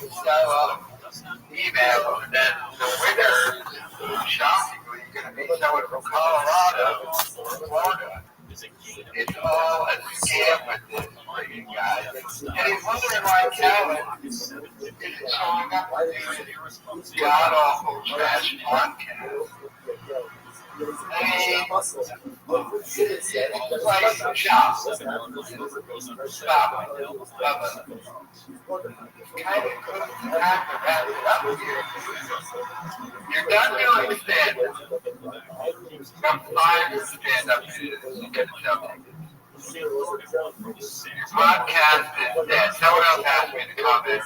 So email, and then the winner, shockingly, is going to be someone from Colorado or Florida. It's all a scam with this freaking guy. And he's wondering why Calvin isn't showing up with his god-awful trash podcast. I mean, like some shops. Stop. Kind of good time to wrap it up here. You're done doing stand-up. Come find your stand-up and get something. Your podcast is dead. Someone else asked me to comment.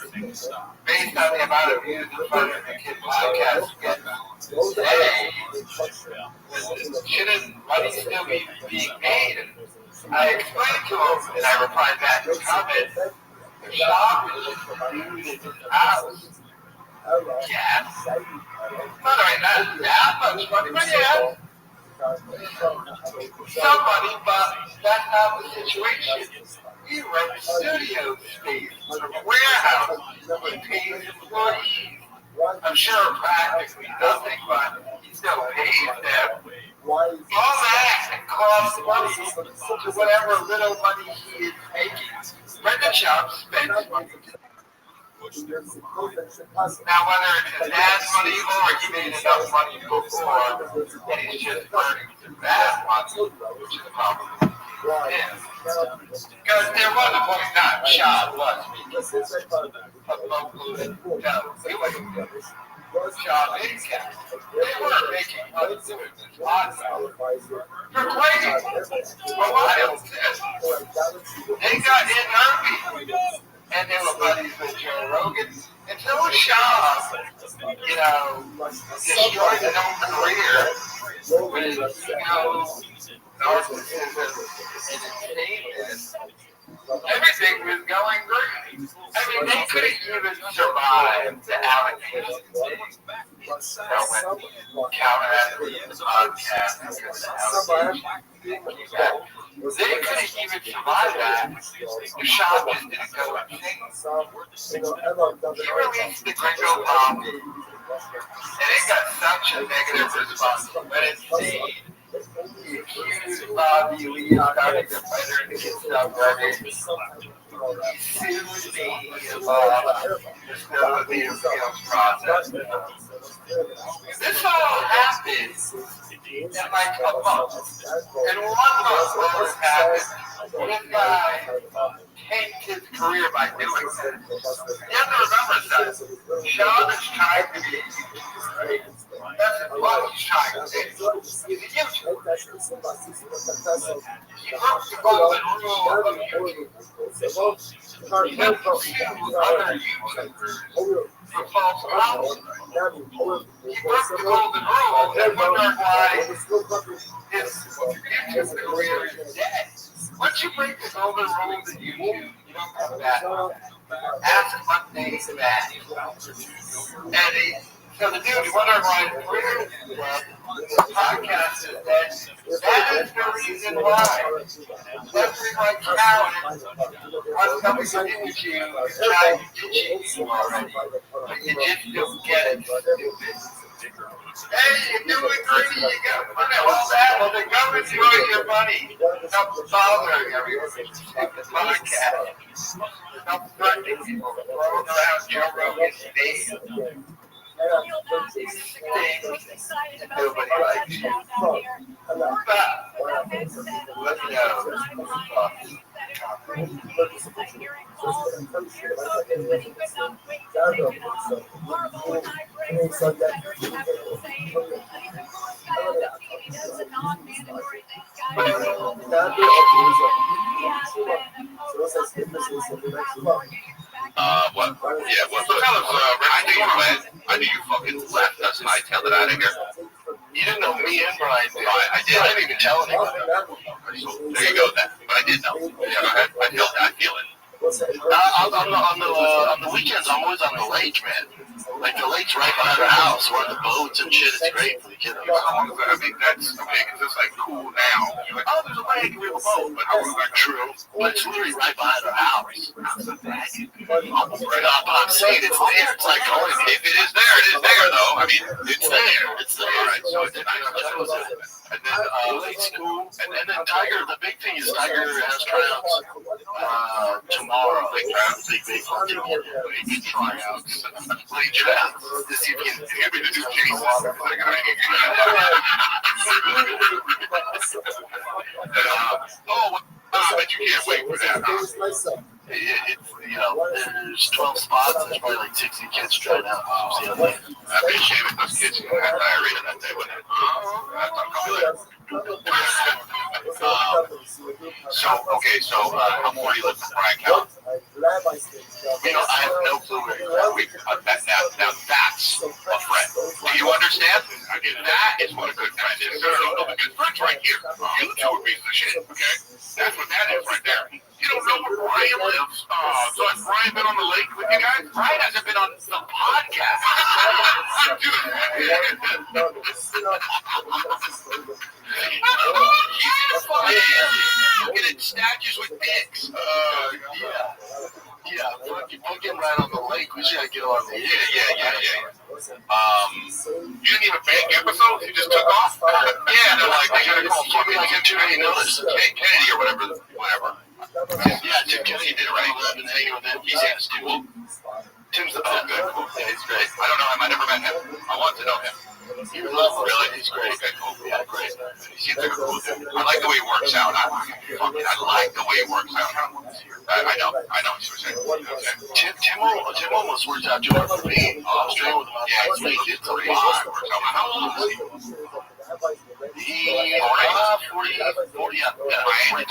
Based on the amount of views and fun that the kid podcast gets today, shouldn't money still be being made? I explained to him, and I replied back to comment, the shop is just viewed in his house. Yes. Not that much money, but yeah. Somebody, but that's not the situation. He rents studio space from a warehouse. He pays employees. I'm sure practically nothing, but he still pays them. All that costs money to whatever little money he is making. Rent the shop spends money. Now, whether it's his dad's money or he made enough money before, and he's just burning through that money, which is probably his. Because there was a point in time, Shaw was making a local Shaw income. They were making money doing this podcast for quite a while. They got in early. And they were buddies with Joe Rogan. Until Shaw, destroyed his own career with, narcissism and insaneness, everything was going great. I mean, they couldn't even survive the allegations. When Calvin had his podcast because of the allegations. They couldn't even survive that. The shop just didn't go insane. He released the Gringo Pop, and it got such a negative response. But it's seen. He accused Bobby Lee of starting to fighter and get stuff ready. He sued me about the appeals process. This all happened in like a month. And 1 month what was happened, this guy tanked his career by doing that. You have to remember that. Sean is trying to be a YouTuber, right? That's what he's trying to do. He's a YouTuber. He broke the golden rule of YouTube. He doesn't sue other YouTubers for false promises. He broke the golden rule and wondered why his YouTube career is dead. Once you break the golden rules in YouTube, you don't come back. Ask Monday to that. And so the dude wondered why his career is dead. The podcast is dead. That is the reason why. That's why Calvin wants something to do with you. He's trying to teach you already. But you just don't get it, stupid. Hey, you're doing great. You got money. All that. Well, then go enjoy your money. Stop bothering everyone. Stop the podcast. Stop threatening people. Throwing around Joe Rogan's face. Nobody likes you. But, let's go. What? Yeah, what? Tell us, I knew you fucking left us and I tailed it out of here. You didn't know me and Brian did. I did. I didn't even tell anybody. There you go, then. But I did know. Yeah, go ahead. I feel it. On the weekends, I'm always on the lake, man. Like the lake's right by their house. We're on the boats and shit. It's great for the kids. I mean, that's okay because it's like cool now. You're like, oh, there's a lake, we have a boat. But how was that true? But it's literally right by their house. I'm saying it's there. It's like going. If it is there, it is there, though. I mean, It's there. It's there. All right, so it's nice. And then the lake's cool. And then Tiger. The big thing is Tiger has tryouts tomorrow. Big hunting. Lake tryouts. Lake tryouts. To see if you can get me to do Jason. But you can't wait for that. There's 12 spots. There's probably like 60 kids trying out. I'd be ashamed if those kids had diarrhea that day, wouldn't it? That's unpopular. So before you live in Bryan County, I have no clue where you're now that's a friend. Do you understand? That is what a good friend is. So the good friend's right here. You two are pieces of shit, okay? That's what that is right there. You don't know where Brian lives? So has Brian been on the lake with you guys? Brian hasn't been on the podcast. Looking at statues with dicks. Yeah, fucking right on the lake. We should get on the lake. Yeah. You didn't even bank episodes? You just took off? Yeah, they're like, they gotta call Give me like a 2 day notice. Kennedy or whatever. Yeah, Tim Kennedy did it right. I've been hanging with him. He's ass too. Tim's the best. Good. Yeah, he's great. I don't know him. I never met him. I want to know him. He's lovely. Really? He's great. Okay, cool. Yeah, great. He seems like a cool dude. I like the way he works out. I like the way he works out. I know what you're saying. Tim almost worked out Jordan for me. I was training with him. Yeah, he's made it 3 years. How old is he? He 40, yeah, 43.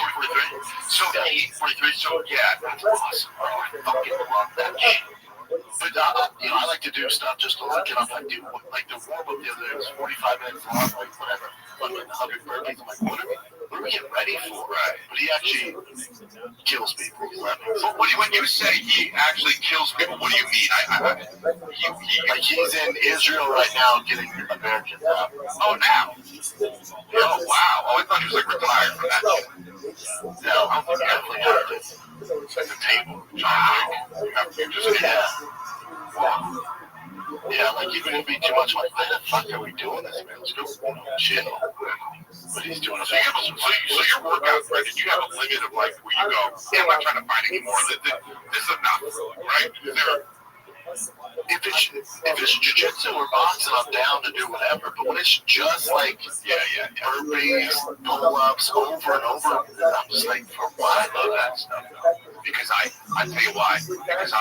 So, 43. So, yeah, that's awesome. Bro. I fucking love that shit. But I like to do stuff just to look it up. Like the warm-up the other day was 45 minutes long, like whatever. Like 100 burpees. I'm like, what are we getting ready for? Right. But he actually kills people. So when you say he actually kills people, what do you mean? He's in Israel right now getting Americans out. Oh, now? Oh, wow. Oh, I thought he was like retired from that. No, I'm definitely out of it. At the table, John Wick. Yeah, like even if it be too much, like, why the fuck are we doing this, man? Let's go chill. But he's doing it. So your workouts, right? You have a limit of like where you go. Yeah, I'm not trying to find anymore. This is enough, right? Is there? If it's jiu-jitsu or boxing, I'm down to do whatever. But when it's just like burpees, pull-ups over and over, I'm just like, for what? I love that stuff. Because I tell you why. Because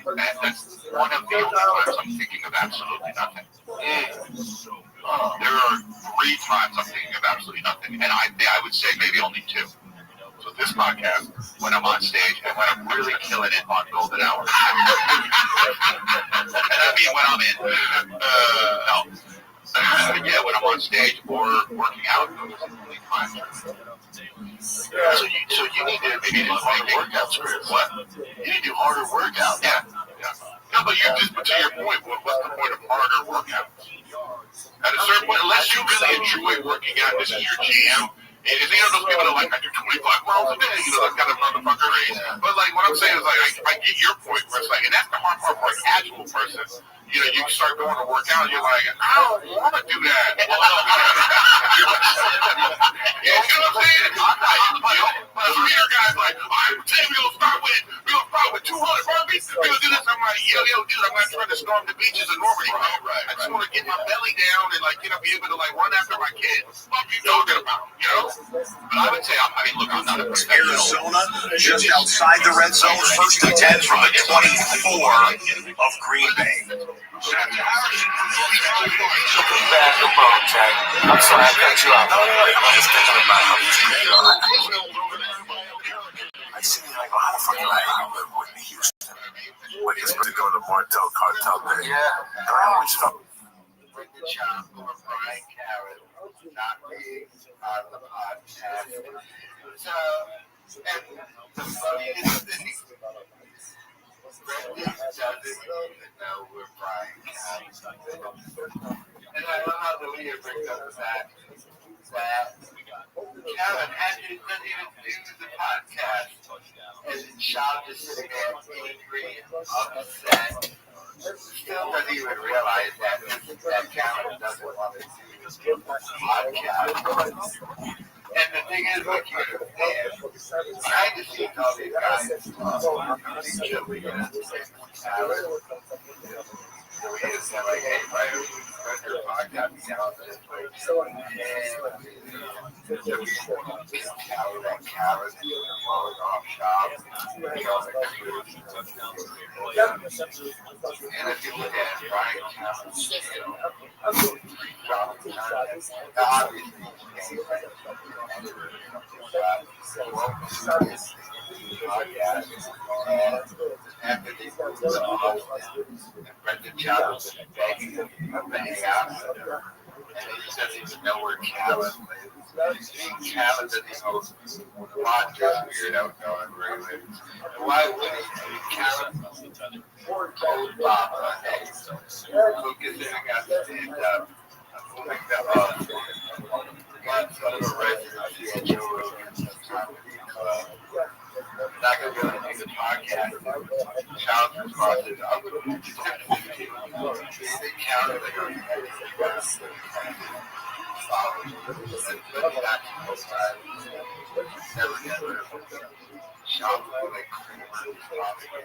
that's one of the only times I'm thinking of absolutely nothing. There are 3 times I'm thinking of absolutely nothing, and I would say maybe only 2. So this podcast, when I'm on stage and when I'm really killing it on Golden Hour. And I mean when I'm in, when I'm on stage or working out, those are the only times. So you need to maybe do harder workouts, Chris. What? You need to do harder workouts. Yeah. No, but to your point, what's the point of harder workouts? At a certain point, unless you really enjoy working out, this is your jam. If you know those people that like, I do 25 miles a day, that kind of motherfucker race. But like, what I'm saying is like, I get your point where it's like, and that's the hard part for a casual person. You start going to work out, and you're like, I don't want to do that. You know what I'm saying? But a leader guy's like, all right, today we're gonna start with 200 burpees. We're gonna do this. I'm like, yo, dude, I'm not trying to storm the beaches of Normandy. Right. I just want to get my belly down and like, be able to like run after my kids. What you talking about? But I would say, look, I'm not a professional. Arizona, just outside the red zone, 1st and 10 from the 24 of Green Bay. I'm sorry, I cut you out. I'm just thinking about how these people are. I see it, I go, how the fuck do I live with Whitney Houston? When he's going to go to Martel Cartel Day. Yeah. I always felt. Bring the chop or Brian Carrot, not being on the podcast. So, and the funniest thing. Brendan doesn't even know we're Brian Callen. And I love how the leader brings up the fact that Callen doesn't even do the podcast. And Shaw just sitting there angry and upset. Still doesn't even realize that Callen doesn't want to do the podcast. And the thing is, like you understand, behind the scenes, all these guys usually so we just said, like, hey, why don't we start your podcast down this way? So we carry that carrot and rolling off shop. And if you look at Brian Callen's channel, after they moved to Austin, and Brendan Johnson begging him to hang out with her, and he doesn't even know where Callen lives. Callen doesn't even watch this weirdo going where he lives. And why would he? Callen told Bob, hey, look at this, I got to stand up. I'm moving to Austin. Got some of the residency at Joe Rogan's Comedy Club. Not going to be able to do the podcast. Child's response is, I'm going to do it. They counted like a never. Child was like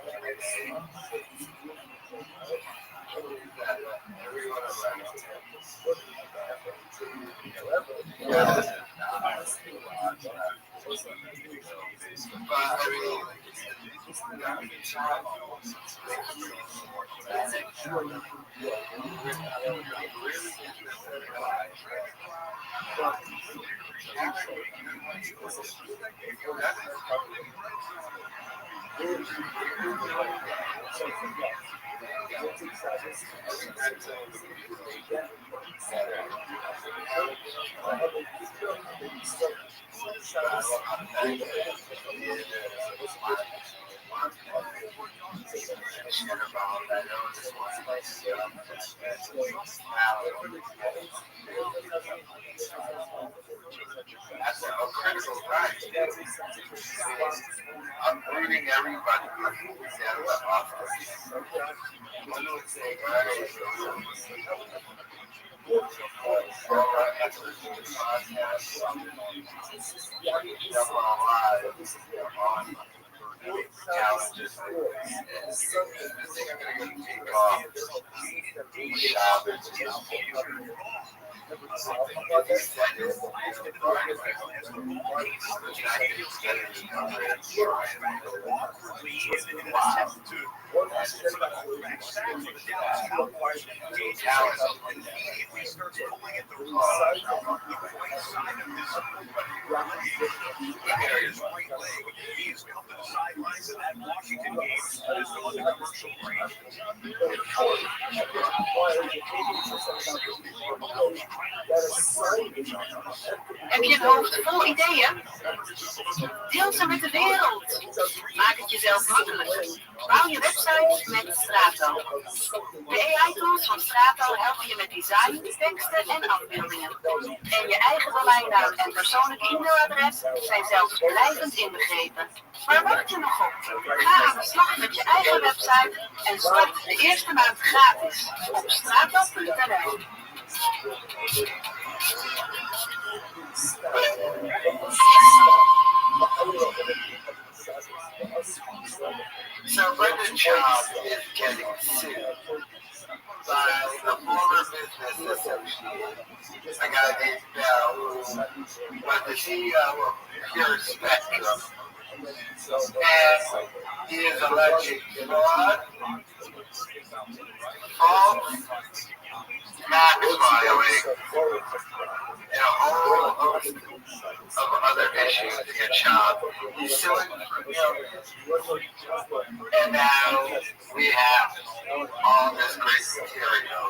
every day. Everyone around. But I mean, that's a critical right. I'm reading everybody Heb je een hoofd vol ideeën? Deel ze met de wereld. Maak het jezelf makkelijk. Bouw je website met Strato. De AI-tools van Strato helpen je met design, teksten en afbeeldingen. En je eigen domeinnaam en persoonlijk e-mailadres zijn zelfs blijvend inbegrepen. Maar wacht je nog op? Ga aan de slag met je eigen website en start de eerste maand gratis op strato.nl. So Brendan Child is getting sued by a former business associate, a guy named Bell, who was the CEO of Pure Spectrum, and he is alleging fraud, false tax filing, and a whole host of other issues against Child. He's suing for millions. And now we have all this great material.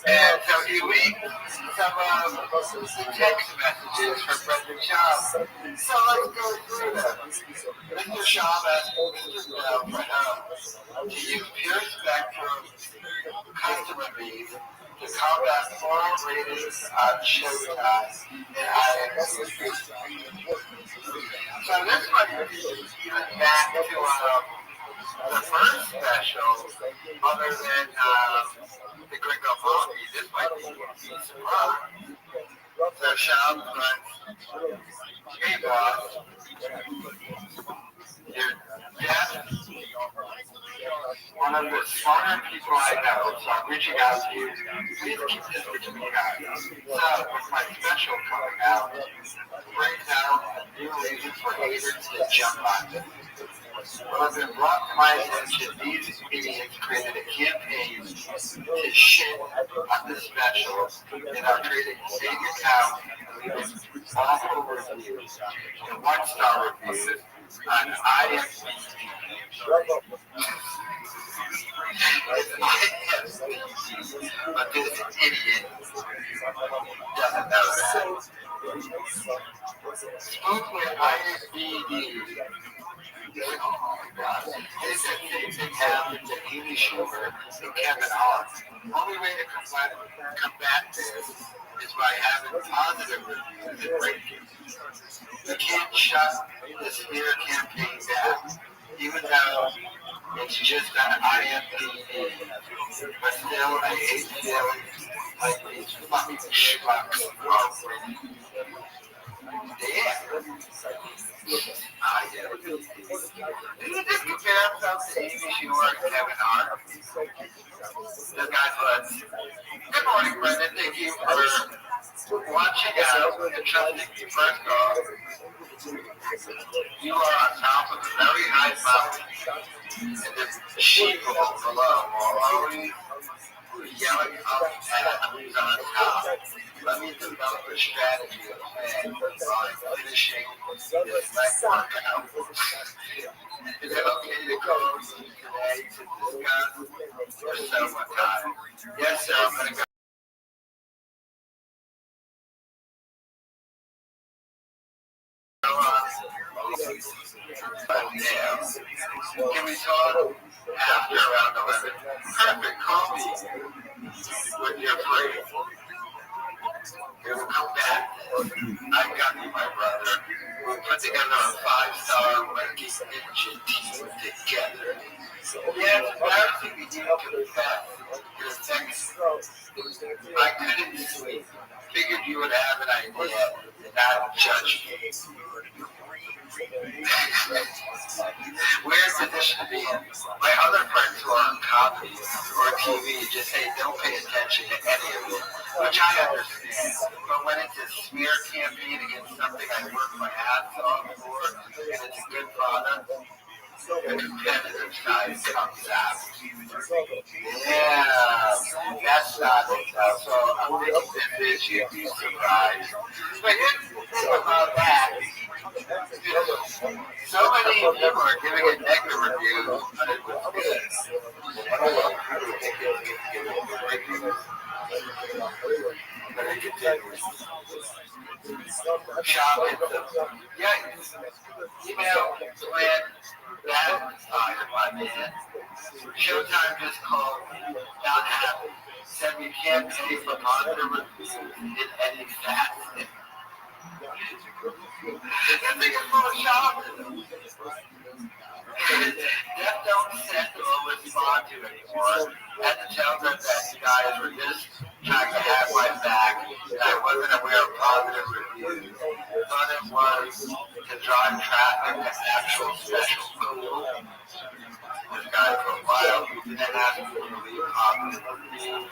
And so few weeks some text messages from Brendan Schaub. So let's go through them. Mr. Schaub asked Mr. Bell for help to use pure spectrum customer leads to combat foreign ratings on Showtime and IMDb. So this one is even back to the first special, other than the Gringo Movie. This might be a surprise. So Schaub runs, hey boss, you're deaf. One of the smarter people I know, so I'm reaching out to you. Please keep this between us. So, with my special coming out, brings out a new reason for haters to jump on it. What has been brought to my attention, these idiots created a campaign to shit on the special and are creating fake accounts and leaving awful reviews and one-star reviews on IMDb. But this idiot doesn't know that. Spoke with IMDb. Oh my God. They said things that happened to Amy Schumer and Kevin Hart. Only way to combat this is by having positive reviews and ratings. You can't shut the smear campaign down, even though it's just on IMDb. But still, I hate feeling like these fucking schmucks are winning. Damn. Did you just compare himself to Amy Schumer and Kevin Hart? This guy was. Good morning, Brendan. Thank you for watching out and trusting me. First off, you are on top of a very high mountain, and the sheep below are already yelling up at who's on top. Let me develop a strategy of plan on finishing this leg workout. Is it okay to go today to discuss or so what time? Yes, sir. I'm going to go. Can we talk after around 11? Perfect. Call me when you're free. It will come back. I've got you, my brother. We'll put together a 5-star ranking ninja team together. Yeah, it's embarrassing to you to confess. Your text, I couldn't sleep. Figured you would have an idea and not judge me. Weird position to be in. My other friends who are on comedy or TV just say don't pay attention to any of it, which I understand. But when it's a smear campaign against something I work my ass off for and it's a good product, the competitive side comes out. Yeah, that's not it. So I'm thinking this you'd be surprised. But here's the thing about that. So many people are giving it negative reviews, but it was good. But it continues. Shop it. Yikes. Email plan that inspired my man. Showtime just called me. Not happy. Said we can't pay for positive reviews in any fashion. That thing is full of shopping. Death don't send or respond to anymore. Had to tell them that you guys were just trying to have my back, and I wasn't aware of positive reviews. Thought it was to drive traffic to actual special cool. This guy for a while, and then asked me to leave positive reviews.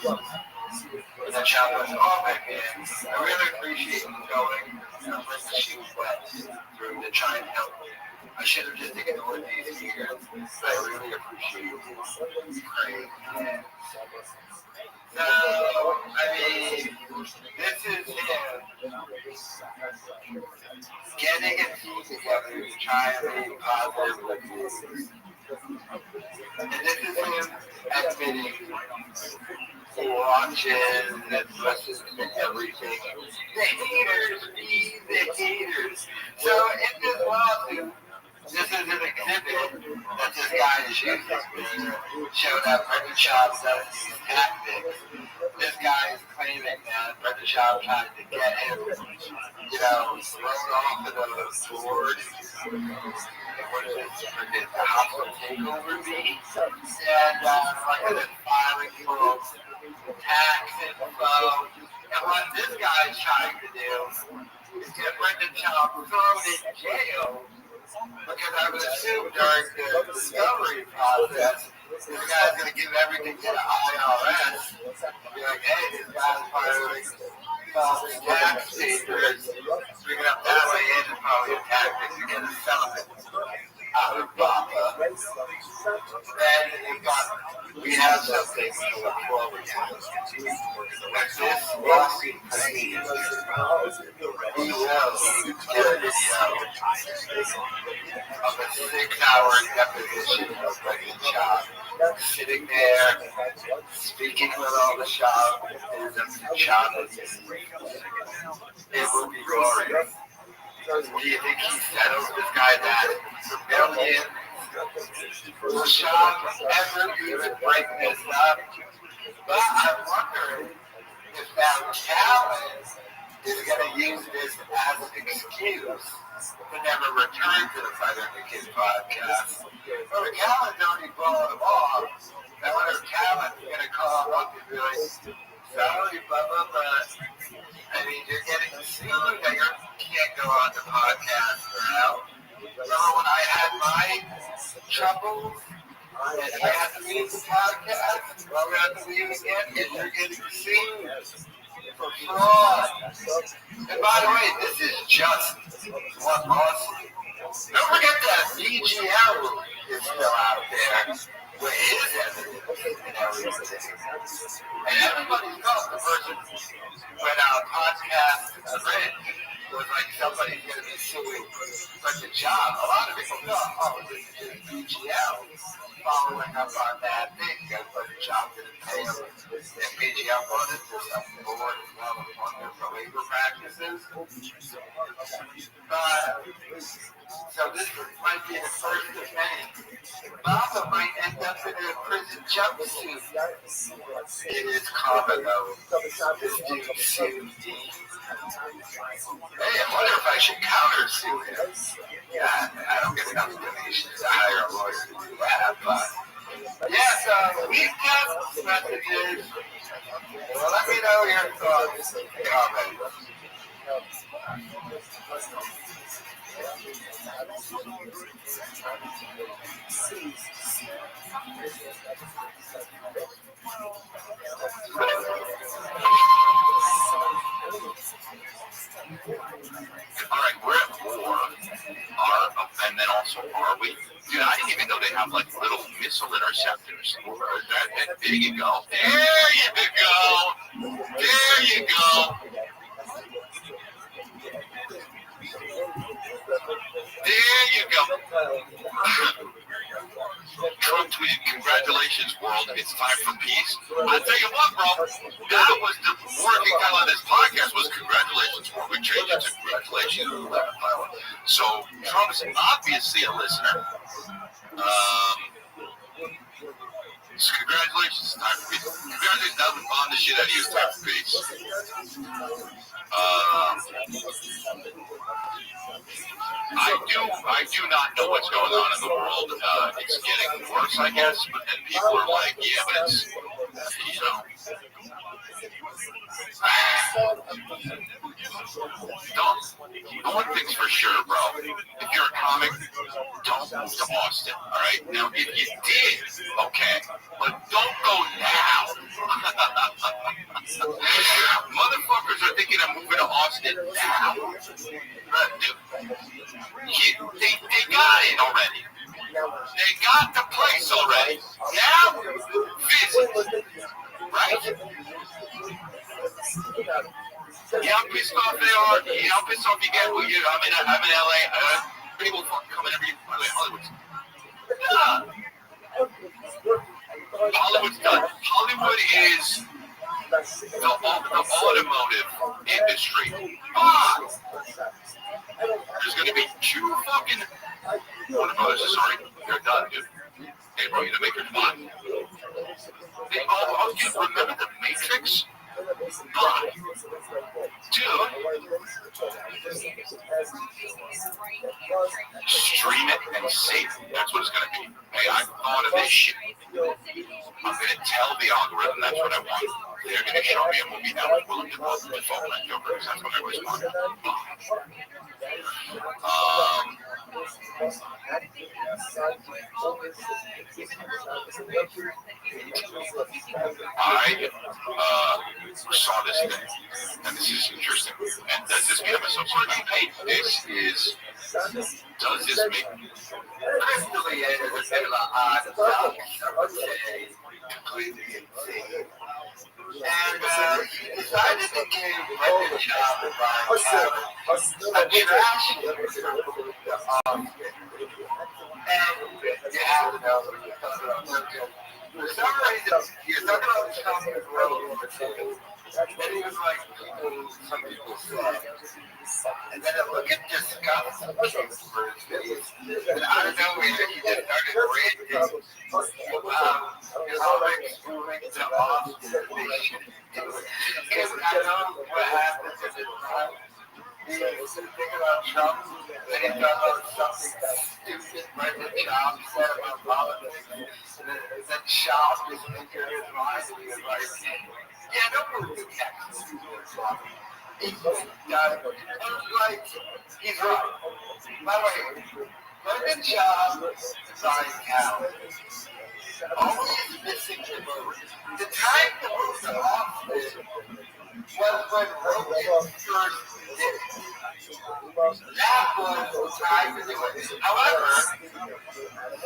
And the chat was, oh my man, I really appreciate you going and let the shoes wet through to try and help me. I should have just ignored these here. I really appreciate it. Great. So, I mean, this is him getting a team together to try and make positive reviews. And this is him admitting for watches and listens to everything. The haters be the haters. So in this lawsuit, this is an exhibit that this guy is using showed up Brendan Schaub does these tactics. This guy is claiming that Brendan Schaub tried to get him, thrown off of the board. What is it? For the hostile takeover meeting. And like I said, filing for tax info. And what this guy is trying to do is get Brendan Schaub thrown in jail. Because I would assume during the discovery process, this guy's going to give everything to the IRS. Be like, hey, this guy's filing false tax papers. Bring it up that way in and probably a tactic to get a settlement out of Baba. Then we have something to look forward to. When this lawsuit proceeds, we will get a video of a 6-hour deposition of Brendan Schaub sitting there, speaking with all the Schaub and Schaubism. It will be glorious. Do you think he settles this guy that $1 million? Will Schaub ever even break this up? But I'm wondering if that Callan is going to use this as an excuse to never return to the Feather and the Kid podcast. But if Callan's already blowing them off, I wonder if Callan's going to call him up and be like, sorry, blah, blah, blah. I mean, you're getting sued that you can't go on the podcast now. Remember when I had my troubles and I had to leave the podcast? Well, we have to leave again and you're getting sued for fraud. And by the way, this is just one lawsuit. Don't forget that BGL is still out there with his evidence and everything. And everybody's thought the person when our podcast was like somebody's going to be suing for the job. A lot of people thought, oh, this is just BGL following up on that thing because the job didn't pay them. And BGL brought it to some board as well as one for labor practices. So this might be the first of many. Baba might end up in a prison jumpsuit. It is common though. This dude sued me. Hey, I wonder if I should counter sue him. Yeah, I don't get enough donations to hire a lawyer to do that, but yeah, so we've got messages. Well, let me know your thoughts and comments. All right, we're at war, and then also are we? Dude, I didn't even know they have like little missile interceptors. There you go. There you go. There you go. There you go. Trump tweeted, congratulations, world. It's time for peace. I'll tell you what, bro. That was the working title of this podcast was congratulations, world. We changed it to congratulations. So Trump's obviously a listener. So congratulations, time for peace. Congratulations, that would bomb the shit out of you, time for peace. I do not know what's going on in the world. It's getting worse, I guess. But then people are like, yeah, but it's, one thing's for sure, bro. If you're a comic, don't move to Austin, all right? Now, if you did, okay, but don't go now. Motherfuckers are thinking of moving to Austin now. They got it already. They got the place already. Now, visit. Right? Yeah, how pissed off they are. Yeah, how pissed off you get. Well, I'm in LA. People fucking coming every Hollywood's. Yeah. Hollywood's done. Hollywood is the automotive industry. There's going to be two fucking automotives. Sorry, they're done, dude. Hey, bro, you to make your fun. Remember the Matrix? Dude. Stream it and save it. That's what it's going to be. Hey, I thought of this shit. I'm going to tell the algorithm that's what I want. They're going to show me a movie that I'm willing to vote for that Joker because that's what I always wanted. I saw this thing, and this is interesting. And does this become a subscription page? This is. Does this make? Personally, it is a bit of an odd stuff. I would say completely insane. And he decided to give Brendan Schaub and Brian Callen a trash and you have to know what you're talking about. For some reason, you're talking about Trump's role in the thing. And he was like, some people said. And then I look at disgust for his face. And out of nowhere, he just started ranting about his lyrics moving to Austin. Because I know what happens in his life. He was thinking about Trump, and he thought about something stupid Brendan Schaub said about politics. And then Schaub just entered his mind, and he was like, yeah, don't move the text. He's done. And like, he's right. By the way, Brendan Schaub, Brian Callen, always missing the boat. The time to move to Austin was when Rogan first did it. That was the time to do it. However,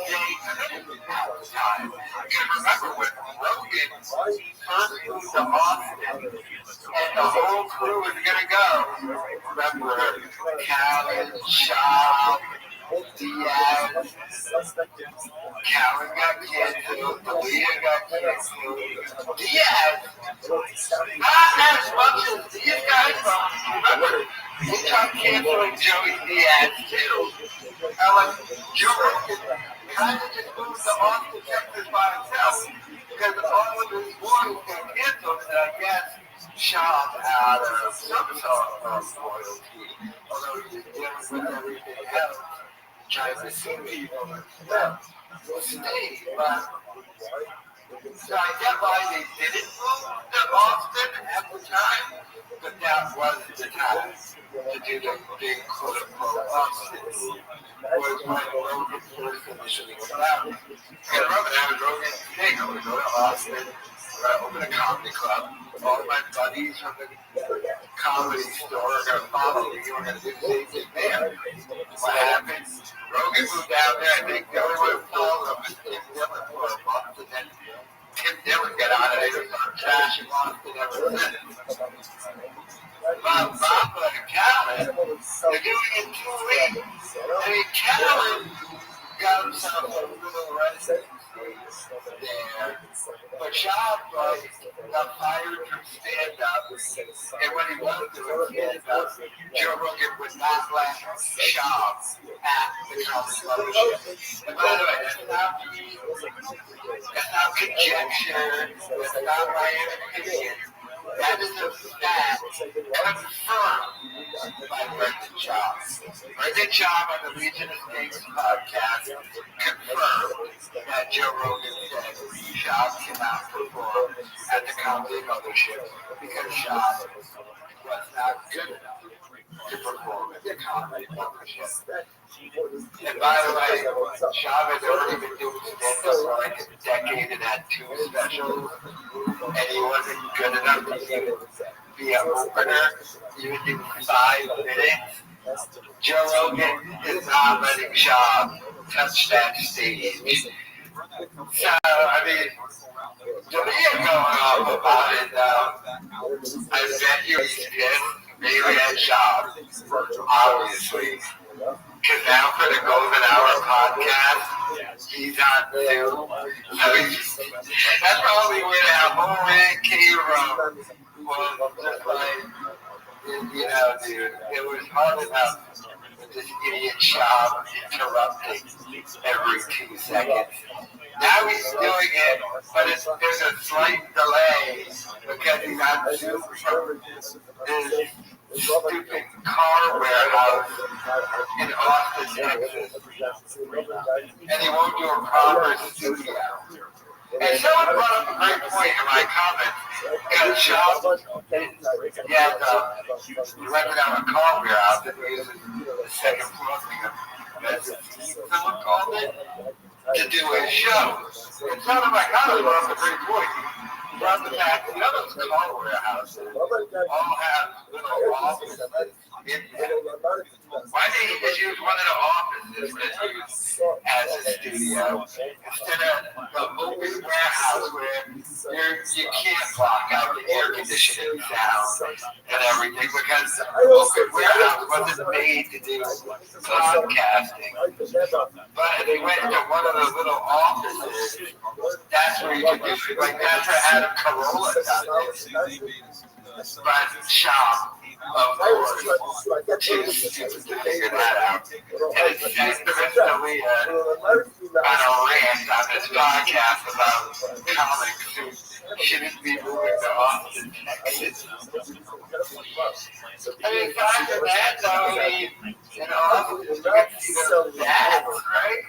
they couldn't have the time. Because remember, when Rogan first moved to Austin, and the whole crew was going to go, remember, Callen, Schaub, Diaz, Callen got canceled, D'Elia got canceled. Diaz, not as much as these guys, remember, he got canceling Joey Diaz too. And like, Joe Rogan kind of just moved to Austin, Texas by himself, because all of his boys got canceled, and I guess Schaub had some sort of loyalty, although he was dealing with everything else. Trying to see people stay, but so I get why they didn't move to Austin at the time, but that was the time to do the big quote-unquote Austin move, was when Rogan first initially went out. And remember that was Rogan's thing, I would go to Austin, open a comedy club, all my buddies from the comedy store are going to follow me, we're going to do the same thing there. What happened? Rogan moved down there, I think the only one who followed him was Tim Dillon for a month, and then Tim Dillon got on it, they started trashing Austin ever since. Bob and Callen, they're doing it 2 weeks. I mean, Callen got himself a little residency there, but Schaub got fired from stand-up, and when he was doing stand-up, Joe Rogan would not let Schaub at the comedy club. And by the way, that's not conjecture, that's not my opinion. That is a fact confirmed by Brendan Schaub. Brendan Schaub on the Legion of Snakes podcast confirmed that Joe Rogan said Schaub cannot perform at the comedy mothership because Schaub was not good enough to perform at the comedy mothership. And by the way, Schaub has already been doing stand-up for like a decade and had 2 specials, and he wasn't good enough to even be an opener, even do 5 minutes. Joe Rogan is not letting Schaub touch that stage. So, I mean, D'Elia going off about it, I bet you he did, maybe at Schaub, obviously. Because now for the Golden Hour podcast, he's on Zoom. I mean, that's probably where to have whole man came around. Well, just like, dude, it was hard enough with this idiot shop interrupting every 2 seconds. Now he's doing it, but there's a slight delay because he's on Zoom from this stupid car warehouse in Austin, Texas. And he won't do a proper studio. And someone brought up a great point in my comments. Got a shop. He rented out a car warehouse and he uses the second floor thing. Someone called it to do his show. And someone my comment brought up a great point. He brought the fact that those car warehouses all have little offices in them. Why didn't he just use one of the offices that's used as a studio instead of the open warehouse where you can't block out the air conditioning sound and everything because the open warehouse wasn't made to do podcasting. But if you went to one of those little offices, that's where you could do it. Like that's where Adam Carolla does it. But shop. Of course, too stupid to figure that out. And it's recently on a rant on this podcast about comics who shouldn't be moving to Austin, Texas. I mean, aside from that, though, you can see those dads, right?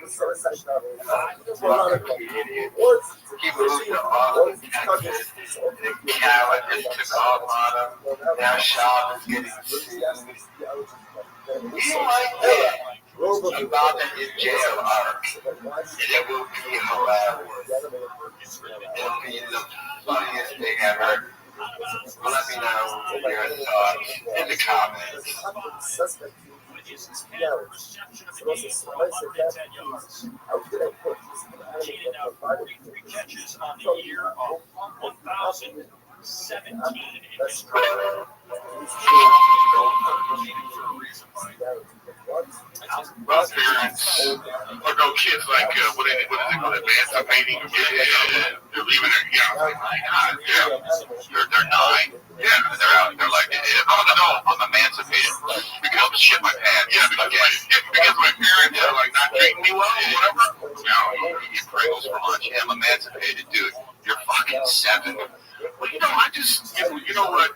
He moved to Austin, Texas, and Cal just took off on him. Now Shop is getting sued. We like that. About an in jail arc. And it will be hilarious. It'll be the funniest thing ever. Let me know your thoughts in the comments. Catches on the year of 1,017. Well, parents or no kids like what is it called, emancipating? They're leaving their like my God, they're 9. Yeah, they're out. They're like, I'm emancipated. Because I'll shit my pants. Yeah, because my parents are like not treating me well or whatever. No, you get Pringles for lunch. Yeah, I'm emancipated, dude. You're fucking 7. Well, I just, you know what,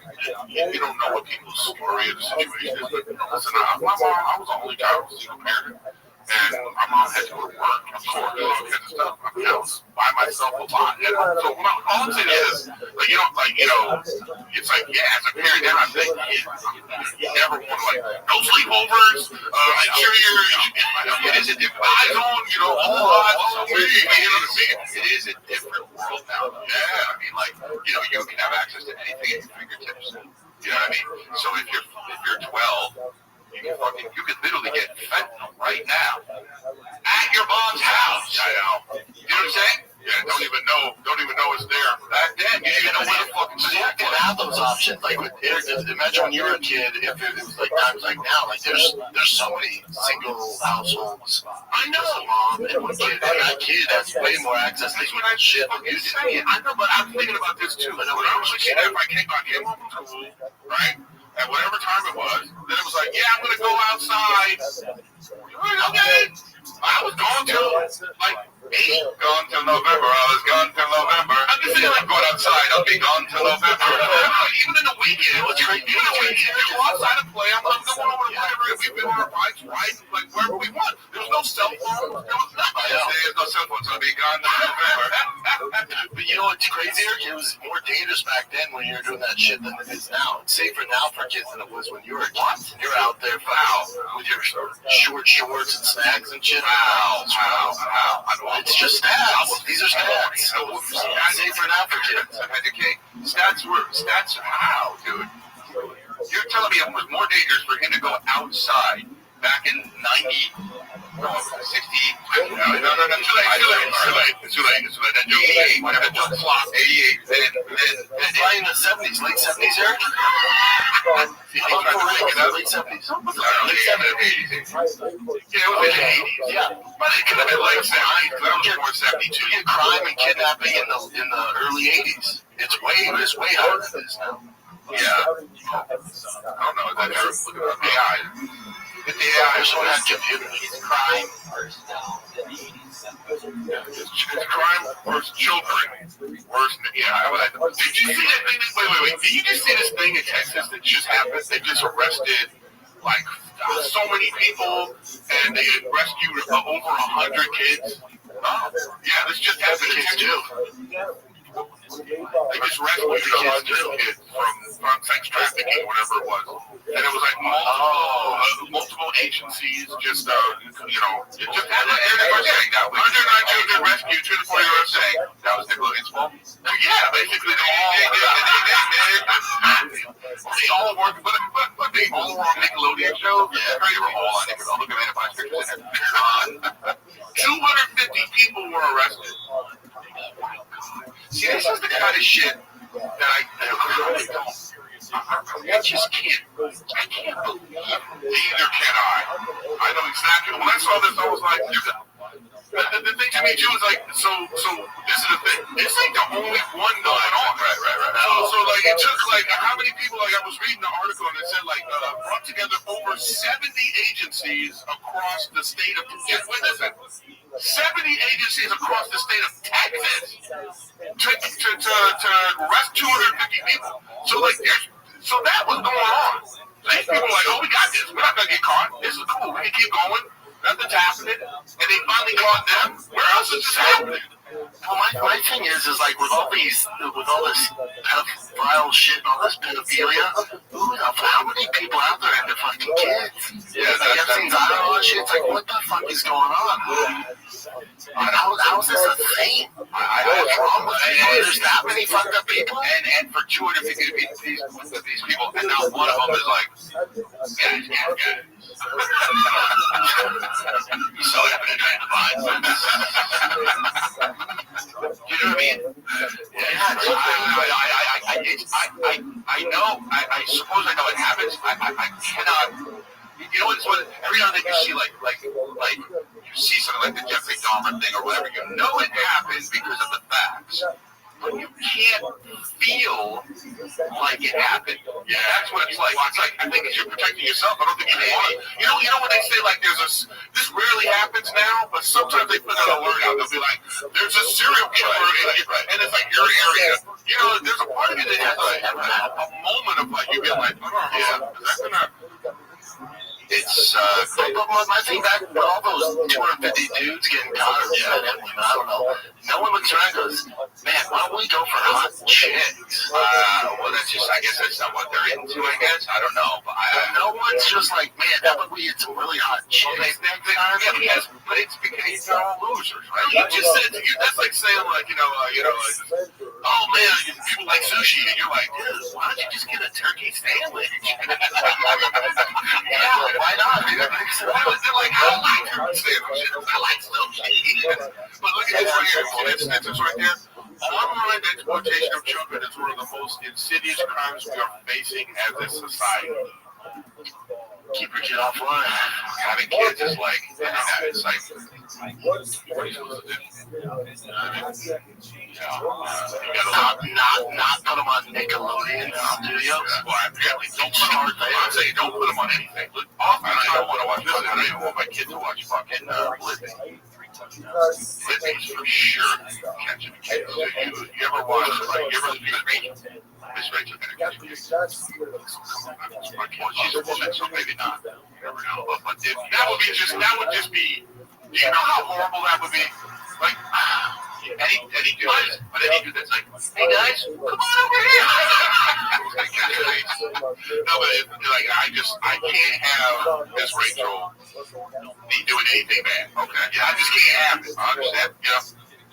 you don't know what people's story of the situation is, but listen, my mom, I was the only child, single parent, and my mom had to go to work, of course, all kinds of stuff. I mean, I was by myself a lot, and so all I'm saying is, it's like, yeah, as a parent, then I think, you never want to, no sleepovers, make sure it is a different, eyes on, all eyes on me, you know what I'm saying? It is a different world now. Yeah, I mean, you can have access to anything at your fingertips. You know what I mean? So if you're 12, you can literally get fentanyl right now at your mom's house. I know. You know what I'm saying? Yeah, don't even know it's there. Back then, you didn't know where the fucking store didn't have those options. Like with imagine when you were a kid, if it was like times like now, like there's so many single households. I know. Mom and one kid, and that kid has way more access to shit than you did. I know, but I'm thinking about this too. When I was a kid, if I came home from school, right? At whatever time it was, then it was like, yeah, I'm gonna go outside. Okay. I was going till like 8, gone till November. I was gone till November. I'm just saying, like going outside, I'll be gone till November. Even in the weekend, it was crazy. Even in the weekend, we go outside and play. I'm going over to play. We've been on our bikes, riding like wherever we want. There was no cell phone. There was nothing. There's no cell phone, so I'll be gone till November. But you know what's crazier? It was more dangerous back then when you were doing that shit than it is now. It's safer now for kids than it was when you were a kid. You're out there with your short shorts and snacks and shit. Wow. It's just stats. These are stats. Safer now for kids. Stats how, dude? You're telling me it was more dangerous for him to go outside back in 90, 60, no, too late. That joke flopped. 88. Then right in the 70s, late 70s, Eric? Late 70s. Yeah, it was like the 80s. Yeah. But it could have been late 70s. That was more 72. You get crime and kidnapping in the early 80s. It's way higher than this now. Yeah. I don't know. That Eric's looking at AI. If the AI also had computers, crime it's crime versus children. Worse than, yeah. Did you see that thing? Wait. Did you just see this thing in Texas that just happened? They just arrested like so many people, and they rescued over 100 kids. Oh, yeah, this just happened in Texas. They just rescued the kids from sex trafficking, whatever it was. And it was like multiple agencies just, it just had that 109 children rescued, 24 year olds saying that was Nickelodeon's fault. Yeah, basically they all worked, but they all were on Nickelodeon shows. Yeah, they were all on Nickelodeon. Look at my pictures in it. 250 people were arrested. See, this is the kind of shit that I just can't believe. Neither can I. I know exactly. When I saw this, I was like, the thing to me too is like, so this is the thing. This ain't the only one going on. Right. So like, it took like, how many people, like I was reading the article and it said like, brought together over 70 agencies across the state of, get with this, 70 agencies across the state of Texas to arrest 250 people. So like, so that was going on. These people were like, oh, we got this. We're not gonna get caught. This is cool. We can keep going. Nothing's happening. And they finally caught them. Where else is this happening? Well, my thing is like with all this pedophile shit and all this pedophilia, how many people out there have the fucking kids? Yeah, Epstein's Island, all that shit. It's like, what the fuck is going on? How is this a thing? What's wrong with it? There's that many fucked up people? And for 250 of these people, and now one of them is like, get it. He's so happy to try to find. You know what I mean? I know. I suppose I know it happens. I cannot. You know what's what? Every now and then you see like you see something like the Jeffrey Dahmer thing or whatever. You know it happens because of the facts. But you can't feel like it happened. Yeah, that's what it's like. It's like, I think you're protecting yourself. I don't think you want to. You know when they say like this rarely happens now, but sometimes they put an alert out. They'll be like, there's a serial killer and it's like your area. You know, there's a part of you that has a moment of like, you get like, yeah, that's gonna. It's but my thing back with all those 250 dudes getting caught or I don't know. No one looks around and goes, man, why don't we go for hot chicks? Well, that's just, I guess that's not what they're into, I guess. I don't know. But no one's just like, man, how about we get some really hot chicks? Well, but it's because they're all losers, right? You just said, that's like saying, like, oh, man, people like sushi, and you're like, dude, why don't you just get a turkey sandwich? Yeah, why not? They're like, I like turkey sandwiches. I like sushi. But look at this right here. See this right there? Online exploitation of children is one of the most insidious crimes we are facing as a society. Keep your kid offline. Having kids is like, it's like, what are you supposed to do? Not put them on Nickelodeon Studios. Well, apparently, don't put them on anything. Often I don't want to watch this. I don't even want my kid to watch fucking Living. Living's for sure catching kids. You ever watch, Miss Rachel gonna catch you. She's a woman, so maybe not. You never know. But that would just be. Do you know how horrible that would be? Like, any dude that's like, hey guys, come on over here. No, but like, I can't have Miss Rachel be doing anything bad. Okay, yeah, I just can't have it. I understand. Yeah.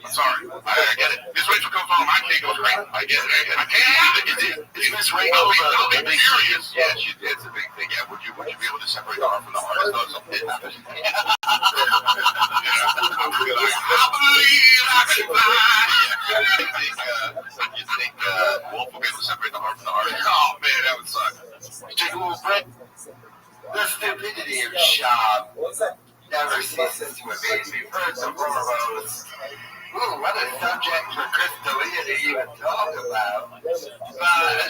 I'm sorry. I get it. Miss Rachel comes home, my kid goes crazy. I get it. I can't have it. Is Miss Rachel? I'll be furious. Yeah, it's a big thing. Yeah, would you be able to separate the heart from the heart? As though something happens. I believe I can fly. You think Wolf will be able to separate the heart from the heart? Oh man, that would suck. Take a little break. The stupidity of Shab never ceases to amaze me. First and foremost, Ooh, what a subject for Chris D'Elia to even talk about.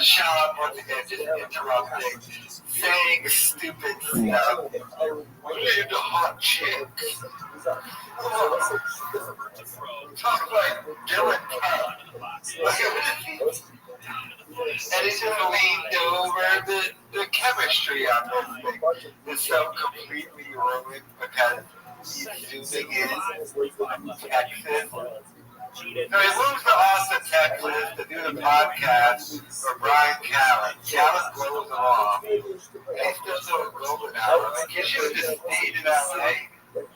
Shut up once again, just interrupting, saying stupid stuff. We're into hot chicks. Talk like Dylan Tubb. And it's just leaned over the chemistry on this thing is so completely ruined because he's zooming in Texas. So he moves to Austin, Texas to do the podcast for Brian Callen. Callen blows him off. And he's still doing golden hour. Like, he should have just stayed in LA and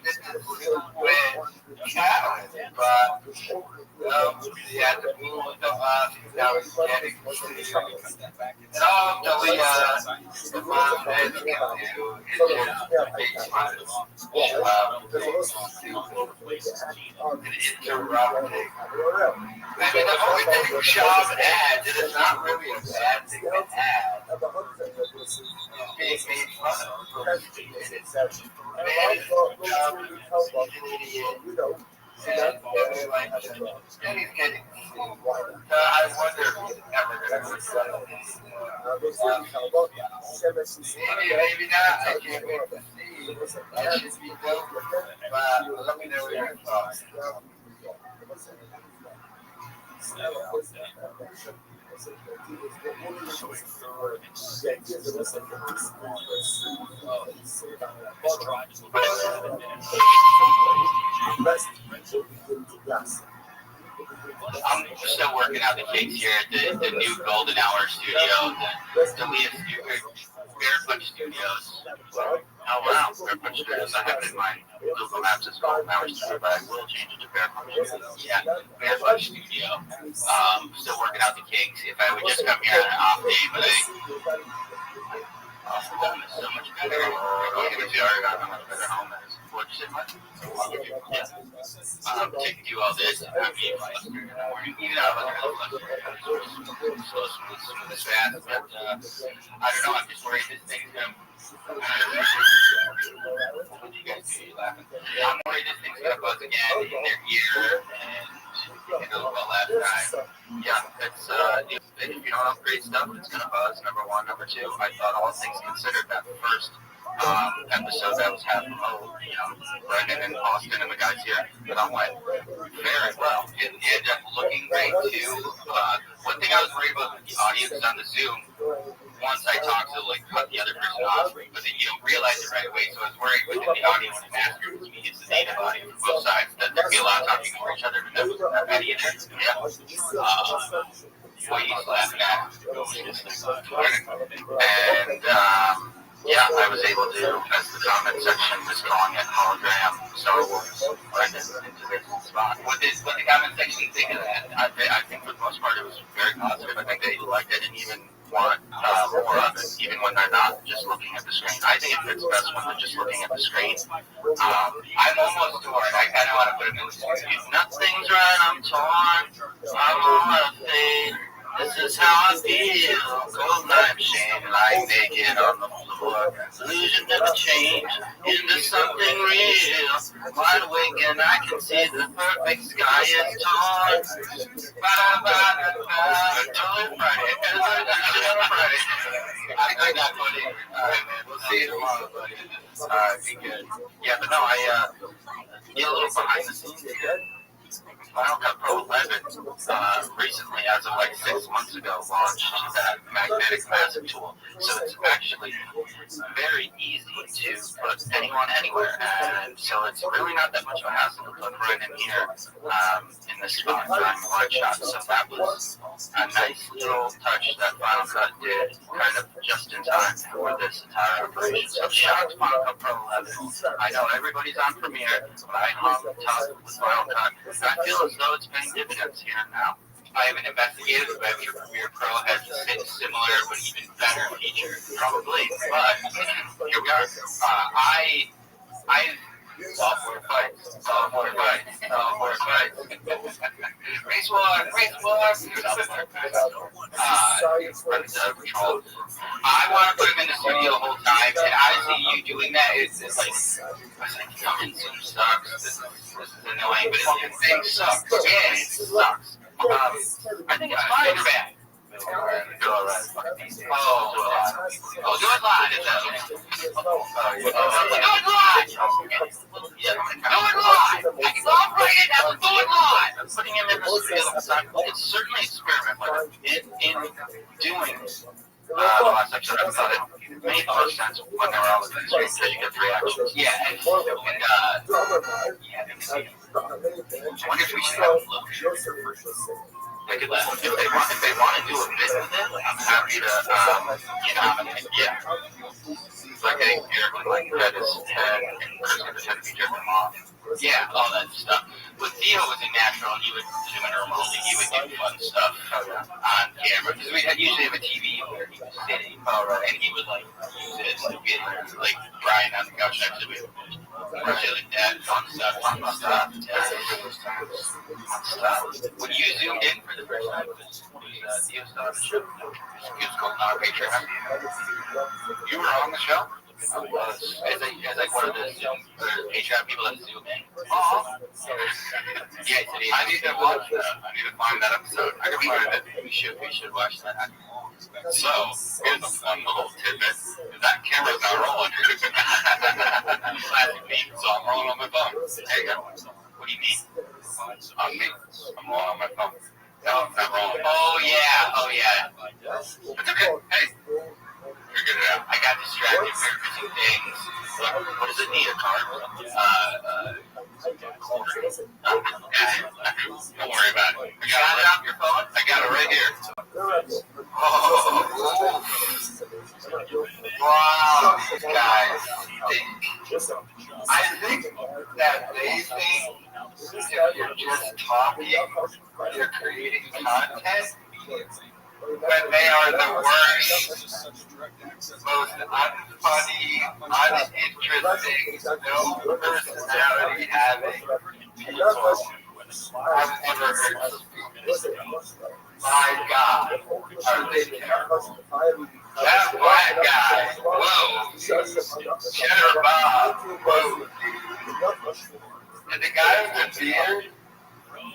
just Zoom with Callen. But he had to move to Austin. Now he's getting and all the mom and can do is just make fun interrupting. I mean, the only thing with Shaw's ads, and it's not really a bad thing to add, being made fun of. Man is an idiot. And he's getting I wonder if he's ever going to resign. Maybe not. I can't wait to see. That should be dope. But let me know what your thoughts. I'm still working out the kinks here at the new Golden Hour studio, the Leah Barefoot Studios. Oh wow, Barefoot Studios. I have it in my Google Maps as Golden Hour Studio, but I will change it to Barefoot Studios. Yeah, Barefoot Studio. Still working out the kinks. If I would just come here on an off day, but home is so much better. How much better home is. What you said, Mike? Taking to all this, and I'm being flustered in the morning. Even though I wasn't really flustered, so smooth as fast. But I don't know. I'm just worried this thing's gonna. What do you guys do? You laughing? I'm worried this thing's gonna buzz again in their ear, and it goes well last time. Yeah, it's if you don't upgrade stuff, it's gonna buzz. Number one, number two. I thought all things considered that first episode that was having Brendan and Austin and the guys here, but I went very well. It ended up looking great too. One thing I was worried about with the audience on the Zoom, once I talked to cut the other person off, but then you don't realize it right away. So I was worried within the audience and master, which means it's the native audience from both sides, that there'd be a lot of talking over each other, but that wasn't that bad either. Yeah. What he's laughing at, and yeah, I was able to, as the comment section was calling it, hologram Star Wars Brendan into this spot. What did the comment section think of that? I think for the most part it was very positive. I think they liked it and even want more of it, even when they're not just looking at the screen. I think it fits best when they're just looking at the screen. I'm almost torn. I kind of want to put it in the studio. Nothing's right, I'm torn. I'm on a fade. This is how I feel. Cold night shame, lying naked on the floor. Illusion never changed into something real. Wide awake and I can see the perfect sky is torn. Totally Friday. I got money. All right, man. We'll see you tomorrow, buddy. All right, be good. Yeah, but no, I get a little behind the scenes here. Final Cut Pro 11 recently, as of 6 months ago, launched that magnetic massive tool. So it's actually very easy to put anyone anywhere. And so it's really not that much of a hassle to put right in here in this spot during the live shot. So that was a nice little touch that Final Cut did kind of just in time for this entire operation. So shout out to Final Cut Pro 11. I know everybody's on Premiere, but I hung tough with Final Cut. I feel as though it's paying dividends here and now. I haven't investigated whether Premiere Pro has a similar but even better feature, probably, but here we are. I Software fights. Race war. I want to put him in the studio the whole time, and honestly, you doing that is like, I was like, fucking Zoom sucks. This is annoying, but the thing sucks. Yeah, it sucks. I think it's fine or bad. Do it live. Do it live. I can go right in now. Do it live. I'm putting him in the studio. It's certainly experiment, but in doing last episode, I thought it made more sense when they were all in the street because you get three actions. Yeah, and I wonder if we should have a look. If they want to do a bit with it, I'm happy to, yeah. Like getting Eric to like cut his head and Chris going to try to be jerking him off. Yeah, all that stuff. With Theo was a natural, he would zoom in remotely, he would do fun stuff on camera. Because we usually have a TV where he was sitting, and he would like use it to get like Brian on the couch next to me. Like that, fun stuff. When you zoomed in for the first time, was Theo still on the show? He was going on our Patreon. You were on the show? I was. As like one of the Zoom or Patreon people that zoom in. Yeah, I need to watch that. I need to find that episode. I can find it. We should watch that. So, here's a fun little tidbit. That camera's not rolling. Classic me. So I'm rolling on my phone. There you go. What do you mean? On me. I'm rolling on my phone. No, I'm not rolling. Oh yeah. It's okay. Hey. Figured it out. I got distracted for missing things. What does it need? A card? Don't worry about it. You got it on your phone? I got it right here. Oh. Wow, these guys think. I think that they think if you're just talking, you're creating content. When they are the worst, most unfunny, uninteresting, no personality having people I've ever heard speak. My God, are they terrible? That black guy, whoa. Cheddar Bob, whoa. And the guy with the beard,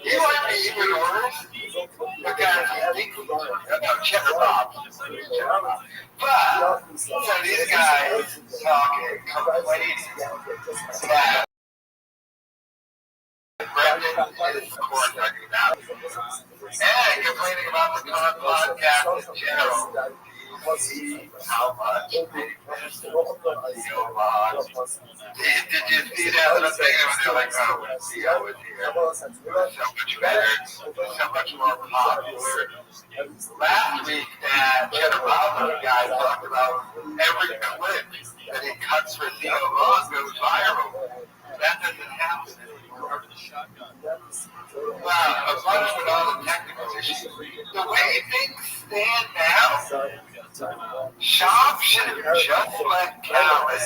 he might be even worse. Because I think Cheddar Bob. But, so these guys talking, complaining that Brendan is corn-tucking out. And complaining about the current podcast in general. See how much they missed the Elon. Did you see that little thing? They're like, oh, when Theo was here, it was so much better, so much more popular. Last week, that Cheddar Bob guy talked about every clip that he cuts for Theo Long goes viral. That doesn't happen anymore. Wow, a bunch with all the technical issues. The way things stand now, Shop should have just let Callan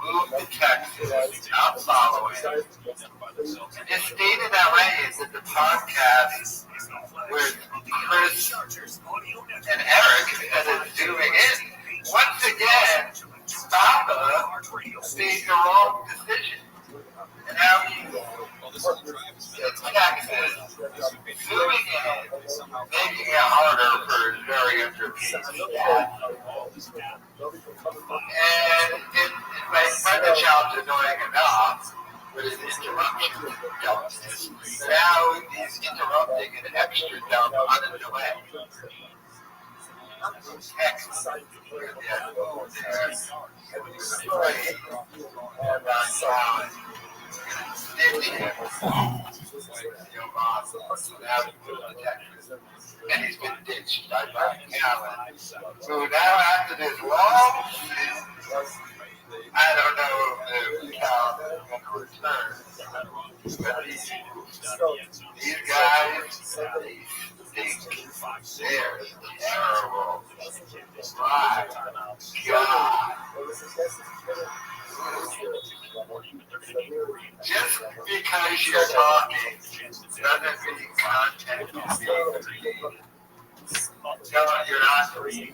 move to Texas, not following. His state in LA is that the podcast with Chris and Eric that is zooming in. Once again, Papa made the wrong decision. And now he's in Texas, zooming in, making it harder for his very entertaining dad. And my friend the child's annoying enough with his interruptions and dumbness. Now he's interrupting an extra dumb delay. Texas, and he's been ditched by Callan. So now after this long season, I don't know if Callan is going to return. But these guys, they stink. They're terrible. My God. Just because you're talking doesn't mean content is no, you're not talented.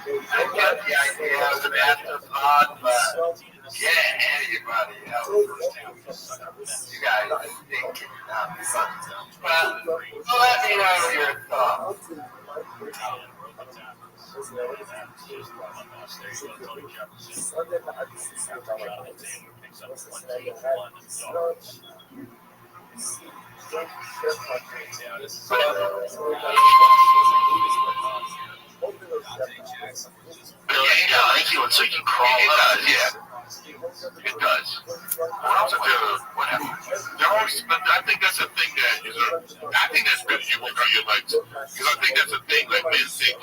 I get the idea of the afterthought, but yeah, anybody else. You guys think but let me know your thoughts. Thank you, and so you can crawl out. Yeah. It does. What happened? I think that's a thing that is I think that's good you work on your legs. Because I think that's a thing that men think,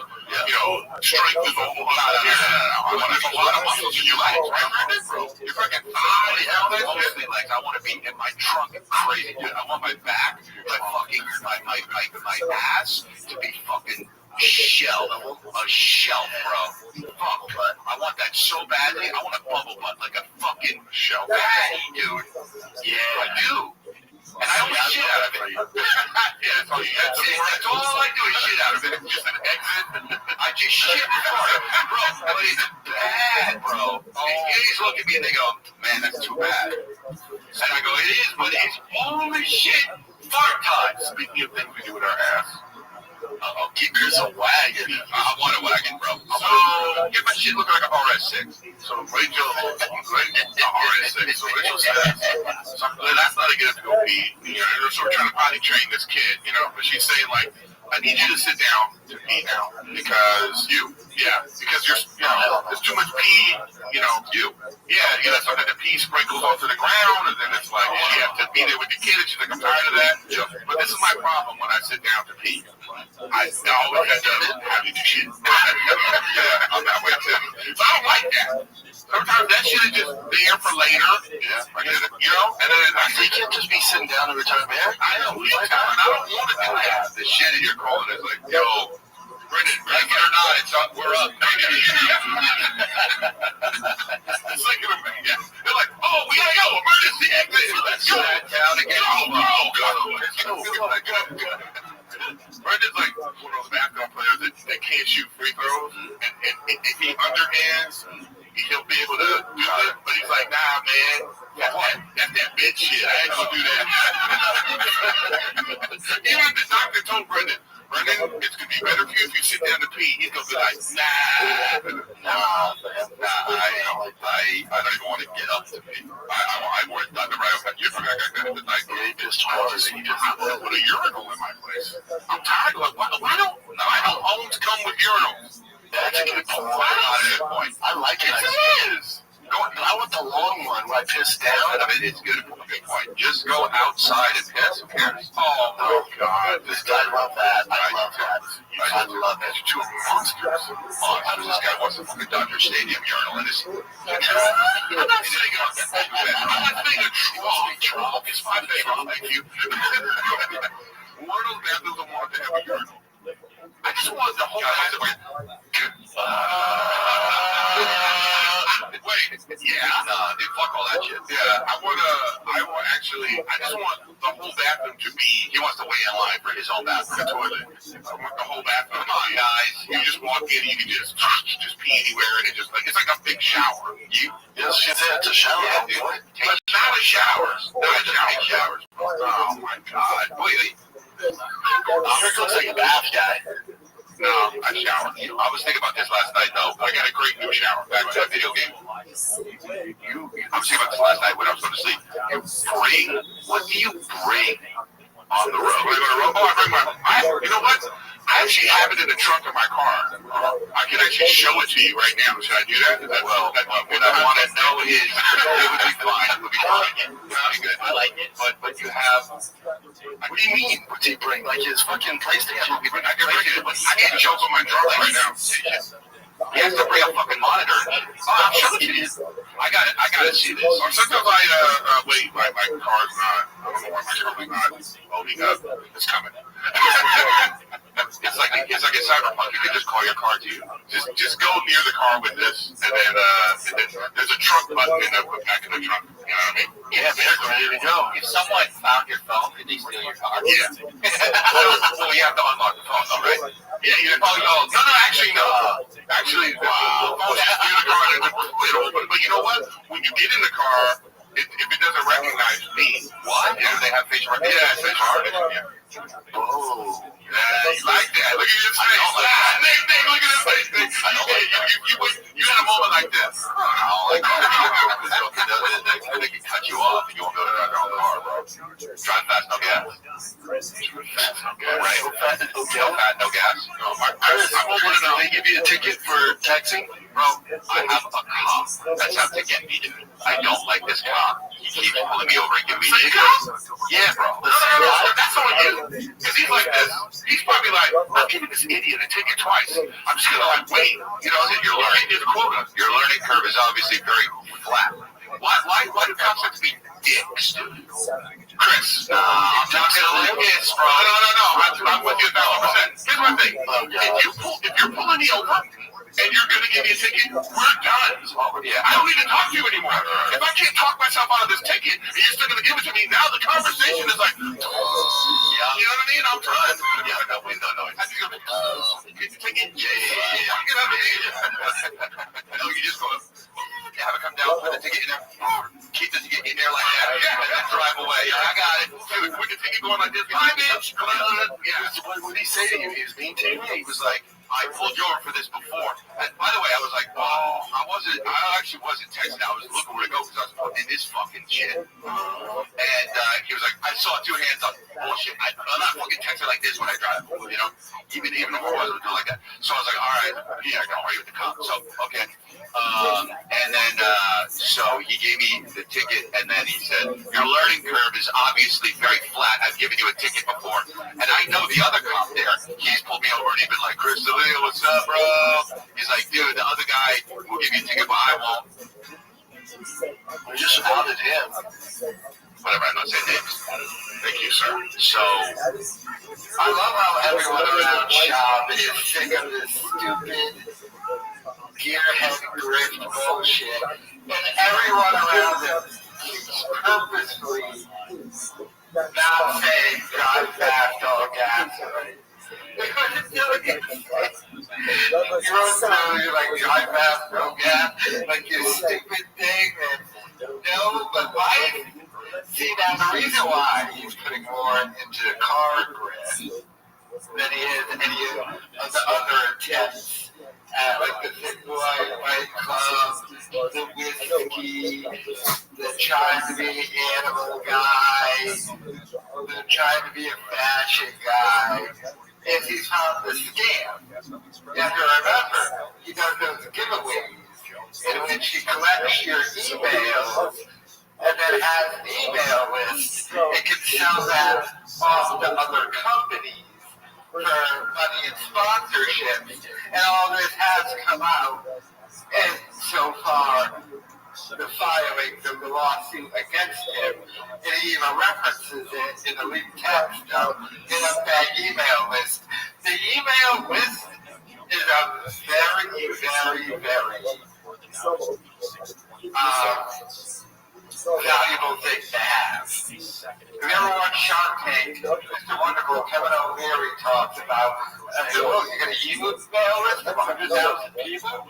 strength is all about I want to have a lot of muscles in your legs, right, bro? You're fucking mostly legs. I want to be in my trunk crazy, dude. I want my back, my ass to be fucking a shell, bro. Fuck, but I want that so badly. I want a bubble butt like a fucking shell. Badly, dude. Yeah, I do. And I always shit out of it. Yeah, that's all you got to do. That's all I do is shit out of it. It's just an exit. I just shit before it. Bro, but it's bad, bro. These gays look at me and they go, man, that's too bad. And I go, it is, but it's holy shit. Fart time. Speaking of things we do with our ass. Get Chris a wagon. I want a wagon, bro. So, get my shit looking like an RS6. So, Rachel, RS6. So, Rachel says, last night I get up to go pee. So, we're trying to potty train this kid, but she's saying, like, I need you to sit down to pee now because because there's too much pee, you got something to pee sprinkles onto the ground, and then it's like, you have to be there with the kid, and she's like, I'm tired of that. But this is my problem when I sit down to pee. I always have to have you do shit. Yeah, I'm that way too. So I don't like that. Sometimes that shit is just there for later. Yeah, I get it. And then you can't just be sitting down every time, man. I know, who you telling? I don't want to do that. The shit that you're calling is like, yo, Brendan, like it or not, it's up, we're up. It's like, they're like, oh, we gotta go, emergency exit. Let's go. Down again. Go. Brendan's like one of those basketball players that can't shoot free throws, and if he underhands, he'll be able to do it, but he's like, nah, man, that's that bitch shit. I ain't gonna do that. Even the doctor told Brendan, it's gonna be better for you if you sit down to pee. He's gonna be like, nah, I don't even want to get up to pee. I wear it right up. You forgot I got the night. He just put a urinal in my place. I'm tired of it. Why don't homes come with urinals? That's a good point. I like it. It is. I want the long one where I piss down. I mean, it's good. Good point. Just go outside and piss. Who cares? Oh God. I love that. I love that. Two monsters. This guy wants to fucking Dodger Stadium urinal in his. I'm not saying a trough. It's my favorite. Thank you. One of those bathrooms I want to have a urinal. I just want the whole house. Wait, fuck all that shit. Yeah, I just want the whole bathroom to be, he wants to wait in line for his own bathroom toilet. I want the whole bathroom. Come on, guys. You just walk in, you can just pee anywhere, and it's like a big shower. It's a shower. But not a shower. Not big showers. Oh my God. Wait. It looks like a bath guy. No, I showered. I was thinking about this last night, though. I got a great new shower back to that video game. I was thinking about this last night when I was going to sleep. What do you bring on the road? I bring you know what? I actually have it in the trunk of my car. I can actually show it to you right now. Should I do that? What I want to know is, it would be fine. It would be fine. Good. I like it. But you have... What do you mean? What do you bring? Like his fucking PlayStation? I can bring it. I can't joke on my drawer right now. He has to bring a fucking monitor. I'm showing you this. I gotta see this. Or sometimes wait, my car's not. I don't know why my car's not loading up. It's coming. It's it's like a Cyberpunk. You can just call your car to you. Just go near the car with this, and then there's a trunk button in the back of the trunk. You know what I mean? Yeah, man, ready to go. If someone found your phone, could they steal your car? Yeah. Well, you have to unlock the phone, though, right? Yeah, you no. Actually, no. Actually, wow. But you know what? When you get in the car, if it doesn't recognize me, what? Yeah, they have facial recognition. Yeah, facial recognition. Yeah. Oh. Yeah, you like that? Look at his face. Look at his face. You had a moment like this. They can cut you off and you won't be able to drive your own car, bro. Drive fast, no gas. Right? No gas. They give you a ticket for texting? Bro, I have a cop that's out to get me, dude. I don't like this cop. He keeps pulling me over and giving me tickets. Yeah, bro. That's on you. Because he's like this. He's probably like, I'm giving this idiot a ticket twice. I'm just gonna like wait. You know, your learning is quota. Your learning curve is obviously very flat. Why do cops have to be dicks, dude? Chris, I'm not gonna like this, bro. No. I'm with you 1,000%. Here's my thing. If you're pulling me over and you're gonna give me a ticket, we're done. I don't need to talk to you anymore. If I can't talk myself out of this ticket and you're still gonna give it to me, now the conversation is like, you know what I mean? I'm done. Yeah, no. I think I'm ticket. Yeah. Get out of here. No, you just go. Have it come down, put the ticket in there, keep the ticket in there like that, and then drive away. Yeah, I got it. Dude, we can take it going like this. Bye, bitch. Yeah. What did he say to you? He was mean to you? He was like, I pulled you over for this before. And by the way, I was like, I actually wasn't texting. I was looking where to go because I was putting in this fucking shit. And he was like, I saw two hands up. Bullshit. I'm not fucking texting like this when I drive. You know, even if I wasn't doing like that. So I was like, all right, yeah, don't worry with the cop. So okay. And then so he gave me the ticket, and then he said, your learning curve is obviously very flat. I've given you a ticket before, and I know the other cop there. He's pulled me over and he's been like, Chris, what's up, bro? He's like, dude, the other guy will give you a ticket, but I won't. You just wanted him. Whatever, I'm not saying names. Thank you, sir. So, I love how everyone around shop is sick of this stupid gearhead grift bullshit, and everyone around them keeps purposely not saying drive fast, all gas. You're like drive fast, no gas, like your stupid thing. No, but life. See, now the reason why he's putting more into the car grift than he is any of the other attempts at like the Thick Boy Fight Club, the whiskey, the trying to be an animal guy, the trying to be a fashion guy, is he's found the scam. You have to remember, he does those giveaways in which he collects your emails and then has an email list and can sell that off to other companies for money and sponsorships, and all this has come out, and so far, the filing of the lawsuit against him, and he even references it in the leaked text of in a bad email list. The email list is a very, very, very valuable thing to have. If you ever watch Shark Tank, Mr. Wonderful, Kevin O'Leary talks about, you're going to email list of 100,000 people?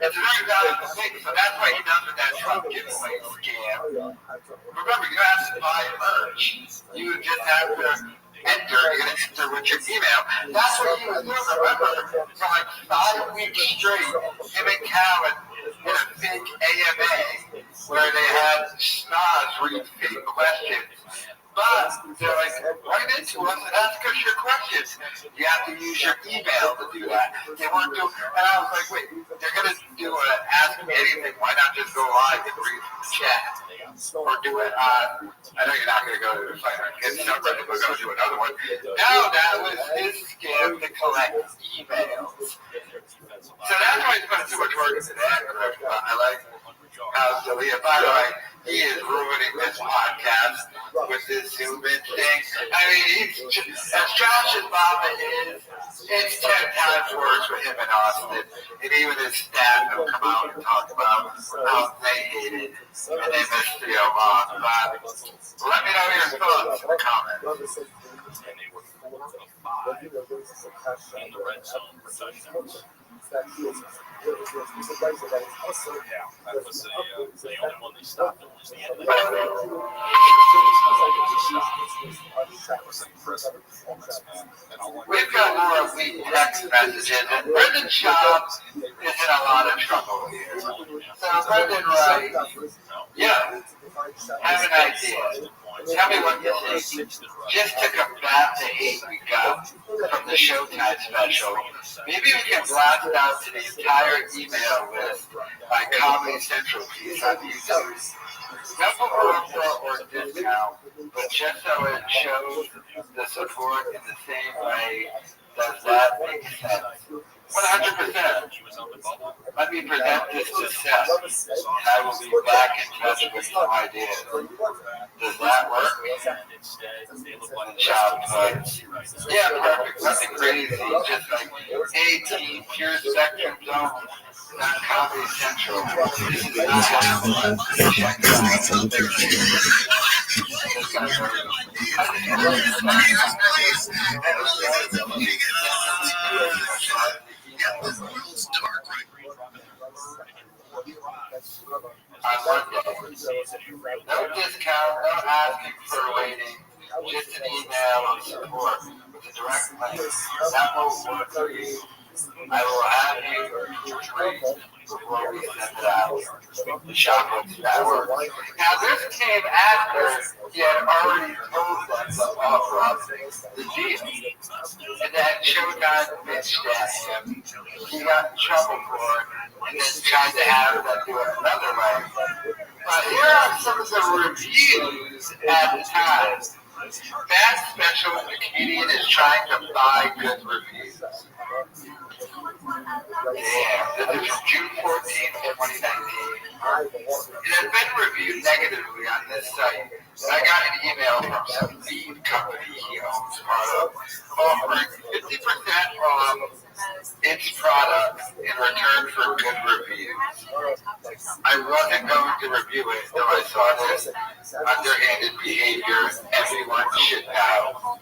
It's a very valuable thing, so that's why he does with that Trump giveaway scam. Remember, you have to buy merch. You just have to enter, you're going to enter with your email. That's what he was doing, remember, for like 5 weeks straight, him and Calvin in a fake AMA where they had snobs read fake questions. But they're like, write into us and ask us your questions. You have to use your email to do that. They weren't doing, and I was like, wait, they're going to do an Ask Me Anything. Why not just go live and read the chat? Or do it on, I know you're not going to go to the site on his subreddit, we're going to do another one. No, that was his scam to collect emails. So that's why he's putting too much work into that. I like how Dalia, by the way, he is ruining this podcast with this Zoom thing. I mean, as trash as Mama is, it's 10 times worse with him in Austin. And even his staff have come out and talked about how they hate it and they miss 301. But let me know your thoughts in the comments. And they were 4 of 5 in the red zone for touchdowns. Yeah, that was the only one they stopped. It was the end of the game. That was an impressive performance, man. We've got more elite text messages, and Brendan Schaub is in a lot of trouble here. So, Brendan Wright, have an idea. Tell me what you think. Just to combat the hate we got from the Showtime special, maybe we can blast out to the entire email list by Comedy Central piece on YouTube. No proposal or discount, but just so it shows the support in the same way. Does that make sense? 100%. Let me present this to Seth, and I will be back in touch with some ideas. Does that work? Job puts. Yeah, perfect. Nothing crazy. Just like 18 pure spectrum zone. Not Comedy Central. This is not check it out. No discount, no asking for waiting, just an email of support with a direct link. That will work for you. I will have you retreat before we send it out. The shop looks that works. Now this came after he had already told them to offer up the deal. And then Showtime bitched at him. He got in trouble for it and then tried to have them do it another way. But here are some of the reviews at the time. Bad special, the comedian is trying to buy good reviews. Yeah, this is from June 14th, 2019. It has been reviewed negatively on this site. I got an email from some lead company he owns part of, offering 50% off its product in return for good reviews. I wasn't going to review it until I saw this underhanded behavior everyone should know.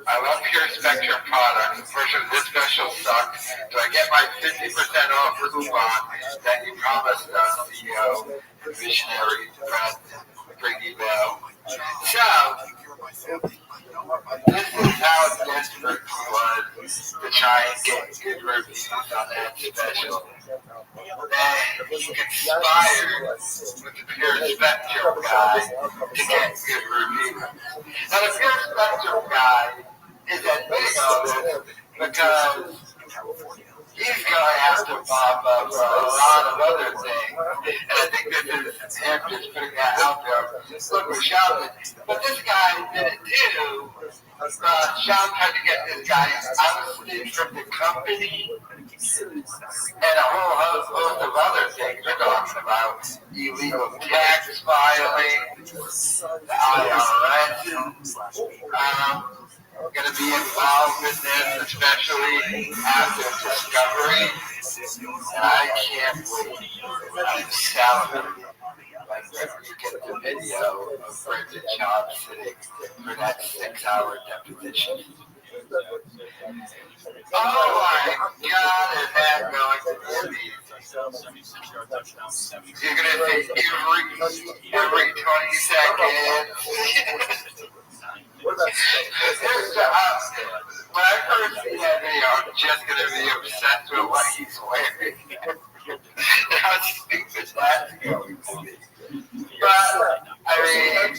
I love Pure Spectrum products. Version of this special sucks. Do I get my 50% off coupon that you promised us, CEO and visionary friend, Brady Bell? So, this is how desperate he was to try and get good reviews on that special. And he conspired with the Pure Spectrum guy to get good reviews. Now, the Pure Spectrum guy is admitting all this because he's going to have to pop up for a lot of other things. And I think this is him just putting that out there. Look, we're shouting. But this guy did it too. Sean tried to get this guy ousted from the company and a whole host of other things we're talking about. Illegal tax filing, the IRS, going to be involved with this, especially after discovery. And I can't wait. I'm salivating. Like, you get the video of Brendan Schaub sitting for that 6-hour deposition. Oh my God, is that going to be amazing? You're going to see every 20 seconds. When I first see that video, I'm just going to be obsessed with what he's wearing. How stupid that's going to be. But, I mean,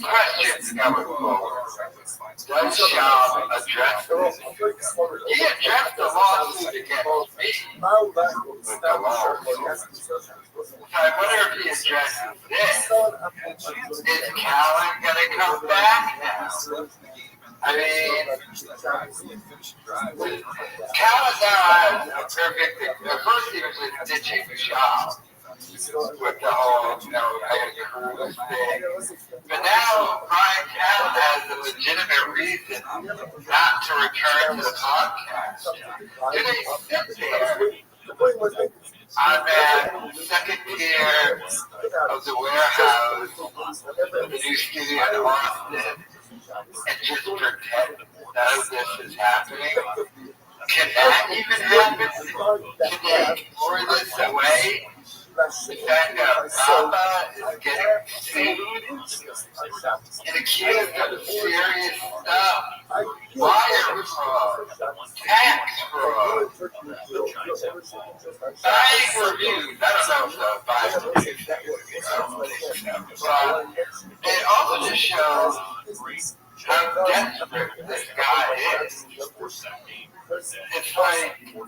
questions going forward. Does Schaub address this? He addressed the lawsuit against me with the lawsuit. So I wonder if he addresses this. Is Callan going to come back now? I mean, Callan now has a perfect thing. At first he was just ditching Schaub. with the whole, I got cruise thing. But now Brian Callen has a legitimate reason not to return to the podcast. Do they sit there on that second tier of the warehouse of the new studio in Austin and just pretend none of this is happening? Can that even happen? Can they ignore this away? The fact that Papa is getting sued and accused of serious stuff, wire fraud, tax fraud, buying reviews. I don't know if buying reviews. But it also just shows how desperate this guy is. It's like he will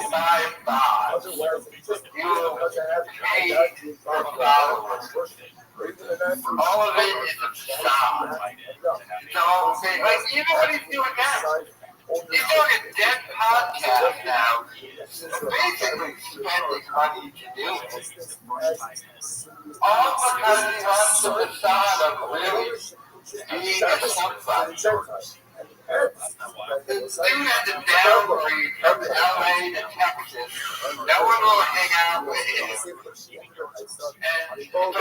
buy bonds. He will pay for followers. All of it is a facade. It's all fake. Like even what he's doing now. He's doing a dead podcast now. Basically spending money to do it. All because he wants the facade of really being a somebody. This dude had to downgrade from LA to Texas. No one will hang out with him. But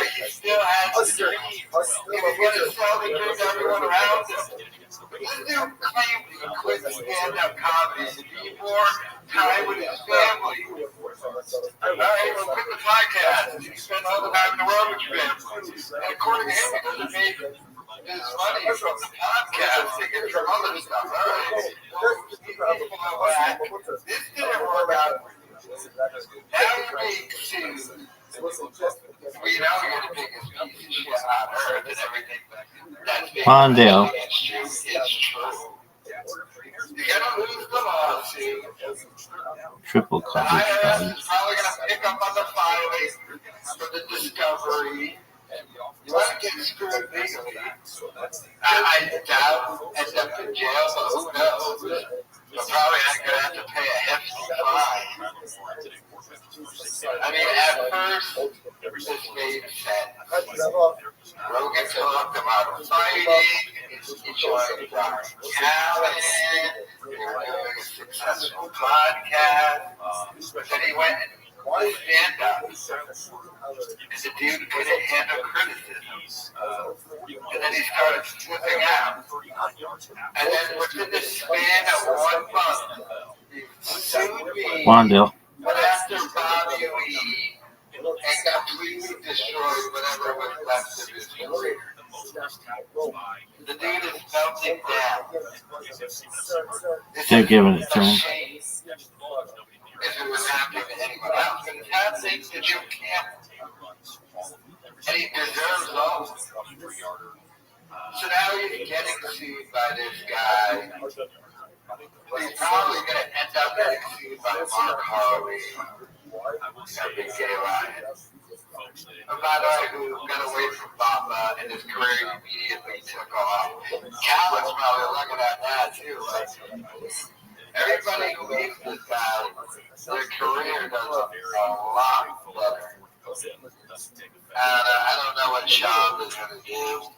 he still has the dream. He was going to sell the dream to everyone around him. This dude claimed he quit stand-up comedy to be more time with his family. Alright, well, quit the podcast. You spend all the time in the world with your family. And according to him, he doesn't make his money from the podcasting and from other stuff. Alright, this didn't work out. Now you're being sued. We know you're the biggest piece of shit on earth and everything that's being Mondale. against you is true. You're gonna lose the lawsuit. Triple The coverage. IRS is probably gonna pick up on the filing for the discovery. You might get screwed legally. I doubt end up in jail, but who knows? You're probably not gonna have to pay a hefty fine. I mean, at first, this made sense. Rogan talked about fighting, he joined Brian Callen, they were doing a successful podcast, but then he went and wanted stand-up, and the dude couldn't handle criticism. And then he started flipping out. And then within the span of 1 month, he sued me. Wandale. But after Bobby Lee and completely destroyed whatever was left of his career. The dude is melting down. They're giving it to him. If it was happening to anyone else, but it's happening to Jim Campbell. And he deserves all. So now he's getting sued by this guy. He's probably going to end up getting sued by Mark Harley, that big gay lion. A guy who got away from Baba and his career immediately took off. Callen's probably looking at that too. Like, everybody who leaves this guy, their career does a lot better. I don't know what Sean is going to do.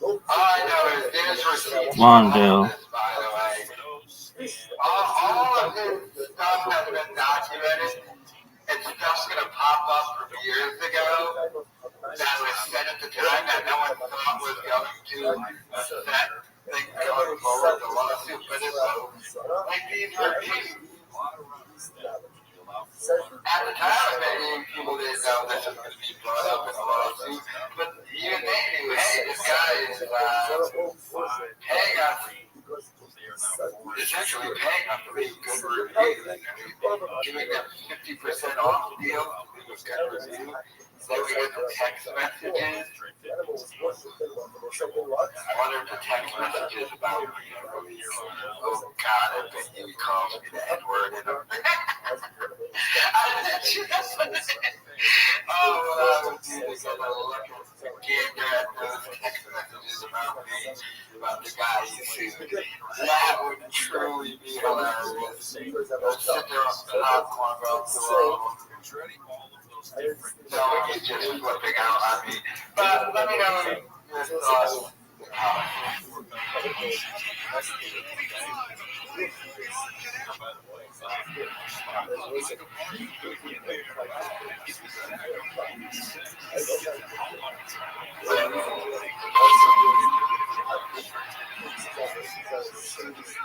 All I know is there's receipts. Mondale. By the way, all of his stuff has been documented, and stuff's gonna pop up from years ago that was said at the time that no one thought was going to affect things going forward, the lawsuit, but it will. Like these reviews. At the time, maybe people didn't know this was going to be brought up in a lawsuit, but even they knew, hey, this guy is paying us, essentially paying us to leave good reviews, giving them 50% off the deal to leave a good review. Then we get the text messages. I wonder if the text messages about me, oh God, I bet you calls me the N-word in them. Oh what I would do is I would look at those text messages about the guy you shoot. That would truly be hilarious. I'd sit there on the popcorn going through no, he's just flipping out on me. But let me know your thoughts.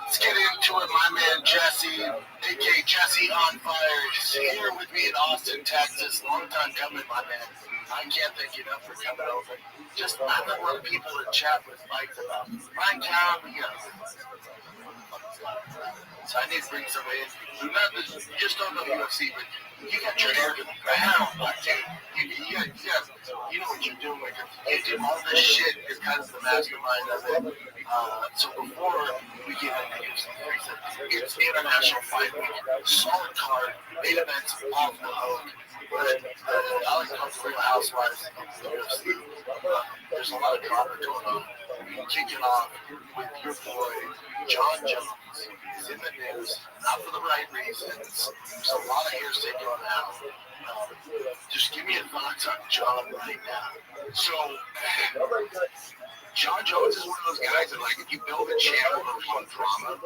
Let's get into it, my man Jesse, aka Jesse on Fire, is here with me in Austin, Texas. Long time coming, my man. I can't thank you enough for coming over. Just I don't want people to chat with Mike about my town, So I need to bring somebody in. Just don't know UFC, but you got your hair to the ground, like, dude. You know what you're doing. Like, you do all this shit. You're kind of the mastermind of it. So before we get into UFC, it's International Fight Week. Solid card, main events off the hook. But I like to call the Real Housewives of the UFC. There's a lot of drama going on. Kicking off with your boy, John Jones. He's in the news, not for the right reasons. There's a lot of hearsay going out. Just give me your thoughts on John right now. So, John Jones is one of those guys that, like, if you build a channel on drama,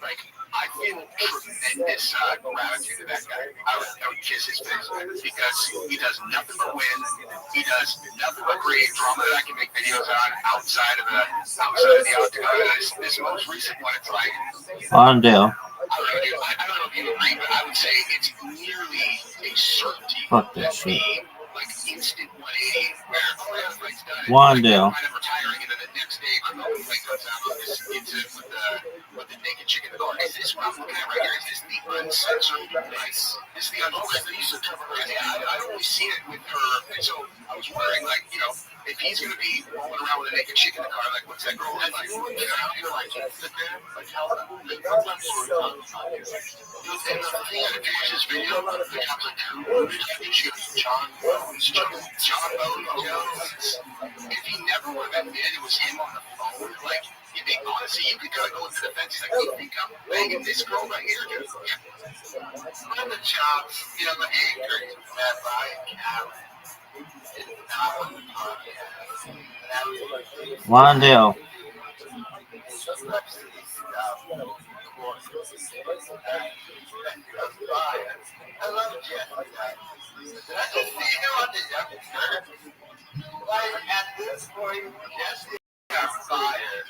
like, I feel tremendous gratitude to that guy. I would kiss his face because he does nothing but win. He does nothing but create drama that I can make videos on outside of the octagon. This most recent one, it's like Mondale. I don't know if you agree, but I would say it's nearly a certainty Fuck that shit. Like instant 180 where everybody's done it. Wandale. Like, retiring and then the next day Carmelo Blake comes out on this incident with the naked chicken. Is this what I'm looking at right here? Is this the uncensored? Nice. This is the uncensored. They used to cover her. I've only seen it with her. And so I was wondering, like, you know, if he's going to be rolling around with a naked chick in the car, like, what's that girl like? You're like, sit there, like, how? And the thing I finished this video, the cop's like, who did you shoot? John Bones. John Bones Jones. If he never would have admitted it was him on the phone, like, you think, honestly, you could kind of go into the defense. He's like, you think I'm banging this girl right here, dude? One of the chops, you know, the anger that Ryan Callen is not on the podcast. Wandale. I love Jeff. Did I just see him on the youngster? Like, at this point, Jesse got fired.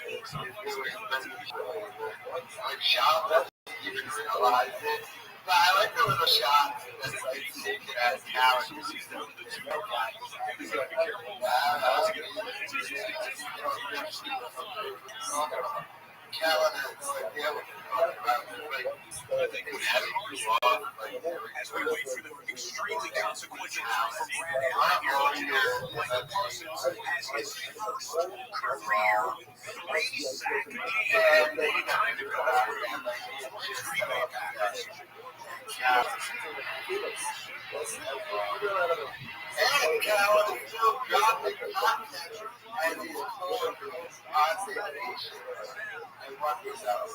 Like, Sean doesn't even realize it. But I like the little shot that's like taken at Callen. Callen has no idea what he's talking about. As we wait for the extremely consequential round for Brad Allen, like Parsons has his first career race sack and time to go for the Green Bay Packers. And Callen is still dropping content as he's calling on vacation. And what is up?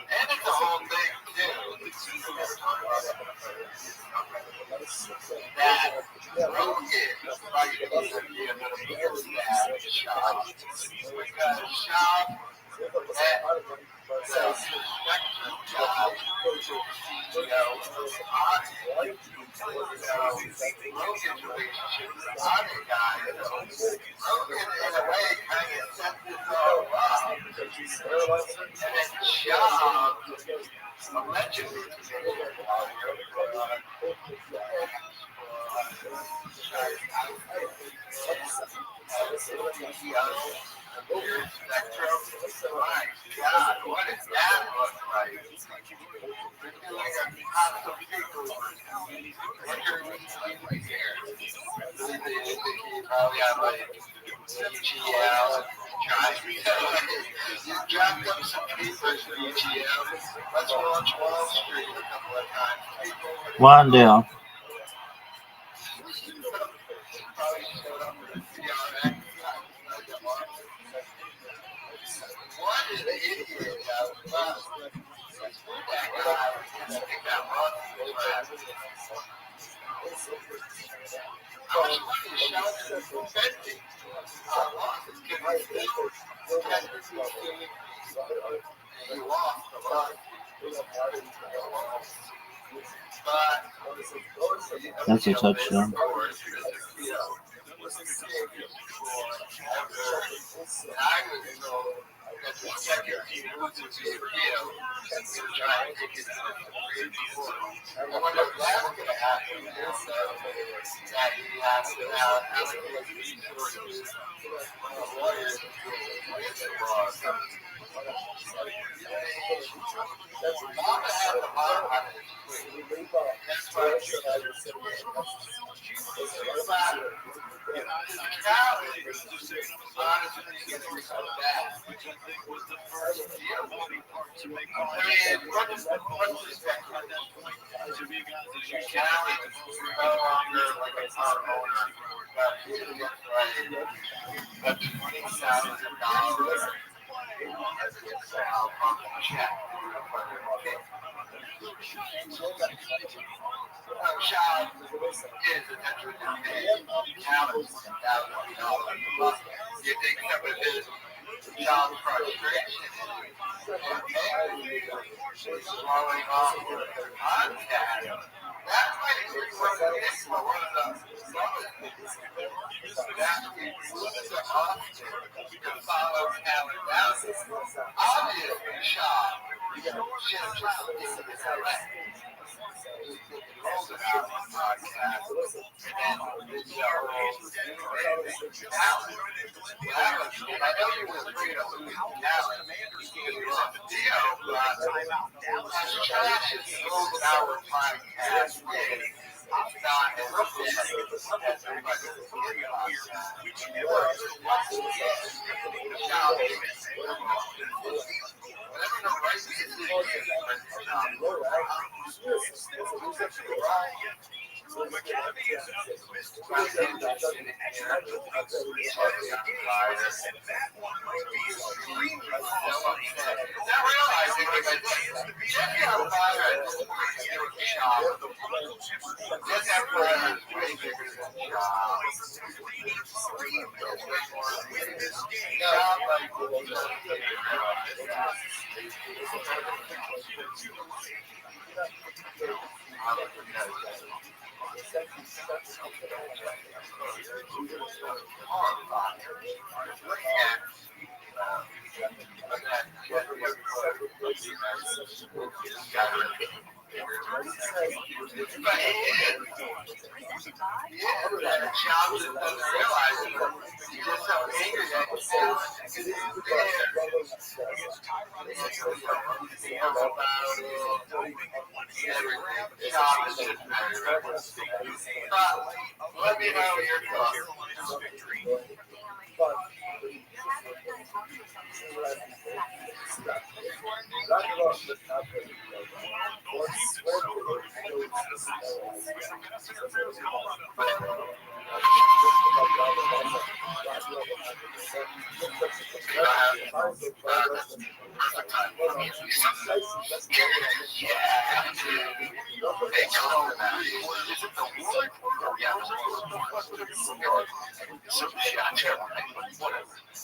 And it's a whole thing, too. That Rogan might be a little bit shop. Because shop at the spectrum job, Rogan's relationship with the other guy, Rogan, in a way, kind of set this all up. And then Shab, allegedly, Spectrum. My God, what does that look like? Probably have like EGL, you dropped up some papers for EGL. Let's watch Wall Street a couple of times. Wandale. Probably showed up with a CRX. What an idiot. That guy. I think that was. How much money is Sheldon spending on losses? Can we still technically say you lost a lot? But That's a touchdown. Let me know your thoughts.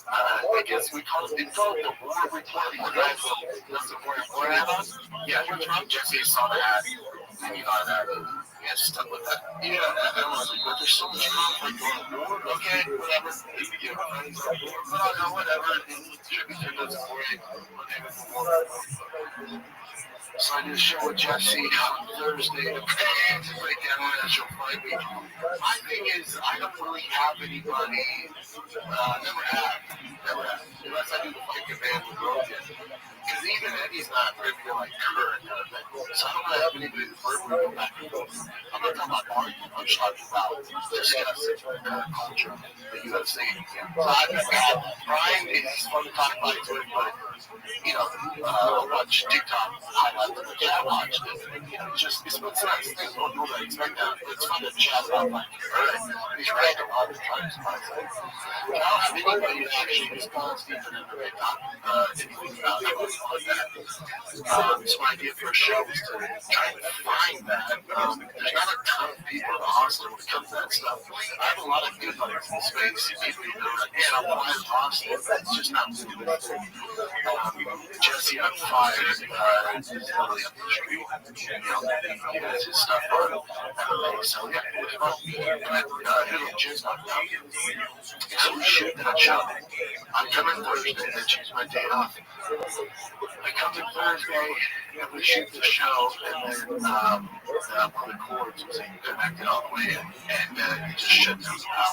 I guess we call it the war reporting. Yeah, Jesse saw that. And you thought that. Yeah, stuck with that. Yeah, I was like, but there's so much conflict going on. Okay, whatever. Whatever. So I did a show with Jesse on Thursday to break down why that show fight me. My thing is, I don't really have anybody. Never have. Unless I do the fight command with Rogan. Because even Eddie's not privy to like current kind of thing. So I don't have anybody to verbally go back and forth. I'm not talking about arguing. I'm just talking about discussing culture of the UFC. So I just got Brian is fun to talk about it, but I'll watch TikTok highlights of the chat watch this. It's not nice thing. Don't normally expect that. It's fun to chat about like, he's right a lot of times. I don't have anybody that actually responds to even if they talk anything about it like that. So my idea for a show is to try to find that. There's not a ton of people in the hostel when it comes to that stuff. I have a lot of good buddies in the space. People like, man, I'm flying to Boston. It's just not really what it's Jesse on fire is totally up the street. He has his stuff on MMA. So yeah, it was fun. His gym's not down. So we shoot that show. I'm coming Thursday. I choose my day off. I come in Thursday and we shoot the show, and then one of the cords was connected all the way in, and it just shut down the power.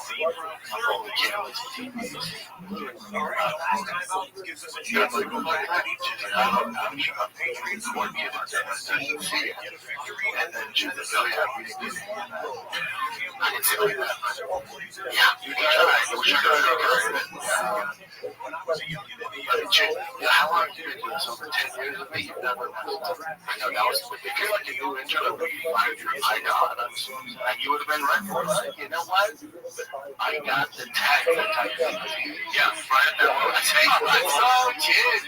All the cameras and TVs. And then she was really happy to get it. I didn't say like that, but yeah, you can try. I wish I could have how long have you been doing this? Over 10 years with me? You've never messed. I know that was, if you're like a new intro, I know, and you would have been right for it. You know what? I got the tag that type of thing. Yeah, right at that one. I say, oh, dude,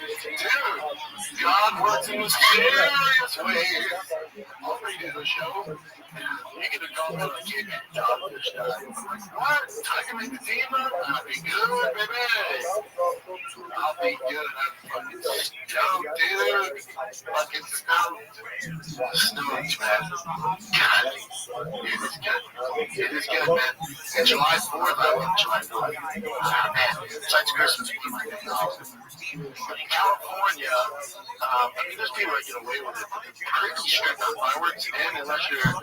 God works in mysterious ways. I'll redo the show. You get a call when I get your job this time. I'm like, what? I can make the team up? I'll be good, baby. I'll be good. I'm fucking stoked, dude. Fucking stoked. Stoked, man. God. It is good. It is good, man. And July 4th, I love July 4th. Man, besides Christmas, we keep getting off. But in California, there's people that get away with it, but they're pretty strict on fireworks, and unless you're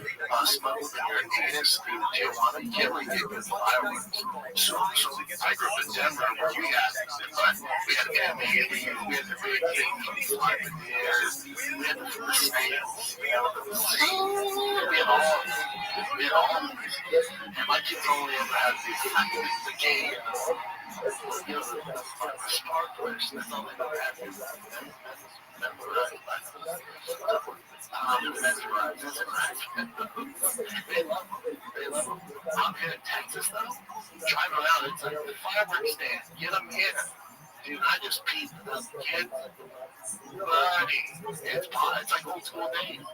smuggled in your anus through Tijuana, you can't really get good fireworks. So I grew up in Denver, where we had MMA, we had the big thing, fly in the air, we had the snails, we had all of them. And my kids only ever had the game. Sparklers, that's all they ever had. They love them. I'm here in Texas, though. Driving around, it's like the fireworks stand. Get them in. Dude, I just peeped the kids. Buddy, it's like old school days.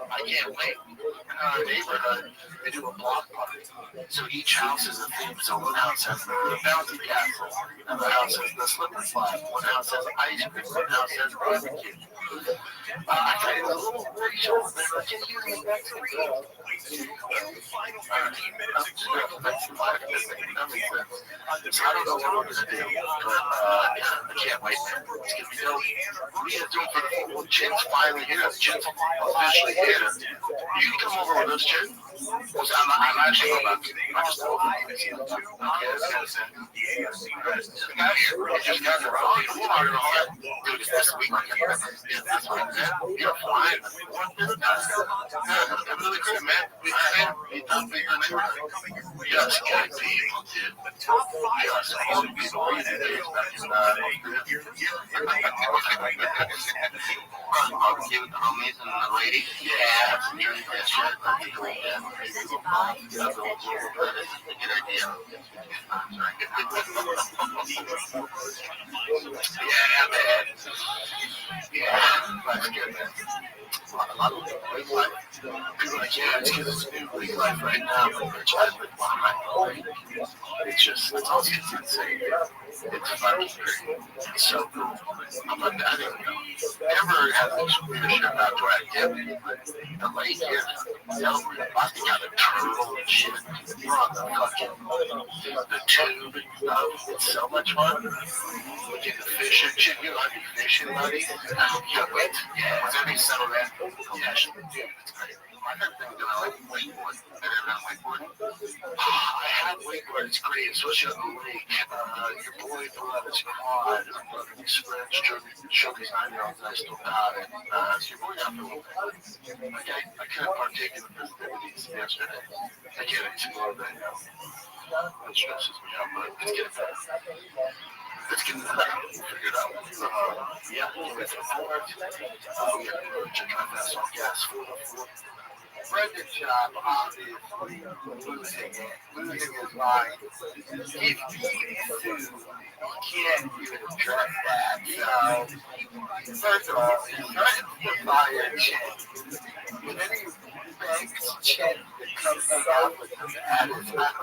I can't wait. In our neighborhood, they do a block party. So each house is a theme. So one house has the bouncy castle, another house has the slipper slide, one house has ice cream, one house has barbecue. I tried it a little racial. They're like, can you use the next week? So I don't know what we're going to do, but I can't wait. It's going to be dope. We have to do it for the football. Chin's finally here. Chin's officially here. You can come over with us, Chin. I'm actually about to. I'm just over here. You just got the wrong. Dude, it's this week. That's what I'm saying. You're flying. I'm really good, man. We done bigger than ever. Yes, good people, dude. Yes, all the people we did. Barbecue with the homies and the lady. Yeah, some drink that shit. Presented by Good idea. Yeah, man. Yeah, that's good, man. A lot of Greek life. People are like, yeah, it's because it's new Greek life right now, but they're trying to live behind. It's just, it's all insane. It's fucking great. It's so cool. I'm like, I didn't know. Never had this weird shit outdoor activity, but the lake here, I got a turtle and shit. You're on the fucking, the tube and stuff. It's so much fun. We get the fishing shit. You like fishing, buddy? Yeah, wait. Yeah, was everything settled in? Yeah, dude, it's great. I heard things that I like wakeboard. I didn't have wakeboard. I had wakeboard. but it's great, especially on the lake. Your boy blew out his quad. His friends showed his 9-year-old, and I still got it. So your boy got the whole thing. Like, I couldn't partake in the festivities yesterday. I can't explore that now. That stresses me out, but it's getting better. Let's get into that. We'll figure it out. Yeah, we'll get to the floor. We have to check out that some gas for the floor. Brendan Schaub, obviously losing his mind. He's too. He can't even address that. So, first of all, he threatens to fire Chen. And then he begs Chen to come hang out with him at his house.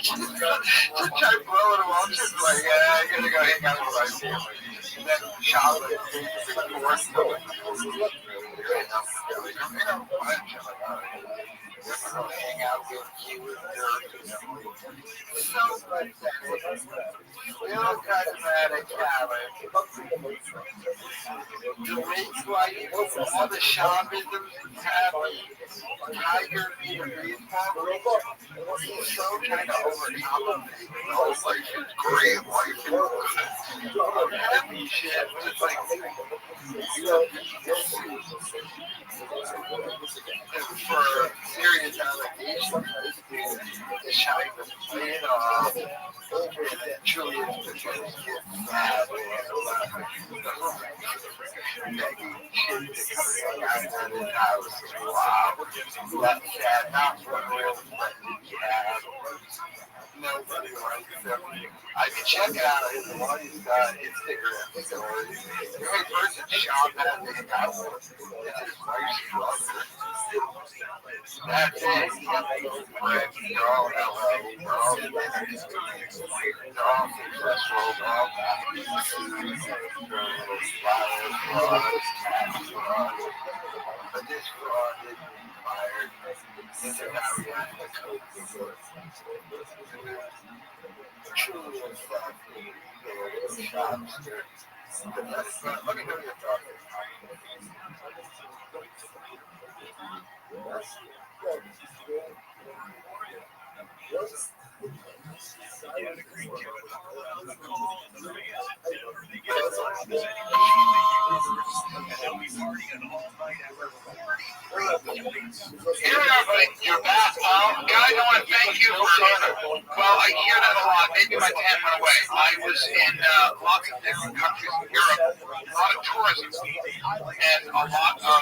Just try blowing him off, just like, yeah, I'm gonna go hang out with my family. And then Schaub is basically forced to hang out with you and so pathetic. Still cosmetic talent. The race lighting, all the shamanisms is happy. Tiger being a baseball. He's so kind of overcompensating. Oh, life is great. Life is good. I'm happy shit. But it's like, for serious allegations, this dude is shouting the plane off. And it truly is because he's mad. Begging shit to come hang out at his house. Wow. That's sad. Not one real friend you have. Nobody likes him. I can check out his Instagram stories. The only person Sean had to hang out with is his wife's brother. That's it. He has no friends. They're all in LA. They're all business. They're all successful. They're all happy. Tax fraud. But this fraud is fired. This is how we have to cope with it. Truly a fascinating shopster. Let me know your thoughts. You're back, Paul. Guys, I want to thank you for, well, I hear that a lot. Maybe my tan went away. I was in lots of different countries in Europe, a lot of tourism, and a lot of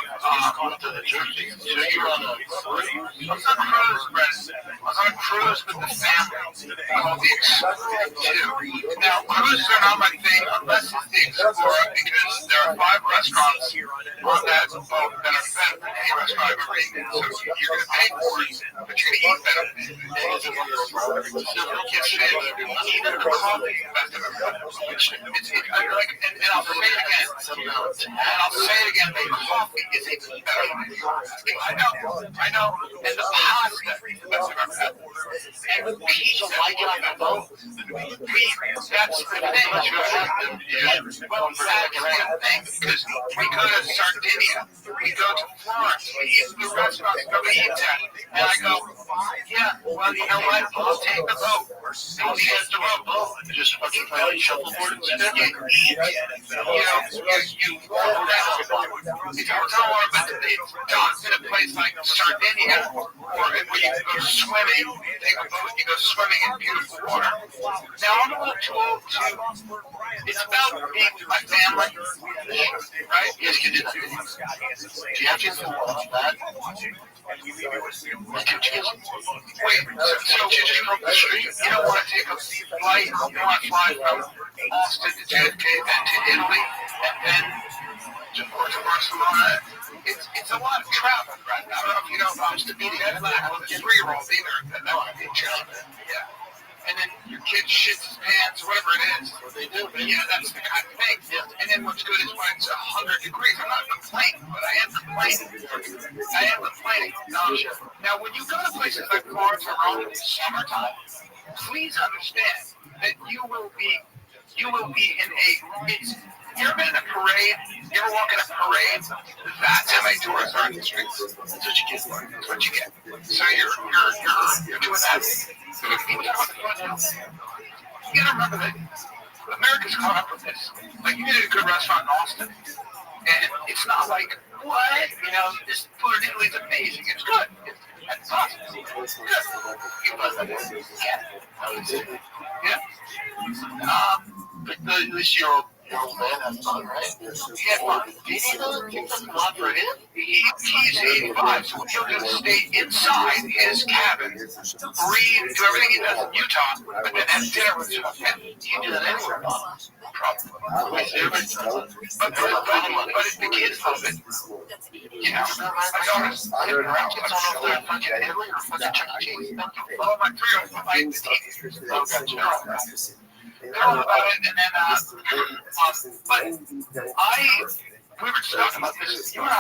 to the Jersey. So you were on a cruise? I was on a cruise, Brent. I was on a cruise with the family called the Explorer 2. Now, cruises are not my thing unless it's the Explorer, because there are 5 restaurants on that boat that are better than any restaurant I've ever eaten. So you're going to pay for it, but you're going to eat better. And it's a wonderful even the coffee is the best I've ever had. And I'll say it again. The coffee is a better than I know. And the pasta is the best I've ever had. And the pizza like it on the boat. That's the thing. Well, that's the thing, because we go to Sardinia, we go to Florence, we eat the restaurants, go to eat that. And I go, yeah, well, you know what? I'll take the boat. I'll be at the boat. Just fucking play shuffleboard and stick it. You walk around. If you're talking about the docks in a place like Sardinia, or where you go swimming, take a boat, you go swimming in beautiful water. Now, I'm a little too old to, it's about being with my family, right? Yes, you did. Do you have to watch that? Wait, so you just broke the street? You don't want to take a flight? You want to fly from Austin to JFK, then to Italy, and then to Barcelona? It's a lot of travel, right? I don't know if you know if I was to be the 3-year-old either, that would be challenging. Yeah. And then your kid shits his pants, whatever it is. What they do, man. Yeah, that's the kind of thing. Yeah. And then what's good is when it's 100 degrees. I'm not complaining, but I am complaining. Now, when you go to places like Florence or Rome in the summertime, please understand that you will be in a. You've ever been in a parade? You ever walk in a parade? That's a many tourists are in the streets. That's what you get. That's what you get. So you're doing that. You gotta remember that America's caught up with this. Like, you get a good restaurant in Austin, and it's not like, what? You know, this food in Italy is amazing. It's good. It's awesome. It's good. Yeah. But at least your old man has fun, right? He had fun. Did he though? Take some fun for him? He's 85, so he'll just stay inside his cabin, breathe, do everything he does in Utah, but then have dinner with him. And he can do that anywhere. Probably. But if the kids love it, you know, my daughter's sitting around. I don't know if they're fucking Italy or fucking Chuck E. Cheese. Well, my 3-year-old, my teenagers, they're all about it, and then, but we were just talking about this. You and I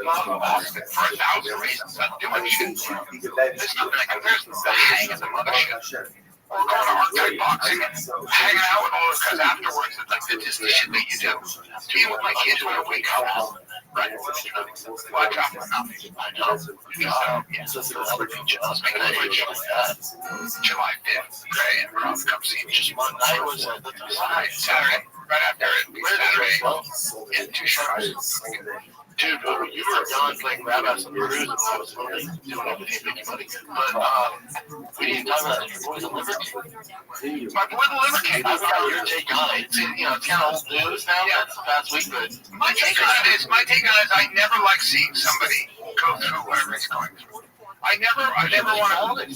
love Austin for 1,000 reasons. I'm doing shit. There's nothing that compares to hang at the mothership. Or going to arcade boxing and hanging out with all those guys afterwards. It's like, it's just the shit that you do. Being with my kids when I wake up. Right. Watch out for nothing. I know. So, yeah. Speaking of which, July 5th, Gray and Rob come see me. Just one night was Saturday. Right after it. Saturday. Yeah, 2 shows. Dude, you were gone playing rabbis on the cruise, and I was doing everything making money. But we didn't talk about your boy the Liver King. My boy the Liver King. I thought your take on it. It's, you know, it's kind of old news now. Yeah. That's the past week, but my take on it is I never like seeing somebody go through whatever he's going through. I never want to.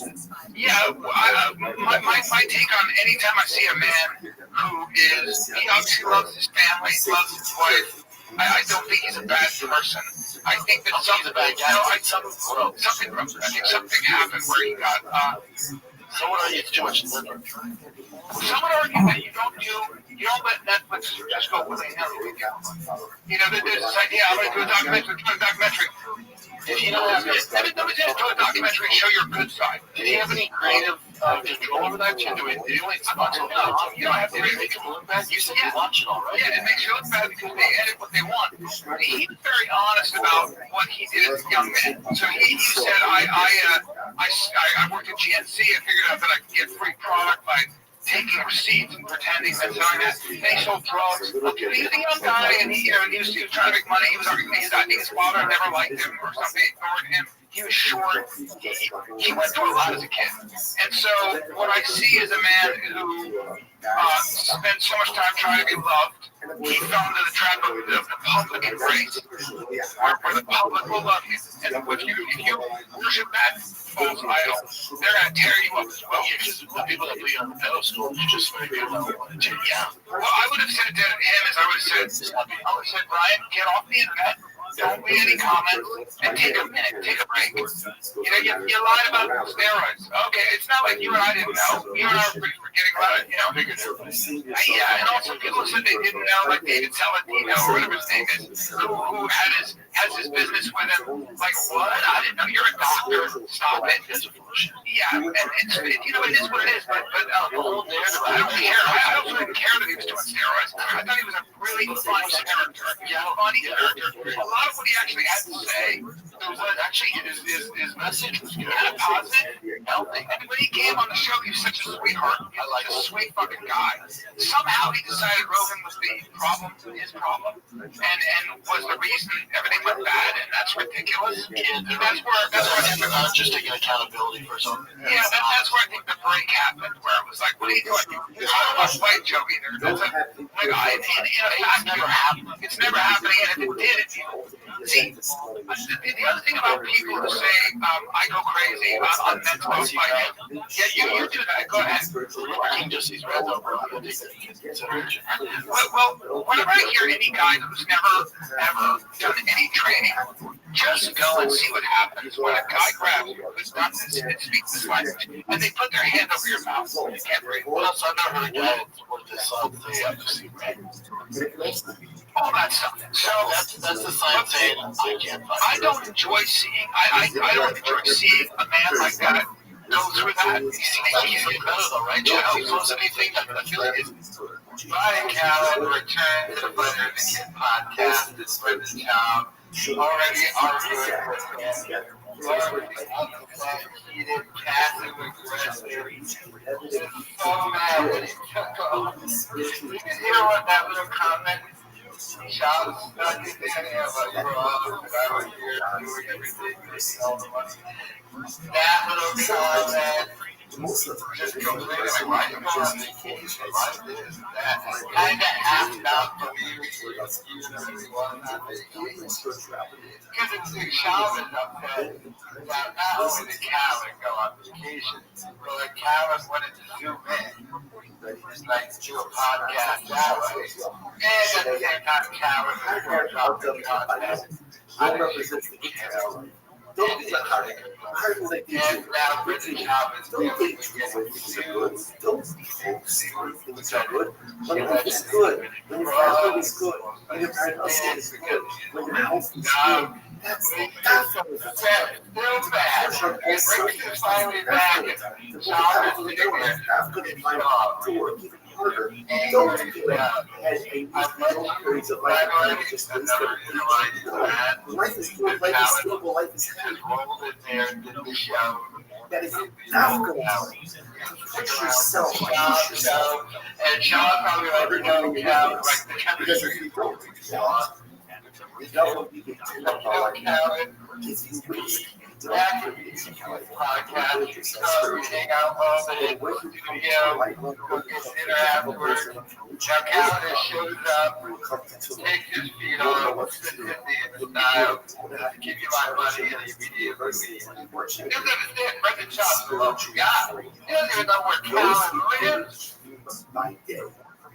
Yeah, my take on anytime I see a man who is, he obviously loves his family, loves his wife. I don't think he's a bad person. I think that something bad guy. I think something happened where he got. Someone argued too much liver. Someone argued that you don't let Netflix just go willy-nilly. You know, there's this idea. I'm going to do a documentary. Did he not have just do a documentary and show your good side? Did he have any creative control over that? Did he only sponsor it? You don't have to make him look bad. You said you watch it all, right? Yeah, it makes you look bad because they edit what they want. He was very honest about what he did as a young man. So he said, I worked at GNC. I figured out that I could get free product by taking receipts and pretending that selling that. And he sold drugs. He was a young guy, and he was trying to make money. He was arguing his father never liked him or something, ignored him. He was short. He went through a lot as a kid. And so what I see is a man who spent so much time trying to be loved. He fell into the trap of the public embrace, where the public will love you. And if you worship that false idol, they're going to tear you up as well. Yeah, because the people that put you on the pedestal, you just make people that want to tear you down. Well, I would have said to him as I would have said, Brian, get off the internet. Don't read any comments and take a minute, take a break. You know, you lied about steroids. Okay, it's not like you and I didn't know. You and I were pretty forgetting about it, you know. Yeah, and also people said they didn't know, like David Saladino or whatever his name is, who has his business with him. Like, what? I didn't know you're a doctor. Stop it. Yeah, and it's, you know, it is what it is. But I don't care. I also didn't care that he was doing steroids. I thought he was a really funny character. Yeah, funny character. A lot of what he actually had to say, his message was good. Kind of positive, healthy. And when he came on the show, he was such a sweetheart. He was like a sweet fucking guy. Somehow he decided Rogan was the problem, his problem, and was the reason everything went bad, and that's ridiculous. Yeah, that's where I think just taking accountability for something. Yeah, that's where I think the break happened, where it was like, what are you doing? I don't want to fight Joe either. That's it's never happening, and if it did, see, the other thing about people who say, I go crazy, I'm mental fighting. Yeah, you do that. Go ahead. King just sees red though, bro. Well, whenever I hear any guy who's never, ever done any training, just go and see what happens when a guy grabs you who's done this and speaks this language, and they put their hand over your mouth and you can't breathe. Well, so I've never heard a guy with this they have to see red. All that stuff. So that's the sign saying I can't fight. I don't enjoy seeing a man like that go through that. He's getting better though, right? Joe? So anything I feel like it's Brian Callen return to the Better Than Kid podcast. It's Brendan Town. already arguing with him. Heated, passive aggressive. So mad when he took off. You can hear what that little comment shot stuck in there. Yeah, but you were off, and I was here doing everything, making all the money. That little comment just completely like, why you go on vacation? Why this? That kind of asked out for me, even though he wasn't on vacation. Because it's the shaman up there. Not only the Calvin go on vacation, but like Calvin wanted to zoom in. He's like to do a podcast that way. And at the same time, Calvin was going to the content. I represent the Calvin. Don't be hard. And now British Calvin's doing it. Don't see what things are good. When your life is good. When your family is good. When your parents is good. When your health is good. That's still bad. And Rick is finally back. And Calvin's sitting there. To work even harder. Don't do that. And periods of life just life is good. Life is stable. Life is happy. Rolled in there and did the show. That is difficult. Push yourself out. And Sean probably like, like the chemistry. We don't need to do that could be podcast. We hang out all day, watch the video, go get dinner afterwards. Now Calvin shows up, takes his feet off, sits in the style, give you my money, and immediately leaves. He doesn't understand Brendan Schaub's the love you got. He doesn't even know where Calvin lives.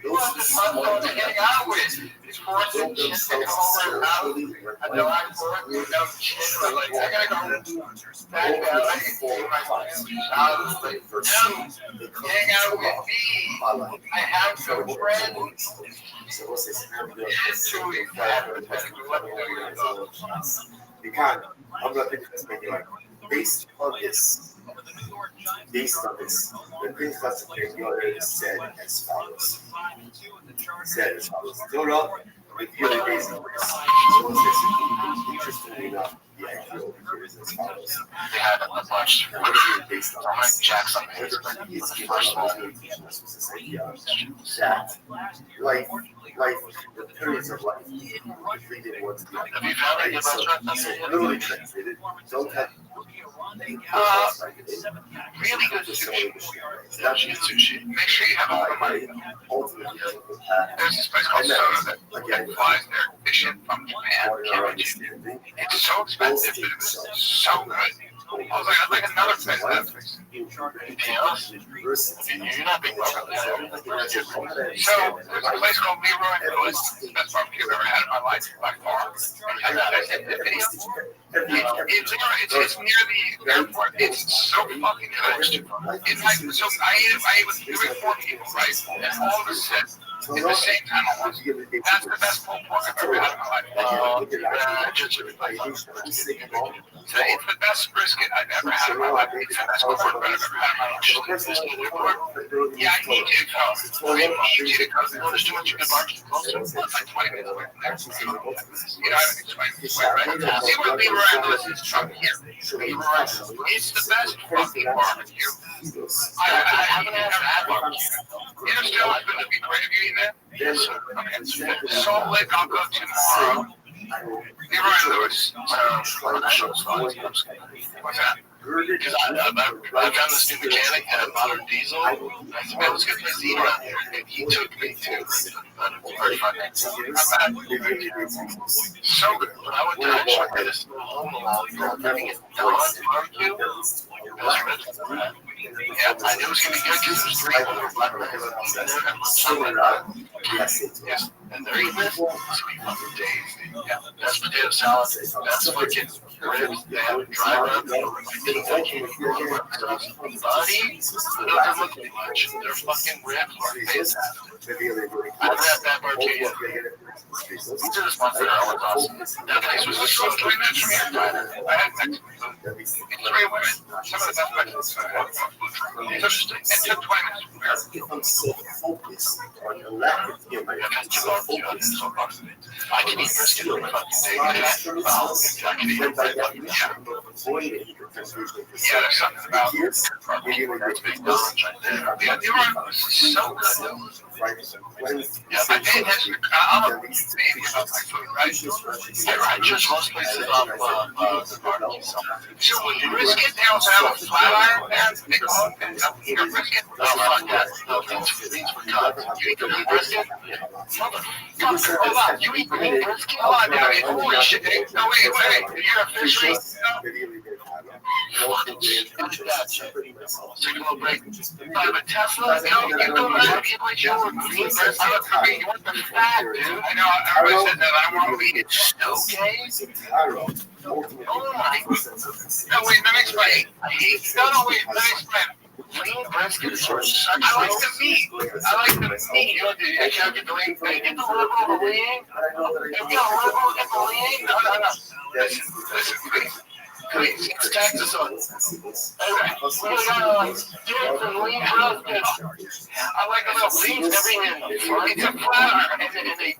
He wants his husband to hang out with. He's forcing shit to come over his house. I know I'm bored with no shit, but like, I gotta go back there. I can see my family house. Like, no, hang out with me. I have some friends. It's truly hypothetical. Let me know your thoughts. Because I'm not thinking this maybe like based on this, the Green Cluster Theory said as follows. Fill it up with yearly basis. Interestingly enough, the idea over here is as follows. They had a bunch based on Jackson that the periods of life completed once the literally translated, don't have really good sushi. Make sure you have all the money. There's this place called Soda that flies their fish in from Japan. It's so expensive, but it's so good. I was like, I'd like another place that fix. Anything else? You're not being welcome there. So, there's a place called Leroy Lewis. It's the best barbecue I've ever had in my life, by far. I said the video. It's near the airport. It's so fucking good. I ate with 3 or 4 people, right? And all of us said, at the same time, that's the best pulled pork I've ever had in my life. So it's the best brisket I've ever had in my life. It's the best cornbread I've ever had in my life. Yeah, I need you to come. There's too much good barbecue close to it. It's like 20 minutes away from there. You know, I haven't explained this way, right? See where Leroy Lewis is from here. It's the best fucking barbecue. I haven't had barbecue. Interstellar is going to be great. Have you eaten that? Yes, sir. Okay. Salt Lake, I'll go to tomorrow. Leroy Lewis. What's that? Because I found this new mechanic at a modern diesel. I said, man, let's get this eat around here. And he took me to 35 minutes. So good. When I went to actually get this home along, having it done barbecue. Yeah, I knew it was going to be good because there's 3 other black records on there. Yes. And they're eating it. It's going to be fucking days. Yeah, that's potato salad. That's fucking ribs. They have dry rub. Buddy, doesn't look too much. Their fucking ribs are fantastic. I've had that barbecue. These are the spots that are always awesome. That place was just so 3 minutes from here. I had Mexican food. It's 3 women. Some of the best Mexican food. It took 20 minutes from here. I'm so focused on the lack of him. I can eat brisket for a fucking day. I can eat it for a fucking day. Yeah, there's something about that's big knowledge right there. Yeah, you're right. So good, though. Yeah, I pay attention. I'm a baby about my food, right? I judge most places off the barbecue. So when you brisket, they also have a flat iron there. They call it eat a brisket. Oh, fuck that. No, these for God. You eat the lean brisket? Motherfucker, hold on. You eat lean brisket? Hold on now. Holy shit. No, wait. You're officially... Take a little break. But Tesla, you go back, people like you were green brisket. I mean, you want the fat, dude. I know, everybody said that. I want to eat it. Okay? Oh my. No, wait, let me explain. No, wait, let me explain. Lean brisket is I like the meat. You know, I can't get the lean. Get the liver of the lean. Get the lean. No. Listen, please. Please, it's Texas on. Anyway, we're gonna do it for lean brisket. I like a little beans every it's a flat iron, and they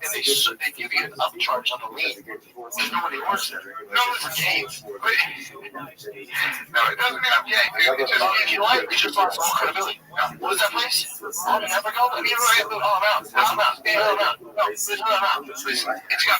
give you an upcharge on the lean. There's nobody works there. No, it's a game. No, it doesn't mean I'm gay, dude. It's just, if you like, it's just lost all credibility. No, what is that place? I'll never go there. I'm out. No, it's got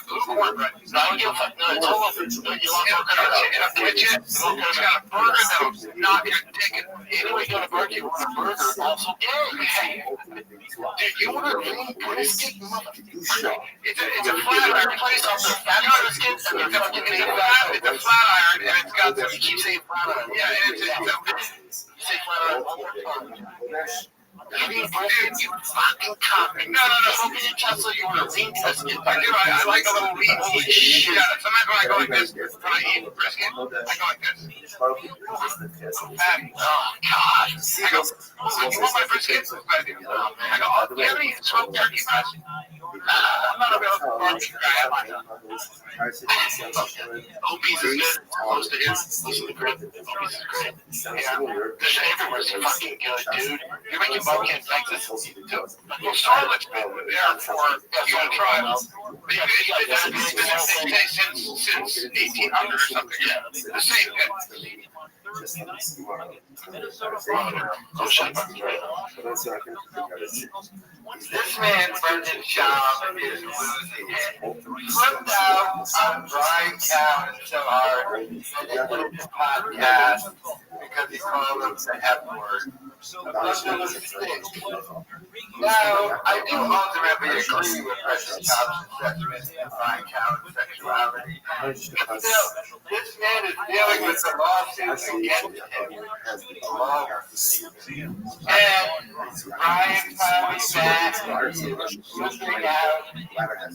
blue cornbread. No, I don't give a fuck. No, it's all over. You lost all credibility. It's got a burger that'll knock your dick. Anyway, you go to barbecue, you want a burger, also gay. Dude, you want a lean brisket? It's a flat iron place off the fat brisket, and they're going to give you it's a flat iron, and it's got you keep saying flat iron. Yeah, it's say flat iron one more time. Lean brisket, you fucking cock. No. Don't be a Tesla, you want a lean brisket. I do. I like a little lean. Holy shit. Sometimes when I go like this, when I eat brisket, I go like this. Oh, God. I go, you want my brisket? I go, oh, do you have any smoked turkey breast? I'm not a real barbecue guy. Obese is good. Close to him. Close to the crib. Obese is great. Yeah. This everywhere's fucking good, dude. You're making barbecue in Texas. Well, Charlotte's been there for a trial. But yeah, it's been since 1800 or something. Yeah. The same thing. Oh, shit. This man, Brendan Schaub, is losing it. Flipped out on Brian Cowan so hard that he put the podcast because he called him the F word. Now, I do ultimately agree with Brendan Schaub's assessment of Brian Cowan's sexuality. But still, this man is dealing with the lawsuits against him. And Brian finally back, looking out.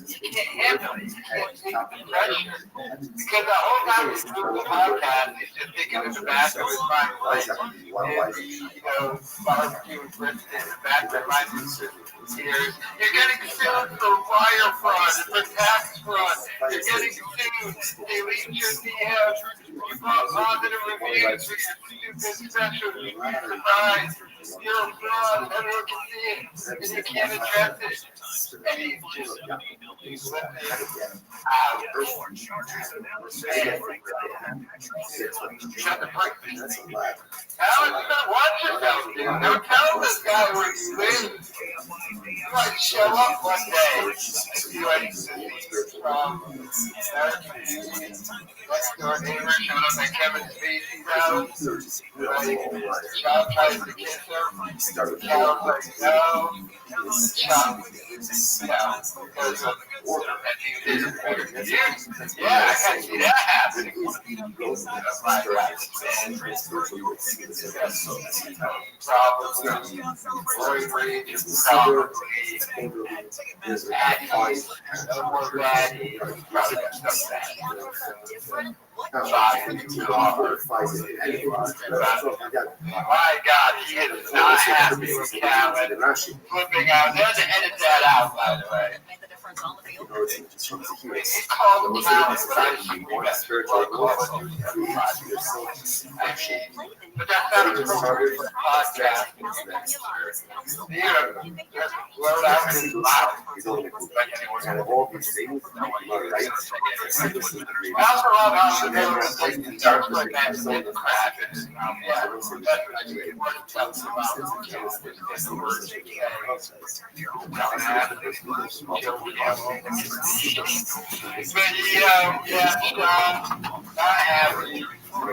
He can't handle it. He can't take the pressure. Because the whole time he's doing the podcast, he's just thinking in the bathroom with Brian Place. And barbecue and brisket in the bathroom. You're getting sued for wire fraud, for tax fraud. You're getting sued. They leave your DMs. You brought positive reviews for your stupid special. You'd be surprised. You're a fraud. Everyone can see it. And you can't address it. And he's let me out. Shut the break. Alex, watch yourself, dude. Don't tell this guy where you live. You might show up one day. You like from next door neighbor showed up at Kevin Spacey's house. The child tries to kiss him. The child's like, no. The child, because of yeah, I can see that happening. Probably roid rage is probably no more bad. Probably stuff bad. My God, he is not happy with Calvin flipping out. They had to edit that out, by the way. But that's not a podcast. Well, that's loud. I also love how she starts with that crap. But I have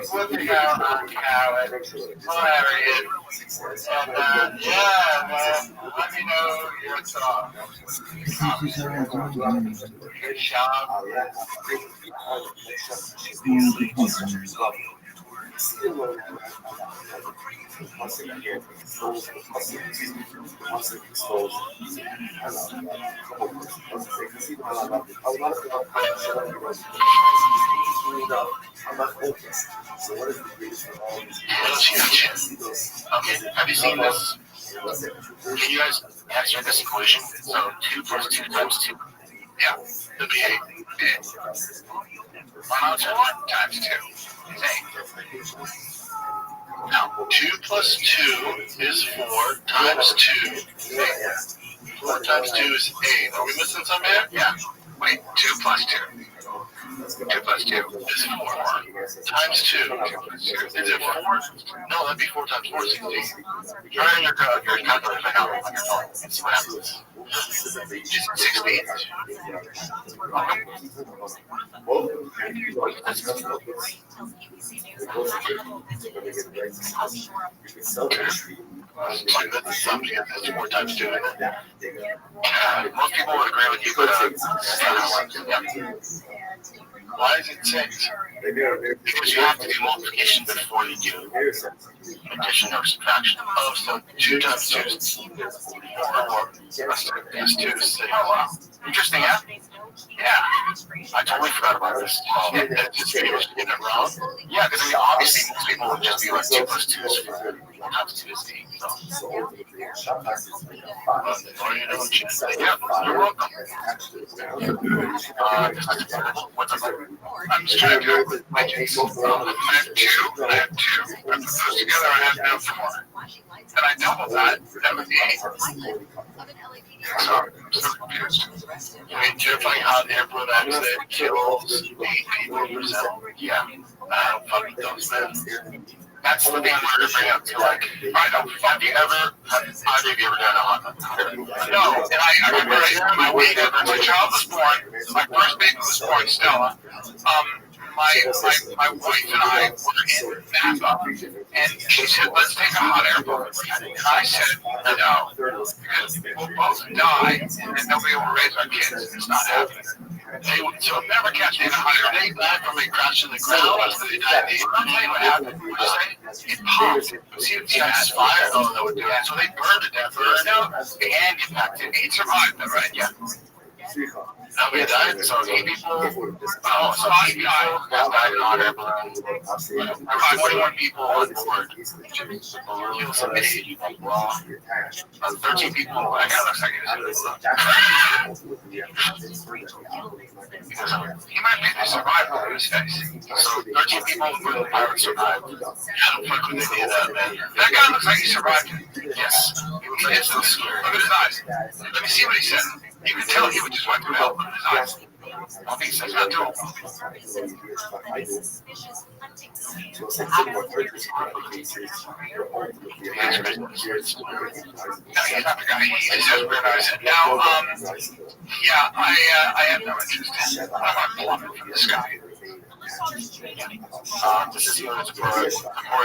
flipping out on Khaled, whatever it is. And man, let me know your thoughts. Good job. Okay, have you seen this? Can you guys answer this equation? So 2 plus 2 times 2. Yeah, it'll be 8. 1 times 2 is 8. Now, 2 plus 2 is 4 times 2 is 8. 4 times 2 is 8. Are we missing some here? Yeah. Wait, 2 plus 2. 2 plus 2 is 4 times 2. Is it 4? No, that'd be 4 times 4 is 16. Try your calculator right now on your phone and see what happens. Is it 16? That's 4 times 2. Most people would agree with you, but why is it 6? Because you have to do multiplication before you do addition or subtraction. Oh, so 2 times 2 is 4. Plus 2 is 6. Interesting, yeah? Yeah. I totally forgot about this. This video is getting it wrong. Yeah, because obviously most people would just be like 2 plus 2 is 4. 1 times 2 is 8. So. Yeah, you're welcome. What's up? I'm just trying to do it with my case. I have 2. I have 2. I put those together, I have now 4. And I double that would be 8. So, I'm so confused. I mean, terrifying hot air balloon accident kills 8 people in Brazil. Yeah, I don't fuck with those, man. That's the thing we're going to bring up to, like, I don't, have you ever done a hot dog? No, and I remember my week after my child was born, my first baby was born, Stella. My wife and I were in Napa, and she said, let's take a hot air balloon. And I said, no, because we'll both die, and then nobody will raise our kids, and it's not happening. So never catch me in a hot air. They died from a crash in the ground. They died. I'll tell you what happened. It popped. See, it has fire. Oh, that would do that. So they burned to death. And impacted. 8 survived, right? Yeah. Nobody died, so 8 people. So 5 people have died in hot air balloons. 21 people on board. Killed somebody. 13 people. I got looks like he might be the survivor in this case. So 13 people with the pirates survived. I don't fuck with any of that, man. That guy looks like he survived. Yes. He is so scary. Look at his eyes. Let me see what he said. You can tell he would just wipe them out with his eyes. I think he says that too. Now, yeah, I have no interest in it. I'm not plumbing from the sky. This is yours for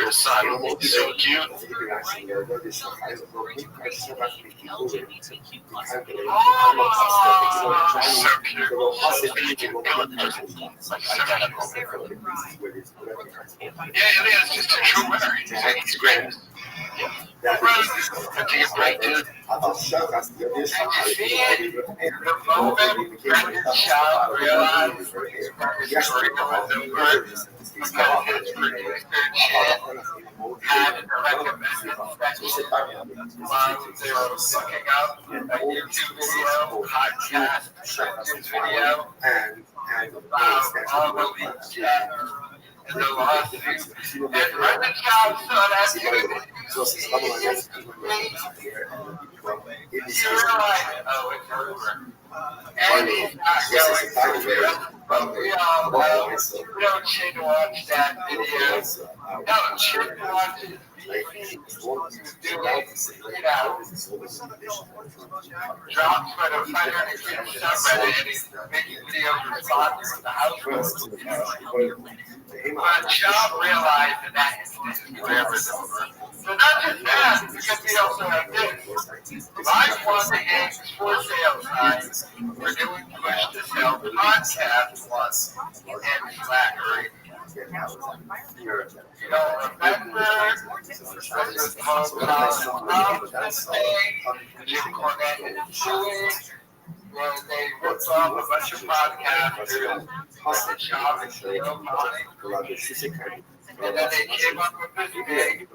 his son. So cute. Yeah, it's just a true winner. He's great. Yeah. Take a break, dude. The moment Brendan Shaw realized that his career was over, because his producer shit had recommended that while they were looking up a YouTube video, podcast video about all the leaks and the lawsuit. And Brendan Schaub saw that video. You realize, oh, it's over. And he's not going to, but we all know we don't need to watch that video. No, should watch it. Drops for the fighter and subreddit, and he's making videos responding to the house. But Schaub realized that that instant forever is over. So not just that, because we also have this. Live One Games for sale signs. We're doing push to sell podcast plus and Flattery. You don't remember? This is Jim Cornette and Chewy, where they ripped off a bunch of podcasters, like the job and Leo Money. And then they came up with this big,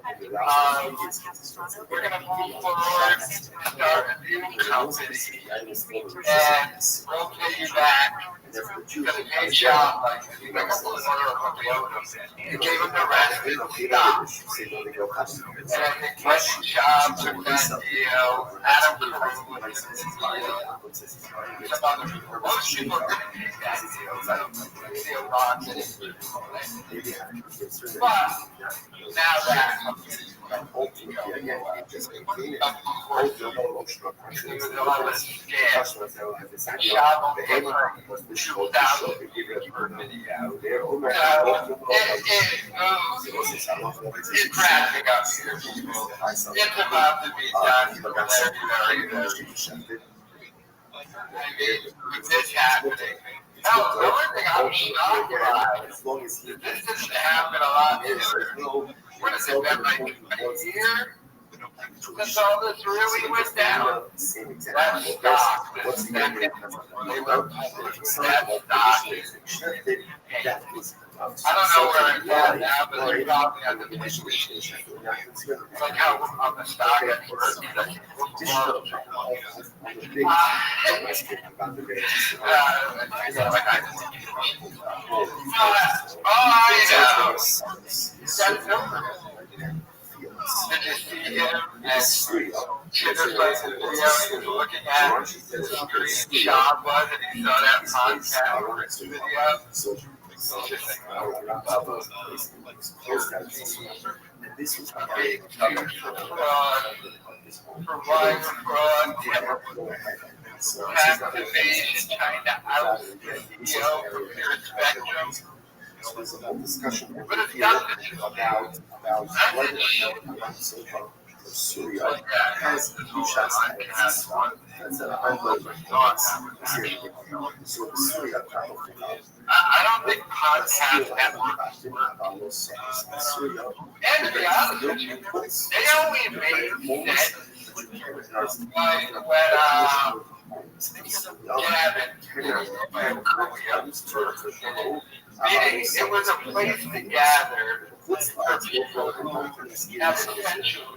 we're going to move forward and start a new company, and we'll pay you back. It's going to pay Schaub like a quarter of what we owed him. They gave him the rest of the stock. And I think Brendan Schaub took that deal, Adam Carew was the deal, some other people. Most people didn't take that deal, deal bonds and but now that of course, there was a lot of scams. Schaub will pay for 2,000 per video. It's crashing up here, people. It's about to be done very, very, very. I mean, with this happening. Hell, the only thing I'm shocked about is this didn't happen a lot sooner. What has it been, like a year? Since all this really went down. That stock, the second they were public with that stock is I don't know where it's at now, but they're probably at the initial station. It's like how on the stock at work, Did you see him and Chitter's like the video he was looking at the screen Schaub was and he saw that podcast video? This was a big future for fraud, provider fraud, tax evasion, trying to out the CEO from your spectrum. But it's nothing about Syria has huge aspects. I don't think podcast networks work. And to be honest with you, they only made sense when meaning it was a place to gather for people who have essentially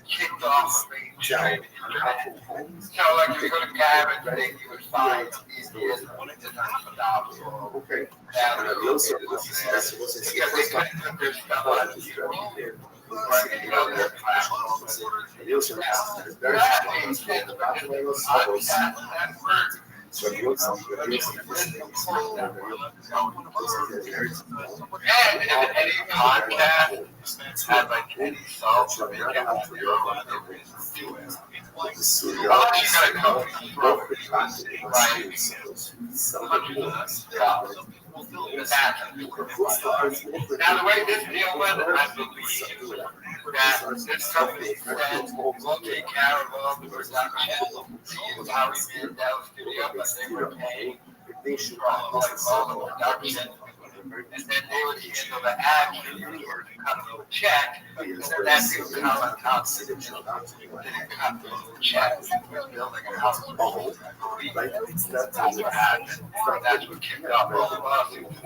kicked off the mainstream internet. So like you go to Gavin, you think you would find easy as $1,000. Okay. Because they couldn't put their stuff on the street. Right, you know, their platforms. That means that the podcast network. And if any podcast had like any songs to make it up for your own, they would do it. Unless you got a company writing hundreds of jobs. Now the way this deal went, I believe that this company said we'll take care of all the production, how we did that studio, but they were paying for all the production. and then they would handle the action and cut them a check, and then that'd be a common concept. Didn't cut them a check, building a house. That's what happened. That's what kicked off all the lawsuits.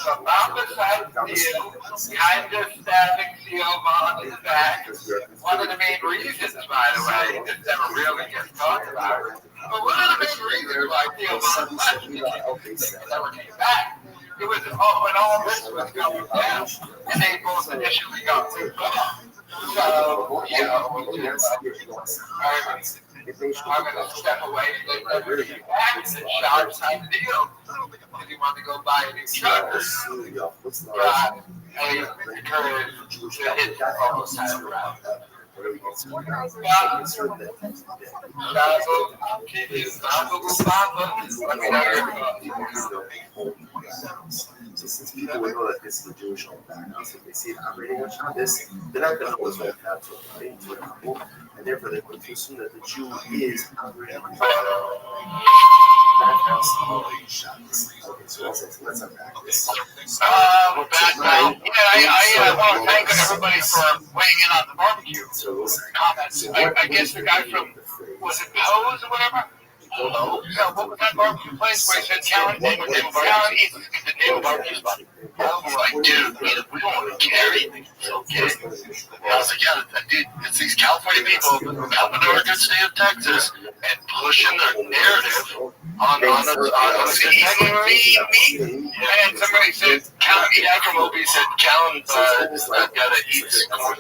So homicide deal, kind of stabbing Theoma on his back. One of the main reasons, by the way, that never really gets talked about. But one of the main reasons why Theoma never came back. It was when all this was going down, and they both initially got moved off. So, you know, I'm going to step away and let them get back and then Sean signed the deal. If he wanted to go buy a new truck, but I encouraged to hit the homicide around. So since people would know that this is the Jewish home backhouse, if they see it operating on this, they're not going to know what's going to happen to it, and therefore they're going to assume that the Jew is operating on the backhouse. Okay, so let's unpack this. We're back now. Yeah, I want to thank everybody for weighing in on the barbecue comments. I guess the guy from, was it Pose or whatever? Hello? So what was that barbecue place where he said Callan Eats, the name of barbecue spot? I was like, dude, we don't want to carry anything. It's okay. I was like, yeah, dude, it's these California people coming to our good state of Texas and pushing their narrative on us. And somebody said, Callan Eat after Moby said, Callan gotta eat corn.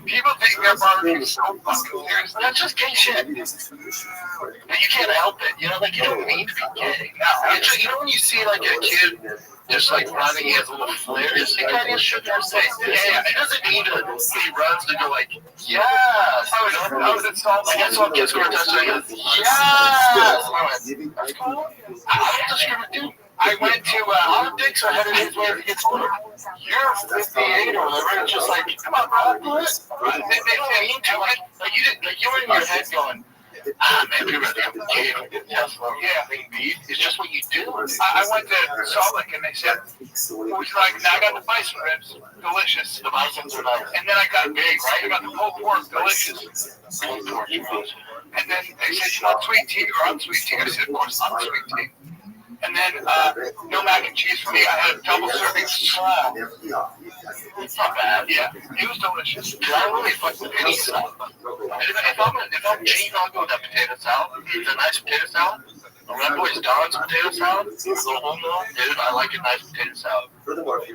People think their barbecue is so fucking serious. That's just gay shit. And you can't help it. You know, like, you don't mean to be gay. No, it's just, you know when you see, like, a kid just, like, running, he has a little flare, it's the kind of shit they're saying. Yeah, it doesn't mean to, when he runs, to go like, yes. I was insulted. I guess all kids score a touchdown, he goes, yes. That's cool. I don't discriminate. I went to Olympics, I had it his way to get scored. You're 58 or whatever. It's just like, come on, bro, do it. They mean to it. Like you were in your head going, man, people are the game. Yeah, beef. It's just what you do. I went to Salt Lake and they said, it was like, now I got the bison ribs, delicious. The bisons are nice. And then I got big, right? I got the pulled pork, delicious. Pulled pork, and then they said, you want sweet tea or unsweet tea? I said, of course, unsweet tea. And then no mac and cheese for me. I had a double serving slaw. It's not bad. Yeah, it was delicious. I really fuck with any salad. If I'm cheating, I'll go with that potato salad. It's a nice potato salad. The Red Boy's Don's potato salad. A little home milk. Dude, I like a nice potato salad.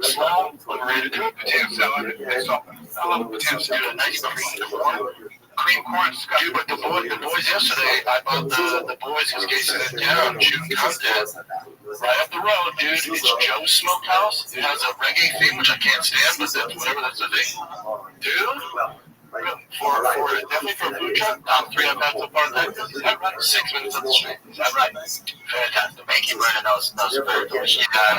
Slow, underrated potato salad. I love potato salad. Dude, a nice cream corn. Dude, but the boys yesterday, I bought the boys because Casey said, yeah, I'm shooting content. Right up the road, dude, it's Joe's Smokehouse. It has a reggae theme, which I can't stand, but that's the thing. Dude, definitely for a food truck, top 3 I've had so far. Is that right? 6 minutes up the street. Is that right? Fantastic. Thank you, Brandon. That was very delicious. How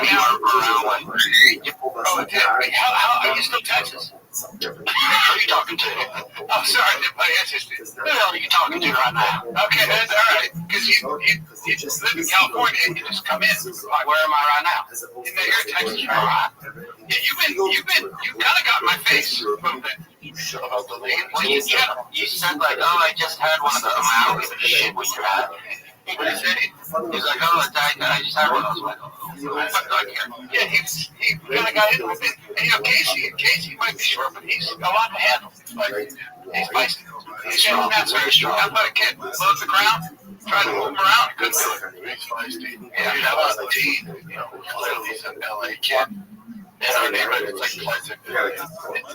are you still Texas? Who are you talking to? Oh, sorry. Who the hell are you talking to right now? Okay, that's all right. Because you just live in California and you just come in. Like, where am I right now? In the Texas, right? Yeah, you kind of got my face a little bit. About the lean. Well, you said like, oh, I just had one of those. I don't give a shit what you had. What did he say? He's like, oh, I just had one of those. Yeah, he kind of got into it. And you know, Casey might be short, but he's a lot to handle. Like, he's feisty. He's not very strong. How about a kid? Loads the ground, try to move him around, couldn't do it. He's feisty. Yeah, how about the teen? You know, clearly he's an LA kid. In our neighborhood, it's like pleasant.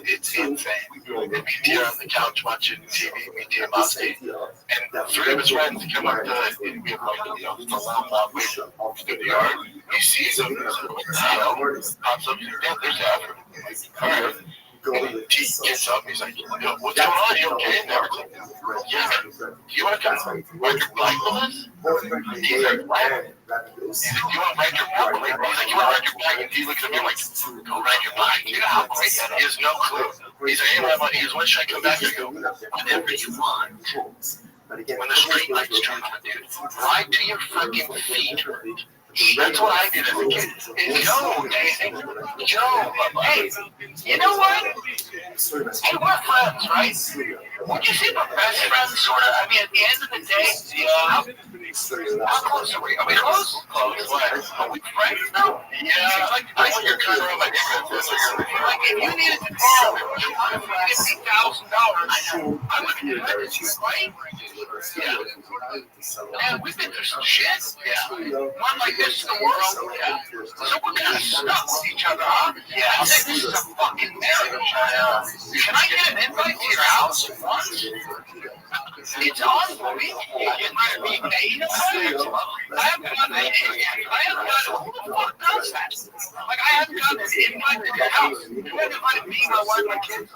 It's insane. We meet here on the couch watching TV, meet here Mosty, and 3 of his friends come up to, we have like, the long walkway to the yard. He sees him, he's like, what the hell? Pops up, he's like, damn, there's Alfred. All right. And he gets up, he's like, yo, what's going on? You okay? And everything. Yeah, man. Do you want to come ride your bike with us? He's like, what? He's like, do you want to ride your bike? He's like, you want to ride your bike? And he looks at me like, go ride your bike. You know how great that is? He has no clue. He's like, hey, Rabbi, he goes, when should I come back? I go, whenever you want. When the street lights turn on, dude. Ride till your fucking feet hurt. That's what I did as a kid. Joe, Daisy. Joe, hey, you know what? Hey, we're friends, right? Would you say we're best friends, sort of? I mean, at the end of the day, how close are we? Are we close? Close. What? Are we friends now? Yeah, I think you're kind of on my neighborhood. Like, if you needed to borrow $250,000, I would credit you, right? Yeah. Man, we've been through some shit. Yeah. One like this in the world. Yeah. So we're kind of stuck with each other, huh? Yeah. I think this is a fucking marriage. Can I get an invite to your house once? It's on for me. It might be made of it. I haven't gotten it yet. I haven't gotten who the fuck does that? Like, I haven't gotten an invite to your house. You haven't invited me, my wife, my kids.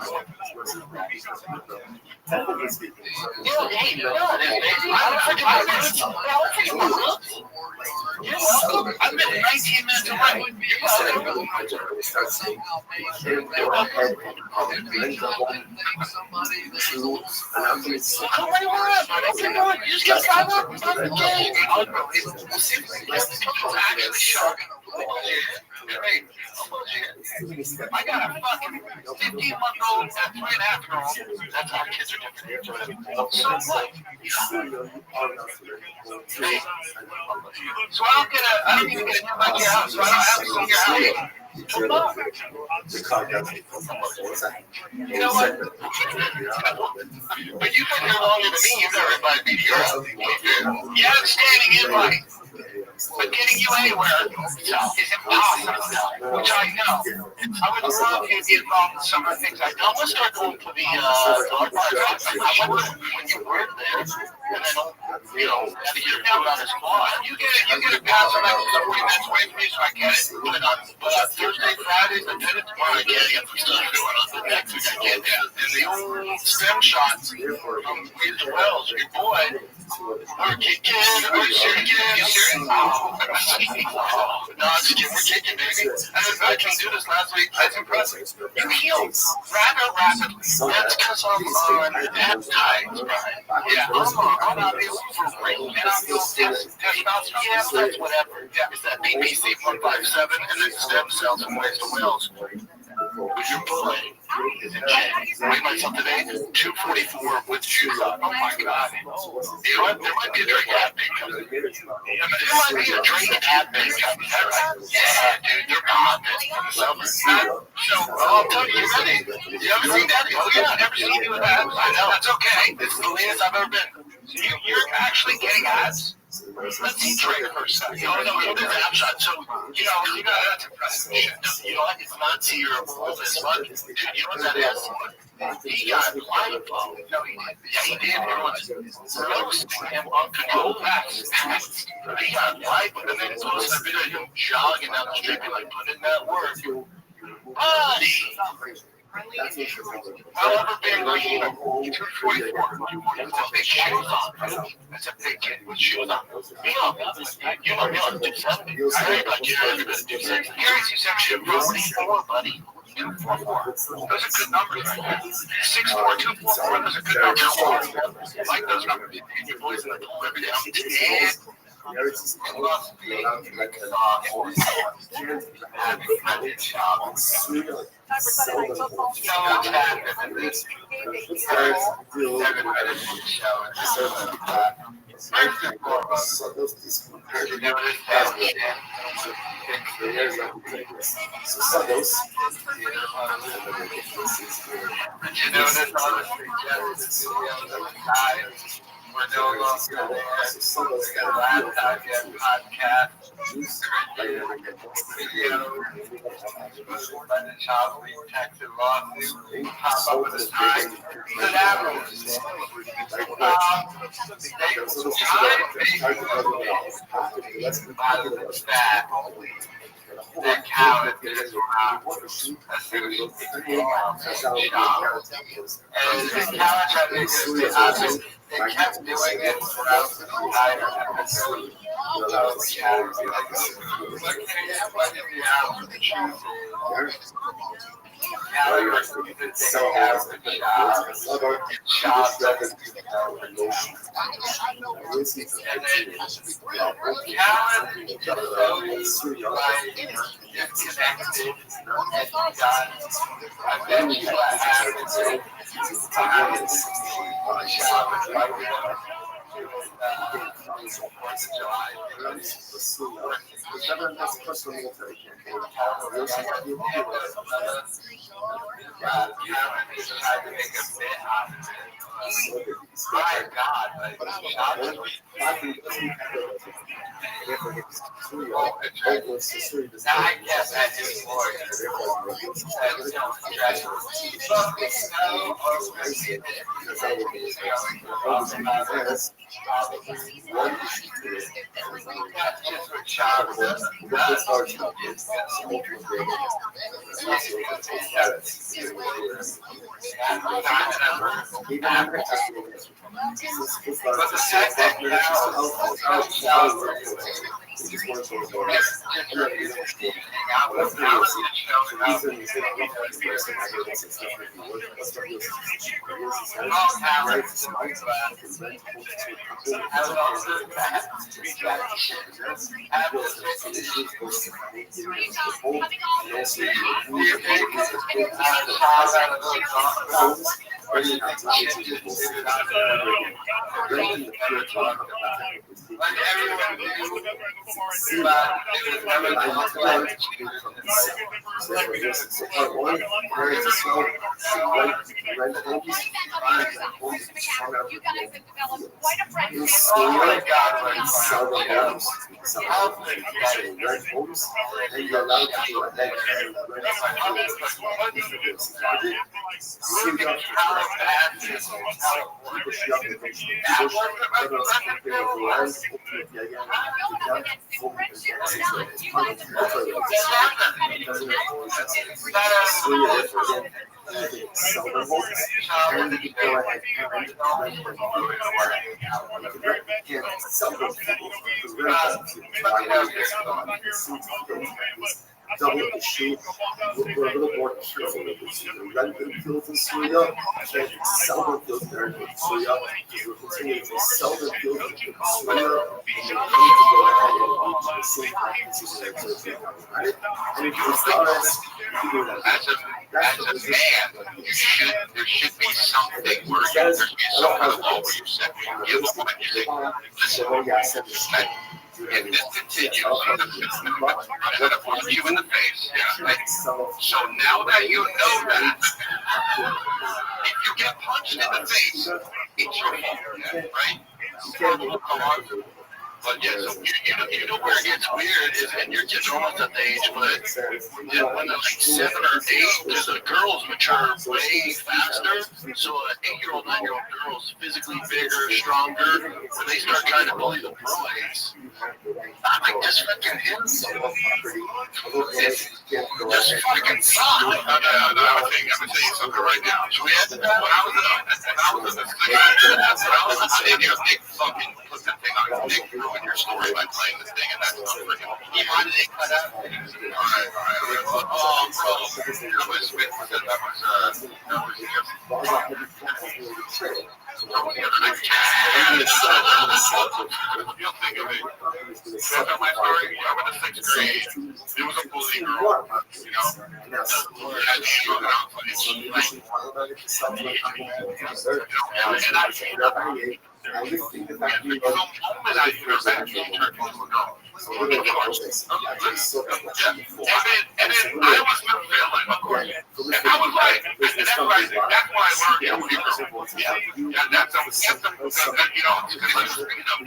Hey, you're welcome. I've been 19 minutes away. You're welcome. You just get five up. It's not the game. It's actually shocking. I got a fucking 15-month-old and a 3.5-year-old. That's how kids are different. So what? So I don't even get an invite to your house. So I don't have to see your house. You know what? But you've been here longer than me. You've never invited me to your house. You have a standing invite. But getting you anywhere is impossible, which I know. I would love you to be involved in some of the things I do. Let's start going to the dog park. I went when you were there, and then, had to get a food on his car. You get a pass on that 40 minutes away from me, so I get it. But Thursday, Friday, the minute tomorrow, I can't get the stuff going on the next week. I can't do it. And the old stem shots from Weeds Wells, your boy. We're kicking. Are you serious? You serious? No, I'm just kidding. We're kicking, baby. I can do this last week. That's impressive. You healed rather rapidly. That's because I'm on baptized, right? Yeah, I'm on this for free. And I'm testosterone. Yeah, that's whatever. Yeah, it's that BBC 157 and then stem cells from Waste to Wells. With your boy is in jail. Weighed myself today, 244 with shoes on. Oh my God. You know what? There might be a Drake ad bait coming. There might be a Drake ad bait coming. Is that right? Yeah, dude. They're confident in the summer. So, I'll tell you, you ready? You ever seen that? Oh, yeah. I've never seen you with ads. I know. That's okay. This is the latest I've ever been. So you're actually getting ads? Let's see Drake for a second. No, there's an app shot. So, you got that's impressive shit. You know what? It's not to your this one. Dude, you know what that is? He got live phone. No, he did. Yeah, he did. Everyone's roasting him on control backs. He got live, and then posted a video of him jogging down the street, like putting in that work. Buddy! However big green, 244. That's a big shoes on. That's a big kid with shoes on. You know, 270. I heard about you. Everybody's 260. Gary's 270. 44, buddy. 244. Those are good numbers right there. 6'4", 244. Those are good numbers. I like those numbers. And your boys in the pool every day. I'm dead. We're no longer there. We got a laptop, we have podcast, video, by the child we texted lawsuit, pop up with a sign. Good apples. That cow is around. And the cow tried to make it. They kept doing it throughout the entire episode. As a man, there should be something where there should be some kind of law where you say, you know what, you say, listen, if this continues, I'm going to punch you in the face. Yeah, right? So now that you know that, if you get punched in the face, it's your fault, right? But yeah, so you know where it gets weird is, and your kids are almost at the age, but when they're like 7 or 8, because the girls mature way faster. So an 8-year-old, 9-year-old girl's physically bigger, stronger, when they start trying to bully the boys. I'm like, just fucking him. Just fucking stop. I'm gonna tell you something right now. So we had to, when I was in the I didn't even think fucking put that thing on his dick. Ruin your story by playing this thing, and that's not freaking. Why did they cut out? All right. Oh, bro, that was you'll think of it. That's my story. I went to 6th grade. It was a bully girl, you know. And I came up. The moment I hear that, she turned into a girl. And then I was not feeling, of course. And I was like, that's why I learned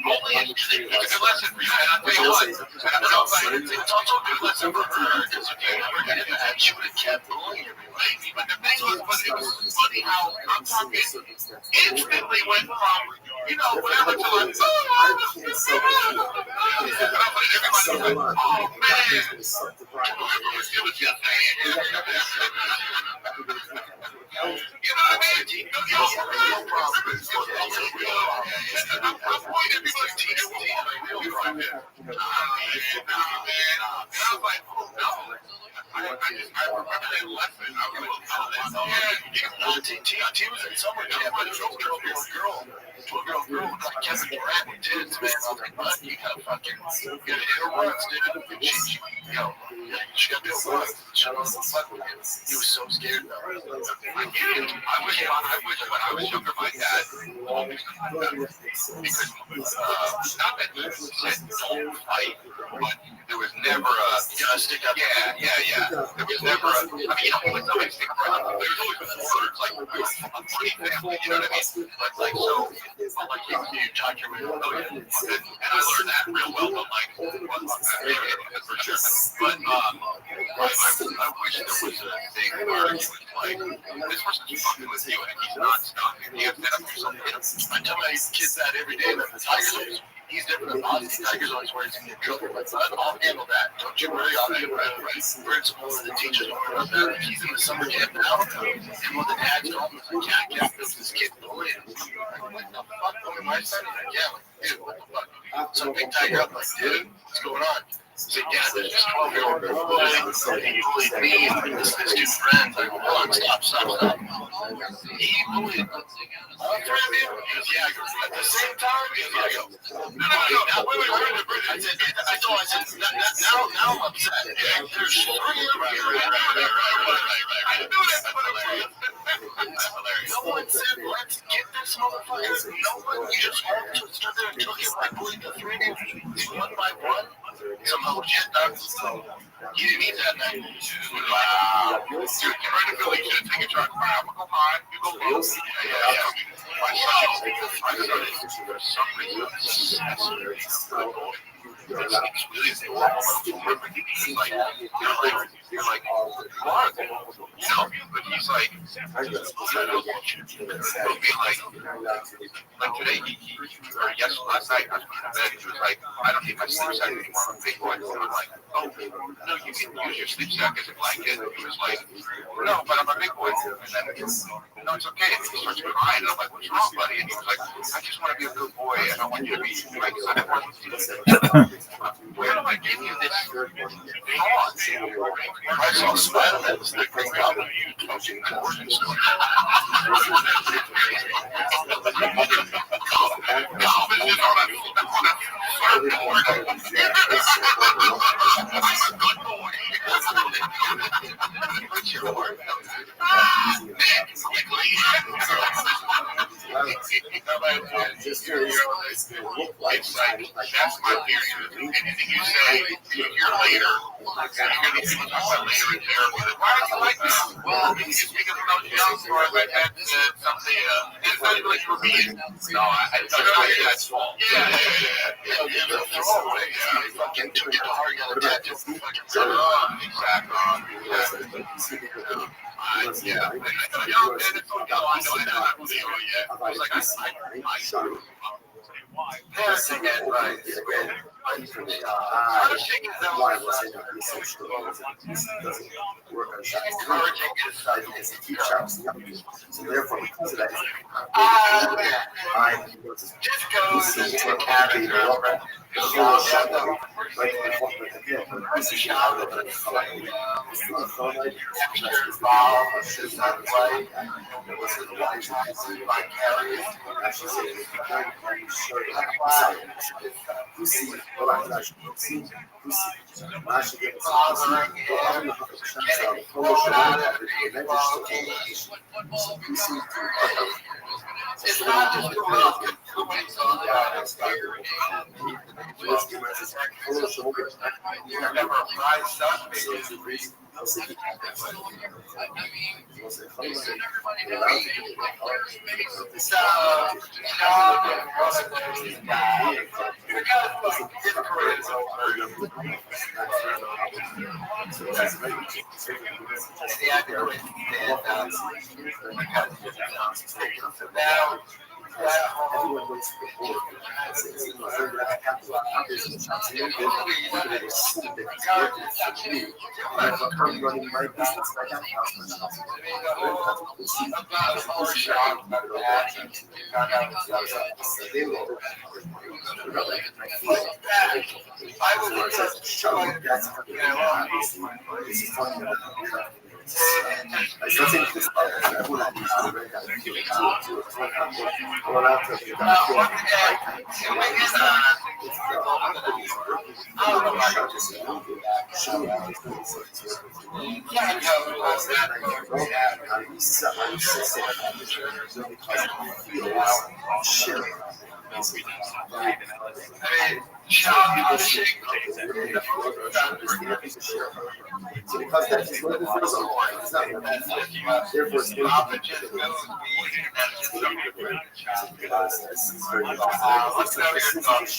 bullying is a good lesson for you. And I'll tell you what, it's also a good lesson for her, because if you never did that, she would have kept bullying everybody. But the thing was, it was funny how I'm talking instantly went from, you know, whatever to like, everybody was like, oh man, it was just, you know what I mean? No problem. At that point, everybody's teaching me real private. And I was like, oh no. I remember that lesson. I was T was in summer camp, but it was a 12-year-old girl with like Kevin Durant and tits, man. I was like, bud, you gotta fucking get it here once, dude. And she got to do it once. She wasn't fucking with him. He was so scared, though. I wish when I was younger, my dad always did that. Because, not that he said don't fight, but there was never a, stick up. Yeah. There was never a, I mean, like, nobody stick around. There's always been words, like, we were a funny family, you know what I mean? Like, so, like, you talk your way, and I learned that real well, but, like, for sure. But, I wish there was a thing where you was like, this person's fucking with you, and he's not stopping. You have to have yourself hit him. I tell my kids that every day, that the Tigers, he's different than us. The Tigers always wears in your children. I'll handle that. Don't you worry about it. Principals and the teachers don't worry about that. If he's in the summer camp now, and when the dad's home, the cat feels his kid bullied. What the fuck? When my son is like, yeah, like, dude, what the fuck? So big Tiger up, like, dude, what's going on? He's like, yeah, there's this 12-year-old girl bullying. He bullied me and this dude's friends. Like, hold on, stop. He bullied all three of you? He goes, yeah. I go, at the same time? He goes, yeah. I go, no. Wait. I said, now I'm upset. Yeah, there's three of you. I knew that. That's hilarious. No one said, let's get this motherfucker. No one, you just stood there and took it like bullied the three of you one by one. Somehow legit, you didn't eat that night. Wow. Dude, get ready to Philly. You should take a truck. I'm going to go mine. You go both. Yeah. I started for some reason. It's really you're like, what? You know, but he's like, I don't want you to be like today, or last night, I was going to bed, he was like, I don't need my sleep sack anymore, I'm a big boy. And I'm like, oh, no, you can use your sleep sack as a blanket. And he was like, no, but I'm a big boy. And then, no, it's okay. And he starts crying, and I'm like, what's wrong, buddy? And he was like, I just want to be a good boy, I don't want you to be like, I don't want you to where do I give you this thought? I saw Spider-Man was the great job of you coaching the origin story. It's like, that's my theory. Anything you say, you hear later. You're going to be talking about later in therapy. Why do you like this? Well, because those young stories, I had something, it's not even like you were being. No, I don't that's fault. Yeah. It's a throwaway. Yeah. Fucking took it hard, got a tattoo. Exactly. Yeah. I was like, so therefore, because of that, just goes into a category. It's not just now Everyone wants to get bored. I'm running my business right now. Because that's just what it is.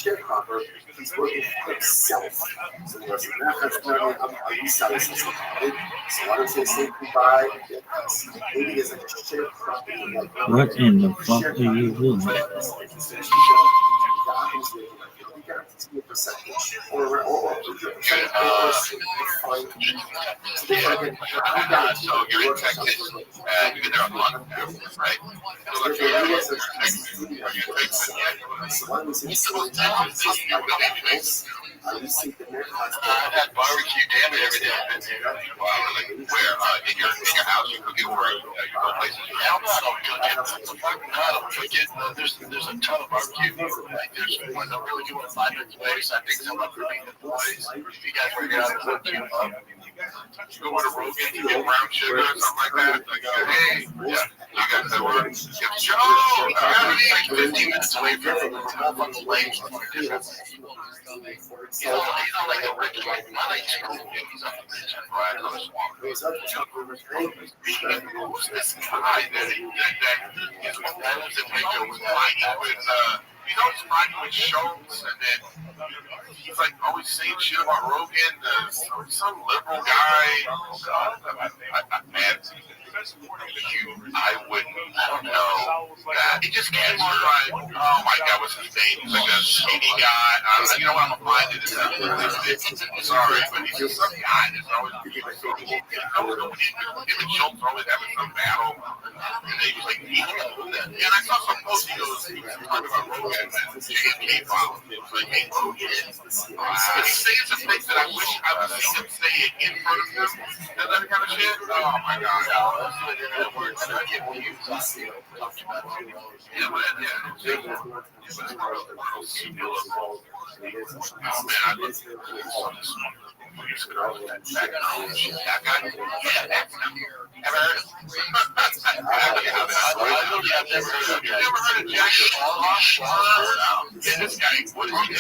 Therefore, it's he's working for himself. So I don't say goodbye. Maybe there's a sharecropper. What in the fuck are you doing? So you're in Texas, and you've been there a month, right? I had barbecue damn it every day I've been there. Where in your house you cook it, or you go places? There's a ton of barbecue. Like there's one that really good one 5 minutes away. So I think someone could be the boys. If you guys were out of barbecue, Go with a Rogan, you get brown sugar or something like that. Like, hey, yeah, you got that word. Joe, I'm like 15 minutes away from the lake. Like a regular, I like chicken. He's up in the kitchen, right? On the swamp. who's this guy that is fighting with, he's always fighting with Schultz, and then he's like always saying shit about Rogan, some liberal guy. Oh God, man. I don't know that. It just gets like, oh my God, what's his name? He's like a skinny guy. You know what? I'm gonna find it. Sorry, but he's just some guy that's always him and Schultz always having some battle. And they was like, and I saw some post he was talking about Rogan and JFK following. It was like, hey, Rogan. He's saying some things that I wish I would see him say it in front of him. And that kind of shit. Oh my God. This guy, what does he do?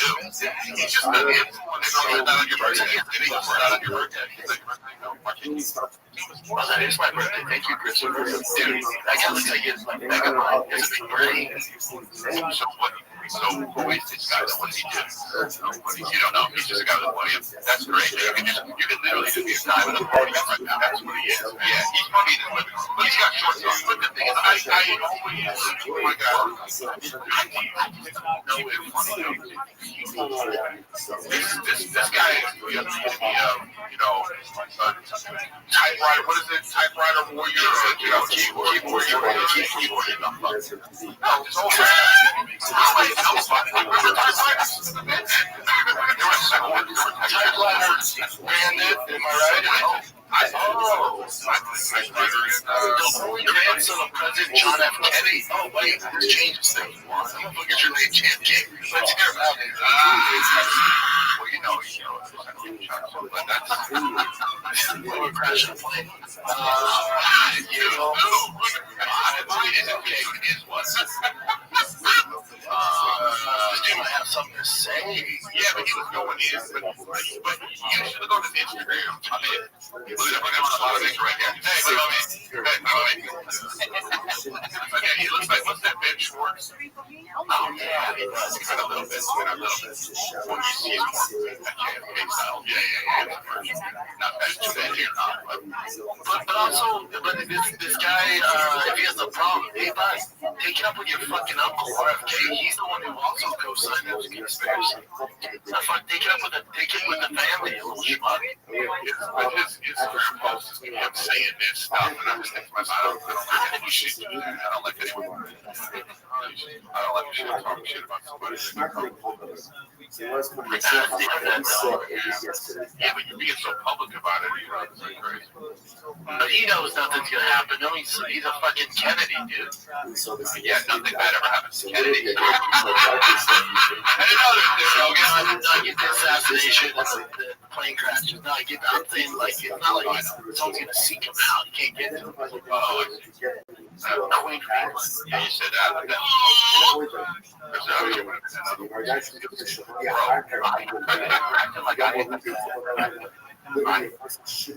He's just an influencer on your birthday. Well, that is my birthday. Thank you, Chris. Dude, I gotta tell you, it's my mega mind. It's a big brain. So who is this guy? What does he do? You don't know. He's just a guy with money. That's great. You can literally just be a guy with a party right now. That's what he is. Yeah, he's probably just living, but he's got short stuff. But the thing is, I always, oh my God, I just know it's funny. This guy is going to be, typewriter. What is it? Typewriter warrior. Keyboard. No, it's all right. Bandit, am I right? Grandson of President John F. Kennedy. Oh, wait, this changes things. Look at your name, JFK. Let's hear about it. Well, you know, but that's we're crashing a plane. This dude might have something to say. Yeah, but he was going in. But you should go to Instagram. I mean, look at a lot of things right there. Okay, he looks like, what's that, Ben Schwartz? Oh, yeah, he does. He's got a little bit. When you see him, yeah. Not that too bad here, but But also, but this guy, if he has a problem, hey, bud, take it up with your fucking uncle, RFK. He's the one who also co-signed this conspiracy. So fuck, take it with the family, you little schmuck. His Instagram post is him saying this stuff, and I'm just thinking to myself, I don't like shit. I don't like anyone. I don't like shit talking shit about somebody. Yeah, but you're being so public about it, you know, it's like crazy. But he knows nothing's gonna happen. No, he's a fucking Kennedy, dude. Yeah, nothing bad ever happens to Kennedy. I didn't know that. I get the assassination, the plane crashes. No, I get that. I'm saying, like, it's not like someone's gonna seek him out. You can't get to him. Queen Yeah, you said that.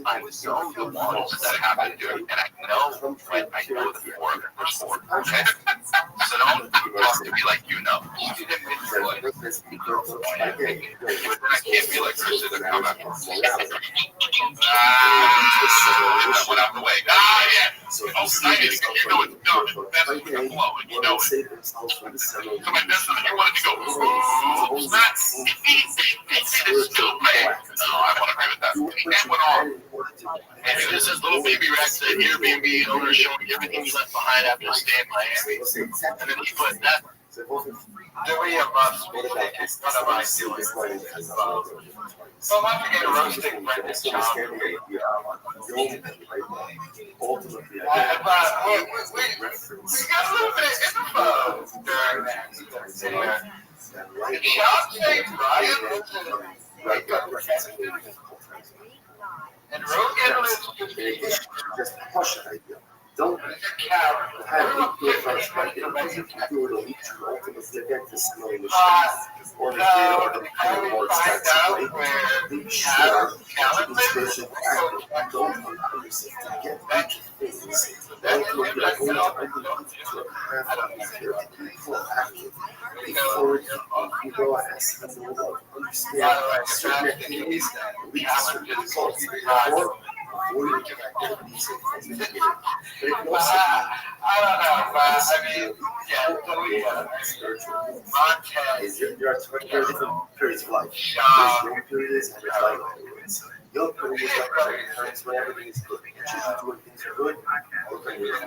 I know the ones that happened, dude, and I know the four of them. There's four, okay? So don't talk to me like you know. I can't be like Chris that come out. That went out the way. Yeah. Oh, I need to go. You know it. No, that's the flow, and you know it. So my best friend, you wanted to go, it's still bad. No, I want to agree with that. And went on. And this is little baby Rex, the Airbnb owner, showing everything he left behind after staying in Miami. And then he put that. Three of us will take one of my feelings. So I'm not going to roasting Brendan's child. We got a little bit of info during that. The child saved Ryan and Rogue Analyst could be just push it. Don't have it be first, but you know, if you do it, it'll lead you ultimately again to smelling the shit. Or the or starts to play. They should be spiritual active. Don't allow yourself to get into things. Don't look like, oh, I need to have a proactive before you go and ask them to understand certain activities that lead to certain results. Or you can activities and negative. But if you also I don't know, but I mean, yeah, Montez. There are different periods of life. There's young periods and there's life periods. Young periods are times when everything is good. You're doing things are good, or when you're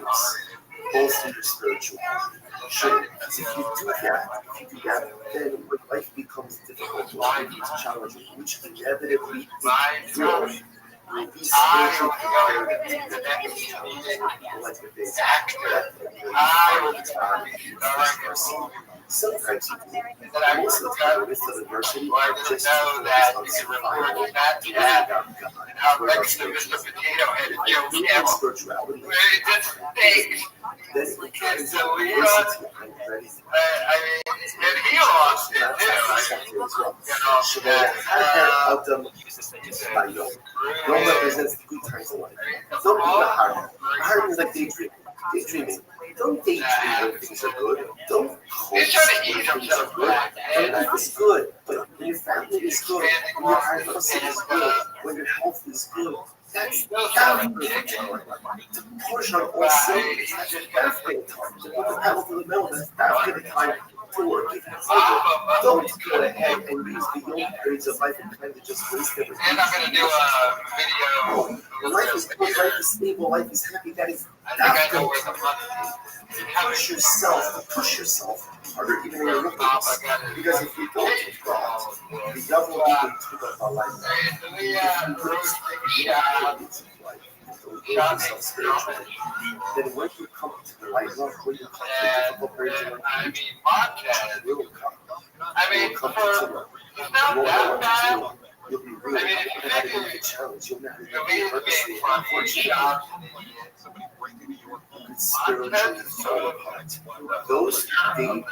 both in your spiritual life. Because if you do that, then when life becomes difficult, life is challenging, which inevitably will. Will be spiritual compared to the next like the days after that. Sometimes you do, but most of the time, it's the adversity. Just know that you can report that and how next to Mr. Potato Head and Joe Camel. Spirituality. It just stinks. And so we lost. I mean, and he lost it too. You know, Rome represents the good times in life. Don't be the hard. The hard is like daydreaming. Daydreaming. Don't daydream when things are good. Don't hope when things are good. When life is good, but when your family is good, when your finances is good, when your health is good, that's perfect. To push on all cylinders, that's perfect. To put the pedal to the metal, that's perfect time to work even further. Don't go ahead and use the young periods of life and kind of just waste everything. And I'm going to do a video. When life is good, life is stable, life is happy, that is perfect. Push yourself harder even in your wickedness. Because if you don't take God, the devil will even take up our life. If you don't yourself spiritually, then when you come to the light love, when you come to the difficult periods of life, it will come. It will come to you. You'll be real. You'll have to make a challenge. You'll never be purposely. Unfortunately, spiritually fall apart. Those who day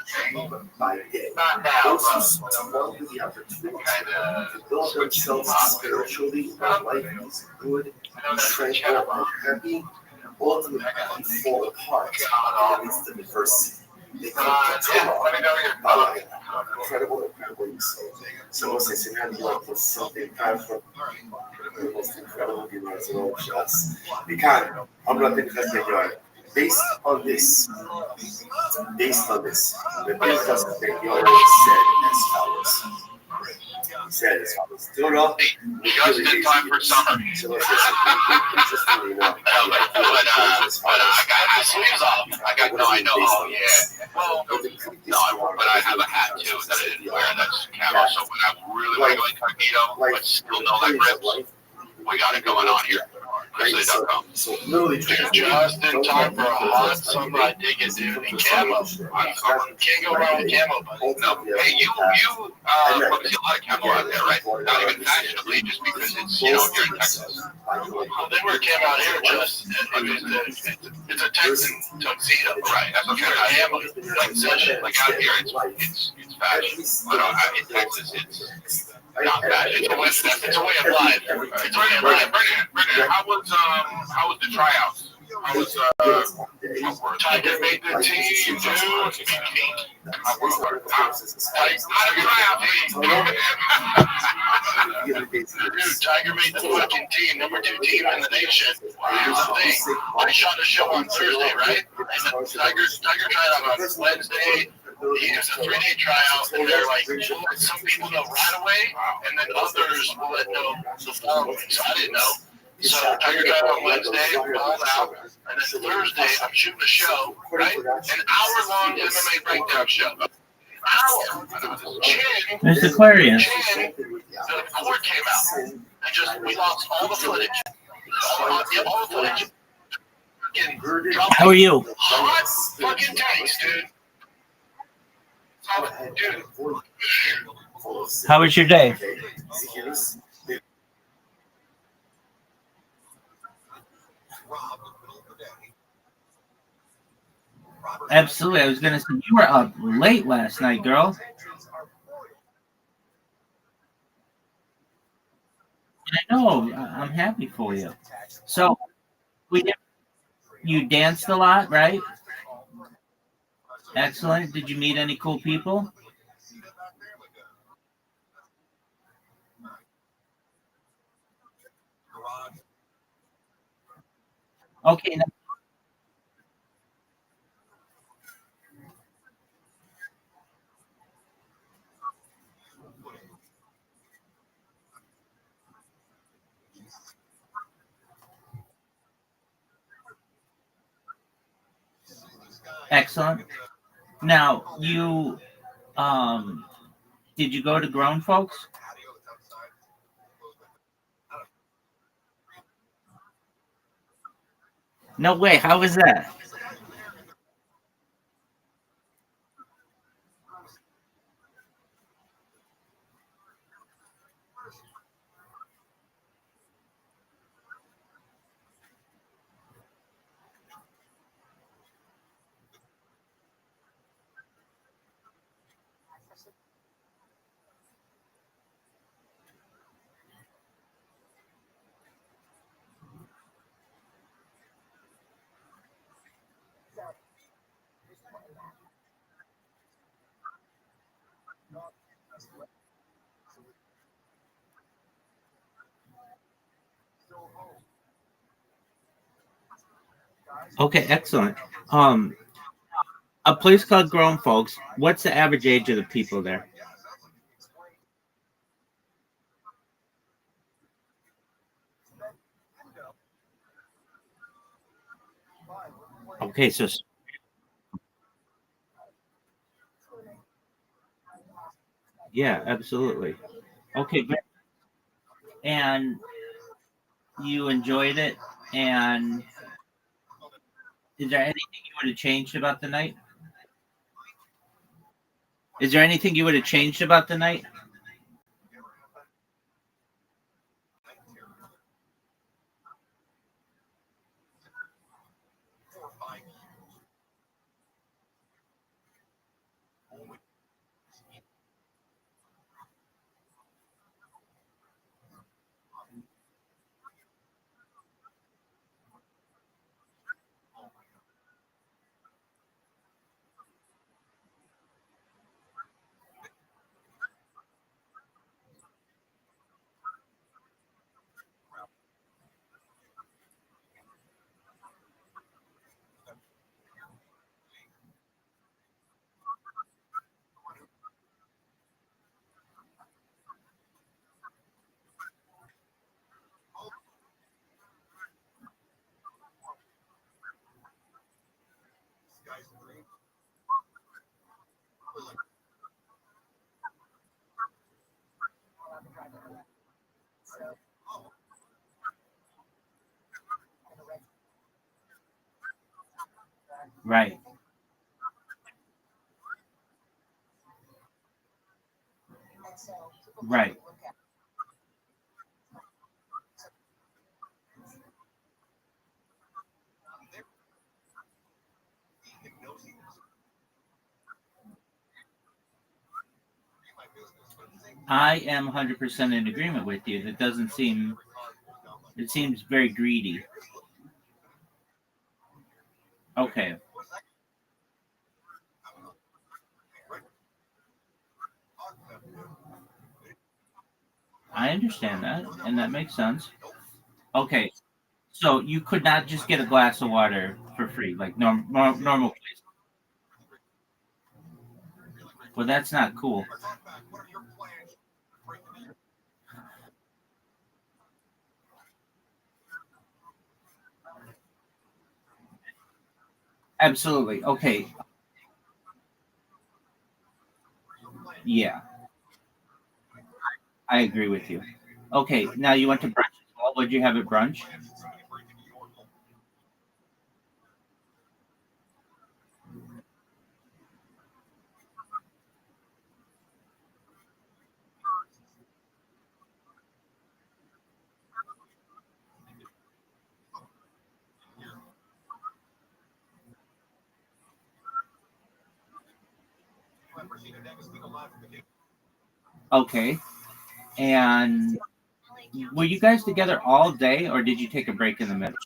by day, those who stumble with the opportunity to build themselves spiritually, where life is good, tranquil, and happy, ultimately fall apart in the midst of adversity. They come to incredible. So we'll say, how do you like this something kind of the most incredible viewers of all shots. We can't. I'm not thinking that backyard. Based on this, the business backyard said as follows. He said as follows. Dora, Just in time for summer. interestingly enough, But I got the sleeves off. I know. Oh, yeah. Well, but I have a hat too that I didn't wear. That's camo. So when I really want to go incognito, but still know that rips, we got it going on here. So literally, Just in time for a hot summer. I dig it, dude. And camo. Can't go wrong with camo, buddy. No, hey, you probably see a lot of camo out there, right? Not even fashionably, just because it's, you're in Texas. Well, they wear camo out here, just it's a Texan tuxedo. Right, that's okay. I am like session. Like out here, it's fashion. But in Texas, it's not fashion. It's a way of life. It's a way of life. Brendan, how was the tryouts? How was Tiger made the team, dude. how did the tryouts? Dude, Tiger made the fucking team, number 2 team in the nation. Here's the thing. I shot a show on Thursday, right? And Tiger tried out on Wednesday. It's a 3-day tryout, and they're like, some people know right away, and then others will let know the following. So I didn't know. So Tiger tried on Wednesday, balled out, and then Thursday I'm shooting a show, right? An hour-long MMA breakdown show. Hour. Chin, There's Aquarius. the cord came out, and just we lost all the footage. All the footage. How are you? Hot fucking tanks, dude. Dude. How was your day? Absolutely. I was going to say, you were up late last night, girl. I know. I'm happy for you. So, you danced a lot, right? Excellent. Did you meet any cool people? Okay. Excellent. Now, did you go to Grown Folks? No way. How was that? Okay, excellent. A place called Grown Folks. What's the average age of the people there? Okay, so yeah, absolutely. Okay, great. And you enjoyed it. And is there anything you would have changed about the night? Is there anything you would have changed about the night? Right. Right. I am 100% in agreement with you. That doesn't seem. It seems very greedy. Okay, I understand that, and that makes sense. Okay, so you could not just get a glass of water for free, like normal place. Well, that's not cool. Absolutely. Okay. Yeah, I agree with you. Okay, now you went to brunch as well. Would you have at brunch? Okay. And were you guys together all day, or did you take a break in the middle?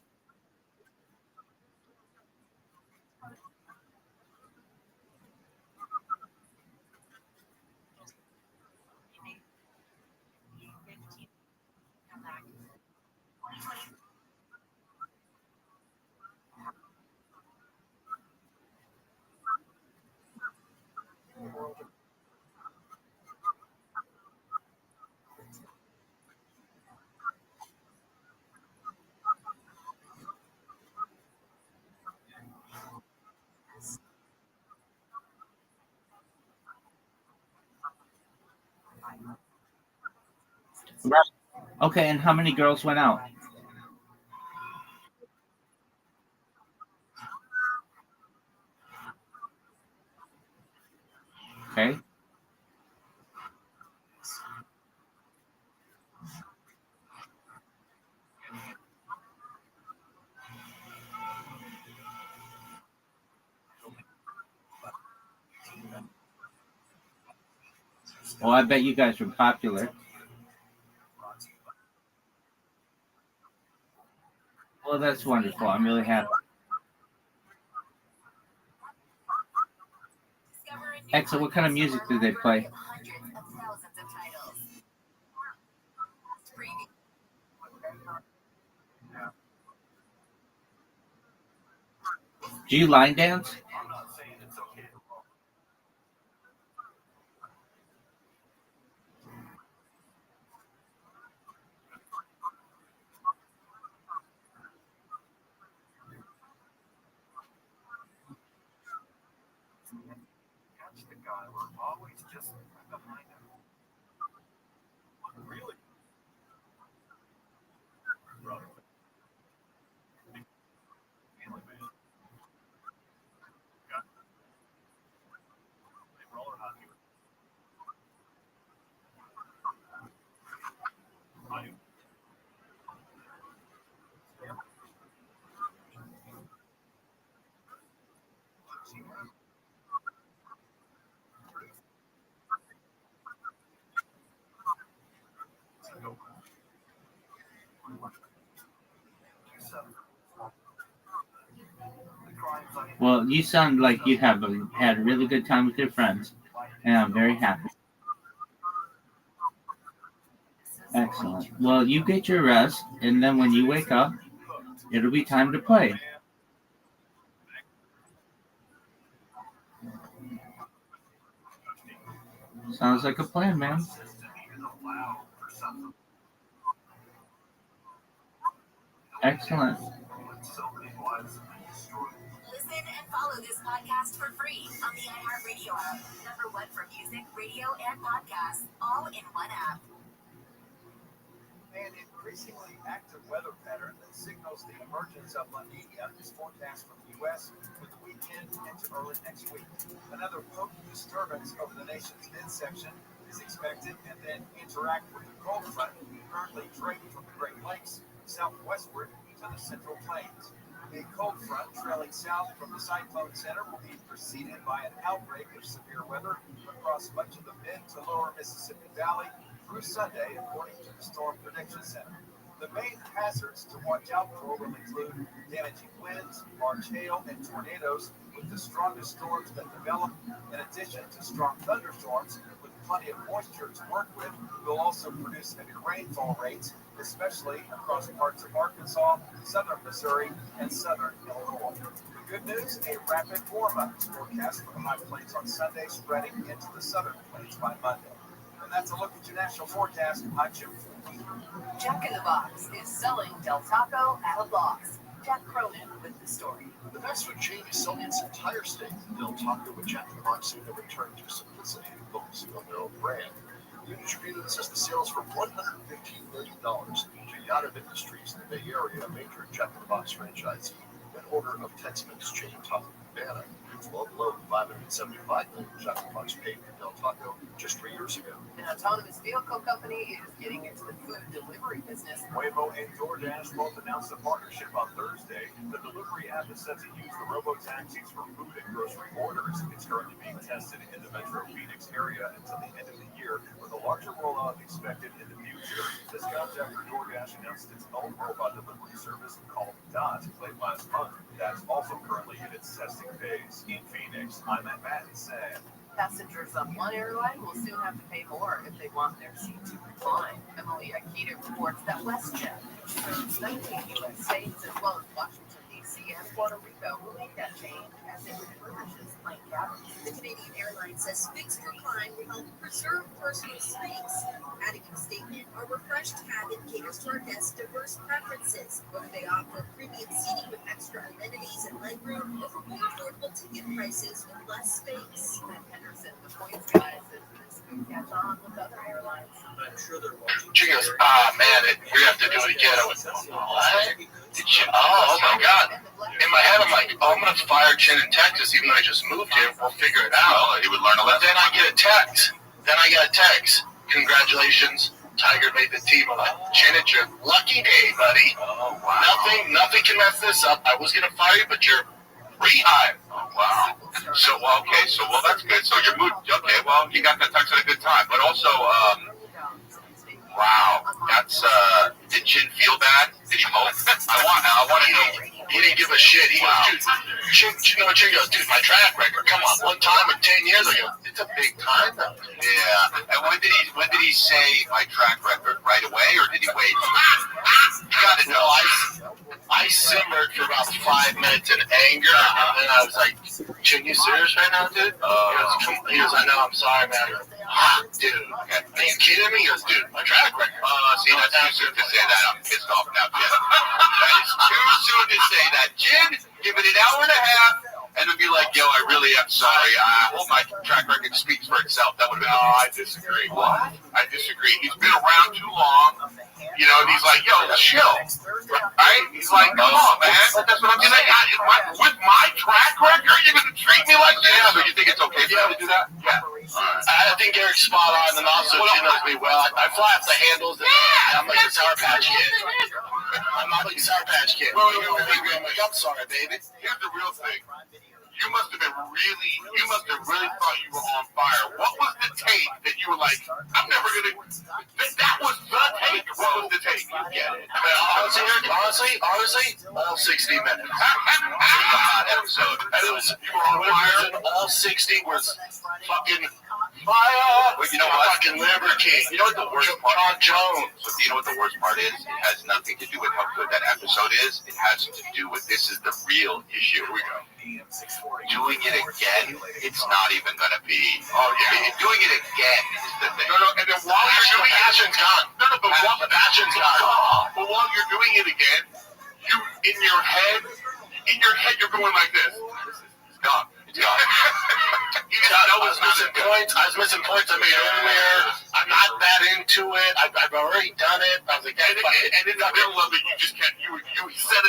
Right. Okay, and how many girls went out? Okay. Well, I bet you guys were popular. Well, that's wonderful. I'm really happy. Excellent. What kind of music did they play? Do you line dance? Well, you sound like you have had a really good time with your friends, and I'm very happy. Excellent. Well, you get your rest, and then when you wake up, it'll be time to play. Sounds like a plan, man. Excellent. Listen and follow this podcast for free on the iHeartRadio app. Number one for music, radio, and podcasts, all in one app. An increasingly active weather pattern that signals signals the emergence of La Nina is forecast from the U.S. for the weekend into early next week. Another potent disturbance over the nation's midsection is expected and then interact with the cold front currently draped from the Great Lakes southwestward to the Central Plains. A cold front trailing south from the cyclone center will be preceded by an outbreak of severe weather across much of the mid to lower Mississippi Valley through Sunday, according to the Storm Prediction Center. The main hazards to watch out for will include damaging winds, large hail, and tornadoes, with the strongest storms that develop, in addition to strong thunderstorms with plenty of moisture to work with, will also produce heavy rainfall rates, especially across parts of Arkansas, southern Missouri, and southern Illinois. The good news, a rapid warm-up is forecast for the high plains on Sunday, spreading into the southern plains by Monday. And that's a look at your national forecast. I'm Jim. Jack in the Box is selling Del Taco at a loss. Jack Cronin with the story. The Mexican chain is selling its entire stake in Del Taco, with Jack in the Box soon to return to simplicity, focusing on their own brand. The attributed says the sales for $115 million to Yada Industries in the Bay Area, a major Jack in the Box franchisee, an order of Tex-Mex chain Taco Cabana, well below the $575 million Jack in the Box paid for Del Taco just 3 years ago. An autonomous vehicle company is getting into the food delivery business. Waymo and DoorDash both announced a partnership on Thursday. The delivery app is set to use the robo-taxis for food and grocery orders. It's currently being tested in the Metro Phoenix area until the end of the year, with a larger rollout expected in the future. This comes after DoorDash announced its own robot delivery service called Dot late last month. That's also currently in its testing phase. In Phoenix, I'm at Matt and Sam. Passengers on one airline will soon have to pay more if they want their seat to recline. Emily Akita reports that WestJet serves 19 U.S. states as well as Washington, D.C. and Puerto Rico will make that change as it refurbishes plane cabins. The Canadian airline says fixed recline will help preserve personal space. Adding a statement, our refreshed cabin caters to our guests' diverse preferences, whether they offer premium seating with extra amenities and legroom, or for more affordable ticket prices with less space. Matt Henderson, the points guy, says this could catch on with other airlines. I'm sure they're watching. She goes, man, we have to do it again. I went, what? Oh my God. In my head, I'm like, I'm going to fire Chin in Texas, even though I just moved here. We'll figure it out. He would learn a lesson. Then I get a text. Congratulations. Tiger made the team. I'm like, Chin, it's your lucky day, buddy. Oh, wow. Nothing can mess this up. I was going to fire you, but you're rehired. Oh, wow. So, that's good. So you're moved. Okay, well, you got that text at a good time. But also, wow, that's, did Chin feel bad? Did he mope? I want to know. He didn't give a shit. He goes, Chin goes, dude, my track record, come on, one time in 10 years. I go, it's a big time though. Yeah. And when did he say my track record right away, or did he wait? You gotta know, I simmered for about 5 minutes in anger, and then I was like, Chin, you serious right now, dude? He goes, I know, I'm sorry, man. Dude, are you kidding me? He goes, dude, my track record. See, that's too soon to say that. I'm pissed off now, Chin. That is too soon to say that. Chin, give it an hour and a half, and it'd be like, yo, I really am sorry. I hope my track record speaks for itself. That would have been, I disagree. What? I disagree. He's been around too long. You know, and he's like, yo, chill. Right? He's like, come on, man. That's what I'm saying. With my track record, you're going to treat me like this? So you think it's okay for me to do that? Yeah. I think Eric's spot on, and also she knows me well. I fly off the handles, and I'm like a Sour Patch Kid. I'm not like a Sour Patch Kid. I'm like, I'm sorry, baby. Here's the real thing. You must have really thought you were on fire. What was the take that you were like, I'm never going to, that was the take. What was the take? You get it. I mean, honestly, all 60 minutes. Episode. You were on fire. All 60 was fucking fire. But you know what? Fucking Liver King. You know what the worst part is? You know what the worst part is? It has nothing to do with how good that episode is. It has to do with, this is the real issue. Here we go. Doing it again, it's not even going to be. Oh, yeah. Doing it again is the thing. No, and then while you're doing it, passion's gone. But while you're doing it again, in your head, you're going like this. It's gone. It's gone. I was missing points I made earlier. I'm not that into it. I've already done it. I was like, and in the middle of it, you just can't. You said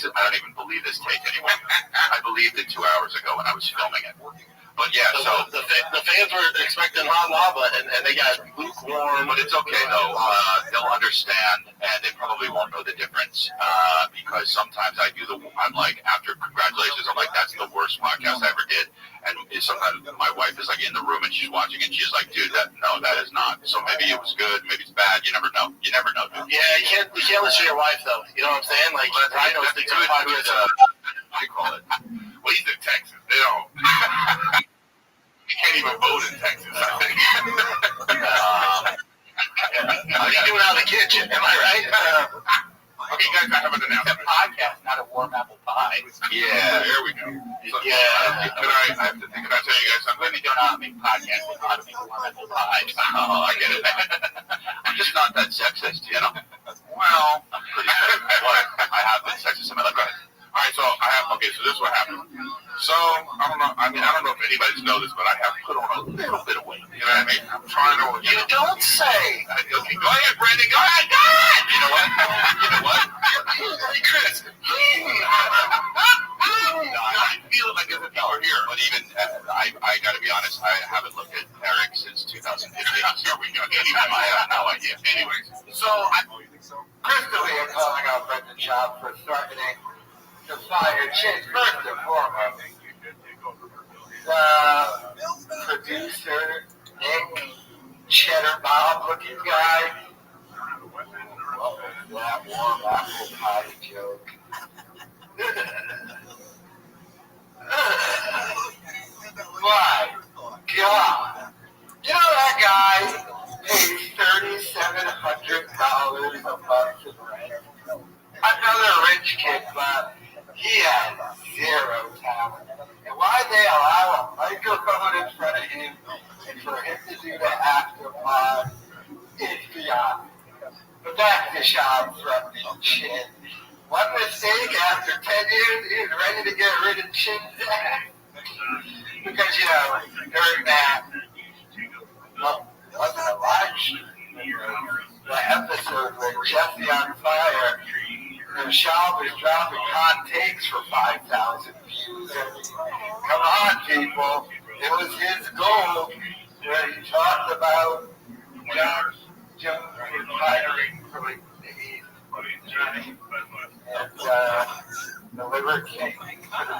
I don't even believe this take anymore. I believed it 2 hours ago when I was filming it. But yeah, so the fans were expecting hot lava, and they got lukewarm. But it's okay though. They'll understand, and they probably won't know the difference because sometimes I'm like, after congratulations, I'm like, that's the worst podcast I ever did. And sometimes my wife is like in the room and she's watching and she's like, dude, that is not. So maybe it was good, maybe it's bad. You never know. You never know, dude. Yeah, you can't listen to your wife though. You know what I'm saying? Like, I don't think I call it. Well, he's in Texas. They don't. You can't even vote in Texas, I think. How you doing out of the kitchen? Am I right? Okay, guys, I have an announcement. It's a podcast, not a warm apple pie. Yeah, there we go. So, Yeah. Can I tell you guys something? We don't know how to make podcasts. We know how to make a warm apple pie. Oh, I get it. I'm just not that sexist, you know? Well, I'm pretty sexist. I have been sexist in my life. Go ahead. All right, so so this is what happened. So, I don't know if anybody's noticed, but I have put on a little bit of weight. You know what I mean? I'm trying to... You don't say. Okay, go ahead, Brandon. Go ahead. Go ahead. You know what? Hey, Chris. I feel like there's a power here. But even, I got to be honest, I haven't looked at Eric since 2015. So we got I have no idea. Anyways, So, Crystal here calling out Brendan Schaub for threatening to fire Chin first and foremost. The producer, Nick Cheddar Bob looking guy. What was that warm apple pie joke? My God. You know that guy pays $3,700 a month in rent? Another rich kid, but he has zero talent. And why they allow a microphone in front of him and for him to do the afterthought is beyond me. But back to Schaub threatening Chin. One mistake after 10 years, he's ready to get rid of Chin's ass. Because, during that, well, it wasn't a live stream. The episode with Jesse on Fire, and Schaub was dropping hot takes for 5,000 views. Come on, people. It was his goal where he talked about John Jones retiring from the and the Liver King for the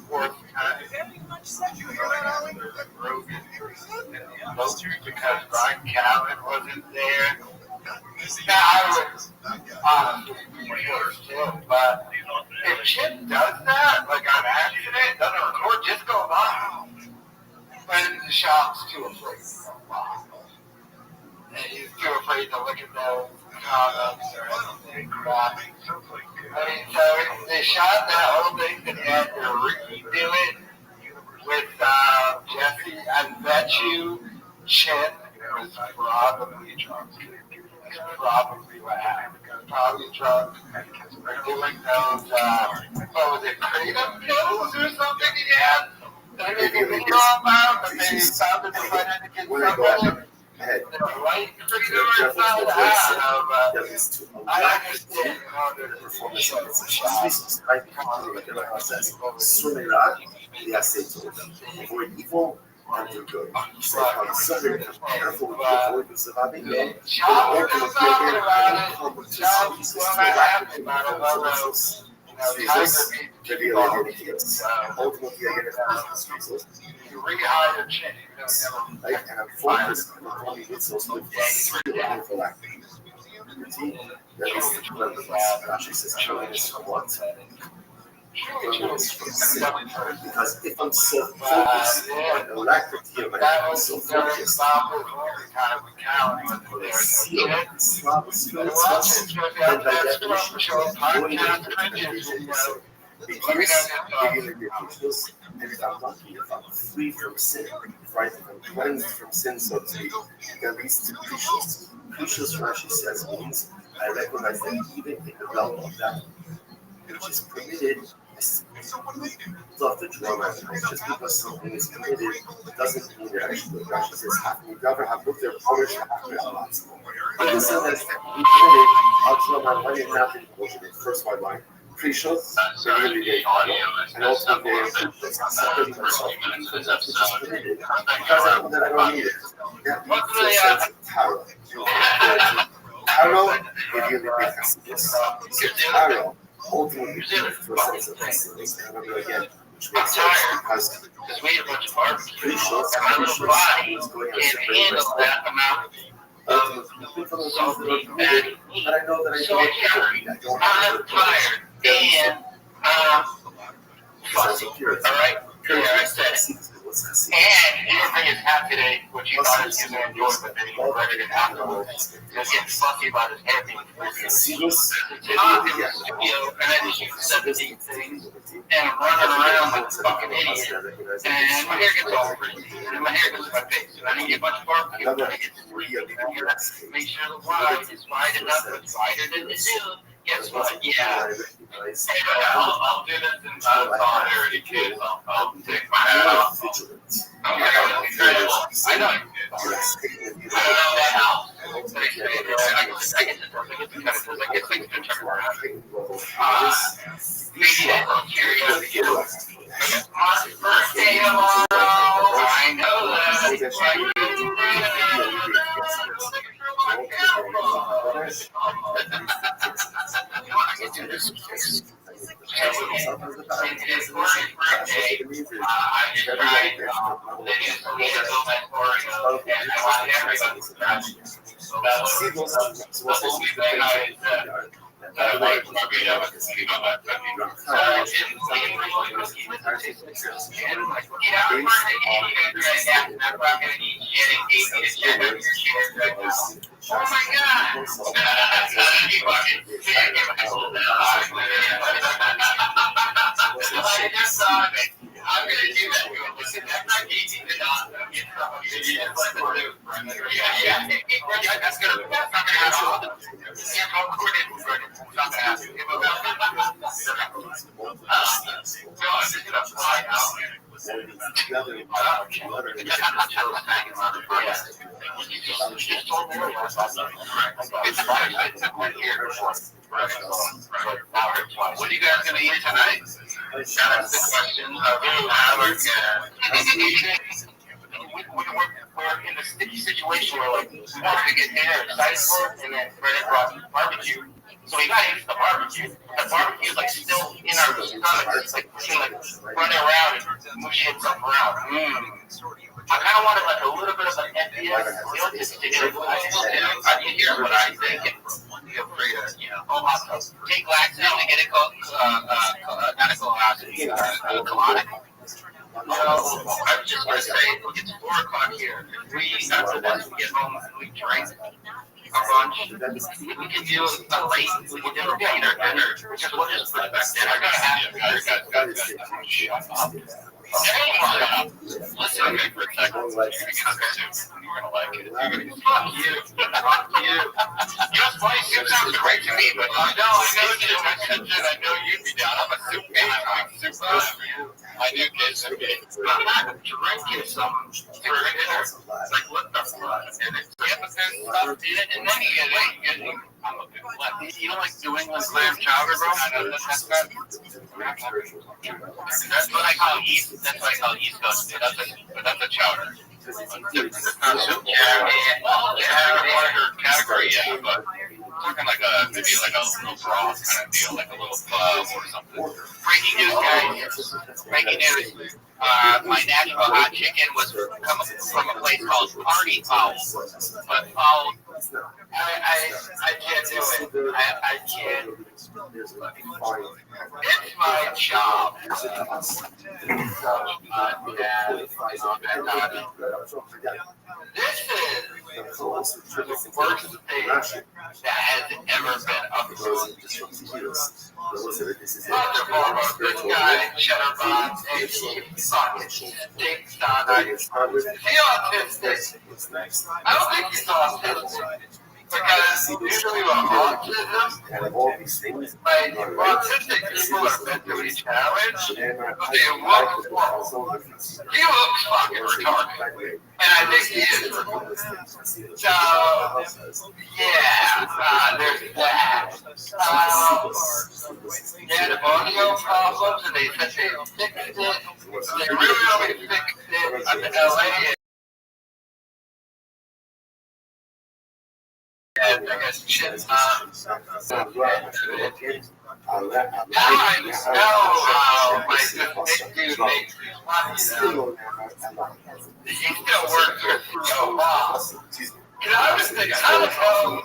fourth time. Mostly because Brian Callen wasn't there. Now, I would honestly be forced to, but if Chip does that, like on accident, doesn't record, just go live. But the shop's too afraid to go live. And he's too afraid to look at those comments or anything crap. I mean, so they shot that whole thing and he had to redo it with Jesse. I bet you Chin was probably drunk. That's probably what happened. Probably drunk or doing those, what was it, kratom pills or something he had? That they didn't even know about, but they found it to find it to get somebody. The right kratom or something, I don't know, but I understand how they're performance of the shots. Ele aceitou. Foi evil and do good. Você fala, super careful with your word, você vai bem. Rehire Chin. And I'm focused on only with those because if I'm so focused on alacrity of my so focused and if I'm lucky, if I'm free from sin, right, if I'm cleansed from sin, so to speak, that leads to Kushas. Kushas, Rashi says, means I recognize that even in the realm of that which is permitted, love the drama. Just because something is permitted doesn't mean that actually Rashi says you never have looked there punish after a lot. But this is that's permitted, I'll draw my line and not in the first white line. pre-shows, So the audio is and also messed up a little bit. they First separate few myself minutes of this because episode. I don't need it. That makes no sense of tarot. Tarot revealing messages. So tarot ultimately leads to a sense of excellence and over again, which makes sense because Because we ate a bunch of barbecue. pre-shows, And my little body is going on can't handle that amount of salty, fatty meat. but I know that I So don't carry. I don't I'm tired and fussy. Alright? Yeah, I said it. And you didn't bring his hat today, which you thought he was going to enjoy, but then he regretted it afterwards. He was getting fussy about his hair being frizzy. In the studio, and I just use 17 things, and I'm running around like a fucking idiot. And my hair gets all frizzy, and my hair goes to my face, and I need a bunch of barbecue, and I get to make sure the wide is wide enough, it's wider than the zoo. Guess what? Yeah. I'll do this in solidarity, kids. I'll take my hat off. I know you did. Birthday tomorrow. I know that. Oh my God! I'm gonna do that. Listen, I'm not eating the dog. That's gonna happen. What are you guys gonna eat tonight? That's the question. We're in a sticky situation where like we want to get dinner excited for it, and then Brennan brought barbecue. So we got into the barbecue. The barbecue is like still in our stomach. It's like running around and mushing itself around. I kind of wanted like a little bit of an FPS feel just to get it. I can hear what I think. Feel free to, take laxative to get it not a colonic. I was just going to say, it's 4 o'clock here. If we, after this, we get home and we drink a bunch, we can do a late, we can do a later dinner, because we'll just put it back there. I gotta have it. Listen to me for a second. You're gonna like it. Fuck you. Just funny, soup sounds great to me, but I know you'd be down. I'm a soup man. I do get some games. I'm not drinking something for dinner. It's like, what the fuck? And it's stuff in it, and then you get you don't like New England clam chowder, bro? I know that's what I call East. That's what I call East Coast. That's a chowder. It's not soup. Yeah. Category, yeah, but talking like maybe like a little broth kind of deal, like a little pub or something. Breaking news, guys. Breaking news. My natural hot chicken was coming from a place called Party Fowl. But I can't do it. I can't. It's my job. This is the worst thing that has ever been up to this guy, Cheddar Bob, he stinks on it. Is he autistic? I don't think he's autistic. Because usually with autism, like autistic people are meant to be challenged, but they look, he looks fucking retarded. And I think he is. So, yeah. There's that. They had audio problems, and they said they fixed it. They really fixed it in LA. And I guess shit. Now I know how my dude makes money now. He still works for your boss. You know, I was thinking, how the hell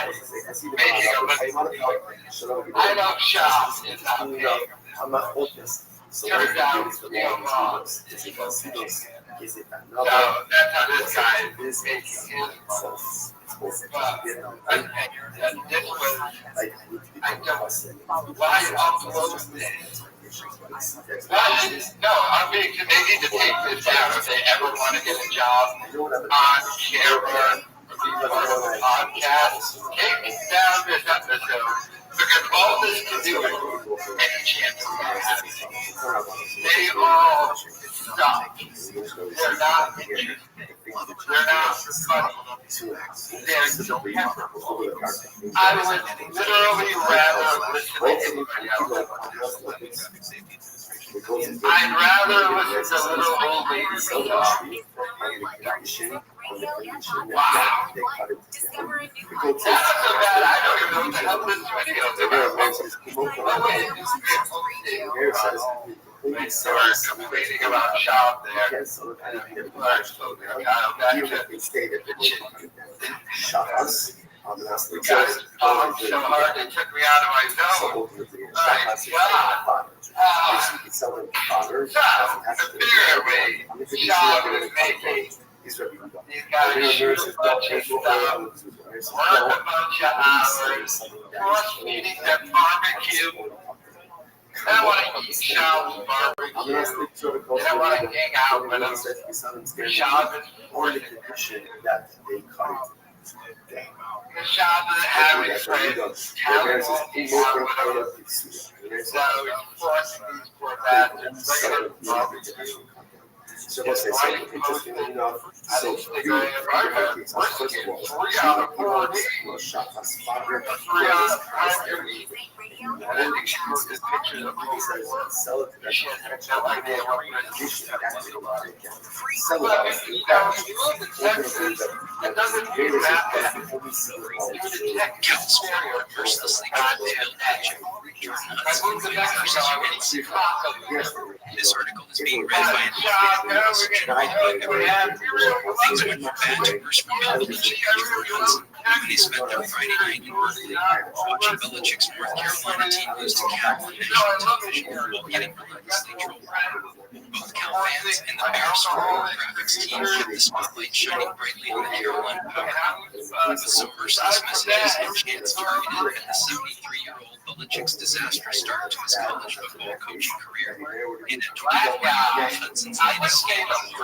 is this guy making a living? I don't shop, it's not me. Turns out it's real boss. So that's how this guy is making his money. This was, I don't, why upload this? No, I'm being, they need to take this down if they ever want to get a job on camera or podcast. Take down this episode because all this can do is any chance of they all stop. They're not interested. They're not funny. They're I would literally rather listen to anybody else. I'd rather listen to little old ladies talk. Wow. That's so bad, I don't even know what the hell this video is about. We started complaining about shop there. And so back to we got it so hard they took me out of my zone. My God. Apparently, shop is making. These guys shoot a bunch of stuff, work a bunch of hours, force feeding them barbecue. I don't want to eat Shaw's barbecue. I don't want to hang out with them. Shaw is forcing that they cut it. Shaw doesn't have any friends. Talent won't be on with him. So he's forcing these poor bastards. Bring them barbecue. So what's that interesting enough? So you are 3 out of 4 days. 3 out of 5 days. I didn't expose this picture of the sell it to that. She has no idea what resolution that's about. Sell it. You live in Texas, it doesn't mean that. California mercilessly curtailed magic. I moved to Mexico, I went to Chicago. This article is being read by an things went from bad to worse for Belichick when they spent their Friday night in Berkeley watching Belichick's North Carolina team lose to Cal on national television while getting relentlessly trolled. Both Cal fans and the Bears' graphics team kept the spotlight shining brightly on the Carolina Powerhouse, with some merciless messages and chants targeted at the 73-year-old Belichick's disastrous start to his college football coaching career, and at 24 Hudson's latest game of the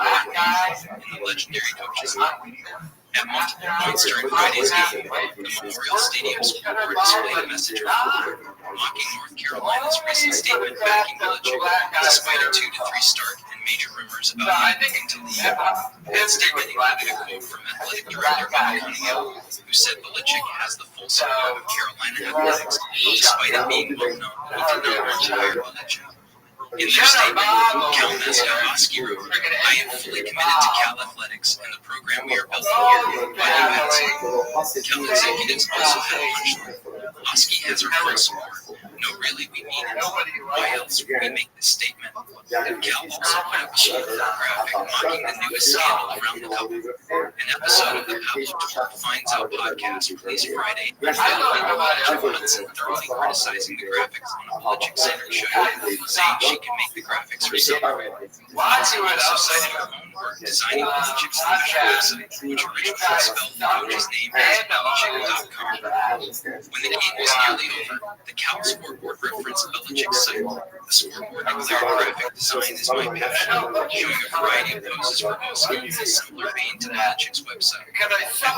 and the legendary coach's life. At multiple points during Friday's game, the Memorial Stadium scoreboard displayed a message of support, mocking North Carolina's recent statement backing Belichick, despite a 2-3 start and major rumors about him looking to leave. That statement included a quote from athletic director Bob Cunningham, who said Belichick has the full support of Carolina athletics, despite it being well known that the numbers higher Belichick. In their statement, Cal mascot Oski wrote, "I am fully committed to Cal athletics and the program we are building here. Cal executives also had a punchline. Oski has our full support. No, really, we mean it. Why else would we make this statement?" Cal also put up a graphic mocking the newest scandal around the couple. An episode of the Pablo Tour Finds Out podcast released Friday, Jeff Hudson thoroughly criticizing the graphics on a Belichick-centered show, saying she can make the graphics herself. Hudson also cited her own work designing Belichick's official website, which originally spelled the coach's name as Belichick.com. When the game was nearly over, the Cal scoreboard referenced Belichick's site. The scoreboard declared graphic design is my passion, showing a variety of poses for Oski in a similar vein to Belichick's website. At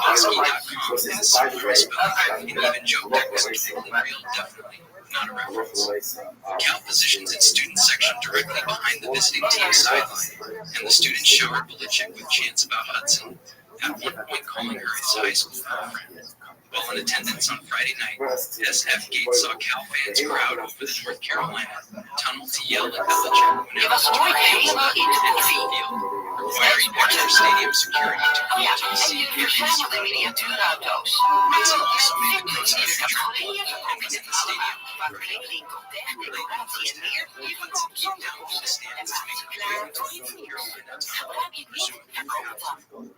Oski.com is a similar spelling, and even joked it was completely real, definitely not a reference. Cal positions its student section directly behind the visiting team's sideline, and the students showered Belichick with chants about Hudson. at one point calling her his high school girlfriend. While in attendance on Friday night, SF Gate saw Cal fans crowd over the North Carolina tunnel to yell at Belichick whenever the Tar Heels entered the field, requiring extra stadium security to guarantee safe entrance. Also made the protest feature in the stadium even to keep down from the stands to make their way into the North Carolina tunnel pursuant to protocol.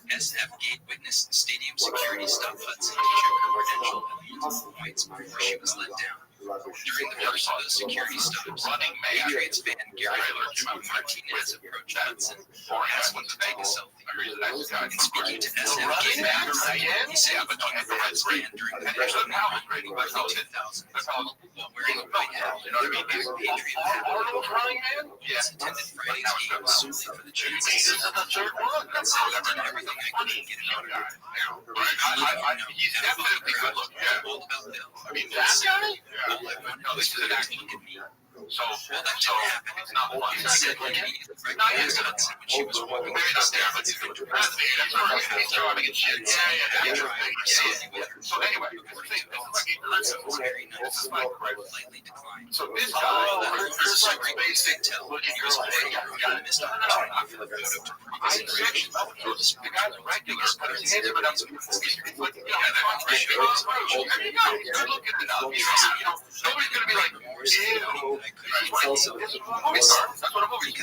SF Gate witnessed the stadium security stop Hudson to check her credential at multiple points before she was let down. During the first of those security stops, Patriots fan Gary Martinez approached Hudson and asked him to take a selfie. And speaking to SF Gate Matters, he said he thought the Reds ran during the match of roughly 2,000 while wearing a white hat and a Patriot hat. Yes, attended Friday's game solely for the chance to see and said he did everything I could to get it on guard. He's definitely good looking. All about Bill. I mean, that guy? All I wanted was for him to look at me. So, well, that didn't happen. It's not fun. He said he recognized Hudson when she was walking down the stairs. That's all right. He's driving and shit. So anyway, Hudson was very nice. Politely declined. So this guy, there's some basic tell. Here's a video of a missed opportunity for the photo to previous interactions. The guy's regular, but his hands are up to the like, you're looking it up. Nobody's going to be like, ew. Because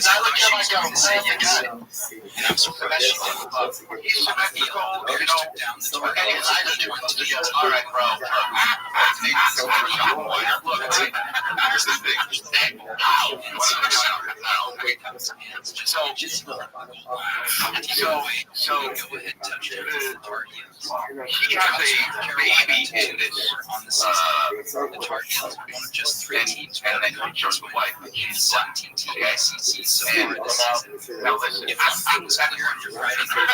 I look at my guy and say, you got it. And I'm so professional. He's symmetrical, down the target. All right, bro. Look, here's the thing. So go ahead and touch it. He has a baby in this on the season. The Tar Heels are one of just 3 teams and they don't just wife. She's 17 TICC so far this season. Now listen, if things are here on your Friday night,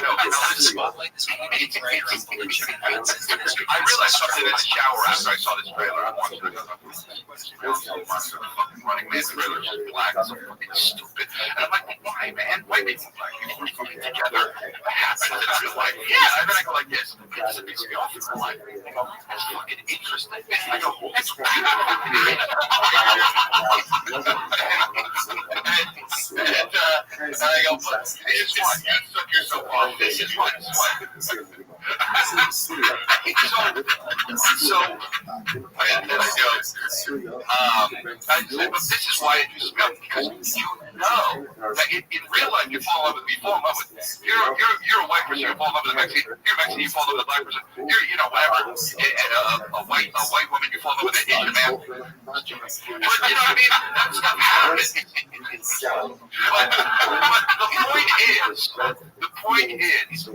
the spotlight is painted right around Belichick and Hudson. I realized something in the shower after I saw this trailer. I watched it. Running Man trailer is black. It's so fucking stupid. And I'm like, why, man? Why they black? We're fucking together. What happens in real life? Yeah, and then I go like this. It's a big off in real life. That's fucking interesting. I go, that's and I go, but this is what you took yourself off. This is what. So, and then I go, but this is why it is because you know that in real life you fall in love with. You're a white person, you fall in love with a Mexican. You're Mexican, you fall in love with a black person. You're whatever. And a white woman, you fall in love with an Asian man. But you know what I mean? That stuff happens. But the point is.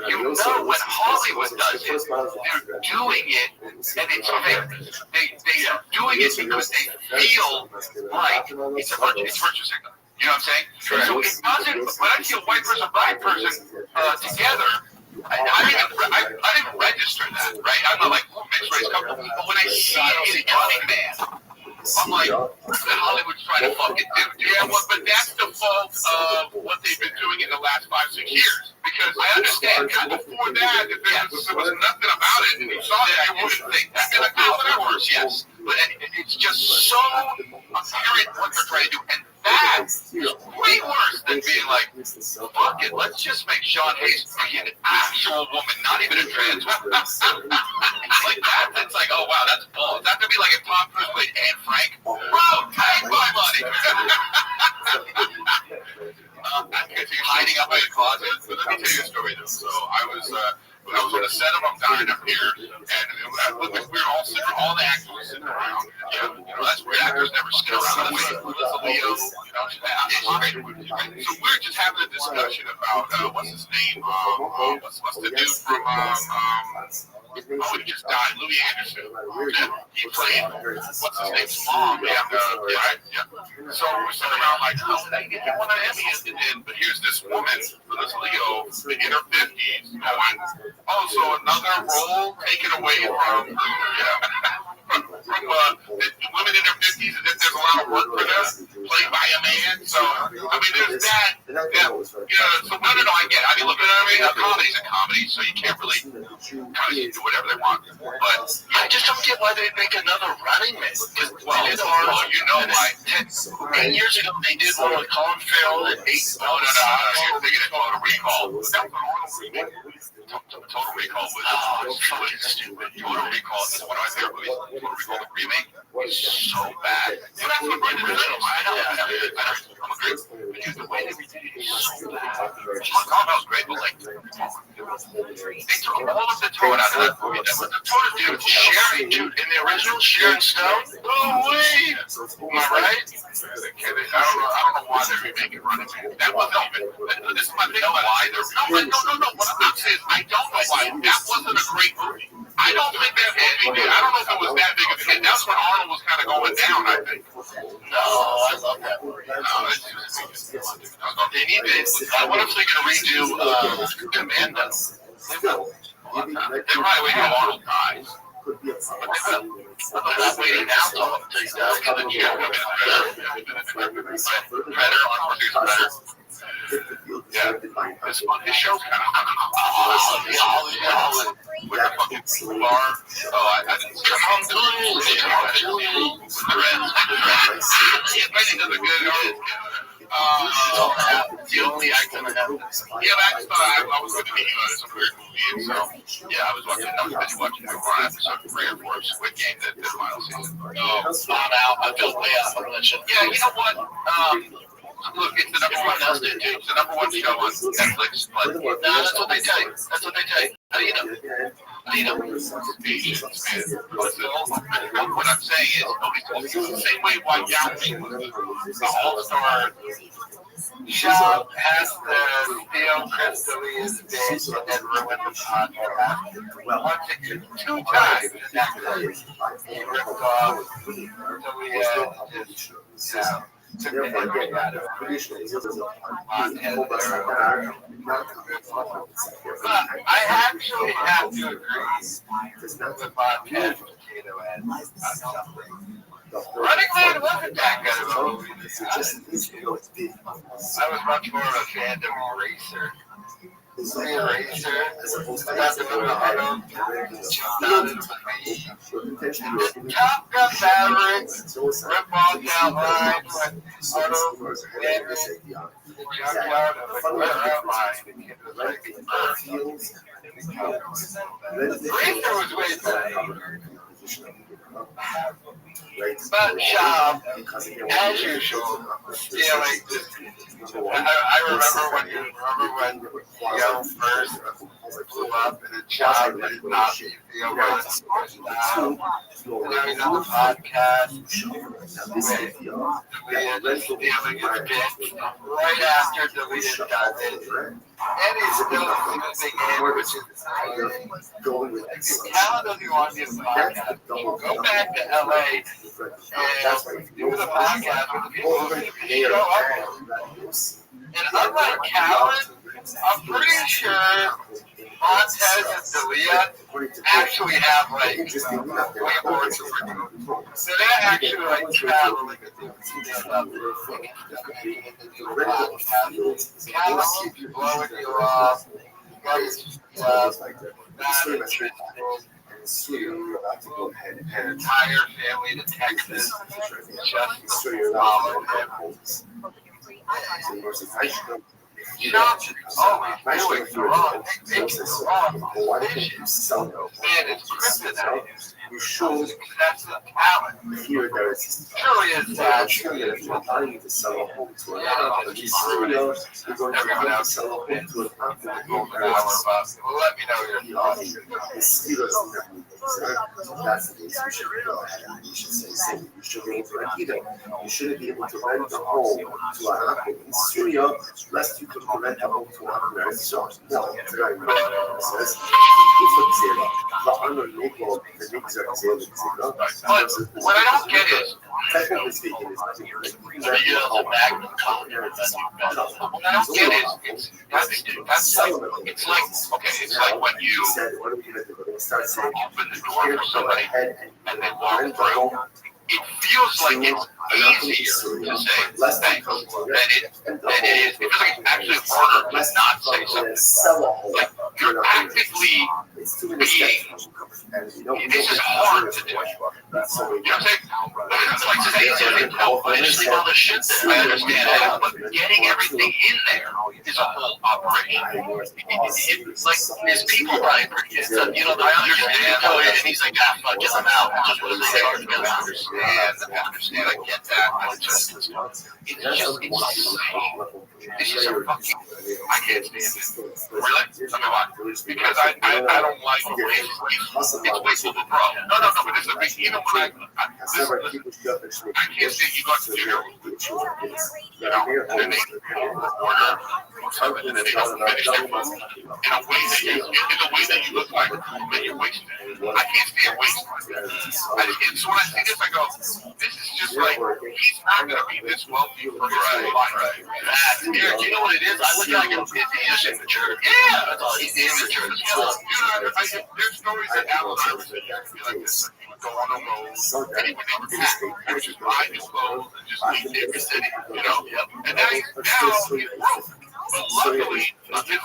You know when Hollywood does it, they're doing it, and it's they are doing it because they feel like it's virtue signal. You know what I'm saying? Sure. So it doesn't. When I see a white person, black person together, I didn't register that, right? I'm not like mixed race couple, but when I see it in Running Man. I'm like, what the Hollywood's trying to fucking do? Yeah, but that's the fault of what they've been doing in the last 5-6 years. Because I understand, before that, if there was nothing about it, and you saw that, I wouldn't think. I'd be like, oh, that works, yes. But it's just so apparent what they're trying to do. And that is way worse than being like, fuck it, let's just make Sean Hayes be an actual woman, not even a trans woman. Like that, it's like, oh wow, that's bull. That could be like if Tom Cruise played Anne Frank. Bro, take my money. Hiding up in the closet. But let me tell you a story though. So I was on a set of I'm Dying Up Here, and we were all sitting, all the actors were sitting around. That's weird. Actors never sit around. Leo, so we're just having a discussion about what's his name? What's the dude from he just died, Louis Anderson. He played what's his name's mom. So we're sitting around like, how did I get one of Emmy? But here's this woman, this Leo, in her 50s, going, oh, so another role taken away from women in their 50s, as if there's a lot of work for them, played by a man. So, I mean, there's that. Yeah, so no, I get it. I mean, look, a comedy's a comedy, so you can't really kind of do whatever they want. But I just don't get why they make another Running Man. Well, you know why. 8 years ago, they did one with Colin Farrell and 8. No, you're thinking of Total Recall. Total Recall was fucking stupid. Total Recall is one of my favorite movies. Total Recall, the remake, is so bad. But that's what Brendan did. I know. I'm agree. But the way they redid it is so bad. Sean Connery was great, but like, they took all of the tone out of that movie. The tone of dude, Sharon, dude, in the original Sharon Stone. Oh wait, am I right? I don't know why they're remaking Running Man. That wasn't even. This is my thing. Why they're no. What I'm saying is, I don't know why. That wasn't a great movie. I don't think that movie did. I don't know if it was that big of a hit. That's when Arnold was kind of going down, I think. No, I love that movie. They need to. What if they're going to redo Commando? They probably wait till Arnold dies. But they're not waiting now till he dies. Because the year will get better. Yeah, his show's kind of with the fucking bar. Oh, I didn't see it. Does a good. The only actor I have. Yeah, I was looking at some weird movie, so yeah, I was busy watching the one episode of 3 or 4 of Squid Game that final season. I'm out. I feel way out of relation. Yeah, you know what? Look, it's the number one show on Netflix. But That's what they tell you. How do you know? Asians, man. What I'm saying is, nobody's told me. It's the same way why Yao Ming was the all-star. Shop has to steal Chris D'Elia's bitch and then ruin the podcast. Once it gets 2 times, and that's he ripped off D'Elia, just, took the head right out of her. I actually have to agree with podcast Potato and Running Man wasn't that good of a movie. I was much more of a fan of Eraser. Eraser, about the movie Auto, Top Gun Maverick, rip off that line when Auto landed the junkyard. I was like, where am I? It was like, Eraser was way better. But as usual, stealing. I remember when Yo first blew up in a job that did not be Theo was now he's on the podcast with D'Elia just stealing his bitch right after D'Elia got it. And he's still losing in, which is if Cal doesn't want to do the podcast, go back to LA and do the podcast with the people who show up. And unlike Callan, I'm pretty sure Montez and D'Elia actually have like way more to. So they're actually like traveling Callan keeps blowing you off. An entire family to Texas just to follow him. Shop is always doing the wrong thing, making the wrong decisions. Man, it's kryptonite. That's the talent. Truly is that. Everyone else will let me know your thoughts. You shouldn't be able to rent a home to an Apple in Syria, lest you could rent a home to an American. No, it's very But what I don't get is, technically speaking, what I don't get is, it's like, okay, it's like when you open the door for somebody and they walk through, it feels like it's easier to say thanks than it is. It feels like it's actually harder to not say something. Like you're actively being. This is hard to do. You know what I'm saying? It's like today's I just leave all the shit there. I understand that, but getting everything in there is a whole operation. It's like his people right? You know, I understand how it is. And he's like, fuck, get them out. I understand. I get that. This is a fucking. I can't stand it. Really? Tell me why. Because I don't like the way it's wasteful to bro. No, but it's a big. Even when I can't stand you got to jail. You know, and then they order something and then they don't finish their food in a way that you look like that you're wasting it. I can't stand waste. So when I see this, I go, this is just like he's not gonna be this wealthy for his whole life. Eric, you know what it is? I look at him, he's just immature. Yeah, that's all. He's immature. There's stories that Alan Iverson be like this. He would go on a road, and he would never pack. He would just buy his clothes and just leave every city, you know. And now he's broke. But luckily, luckily,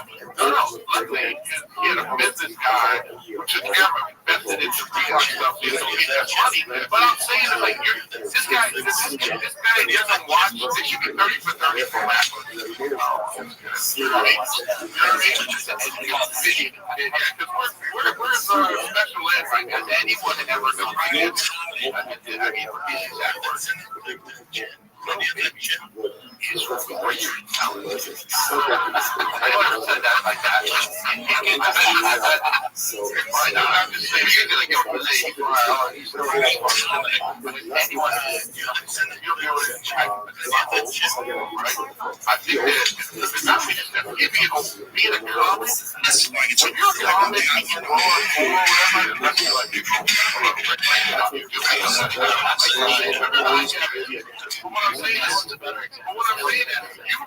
he had a business guy who took care of him, invested into real stuff, so he has money. But I'm saying, like, this guy doesn't watch. It should be 30 for 30 for last one. You know what I mean? Where's special ed, right? Has anyone ever been right? I mean, he's at work. I never said that like that. I'm just saying, you're going to go for he's anyone, you'll be able to check. I think that not being a comic, when you're a comic, you can go on what I'm saying is, you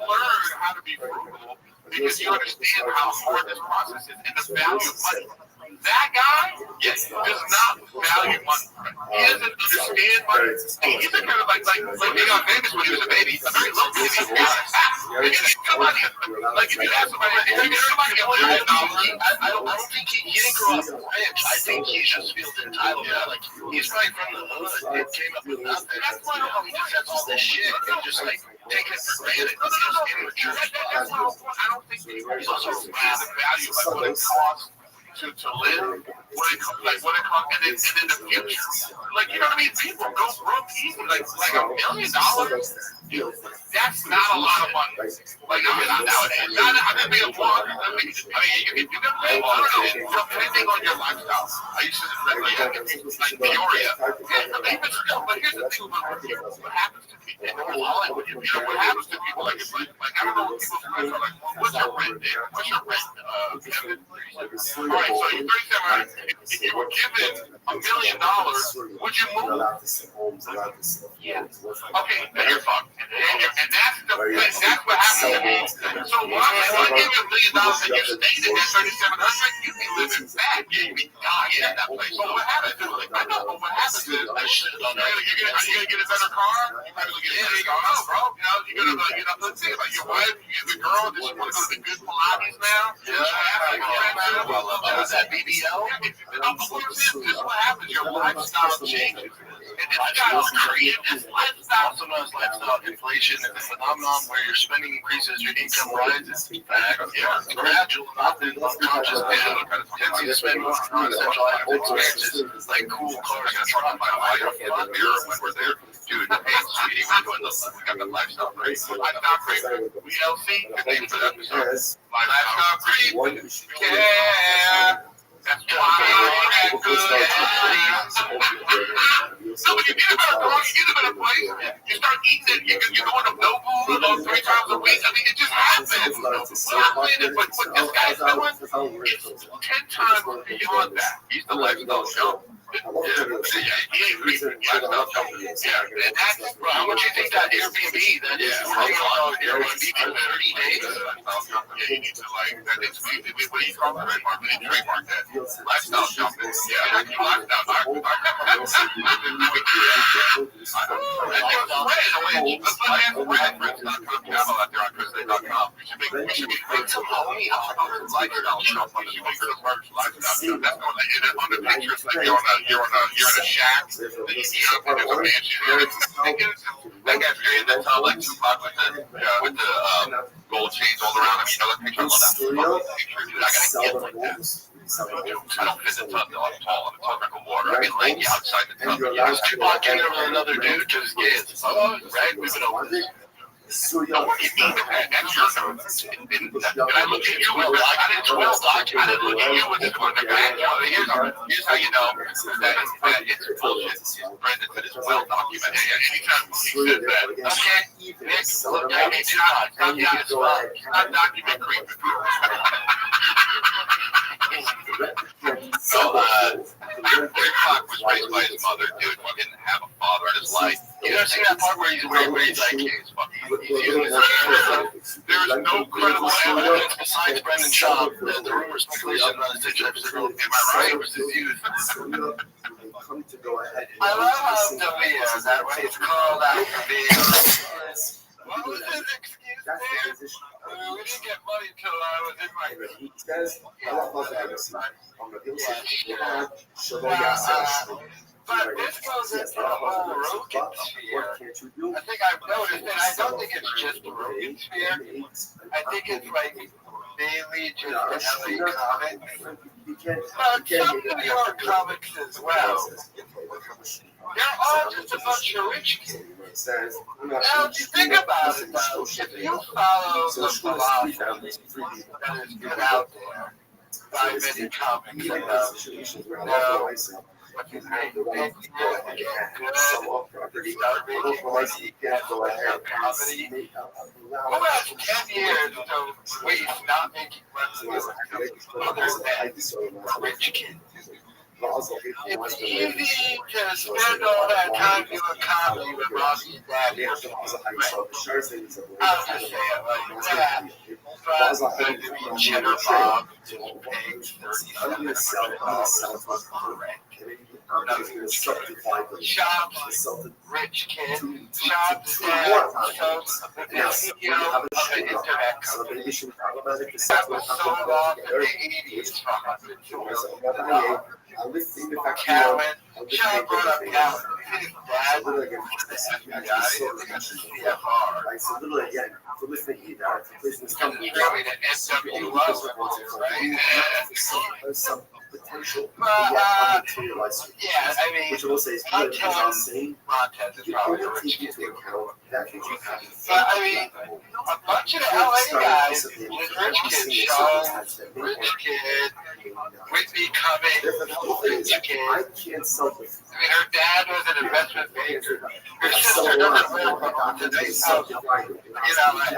learn how to be frugal because you understand how hard this process is and the value of money. That guy does not value money. He doesn't understand money. He's a kind of like he got famous when he was a baby, a very low baby. Like if you ask somebody, I don't think he didn't grow up rich. I think he just feels entitled. Like he's right from the hood. It came up with nothing. That's why he just has all this shit and just like taking it for granted. He's just immature. I don't think he's also the value of what it costs to live, what it costs, and then in the future, like you know what I mean. People go broke easy, like $1 million. That's not a lot of money. Like not nowadays. I mean, you can pay anything on your lifestyle. I used to like Peoria. But here's the thing about what happens to people in North Hollywood. You know what happens to people like it's like I don't know what people's friends are like. What's your rent there? What's your rent, Kevin? All right, so you're 37. If you were given $1 million, would you move? Yeah. Okay, then you're fucked. And that's what happens to me. So when I give you $1 million and you stayed in that 3,700, you'd be living bad. You'd be dying at that place. So what happens is, I know, but what happens is, you're gonna get a better car. You're probably gonna get a better car. No, bro. You're gonna let's think about your wife. The girl. Does she want to go to the good Pilates now? Yeah. That BBL. This is what happens. Your lifestyle changes. And this guy's created this lifestyle. Sometimes lifestyle inflation is a phenomenon where your spending increases, your income rises. It's gradual, not unconscious. Tendency to spend more on essential items, experiences like cool cars. Gonna try my life. When we're there, dude. Hey, sweetie, we got the lifestyle creep. Lifestyle creep. VLC. Good name for that episode. My lifestyle creep. Yeah. That's why I got good. So when you get a better car, you get a better place, you start eating it, you're going to no food 3 times a week. I mean, it just happens. What I'm saying is, what this guy's doing, it's 10 times beyond that. He's the lifestyle show. He ain't reading lifestyle show. Yeah, and that's, bro, how much you think that Airbnb, that is, Airbnb for 30 days? Yeah, you need to, like, that is, what do you call it? Trademark that. Lifestyle jumping. Yeah, lifestyle. some homie lifestyle stuff on the merch lifestyle. That's going to end up on the pictures like you're in a shack, that you jump into a mansion. That guy's great. That's how like Tupac with the gold chains all around him. You know that picture? I love that picture, dude. I gotta get like that. I don't fit the tub though. I'm tall. I'm a tub like a water. I mean, lanky outside the tub. Yeah, Tupac came over another dude because kids. Right? Moving over. That's your nose. And I look at you with I didn't I didn't look at you with this going to back. Here's how you know that it's bullshit. Brandon said it's well documented. Anytime he says that, okay, Nick, look at me. Not document creep. So, Tupac was raised by his mother, dude. He didn't have a father in his life. You ever seen that part where he's like, there's no credible evidence besides Brendan Shaw that the rumors speculation about his situation. Am I right? Was his youth? I love how Davia, that way it's called out for being. What was his excuse there? We didn't get money until I was in my but this goes into the whole Rogan sphere. I think I've noticed, and I don't think it's just the Rogan sphere. I think it's like mainly just LA comics. But some New York comics as well. They're all just a bunch of rich kids. Now, if you think about it, though, if you follow the philosophy that is put out there by many comics, what's his name? Comedy. Who has 10 years to waste not making money other than rich kids? It's easy to spend all that time doing comedy with mommy and daddy. I'll just say it like that. But Cheddar Bob paid $3,700 for rent. Shop's rich kid. Shop's dad was the CEO of the internet company that was sold off in the 80s for Calvin. Shop brought up Calvin. His dad was the FBI, the CFR. It's really the NWO, right? Yeah, I mean, Montez is probably a rich kid. But I mean, a bunch of the LA guys, rich kid, Shaw, rich kid, Whitney Cummings, rich kid. I mean, her dad was an investment banker. Her sister doesn't live on today's house. You know, like,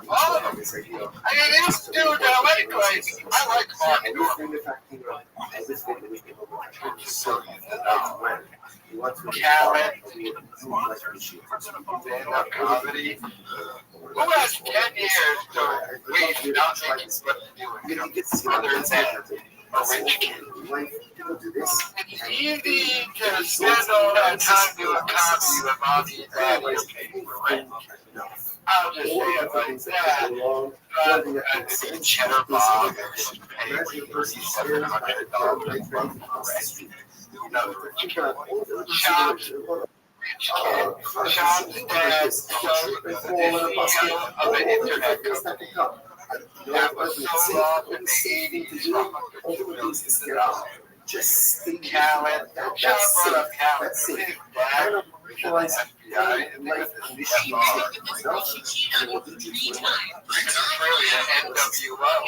all of them. I mean, this dude that I like Mark Norman. Calvin, stand-up comedy. Who has 10 years to waste not making something other than a rich kid? It's easy to spend all that time doing comedy with mommy and daddy paying for rent. I'll just say it like that. But I think Cheddar Bob is paying $3,700 for rent. Another rich kid. Shop's rich kid. Shop's dad was the CEO of an internet company that was sold off in the 80s for $102 million. Calvin. Shop brought up Calvin. His dad was the FBI and the CFR. It's really an NWO, right?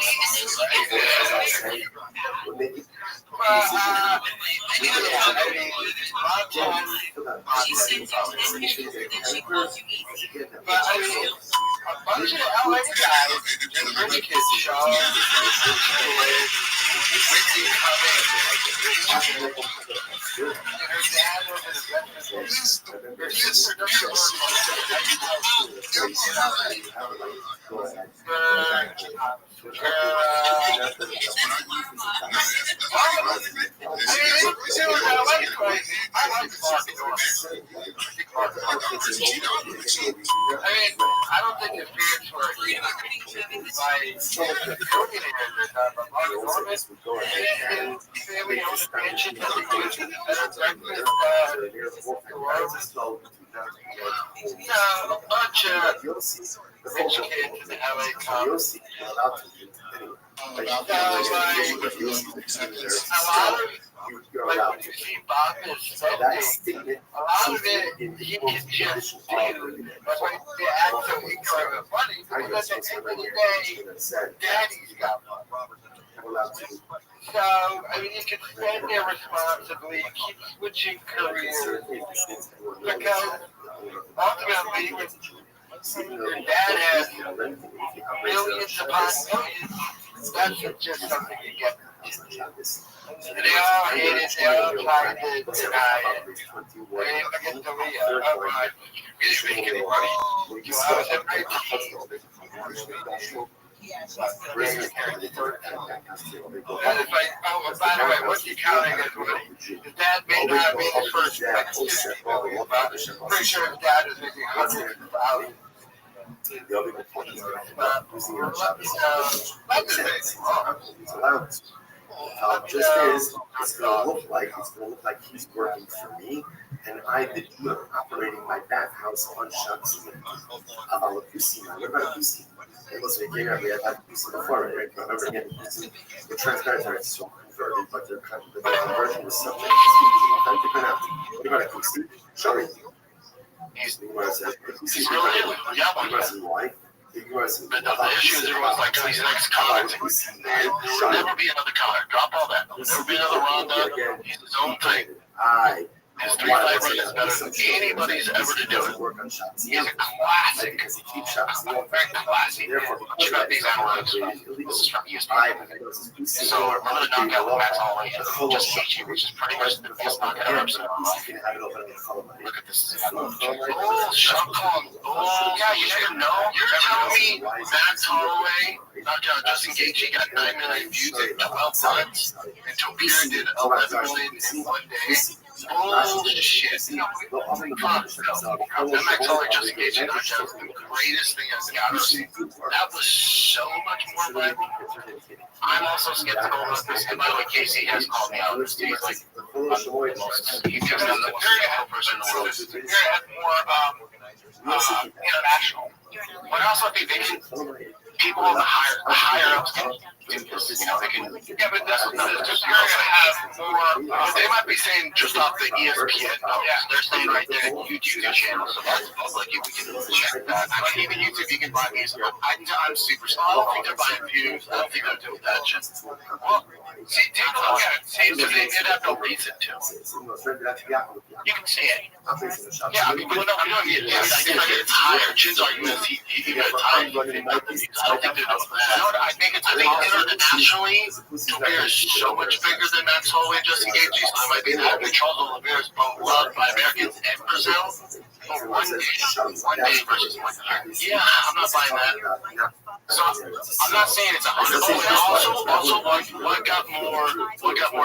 But I mean, a bunch of LA guys, rich kids, Shaw, Whitney Cummings, her dad was an investment. Her sister doesn't work on it. I don't think his parents were family owned mansion that they used as a a bunch of rich kids in the LA County. Like when you see Bob is spending, a lot of it he can just do. But when they act so ignorant and funny, because at the end of the day, daddy's got one. So, I mean, you can spend there responsibly, keep switching careers, because ultimately, when your dad has millions upon millions, that's just something you get. They all hate it, they all try to deny it. They look at the Leah, oh my, he's making money. You have a great and it's like, oh, by the way, what's he counting as money? His dad may not have been his first student, but pretty sure his dad is making hundreds of thousands. Just is, it's gonna look like he's working for me, and I've been operating my bathhouse on shucks. What about Lucy? Hey, listen, we had Lucy before, right? Remember again, the transparent are so converted, but the conversion was so authentic or not. What about Lucy? Show me. He's really, yeah, why? the issue is everyone's like, oh, he's the next Connor. There'll never be another Connor. Drop all that. There'll never be another Ronda. He's his own thing. His 3-5 run is better than anybody's ever to do it. He's a classic. Very classic. Check out these analytics. This is from ESPN. So I'm going to knock out Max Holloway and just Gaethje, which is pretty much the best knockout I've ever seen in my life. Look at this. Oh, Sean Kong. Oh, yeah, you never know. You're telling me Max Holloway knocked out Justin Gaethje, got 9 million views in 12 months, and Joe Pierre did 11 million in 1 day? Bullshit. That Max Holloway Justin Gaethje knockdown was the greatest thing I've ever seen. That was so much more viable. I'm also skeptical about this. And by the way, Casey has called me out. He's like, he's just the most skeptical person in the world. Pierre had more international. But I also think they can, people in the higher ups can do this. You know, they can. Yeah, but that's not it. You're gonna have more. They might be saying just off the ESPN. Yeah, they're saying right there YouTube channel, so that's public. We can check that. I mean, even YouTube, you can buy views. I'm super small. I don't think they're buying views. I don't think they're doing that shit. Well, see, take a look at it. See, because they did have no reason to. You can see it. Yeah, I mean, we don't need it. It's higher. Chins are UFC. You got higher. I don't think they're doing that. I think internationally, Oliveira is so much bigger than Max Holloway and Justin Gaethje. So it might be that Charles Oliveira is both loved by Americans and Brazil. But one day versus 1 year. Yeah, I'm not buying that. So I'm not saying it's 100. Also, what got more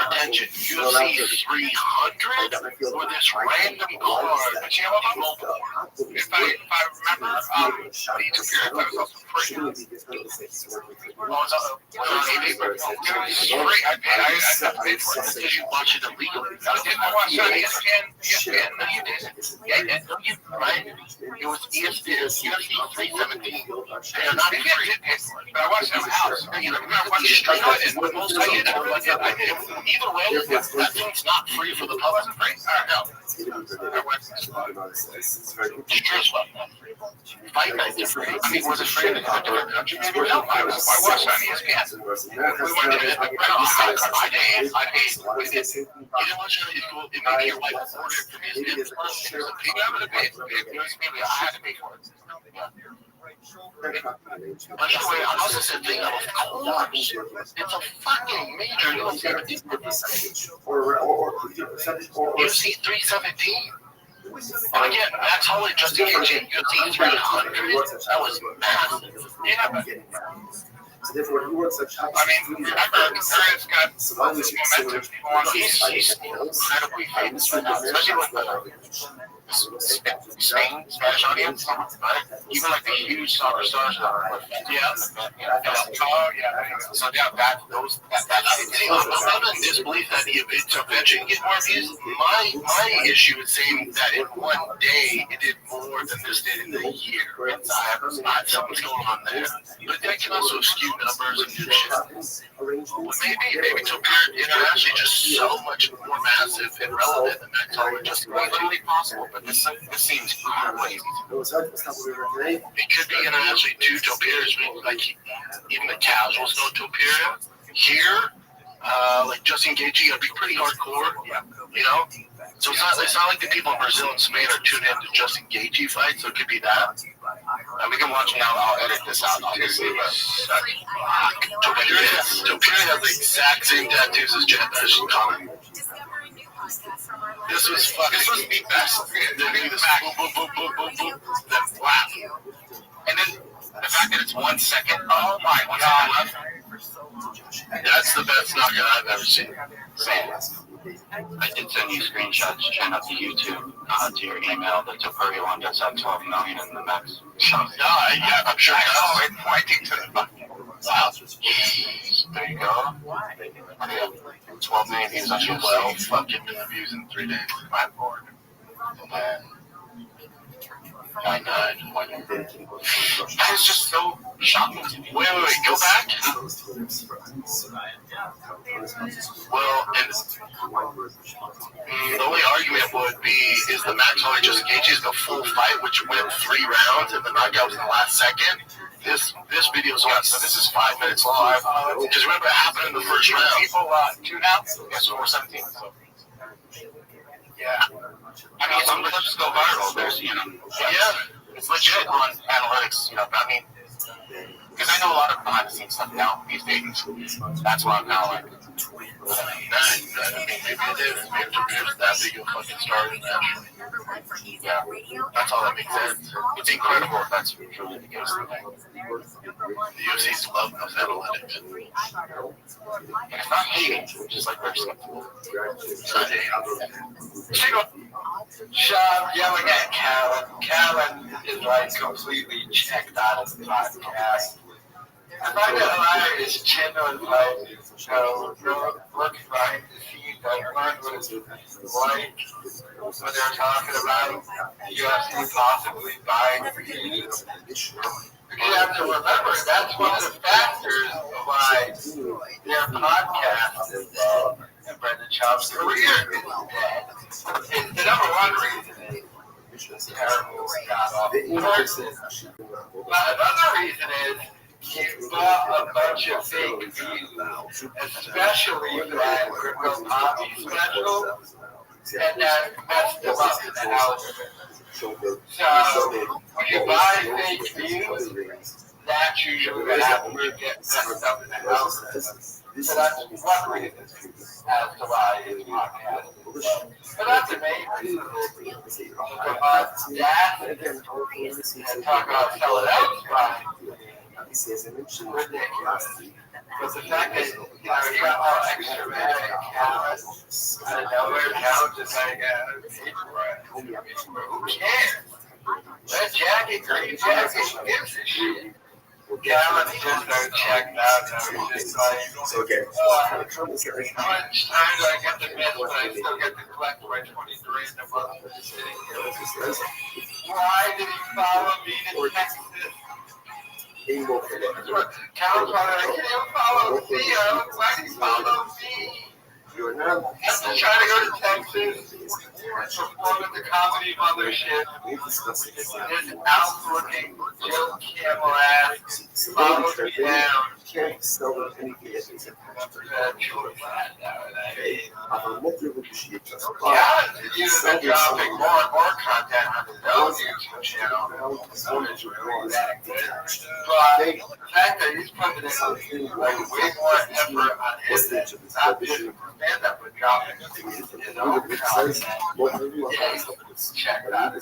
attention? UFC 300 or this random card? But you know what? Multiple. If I remember, the Oliveira was also free. It's free. I paid for it because you watch it illegally. I didn't watch it on ESPN. No, you didn't. Yeah, right? It was ESPN, UFC 317. They're not free. But I watched it at my house. You know, I watched it straight on it. I did. Either way, that thing's not free for the public. Free? No. Fight night is free. I mean, was it free in a different country? No, I watched it on ESPN. We went to it. I paid. We did. You didn't watch it? Maybe your wife ordered from ESPN. I had to pay for it. But anyway, I also said, of course, it's a fucking major UFC. UFC 317. And again, that's only just to get you UFC 300. That was massive. Yeah, but Therefore, he works at I mean, remember, Curry's got momentum. He's incredibly famous right now, especially with the Spanish audience, right? Even like the huge soccer stars that are So yeah, that I'm in disbelief that he eventually get more views. My issue is saying that in one day it did more than this did in a year. Something's going on there. But that can also skew numbers and do shit. Maybe Topir internationally just so much more massive and relevant than that color. Just literally possible, but this seems crazy. It could be internationally too. Topir's like even the casuals know Topir. Here, like Justin Gaethje, gotta be pretty hardcore, you know. So it's not like the people in Brazil and Spain are tuned into Justin Gaethje fights. So it could be that. And we can watch now. I'll edit this out, obviously. Topir has the exact same tattoos as Connor. This was the best. That flap. And then the fact that it's 1 second. Oh my god. That's the best knockout I've ever seen. I did send you screenshots, Jen, up to YouTube, to your email. The Topuri one does have 12 million in the mix. Yeah, I'm sure. Oh, it's pointing to the button. Wow. There you go. 12 million views on YouTube. 12 fucking views in 3 days. My lord. And it's just so shocking to me. Wait, go back. Well, and the only argument would be is the match only just engages the full fight, which went 3 rounds, and the knockout was in the last second. This video is so this is 5 minutes long. Because remember, it happened in the first round. People tune out. Yeah, so we're 17. So. Yeah. I mean, some clips go viral. There's, it's legit on analytics, but I mean, because I know a lot of behind the scenes stuff now these days. That's why I'm now like, maybe it is. Maybe it's that big of a fucking star in that. Yeah, that's all that makes sense. It's incredible if that's truly the case. The UFC's love those analytics. And it's not hating, it's just like they're skeptical. It's not hating. Sean yelling at Callan is like completely checked out of the podcast. I find it hilarious. Chin was like, looking behind the scenes. I learned what it's like when they're talking about UFC possibly buying views. Because you have to remember, that's one of the factors why their podcast is dead and Brendan Schaub's career is dead. It's the number one reason is terrible person. But another reason is he bought a bunch of fake views, especially that Crypto Poppy special, and that messed him up in the algorithm. So, when you buy fake views, that's usually what happens. You get messed up in the algorithm. So that's one reason as to why his podcast is dead. But that's the main reason. Talk about that and talk about selling out. Ridiculous. But the fact that, you got all extra mad cows out of nowhere, cows just like who cares? Red jacket, green jacket, who gives a shit? Callan just got checked out. Just like, how much time do I get to miss, but I still get to collect my 23 in a month? Why did he follow me to Texas? Callan's probably like, he didn't follow Theo. Why did he follow me? I'm trying to go to Texas, perform at the comedy mothership. His out-looking Joe Camel ass followed me down. He's been dropping more and more content on his own YouTube channel. But the fact that he's putting in like way more effort on his not just stand-up, but dropping his own content. Check that.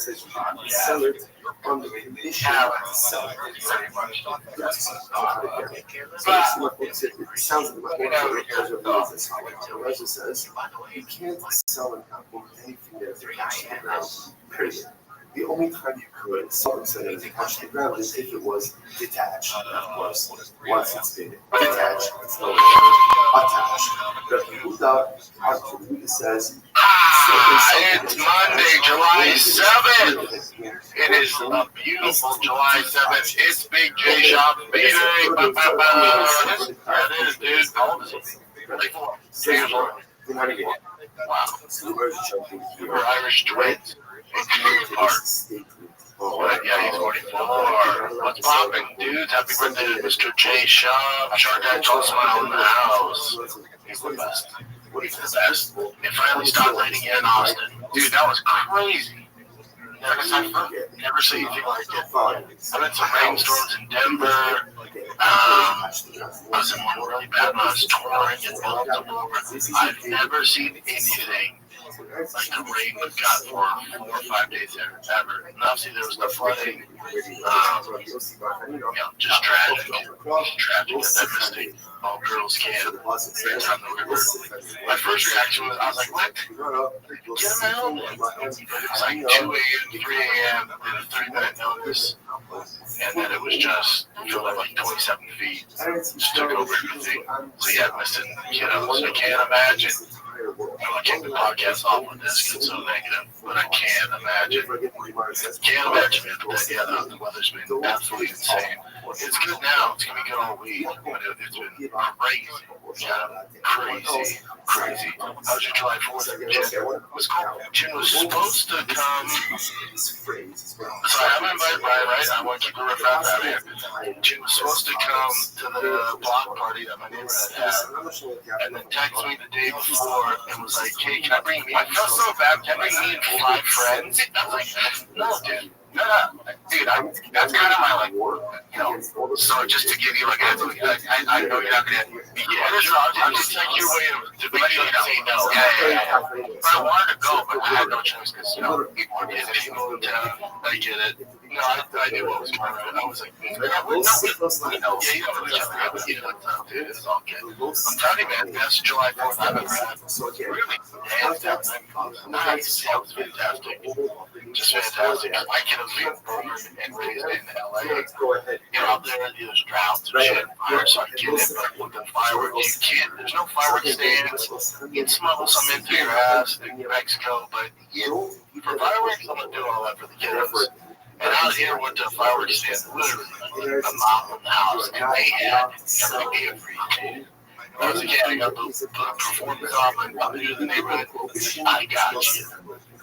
It sounds like Russia says you can't sell an apple anything that's attached to the ground. Period. The only time you could sell something that's attached to the ground is if it was detached. Of course, once it's been detached, it's no longer attached. But Huda says it's Monday, July 7th. It is a beautiful July 7th. It's Big J Shop Meeting. That is, dude. How old is he? 34. 2 years old. Wow. We're Irish twins. Oh, yeah, he's 44. What's poppin', dudes? Happy birthday to Mr. J Shop. Shark Guy Joel Smile in the house. He's the best. He's the best. It finally stopped raining here in Austin. Dude, that was crazy. Never seen anything like it. I've had some rainstorms in Denver. I was in one really bad when I was touring in Baltimore. I've never seen anything like the rain we got for 4 or 5 days there, ever. And obviously there was no flooding. Just tragic. Just tragic at that mistake. All girls can. My first reaction was, I was like, what? Get them out. It was like 2 a.m., 3 a.m., and a 3-minute notice. And then it was just filled up like 27 feet. Just took over everything. So yeah, missing kiddos. I can't imagine. I can't do podcasts off on this because it's so negative, but I can't imagine. Can't imagine it. Yeah, the weather's been absolutely insane. It's good now. It's going to be good all week, but it's been crazy. Yeah, crazy. How was your July 4th? It was cool. Jim was supposed to come. So I haven't invited Brian, right? I want to keep the riff out here. Jim was supposed to come to the block party that my neighborhood had, and then text me the day before and was like, hey, can I bring me? I felt so bad. Can I bring me and 5 friends? I was like, no, dude. No. Dude, that's kind of my, like, so just to give you, like, I know you're not going to be I'm just like your way of to make sure you say no. Yeah. But I wanted to go, but I had no choice because, people are busy. People in town. I get it. No, I knew what was going on. I was like, you don't really have to get it. Dude, it's all good. I'm telling you, man, best July 4th I've ever had. Really, hands down. Nice. That was fantastic. Just fantastic. My kid was being born and raised in LA. Out there, there's droughts and shit. So I get it, but with the fireworks, you can't. There's no fireworks stands. You can smuggle some into your ass in New Mexico, but for fireworks, I'm gonna do all that for the kids. And out here went to a fireworks stand, literally a mile from the house, and they had everything. I was a kid, I got the performance off, and I'm new to the neighborhood. I got you.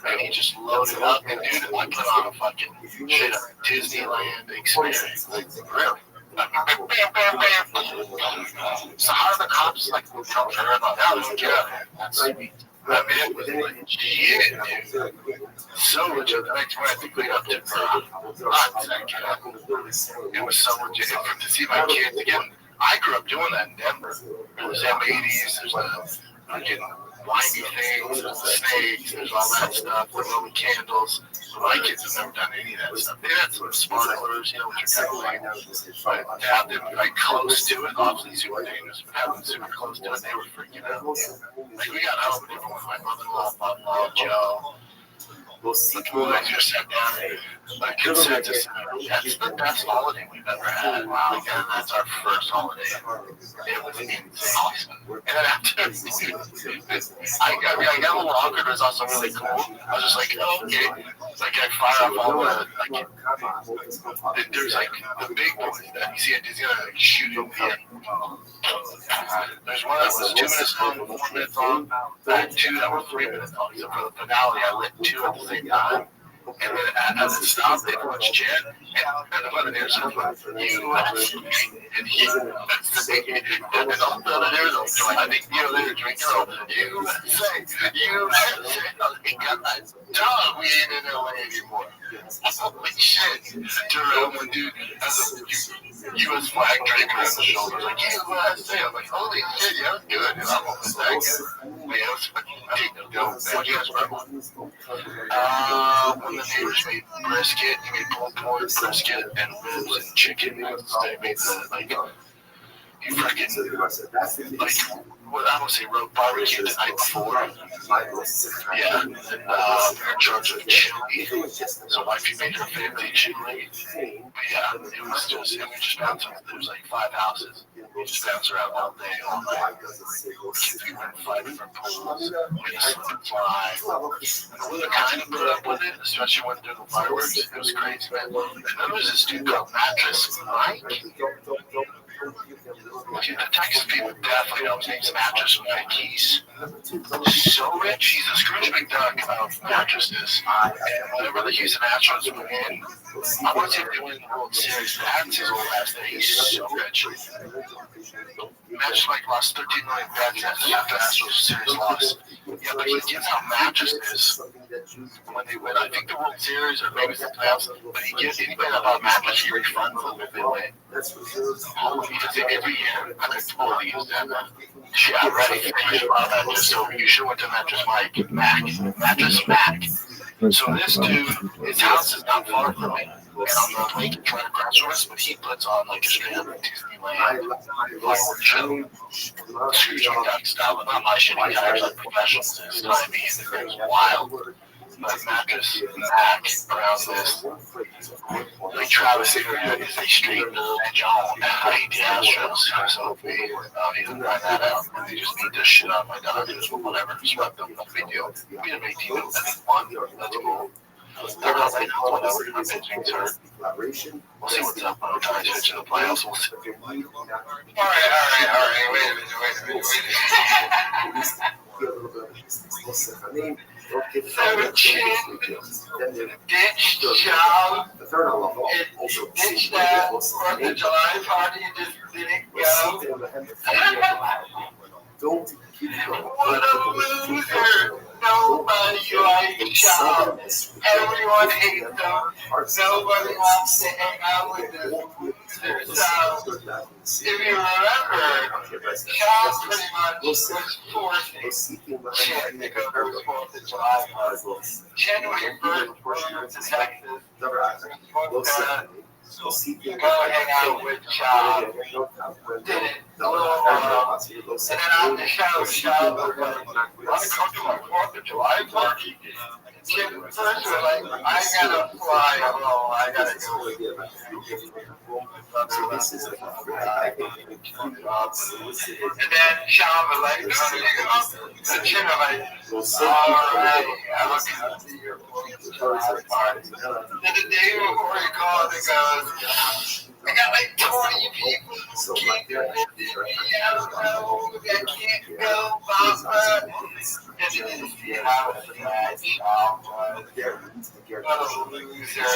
And he just loaded up, and dude, I put on a fucking shit up Disneyland experience. Really? So how are the cops like come care about that? They don't care about that. That's sweet. I mean, it was legit, dude. So legit. The next one, I think we got to it was so legit. And to see my kids again, I grew up doing that in Denver. There's M80s, there's the fucking windy things, there's the snakes, there's all that stuff, the Roman candles. My kids have never done any of that stuff. They had some sparklers, which are kind of like, but to have them like close to it, obviously super dangerous, but having them super close to it, they were freaking out. Like we got home and everyone, my mother-in-law, father-in-law, Joe. The boys just sat down and like consensus. That's the best holiday we've ever had. Wow, again, that's our first holiday. It was insane. And then after, I got a little awkward, but it's also really cool. I was just like, oh, okay. Like I fire up all the there's like the big boys that you see at Disneyland like shooting the there's one that was 2 minutes long, 4 minutes long. I had 2 that were 3 minutes long. So for the finale, I lit 2 at the same time. And then as it stopped, they watched Jen, and the other there's like, U.S. And he, that's the thing. And all the other there's like, I think, they were drinking, USA. He got that dog, we ain't in LA anymore. Holy shit. Jerome, one dude has a U.S. flag draped around the shoulders, like, USA. I'm like, holy shit, yeah, I'm good. And I'm almost that good. Man, it was fucking dope, man. What do you guys remember? When the neighbors made brisket, you made pulled pork, brisket, and ribs and chicken. They made the, like, You freaking, like, well, I don't say road barbecue the night before. Yeah, and they're in charge of chili. So wifey made her family chili. But yeah, it was just, and we just bounced around. There was like 5 houses. We just bounced around all day, all night. Kids, we went 5 different pools. We just slip and fly. And we kind of put up with it, especially when doing the fireworks. It was crazy, man. And then there's this dude called Mattress Mike. The Texas people definitely know his name's Mattress Mike. He's so rich. He's a Scrooge McDuck of mattresses. And whenever the Houston Astros win, I want to say they win the World Series. That's his whole last day. He's so rich. Mattress Mike lost 13 million bets after the Astros series loss. Yeah, but he gives out mattresses when they win. I think the World Series or maybe the playoffs. But he gives anybody about a mattress, he refunds them if they win. He does it every year. I could totally use that. Yeah, I'm ready to finish my mattress. So you should went to Mattress Mike. Mattress Mac. So this dude, his house is not far from me. And on the lake right across from us, but he puts on like a straight up Disneyland fireworks show. Scrooge McDuck style, but not my shitty tires like professionals this time. I mean, it was wild. But Mattress Mac around this. Like Travis area is a straight edge on. I hate the Astros, so we need to find that out. And they just beat this shit out of my Dodgers, but whatever. Swept them, no big deal. We had 18 I think one. That's cool. They're not right now, whatever. My pitching's hurt. We'll see what's up when we try to switch to the playoffs. We'll see. All right. Wait a minute. 17, ditch job, and ditch that 4th of July party, just didn't go. What a loser! Nobody likes Sean. Everyone hates him. Nobody wants to hang out with this loser. So, if you remember, Sean pretty much was forcing Chen to go to the 4th of July party. Chen was first to Texas. Go hang out with Sean. Didn't. And then on the show, Sean was like, want to come to my 4th of July party? Chen first was like, I gotta fly home. I gotta go. And then Sean was like, and Chen was like, alright, I'm gonna come to your 4th of July party. Then the day before he called, he goes, I got like 20 people who can't do it. I don't know. I can't go, Papa. And then you see how bad Sean was. What a loser.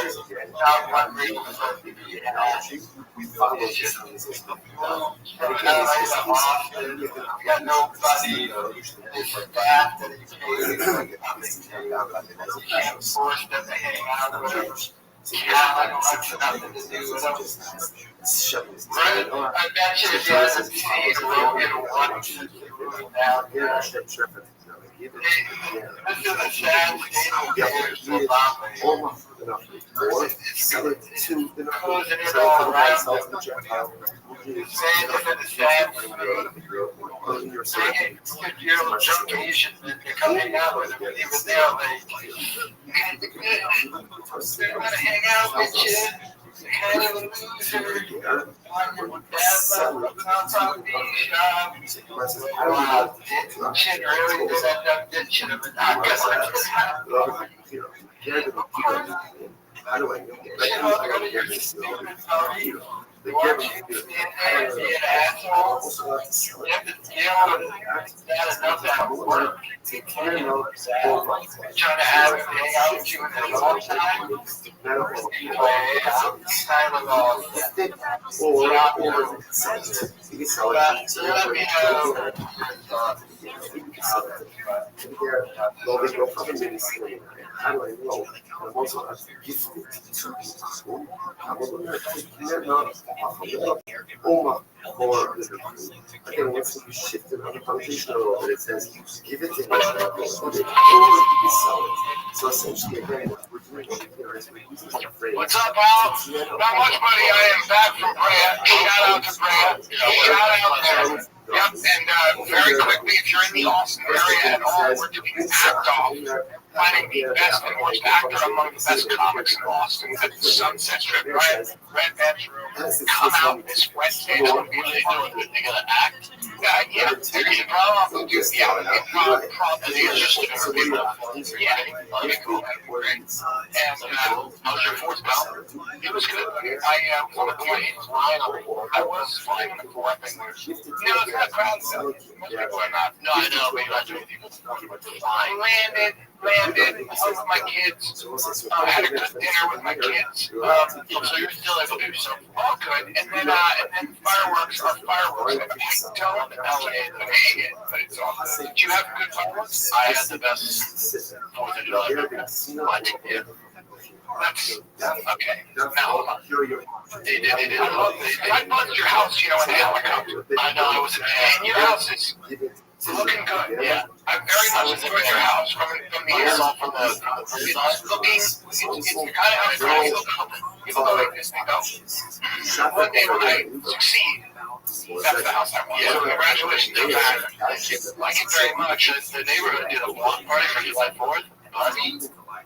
Not one reason for him to be happy. It's just Austin. You got nobody. His staff that he paid. You can't force them to hang out or whatever. Yeah, nothing to do with them. Right? I bet you if you haven't seen Rogan once, down here. This is a sad state of affairs for Obama. It's closing it all around him. It's saying that it's sad for you. Saying you're a junkie, you should come hang out with him. When he was there, like, they want to hang out with you. Kind of a loser. Wow, Chen really did end up ditching him, and I guess I just have to. How do I know? You're stupid, Tony. Watch you stand there and be an asshole. You have to deal with that enough at work. Trying to have him hang out with you in the long time. Anyway, I'm kind of all set. Let me know your thoughts. How do I know? I'm also gifted to people. Or again, once you shift another foundation over, it says give it to me. So essentially, again, What's up, Al? Not much, buddy. I am back from Brea. Shout out to Brea. Shout out there. Yep, and very quickly, if you're in the Austin area at all, we're doing Act Off, finding the best and worst actor among the best comics in Austin at the Sunset Strip, right? Red Bedroom. Come out this Wednesday. It's going to be really doing. They got to act. Yeah, there's a problem. Improv, and it's just yeah, okay, cool. Great. And how's your fourth bout? It was good. I was flying in the fourth. No, it's not crowded. Most people are not. No, I know, but you're not doing people flying. Landed with my kids. Had a good dinner with my kids. So you're still able to do something. All good. And then fireworks are fireworks. I don't know it, but it's awesome. Did you have good fireworks? I had the best 4th of July ever. What? Yeah. That's okay. Now, I buzzed your house, in the helicopter. I know, I was in your house is looking good. Yeah, I very much enjoyed your house from the inside, from the looking. It's kind of how it's going to look. People go like this, they go. One day when I succeed, that's the house I want. Yeah, congratulations. I like it very much. The neighborhood did a block party for July 4th.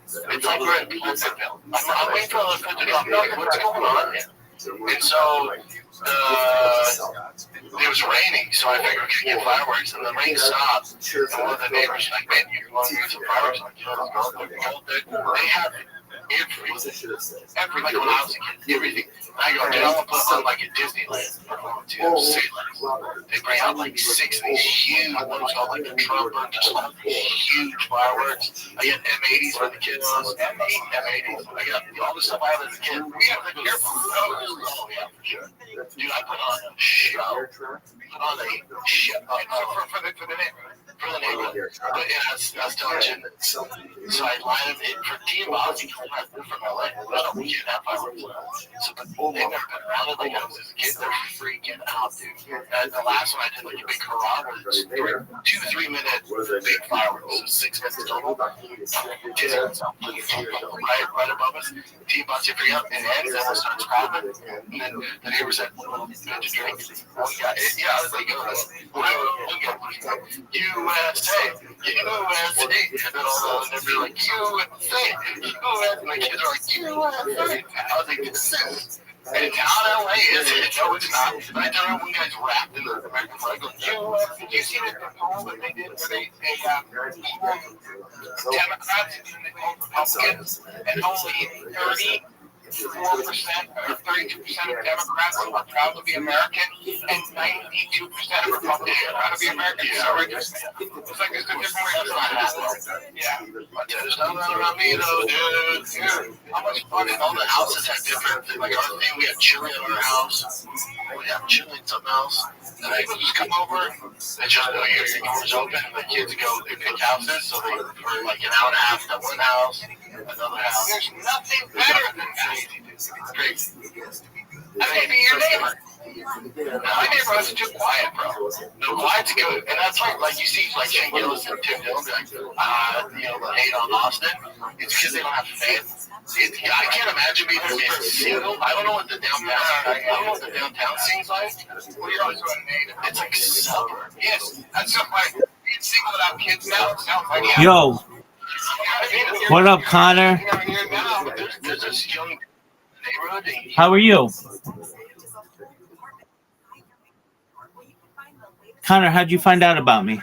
It's like we're in Pleasantville. I'm waiting for the foot to drop. What's going on? And so it was raining, so I figured we could get fireworks, and the rain stopped. And one of the neighbors was like, "Man, you want to get some fireworks?" I'm like, they have every like when I was a kid, everything. I go, dude, I want to put on like a Disneyland performance, They bring out like 6 of these huge ones called like a Trump, just like huge fireworks. I get M80s for the kids. M80s. I got all the stuff I had as a kid. We have the airport. Oh yeah, for sure. Dude, I put on a show. For the neighborhood. For the neighborhood. But yeah, I was telling you, so I lined them in for team boss. From LA. We can't have fireworks. So, but they've never been around it like I was as a kid. They're freaking out, dude. And the last one I did like a big hurrah was 2-3 minute big fireworks. So 6 minutes total. Right above us. Team boss, you forget, and it ends, and it starts popping. And then the neighbor said, "Well, good to drink." Yeah, I was like, USA. And then all the they're like, USA. And the kids are like, USA. I was like, this is. And how LA is it? No, it's not. But I don't know when guys rapped in the American flag. Did you see the poll that they did where they Democrats and Republicans, and only 34% or 32% of Democrats are proud to be American, and 92% of Republicans are proud to be American. So we're just, it's like it's a different way to happen. Yeah, but there's nothing around me though, dude. How much fun, and all the houses have different things. Like our thing, we have chili in our house. We have chili in something else. And they just come over. They just your doors open, and the kids go. They pick houses, so they for like an hour and a half to one house, another house. There's nothing better than that. It's crazy. I may be your neighbor. My neighborhood's too quiet, bro. No, quiet's good, and that's like you see, like Shane Gillis and Tim Dillon, like the hate on Austin. It's because they don't have fans. I can't imagine being single. I don't know what the downtown scene's like. Well, you're always going to name. It's like a suburb. Yes, that's so like being single without kids now. Sounds like Yo, what up, Connor? There's this young neighborhood. How are you? Connor, how'd you find out about me?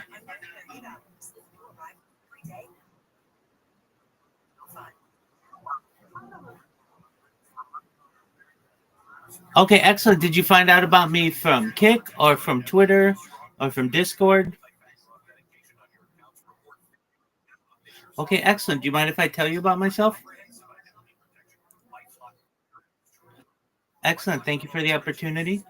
Okay, excellent. Did you find out about me from Kick or from Twitter or from Discord? Okay, excellent. Do you mind if I tell you about myself? Excellent. Thank you for the opportunity.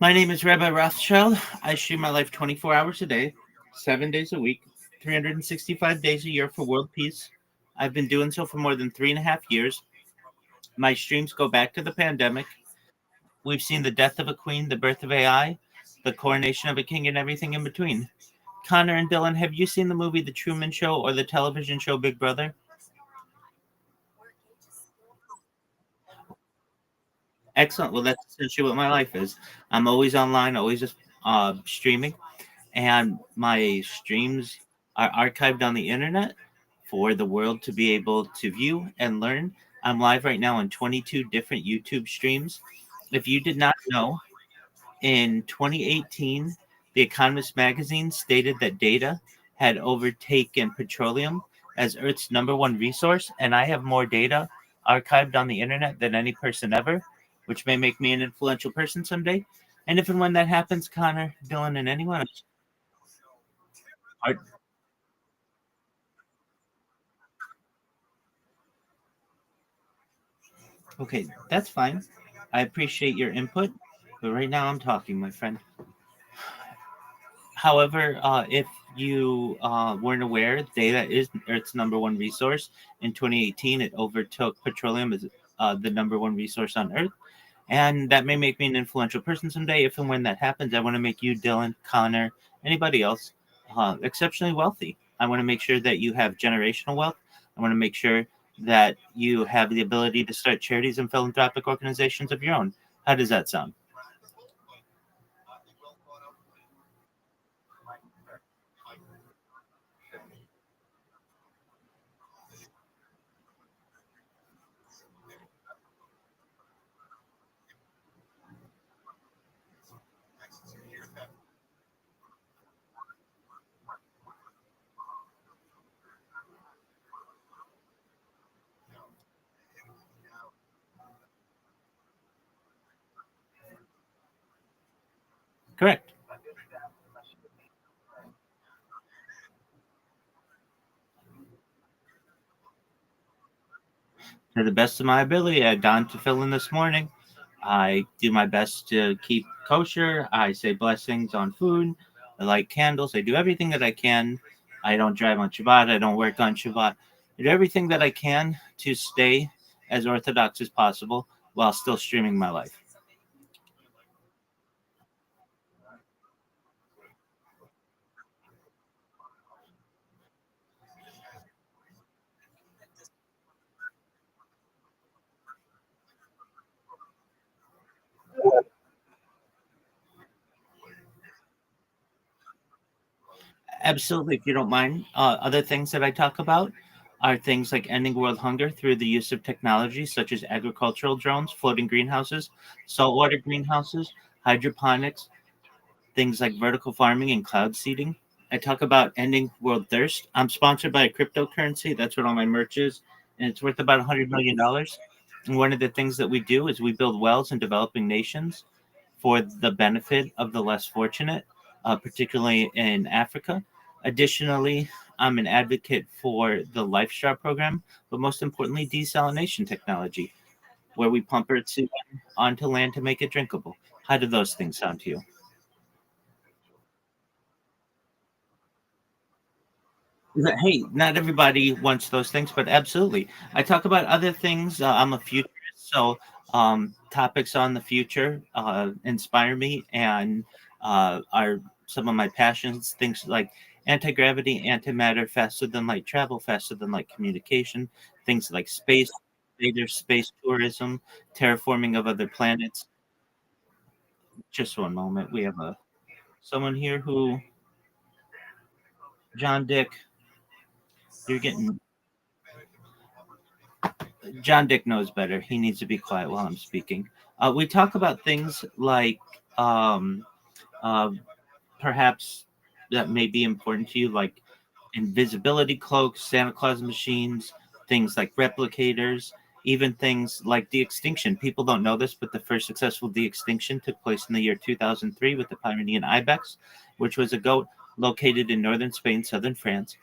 My name is Rabbi Rothschild. I stream my life 24 hours a day, 7 days a week, 365 days a year for world peace. I've been doing so for more than 3.5 years. My streams go back to the pandemic. We've seen the death of a queen, the birth of AI, the coronation of a king, and everything in between. Connor and Dylan, have you seen the movie The Truman Show or the television show Big Brother? Excellent. Well, that's essentially what my life is. I'm always online, always just streaming, and my streams are archived on the internet for the world to be able to view and learn. I'm live right now on 22 different YouTube streams. If you did not know, in 2018, The Economist magazine stated that data had overtaken petroleum as Earth's number one resource, and I have more data archived on the internet than any person ever, which may make me an influential person someday. And if and when that happens, Connor, Dylan, and anyone else, are, okay, that's fine. I appreciate your input, but right now I'm talking, my friend. However, if you weren't aware, data is Earth's number one resource. In 2018, it overtook petroleum as the number one resource on Earth. And that may make me an influential person someday. If and when that happens, I want to make you, Dylan, Connor, anybody else, exceptionally wealthy. I want to make sure that you have generational wealth. I want to make sure that you have the ability to start charities and philanthropic organizations of your own. How does that sound? Correct. To the best of my ability, I donned tefillin this morning. I do my best to keep kosher. I say blessings on food. I light candles. I do everything that I can. I don't drive on Shabbat. I don't work on Shabbat. I do everything that I can to stay as orthodox as possible while still streaming my life. Absolutely, if you don't mind. Other things that I talk about are things like ending world hunger through the use of technology such as agricultural drones, floating greenhouses, saltwater greenhouses, hydroponics, things like vertical farming and cloud seeding. I talk about ending world thirst. I'm sponsored by a cryptocurrency. That's what all my merch is, and it's worth about $100 million. And one of the things that we do is we build wells in developing nations for the benefit of the less fortunate, particularly in Africa. Additionally, I'm an advocate for the LifeStar program, but most importantly, desalination technology, where we pump Earth's seawater onto land to make it drinkable. How do those things sound to you? Hey, not everybody wants those things, but absolutely. I talk about other things. I'm a futurist, so topics on the future inspire me and are some of my passions. Things like anti gravity, antimatter, faster than light travel, faster than light communication, things like space, later space tourism, terraforming of other planets. Just one moment. We have someone here who, John Dick, you're getting John Dick knows better. He needs to be quiet while I'm speaking. We talk about things like um, uh, perhaps that may be important to you, like invisibility cloaks, Santa Claus machines, things like replicators, even things like de-extinction. People don't know this, but the first successful de-extinction took place in the year 2003 with the Pyrenean ibex, which was a goat located in northern Spain, southern France.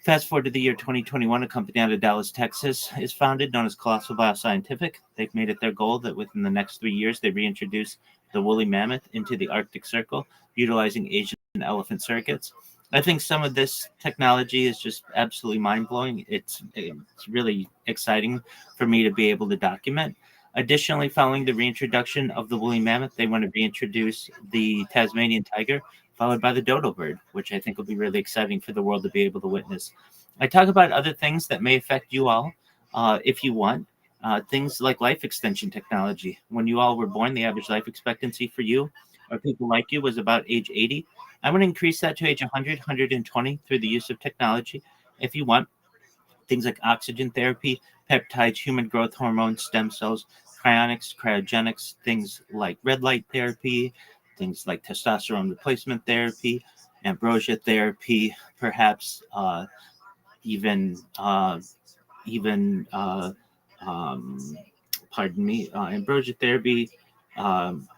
Fast forward to the year 2021, a company out of Dallas, Texas is founded known as Colossal Bioscientific. They've made it their goal that within the next 3 years, they reintroduce the woolly mammoth into the Arctic Circle, utilizing Asian elephant surrogates. I think some of this technology is just absolutely mind blowing. It's really exciting for me to be able to document. Additionally, following the reintroduction of the woolly mammoth, they want to reintroduce the Tasmanian tiger, followed by the dodo bird, which I think will be really exciting for the world to be able to witness. I talk about other things that may affect you all if you want. Things like life extension technology. When you all were born, the average life expectancy for you or people like you was about age 80. I want to increase that to age 100, 120 through the use of technology. If you want, things like oxygen therapy, peptides, human growth hormones, stem cells, cryonics, cryogenics, things like red light therapy, things like testosterone replacement therapy, ambrosia therapy, perhaps even even um, pardon me, ambrosia therapy,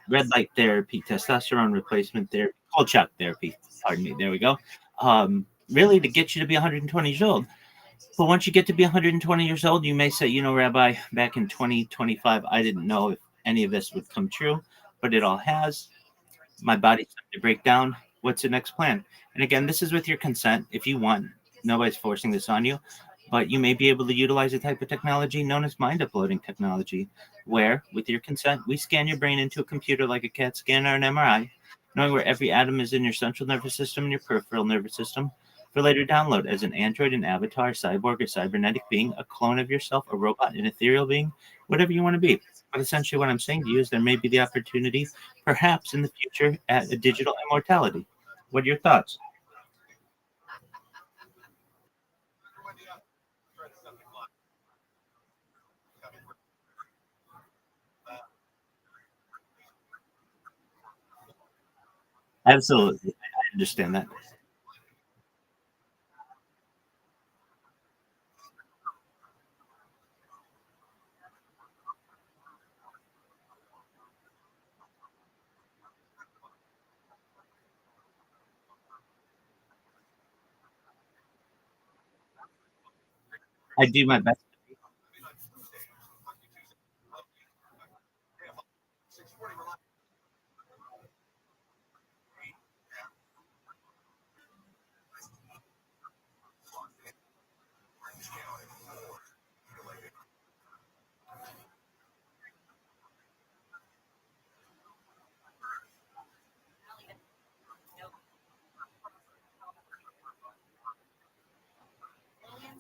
red light therapy, testosterone replacement therapy, cold shock therapy. Pardon me. There we go. Really, to get you to be 120 years old. But once you get to be 120 years old, you may say, Rabbi, back in 2025, I didn't know if any of this would come true, but it all has. My body's starting to break down. What's the next plan? And again, this is with your consent if you want. Nobody's forcing this on you, but you may be able to utilize a type of technology known as mind uploading technology, where, with your consent, we scan your brain into a computer like a CAT scan or an MRI, knowing where every atom is in your central nervous system and your peripheral nervous system, for later download as an android, an avatar, cyborg, or cybernetic being, a clone of yourself, a robot, an ethereal being, whatever you want to be. But essentially, what I'm saying to you is there may be the opportunity, perhaps in the future, at a digital immortality. What are your thoughts? Absolutely. I understand that. I do my best.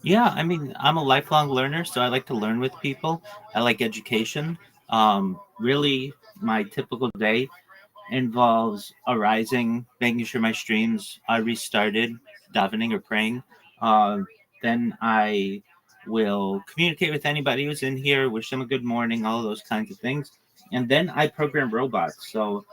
Yeah, I mean, I'm a lifelong learner, so I like to learn with people. I like education. Really, my typical day involves arising, making sure my streams are restarted, davening or praying. Uh, then I will communicate with anybody who's in here, wish them a good morning, all of those kinds of things. And then I program robots. So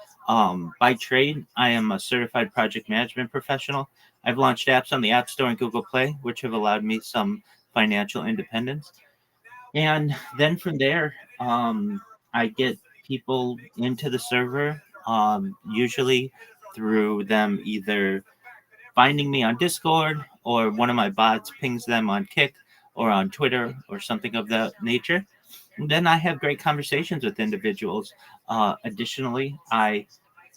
by trade, I am a certified project management professional. I've launched apps on the App Store and Google Play, which have allowed me some financial independence. And then from there, I get people into the server, usually through them either finding me on Discord or one of my bots pings them on Kick or on Twitter or something of that nature. And then I have great conversations with individuals. Additionally, I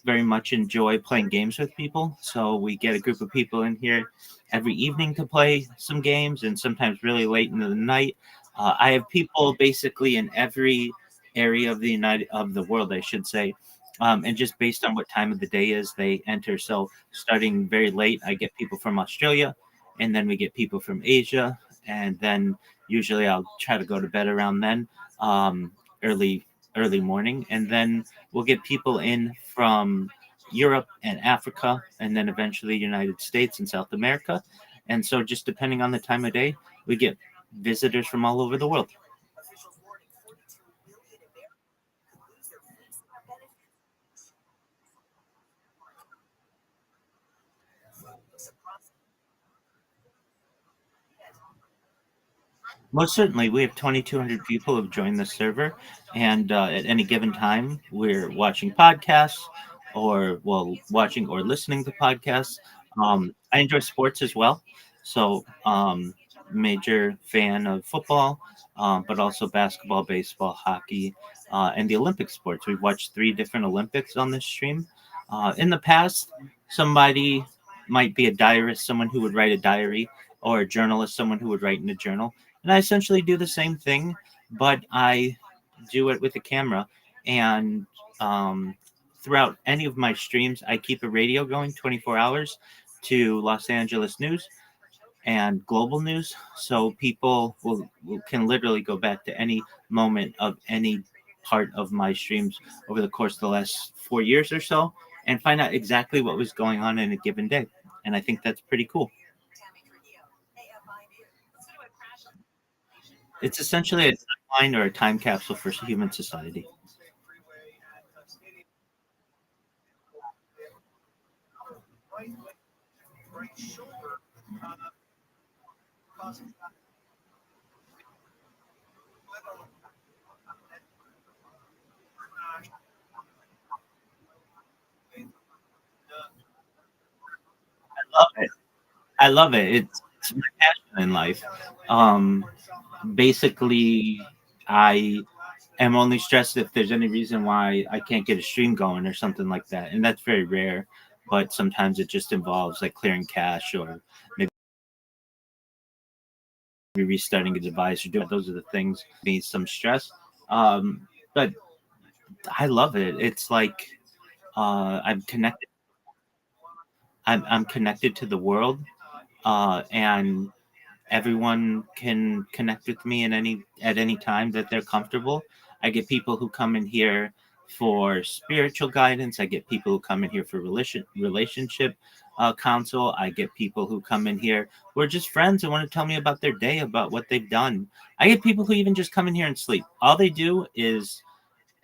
very much enjoy playing games with people. So we get a group of people in here every evening to play some games, and sometimes really late into the night. I have people basically in every area of the world, I should say. And just based on what time of the day is, they enter. So starting very late, I get people from Australia, and then we get people from Asia, and then usually I'll try to go to bed around then, early early morning, and then we'll get people in from Europe and Africa, and then eventually United States and South America. And so, just depending on the time of day, we get visitors from all over the world. Most certainly, we have 2,200 people who have joined the server, and at any given time, we're watching podcasts, or well, watching or listening to podcasts. I enjoy sports as well, so major fan of football, but also basketball, baseball, hockey, and the Olympic sports. We've watched three different Olympics on this stream. In the past, somebody might be a diarist, someone who would write a diary, or a journalist, someone who would write in a journal, and I essentially do the same thing, but I do it with a camera. And um, throughout any of my streams, I keep a radio going 24 hours to Los Angeles news. and global news. So people can literally go back to any moment of any part of my streams over the course of the last 4 years or so and find out exactly what was going on in a given day. And I think that's pretty cool. It's essentially a timeline or a time capsule for human society. I love it. I love it. It's my passion in life. Um, Basically, I am only stressed if there's any reason why I can't get a stream going or something like that, and that's very rare. But sometimes it just involves like clearing cache or maybe restarting a device or doing those are the things need some stress. But I love it. It's like I'm connected. I'm connected to the world, and everyone can connect with me at any time that they're comfortable. I get people who come in here for spiritual guidance. I get people who come in here for relationship counsel. I get people who come in here who are just friends and want to tell me about their day, about what they've done. I get people who even just come in here and sleep. All they do is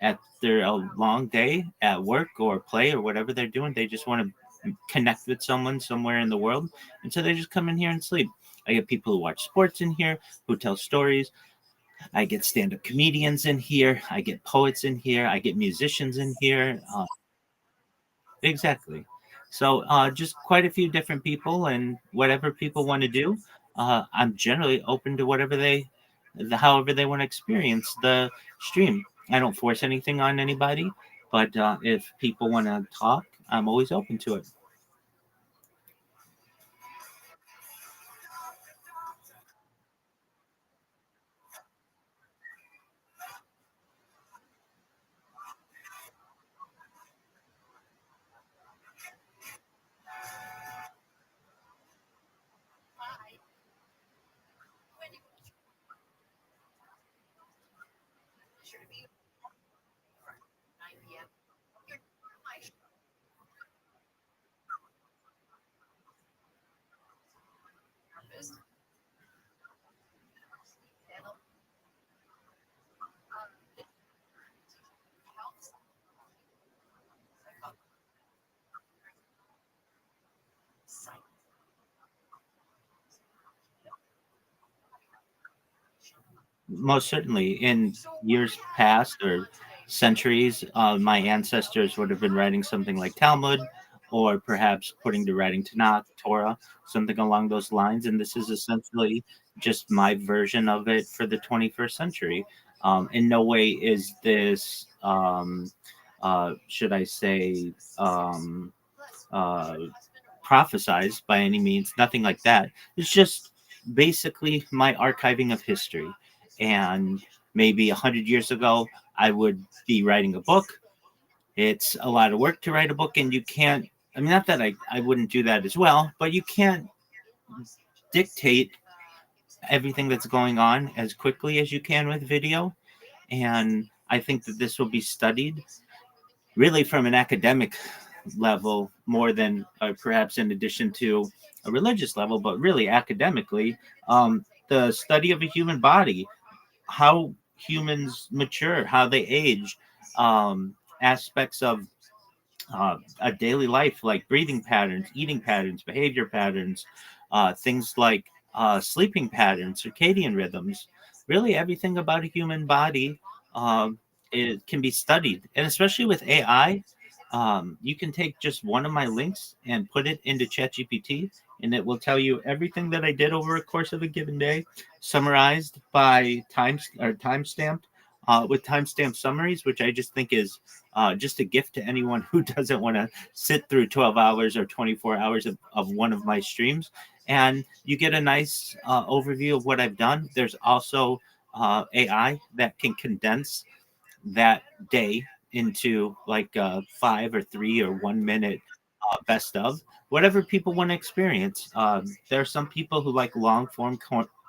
after a long day at work or play or whatever they're doing, they just want to connect with someone somewhere in the world. And so they just come in here and sleep. I get people who watch sports in here, who tell stories. I get stand up comedians in here. I get poets in here. I get musicians in here. Exactly. So just quite a few different people, and whatever people want to do, I'm generally open to however they want to experience the stream. I don't force anything on anybody, but if people want to talk, I'm always open to it. Most certainly, in years past or centuries, my ancestors would have been writing something like Talmud, or perhaps putting to writing Tanakh, Torah, something along those lines. And this is essentially just my version of it for the 21st century. In no way is this, should I say, uh, prophesized by any means, nothing like that. It's just basically my archiving of history. And maybe 100 years ago, I would be writing a book. It's a lot of work to write a book, and you can't, I mean, not that I wouldn't do that as well, but you can't dictate everything that's going on as quickly as you can with video. And I think that this will be studied really from an academic level more than perhaps in addition to a religious level, but really academically, the study of a human body, how humans mature, how they age, aspects of a daily life like breathing patterns, eating patterns, behavior patterns, things like sleeping patterns, circadian rhythms, really everything about a human body it can be studied. And especially with AI, you can take just one of my links and put it into ChatGPT, and it will tell you everything that I did over a course of a given day, summarized by timestamped with timestamp summaries, which I just think is just a gift to anyone who doesn't want to sit through 12 hours or 24 hours of one of my streams. And you get a nice overview of what I've done. There's also AI that can condense that day into like 5 or 3 or 1 minute best of, whatever people want to experience. There are some people who like long form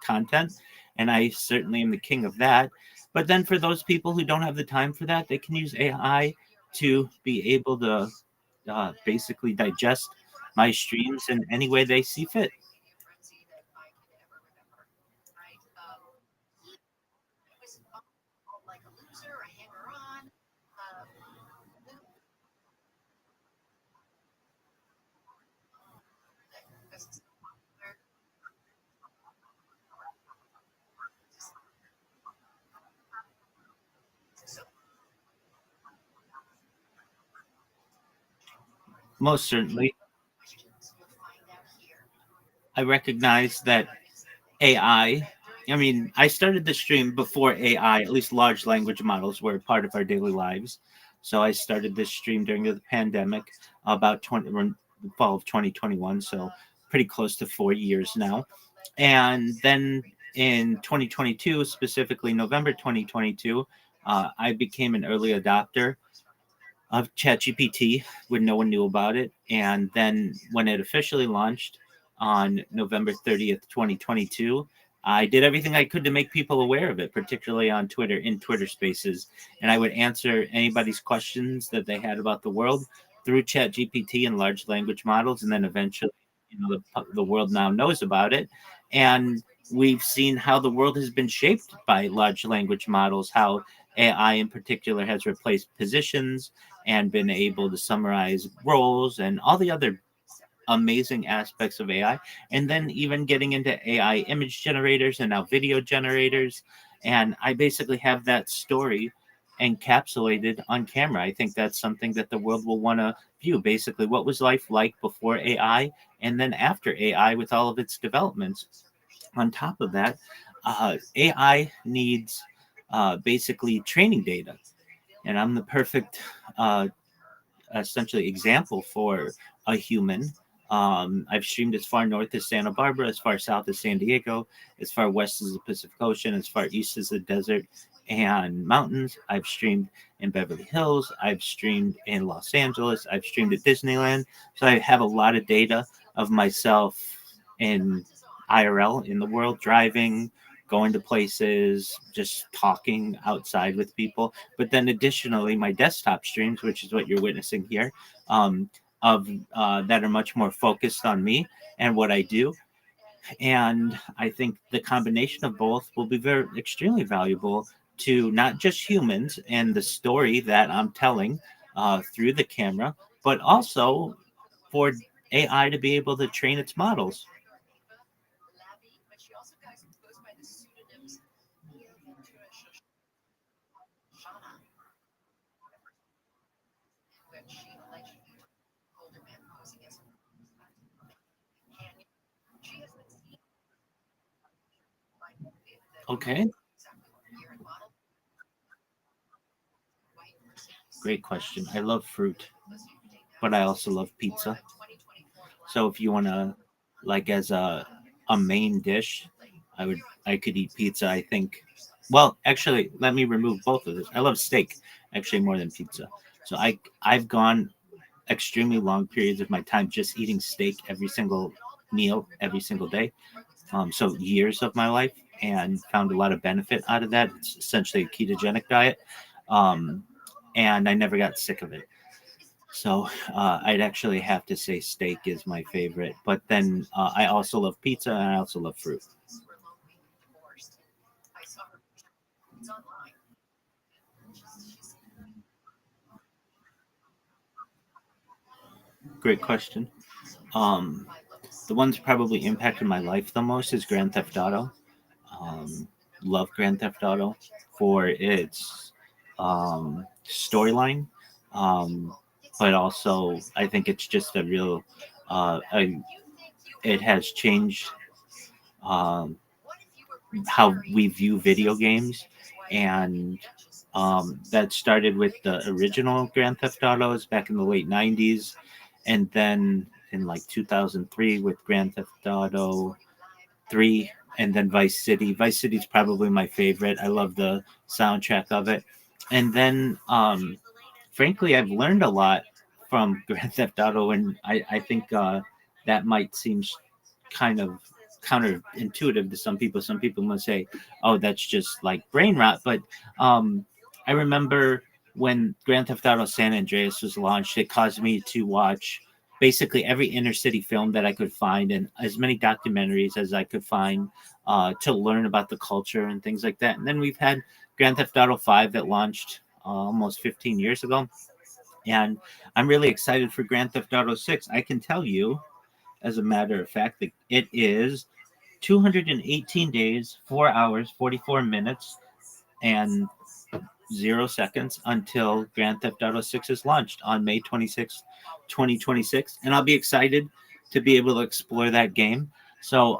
content, and I certainly am the king of that. But then for those people who don't have the time for that, they can use AI to be able to basically digest my streams in any way they see fit. Most certainly. I recognize that I mean, I started the stream before AI, at least large language models were part of our daily lives. So I started this stream during the pandemic, about the fall of 2021. So pretty close to 4 years now. And then in 2022, specifically November 2022, I became an early adopter of ChatGPT when no one knew about it. And then when it officially launched on November 30th, 2022, I did everything I could to make people aware of it, particularly on Twitter, in Twitter spaces. And I would answer anybody's questions that they had about the world through ChatGPT and large language models. And then eventually, the world now knows about it. And we've seen how the world has been shaped by large language models, how AI in particular has replaced positions and been able to summarize roles and all the other amazing aspects of AI. And then even getting into AI image generators and now video generators. And I basically have that story encapsulated on camera. I think that's something that the world will want to view. Basically, what was life like before AI and then after AI with all of its developments? On top of that, AI needs basically training data. And I'm the perfect essentially example for a human. I've streamed as far north as Santa Barbara, as far south as San Diego, as far west as the Pacific Ocean, as far east as the desert and mountains. I've streamed in Beverly Hills. I've streamed in Los Angeles. I've streamed at Disneyland. So I have a lot of data of myself in IRL in the world, driving, going to places, just talking outside with people. But then additionally, my desktop streams, which is what you're witnessing here, of that are much more focused on me and what I do. And I think the combination of both will be very extremely valuable to not just humans and the story that I'm telling through the camera, but also for AI to be able to train its models. Okay. Great question. I love fruit, but I also love pizza. So if you want to, like, as a main dish, I could eat pizza. I think. Well, actually, let me remove both of this. I love steak actually more than pizza. So I've gone extremely long periods of my time just eating steak every single meal every single day. So years of my life, and found a lot of benefit out of that. It's essentially a ketogenic diet, um, and I never got sick of it. So I'd actually have to say steak is my favorite. But then I also love pizza and I also love fruit. Great question. Um, the one's probably impacted my life the most is Grand Theft Auto. Um, love Grand Theft Auto for its storyline, but also I think it's just a real. It has changed um, how we view video games, and that started with the original Grand Theft Autos back in the late '90s, and then in like 2003 with Grand Theft Auto 3, and then Vice City. Vice City is probably my favorite. I love the soundtrack of it. And then, frankly, I've learned a lot from Grand Theft Auto, and I think that might seem kind of counterintuitive to some people. Some people must say, "Oh, that's just like brain rot." But I remember when Grand Theft Auto San Andreas was launched, it caused me to watch basically every inner city film that I could find and as many documentaries as I could find to learn about the culture and things like that. And then we've had Grand Theft Auto 5 that launched almost 15 years ago. And I'm really excited for Grand Theft Auto 6. I can tell you, as a matter of fact, that it is 218 days, 4 hours, 44 minutes, and 0 seconds until Grand Theft Auto 6 is launched on May 26th, 2026. And I'll be excited to be able to explore that game. So,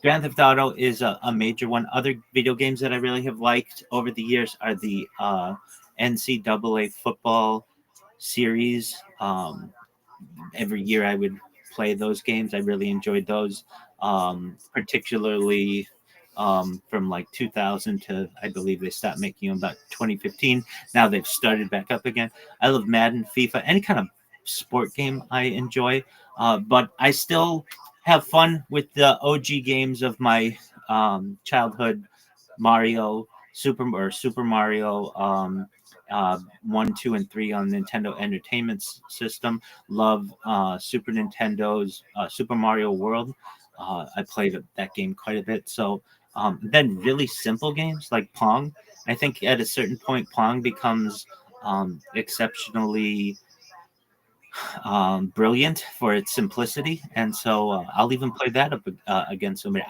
Grand Theft Auto is a major one. Other video games that I really have liked over the years are the NCAA football series. Every year I would play those games. I really enjoyed those, particularly from like 2000 to I believe they stopped making them about 2015. Now they've started back up again. I love Madden, FIFA, any kind of sport game I enjoy, but I still have fun with the OG games of my childhood. Mario, Super Mario, 1, 2, and 3 on Nintendo Entertainment System. Love Super Nintendo's Super Mario World. I played that game quite a bit. So then really simple games like Pong. I think at a certain point, Pong becomes exceptionally brilliant for its simplicity, and so I'll even play that up against somebody.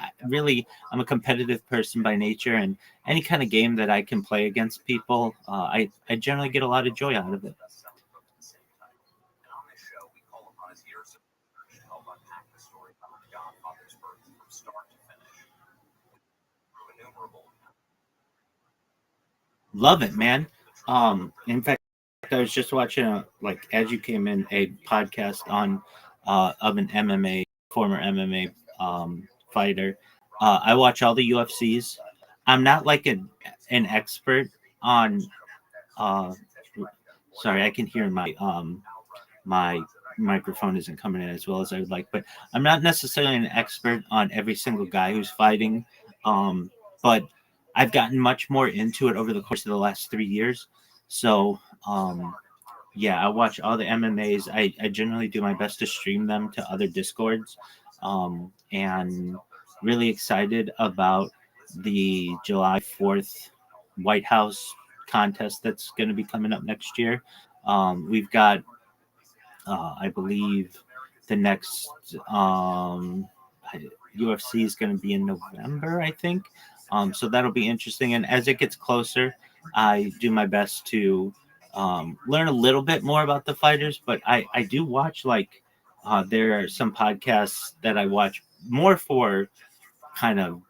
I'm a competitive person by nature, and any kind of game that I can play against people, I generally get a lot of joy out of it. Love it, man. In fact, I was just watching like as you came in a podcast on of an MMA former MMA fighter. I watch all the UFCs. I'm not like an expert on. Uh, Sorry, I can hear my microphone isn't coming in as well as I would like, but I'm not necessarily an expert on every single guy who's fighting. But I've gotten much more into it over the course of the last 3 years. So, yeah, I watch all the MMAs. I generally do my best to stream them to other Discords. And really excited about the July 4th White House contest that's going to be coming up next year. We've got I believe the next UFC is going to be in November, I think. So that'll be interesting. And as it gets closer, I do my best to learn a little bit more about the fighters. But I do watch there are some podcasts that I watch more for kind of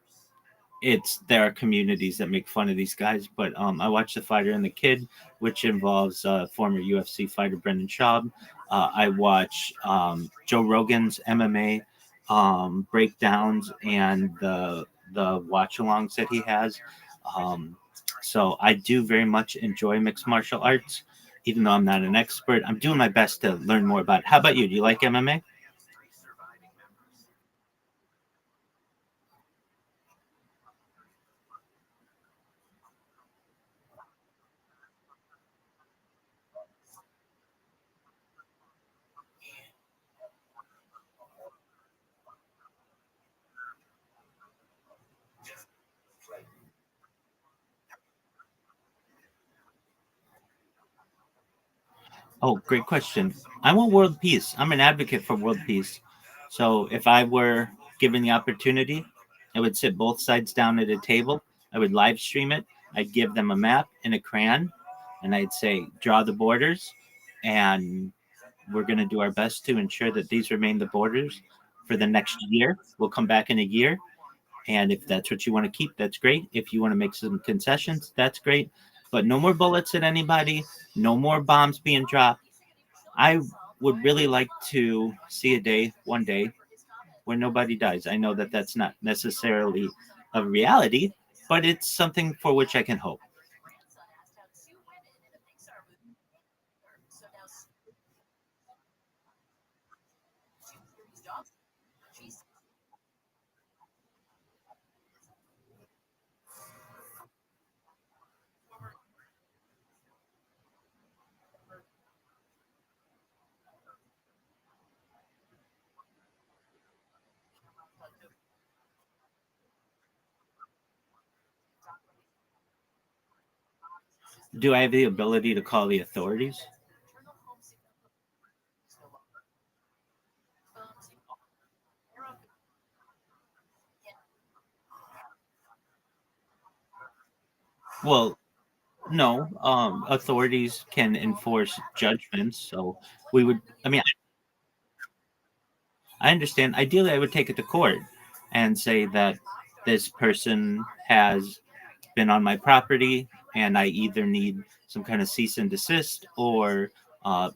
there are communities that make fun of these guys, but I watch The Fighter and the Kid, which involves former UFC fighter Brendan Schaub. I watch Joe Rogan's MMA breakdowns and the watch-alongs that he has. So I do very much enjoy mixed martial arts, even though I'm not an expert. I'm doing my best to learn more about it. How about you? Do you like MMA? Oh, great question. I want world peace. I'm an advocate for world peace. So if I were given the opportunity, I would sit both sides down at a table. I would live stream it. I'd give them a map and a crayon, and I'd say, draw the borders, and we're going to do our best to ensure that these remain the borders for the next year. We'll come back in a year, and if that's what you want to keep, that's great. If you want to make some concessions, that's great. But no more bullets at anybody, no more bombs being dropped. I would really like to see one day, where nobody dies. I know that that's not necessarily a reality, but it's something for which I can hope. Do I have the ability to call the authorities? Well, no. Authorities can enforce judgments, so we would. I mean, I understand. Ideally, I would take it to court and say that this person has been on my property, and I either need some kind of cease and desist, or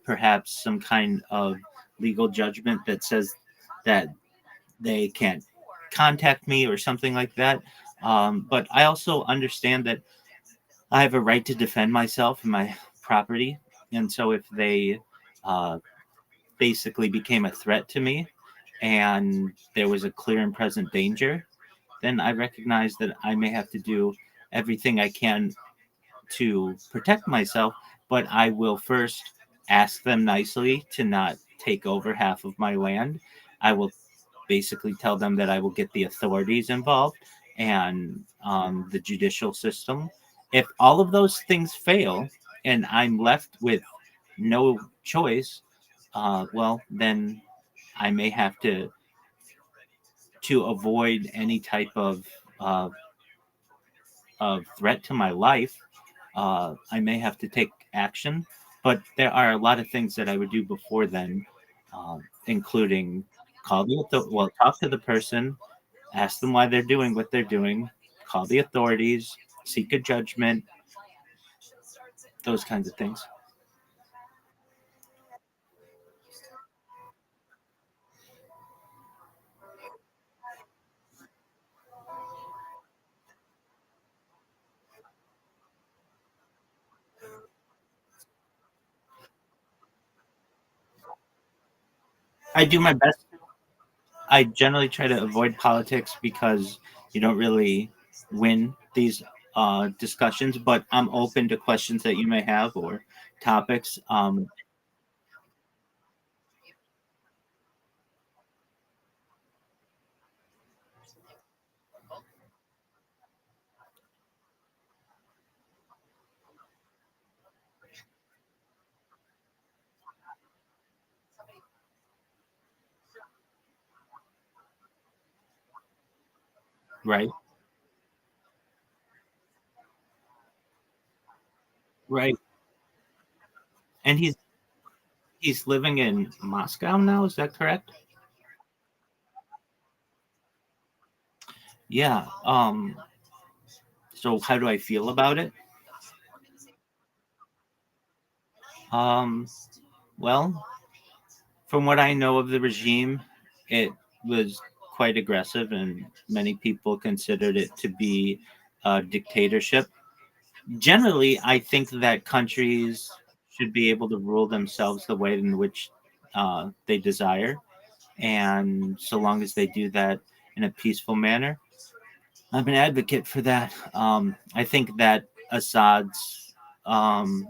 perhaps some kind of legal judgment that says that they can't contact me or something like that. But I also understand that I have a right to defend myself and my property. And so if they uh, basically became a threat to me and there was a clear and present danger, then I recognize that I may have to do everything I can to protect myself, but I will first ask them nicely to not take over half of my land. I will basically tell them that I will get the authorities involved and the judicial system. If all of those things fail and I'm left with no choice, well, then I may have to avoid any type uh, of threat to my life. I may have to take action, but there are a lot of things that I would do before then, including talk to the person, ask them why they're doing what they're doing, call the authorities, seek a judgment, those kinds of things. I do my best. I generally try to avoid politics because you don't really win these discussions, but I'm open to questions that you may have or topics. Right, right. And he's living in Moscow now. Is that correct? Yeah. So how do I feel about it? Um, well, from what I know of the regime, it was quite aggressive, and many people considered it to be a dictatorship. Generally, I think that countries should be able to rule themselves the way in which they desire, and so long as they do that in a peaceful manner, I'm an advocate for that. I think that Assad's um,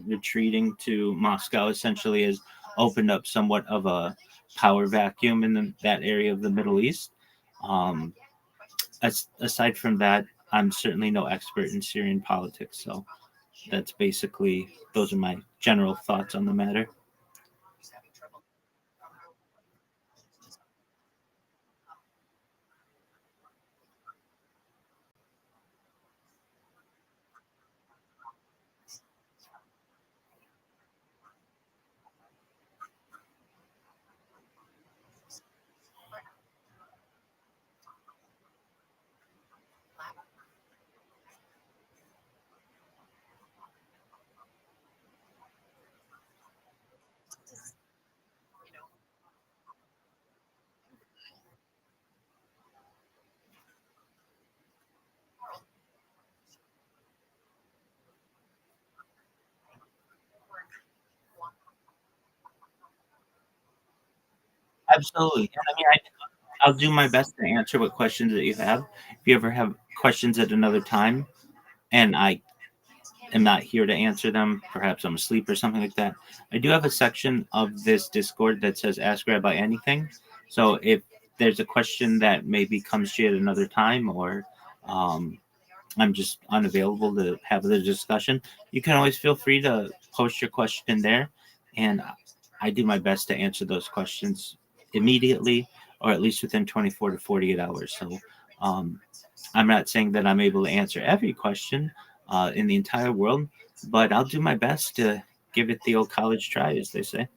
retreating to Moscow essentially has opened up somewhat of a power vacuum in that area of the Middle East. Um, aside from that, I'm certainly no expert in Syrian politics, so that's basically those are my general thoughts on the matter. Absolutely. And I mean, I'll do my best to answer what questions that you have. If you ever have questions at another time, and I am not here to answer them, perhaps I'm asleep or something like that, I do have a section of this Discord that says Ask Rabbi Anything. So if there's a question that maybe comes to you at another time, or um, I'm just unavailable to have the discussion, you can always feel free to post your question there. And I do my best to answer those questions immediately, or at least within 24 to 48 hours. So um, I'm not saying that I'm able to answer every question in the entire world, but I'll do my best to give it the old college try, as they say.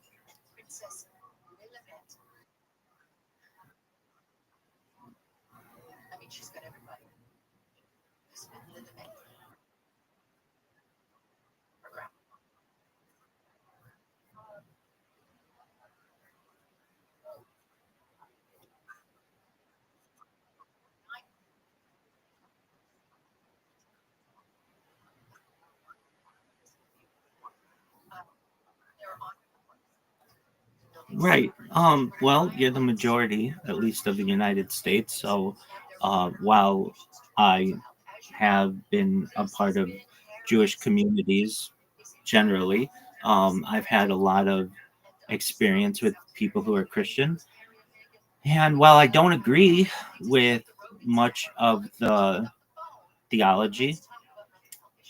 Right. Well, you're the majority, at least of the United States. So, while I have been a part of Jewish communities generally, I've had a lot of experience with people who are Christian. And while I don't agree with much of the theology,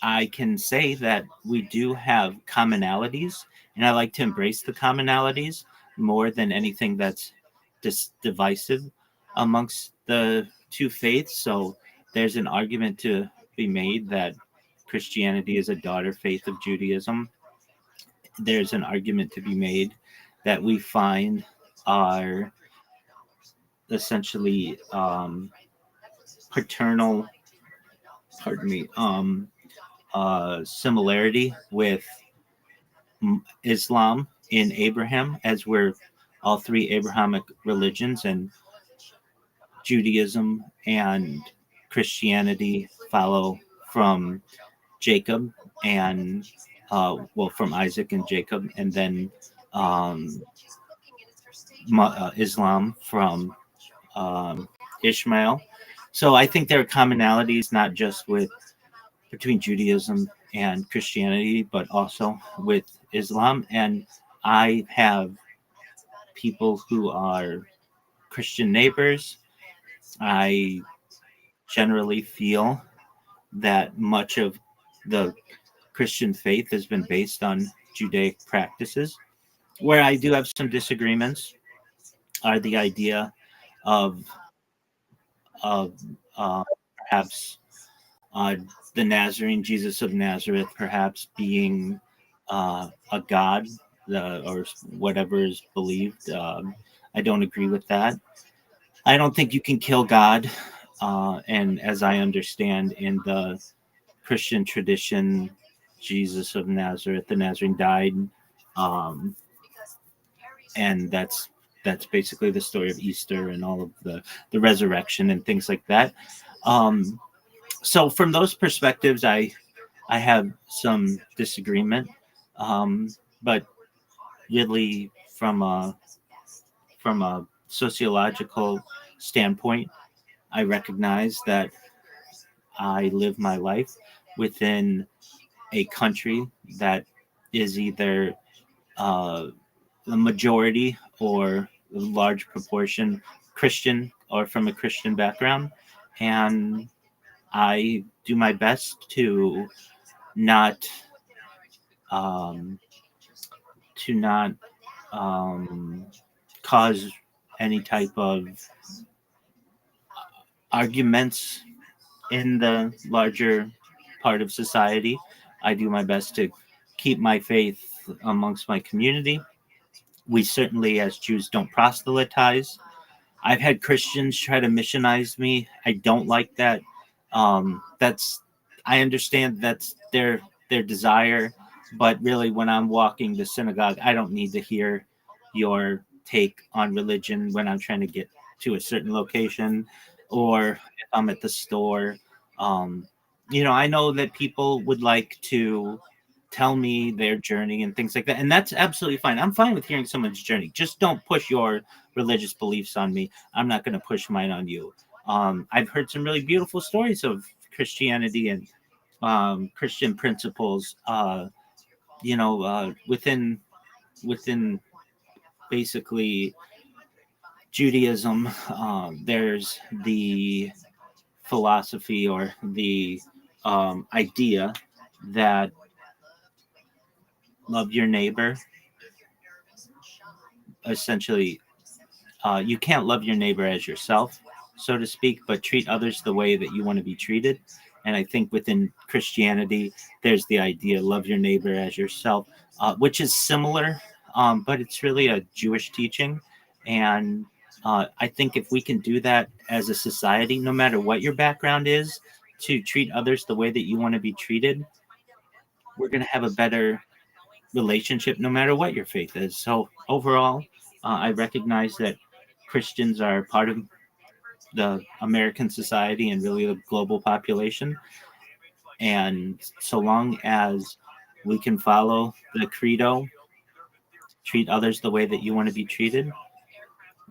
I can say that we do have commonalities, and I like to embrace the commonalities more than anything that's divisive amongst the two faiths. So there's an argument to be made that Christianity is a daughter faith of Judaism. There's an argument to be made that we find our essentially paternal, pardon me, similarity with Islam in Abraham, as we're all three Abrahamic religions, and Judaism and Christianity follow from Jacob and well, from Isaac and Jacob, and then um, Islam from Ishmael. So I think there are commonalities not just with between Judaism and Christianity, but also with Islam. And I have people who are Christian neighbors. I generally feel that much of the Christian faith has been based on Judaic practices. Where I do have some disagreements are the idea of of uh, perhaps uh, the Nazarene Jesus of Nazareth perhaps being a god, or whatever is believed. I don't agree with that. I don't think you can kill God. And as I understand in the Christian tradition, Jesus of Nazareth, the Nazarene died, um, and that's basically the story of Easter and all of the resurrection and things like that. Um, so from those perspectives, I have some disagreement, but really from a sociological standpoint, I recognize that I live my life within a country that is either uh, the majority or a large proportion Christian or from a Christian background, and I do my best not um, to not um, cause any type of arguments in the larger part of society. I do my best to keep my faith amongst my community. We certainly, as Jews, don't proselytize. I've had Christians try to missionize me. I don't like that. That's I understand that's their desire, but really, when I'm walking the synagogue, I don't need to hear your take on religion when I'm trying to get to a certain location, or if I'm at the store. Um, I know that people would like to tell me their journey and things like that. And that's absolutely fine. I'm fine with hearing someone's journey. Just don't push your religious beliefs on me. I'm not going to push mine on you. I've heard some really beautiful stories of Christianity and Christian principles, within basically Judaism. There's the philosophy or the idea that love your neighbor. Essentially, you can't love your neighbor as yourself, so to speak, but treat others the way that you want to be treated. And I think within Christianity, there's the idea love your neighbor as yourself, which is similar, but it's really a Jewish teaching. And I think if we can do that as a society, no matter what your background is, to treat others the way that you want to be treated, we're going to have a better relationship no matter what your faith is. So overall, I recognize that Christians are part of the American society and really the global population. And so long as we can follow the credo, treat others the way that you want to be treated,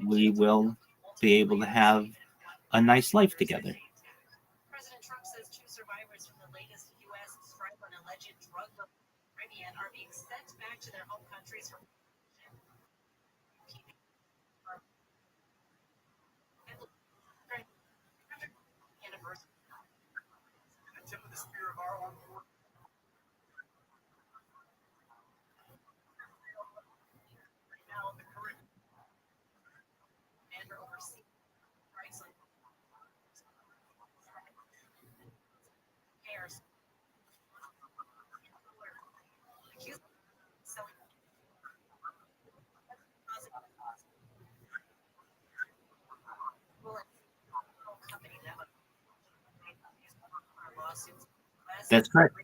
we will be able to have a nice life together. President Trump says 2 survivors from the latest U.S. strike on alleged drug Caribbean are being sent back to their home countries for That's correct.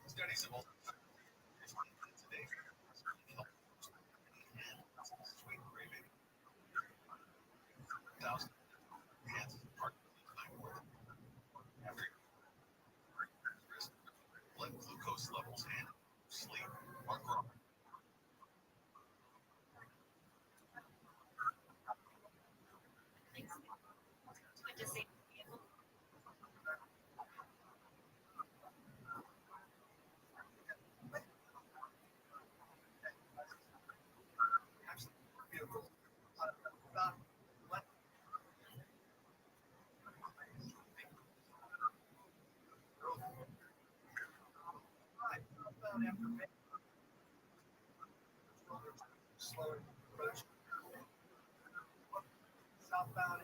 Studies of blood glucose levels and sleep are growing. Southbound.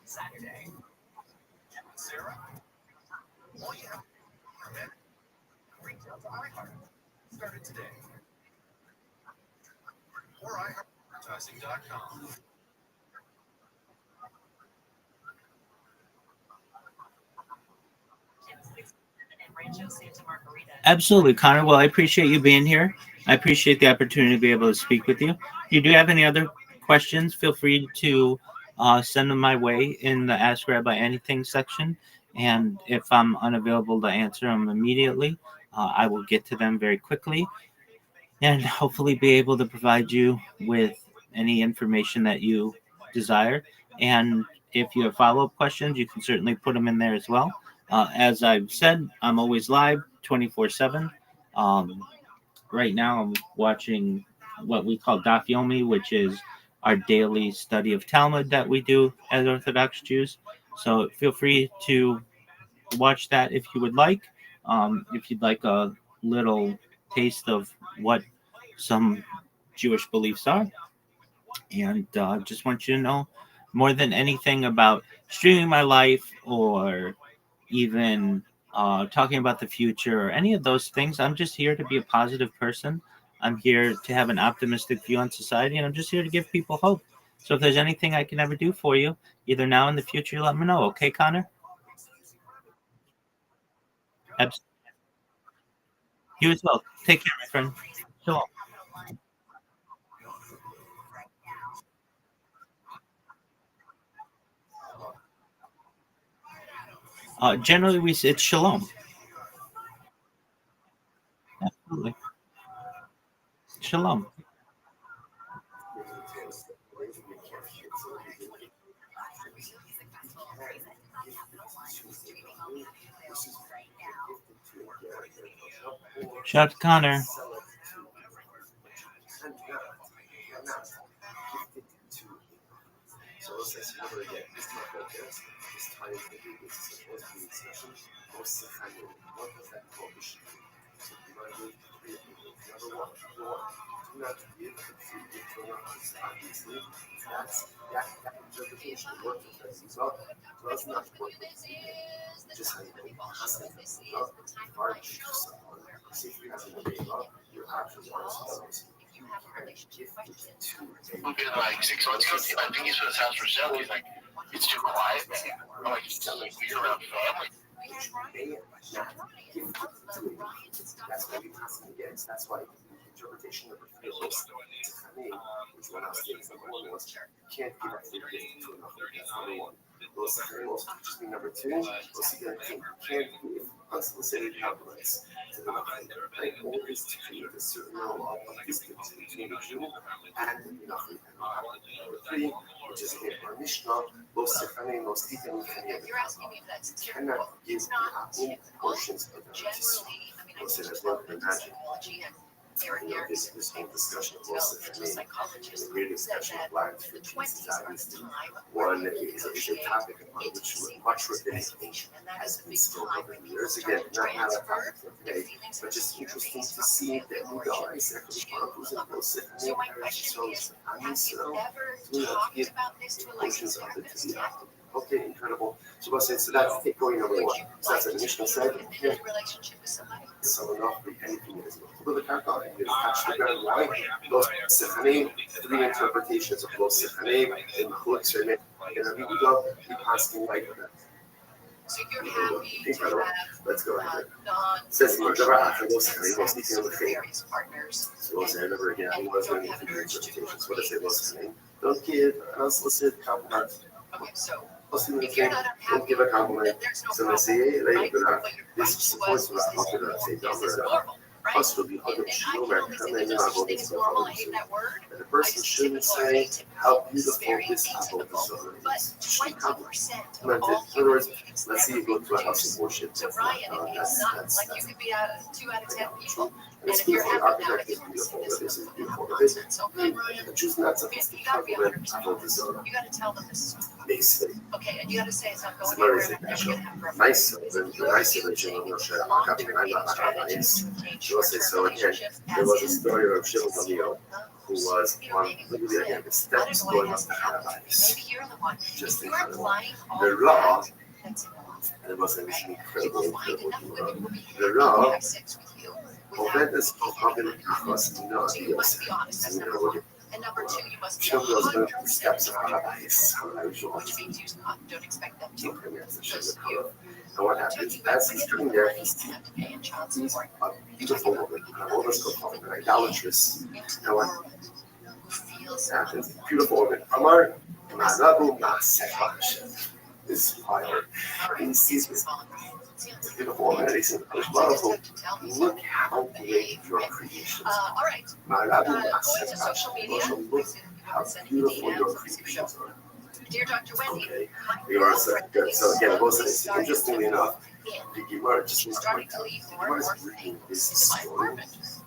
Saturday. Sarah, all you have to reach out to iHeart. Started today. Or iHeartAdvertising.com. Absolutely, Connor. Well, I appreciate you being here. I appreciate the opportunity to be able to speak with you. If you do have any other questions, feel free to send them my way in the Ask Rabbi Anything section. And if I'm unavailable to answer them immediately, I will get to them very quickly and hopefully be able to provide you with any information that you desire. And if you have follow-up questions, you can certainly put them in there as well. As I've said, I'm always live 24/7. Right now, I'm watching what we call Daf Yomi, which is our daily study of Talmud that we do as Orthodox Jews. So feel free to watch that if you would like. If you'd like a little taste of what some Jewish beliefs are. And just want you to know more than anything about streaming my life or even talking about the future or any of those things. I'm just here to be a positive person. I'm here to have an optimistic view on society, and I'm just here to give people hope. So if there's anything I can ever do for you, either now or in the future, let me know. Okay, Connor? Absolutely. You as well. Take care, my friend. Shalom. Generally, it's shalom. Absolutely. Shalom. Shout out to Connor. So let's say over again, this is my focus. This time to do this is supposed to be discussion. Most of the what does that accomplish? So you want to do three things. Number one, do not give the food to obviously. That interpretation works as a result. Does not work. Just how you know, hard to someone. See if you have a way up, your actions are as We've been like 6 months ago. I think he's for his house for sale. He's like, it's too quiet, man. I'm like, it's like we're around family. That's what we constantly get. That's why interpretation number 3 looks to me is when I was getting the one was you can't give up your gift to another. That's number one. Those variables just be number 2. Those again, you can't give unsolicited compliments to the nothing. Right? Always to create a certain level of distance between the Jew and nothing. Number 3, which is again our Mishnah, those Sefanim, those Titan, cannot give the portions of the Jesus. Those that as well can imagine. This whole discussion of Wilson for me, the great discussion of life for Jesus is obviously one is a topic upon which much rabbinic has been spoken over the years. Again, not a topic for today, but just interesting to see that we realize that the Chronicles of Wilson and the Irish shows so do not give portions of it to the apple. Okay, incredible. So that's takeaway number 1. So that's what Mishnah said. Someone enough with anything that is with the Karka, and you touch the ground. Why? Those Sefanim, 3 interpretations of those Sefanim, and Mahut Sermet, and we go, we pass in like that. So you're happy incredible. To have let's go ahead. Says the Major after those Sefanim, those speaking of the faith. So those are never again, who was going to do interpretations. What does it those Sefanim? Don't give unsolicited compliments. Okay, so if you're not unhappy, don't give a compliment. So they say, hey, this supports what I'm going to say, normal. Plus, will be other children coming in on this and the person shouldn't say how beautiful this apple is. Should compliment. In other words, let's see you go to a house of worship. To Ryan, it's not like you could be 2 out of 10 people. And it's beautiful. The architect is beautiful. This is beautiful. But choose not to compliment apple design. You got to tell them this is basically. Okay, and you got to say it's not going anywhere. Nice, nice religion. I'm not sure. So again, there was a story of Shimon Gamliel who was on literally again the steps going up to paradise. Just incredible. The law, and it was an incredible. The law, Ovedes Ovedes was not yes. And number 2, you must be the steps of paradise. Which means you don't expect them to. And what happens as he's doing there, he's a beautiful woman, an almost an idolatrous. And what happens? Beautiful woman. Amar Marabu Masefash is fire. And he sees this beautiful woman and he says, look how great your creation is. All right. Marabu Going to social media. Look how beautiful your creations are. Dear Dr. Wendy, okay. You are so good. So again, both interestingly enough, the Gemara just starting to leave more and more reading this story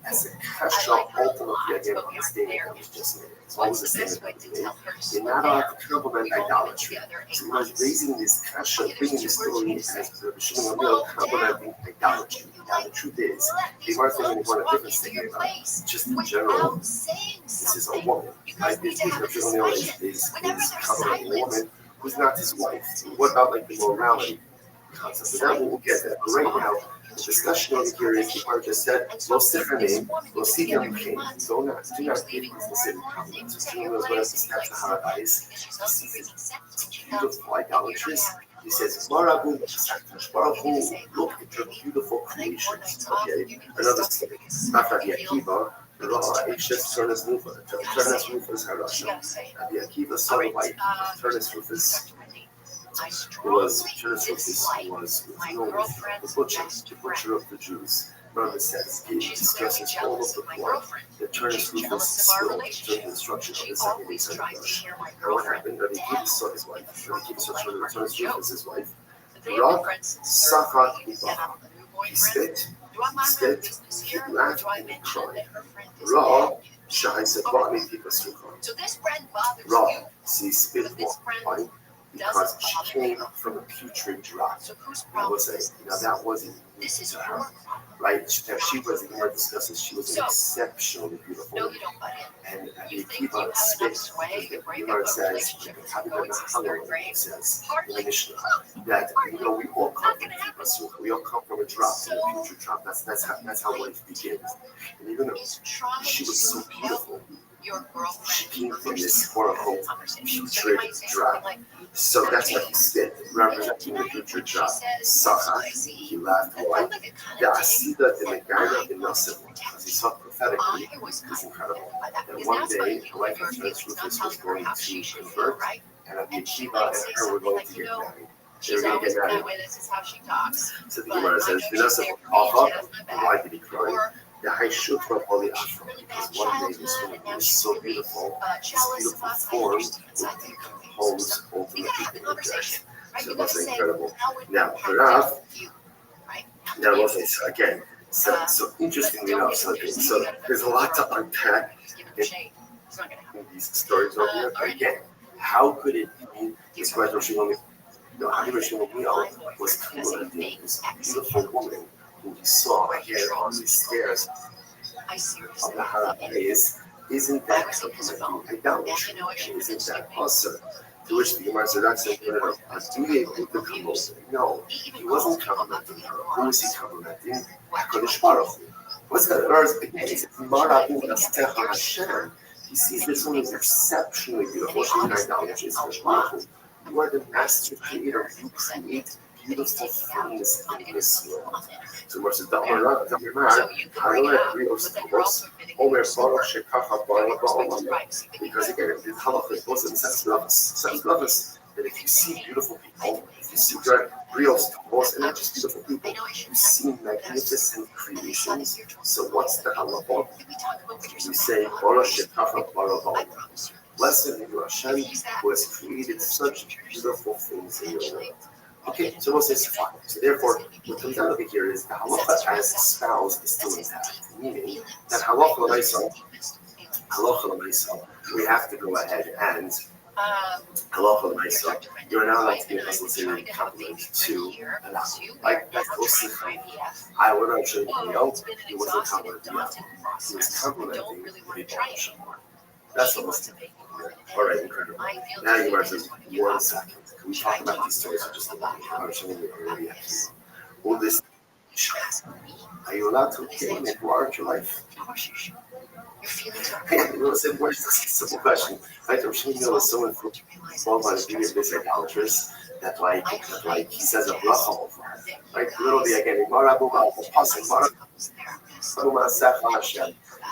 as a kasha ultimately again on the statement that was just made. It's always the statement that was made. You're not allowed to compliment idolatry. So he was raising this kasha, bringing this story as Rabbi Shimon Gamliel complimenting idolatry. Now the truth is, the Gemara is going to go on a different statement about it. Just in general, this is a woman. Like this Rabbi Shimon Gamliel is complimenting a woman who's not his wife. What about like the morality concept? So that we'll get that. But right now, the discussion over here is the part just said, "Lo sifranim, lo sidyam king." Do not give these considered compliments. So Shimon was one of the steps of Haradais. He sees it beautiful idolatrous. He says, "Marabu, look at your beautiful creations." Okay, another statement. After the Akiva. Turnus Rufus Harasha. Rabbi Akiva saw the wife of Turnus Rufus, was known as the butcher of the Jews. Rabbi says he discusses all of the blood that Turnus Rufus spilled during the destruction of the second Eastern Rush. And what happened? Rabbi Akiva saw his wife. Rabbi Akiva saw Turnus Rufus, his wife. Rak Sacha Iba. He spit, he laughed, and he cried. Ra, Shai said, Bani Pipa Sukha. Ra, see, spit wine because she came from a putrid drop. That wasn't new to her. Right? She was, the Gemara discusses, she was an exceptionally beautiful woman. And the Akiva spit, the Gemara says, says in the Mishnah, that we all come from Kippur Sukkah. We all come from a drop, from a putrid drop. That's how life begins. And even though she was so beautiful, she came from this horrible putrid drop. So that's what he said, representing the putrid drop. Sacha, he laughed. Why? The Asida, the Megayra, the Nasim, because he saw prophetically, is incredible. And one day, the wife of Turnus Rufus was going to convert, and Rabbi Akiva and her were going to get married. They were going to get married. So the Gemara says, why did he cry? The Haishut from Holy Afro, because one day this woman was so beautiful, this beautiful form would decompose ultimately in her death. So it was incredible. Now, Rav, now also, again, so interestingly enough, so there's a lot to unpack in these stories over here. But again, how could it be this question was complimenting this beautiful woman who he saw here on the stairs of the Haradais? Isn't that complimenting idolatry? Isn't that awesome? To which the Gemara said, no, he wasn't complimenting her. Who was he complimenting? HaKadosh Baruch Hu. What's that verse? Again, he says, Hashem. He sees this woman as exceptionally beautiful. She's an idolatry. You are the master creator. You create beautiful things in this world. So Moshe says, because again, the halacha goes and says lovers, that if you see beautiful people, if you see brios, and not just beautiful people, you see magnificent creations. So what's the halacha? You say, blessed are you, Hashem, who has created such beautiful things in your world. Okay, so we'll say fine. So therefore, what comes out of it here is the halacha as espoused is still intact, meaning that halacha l'maisa, we have to go ahead and halacha l'maisa, you're not allowed to give us a compliment to an apple. Like that goes to I would have shown you, he wasn't complimenting the apple. He was complimenting the Baruch. That's the most important. All right, incredible. Now you are just 1 second. Can we talk about these stories for just a moment? All this, are you allowed to gain and enlarge your life? And we'll say, where's this simple question? Right, I'm sure you know someone from by the being of this idolatrous that like he says a bracha over her. Like literally again,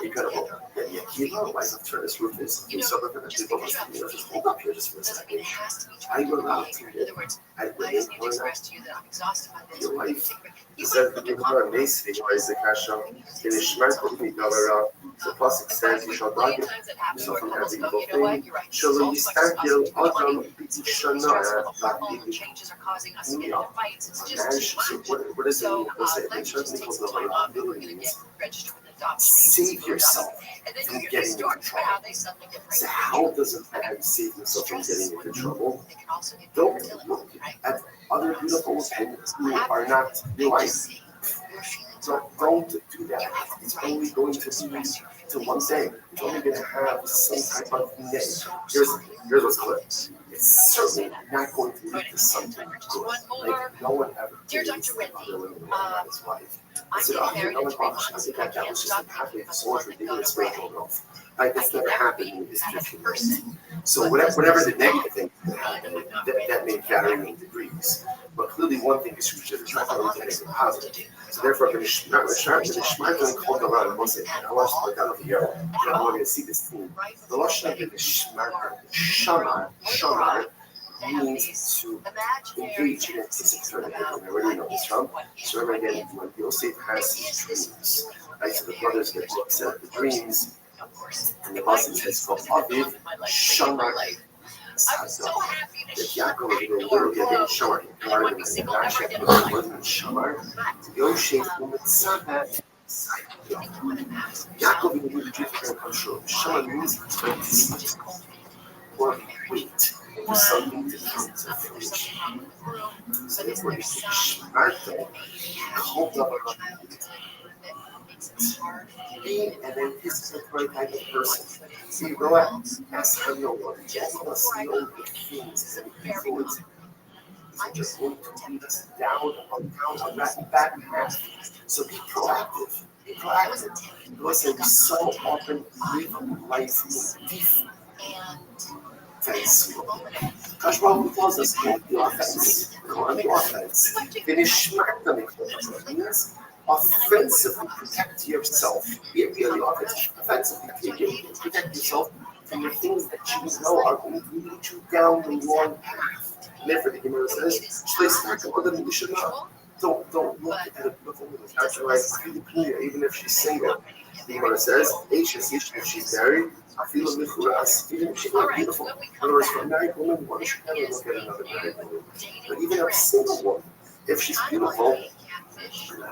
incredible. That the Akiva, wife of Turnus Rufus, you saw that people must just hold up here just for a second. Are you allowed to at women or not? Your wife. He says that you are amazing, or is the kasha in the Shemar Kumi the Pasuk says, you shall not get yourself from every evil thing. Shall you yistakel Adam b'tishana what does it mean? What's it? It certainly calls the liability means save yourself from getting into trouble. So how does a man save himself from getting into trouble? Don't look at other beautiful women who are not your wife. Don't do that. It's only going to lead to one thing. It's only going to have some type of name. Here's what's clear. It's certainly not going to lead to something good. Like, no one ever believes that other women are his wife. I said, oh, you know what, Rosh, I think that was just happening for so much ridiculous spiritual growth. Like, that's never happened in this 15 years. So whatever the negative thing that may vary in degrees. But clearly one thing is true, it's not going to be anything positive. So therefore, I'm going to shmart and call the run. I want to say, I want to put down over here. I want to see this theme. The Rosh Hashanah is shamar means to engage in anticipatory living. I already know this from. So remember again, when Yosef has his dreams, right? So the brothers get to upset the dreams, and the Muslim says, "For Aviv, shamar." That Yaakov is going to literally get shamar. He guarded him, and actually, it wasn't shamar. Yosef u'mitzavet. Yaakov in the dreams are going to come true. Shamar means to or wait for something to come to fruition. So therefore, you say shmarta, called up and then anticipatory type of person. So you go out, ask how you want, you want to see all the things and influences. So just going to lead us down that path. So be proactive. Be proactive. Because we so often live life in defense. Gosh, well, tells us go on the offense. Go on the offense. Then you smack them in the means offensively protect yourself. Be really offensively protect yourself from the things that you know are going to lead you down the wrong path. And therefore, the Gemara says, don't look at a beautiful woman. Characterize even if she's single. The Gemara says, if she's married, even if she's not beautiful. In other words, for a married woman, one should never look at another married woman. But even a single woman, if she's beautiful,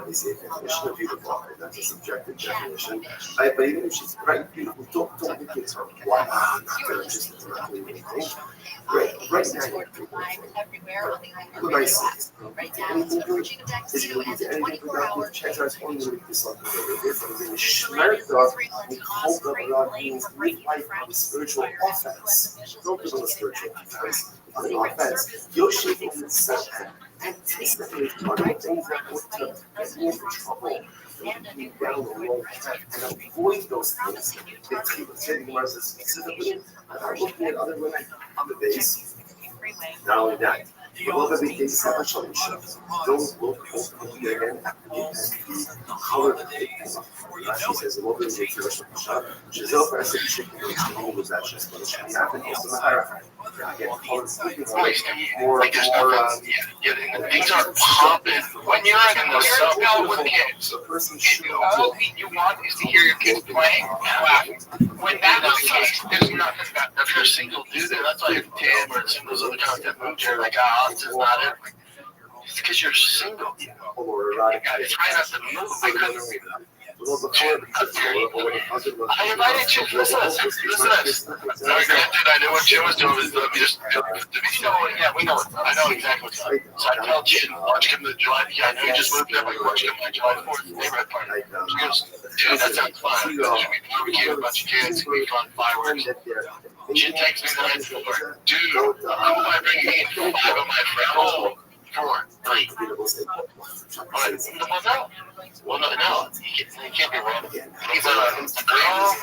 we say a definition of beautiful, that's a subjective definition. But even if she's right beautiful, don't look at her. Why not? Just directly anything. Right now, you're beautiful. Nice. Anything good? Is it going to be anything productive? Chances are it's only going to be something very different. Then shmarta, we hold up around means live life on the spiritual offense. Don't live on the spiritual defense. On the offense, Yosef will set anticipate on the things that would get you into trouble, and you down the wrong path, and avoid those things. If people say the Gemara says specifically, I'm looking at other women on the base. Not only that, don't look again at the color of the pigment. Rashi says, "What is it? She's over as if she was that she's going to happen." Also, the higher again, color more. Things are popping when you're in the circle with kids. All you want is to hear your kids playing and laughing. When that is the case, there's nothing that if you're a single dude, that's why Tim or some of those other guys that moved here, like, this is not it. It's because you're single. It's right at the move. I couldn't read that. I invited you. Listen to this. Granted, I knew what Jim was doing. Let me just, yeah, we know it. I know exactly what's going on. So I tell Jim, watch him the July. Yeah, I know you just moved there, but watch him my July 4th neighborhood party. She goes, dude, that sounds fun. There should be barbecue, a bunch of kids, we fun fireworks. She takes me to the night before. Dude, who am I bringing in? 5 of my friends. 4, 3. Well, no, he can't be random. He's a girl,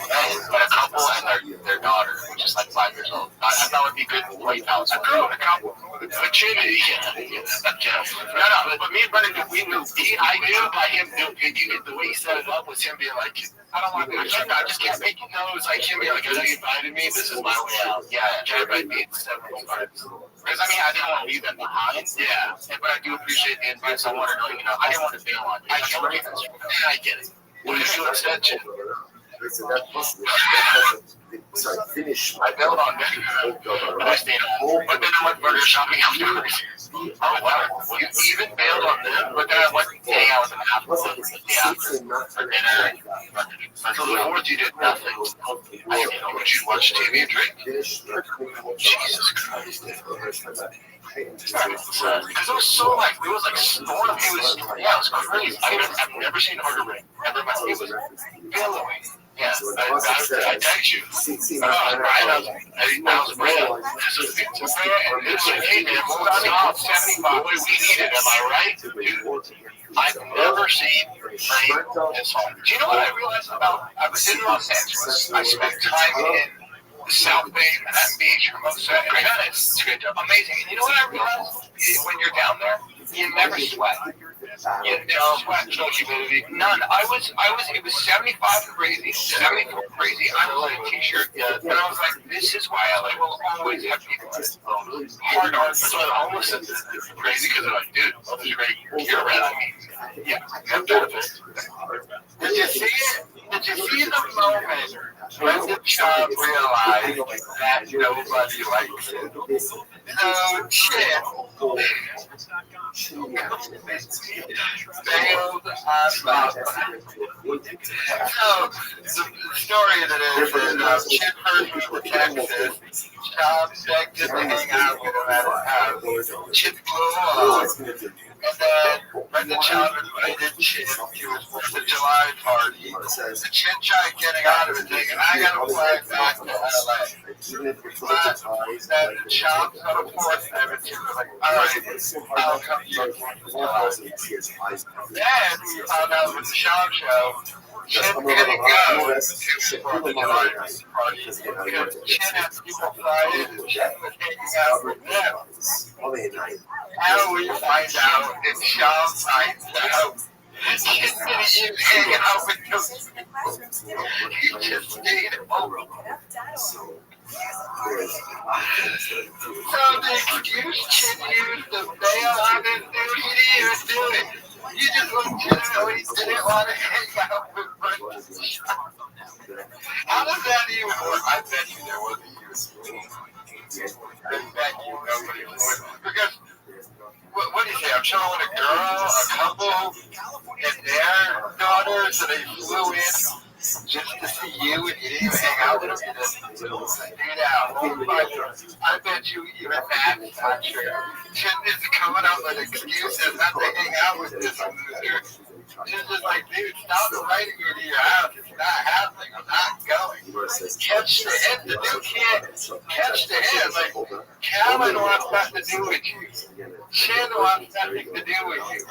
but a couple, and their daughter, which is like 5 years old. I thought it would be good in the White House. A girl and a couple. But Jimmy, no, but me and Brennan, we knew. I knew by him, the way he set it up was him being like, I don't want to do it. I just can't make it know. It's like him being like, I know you invited me. This is my way out. Yeah, can't invite me to 75. Because, I mean, I didn't want to leave that behind. Yeah, but I do appreciate the invite. So I wanted to, I didn't want to bail on you. I get it. What did you instead, Jim? Finish. I bailed on that. But I stayed home. But then I went burger shopping afterwards. Oh, wow. You even bailed on them? But then I went hang out with them after. Until the 4th, you did nothing. I said, would you watch TV and drink? Jesus Christ. Because it was so like, it was like storm. It was crazy. I've never seen harder rain. Ever in my life. It was billowing. Yeah, I text you. I was Brandon. It's like, hey man, we're running off 75. We need it, am I right? Dude, I've never seen rain this hard. Do you know what I realized about? I was in Los Angeles. I spent time in the South Bay, Manhattan Beach, Hermosa, and Venice. It's amazing. And you know what I realized? When you're down there, you never sweat. You never sweat. No humidity. None. It was 75 crazy, 74 crazy. I was in a t-shirt. And I was like, this is why LA will always have people. Hard art. That's why I almost said this is crazy because they're like, dude, this is great. You're right. I mean, yeah, I have benefits. Did you see it? Did you see the moment when the child realized that nobody likes it? No shit. Failed on top. So, the story of it is that Chip first moved to Texas. Tom begged him to hang out with him at his house. Chip flew along. And then, when the child invited Chip to his 4th of July party, the Chip tried getting out of it, thinking, I gotta fly back to LA. But then Chop's on a 4th, and Chip was like, alright, I'll come to your 4th of July. Then we found out with the Chop show, Chip couldn't go to his 4th of July party because Chip had people fly in and Chip was hanging out with them. How we find out if Sean finds out he's hanging out with them. He just stayed home. So the excuse Chip used to bail on this dude, he didn't even do it. You just legitimately didn't want to hang out with Brendan. How does that even work? I bet you there was a use. I bet you nobody would. Because what do you say? I'm chilling with a girl, a couple, and their daughters, so they flew in just to see you, and you didn't even hang out with them. You just stayed out. I bet you even that's not true. Chin is coming up with excuses not to hang out with this loser. She's just like, dude, stop inviting me to your house. It's not happening. I'm not going. Catch the hint. The dude can't catch the hint. Like, Calvin wants nothing to do with you. Chin wants nothing to do with you.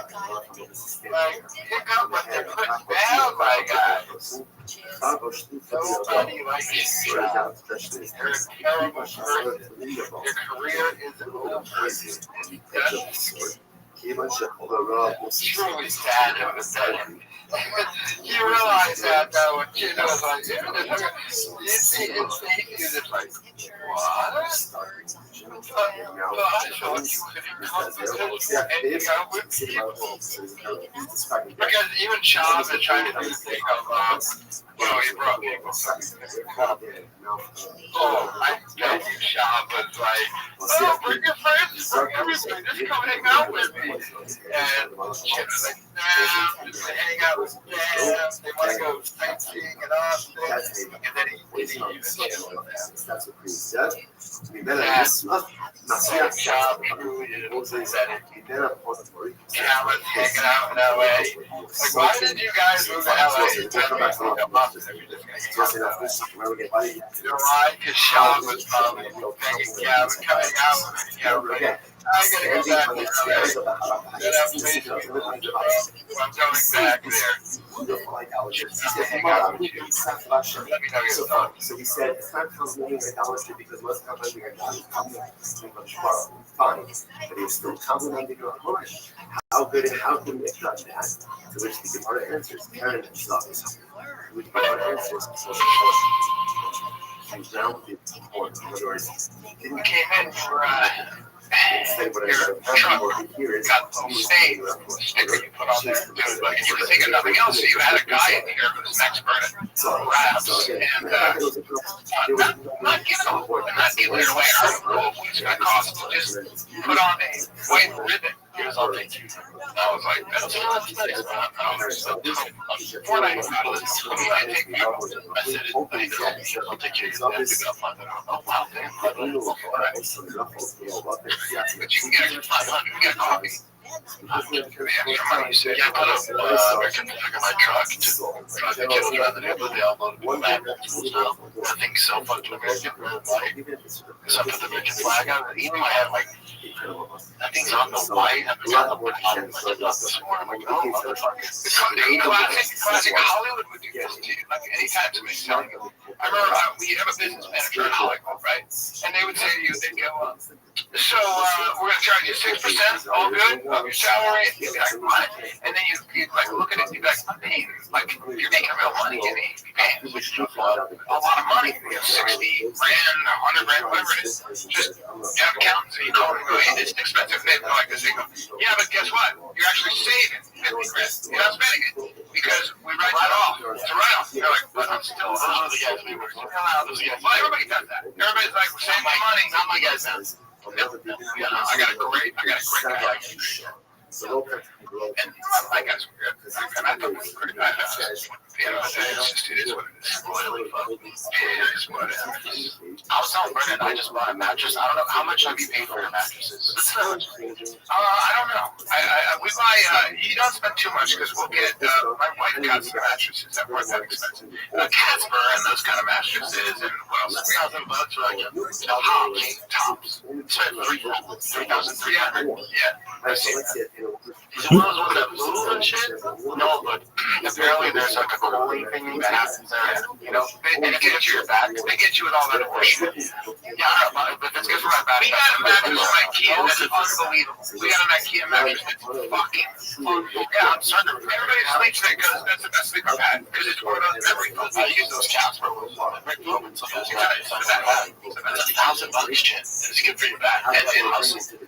Like, pick up what they're putting down, my guy. Nobody likes you. You're a terrible person. Your career is over. That's truly sad and pathetic. You realize that though, when Chin was like, you see his face, you're just like, what? But I thought you could encompass hanging out with people. Because even Sean is trying to do the thing of, he brought people. I bet you Sean was like, bring your friends, bring everything, just come hang out with me. And Chin was like, nah, just hang out with them. They want to go sightseeing and all that. And then he didn't even chill with them. That job truly is pathetic. Calvin's hanging out in LA. Like, why did you guys move to LA? You know why? Because Sean was probably thinking Calvin coming out with Calvin. I gotta go back to LA. Then I'm going back there. Just to hang out with you. Let me know your thoughts. So he said, it's not complimenting idolatry because most complimenting idolatry fine, but he was still complimenting your heart. How good and how can we judge that? To which the Gemara answers, Karen himself. To which the Gemara answers, he's down with the support. In other words, didn't came in for your truck got a little stain sticker you put on there, dude, like, you could think of nothing else. So you had a guy in here whose neck's burning, grabs, and not giving it away. It's going to cost to just put on a white ribbon. Here's I'll take you. I was like, that's nice. $4.95. I take you. I said, I'll take you. Oh, wow, damn. But you can get extra 500. You get coffee. The extra money you say. Yeah, I put a American flag on my truck to drive the kids around the neighborhood. They all loaded with that. That thing's so fucking American. So I put the American flag on it. Even I had like, that thing's on the white. It's on the black. I looked up this morning. I'm like, oh, motherfucker. Classic Hollywood would do this to you. Like, anytime somebody's telling you. I remember we have a business manager in Hollywood, right? And they would say to you, they'd go, so we're going to charge you 6%, all good, of your salary. And you'd be like, what? And then you'd like look at it and you'd be like, hey, like, you're making real money, and you'd be paying a lot of money. You have 60 grand, 100 grand, whatever it is. Just, you have accountants, and you call them and go, hey, this is expensive. They go like this. They go, yeah, but guess what? You're actually saving 50 grand. You're not spending it. Because we write that off. It's a write-off. You're like, but I'm still, those are the guys we work with. Well, everybody does that. Everybody's like, we're saving my money, not my guys now. I got a great guy. And my guys were good. And I thought it was pretty bad. It is what it is. It is what it is. I was telling Brendan, I just bought a mattress. I don't know, how much have you paid for your mattresses? I don't know. We buy, you don't spend too much because we'll get, my wife got some mattresses that weren't that expensive. Casper and those kind of mattresses, and what else? $3,000 for like tops. Spent $3,300. Yeah. I've seen that. Is it one of those ones that move and shit? No, but apparently there's like a cooling thing that happens there. You know, they get you your back. They get you with all that horseshit. Yeah, I don't know, but if it's good for my back. We got a mattress from IKEA that's unbelievable. We got an IKEA mattress that's fucking fun. Yeah, I'm starting to. Everybody sleeps in it because that's the best sleeper pad. Because it's one of those memory foams. I use those caps for it's $1,000 shit. It's good for your back. And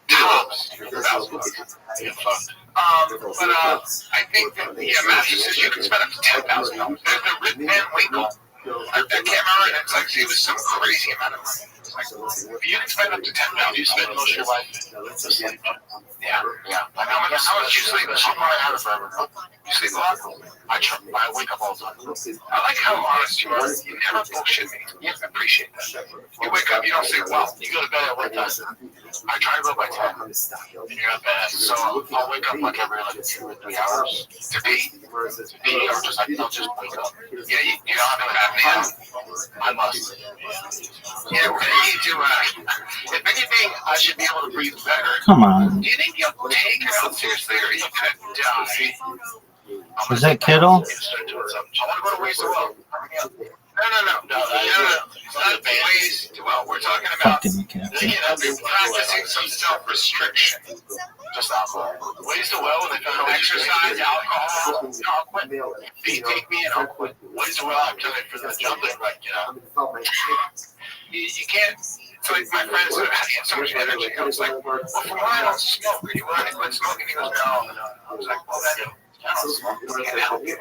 tops. I think that the mattresses you can spend up to $10,000. There's the Rip Van Winkle. I can't remember. It's like it was some crazy amount of money. Like, you can spend up to $10,000. You spend most of your life. Yeah. How much you sleep? You sleep a lot? I wake up all the time. I like how honest you are. You never bullshit me. You appreciate that. You wake up, you don't say, well, you go to bed at what time? I try to go by 10. And you're not bad. So I'll wake up like every 2 or 3 hours to be. Or just like, I'll just wake up. Yeah, you don't have apnea. I must. Yeah, we need to, if anything, I should be able to breathe better. Come on. Do you think you'll take her out seriously, or you could die? Is that Kittle? I want to go to Ways to Well. No. It's not Ways to Well. We're talking about practicing some self-restriction. Just alcohol. Ways to Well, when they found exercise, alcohol. No, I'll quit. If you take me and I'll quit. Ways to Well, I'm telling you, for the jumping, like, you can't. So like my friend said, how do you have so much energy? I was like, well, from when I don't smoke, are you willing to quit smoking? He goes, no. I was like, well, then I don't smoke. I can't help you.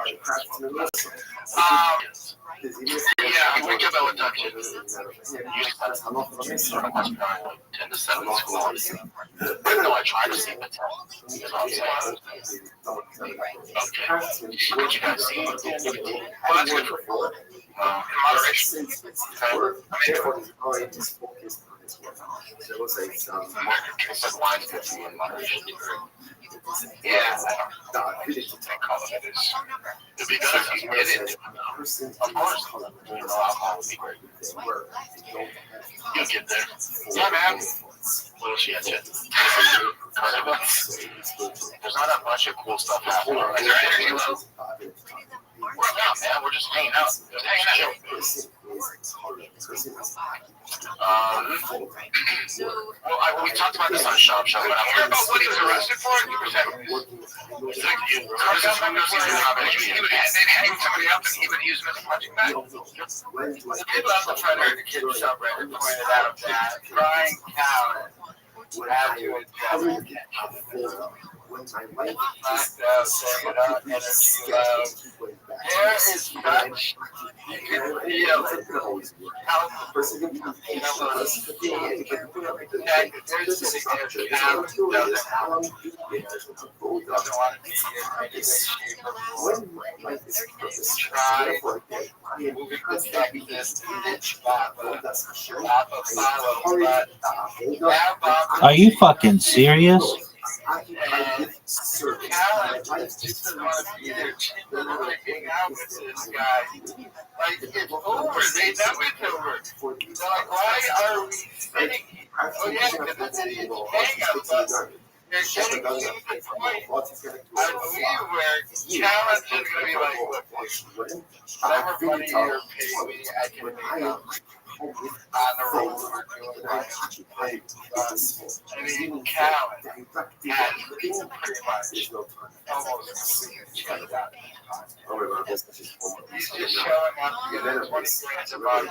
Yeah, I wake up at what time? Usually 10 to 7 in school. No, I try to sleep at 10. Okay. What you guys see? Well, that's good for you. In moderation. Yeah, it'd be better if you get it. Of course, alcohol would be great. You'll get there. Yeah, man. What else you got, Jen? There's not that much of cool stuff happening. Is there energy level? We're out, man. We're just hanging out. Just hanging out. Well, we talked about this on Shop Show. But I heard about what he was arrested for. He was they'd hang somebody up and he would use them as a punching bag. The people out the front, the kid was up right, pointed out that Brian Callen have to adjust. When my life Knocked out, save it up, energy low. There is such, you can feel it. How, there's sitting there, Cal doesn't want to be here, any way, shape, or form. Try moving to Texas to Lapa follow, but now Bob Are you fucking serious? and Callan just doesn't want to be there. She doesn't want to hang out with this guy. Like, it's over. They know it's over. They're like, why are we sitting here? Oh, yeah, because it's hang up, but they're getting to the point, I believe, where Callan's just going to be like, look, whatever money you're paying me, I can make up. On the road, we're doing my own. I mean, Callan has pretty much almost checked out. He's just showing up to get 20 grand a month.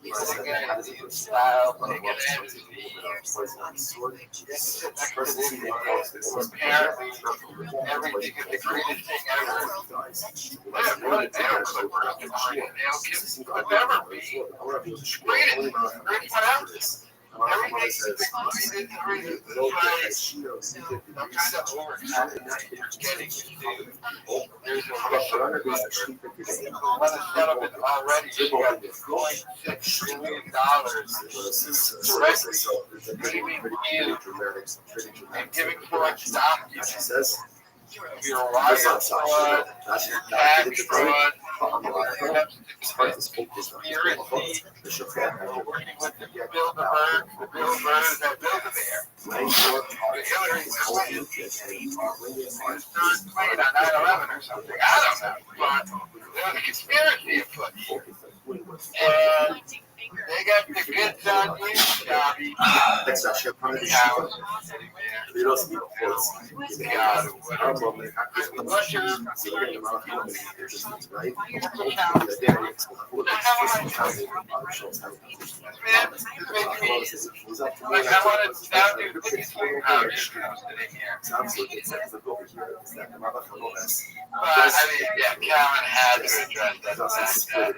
He's taking his style, taking energy. Apparently, everything is the greatest thing ever. What a nail clipper of the nail could never be. Greatest whatever. Everything's the greatest reason to try some kind of overconfidence you're getting to. There's a settlement already. She got $2.6 billion directly between you and giving foreign documents. Your wire fraud, your tax fraud, conspiracy, working with the Bilderbergs that built it there. Hillary Clinton was third plane on 9/11 or something. I don't know. But there was a conspiracy afoot. And they got the goods on you, Bobby. That's actually a part of the show. They don't speak force. Like, I want to now do cookies for your house sitting here. But, I mean, yeah, Callan had to address that. And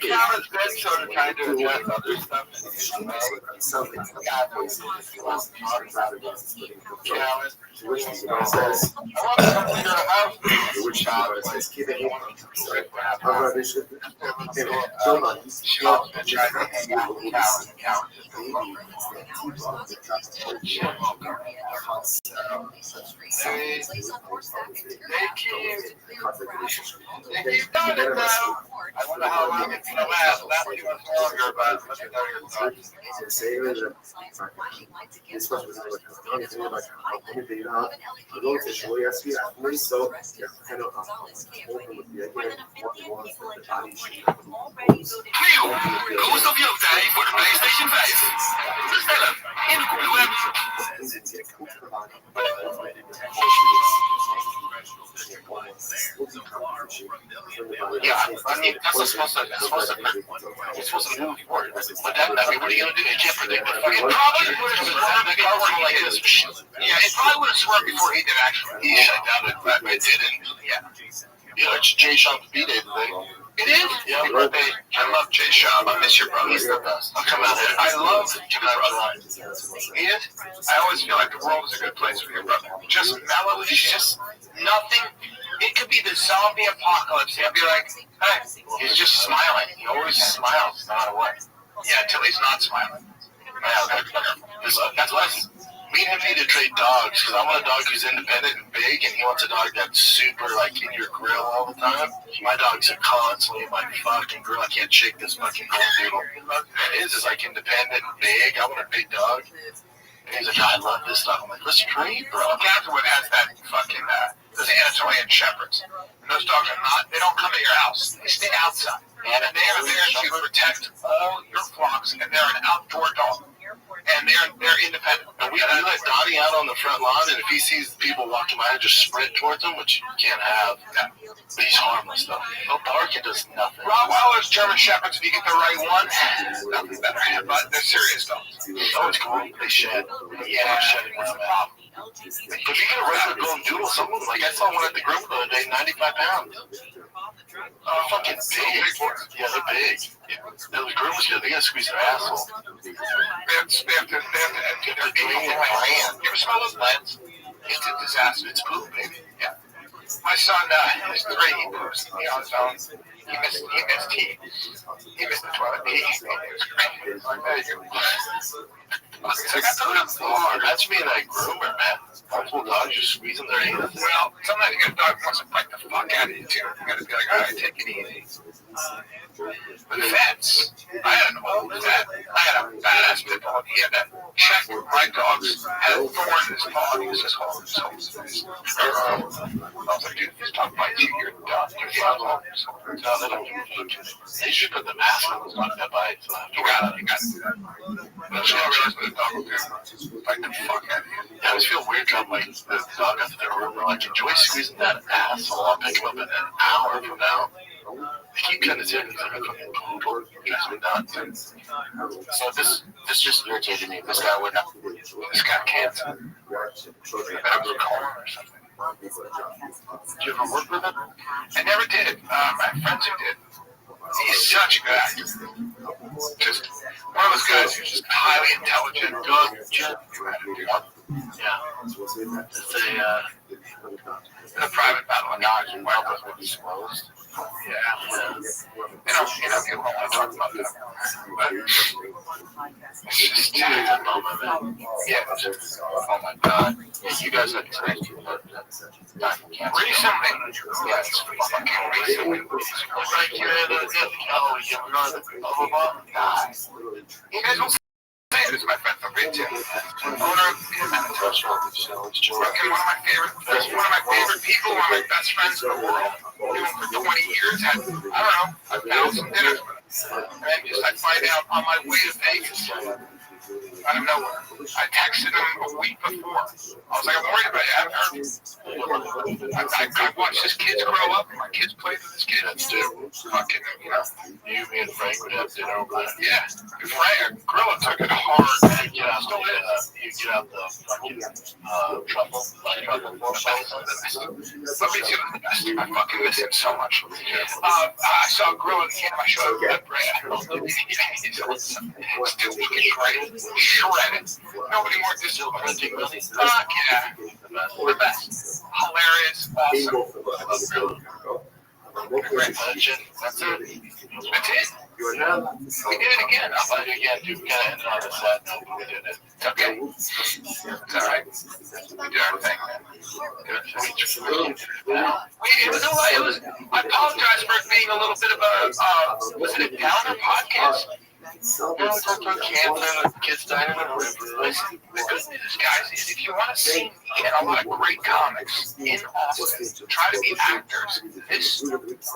Callan's been sort of trying to address other stuff in his way. God knows what he wants to talk about. Callan says, I want to come to your house, which child is like, Sean's been trying to hang out with Callan. Callan just been longer. They keep doing it now. I wonder how long it's going to last. Not too much longer, but let me know your thoughts. Koos op jouw tijd voor de PlayStation 5. Bestellen in de Google Web. Yeah, I mean, that's supposed to move forward. But that, I mean, what are you going to do? You can't predict it. It probably would have swerved like this. Yeah, it probably would have swerved before he did, actually. He shut down it, but it didn't. Yeah. Yeah, it's Jay Shop's B-Day today. It is? Yeah, birthday. I love Jay Shop. I miss your brother. He's the best. I'll come out here. I love your brother. He is? I always feel like the world is a good place for your brother. Just mellow. It's just nothing. It could be the zombie apocalypse. He'll be like, hey, he's just smiling. He always smiles no matter what. Yeah, until he's not smiling. Yeah, that's less. Me and him need to trade dogs, because I want a dog who's independent and big, and he wants a dog that's super, like, in your grill all the time. My dogs are constantly in my fucking grill. I can't shake this fucking doodle. His is, like, independent and big. I want a big dog. And he's like, I love this stuff. I'm like, let's trade, bro. Catherwood has that fucking, those Anatolian Shepherds. And those dogs are not, they don't come to your house. They stay outside. And they are there to protect all your flocks, and they're an outdoor dog. and they're independent. And we let Donnie out on the front lawn, and if he sees people walking by, just sprint towards them, which you can't have. Yeah. But he's harmless, though. He'll bark and does nothing. Rottweilers, German Shepherds, if you get the right one, nothing better. But they're serious, though. Oh, it's cool. They shed. Yeah, shedding is the problem. But if you get a regular golden doodle, some of them, like I saw one at the groomer the other day, 95 pounds. Fucking big. Yeah, they're big. Yeah. Those groomers here, they gotta squeeze their asshole. They have to empty their gland. You ever smell those glands? It's a disaster. It's poop, baby. Yeah. My son, he's 3. He poops on his own. He missed tea. He missed the toilet. He was crazy. I got told him before. That's me and that groomer, man. Multiple dogs just squeezing their anus. Well, sometimes you get a dog that wants to bite the fuck out of you, too. You gotta be like, all right, take it easy. But vets, I had an old vet. I had a badass pit bull. He had that check. My dogs had a thorn in his paw. He was just holding his whole face. I was like, dude, if this dog bites you, you're done. You're done. They should put the mask on those dogs that bite. You gotta do that. But you don't realize what a dog will do. Bite the fuck out of you. I always feel weird dropping like the dog after the groomer. Like, enjoy squeezing that asshole. I'll pick him up in an hour from now. I keep cutting his head. He's like a fucking poodle. Drives me nuts. So this just irritated me. This guy wouldn't have. This guy cancer. I bet it was a colon or something. Did you ever work with him? I never did. My friends who did. He's such a good actor. Just one of those guys who's just highly intelligent. Yeah. It's a private battle of knowledge and White House was disclosed. Yeah. They don't want to talk about that. But it's just a moment. Yeah. Oh my God. Yeah, you guys are crazy. Recently. Yeah, it's fucking recently. Like you're in You guys don't say it. It's my friend Fabrizio, owner of the Manitoba. One of my favorite people, one of my best friends in the world. Knew him for 20 years. Had, I don't know, 1,000 dinners with him. And just I find out on my way to Vegas. Out of nowhere. I texted him a week before. I was like, I'm worried about you. I haven't heard. I watched his kids grow up. My kids played with his kids. That's too. Fucking, You, me, and Frank would have dinner over there. Yeah. Frank, Gorilla took it hard. You get out the fucking truffle. Let me do the best. I fucking miss him so much. I saw Gorilla in the camp. I showed him that brand. He's still looking great. Shredded. Nobody more disciplined. Fuck yeah. The best. Hilarious. Awesome. Congratulations. That's it. That's it. We did it again. I'll find you again. You kind of ended on a sad note, but we did it. It's okay. It's all right. We did our thing, man. It was. I apologize for it being a little bit of a. Was it a downer podcast? Kids dying in the river. Listen, the good news, guys, is if you want to see me and a lot of great comics in Austin, try to be actors this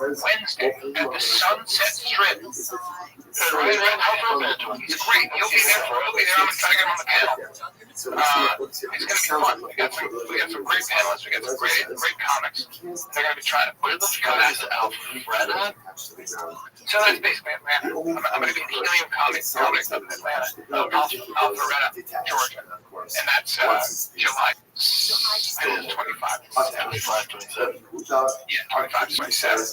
Wednesday at the Sunset Strip. He's great. He'll be there. I'm going to try to get him on the panel. It's going to be fun. We got some great panelists. We got some great comics. They're going to be trying to put this guys Alfreda. So that's basically it, man. I'm going to be in the Helium Comics up in Atlanta, Alpharetta, Georgia, and that's July 25, 27. Yeah, 25 to 27.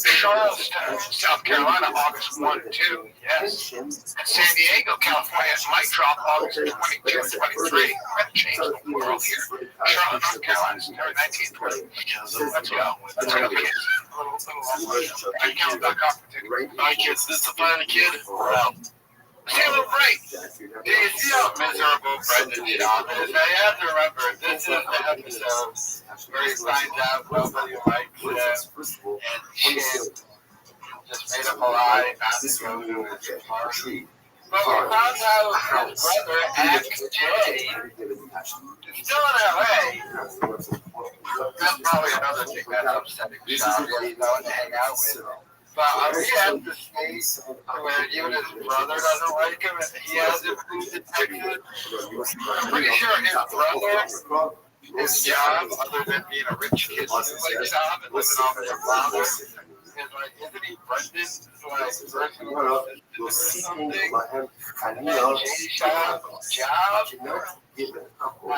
Charleston, South Carolina, August 1 and 2, yes. And San Diego, California, might drop August 22 and 23. We're going to change the world here. Charlotte, North Carolina, September 19th, 20. Let's go. Let's go, kids. Alright, kids, this is the final kid. We're out. Say a little break. Do you see how miserable Brendan John is? I have to remember, this is the episode where he finds out nobody likes him, and Chip just made up a lie not to go to his party. But we found out his brother, Act J, is still in LA. That's probably another thing that's upsetting Sean, that he's going to hang out with. But he has the state where even his brother doesn't like him, and he has it moved to Texas. I'm pretty sure his brother, his job, other than being a rich kid, like job and living off his father, is like, isn't he Brendan's like personal assistant or something? Jay Shaw's job? I don't know,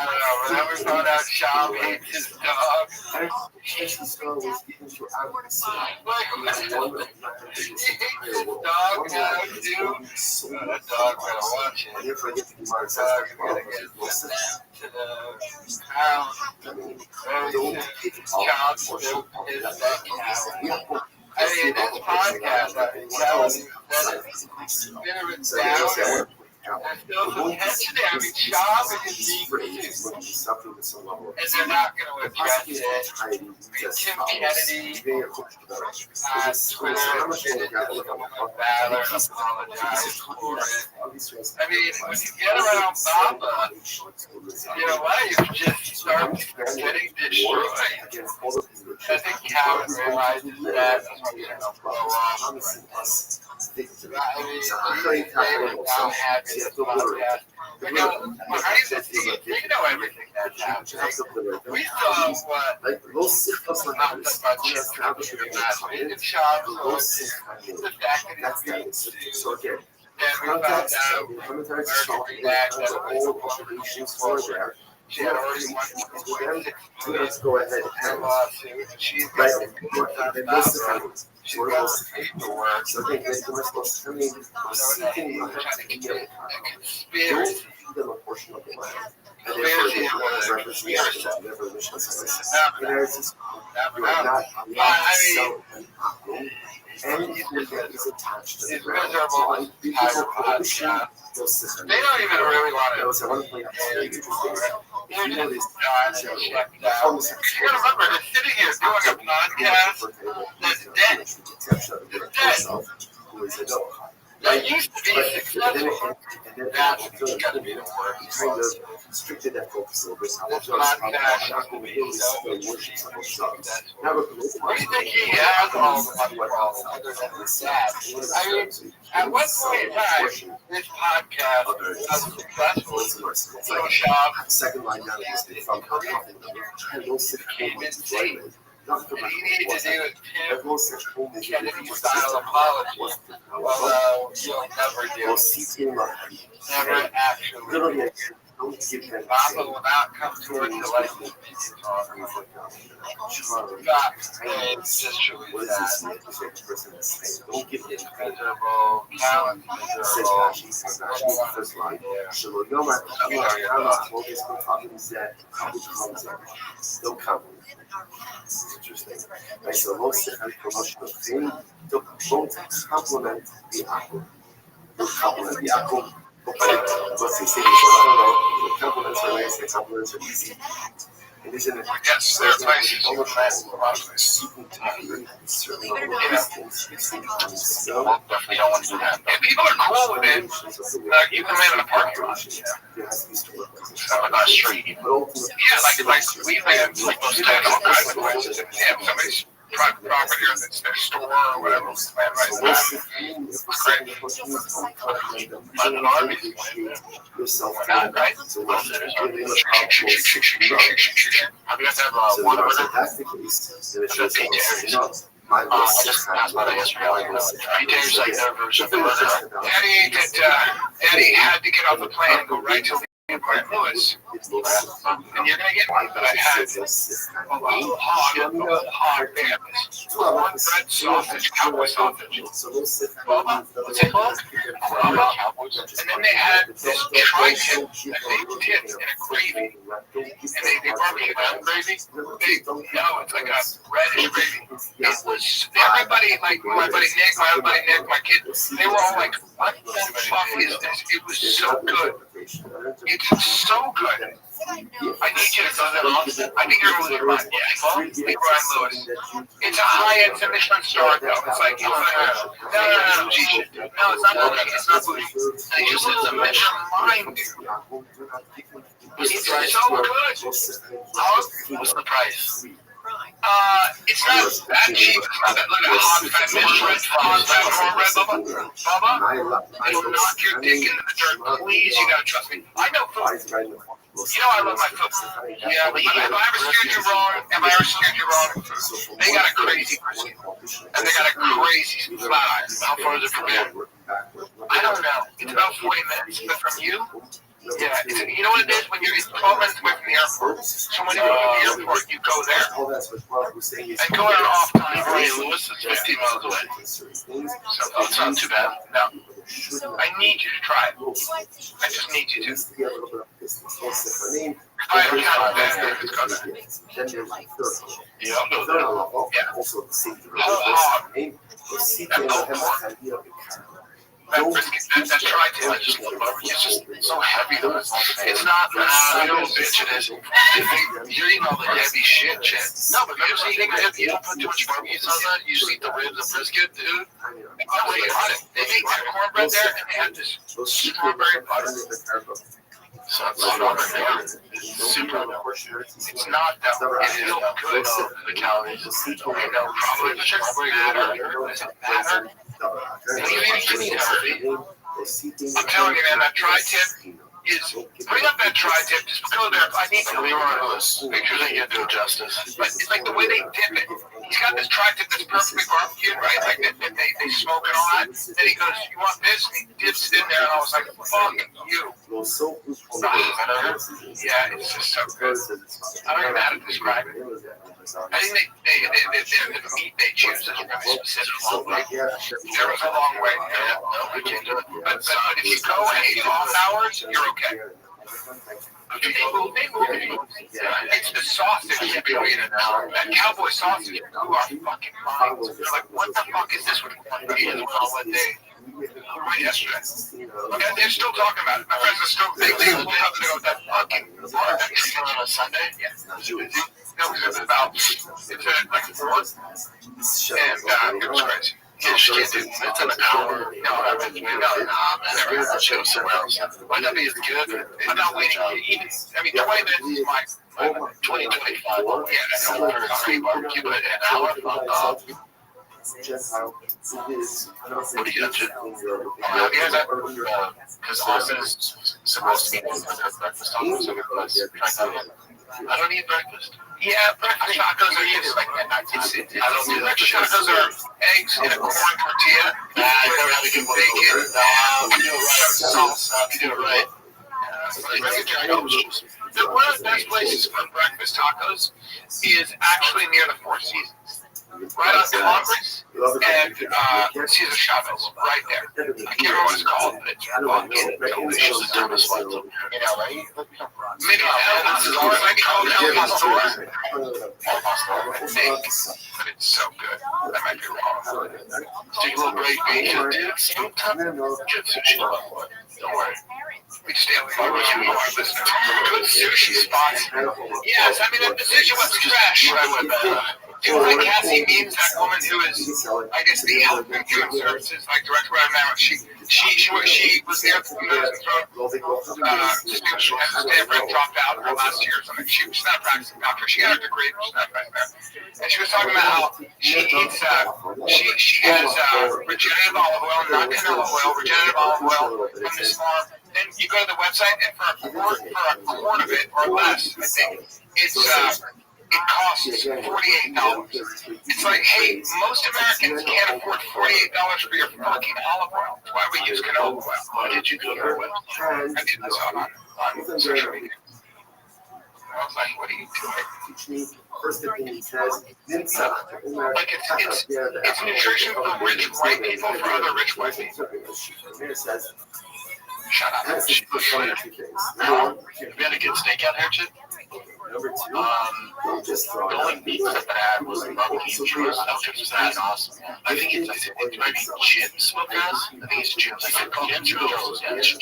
whenever we found out Shaw hates his dog. Like, he hates his dog now too. The dog gotta watch it. The dog gotta get sent to the pound. Child still is that cow. I mean, this podcast, it's been a bit down. There's still some tension there. I mean, Shaw is being sued, and they're not going to address it. I mean, Tim Kennedy on Twitter Valor apologized for it. I mean, when you get around Baba, you know life just starts getting destroyed. I think Calvin realizes that he's going to blow off. I mean, they would not have this podcast. Because behind the scenes, we know everything that's happening. We saw what not the budget happening in Shop, the fact that he's being sued. Then we found out Mercury that the whole for there. She had already won $1.6 million lawsuit, and she's getting she's got the paperwork. So they trying to get a conspiracy. It's miserable. They don't even really want to hear you for it. They're just trying to check it out. You gotta remember, they're sitting here doing a podcast that's dead. It's dead. That used to be successful. That's gotta be the worst. Restricted that focus a little bit. This podcast really successful. What do you think he has all the money problems other than his dad? I mean, at one point in time, this podcast was successful. So Shop, second line down is the from came insane. And he needed to do a Tim Kennedy style apology. Although he'll never do it. Never actually. Papa will not come to her to let him talk. It's just truly sad. Miserable, Callan's miserable. Interesting. Right, so most of the promotional thing don't complement the aqua. Don't complement the aqua. But they say, I don't know, the compliments are nice, the compliments are easy. And isn't it? Yes, there are places you can find a lot of this. Definitely don't want to do that. And people are cool with it. You can live in a parking lot. On a street. Yeah, like we live, like most of all kinds of places. Yeah, somebody's private property or it's their store or whatever. It's crazy. But an army not right? Have you guys have one order? That's what I asked you. Peter's like their version of the Eddie had to get off the plane and go right to St. Louis. And you're going to get one that has hog bananas, one bread sausage, cowboy sausage. What's it called? And then they had this tri-tip that they did in a gravy. And they barbecue that gravy. It's like a reddish gravy. It was, everybody, like my buddy Nick, my kid, they were all like, what the fuck is this? It was so good. It's so good. I need you to go there. I think you're losing your mind. Yeah, Brian Lewis. It's a high-end Michelin star, though. It's like, no, it's not bougie. It's not bougie. It just has a Michelin mind, dude. It's so good. What's the price? It's not that cheap. It's not that like a hog fat cornbread, hog fat cornbread, Bubba. It'll knock your dick into the dirt. Please, you gotta trust me. I know food. You know I love my food. Yeah, but if I ever steered you wrong, they got a crazy brisket. And they got a crazy flat iron. How far is it from here? I don't know. It's about 40 minutes. But from you? Yeah, you know what it is? When you're 12 minutes away from the airport. So when you go to the airport, you go there. And go at an off time. Ray Lewis is 15 miles away. So it's not too bad. No. I need you to try it. I just need you to. I don't have that. Yeah, I'll go there. Yeah. Whole hog. That brisket, that tri-tip, I just love it. It's just so heavy though. It's not, you know what bitch it is. You're eating all the heavy shit. No, but you're just eating heavy. You don't put too much barbecue sauce on it. You just eat the ribs and brisket, dude. Oh, wait, on it. They make that cornbread there, and they have this strawberry butter. So it's super low. It's not that it is good. The calories. You know, probably the strawberry matter. Does it matter? I'm telling you, man, that tri-tip is, bring up that tri-tip, just go there. I need to leave one of those pictures that you do justice. But it's like the way they dip it. He's got this tri-tip that's perfectly barbecued, right? Like they smoke it all that. Then he goes, you want this? And he dips it in there, and I was like, fuck you. Yeah, it's just so good. I don't even know how to describe it. I think the meat they choose is really specific. There was a long way. We can't do it. But if you go and eat off hours, you're okay. It's the sausage that you're eating. That cowboy sausage, you are fucking minds. You're like, what the fuck is this? What day? Right yesterday. Okay, they're still talking about it. My friends are still thinking about that fucking on a Sunday. Yeah. No, because it was about, it was at like 4, and it was crazy. It's an hour. No, I never had a show somewhere else. Might not be as good. I'm not waiting. Even, I mean, 20 minutes is my 20, 25. Yeah, that's all for a barbecue, but an hour. What do you got to? Because Austin's supposed to be eating breakfast tacos, so I don't eat breakfast. Yeah, breakfast tacos are just like midnight. I don't do breakfast tacos are eggs in a corn tortilla. I don't have to do bacon. You do it right. Salsa. You do it right. One of the best places for breakfast tacos is actually near the Four Seasons. Right on Congress and Cesar Chavez, right there. I can't remember what it's called, but it's fucking delicious. The dumbest one. In LA? Maybe El Pastor. Maybe called El Pastor. But it's so good. That might be wrong. Take a little break, bacon, get sushi. Don't worry. We stay up for you are listening. Good sushi spots. Yes, I mean, the decision was trash. Dude, like Cassie Means, that woman who is, I guess, the health and human services, like director right now. She was there for the nose and throat. She had to Stanford and dropped out her last year or something. She's not a practicing doctor. She got her degree, but she's not practicing. And she was talking about how she eats, she has regenerative olive oil, not canola oil, regenerative olive oil from this farm. Then you go to the website, and for a quart of it or less, I think, it costs $48. It's like, hey, most Americans can't afford $48 for your fucking olive oil. That's why we use canola oil. Why did you go to our website? I did this on social media. I was like, what are you doing? Like, it's nutrition for rich white people for other rich white people. Shut up. You better get steak out here, Chip? Number 2, the only beef that I had was barbecue chips. Chips is that awesome. I think it's maybe Jim's Smokehouse. I think it's Jim's. I think Jim's or Joe's. Yeah, it's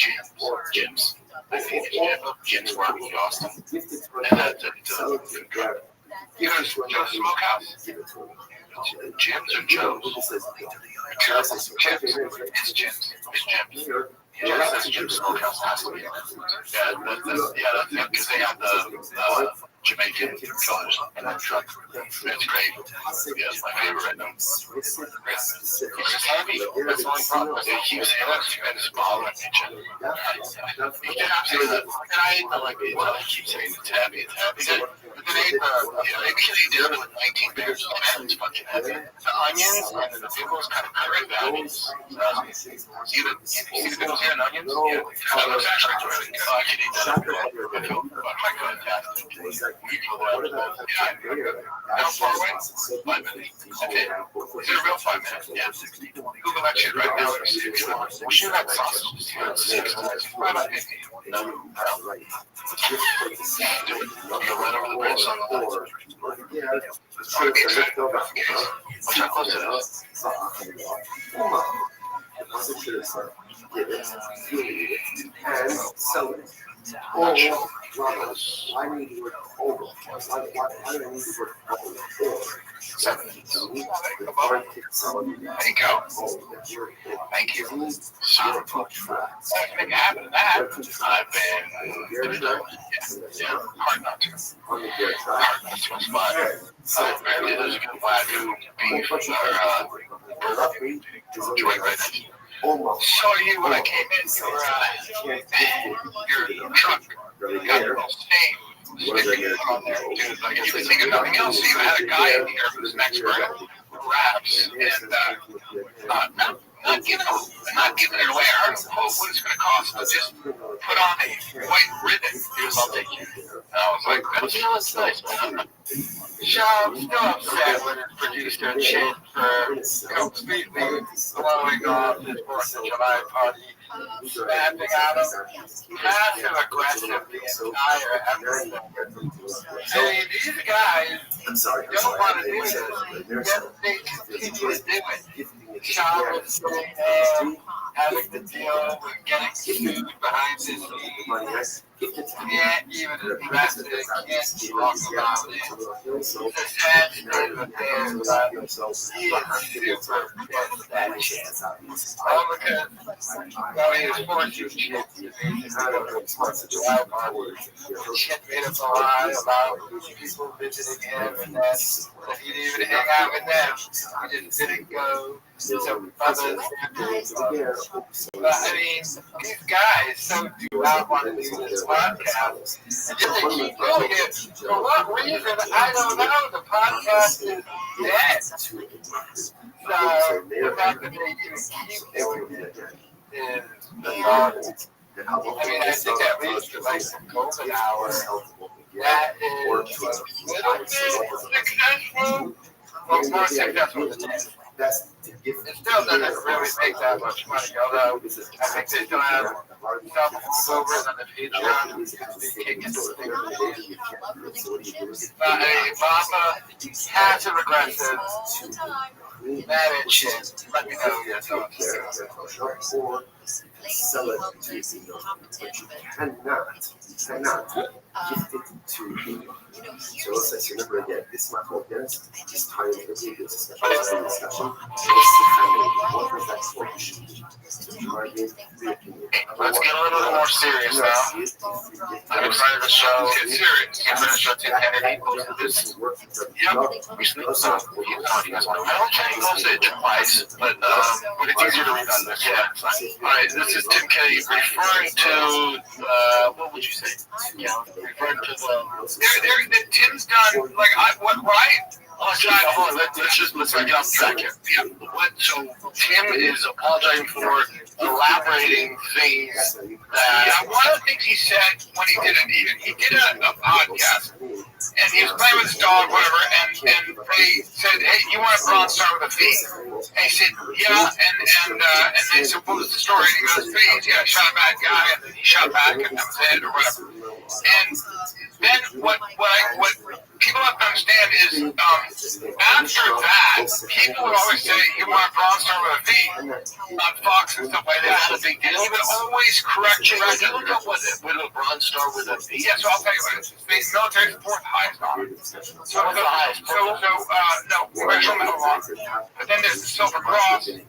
Jim's. I think it's Jim's Barbecue Austin. And that's it. You know Joe's Smokehouse? Jim's or Joe's? It's Jim's. It's Jim's. Yeah, that's Jim's Smokehouse has to be. Yeah, that's because they have the Jamaican kid killers in that truck. It's great. Yeah, it's my favorite right now. It's just heavy. That's the only problem. It keeps hitting and it's bothering me. You can absolutely. And I like it. I keep saying it's heavy. It's heavy. But then maybe because he did it with 19 beers, it's fucking heavy. The onions and the pickles kind of cut right down. See the pickles here and onions? Yeah. That looks actually really good. I could eat that every day. My fantastic. How far away? 5 minutes. Okay. Is it a real 5 minutes? Yeah. Google that shit right now. We should have sausages here. 6 minutes. Why about 50? No. Do it. Go right over the bridge on the left. Watch how close it is. And sell it. Or why need the word over? Why do I need the word over? 7 minutes. There you go. Thank you. Super cool. Let's make it happen to that. I've been hard not to. Hard not to inspire. Apparently there's a good Wagyu beef or joint right now. Saw you when I came in, your truck got a little stain sticker on there. Dude, like, if you think of nothing else, you had a guy in here who's an expert at wraps, and not giving it away. I heard him quote what it's going to cost, but just put on a white ribbon. He was, I'll take you. And I was like, that's nice, man. I'm still upset when it's produced and shit for completely blowing off his 4th of July party, snapping out of passive aggressive the entire episode. I mean, these guys don't want to do this, yet they continue to do it. Sean was saying, having to deal with getting sued behind his feet. Can't even address it, can't talk about it. It's a sad state of affairs, but he is super pissed that shit. All because, well, he was forced to shit. Shit made up a lie about people visiting him, and then he didn't even hang out with them. He just didn't go to other but I mean, these guys so do not want to do this podcast. And yet they keep doing it. For what reason, I don't know. The podcast is dead. So the fact that they even keep doing it is bizarre. I mean, I think at least like the COVID hour, that is a little bit successful. Well, more successful than that. It still doesn't really make that much money, although I think they still have some overs on the Patreon. They kick into the thing. But a Mama, passive aggressive, mad at shit. Let me know your thoughts. Sell it to you, but you cannot gift it to me. So let's say, remember again, this is my whole guest, this time of the previous discussion, what was that for? Let's get a little more serious now. I'm excited to show. Get serious. I'm going to show 10 Kennedy posted this. Yep. Recently. I don't think he posted it twice, but it's easier to read on this. Yeah. Alright, this is Tim Kennedy referring to, what would you say? Yeah. Referring to the, Tim's done, like, let's get off track here. Yeah. So Tim is apologizing for elaborating things that, one of the things he said when he did a podcast, and he was playing with his dog, whatever, and they said, hey, you want a Bronze Star with a V? And he said, yeah, and they said, what was the story? And he goes, V, yeah, I shot a bad guy, and then he shot back, and that was it, or whatever. And then what people have to understand is, after that, that, people would always say you want a Bronze Star with a V on Fox and stuff like that. That's a big deal. He would always correct you. Can you look up with a Bronze Star with a V? Yeah, so I'll tell you what it is. The military support the highest honor. So What's the highest? No, Special Medal of Honor. But then there's the Silver Cross. And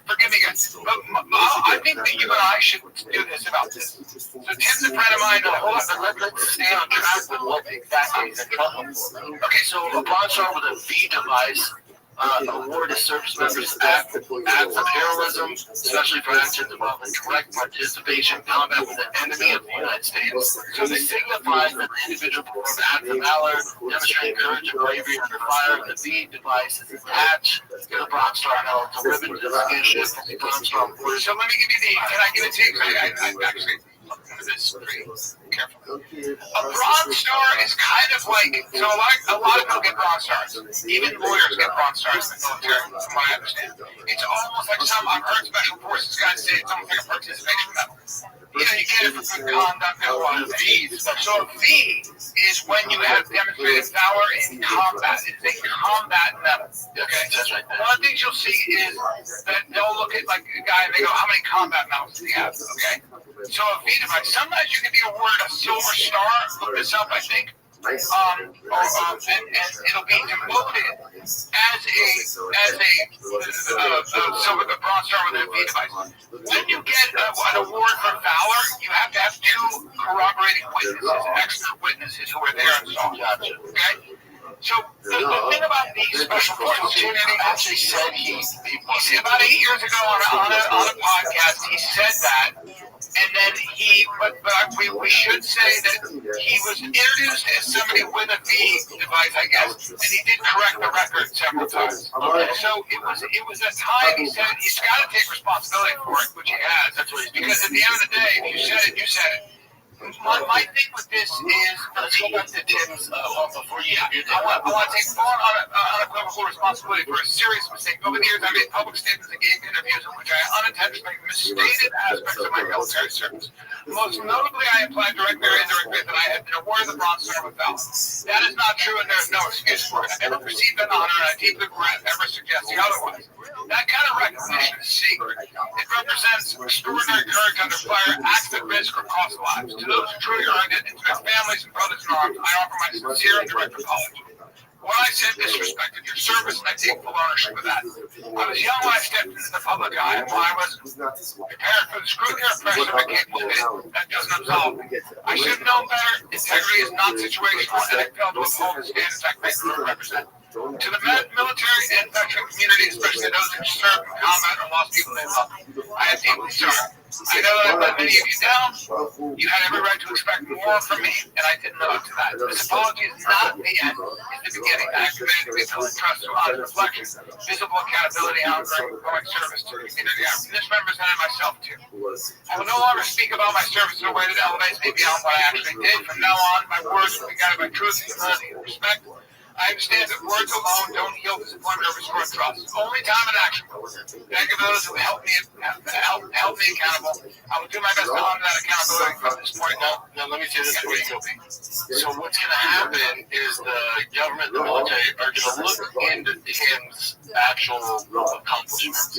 forgive me, guys, but I think that you and I should do this about this. So Tim's a friend of mine. Hold on, but let's stay on track with what exactly is in trouble for. Okay, so a Bronze Star with a V device. Award to service members acts of heroism, especially for actions involving direct participation in combat with the enemy of the United States. So this signifies that the individual performed acts of valor, demonstrating courage and bravery under fire. The V device is attached to the Bronze Star medal. It's a ribbon to the skin shift from the Bronze Star award. So let me give you can I give it to you? I actually looked into this pretty carefully. A Bronze Star is kind of like, so a lot of people get Bronze Stars. Even lawyers get Bronze Stars in the military, from what I understand. It's almost like I've heard Special Forces guys say it's almost like a participation medal. You know, you get it for good conduct and a lot of V's. So a V is when you have demonstrated valor in combat. It's a combat medal. Okay, that's right. One of the things you'll see is that they'll look at like a guy and they go, how many combat medals do you have? Okay. So a V device, sometimes you can be awarded a Silver Star. Look this up, I think. And it'll be demoted as a silver Bronze Star with a V device. When you get an award for valor, you have to have two corroborating witnesses, expert witnesses who are there and saw. Okay. So the thing about these special forces, Tim actually said he about 8 years ago on a podcast, he said that. And then we should say that he was introduced as somebody with a V device, I guess, and he did correct the record several times. Okay. So it was a time he said he's got to take responsibility for it, which he has. Because at the end of the day, if you said it, you said it. My thing with this is, let's go back to Tim's before you do that. I want to take full unequivocal responsibility for a serious mistake. Over the years, I made public statements and gave interviews in which I unintentionally misstated aspects of my military service. Most notably, I implied directly or indirectly that I had been awarded the Bronze Star with valor. That is not true, and there's no excuse for it. I never received that honor, and I deeply regret ever suggesting otherwise. That kind of recognition is secret. It represents extraordinary courage under fire, acts at risk, or cost lives. To those who truly earned it, and to their families and brothers in arms, I offer my sincere and direct apology. When I said disrespected your service, I take full ownership of that. I was young when I stepped into the public eye, and when I was prepared for the scrutiny or pressure I capable of it, that doesn't absolve me. I should have known better. Integrity is not situational, and I failed to uphold the standards I claim to represent. To the military and veteran community, especially those who served in combat or lost people they love, I am deeply sorry. I know that I let many of you down. You had every right to expect more from me, and I didn't live up to that. This apology is not the end, it's the beginning. I am committed to rebuilding trust through honest reflection, visible accountability, and ongoing public service to the community I misrepresented myself to. I will no longer speak about my service in a way that elevates me beyond what I actually did. From now on, my words will be guided by truth, humility, and respect. I understand that words alone don't heal disappointment or restore trust. Only time and action. Thank you for those who help me accountable. I will do my best to honor that accountability from this point. Now let me say this before you go, Pete. So what's going to happen is the government, the military, are going to look into Tim's actual accomplishments.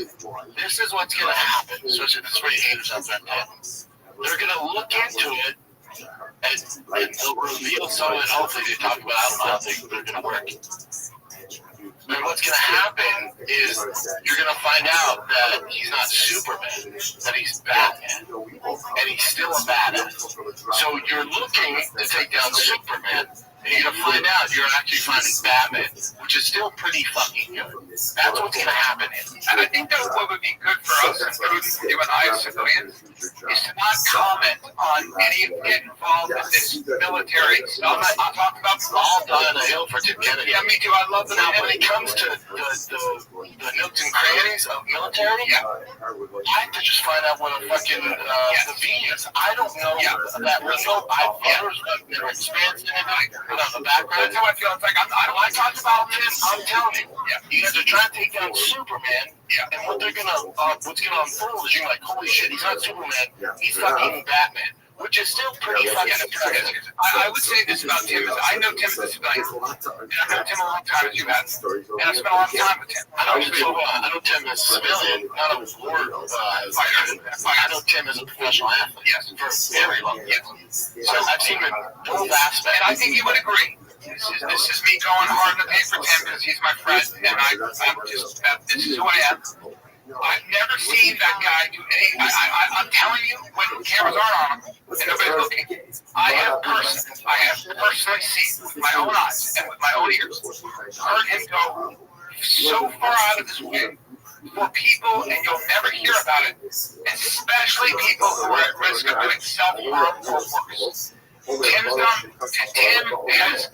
This is what's going to happen. So this is where you hate yourself at Tim. They're going to look into it. And they'll reveal some of it. Hopefully, they talk about how they're going to work. And what's going to happen is you're going to find out that he's not Superman, that he's Batman, and he's still a badass. So you're looking to take down Superman, and you're going to find out you're actually finding Batman, which is still pretty fucking good. That's what's going to happen. And I think that what would be good for us and prudent for you and I as civilians is to not comment on any of get involved in this military stuff. I talked about all die on the hill for Tim Kennedy. Yeah, me too. I love the Now, when it comes to the nooks and crannies of military, I have to just find out what a fucking the V is. I don't know that window. I've never experienced anything. On the background. That's how I feel. It's like I talked about this. I'm telling you, you guys are trying to take down Superman, and what they're gonna, what's gonna unfold is you're like, holy shit, he's not Superman, he's fucking Batman. which is still pretty fucking impressive. I would say this about Tim is I know Tim as a civilian, and I've known Tim a long time as you have, and I spent a lot of time with Tim. I know Tim as a civilian, not a war fighter. I know Tim as a professional athlete. Yes, for very long. Yes. So I've seen him in both aspects, and I think you would agree. This is me going hard in the paint for Tim because he's my friend, and this is who I am. I've never seen that guy do any. I'm telling you, when cameras aren't on him and nobody's looking, I have personally seen with my own eyes and with my own ears, heard him go so far out of his way for people, and you'll never hear about it, especially people who are at risk of doing self-harm or worse. Tim has.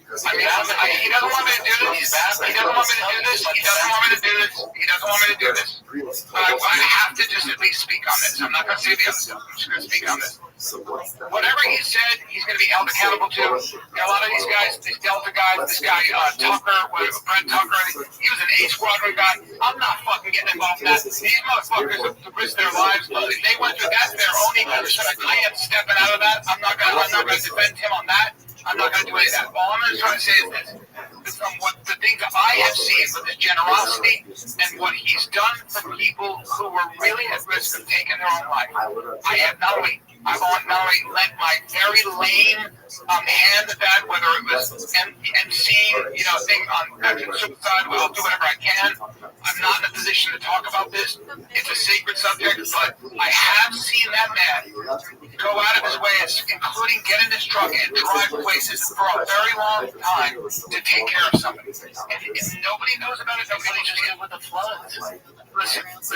I mean, he doesn't want me to do this. He doesn't want me to do this. He doesn't want me to do this. He doesn't want me to do this. But I have to just at least speak on this. I'm not going to say the other stuff. I'm just going to speak on this. Whatever he said, he's going to be held accountable to. You know, a lot of these guys, these Delta guys, this guy Tucker, Brent Tucker, he was an A Squadron guy. I'm not fucking getting involved in that. These motherfuckers have risked their lives. They went through that. Their own ecosystem. I am stepping out of that. I'm not going to defend him on that. I'm not going to do any of that. All I'm trying to say is this. From what the things that I have seen with his generosity and what he's done for people who were really at risk of taking their own life, I have not only lent my very lame hand at that, whether it was emceeing, thing on veteran suicide, I'll do whatever I can. I'm not in a position to talk about this. It's a sacred subject, but I have seen that man go out of his way, including get in his truck and drive places for a very long time to take care of somebody. And if nobody knows about it, nobody just get with the floods. Listen, at the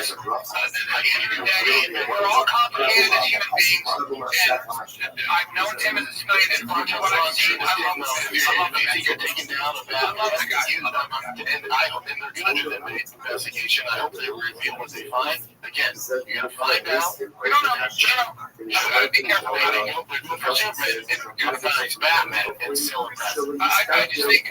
end of the day, we're all complicated as human beings, and I've known Tim as a civilian, and from what I've seen, I love him. You're taking down a bad guy, and I hope they're going to do that investigation. I hope they reveal what they find. Again, you're going to find out. We don't know. I'd be careful. For Superman, it's Batman, and still impressive. I just think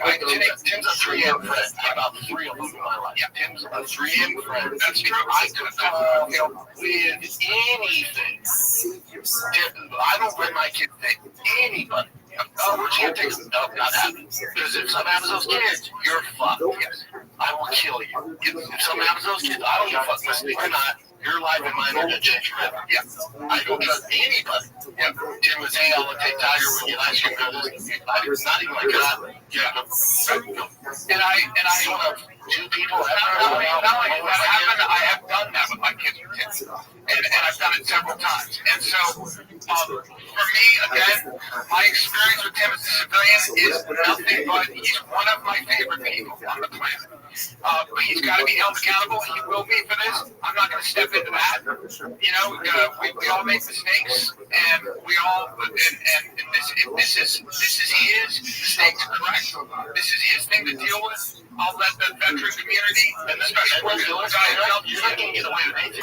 Tim's a 3M friend. About 3 of them in my life. Yeah, Tim's a 3M friend. That's true. I could call him with anything. I don't bring my kids to anybody. Oh, where's your tickets? No, not happening. Because if something happens to those kids, you're fucked. Yes. I will kill you. If something happens to those kids, I don't give a fuck. Listen, you're not. Your life and mine are going to change forever. Yeah. I don't trust anybody. Yeah. Tim was saying, I'll take Tiger when you ice cream goes. It's not even like God. Yeah. And I don't have 2 people. Not only that happened, I have done that with my kids. And I've done it several times. And so, for me, again, my experience with Tim as a civilian is nothing but he's one of my favorite people on the planet. But he's got to be held accountable. He will be for this. I'm not going to step into that. We all make mistakes, and we all. And this is his mistakes, correct? This is his thing to deal with. I'll let the veteran community and the special forces guys help. You're not going to get away with anything.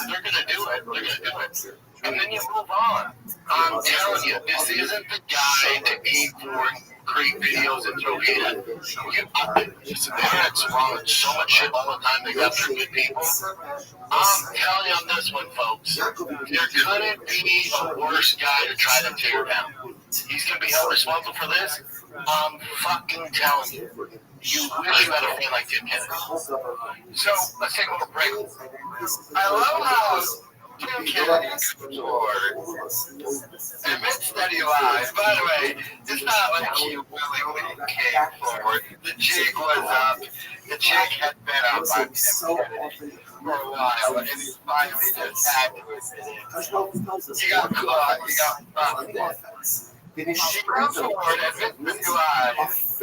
They're going to do it. They're going to do it. And then you move on. I'm telling you, this isn't the guy to aim for create videos and throw hate at. The internet's wrong with so much shit all the time. They got their good people. I'm telling you on this one, folks, there couldn't be a worse guy to try to tear down. He's going to be held responsible for this. I'm fucking telling you. You wish you had a friend like Tim Kennedy. So, let's take a little break. I love how Tim Kennedy admits steady lies. By the way, it's not like he willingly came forward. The jig was up. The jig had been up by Tim Kennedy for a while, and he finally just had to admit it. You got caught. You got busted. She comes forward, admits the lies.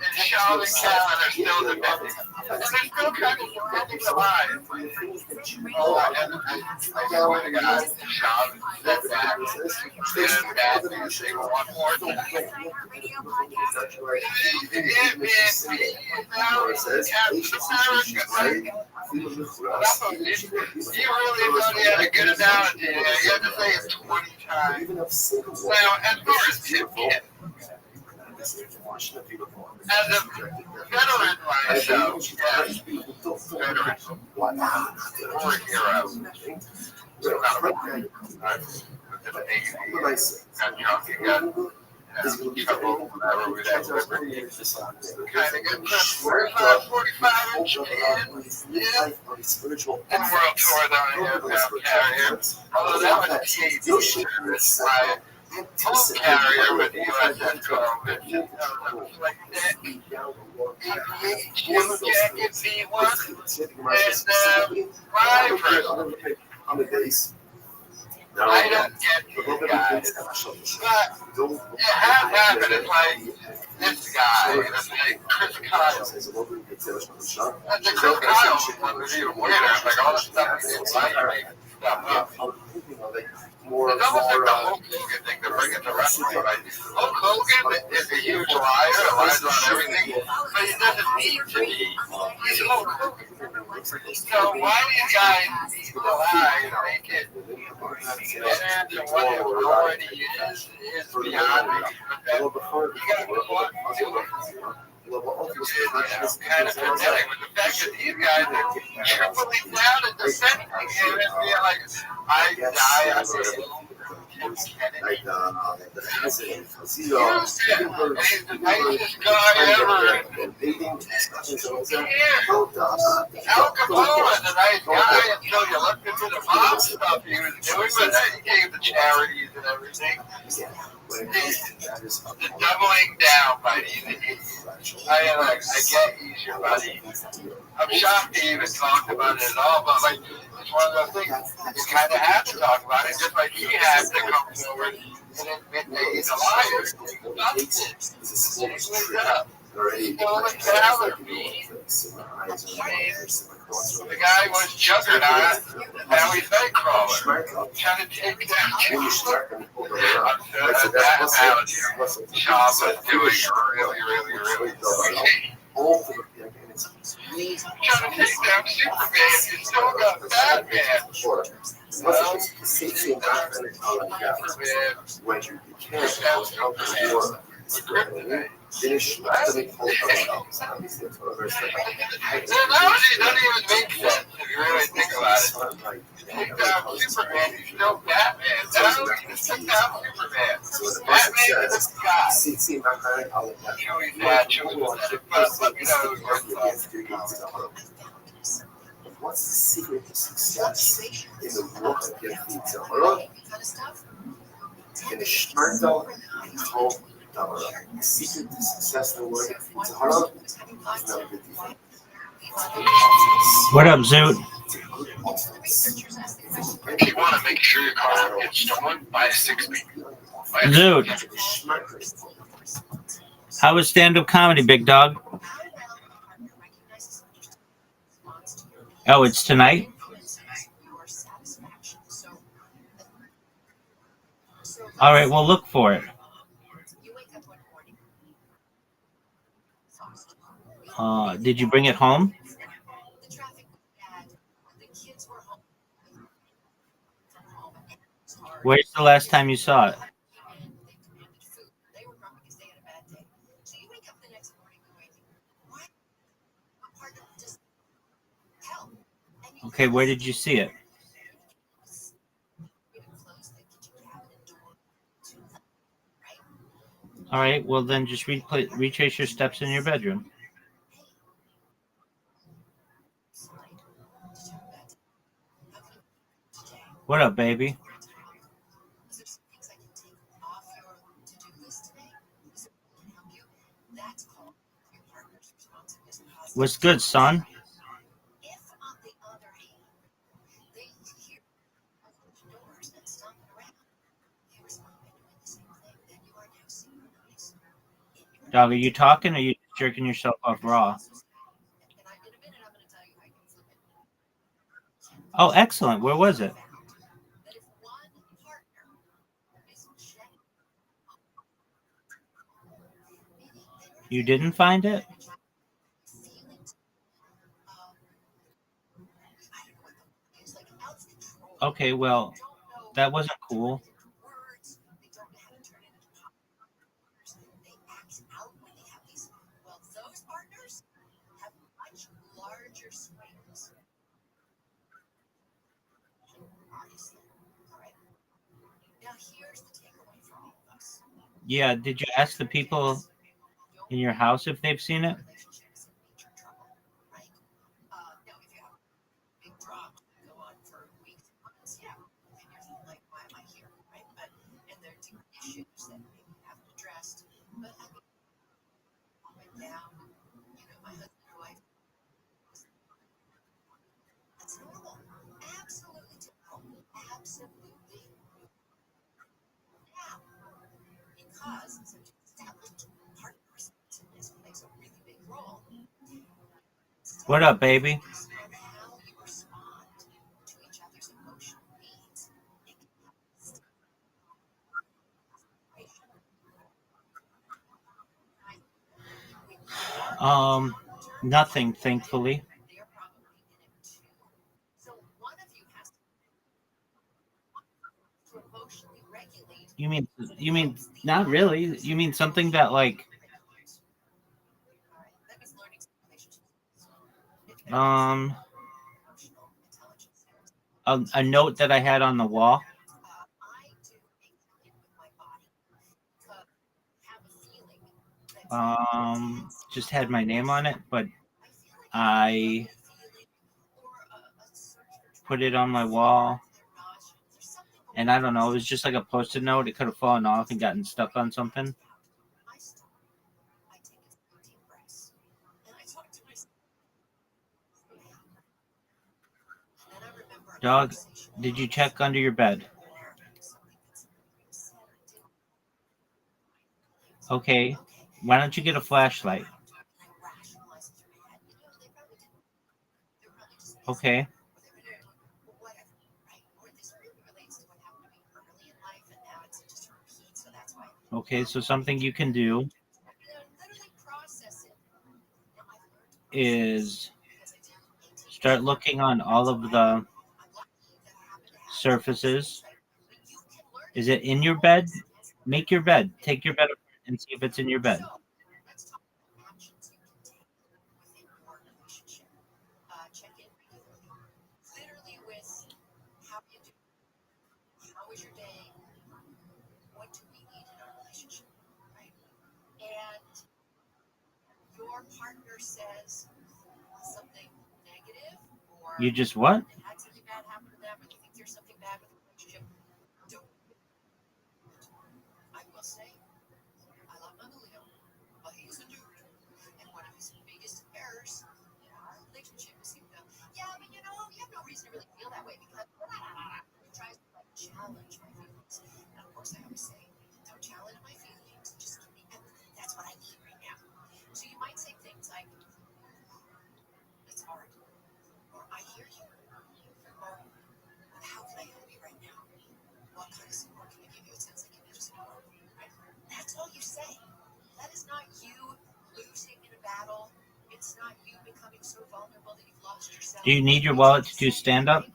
And Sean and Callan are still defending. And they're still trying to defend the lies. Oh, I swear to God, Sean said that. And that you say one more thing. You really thought he had a good analogy there. You had to say it 20 times. Now, as far as Tim Kennedy, as a veteran myself, yes, veteran, war hero. got drunk and got trouble, whatever, we'd have liberty. Kind of get press 45 in Japan. Yeah. And World Tour down here, carrier. Although that was a PAD service. My home carrier with the USS Columbus. Like that. Jim Jacket V1. And my person. I don't get these guys, but it has happened. It's like this guy, it's like Chris Kyle. And the Chris Kyle was even weirder. Like all the stuff he did, like stuff up. It's almost like the Hulk Hogan thing to bring it to wrestling. Right? Hulk Hogan is a huge liar, lies on everything, but he doesn't need to be. He's Hulk Hogan. So why do you guys need to lie and make it better than what it already is beyond me. You got to go on and do it. It's kind of pathetic with the fact that these guys are tripling down and defending and it's being like, I die on the Tim Kennedy. He's the nicest guy ever. Al Capone was a nice guy until you looked into the mob stuff he was doing, but then he gave the charities and everything. The doubling down by these idiots. I get he's your buddy. I'm shocked he even talked about it at all, but like, it's one of those things you kind of have to talk about it, just like he had to come forward and admit that he's a liar. He's up. Stolen salary. The guy was Juggernaut, now he's Nightcrawler. Trying to take down That analogy Shaw was doing really trying to take down Superman, you still got Batman. Well, Superman. Finish. The analogy doesn't even make sense if you really think about it. Take down Superman, he's still Batman. That analogy just took down Superman. Batman is a guy. Chewy's natural, but you know, what's the secret to success in the work of getting the Torah? In the Shmartel, the secret to success in the work of Torah is not good. What up, Zoot? If you want to make sure your car won't get stolen, buy a 6-speed. Zoot. How was stand-up comedy, big dog? Oh, it's tonight? All right, well, look for it. Did you bring it home? Where's the last time you saw it? Okay, where did you see it? All right, well then just retrace your steps in your bedroom. What up, baby? What's good, son? Dog, are you talking or are you jerking yourself off raw? Oh, excellent. Where was it? You didn't find it? Okay, well, that wasn't cool. Yeah, did you ask the people in your house if they've seen it? What up, baby? Nothing, thankfully. You mean not really. You mean something that like um a note that I had on the wall. Just had my name on it, but I put it on my wall. And I don't know, it was just like a post-it note. It could have fallen off and gotten stuck on something. Dog, did you check under your bed? Okay. Why don't you get a flashlight? Okay. Okay, so something you can do is start looking on all of the surfaces. Is it in your bed? Make your bed. Take your bed apart and see if it's in your bed. You just what? Do you need your wallet to do stand up?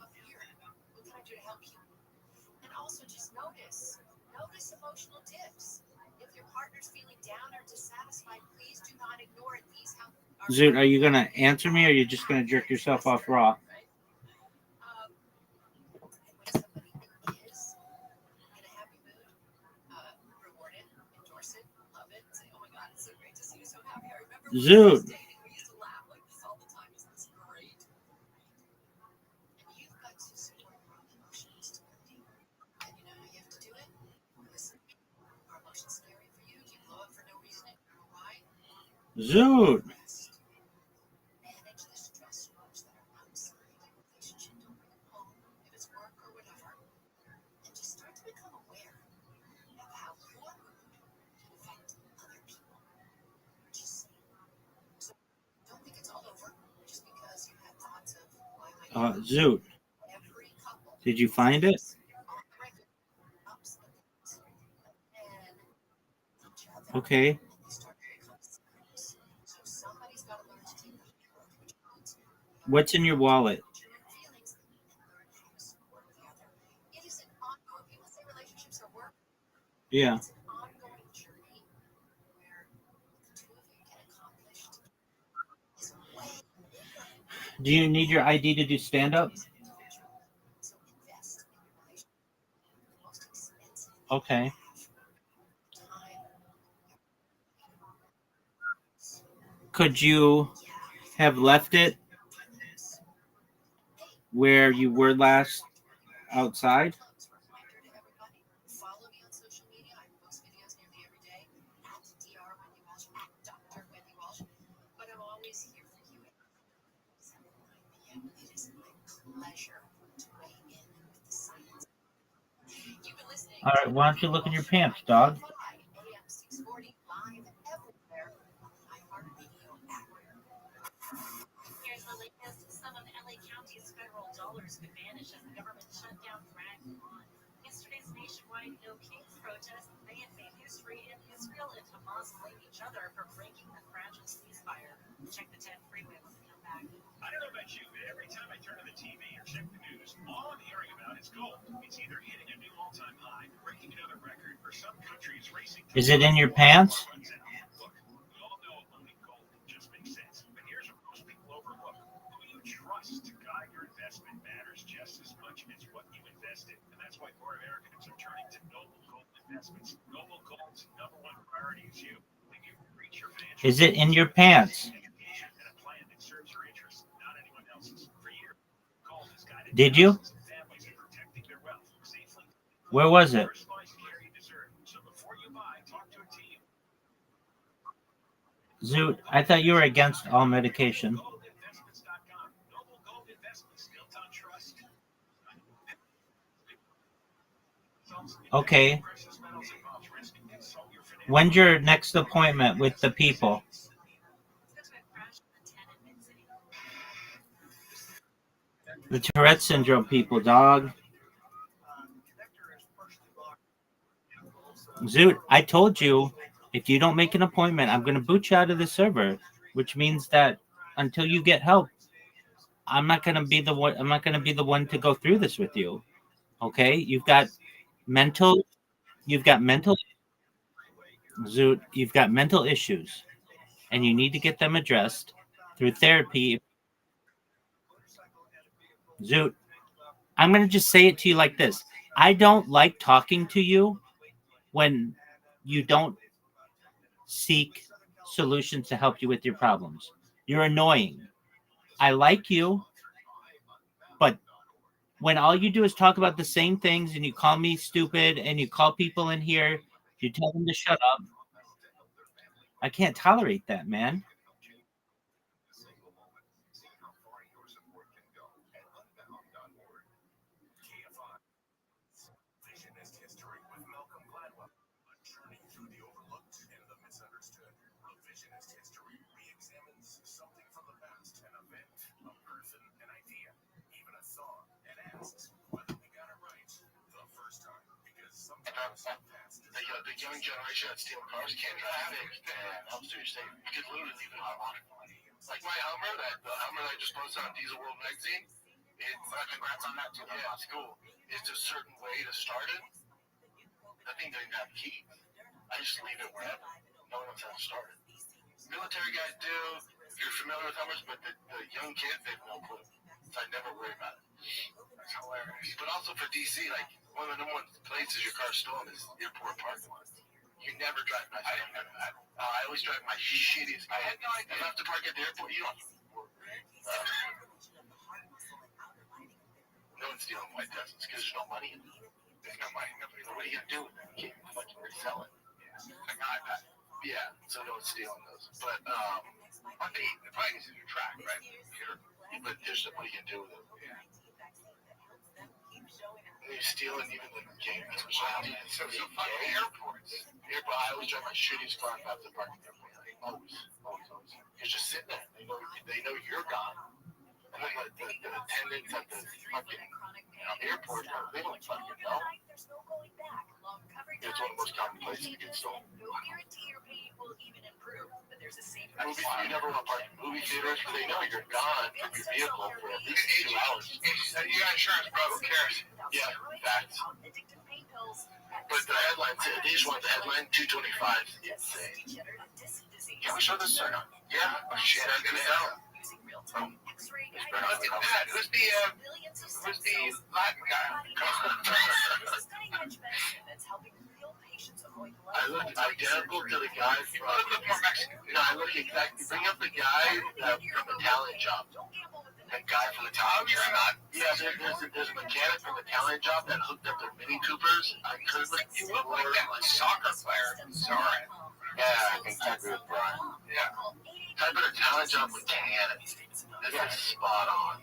Zoot, are you going to answer me or are you just going to jerk yourself off raw? Zoot. Zoot. Zoot. Did you find it? Okay. What's in your wallet? Yeah. Do you need your ID to do stand up? Okay. Could you have left it where you were last outside? Follow me on social media. I post videos nearly every day at Dr. Wendy Walsh, at Dr. Wendy Walsh. But I'm always here for you. 7 to 9 p.m. It is my pleasure to weigh in with the science. You've been listening. All right, why don't you look in your pants, dog? AM 640 live everywhere on the iHeartRadio app. Here's the latest. Some of LA County's federal dollars could vanish as the government shutdown drags on. Yesterday's nationwide No Kings protest may have made history in Israel and Hamas blame each other for breaking the fragile ceasefire. Check the 10 freeway when we come back. I don't know about you, but every time I turn on the TV or check the news, all I'm hearing about is gold. It's either hitting a new all-time high, breaking another record, or some countries racing. Is it in your pants? Look, we all know owning gold just makes sense, but here's what most people overlook. Who you trust to guide your investment matters just as much as what you invest in, and that's why more Americans are turning to Noble Gold Investments. Noble Gold's number one priority is you. When you reach your financial Is it in your pants? Did you? Where was it? Zoot, I thought you were against all medication. Okay. When's your next appointment with the people? The Tourette syndrome people, dog. Zoot, I told you, if you don't make an appointment, I'm going to boot you out of the server, which means that until you get help, I'm not going to be the one. I'm not going to be the one to go through this with you. Okay? You've got mental Zoot, you've got mental issues, and you need to get them addressed through therapy. Zoot, I'm going to just say it to you like this. I don't like talking to you when you don't seek solutions to help you with your problems. You're annoying. I like you, but when all you do is talk about the same things and you call me stupid and you call people in here, you tell them to shut up. I can't tolerate that, man. The young generation that's stealing cars can't drive it, and I'm serious. You could literally leave it on autopilot. Like my Hummer, the Hummer that I just posted on Diesel World magazine. Congrats on that too. Yeah, it's cool. It's a certain way to start it. That thing doesn't have a key. I just leave it wherever. No one knows how to start it. Military guys do. If you're familiar with Hummers, but the young kids, they have no clue. So I never worry about it. That's hilarious. But also for DC, like one of the number one places your car's stolen is airport parking lot. You never drive by. I always drive my shittiest car. I had no idea. If I have to park at the airport, you don't. No one's stealing white Teslas because there's no money in them. There's no money. What are you gonna do with them? You can't fucking resell it. Like an iPad. Yeah, so no one's stealing those. But the probably needs to do track, right? Sure. But there's what you can do with it. Yeah. And you're stealing even the game. So fucking airports. Airport. I always drive my shittiest car if I have to park at the airport. Always. You're just sitting there. They know you're gone. And then the attendants at the fucking airport, they don't fucking know. It's one of the most common places to get stolen. You never want to park in movie theaters because they know you're gone from your vehicle for at least 2 hours. You got insurance, bro. Who cares? Yeah, facts. But the headline, they just want the headline 225. Insane. Can we show this or not? Yeah. Oh, shit, I'm going to sell it. Who's the Latin guy? I look identical to the guy from. Look more Mexican. No, I look exactly. Bring up the guy from the talent job. That guy from the talent job. Yeah, there's a mechanic from the talent job that hooked up the Mini Coopers. I could look. You look like that soccer player. Sorry. Yeah, I think I agree with Brian. Yeah. Type in a talent job mechanic. This is spot on.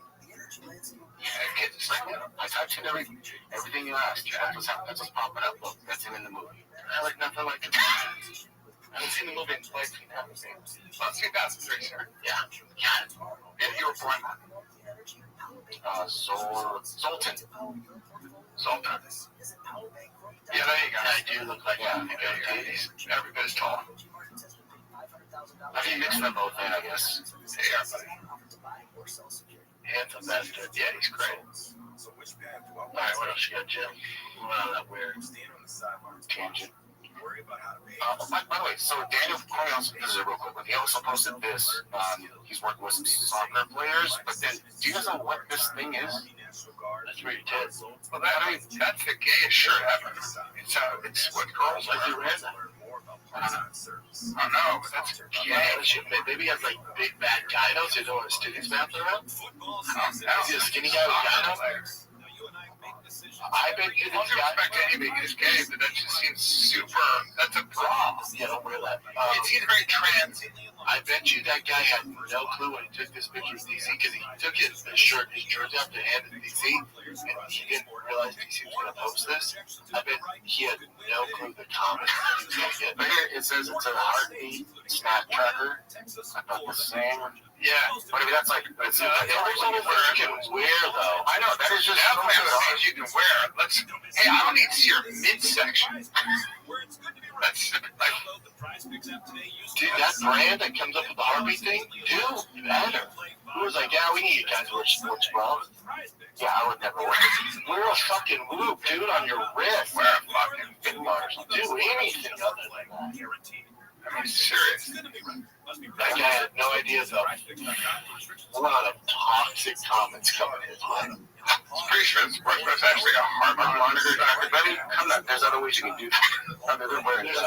Yeah, it's like, I typed in everything you asked. That's what's popping up. Look, that's him in the movie. I like nothing like it. I haven't seen the movie in like 2000. Well, 2003, sir. Yeah. Yeah, you were born. Zoltan. Yeah, there you go. I do look like him. He's every bit as tall. I mean, mix them both in, I guess. Yeah, buddy. Handsome bastard. Yeah, he's great. Alright, what else you got, Jim? We went on that weird tangent. By the way, so Daniel Corey also, this is a real quick one. He also posted this. He's working with some soccer players, but then, do you guys know what this thing is? That's really tense. Well, that's the gayest shirt ever. It's what girls like to wear. I don't know, but that's gay. Maybe he has like big bad gynos. He doesn't want his titties wrapped around. Is he a skinny guy with gynos? I bet you this guy. I respect anybody who's gay, but that just seems super. That's a problem. Yeah, don't wear that. It's either very trans. I bet you that guy had no clue when he took this picture of DC because he took his jersey off to hand to DC, and he didn't realize DC was going to post this. I bet he had no clue the comments he was going to get. But here it says it's a heartbeat snap tracker. I thought the same. Yeah, but I mean, that's like, it seems like there's only things you can wear, though. I know, that is just definitely the things you can wear. Hey, I don't need to see your midsection. That's like, dude, that brand that comes up with the heartbeat thing, do better. Who was like, yeah, we need you guys to wear sports bras. Yeah, I would never wear it. Wear a fucking whoop, dude, on your wrist. Wear a fucking fit bars. Do anything other than that. I mean, serious. That guy had no idea, though. A lot of toxic comments coming his way. I'm pretty sure it's actually a heart monitor. I mean, come on, there's other ways you can do that. Other than wearing that.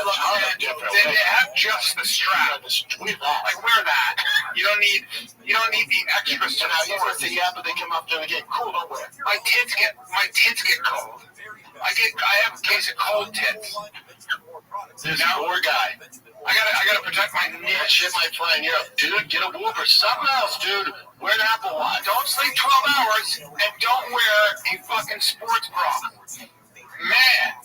They have just the strap. Like, wear that. You don't need the extra stuff. Now, you want to say, yeah, but they come up there and get cool, don't wear. My tits get cold. I have a case of cold tits. There's more guy. I gotta protect my niche. Shit might fly in Europe. Dude, get a whoop or something else, dude. Wear an Apple Watch. Don't sleep 12 hours and don't wear a fucking sports bra. Man.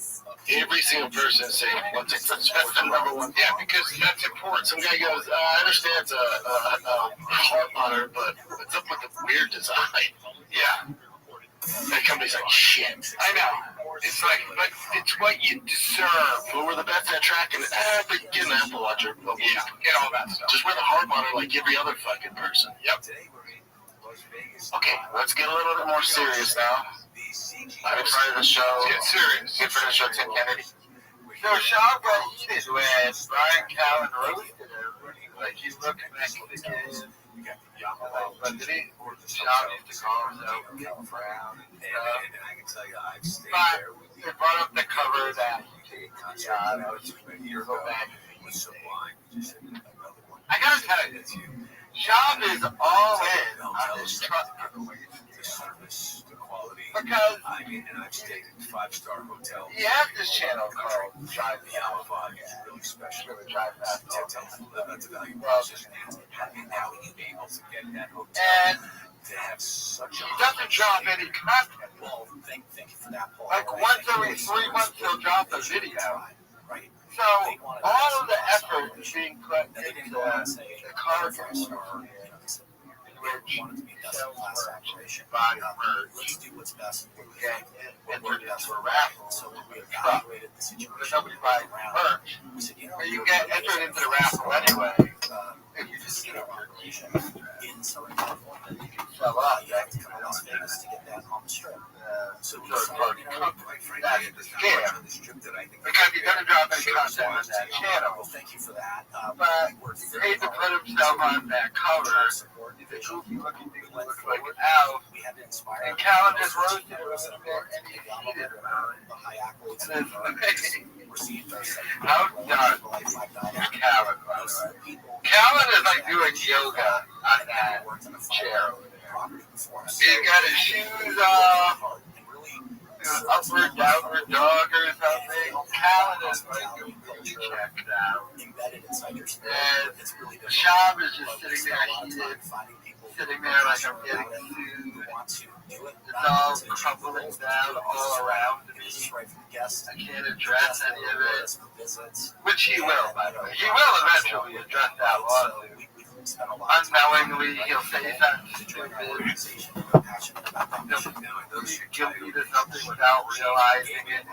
Every single person is saying, what's the number one? Yeah, because that's important. Some guy goes, I understand it's a heart monitor, but what's up with the weird design? Yeah. That company's like, shit. I know. It's like, but it's what you deserve. Who were the best at tracking it? Get an Apple Watch or yeah, get all that stuff. Just wear the heart monitor like every other fucking person. Yep. Okay, let's get a little bit more serious now. I'm excited to show. Get serious. Get for the show Tim Kennedy. So Sean got heated when Brian Callen roasted him. Like he's looking back at the kids. But did he? Sean used to call himself Brown. And I can tell you, I've stayed there. They brought up the cover that that was 20 years back. I gotta tell you this, Sean is all in on this truck service, the quality. Because I mean, and I've stayed in 5-star hotels. He has this channel called Drive Me Out. It's really special. Drive Fast. That's a value proposition. And how you be able to get that hotel. And they have such a. He doesn't drop any content. Well, thank you for that, Paul. Like once every 3 months, he'll drop a video. Right. So all of the effort is being put into the car store. Which sells actually buy merch. Do what's best. Okay. And we're just for raffle. So when we evaluated the situation, nobody buys merch. But you get entered into the raffle anyway. If you just get a in Southern California, you can sell out. You have to come to Las Vegas to get that on the strip. So third party company. That is the scam. Because you're going to drop any content on that channel. Thank you for that. But he paid to put himself on that cover. He's a goofy looking dude who looks like an elf. And Callen just roasted him a little bit and he heated about it. And it's amazing. How done Calvin, by the way. Calvin is like doing yoga on that chair over there. He's got his shoes off, upward, downward dog or something. Calvin is like really checked out. And Shab is just sitting there heated, sitting there like I'm getting sued. It's all crumbling down all around me. I can't address any of it, which he will, by the way. He will eventually address that lawsuit. Unknowingly, he'll say something stupid. He'll be guilty to something without realizing it.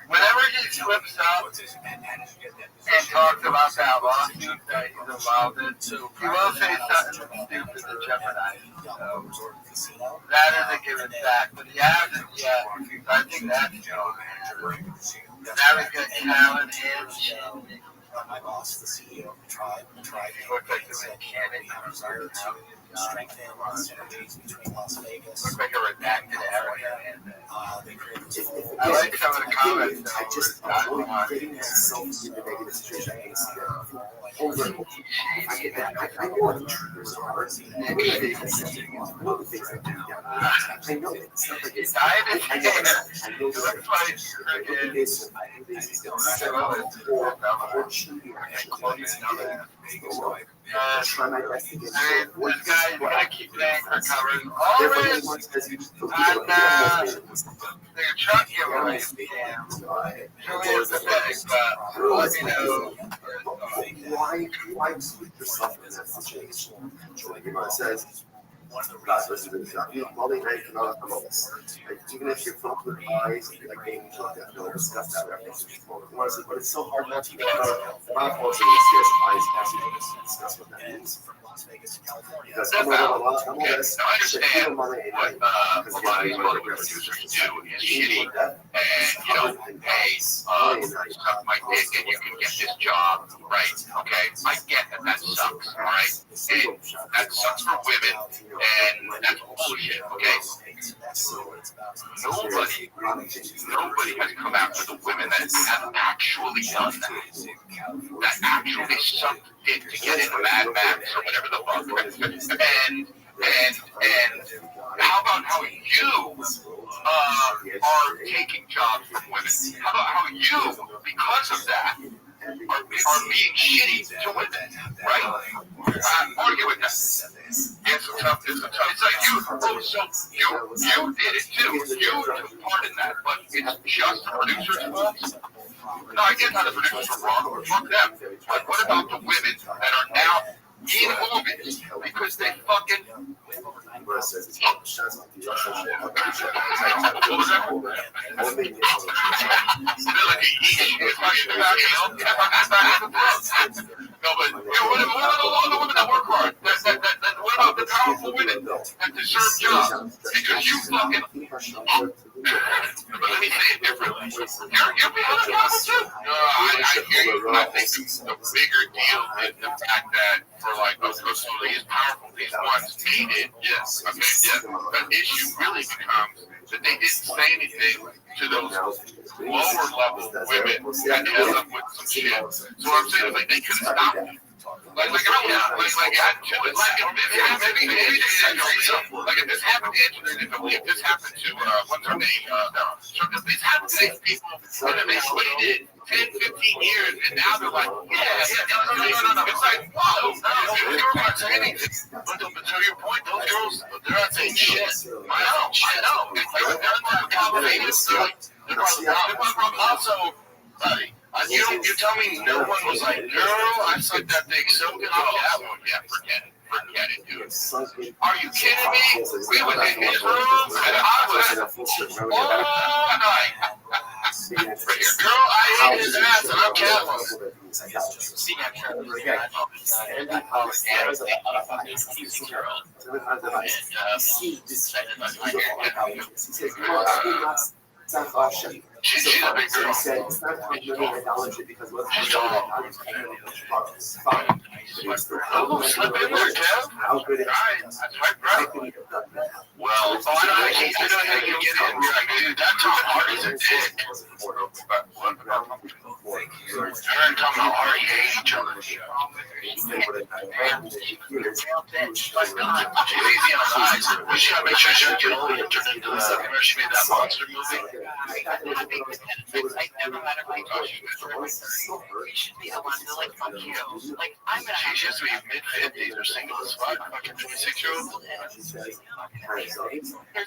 Whenever he slips up and talks about that lawsuit that he's involved in, he will say something stupid to jeopardize himself. That is a given fact, but he hasn't yet. So I think that's going. Now he's got Calvin and my boss, the CEO, tried. He looked like the mechanic. Strengthen synergies between Las Vegas. Looks like a redacted area. I like some of the comments. I just getting myself in the negative situation. Over and over. I know the triggers are. I know it's not like it's I know try my best to get this guy is gonna keep playing for coverage. Always on the truck giveaway. Really is pathetic, but let me know. Why put yourself in that situation? It says, Molly and I cannot come this. Even if you're filled with eyes, like being they'll discuss that reference. But it's so hard not to get not forcing to see us eyes actually discuss what that means. Because I'm I understand what a lot of these motor producers do is shitty, and hey, suck my dick and you can get this job, right? Okay, I get that sucks, all right? And that sucks for women, and that's bullshit, okay? Nobody has come after the women that have actually done that. That actually sucked dick to get into Mad Max or whatever the fuck. And how about how you are taking jobs from women? How about how you, because of that, are being shitty to women, right? Argue with that. It's tough. It's like you, so you did it too. You took part in that, but it's just the producer's fault. No, I get how the producers are wrong. Fuck them. But what about the women that are now in movies because they fucking. No, but what about all the women that work hard? What about the powerful women that deserve jobs? Because you fucking. But let me say it differently. You're being honest too. I hear you, but I think the bigger deal is the fact that for like those these powerful, these ones made it. Yes. Okay. Yes. The issue really becomes that they didn't say anything to those lower level women that ended up with some shit. So what I'm saying is like they could have stopped it. Like if this happened to Angelina, if this happened to what's her name? So if this happened to these people, and then they waited 10, 15 years, and now they're like, no. It's like, whoa, you're not saying anything. But to your point, those girls, they're not saying shit. I know. They're not complicated. They're also, buddy. You tell me no one was like, girl, I sucked that dick so good. Yeah, forget it, dude. Are you kidding me? We was in his room, and I was all night. Girl, I ate his ass, and I'm Catholic. See that She's a big girl. It's not time to acknowledge it because let's just go slip in there, Kev. How good that's right. Well, I don't know how you get in. Dude, that's how hard as a dick. They're talking about already hate each other. She's easy on the eyes. We should make sure she doesn't get old and turn into remember she made that monster movie? Like, never matter my age, you should be the one to, like, fuck you. Like, I'm gonna She has to be mid-50s or single as fuck. Fucking 26-year-old. There's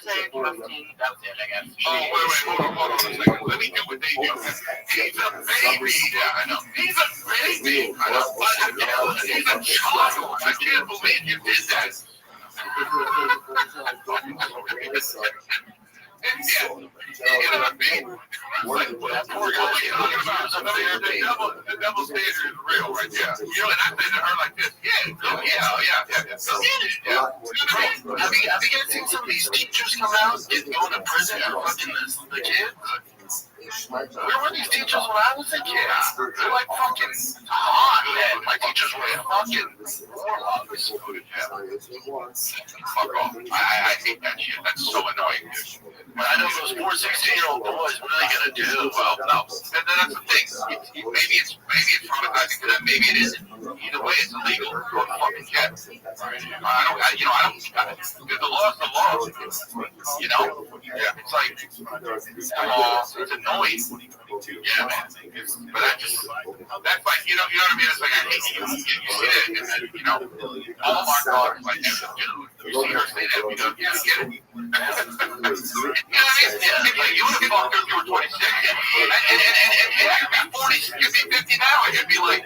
a 15, that's it, I guess. Oh, wait, hold on a second. Let me do what they do. He's a baby. Yeah, I know. He's a baby. I know. He's a child. I can't believe you did that. And yeah, you know what I mean? Like, that poor guy she's talking about is the double standard is real right there. You know, and I said to her like this, yeah. Have you guys seen some of these teachers come out and going to prison for fucking the kids? Where were these teachers when I was a kid? They're like fucking hot, man. My teachers were fucking warlocks. Fuck off. I hate that shit. That's so annoying, dude. But I know those poor 16-year-old boys, what are they gonna do? Well, no. That's the thing. Maybe it's traumatizing to them. Maybe it isn't. Either way, it's illegal. Go to fucking jail. I don't. The law is the law. You know? Yeah. It's like it's annoying. Yeah, man. But that's like, you know what I mean? It's like, I hate you see that, and then, you know, all of our daughters, like, dude, you see her say that, we go, yeah, get it. You know what I mean? It's like, you would have fucked her if you were 26, and you're 40, you'd be 50 now, and you'd be like,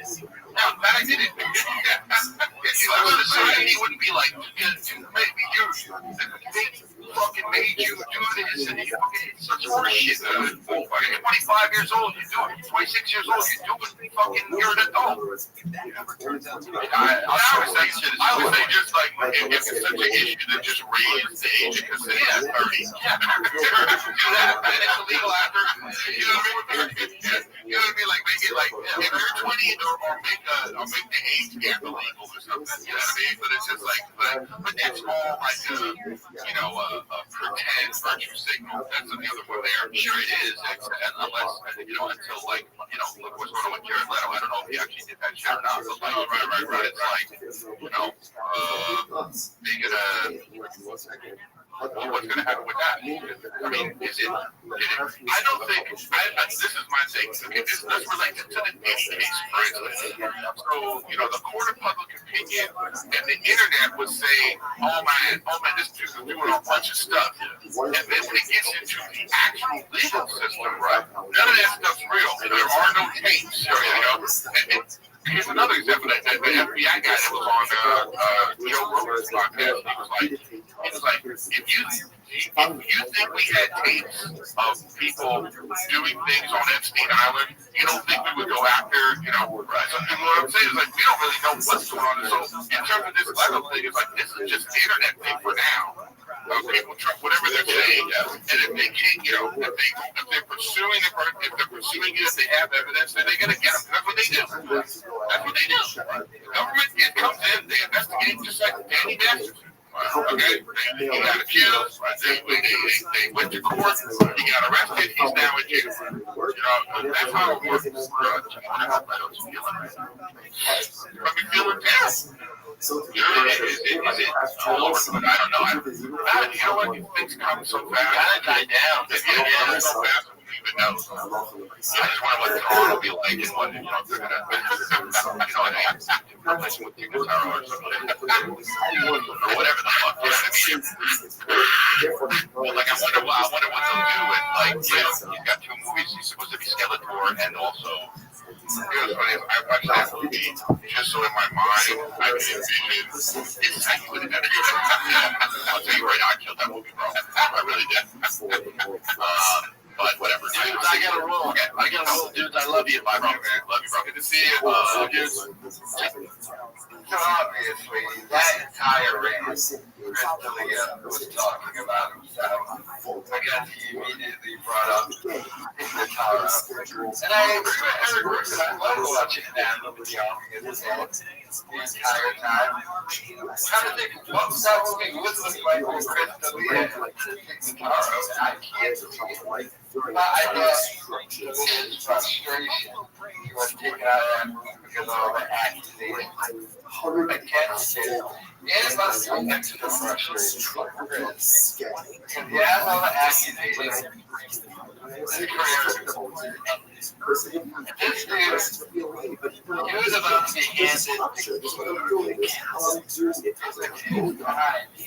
no, I did it. Society wouldn't be like, maybe you fucking made you do this, and you fucking, it's such horseshit. You're 25 years old, you do it. 26 years old, you do it. Fucking, you're an adult. I would say just like, if it's such an issue, then just raise the age of consent to 30. Yeah, do that, and it's illegal after. You know what I mean? You know what I mean? Like, make it like, if you're 20 or make the age gap illegal or something. You know what I mean? But it's just like, but that's all like you know, pretend virtue signal. That's another one there. Sure it is, unless, you know, until like, you know, look what's going on with Jared Leto. I don't know if he actually did that shit or not. But like, right. It's like, you know, what's going to happen with that? I mean, is it? I don't think. This is my thing. Okay, let's relate it to the Diddy case, for instance. So, you know, the court of public opinion and the internet would say, oh man, this dude is doing a bunch of stuff. And then when it gets into the actual legal system, right? None of that stuff's real. There are no tapes. You know. And here's another example. The FBI guy that was on Joe Rogan's podcast, he was like, if you think we had tapes of people doing things on Epstein Island, you don't think we would go after, you know, right? So what I'm saying is, like, we don't really know what's going on. So in terms of this level thing, it's like, this is just an internet thing for now. People try whatever they're saying, and if they can't, you know, if they're pursuing it, if they have evidence, then they're gonna get them. That's what they do. The government, it comes in, they investigate just like Danny Masterson. Okay, he got accused. They went to court. He got arrested. He's now in jail. You know, that's how it works. But we feeling terrible. Is it all over? I don't know. You know what? Things come so fast. Gotta die down. Yeah, so fast. Even know. I just want to let the world be like and what, you know, they're gonna, you know, I have to replace with you or something. Or whatever the fuck. You know what I mean? Well, like, I wonder what they'll do with, like, you know, he's got 2 movies. He's supposed to be Skeletor and also. You know, it's funny, I watched that movie just so in my mind I could envision exactly what it is. I'll tell you right now, I killed that movie, bro. I really did. But whatever. Dudes, I gotta roll. Dudes, I love you, my bro. Love you, bro. Good to see you. Dudes. So obviously, that entire race, Chris D'Elia was talking about himself. I guess he immediately brought up the Tara. And I agree with Eric Wilson. I love watching that movie because it's the entire time. I'm trying to think, what that movie was like with Chris D'Elia and the Tara? And I can't see it. I guess his frustration was taken out of him because of all the accusations against him. It must have been to the frustration for Chris. Because he has all the accusations. His career. This dude, he was about to be handed he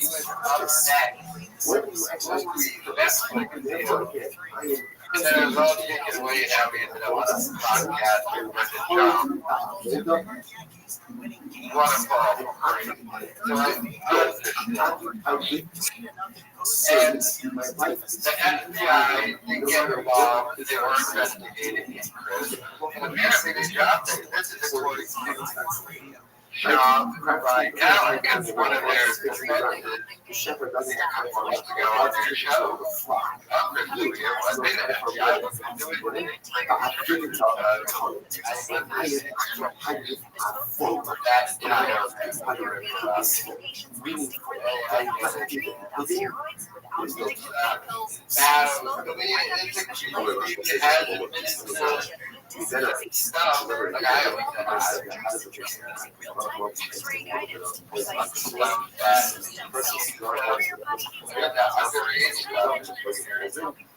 was upset. The best thing to do. And then it was all taken away now we ended up on a podcast with Brendan John. What a ball. So and the FBI didn't get involved because they were investigating Chris. And apparently they dropped it. This is according to Sean Ryan Gallagher, as one of their defendants, a couple of months ago on their show. Chris Louis, they didn't have to do anything.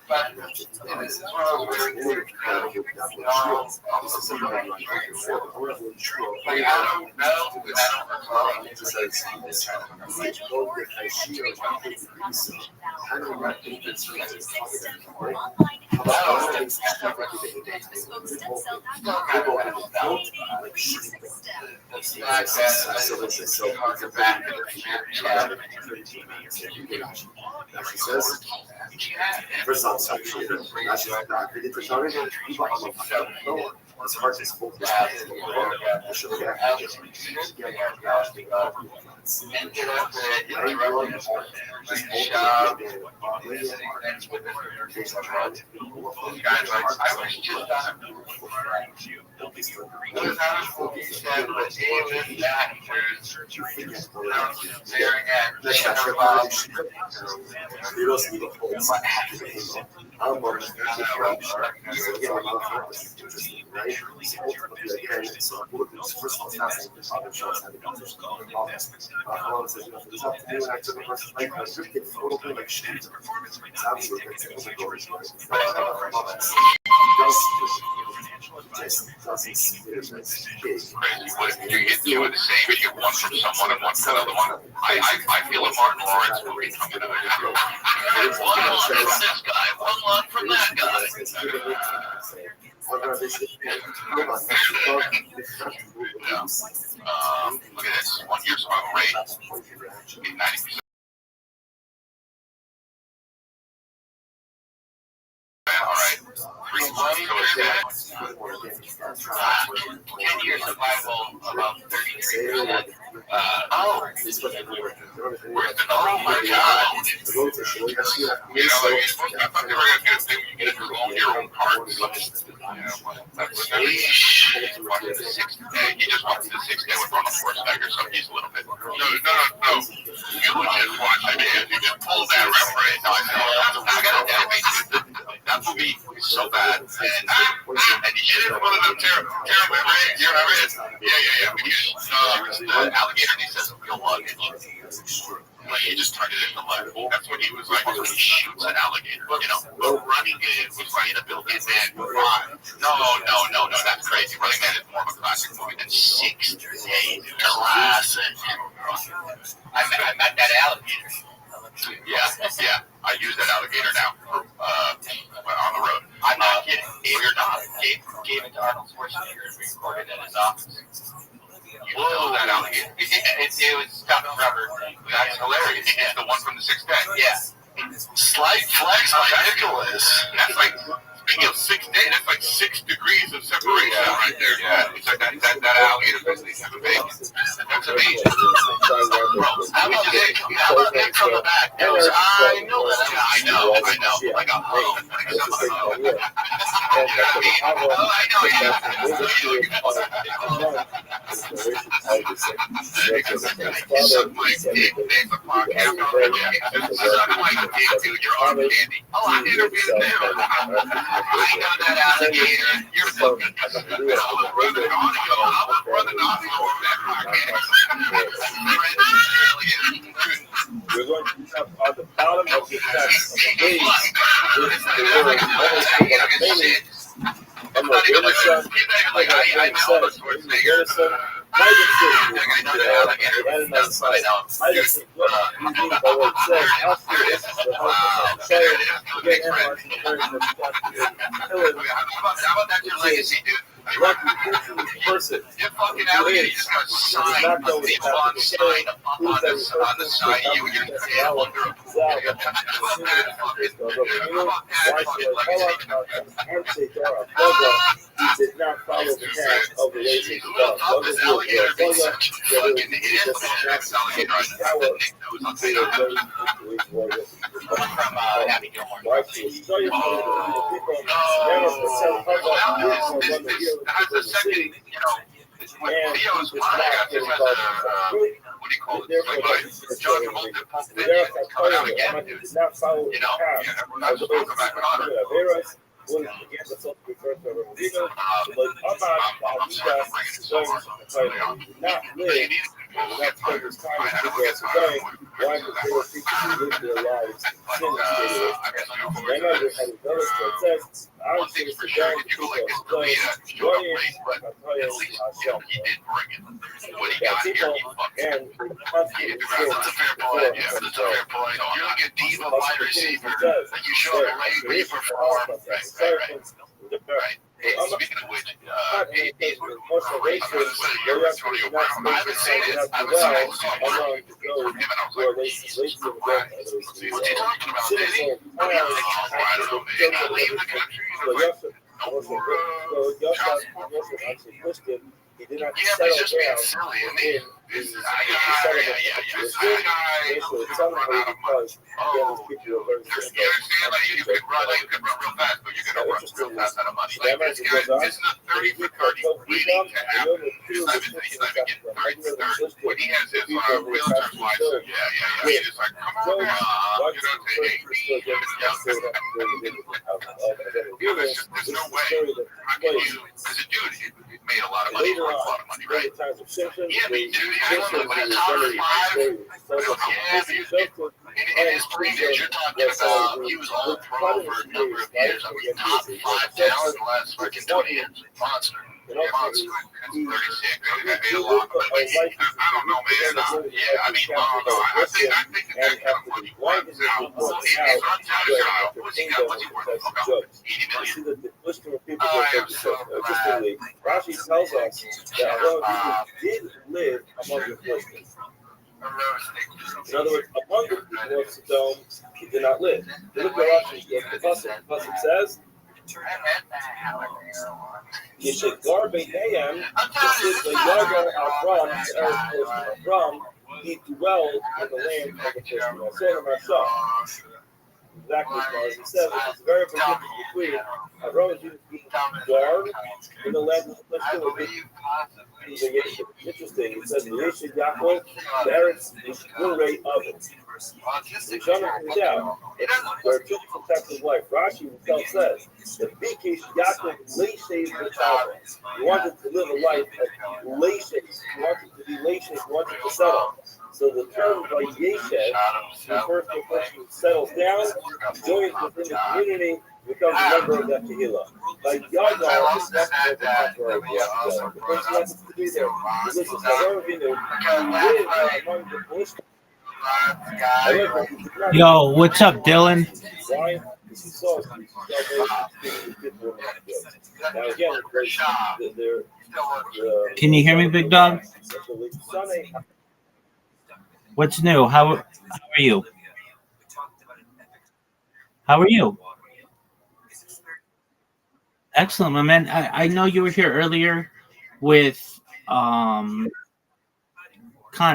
But this is one of those weird things. I don't know. First off, actually, as hard as spoke You get two of the same, you get one from someone and one from another one. I feel a Martin Lawrence movie coming out. One line from this guy, one line from that guy. Look at this, 1 year smoke rate, 90%. All right. 10-year survival about 33%. Oh my God. You know, I thought they were going to get a thing you get your own parts. The sixth day. He just went to the sixth day with Ronald Schwarzenegger, so he's a little bit. No. You just watch it, man. You just pull that referee. No, I got to admit, that movie is so bad. And you didn't one of them terrible memories. You remember it? Yeah. Because the alligator, he says, real lug. Like he just turned it into lead. That's what he was like when he shoots an alligator. You know, Running Man was like a building man. No, that's crazy. Running Man is more of a classic movie than 6 Days. Classic. I met that alligator. Yeah. I use that alligator now on the road. I'm not kidding. You're not. Gave it to Arnold Schwarzenegger and recorded at his office. You know that alligator. It was stuck in rubber. That's hilarious. It's the one from the sixth day. Yeah. Slight flex by Nicholas. That's like, speaking of 6 days, that's like 6 degrees of separation right there. Yeah. It's like that alligator business. That's amazing. How about Nick from the back? I know that. I know. Like a hoe. and that's the problem. That's the biggest fear of the generation of the sick. That's the father who said that they I interviewed them. I got that alligator. You're fucking. I was running audio. On that podcast. We're going to have on the bottom of the text on the page is the word I'm not even like, I know the source there. How about that your legacy, dude? Person. You're fucking alligator. You just got signed on the side on the side of you. You're dead under a pool. How about that? He did not follow the path of the lazy dog. This alligator being such a fucking idiot. This alligator has a second, you know, Theo's podcast has a, what do you call it? John Travolta coming out again, dude. You know, we're not just talking about Connor. Again, the social reference to Rodrigo, like I'm sorry, not live, not spend his time in the world today, why because they were people who live their lives in the state. Then I just had another that says, I would say it's the guy who took us play, what is, I tell you, myself, and the constantly That's a fair point. Yeah, that's a fair point. You're like a diva wide receiver that you show up late, you perform. Right. Hey, speaking of which, AD's were great. I haven't seen it. I haven't seen it. What's he talking about, Diddy? I don't know, man. Can I leave the country? No more child support. He did not yeah, but he's just being silly, isn't he? This is, you could run real fast, but you're going to run real fast out of money. Like, this is a 30 for 30 waiting to happen. He's not even getting 30 for 30. When he has his realtor's license, he's just like, come on now. You know, say, there's no way. How can you, because the dude, he made a lot of money, a lot of money, right? Yeah, but dude, I don't know, but he's top 5. In his previous, you're talking about, he was all pro for a number of years. I mean, top 5 now in the last freaking 20 years. Monster. Yeah, monster. That's 36. I made a lot, but I don't know, man. Yeah, I mean, I think the guy kind of money runs out. What's he worth? About 80 million. Interestingly, Rashi tells us that although he did live among the Philistines. In other words, among the people of Sodom, he did not live. Look at Rashi, the Pasuk says, Yeshekar Beinayim, this is the Yagar Avram, he dwelled in the land of the Philistines. Exactly as it says, it's very different between Avram being guard in the land of the Philistines. Interesting. It says the Yeshua Yaakov, the Eretz is the rate of it. The Shana comes out. There are two different types of life. Rashi himself says the Bikish Yaakov Leishes V'Tava. He wanted to live a life of Leishes. He wanted to be Leishes. He wanted to settle. So the term like Yeshes refers to a person who settles down, joins within the community, becomes a member of that Kehillah. Like Yagar is not the temporary the person wants to be there. This is however he lives among the Philistines. Yo, what's up, Dylan? Can you hear me, big dog? What's new? How are you? How are you? Excellent, my man. I know you were here earlier with Connor.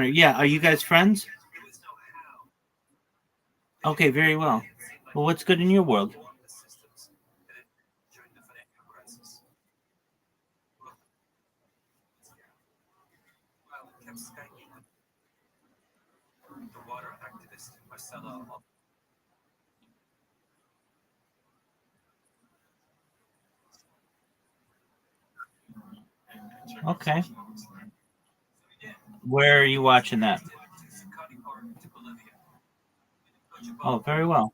Yeah, are you guys friends? Okay, very well. Well, what's good in your world? The water activist Marcella. Okay. Where are you watching that? Oh, very well.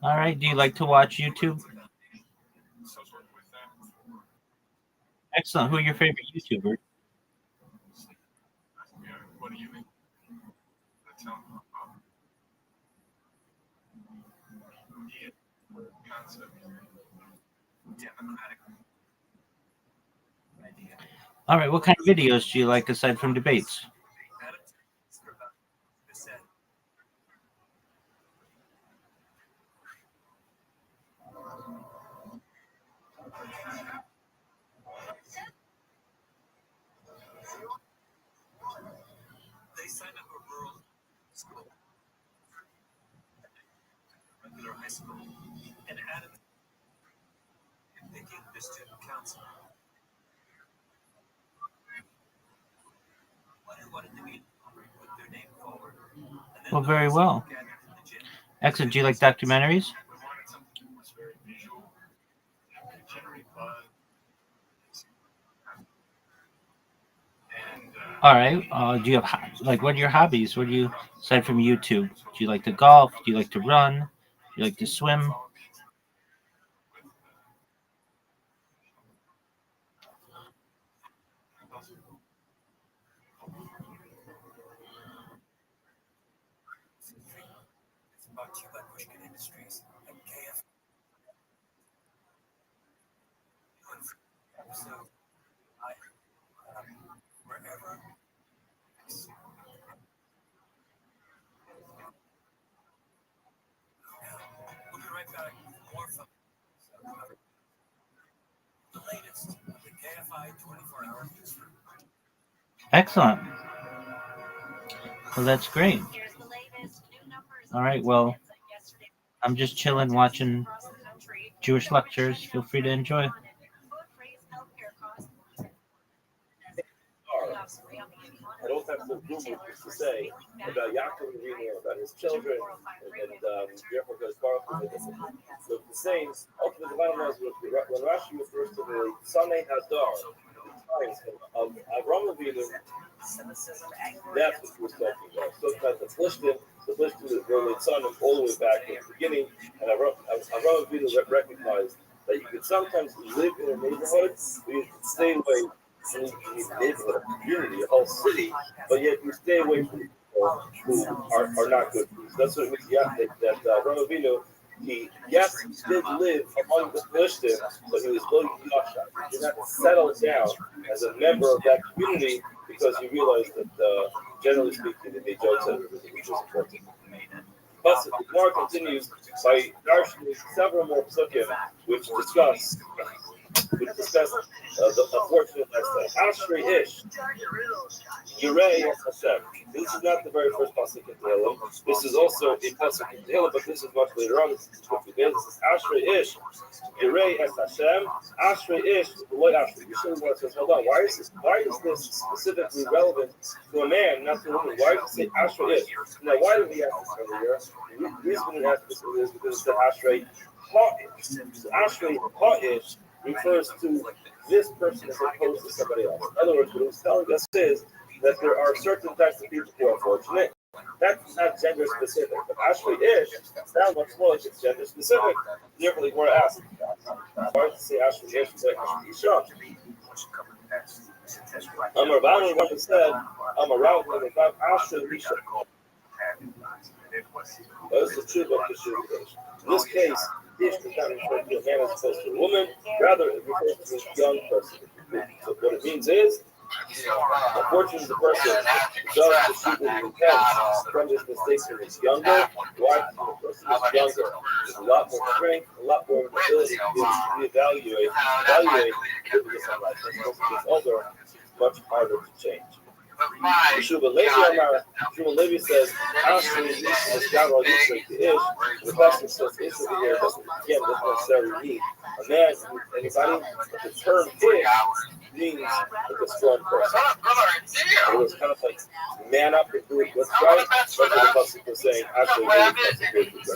All right. Do you like to watch YouTube? Excellent. Who are your favorite YouTubers? All right. What kind of videos do you like aside from debates? They signed up a rural school, regular high school, and added picking the student council. Wanted to be put their name forward. Well, very well. Excellent. Do you like documentaries? All right. Do you have what are your hobbies? What do you aside from YouTube? Do you like to golf? Do you like to run? Do you like to swim? It's brought to you by Pushkin Industries and KF. So, wherever. We'll be right back. More from the latest of the KFI 24-hour newsroom. Excellent. Well, that's great. All right. Well, I'm just chilling watching Jewish lectures. Feel free to enjoy. I don't have the rumors to say about Yaakov reading about his children, and therefore goes Baruch so the sayings. Ultimately, the bottom line is when Rashi refers to the Sanei Hadar, the times of Avram Avinu, that's what we're talking about. So about the Plishtim that were son all the way back in the beginning, and Avram Avinu recognized that you could sometimes live in a neighborhood, but you could stay away. And you neighborhood, a community, a whole city, but yet you stay away from people who are not good. So that's what it means. Yeah, that Rabbi Avinu, he did live among the Philistines, but he was going to Yasha. He did not settle down as a member of that community because he realized that, generally speaking, the Joseph which was important. But the Gemara continues by darshaning several more psukim which discuss the unfortunate lifestyle. Ashrei Ish, Yirei Hashem. This is not the very first pasuk in Tehillim. This is also a pasuk in Tehillim, but this is much later on. This is 50 days. This is Ashrei Ish, Yirei Hashem. Ashrei Ish, Loi Ashrei. You should want to say, hold on. Why is this specifically relevant to a man, not to a woman? Why does it say Ashrei Ish? Now, why did we ask this earlier? The reason we asked this earlier is because it said Ashrei Ha'ish. So Ashrei Ha'ish refers to this person as opposed to somebody else. In other words, what he's telling us is that there are certain types of people who are fortunate. That's not gender specific. But Ashrei Ish sounds much more like it's gender specific. Therefore, we're asking. Why does it say Ashrei Ish? It's like Ashrei Isha. Rabbi Rothschild said, Ashrei Isha. That's the truth of the Jewish. In this case, Ish does not refer to a man as opposed to a woman, rather it refers to a young person. So what it means is, unfortunately, the person does the shooting repents from his mistakes when he's younger. Why? The person is younger. There's a lot more strength, a lot more ability to reevaluate this in life. As opposed to gets older, much harder to change. Yeshua Levi says, Ashrei is God or Yisrael to Ish. The question says, Ish over here doesn't necessarily mean a man, anybody, but the term Ish means like a strong person. It was kind of like man up and do what's right. That's what the Pasuk was saying. Actually,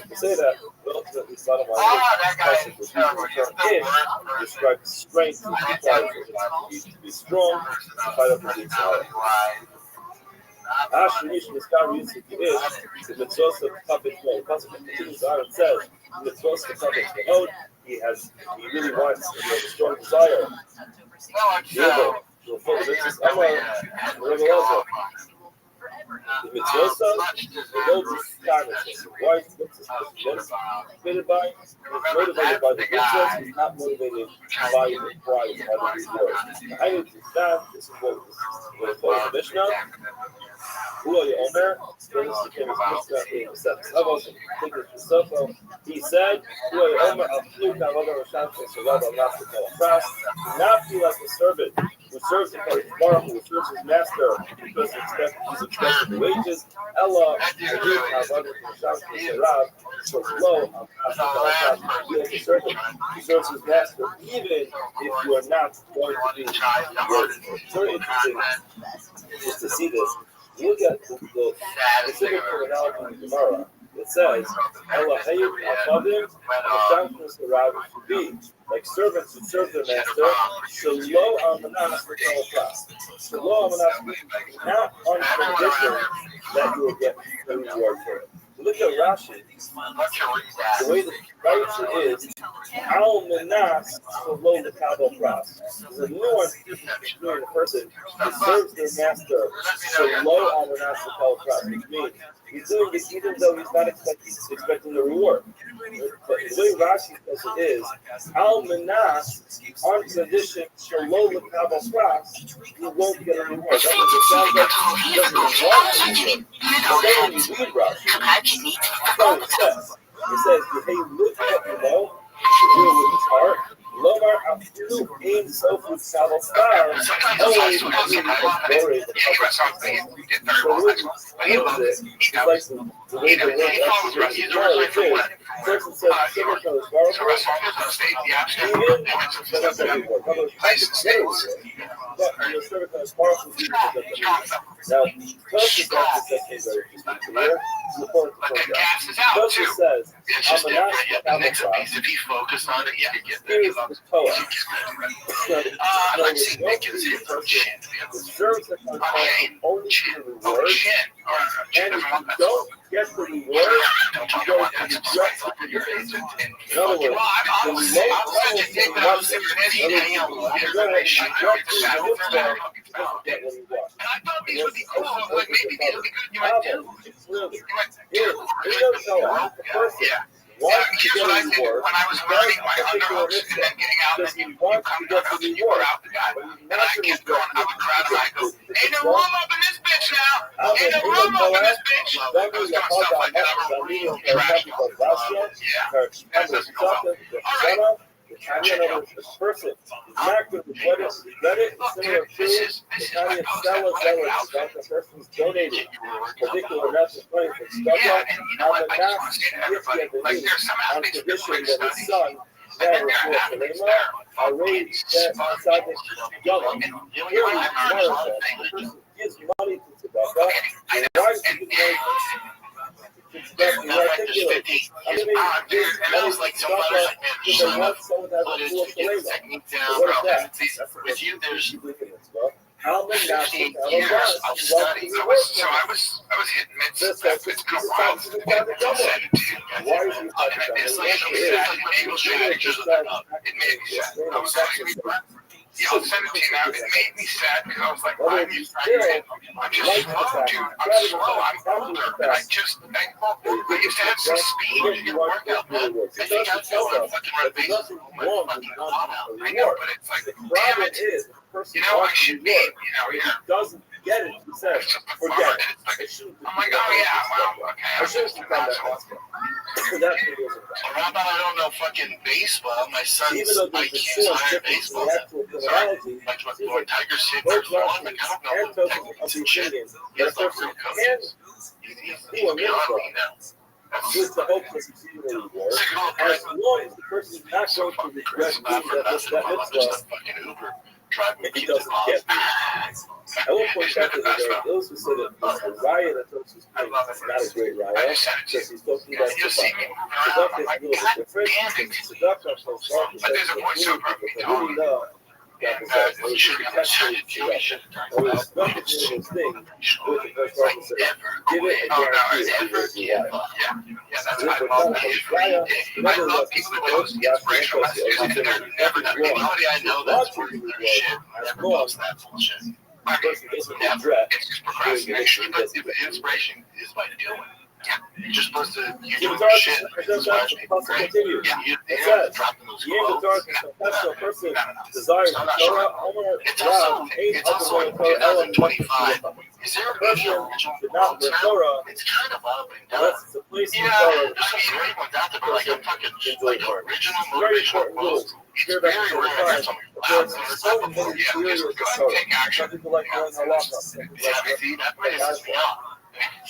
to say that, but ultimately, bottom line is the Pasuk was using the term in describes strength to be strong, to fight up against power. Asherish Miskar Yusuf is the mitzvot of Kapit Mode. The Pasuk continues on and says, the mitzvot of Kapit Mode, he really wants, he has a strong desire. The mitzvot why is this motivated by? He's motivated by the mitzvot. He's not motivated by the prize, by the reward. I need to stand. This is what we're told in the Mishnah. He said, not be like a servant who serves the Baruch, who serves his master because he's expecting wages. Ella, so low, like a servant who serves his master, even if you are not going to be working. It's very interesting just to see this. Look at the specific terminology in Gemara. It says, like servants who serve their master, not on condition that you will get the reward for it. Look at Rashi. The way the Rashi is, Al Menas below the Kabbalah Pras. There's a nuance between the person who serves their master below Al Menas the Kabbalah Pras, which means he's doing this even though he's not expecting the reward. But the way Rashi says it is, Al Menas on condition below the Kabbalah Pras, you won't get a reward. That sounds like he doesn't want a reward. But then when you read Rashi, that's what it says. It says, hey, look at the low, with his heart, Lomar Abdu Ain Sofu Kabbalah Stars, always worried. So like the way the word actually is. Person says, even though it's but your cervical is powerful. Now, Tosis actually says very clear. It's important to point out. Tosis says, I'm not if he focused on it, he could get there. Here's the Torah. I like seeing Nickens hit from chin. The serves that come only to the reward, and if you don't get the reward, you go to the rest of your agent. In other words, the low level of and I thought these would be cool. Like maybe these would be good. You might do. Why because what I did when I was learning my underhooks and then getting out and then you come down, you were out the guy. And I kept going, I would crowd and I go, ain't no room up in this bitch now. Ain't no room up in this bitch. I was doing stuff like that. I was real trash. Yeah. That doesn't go well. All right. The person is not going to regret it. Similar to the Tanya Stella Zealous about the person's donated particular amounts of money for stuff on the mass on condition that his son never are raised outside the yellow. Here he gives money to Tzedakah, and why does he give money and I was like, so with you, there's 15 years of study. I was hitting mid-stuff. It's good while. It's like angle strategies. It made me sad. I was like, I was 17 now. It made me sad because I was like, I'm just slow, dude. I'm slow. I'm older. And I used to have some speed in your workout, man. I think I feel like fucking red base. I know, but it's like, damn it. You know, I should be, here. Doesn't get it, he says, forget it. I'm like, oh yeah, well, okay. I should have done that. How about I don't know fucking baseball? My son's IQ is higher baseball. Sorry, like what Lord Tiger said, there's one, like, I don't know what techniques and shit. He has like real coaches. He's beyond me now. With the hope for continuing reward, as long as the person is not going to regret doing that mitzvah, and he doesn't get it. At one point back in the day, those who said that the riot that Tosh is playing is not a great riot because he's talking about Sadak is a little bit different. Sadak plays golf because they really know that they should catch the situation. There was nothing in this thing with the first person said, give it and guarantee it because you want it. That's why I love people that do inspirational messages and they're never done. Anybody I know that's working their shit never posts that bullshit. I mean, never. It's just procrastination. But the inspiration is by doing it. You're just supposed to use your shit. That's great. Yeah, you have to drop those quotes. No. Desires the Torah, It's also in 2025. Is there a original Torah? It's kind of up and down. There's some great ones out there, but like I'm talking like original motivational quotes. It's very rare that something loud says that before. Yeah, just go ahead and take action. See, that pisses me off.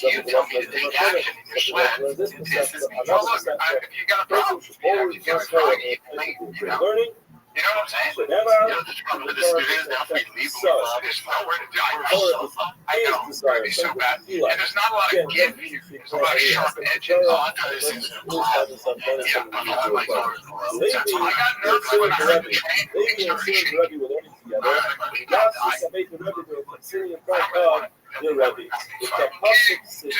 You tell me to take action in your sweat. Well, look, if you got a problem, if you have a problem, learning. You know what I'm saying? You know, the trouble with the students now for you to leave them alone. There's nowhere to do it. I know, it's going to be so bad. And there's not a lot of give here. There's a lot of sharp edges. Oh, I thought this is going to yeah, I'm like, I got nervous when I heard the train. Things started shaking. Your Rabbi. If the pasuk says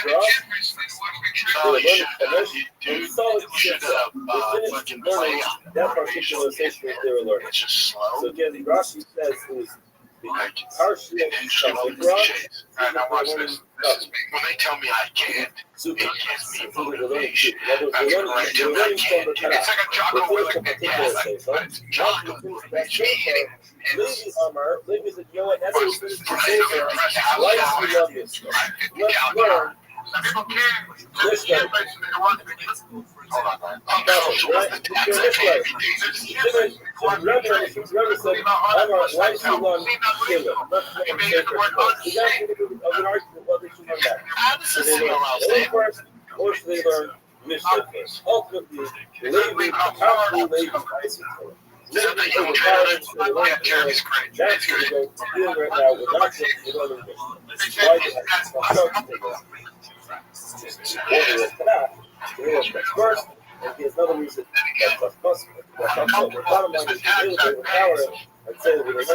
fucking learning that particular section they were learning. So again, Rashi says it was partially when they tell me I can't, it gives me motivation. That's when I tell me I can't. It's like a jogger with like that gas. It's jogger motivation. Ladies, ladies, you know what? That's what we're going to say there. Why do we love this? Let's learn. Some people can't. Let's learn. Or should they learn Mishnah first? Ultimately, Levi, powerful Levi, bicycle. That's what we're doing right now. We're not just learning first, and here's another reason that's possible. The bottom line is to power and say that we're not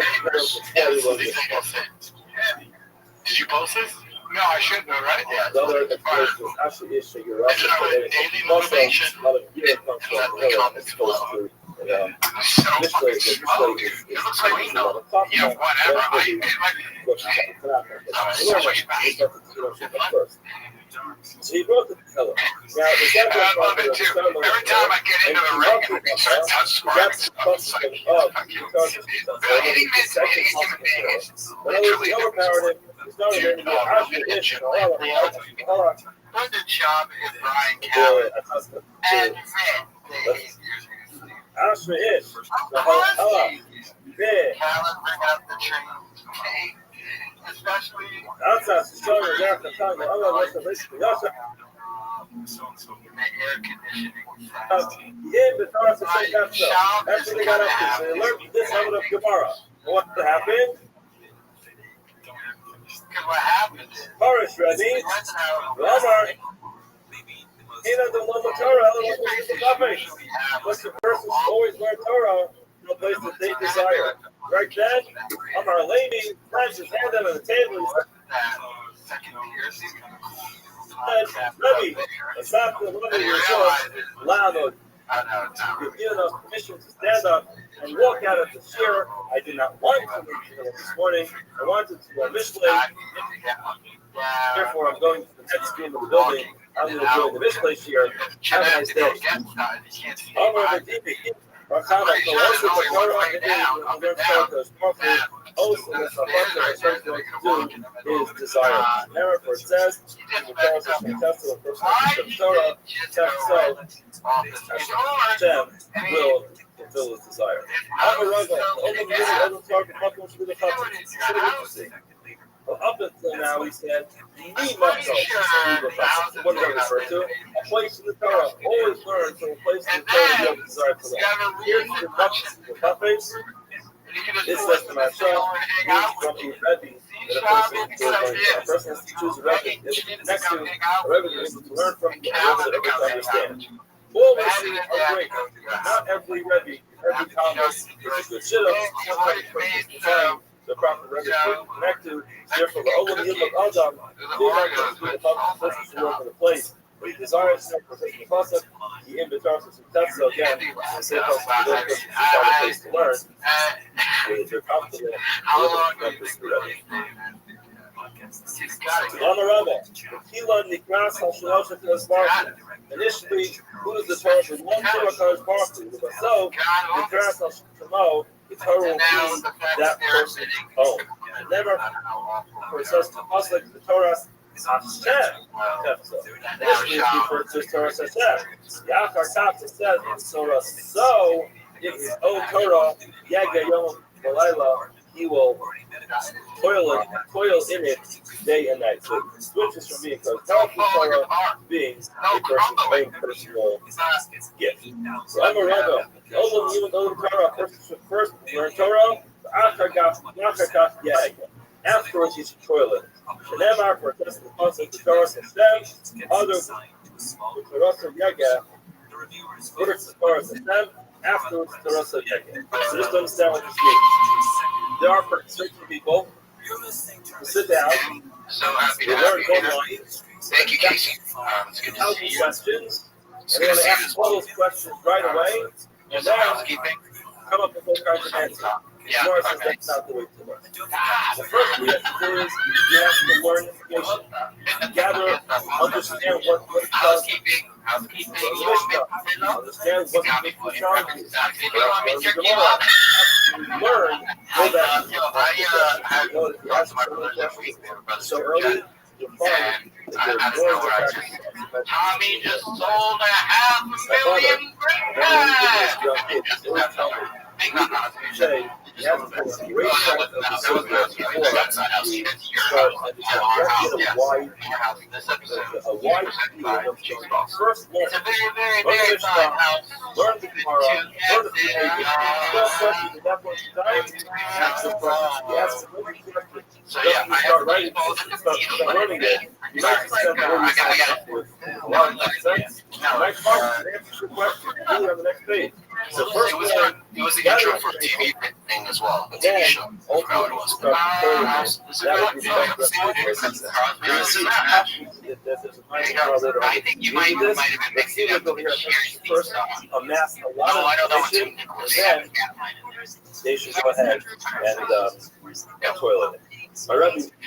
Did you post this? No, I shouldn't have, right? Yeah, the other explanation is actually is figure out daily motivation. A lot of gear comes from it's supposed to this way is it looks like we know. Yeah, whatever. So he brought the color. Now, I love it too. Every time I get into the ring, it starts subscribing. It's like, literally overpowered. It's not even Brendan Schaub and Brian Callen and Asher Ish. Callen bringing up the train. Especially outside the show, America talking about other restoration. the air conditioning. Yeah, but Torah says that's so. That's what they got up to. So they learned this out of Gemara. What happened? Because what happened is Parish, Rabbi. Omar. He doesn't love the Torah. But the person always learn Torah in a place that they desire. Right then, Omar Lady slams his hand on the table. Rabbi, stop the living yourself. Loud. You've given us permission to stand up and walk out of the chair. I did not want to leave this morning. I wanted to go Mishlei. Therefore, I'm going to the next room of the building. I'm going to join the Mishlei here. Have a nice day. Omar Lady. Also, the Torah is desire. Therefore, it says, the Torah, Hashem will fulfill his desire. Up until now, we said, what do I refer to? A place in the Torah. Always learn from a place in the Torah you have a desire to learn. Here's the puppets. This says to myself, from a Rebbe, that a person has to choose a Rebbe next to a Rebbe that is to learn from, and a Rebbe that able to understand. All Messiahs are great. Not every Rebbe, every Talmud is a good shidduch. Sometimes the person is defined the proper Rebbe to connect to. Therefore, the Olam Yilmad Adam, they might go to the person to work in a place where he desires to protect the concept. He invitates us to test. So again, the same person who doesn't find a place to learn, they're confident to connect this to Rebbe. Initially, who is the Torah for one Torah Kadosh Baruch Hu? So, the Torah the Torah will be that person's home. And never, where it says to us like the Torah Hashem. Initially, it's referred to as Torah Hashem. Yachar Kaf, it says in Torah, so if his own Torah, Yaga Yom Balayla, he will toil in it day and night. So it switches from being Torah being a person's own personal gift. So I'm a Rebbe. Even though the Torah, a person should first learn Torah, afterwards he should toil in it. And then for testing the concept of Torah Hashem, other Torah Yaga, Torah Hashem, afterwards Torah Yaga. So just understand what this means. There are certain people who sit down, so happy to learn have you. online, Thank you, Casey. It's good to see you. questions, and they're going to ask all those questions right away, and then come up with all kinds of answers. Yeah, Morris says that's not the way to learn. The first thing you have to do is you have to learn information, gather, understand what it does, understand what the big challenge is. Learn, go back. So early, you're fine. Tommy just sold 500,000 Say, you have to put a great shot of the silver a wide view of the first learn the Mishnah, learn the Gemara, learn the Pneumatic, ask questions at that point in time, ask the questions, you ask the question, you start writing, start learning it, you might spend more time with a lot of sense. Next part, answer your question, do it on the next page. So first it was the intro for a TV thing as well. A TV show. That's how it was. I think you might have been mixing up with the first amass a lot of information, and then they should go ahead and toilet it. My Rabbi used to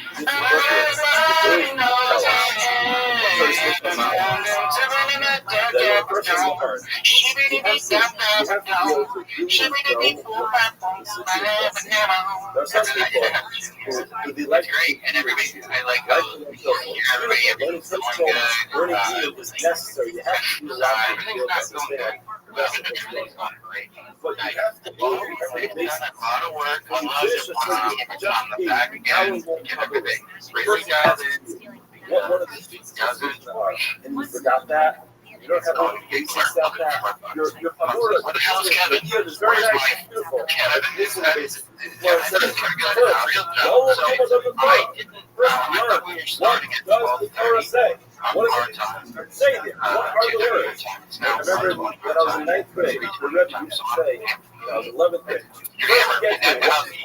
there are some people who they like great, and everybody, I like learning field is necessary. You have to do a lot of to understand the rest of what's going on. But you have to do every basic. a lot of work. When you finish a thing, just be how we won't cover it. First, you have to what one of the things are, and you forgot that. You don't have all the basic stuff that your What the hell is Kevin? is very Where's nice and beautiful. Kevin? This is basic. Well, instead of the whole thing doesn't work. First, learn what does the Torah say? What does it say there? What are the words? I remember when I was in 9th grade, the Rebbe used to say, when I was in 11th grade, first get the what?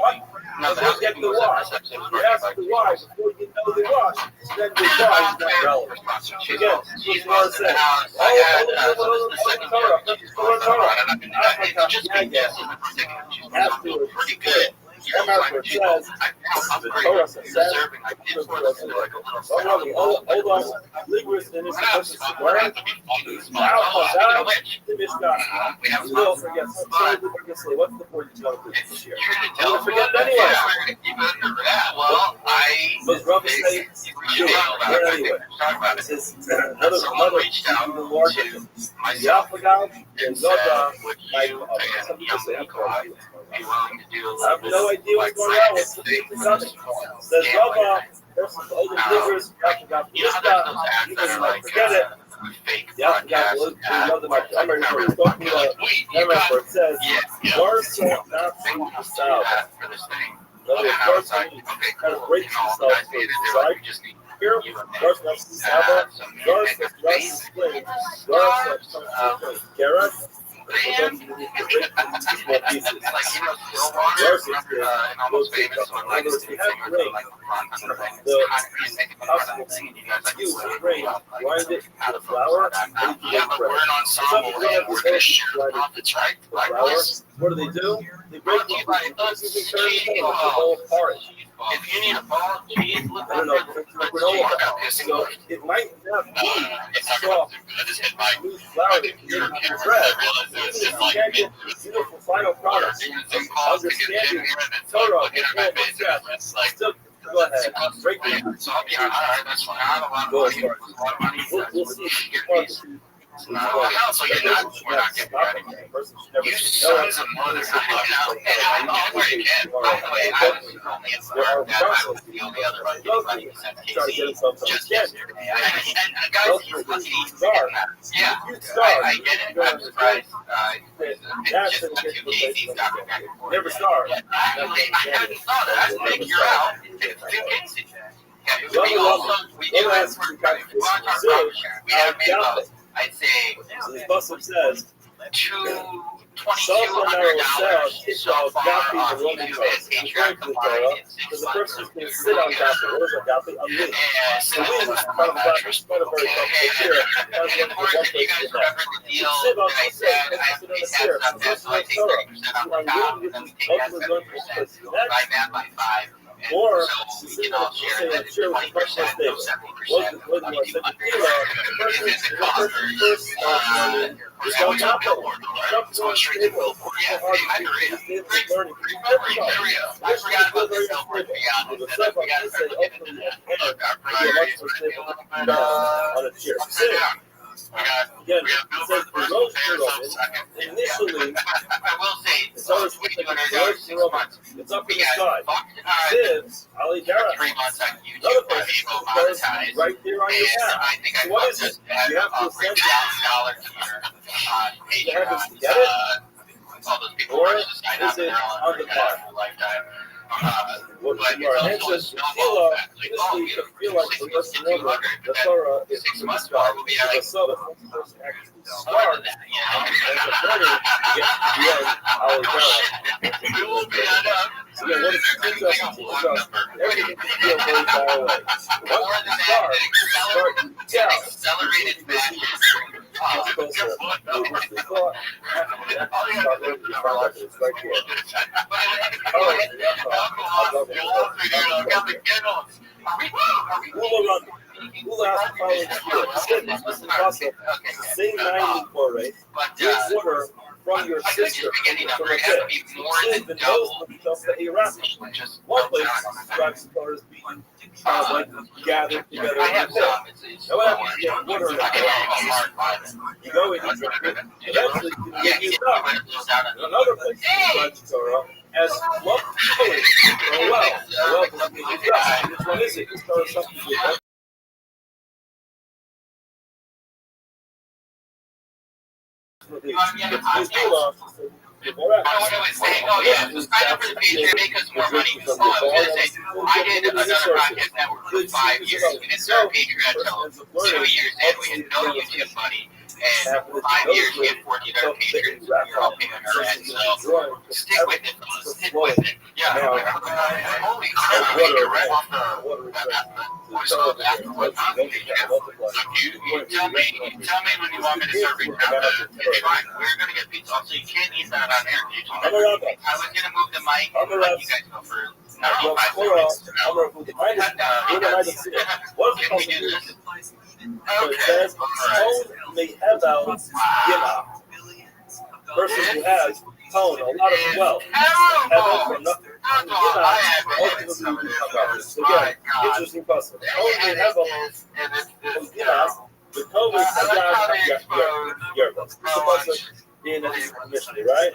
First get the why. You ask the why before you know the why. Then the why is not relevant. Again, this is what I said. Afterwards, pretty good. It says, the Torah says, hold on, linguist in this person is learning. The Mishnah. You don't forget. What's the point you're going to do this year? You don't forget anyway. Was Rabbi saying, anyway. This is another even more different. Yafagal and Zoda, like, some people say, I have no idea what's going on. What's the thing coming? Says Rabbi, versus the older believers, forget it. fake Yeah, broadcast. I remember talking about where it says, words are not for this thing. in other words, words kind of break themselves to the side. Here, words not Saba, words that Russ explained, words that Garrett, small pieces. Words almost famous one, like the possible use the grain, grind it to flour, and you Yeah, make but bread. we're an ensemble and we're going to share profits, right? Likewise. What do? They break the whole porridge. If you need a ball of cheese, look I don't know, so it might not be soft, loose flour that you make your bread. Even if you can't get beautiful final products, understanding Torah and all the steps, still go ahead, break it. So I'll be all right, that's fine. I have a lot of money. We'll see. So you're not, we're not getting ready. You sons of mothers. And I know where you can. By the way, I was only informed that I was the only other anybody who sent Casey just yesterday. And guys, he's lucky he's getting that. Yeah, I get it. I'm surprised. Just the two Casey's got me back and forth. Never starved. I hadn't thought of that. I think you're out. It's two Casey. We do have made about, I'd say, says, $2,200 so far on YouTube as Patreon combined in 6 months. Because the person can sit on Gapi. What is a Gapi? A lid. And so this is my mattress. And of course, if you guys remember the deal that I said, I always have stuff that, so I take 30% off the top, and then we take that 70%, divide that by 5. Or so we can all share that 20% of 70%, Again, it says the road initially, I will say, it's always $6 months. it's up in the sky. Zivs, Ali Dara, 3 months on YouTube, another I'm person able to goes monetize. right there on your And tab. I think I What bought is this it? at You have to $3,000 send here on Patreon. Get it? All those people Or who are just sign up is it and they're all on the for card? a lifetime. What But you are it's and also a says, snowball effect. Like, this oh, week, you I feel like the rest of the Torah is 6 months more, we'll be at like the person actually more start than that, you and the brother gets to the end, Ali Dara. We will be at So yeah, what is interesting to us, everything can feel very far away. more Once than you that, start, yeah. accelerated matches. It's closer. We thought, it's right here. We'll ask the following spirit. Say 90 for rate. Drink water from your sister from a pit. Sin the nose will become the Iraqi. One place describes the color as being like gathered together in a pit. Now what happens if you get water in a pit? You go and you drink it. Eventually you get used up. Another place describes the Torah as lump fluid or a well. A well doesn't get used up. Which one is it? This Torah is something to do. Oh yeah, sign up for the Patreon, make us more money. Oh, I was gonna say, I did another podcast network for 5 years. We didn't start Patreon until 2 years in. We had no YouTube money. And 5 years, we had 1,400 patrons. We were all paying our rent. So stick with it, fellas. Stick with it. Yeah. Holy crap! You're right off the. You tell me when you want me to serve you. It's fine. We're gonna get pizza, so you can't eat that on air. I was gonna move the mic and let you guys go for 95 minutes. Can we do this? It says, tone may have out Yimah. Person who has tone, a lot of wealth. Again, interesting custom. Tone may have out Yimah. The tone is in initially, right?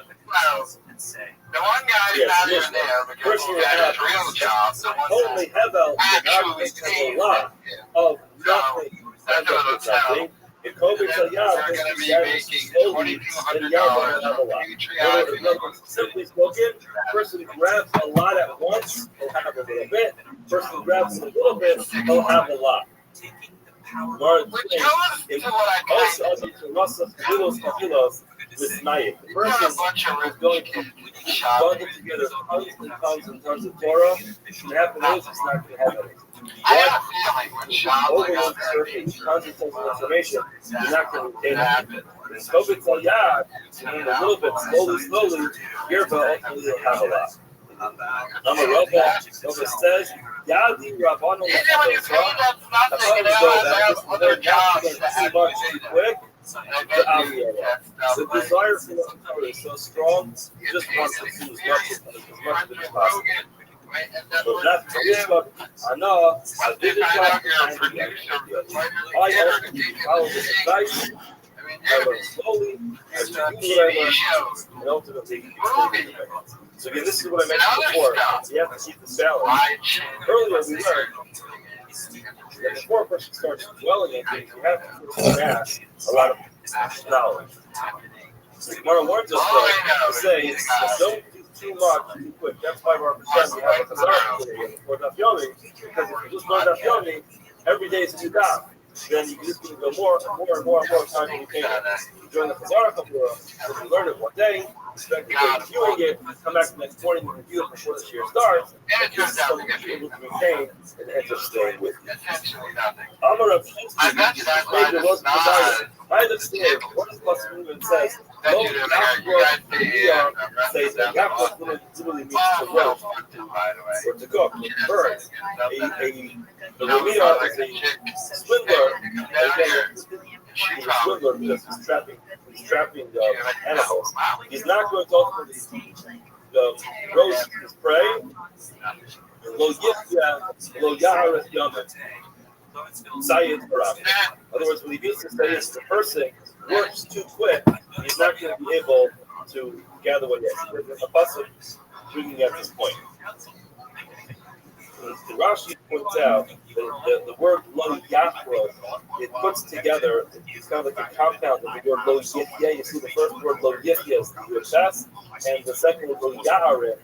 The one guy is not even there because he had his real job. Tone may have out Yimah. A lot of nothing. If COVID says, yeah, They're going to be making $2,200 simply spoken, person who grabs a lot at once will have a little bit. Person who grabs a little bit will have a lot. The person who's going to bundle together tons and tons of Torah, and half of those is not going to have anything. Overload tons and tons of information, you're not going to retain it. COVID says, yeah, and a little bit, slowly, here, but ultimately you'll have a lot. I'm a Rabbi says, Yadi Rabbanu quick. The desire for the Torah is so strong, you just want to do as much of it as possible. But that's I know, I did it I follow this advice. I learn slowly, I do what I learn, and ultimately, so again, this is what I mentioned before. You have to keep this balance. Earlier, we learned that before a person starts dwelling in things, you have to amass a lot of knowledge. So Gemara warns us to say, don't do too much too quick. That's why we're we have a Chazar today for Daf Yomi, because if you just learn Daf Yomi, every day is a new daf. Then you can just go more time than you can. You join the Chazar Kapura, if you learn it one day, expect to go reviewing it, come back the next morning and review it before the year starts, and this is something you're able to maintain and just stay with you. Amar Rav Rothschild, maybe it wasn't decided. I understand what the Pasuk even says. Says that Yaakov literally means to roast or to cook, to burn. The Ramiyah is a swindler. He's a swindler because he's trapping animals. He's not going to ultimately roast his prey. Lo yaharet yamet. In other words, when he means to say is the person works too quick, he's not going to be able to gather what he has. There's a pasuk bringing at this point. The Rashi points out that the word lo yachro, it puts together, it's kind of like a compound of the word lo yifya. You see the first word lo yifya is the chest, and the second word lo yaharet,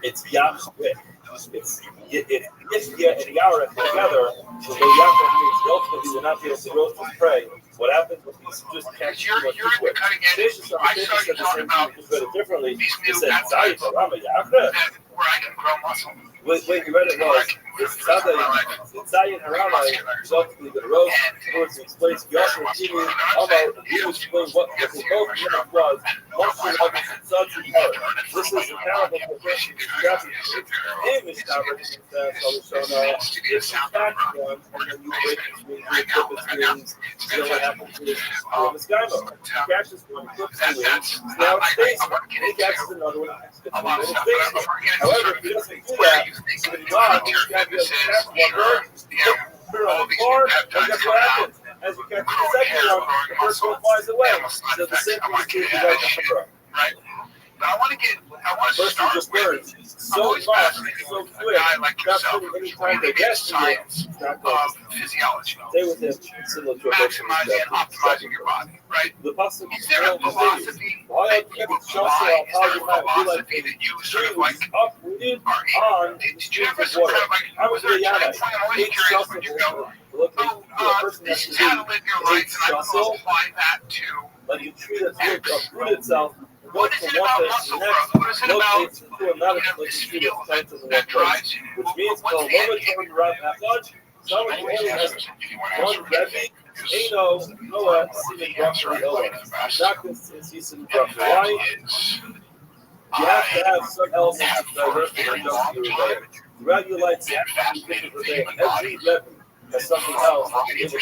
it's yachre. It's yifya and yaharet together. So lo yachro means ultimately will not be able to roast his prey. What happens when he's just catching too quick? Station said the same thing, just read it differently. He said, Zayit Rama Yachre. Wait, you read it wrong. It's Zayin Harama is ultimately going to roast. In order to explain Yosef Kimi, Amar, he will explain what the both unit was. Monster of his sons and parents. This is the parable for person who's trapping him. Is covered in the Salishona. It's the fact one, and then you break between the purpose wings. You know what happens to this Guymo. He catches one, he flips the wings. Now it stays. He catches another one, it stays. However, if he doesn't do that, so when God, he's got the catch one bird, put it on the floor, and guess what happens? As you catch the second one, the first one flies away. So the same thing is true for the first. Right? But I want to start just learns so much, so quick, not putting any time to get science of physiology. Stay with him, similar to maximizing and optimizing your body, right? The pasuk is there a philosophy that you apply? Is there a philosophy that you sort of like uprooted on did you ever sort of like, was there a time point? I'm always curious when you go, this is how to live your life, and I will apply that to like you treat it to uproot itself. What is it about muscle growth? What is it about this feel that drives you? Which means the moment coming around that much, someone who only has one Rebbe, Eno, Noah, Simon, roughly Noah. Not this season, roughly. Why? You have to have some elements of diversity that don't do it. Throughout your life, you have to be thinking today, every Rebbe has something else to be able to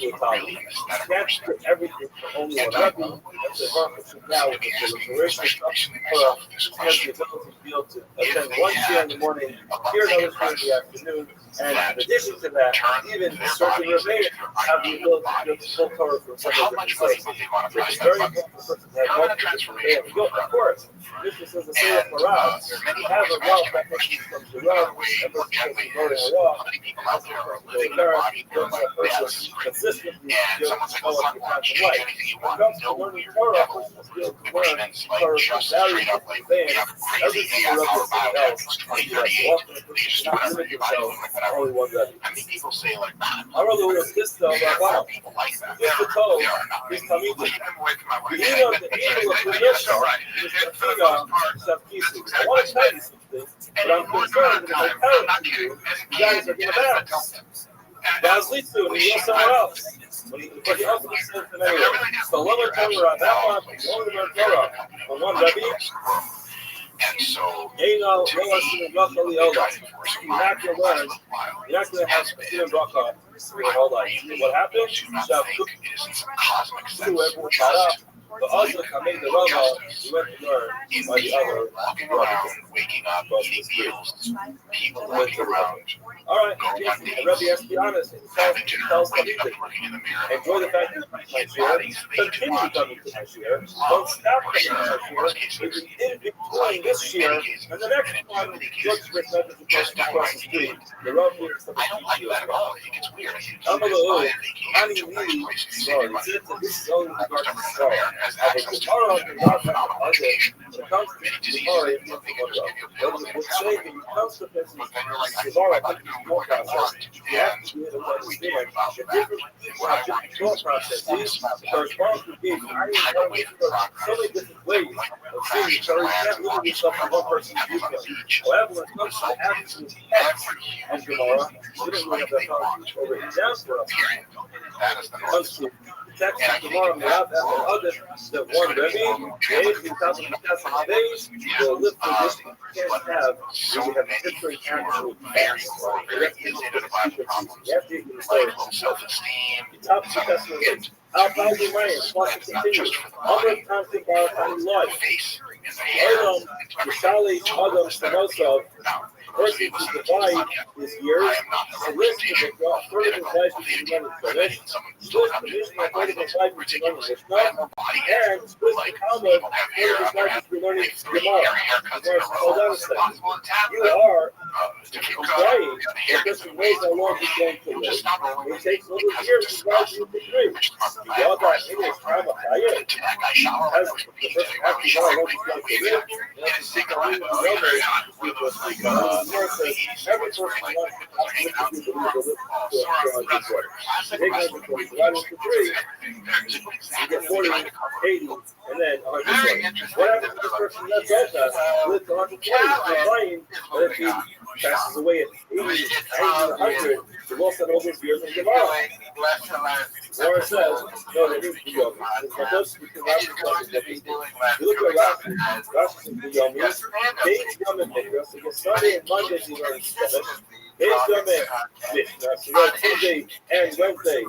accomplish. You can't put everything for only one Rebbe. That's the purpose now with the proliferation of Torah. Has the ability to be able to attend one share in the morning, hear another share in the afternoon, and in addition to that, even certain Rebbeim have the ability to be able to pull Torah from some of the different sources. It's very important for a person to have multiple Rebbeim. Of course, this is the same for Rav. You have a Rav that person becomes a Rav, that person becomes a Rav, consistently know what you're passing like. When it comes to learning Torah, a person is able to learn Torah from various different things. Every single Rebbe is something else. Often a person cannot limit themselves to only one Rebbe. People say like, Our Rebbe was this though, Rabbanah. Just to tell his Talmidim. I want to tell you something, but I'm concerned that if I tell it to you, you guys are going to bounce. Guys, lead to it, and you go somewhere else. But he also says them anyway. So, learn Torah, that much, you only learn Torah from one Rebbe. And so, you're not going to learn. You're not going to have Shimon Bracha your whole life. What happens? You have everyone got up. But also, I made the Rama, we went to learn by the other. Walking around, waking up, eating meals, people walking around. All right, Jason, the Rebbe has to be honest. Tell something. Enjoy the fact that it's my share. Continue coming to my share. Don't stop coming to my share. If you didn't be doing this year, and the next one, looks for message across the street. The Rebbe is something I don't like that at all. I think it's weird. I'm a little, how do you really, sorry, this is only regard to sorry. I think tomorrow is not application. When it comes to tomorrow, it's not what's saying when it comes to this, tomorrow, I think it's more process. You have to be able to understand the different thought processes corresponds to these. I am so many different ways of seeing each other. You can't limit yourself to one person's viewpoint. However, when it comes to the actual text of Gemara, we don't really have that knowledge over it down for us. When it comes to text of Gemara, we have other that one Rebbe, days, 2,000 days, will live for this. You can't have, you have different actual facts. You have to get the story. The top 2 Testaments. How about the Ryan? Watch it continue. Other times think about how he life. Adam, Yishali, Adam, Spinoza, person to divide his years, and list to the further advice which is finished, split condition of further advice which is learning Mishnah, and split the Talmud, further advice which is learning Gemara. Hold on a second. You are implying that this knows how long he's going to live. It takes over years to rise you to 3. You all got English time of Hayat. As the person actually knows how long he's going to live, you have to seek a reason to know that every person wants to to 3, you get 40, 80, and then 100. What happens to this person that does that? Lives 120, lying, but if he passes away at 80, 100, the loss of all those years in Gemara. Laura says, no, they need to be young. You look at Rashi and Yomi, they come in Mikra, so Sunday and Monday you learn 7. They come in Mishnah, so you have Tuesday and Wednesday,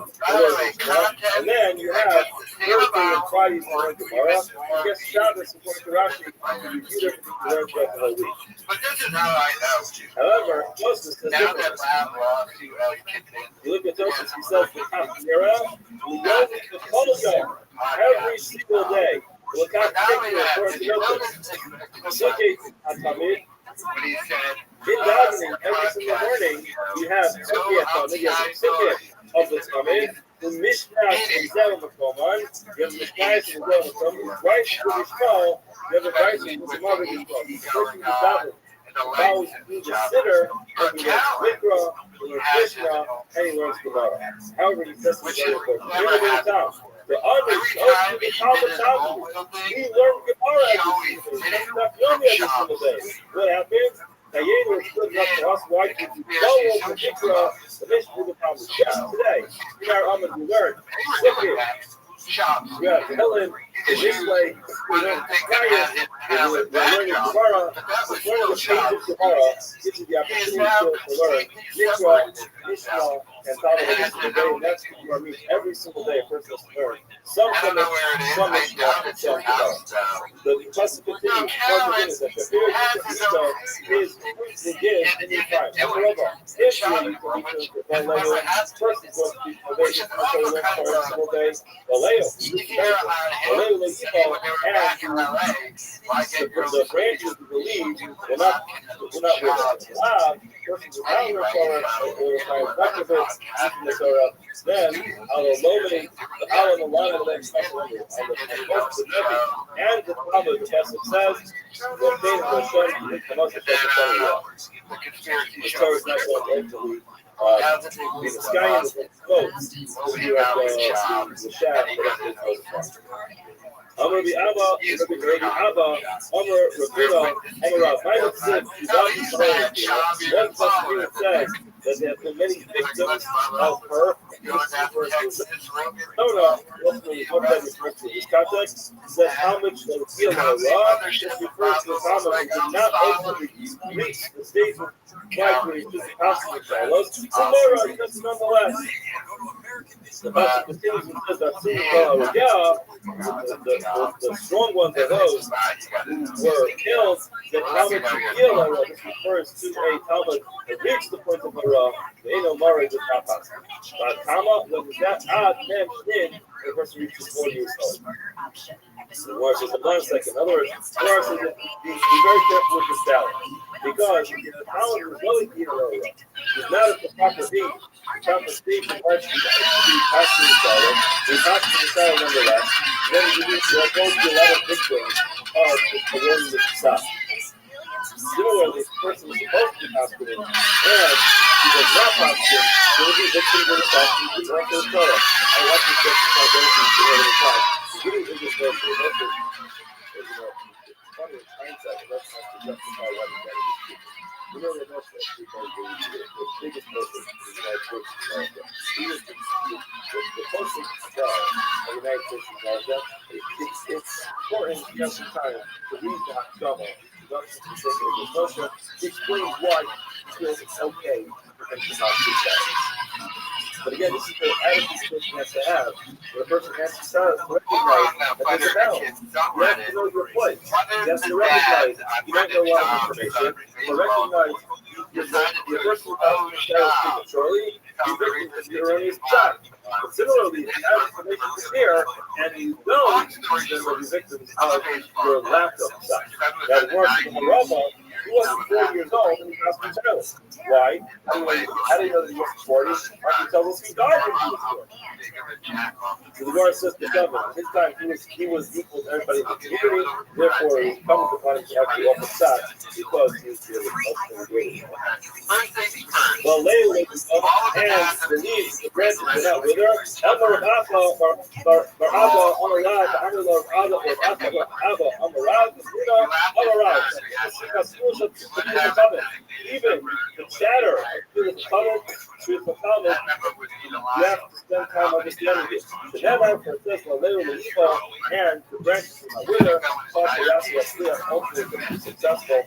and then you have Thursday and Friday to learn Gemara. You get Shabbos according to Rashi, you review everything to learn throughout the whole week. But this is how I know. However, Joseph says now that Bob lost you look at Joseph, he says, he goes to the Kotel every single day. Look how according to Joseph. What he said. In davening every single morning, you have of the Talmud, the Mishnah in Zevah Makoman, you have the Mishnah in Zevah Makoman, right to the Shmuel, you have the right to the Gemara in the Shmuel. The person who's davening, follows the sitter, and he learns Mikra, he learns Mishnah, and he learns Gemara. However, he says it's very important. Here it is out. The others, those the Talmud, he learned Gemara every single day. That's not the only every single day. What happens? Nayin was split up to us. Why did you go over Mikra, the Mishnah of the Talmud? Yes, today, in our Amud, we learned. Look here. You have Helen, in this way, we learn we're learning Gemara, we're learning the page of Gemara, gives you the opportunity to learn Mikra, Mishnah, and Talmud every single day, and that's what Gemara means every single day a person has to learn. Some Mishnah, and some Gemara. The Pasuk continues, one thing is that the Pharaoh is the gift in your time. However, if you can be the Leo, first is going to be motivation to learn for every single day, the Leo, the branches we believe will not persons who not learn persons who not learn Torah will find effectiveness the Torah. Then I'll illuminate the Alan along with the next couple of years. And the Talmud, the Pasuk says, the pain of Hashem, the Kamas of Hashem, the Torah is not going to ultimately be the sky and the smoke. You have the shaft that is Amar Rabbi Abba, Rabbi Abba, Amar Rabina, Amar Rav. One pasuk says that there have been many victims of her. Torah, what that refers to this context, says how much the heal of Allah just refers to how much did not ultimately reach the stage of life where it's just possible to follow. Tomorrow, just nonetheless. The pasuk continues and says that the strong ones are those who were killed, that how much you heal Allah, this refers to a Talmud that reached the point of Hara, the Eno Mara does not pass. But Kama, when that Ad Mem Shin, the person reaches 40 years old. The Gemara says, in 1 second. In other words, the Gemara says that be very careful with the salad. Because if the Talmud is really Hara, it's not at the proper date. Proper state of life to be passing the salad. We pass the salad nonetheless. Then you need to go to a lot of victims of the willingness to stop. Similarly, the person is supposed to be hospitalized, and he does not hospital, there will be victims of the fact that he went to the Torah. I watch this person the time. Getting in this verse, it's funny in hindsight, but that's not to justify why we got in this people. We know that most of the biggest person in the United States of America. He was the closest star of the United States of America. It's important to have some time to read the Hakdama. He explains why he feels it's okay for him to not do that. But again, this is the attitude this person has to have. When a person has to start recognize that there's a balance. You have to know your place. You have to recognize you don't know a lot of information, but recognize the person who has to start prematurely, you're victim of the erroneous shot. But similarly, if you have information to share and you don't, then you'll be victims of your lack of shot. Now, the work of the Rabbi, he wasn't 40 years old and he was hospitalized. Why? How do you know that he wasn't 40? Why can you tell us he died when he was 40? The Gemara says to Kevin, at his time he was equal to everybody in the community, therefore it was incumbent upon him to actually offer shot because he was really ultimately great. Well, Layla was up and the leaves, the branches were not with her. Amar Abba, Barabba, Amarad, Amarad, Abba, Amarad, Amarad. Even the chatter of the Talmud, you have to spend time understanding it. The Never for this, and the branches of my wither, ultimately be successful.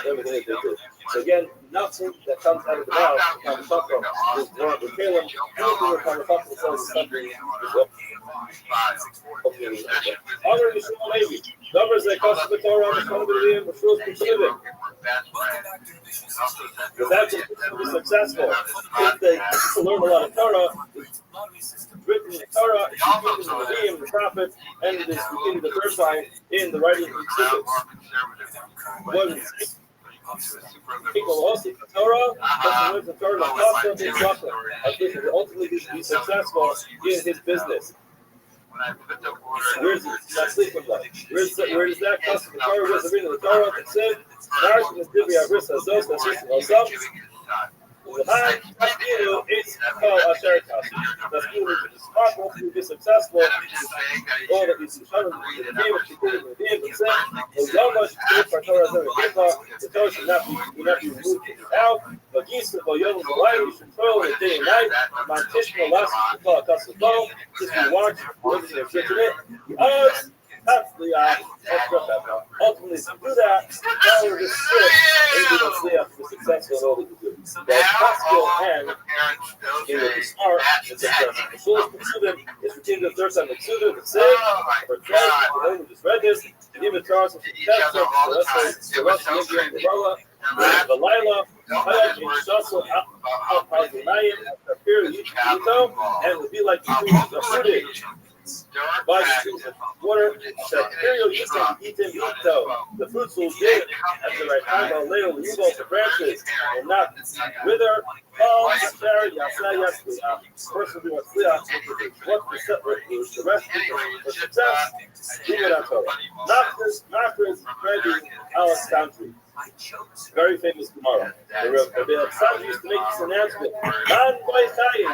Everything they do. So again, nothing that comes out of the mouth comes up from is born with Caleb. Anything that comes up from something is what. Other than Levi, numbers that cost the Torah, the Talmud, which was specific. Because that's to be successful. If they learn a lot of Torah, it's written in the Torah, it's written in the Nevi'im, the prophets, and it is repeated the third time in the writing of the exhibits. People also the Torah, person learns the Torah, ultimately be successful in his business. Where is it? Not sleeping like. Where is that custom? The Torah was the reading of the Torah and sin. Marriage is the Aris Azos, that's just also. The high it's called a share custom. That's really responsible to be successful. All that is shown in the name of the name of sin. The Yoma should be for Torah as a the Torah should not be removed out. But Yisra, the Yom, the light, you should toil the day and night. Mantishma last to call a custom phone. Just be watched, living in it. Ultimately, to do that, now we're just sick, and we don't stay up to be successful in all that you do. That's possible, and it will be smart and successful. The source of the student is repeated the third time. The student is sick, for trust, we just read this, to give it to us, the rest of the Lila, the Hayat, and Shasul, Al-Pazinayim, appear to you, and it will be like you do the footage. But water said, Imperial eaten the fruits will give at the right time, but later will evolve the branches and not wither. First will be what the rest for success. Knockers ready Alex Country. Very famous Gemara. Rabbi Rothschild used to make this announcement. Non-boy Chayi,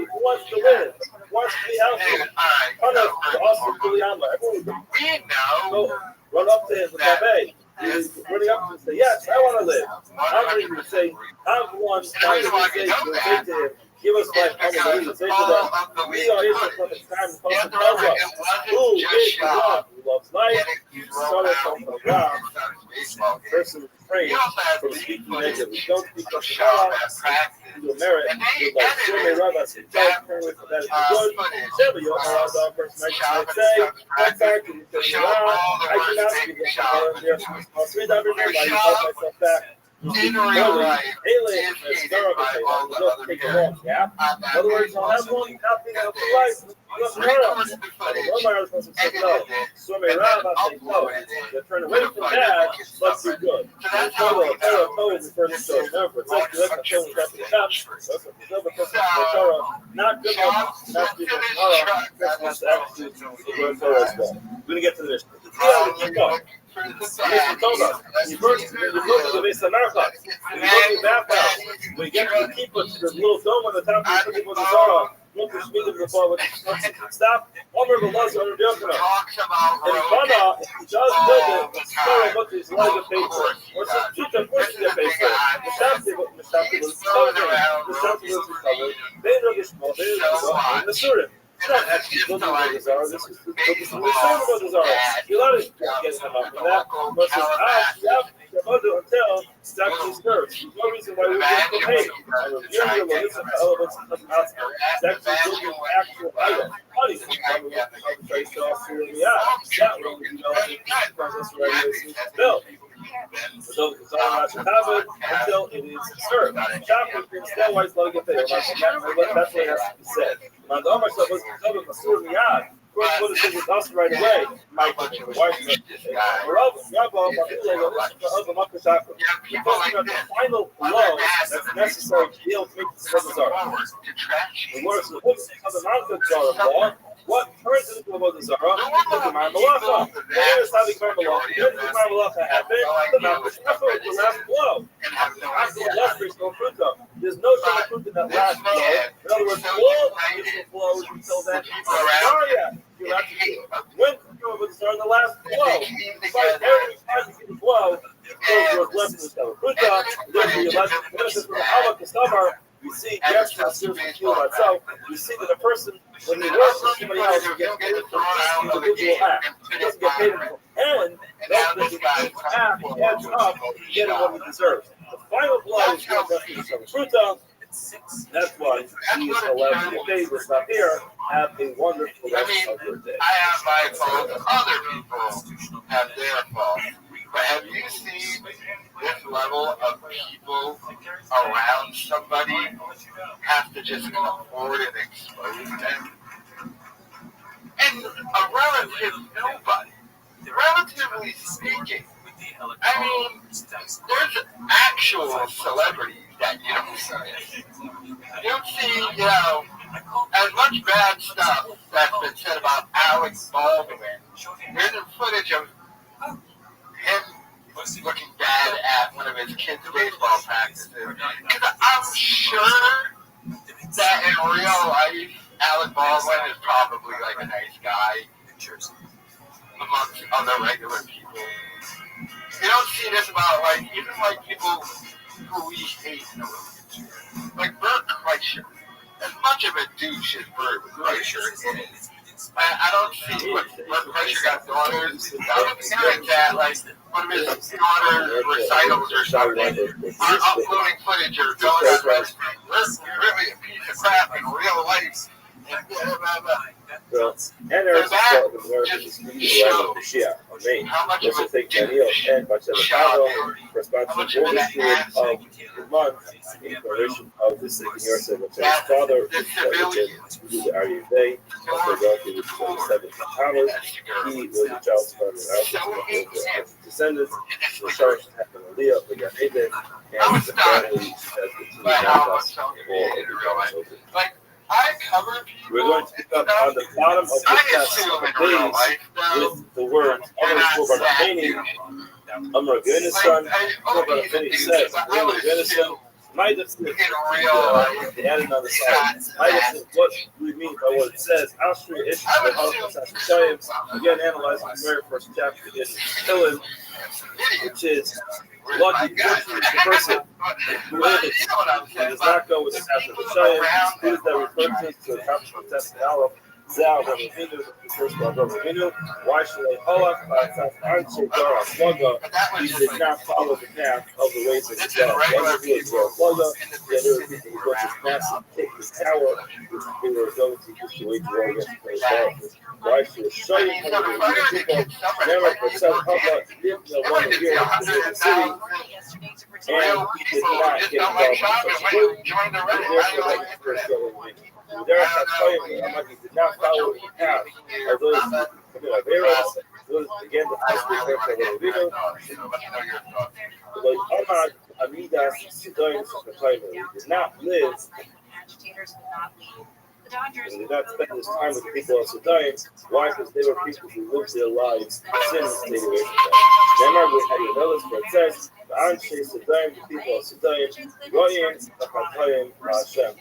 who wants to win? Who wants to be healthy? Everyone would run up to him with a bay. He was running up to him and say, yes, I want to live. I'm ready to say, have one time to say to him, give us life on the way. Say to them, we are here from the time to come to tell us who is the one who loves life. Started from the ground. Person refrains from speaking negatively. Don't speak of the law. You merit. You like ViralRabbi said, don't turn away from that if you're good. Shabbat, you allow the person might say, I'm sorry, can you turn me around? I cannot speak of the law here. I'll speak up every day. I help myself back. In other words, I'll have one happy life. They're turning away from bad, let's do good. Not good enough, not good enough. We're going to get to this. Keep going. We get to the keeper to the little dome on the top of the Zara. Stop. Over the laws of the Yokanah. And if he does build it, it's sorry about his leg of paper. Or some cheetah push the paper. The Shabbat was covered. The Shabbat was covered. They know the small, they know the Surim. It's not actually building about the Zara. This is the same about the Zara. You let us get him up from that. But says, the mother until it's actually served. There's no reason why we get the pay. And reviewing the listen to elements of the hospital. It's actually building the actual item. Money is probably what the trade off here in the eye. That way we know the process regulations built. So it's all not to have it until it is served. Shoplifting still why it's not get paid. That's what it has to be said. Now the Omar stuff was covered with Sur Miyad. Of course, what is with us right away? Mike, wife, the final blow that's necessary to be able to make the Zara. The words of the non-Zara. What turns into a Zara? The Malacha. Here's how the Malacha happened. The last blow. After the last there's no fruit up. There's no fruit in that last blow. In other words, all the blows until then. You have to when you start the last blow. But every time you get a blow, it goes less than the fruit up. There'll be a less benefit from the Hava Kastavar. We see, yes, not seriously feel by itself. We see that a person, when he works with somebody else, he gets paid for this individual act. He doesn't get paid for it. And that's when he adds up, getting what he deserves. The final blow is not left with some fruit up. That's why he is allowed to get paid. Let's stop here. Have a wonderful rest of your day. I have my fault. Other people have their fault. But have you seen this level of people around somebody have to just come forward and expose them? And a relative nobody, relatively speaking, I mean, there's actual celebrities that you don't see. You don't see, as much bad stuff that's been said about Alex Baldwin. There's a footage of him looking bad at one of his kids' baseball practices. Because I'm sure that in real life, Alec Baldwin is probably like a nice guy amongst other regular people. You don't see this about even people who we hate. Like Bert Kreischer. As much of a douche as Bert Kreischer is. I don't see what Kreischer got daughters. I'm hearing that one of his daughter's recitals or something are uploading footage or going on Restream. That's really a piece of crap in real life. Well, and there's how much of a take Daniel and much of the title responsible for this period of the month in preparation of this thing in your son, which his father to the Aryeh Bay, Philadelphia, which is only 17 hours. He was a child survivor and also his descendants. The Sharish had an Aliyah, the Ganede, and the family has continued us all of the Like, I cover people. We're going to pick up on the bottom of the text of the page with the words Amar Goodness son, says, might have said, they added on the side. Might have said, what do we mean by what it says? Ashri Ishmael, again, analyzing the very first chapter in Hillel, which is lucky, fortunate the person who does not go with the path of the Shayim. Who is that referring to the accomplishment of test and Aleph? Zal Rabbi Vinu, the first one, Rabbi Vinu. Why should I Halach by Taf Anshe Dara Slugga? He did not follow the path of the ways of the God. Why did he go Slugga? Yeah, there were people who built this massive kick, this tower, which they were going to use to wage war against the Israelis. Why should I show you how to do people? Never percent Hava lived in one year in the city, and he did not get involved in such a group. And therefore, that was the first going to he did not follow the path of those who commit Averos. Those, again, the first reference of Rabbi Vinu. Ahmad Amidas Sidoim Sakatayim. He did not live, and did not spend his time with the people of Sidoim. Why? Because they were people who lived their lives in sin and stayed away from them. Remember, we had Yonellis where it says, the Anshe Sidoim, the people of Sidoim, Royim Sakatayim Hashem.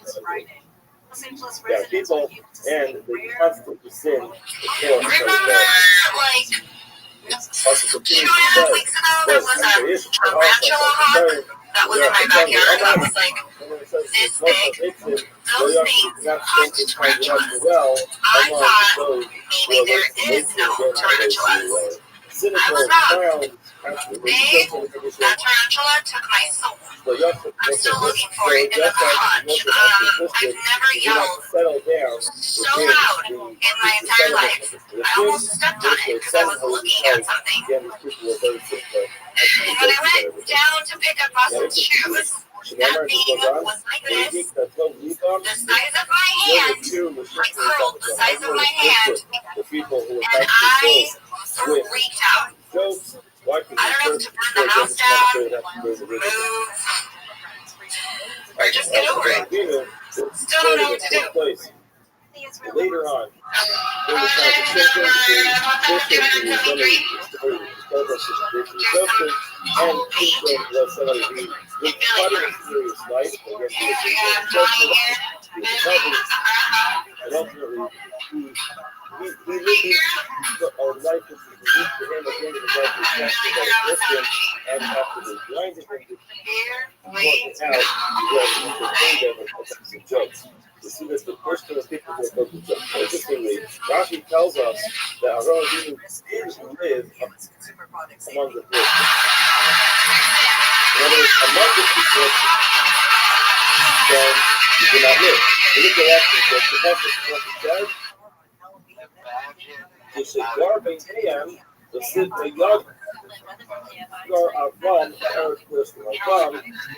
They are people, and they constantly sin before also continues to say, there was a tarantula hawk that was in my backyard that was like this big. Those things hunt tarantulas. I thought maybe there is no tarantula. I was wrong. That tarantula took my soul. I'm still looking for it in the garage. I've never yelled so loud in my entire life. I almost stepped on it because I was looking at something. And when I went down to pick up Boston's shoes, that thing was like this, the size of my hand, like curled the size of my hand, and I freaked out. I don't know if to burn the house down, move, or just get over it. Still don't know what to do. Later on, and ultimately, he lived a life that was unique to him at the end of the life, and after the blinded him working out, he became them and some jokes. You see this the first of the people who are focused on. Interestingly, Rashi tells us that Avraham Avinu did live among the people. In other words, among the people, then he did not live. So look at that. The passage says, "Yishgar be'ayam the sit yag Yishgar Avram Eretz Plishtim Avram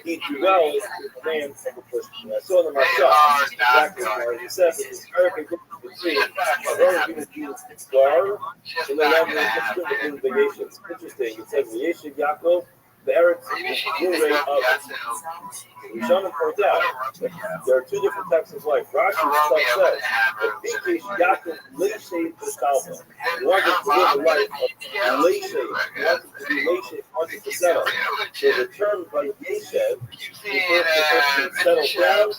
he dwells in the land of the Plishtim." I saw them myself. Exactly as he said, it's Arabic between Avram Avinu Yishgar in the land of the Plishtim and the Yeshiv. Interesting. It says Yeshiv Yaakov. The Eretz Blu-ray of Rishonim point out that there are two different types of life. Rashi himself says that Bikish Yaakov Leishay Pestalva. He wanted to live a life of Leishay. He wanted to be Leishay, wanted to settle. So the term by Yeshev refers to the person who settles down,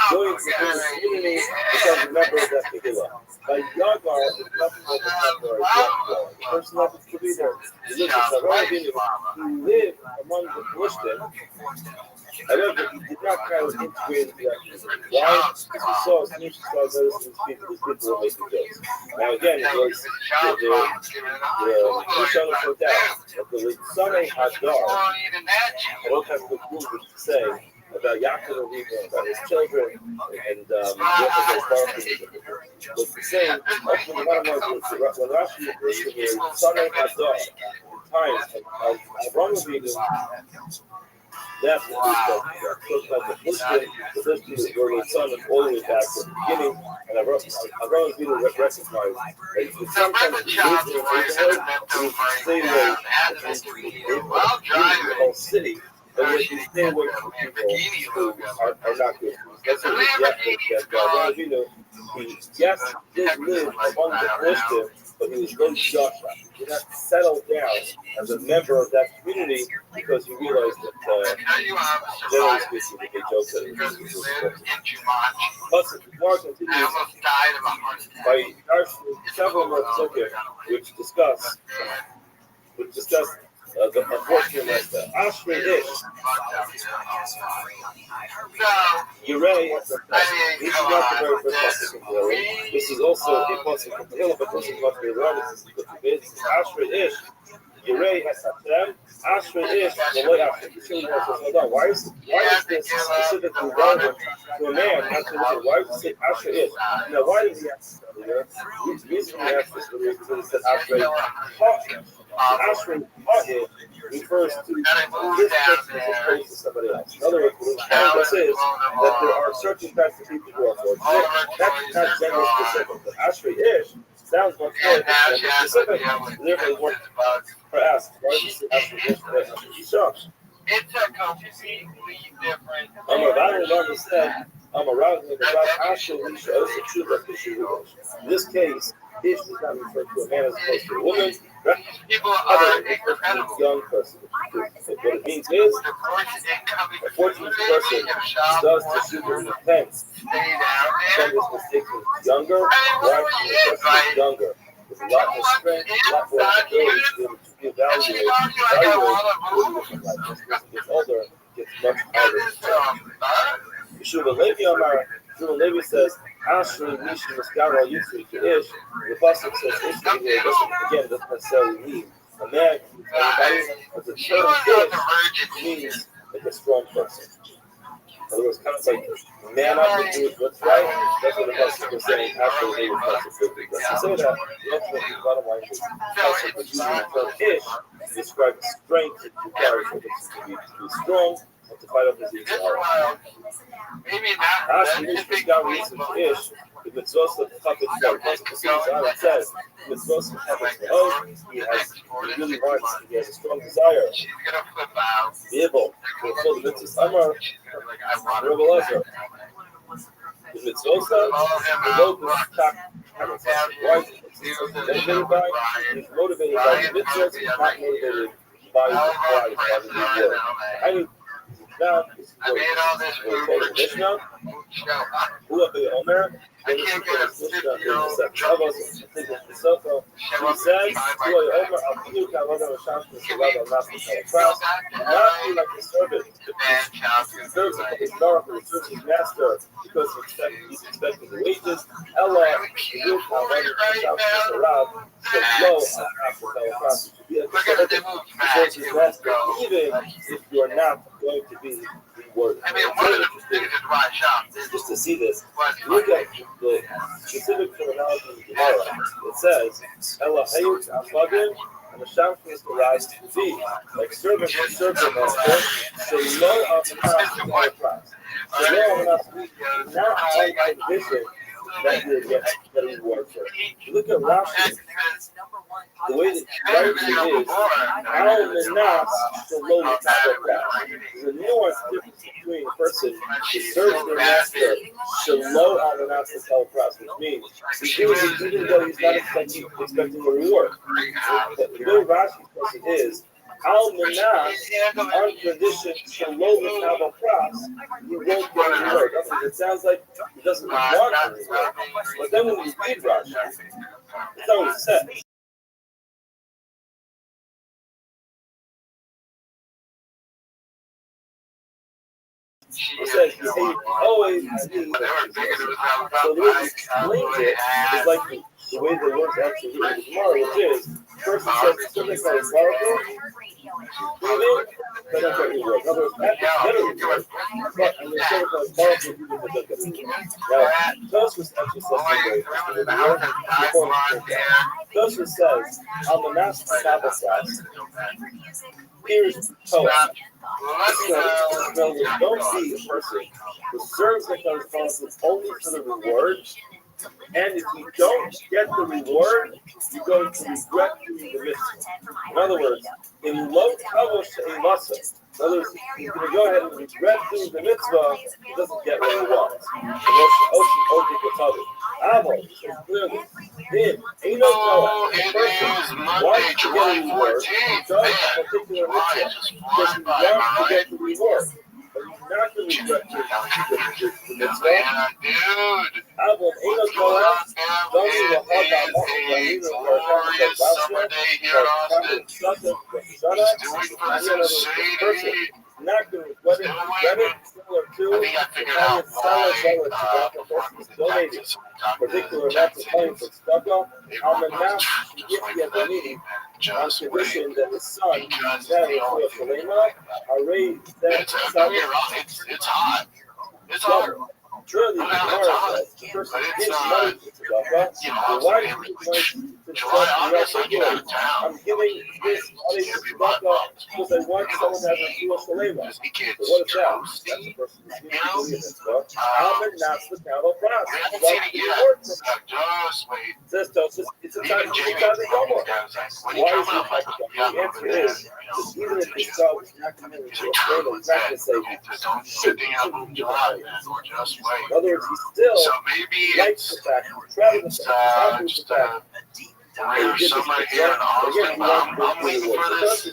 joins the community, becomes a member of that Megillah. By Yagar, it's nothing like a temporary Yagar. The person happens to be there. He lived among the Plishtim. However, he did not kind of integrate into that community. Why? Because he saw, as soon as he saw those people were making jokes. Now again, it was the Rishonim point out that the Tzanei Hadar, I don't have good proof to say about Yaakov Avinu, about his children, and was the same. Ultimately, one of my when Rashi refers to the Tzanei Hadar, times of Avraham Avinu That's what we talk about. Sometimes the first thing is where the sun is all the way back to the beginning, and I've always been recognized that sometimes the days in the stay away from the whole city, but you can stay away from people who are not good. That's what that he did live among the Christians, but he was very short. He did not settle down as a member of that community because he realized that generally speaking, they joke that it was plus, the Gemara continues by several more subjects which discuss the unfortunate that Ashrei Ish, Yirei, this is not the very first pasuk in Tehillim. This is also a pasuk in Tehillim, but this is not the This is Ashrei Ish, Yirei Hashem, Ashrei Ish, V'lo Ashrei. Why is this specifically relevant to a man? Why does it say Ashrei Ish? Now, why does he ask this earlier? The reason he asked this earlier is because it said Ashrei Ha'Ish. Ashrei Ha'Ish refers to this person as opposed to somebody else. In other words, what this is that there are certain types of people who are fortunate. That's not gender specific. But Ashrei Ish sounds much more gender specific. Therefore, what for asked, why does it say Ashrei Ish or Ashrei Isha? It's a completely different. Rabbi said, in this case, Ish does not refer to a man as opposed to a woman. People are incredible. Young person. What it means is, a fortunate person does the super intense. Some is mistaken younger, right? The person is younger. There's a lot more strength, a lot more ability to be able to evaluate this person gets older, gets much harder. Yeshua Levi Amar, Yeshua Levi says, Ashrei Misha Miskara Yisri Ish. The pasuk says Ish. Again, doesn't necessarily mean a man, anybody, but the term Ish means like a strong person. In other words, kind of like man up and do what's right. That's what the pasuk is saying. Ashrei Levi pasuk. To say that, the ultimate bottom line is pasuk is using the term Ish to describe the strength it requires for to be strong. To fight up his evil. Maybe not. Ish, the mitzvot of Chafetz it says, the mitzvot of Chafetz he really wants, he has a strong desire. Be able to fulfill the mitzvot Amar, Rabbi Rothschild. The mitzvot the he's motivated by the mitzvot, he's not motivated by the reward. Now, I made all this food for Mishnah. Who up the Omer? I can't get a 50-year-old. He says, not be like a servant. He serves his master because he's expecting the wages. Ella, you even if you are not going to be rewarded. I mean, one of the things is my shop. Just to see this, look at the specific terminology in the Gemara. It says, Ella Hayut Afagim, and the Sham is the rise to be. Like servants who serve their master, so no opportunity price. So no opportunity, not all by vision that you get the reward for. Look at Rashi. The way that Rashi is, Al Menas Shalom Tzedakah. There's a nuance difference between a person who serves their master, Shalom Menas Tzedakah, which means even though he's not expecting a reward. The way Rashi's person is, Al Menas, on condition Shalom Tzedakah, he won't get a reward. It sounds like he doesn't want a reward. But then when we read Rashi, that's how it says. He says, he always needs. So the way he explains it is like the way the words actually read in the Gemara, which is, first it says, something called Baruch, Meaning, that's not the reward. In other words, that is better reward. But I'm going to show you how powerful you can look at it. Now, Tosfos actually says something very interesting. Tosfos says, on the Master Sabbath class, here's Torah. So, don't see a person who serves the correspondence only for the reward, and if you don't get the reward, you're going to regret doing the mitzvah. In other words, in low kavod she'elasa, in other words, he's going to go ahead and regret doing the mitzvah, he doesn't get what he wants. Clearly, in no Torah, a person wants to get a reward, he does a particular mitzvah, because he wants to get the reward. But he's not going to regret the mitzvah. Album ain't no Torah, don't even hold summer day here in Austin. Person not going to regret it, similar to Italian seller donated particular amounts of money for stucco on the mount to get the Adonini on condition that the sun and Saturday for Salema are raised that it's hot. It's hot. Surely the Gemara says the person gives money to tzedakah, why do you give money to tzedakah? I'm giving this money to tzedakah because I want someone to have a Jewish Salema. So what is that? That's the person who's giving the mitzvah. Almond, that's the cattle class. Says Tosfos, it's a time to go. Why is it like that? The answer is, even if the child is not committed to a Salema, it's not going to say, in other words, he still likes the fact, Travis is happy with the fact rare summer here in Austin, but I'm waiting for this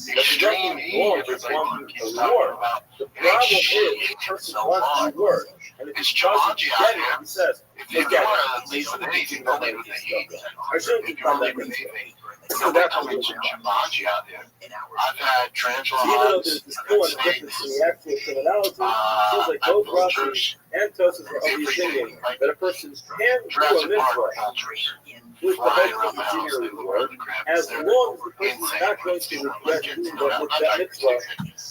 extreme heat. Everybody keeps talking about the problem is the person wants the reward. And if it's he doesn't Jumanji get out it, here. he says, If you want to leave with anything, don't leave with the heat. I shouldn't If be you want to that leave with mitzvah. anything, nobody told me it's Jumanji out there. I've had tarantula So even though hogs, there's this nuance difference in the actual terminology, it seems like both Rashi and Tosfos are of the opinion that a person can do a Jurassic mitzvah Park with the hope of receiving a reward, as long as the person is not going to regret doing that mitzvah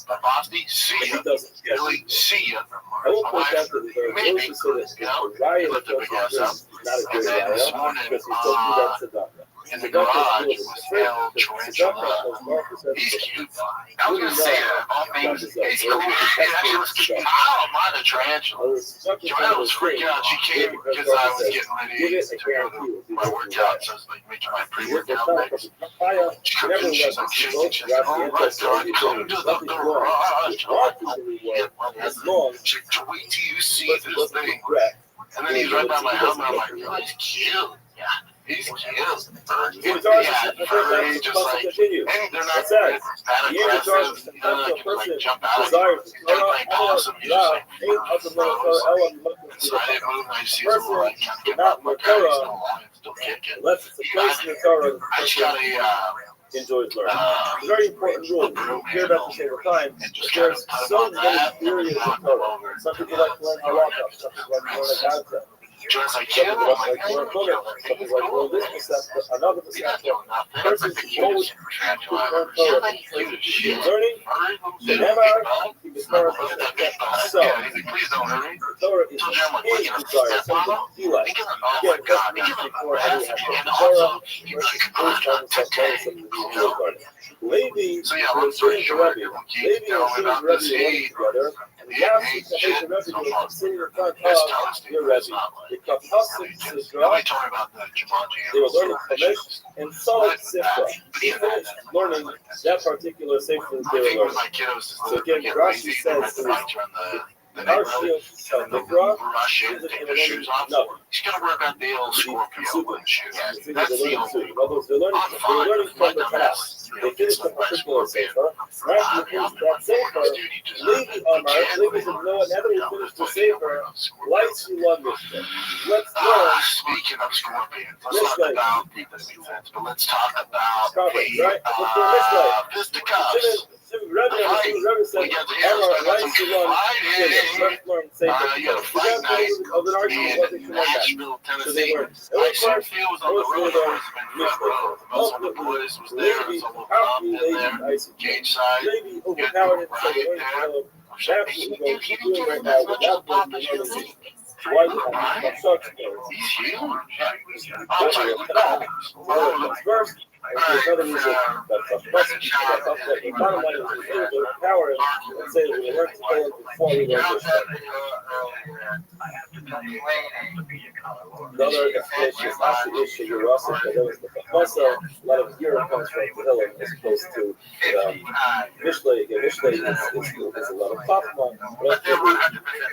But Boston, see if he ya. doesn't get Really, it. see ya. I will point out that there is also say that the raya of Tosfos is not a good raya because we don't do that tzedakah. In the garage was El Tarantula. He's cute. I was going to say that. All things, he's cool. He actually was cute. I don't mind the tarantula. Joanna was freaking out. She came because I was getting ready to go to my workout. So I was like making my pre-workout mix. She comes in, she's like shaking. She's like, oh my God, come to the garage. I'm like, oh, yeah, what is it? She's like, wait till you see this thing. And then he's right by my house, and I'm like, oh, he's cute. Yeah. He's cute. Yeah, furry, just like, and they're not that aggressive. You know, they can like jump out at you. They're playing possum. He's just like, froze. And so I didn't move, and I see him like kind of get out my car. He's still alive, still kicking. I just got a enjoys learning. It's a very important rule. You hear about the same time. There's so many areas of Torah. Some people like to learn halakha. Some people like to learn a Gaza. just like Some people like to learn Torah. Some people like to learn this perception, another perception. Persons who always learn Torah. Learning, they never keep his Torah. So, Torah is his desire. Something he likes. Again, it doesn't mean before anyone has Torah. Levi was saying to Rabbi, Levi and Rabbi together, and the absence of Rabbi was sitting in front of your Rabbi. The Kapasik Sidra, they were learning Chumash and solid Sifra. They finished learning that particular sefer that they were learning. So again, Rashi says the Arshil Mikra is no. He's going to work on the old Scorpio shoes. That's the old thing. In other words, they're learning from the past. They finished the particular sefer. Rashi finished that sefer. Levi Amar, Levi said, no, now that we finished the sefer, let's learn this thing. Let's learn. Speaking of scorpions, let's talk about but let's talk about fisticuffs. Rabbi said, let's learn sefer. You got a fight night. Nashville, Tennessee. ICFU was on the road. Most of the boys was there. It was a little calm in there. Cage side. Get right there. Absolutely doing right now without the he's huge. I'll tell you first. Another reason that's the bottom line is the power and say that we learn to play before we learn to play. Another explanation is not the issue you're also, but there was also a lot of Europe comes from Tehillim as opposed to Mishlei. Again, Mishlei is a lot of Chachma, but of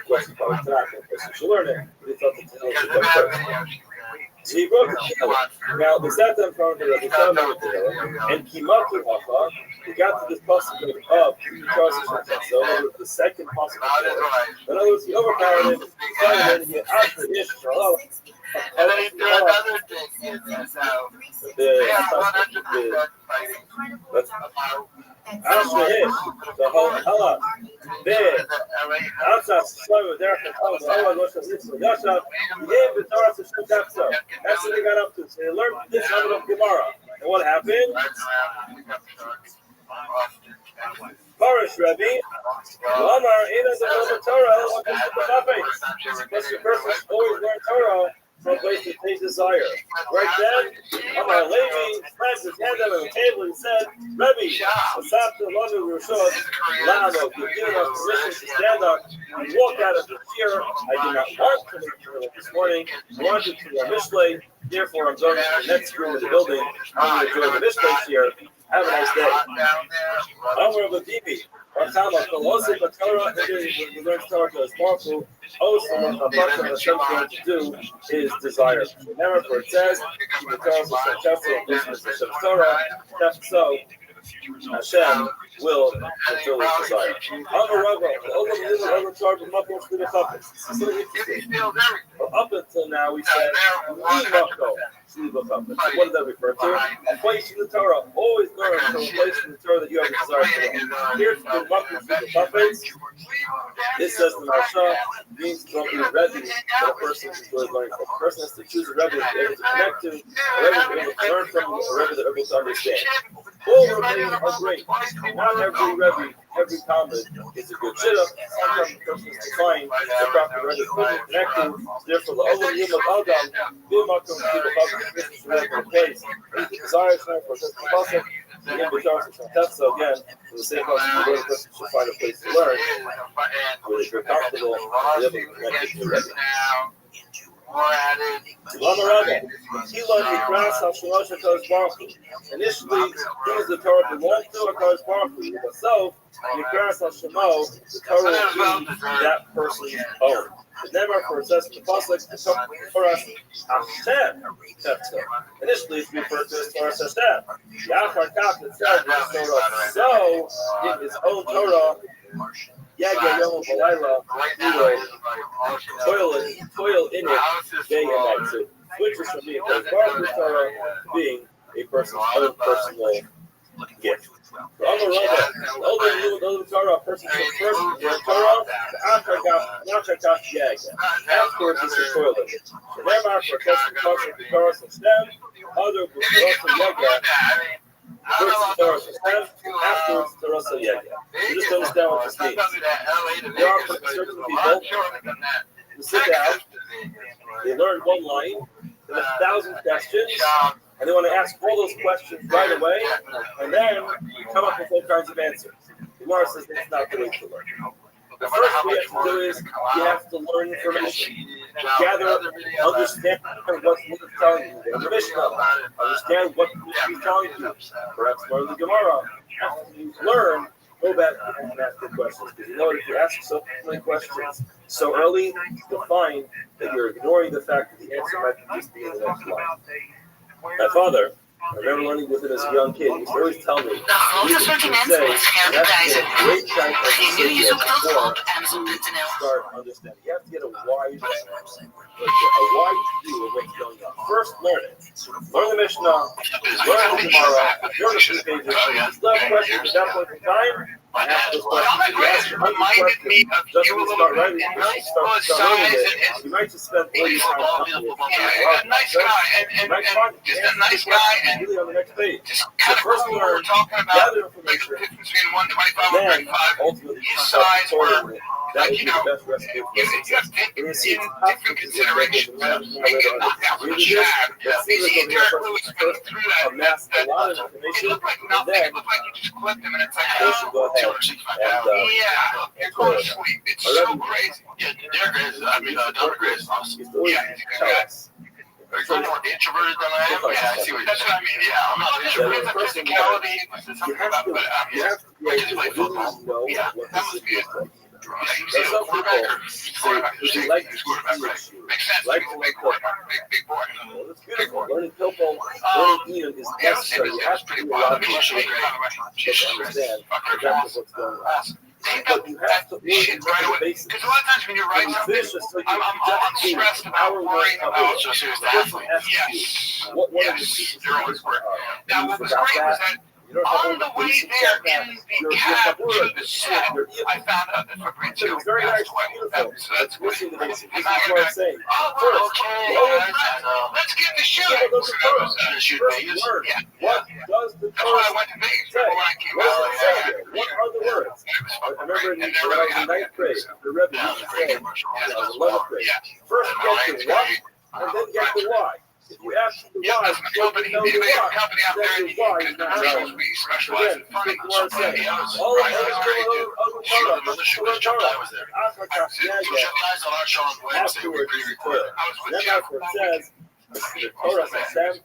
course you probably Tanakh, of course you should learn it. We thought that Tehillim was first. So he wrote the Tehillim. Now, the Satan from the Tehillim, and Kimatu Hafa, he got to this possibility of the second possibility. In other words, he overpowered him, and he asked for Ish for Allah. And then he threw another thing in there, so they are 100% fighting. The whole hella there. Outside Shlomo, there can come the Allah goes to Israel. Yasha, he gave the Torah to Shem Tefso. That's what they got up to. So they learned this out of Gemara. And what happened? Parish Rabbi, Lamar, Ina the Torah, because the person always learn Torah. Some place to take desire. Right then, Amar Levi slammed his hand on the table and said, Rabbi, Asafta Lanu Roshos, Lano, you've given us permission to stand up and walk out of the chair. I do not want to make you this morning. I wanted to the Mishlei. Therefore, I'm going to the next room of the building. I'm going to join the Mishlei here. Have a nice day. Amar Babibi. Rakama, also the Torah, we learn Torah is powerful. Also, what Hashem going to do is desire. Remember, for it says, the Torah is Hashem's Torah, so Hashem will fulfill his desire. Up until now, we said, what does that refer to? A place in the Torah. Always learn from a place in the Torah that you have a desire for. Here's the buffets. This says the Marsha means don't be ready for a person who is learning from. A person has to choose a Rebbe to be able to connect to, a Rebbe to be able to learn from, a Rebbe that able to understand. All Rebbeim are great. Not every Rebbe, every Talmud is a good shidduch. Sometimes the person is to find the proper Rebbe to connect to. Therefore, the Olam Yom of Adam, Bimakom, this is really a place. He desires for such a pasuk. Again, so again, for the same pasuk, the person should find a place to learn where you're comfortable and able to connect to the Rebbe. Initially, things the Torah belonged to HaKadosh Baruch Hu, but so Yikras Hashemo, the Torah will be that person's own. Never for it says in the pasuk, Torah Hashem. Initially, it's referred to as Torah Hashem. Yachar Kach itself is Torah. So, in his own Torah, Yaga Yom Balayla, he will toil in it day and night. So, which is from being a part of the Torah being a person's own personal gift. For all the Torah, a person should first learn Torah, afterwards he should toil in it. Remember, for a person to talk the Torah from STEM, other will also Yaga. First the Torah from STEM, afterwards the Torah from Yaga. You just understand what this means. There are certain people who sit down, they learn one line, they have 1,000 questions, and they want to ask all those questions right away, and then come up with all kinds of answers. The Gemara says that's not the way to learn. The first thing you have to do is you have to learn information. Gather, understand what he's telling you. The Mishnah, understand what he's telling you. Perhaps learn the Gemara. After you learn, go back and ask the questions. Because you know if you ask so many questions so early, you'll find that you're ignoring the fact that the answer might just be in the next line. My father, I remember learning with him as a young kid. He used to always tell me, De grote assortimenten met scherpe prijzen. Begin nu je zoektocht op Amazon.nl. Start understanding. You have to get a wide view of what's going on. First, learn it. Learn the Mishnah, learn the Gemara, learn the few pages. If you still have questions at that point in time, But Dominic Reyes reminded me of you a little bit in his size and his football, a nice guy, and just a nice guy, and just kind of cool. We were talking about the difference between 125 and 135. His size were, like, you have to take in different considerations. Maybe a knockout from a jab. You see Derek Lewis going through that. It looked like nothing. It looked like you just clipped him, and it's like, oh, 265 pounds. Yeah, you're going to sleep. It's so crazy. Yeah, Derek Lewis, Dominic Reyes is awesome. Yeah, he's a good guy. Are you more introverted than I am? Yeah, I see what that's what I mean. Yeah, I'm not introverted. The physicality, something about it, but I just play football. Yeah, that must be it. Yeah, you see a quarterback who's quarterback, right? Makes sense. Like a big quarterback, big boy. Big boy. Learning football, learning Ian is necessary. You have to do a lot of understand exactly what's going on. But you have to shit right away. Because a lot of times when you write something, I'm stressed about worrying about serious athlete. Yes. Yes. They're always worried. Now, what was great was that on the way there in the cab to the set, I found out that Fabrizio passed away. So that's good. And I got, oh, okay, let's get the shoot. Shoot Vegas. Yeah. What does the That's why I went to Vegas. Remember when I came out? What are the words? I remember when I was in ninth grade, the Rebbe used to say, I was 11th grade. First get the what, and then get the why. If you ask the why, there's a company, maybe a company out there, and you can commercials, we specialize in funding somebody else. All of us very good. Another show was Chuck I was there. So Chuck I's on our show on Wednesday, we pre-recorded. I was with Jeff. The Torah says,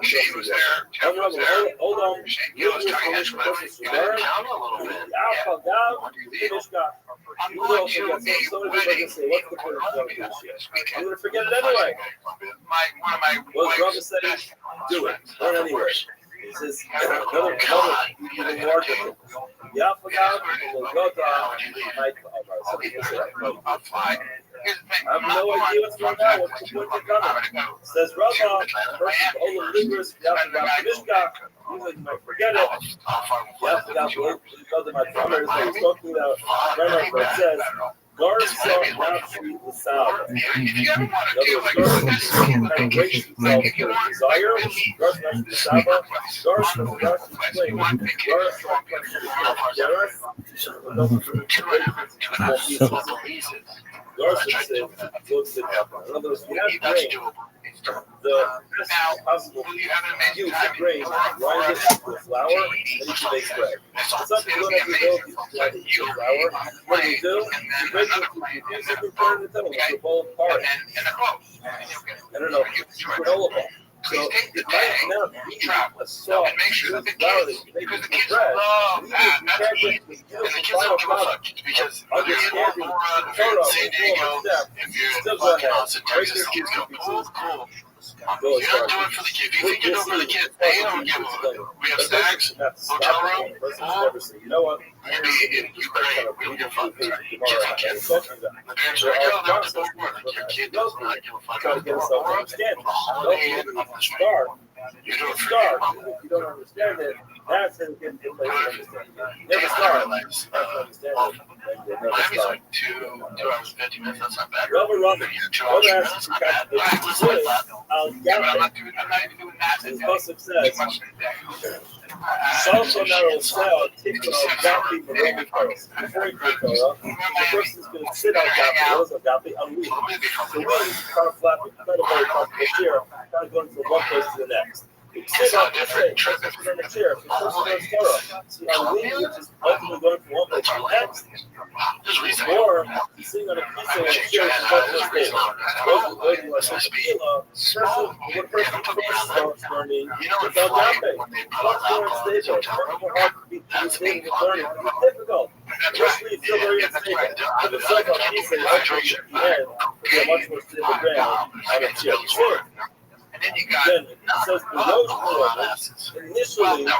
Shane was there. Jeff was there. Hold on. Shane Gill was Chuck Hedgeman. You got down a little bit. I'm going to a wedding in Colombia this weekend. I'm going to forget it anyway. One of my wife's best do it. Learn anyway. This is another even more difficult. I'll fly. I have no idea what's going on. What's the point of coming? Says Rabbi, versus Ola Libris, Mishka. You might forget it. Because of my brothers, I was talking about Renner, but it says, Gars saw not treat the sound. If you ever want to do like this, like if you want desire, Gars not the sound. Gars from Gars to play. Gars to in other words, you have brain. The best possible use your brain, grind it into a flour, and you can make bread. Some people don't have the ability to grind it into a flour. What do? You break it into turn it into a bowl of porridge. I don't know, granola bar. So it might not be a soft, and make sure that the flour kids, that you make because the into kids bread. love that. That's easy. And the kids don't give a fuck because if you're in Aurora, if you're in San Diego, if you're in fucking Austin, Texas, the kids go, cool. You don't do it for the kids. You think you do it for the kids? They don't give a fuck. We have snacks, hotel room, You know what? maybe in Ukraine, we don't give a fuck. Kids are kids. The parents are like, oh, they're just bored. Your kid does not give a fuck. Aurora, the holiday inn up the street. You do it for your mom. If you don't understand it, that's how you get into place to understand. Never start. Miami's like 2 hours and 50 minutes. That's not bad. Rabbi Rothschild. 2 hours and that's not bad. Yeah, but I'm not even doing that His today. Pasuk says, Salsa narrow cell, taking out Gapi from Roman Torah. Before you take Torah, the person is going to sit on Gapi. What is a Gapi? On wheels. The wheels kind of flapping, kind of very far from the chair, kind of going from one place to the next. You sit on the chair, sit on the chair. If the person does Torah, see on wheels, which is ultimately going from one place to the next, or sitting on a piece of a chair, which is multiple stages. Whether you are a tequila, what person starts learning without Gapi. It's difficult. Especially if you're very unstable. If it's like a piece of hydration, you're much more stable ground on a chair. And then you got Then it says below the initially, the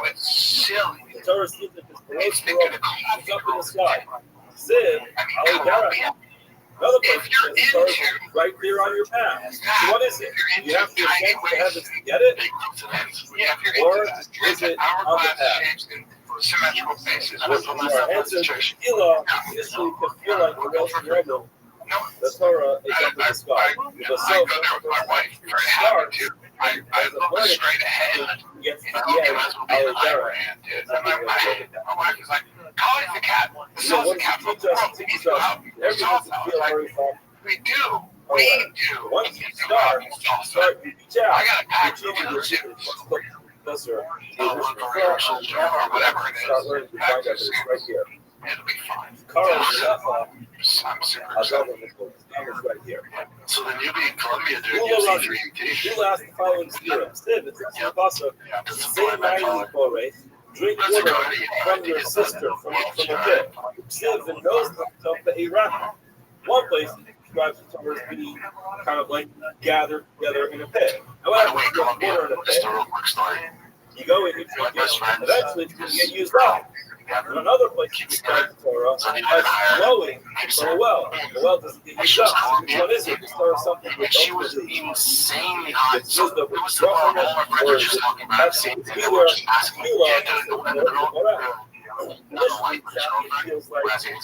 Torah seems that this below the is up in the sky. Siv, Aligara. Another person says the Torah is right there on your path. So what is it? You have to ascend to the heavens to get it? Or is it on the path? symmetrical basis. When you are answered Tefillah, usually Tefillah in Rosh Hashanah, the Torah is up in the sky. I go there with my wife. Very happy to. I look straight ahead. Gets to You the know, end, as will be an Iran, dude. And my wife is like, call it the cat. This is the capital of the world. We need to go out. everyone can feel very fun. We do. We do. Once you start, you reach out. I got a pack You of achieve your two. closer. Or whatever it Start is. learning to find out that it's right here. It'll be fine. Carl I'm super excited. right here. So then you'll be in Colombia doing We'll UFC run 3 We'll ask the following students. Steve, it's a bus of same night race. Drink water from your sister, from a pit. Steve knows himself the Iraq. One place describes the Torah as being kind of like gathered together in a pit. By the way, Colombia, just a real quick story. You go and you drink it, eventually it's going to get used up. In another place you describe the Torah as flowing from a well. The well doesn't get used up. Which one is it? The Torah something And she was insanely hot. So it was the all my friends were just talking about the same thing. They were just asking me, and the girl, not a white girlfriend, was asking me,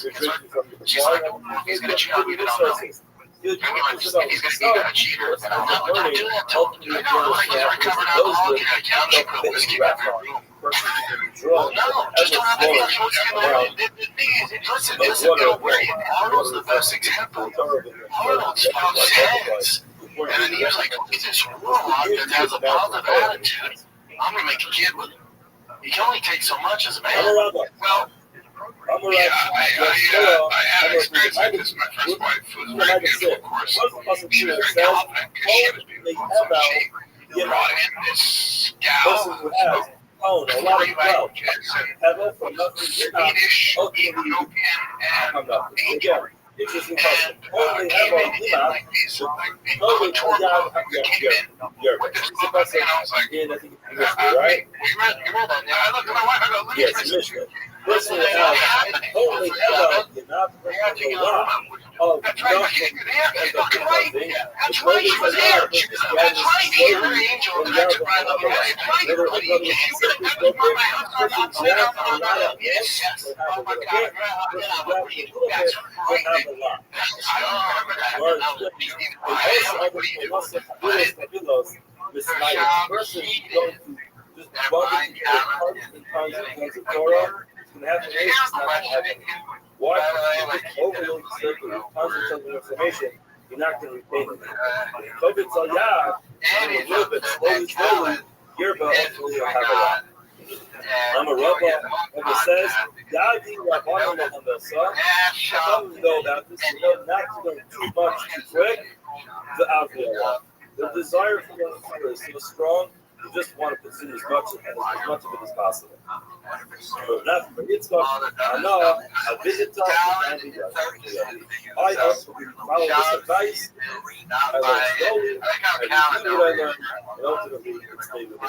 she's like, he's going to cheat on me, then I'll know. He's gonna be a cheater. And I'm like, don't do that. Don't do that. No, like he's recovered alcoholic. You're like, yeah, she put a whiskey in every room. Well, no, just don't have any whiskey. Listen, this is gonna work. Arnold's the best example. Arnold smokes heads. And then he was like, look at this robot that has a positive attitude. I'm gonna make a kid with him. You can only take so much as a man. Well, I had experience like this. My first wife was very beautiful, of course. She was very confident because she was beautiful. So she brought in this gal of 4 languages and Swedish, Ethiopian, and Egypt. And came in like these, like a tour boat. Came in with this book, and I was like, you read that? I looked at my wife, I go, let me finish. Listen, holy hell, you're not bringing a lot of that's right, that's right, she was there. That's right, she was an angel that I took right up. That's right, everybody, you were going to come to my house, I'm saying, yes, oh my God, that's right. I remember that. Person going to just welcome to tons and tons of Torah. Why overload the circle with tons and tons of information? You're not going to retain it. COVID, so yeah, a little bit slowly, you're about to have a lot. I'm a Rabbi, and it says, Yadi Rabbanon Hamasa. Some of you know about this, you know not to learn too much too quick, the Aviyah. The desire for learning Torah is so strong, you just want to consume as much of it as possible. But not for Yitzchak, I know, I visit time, I also follow this advice, I learn slowly, I do what I learn, and ultimately it's stay with me.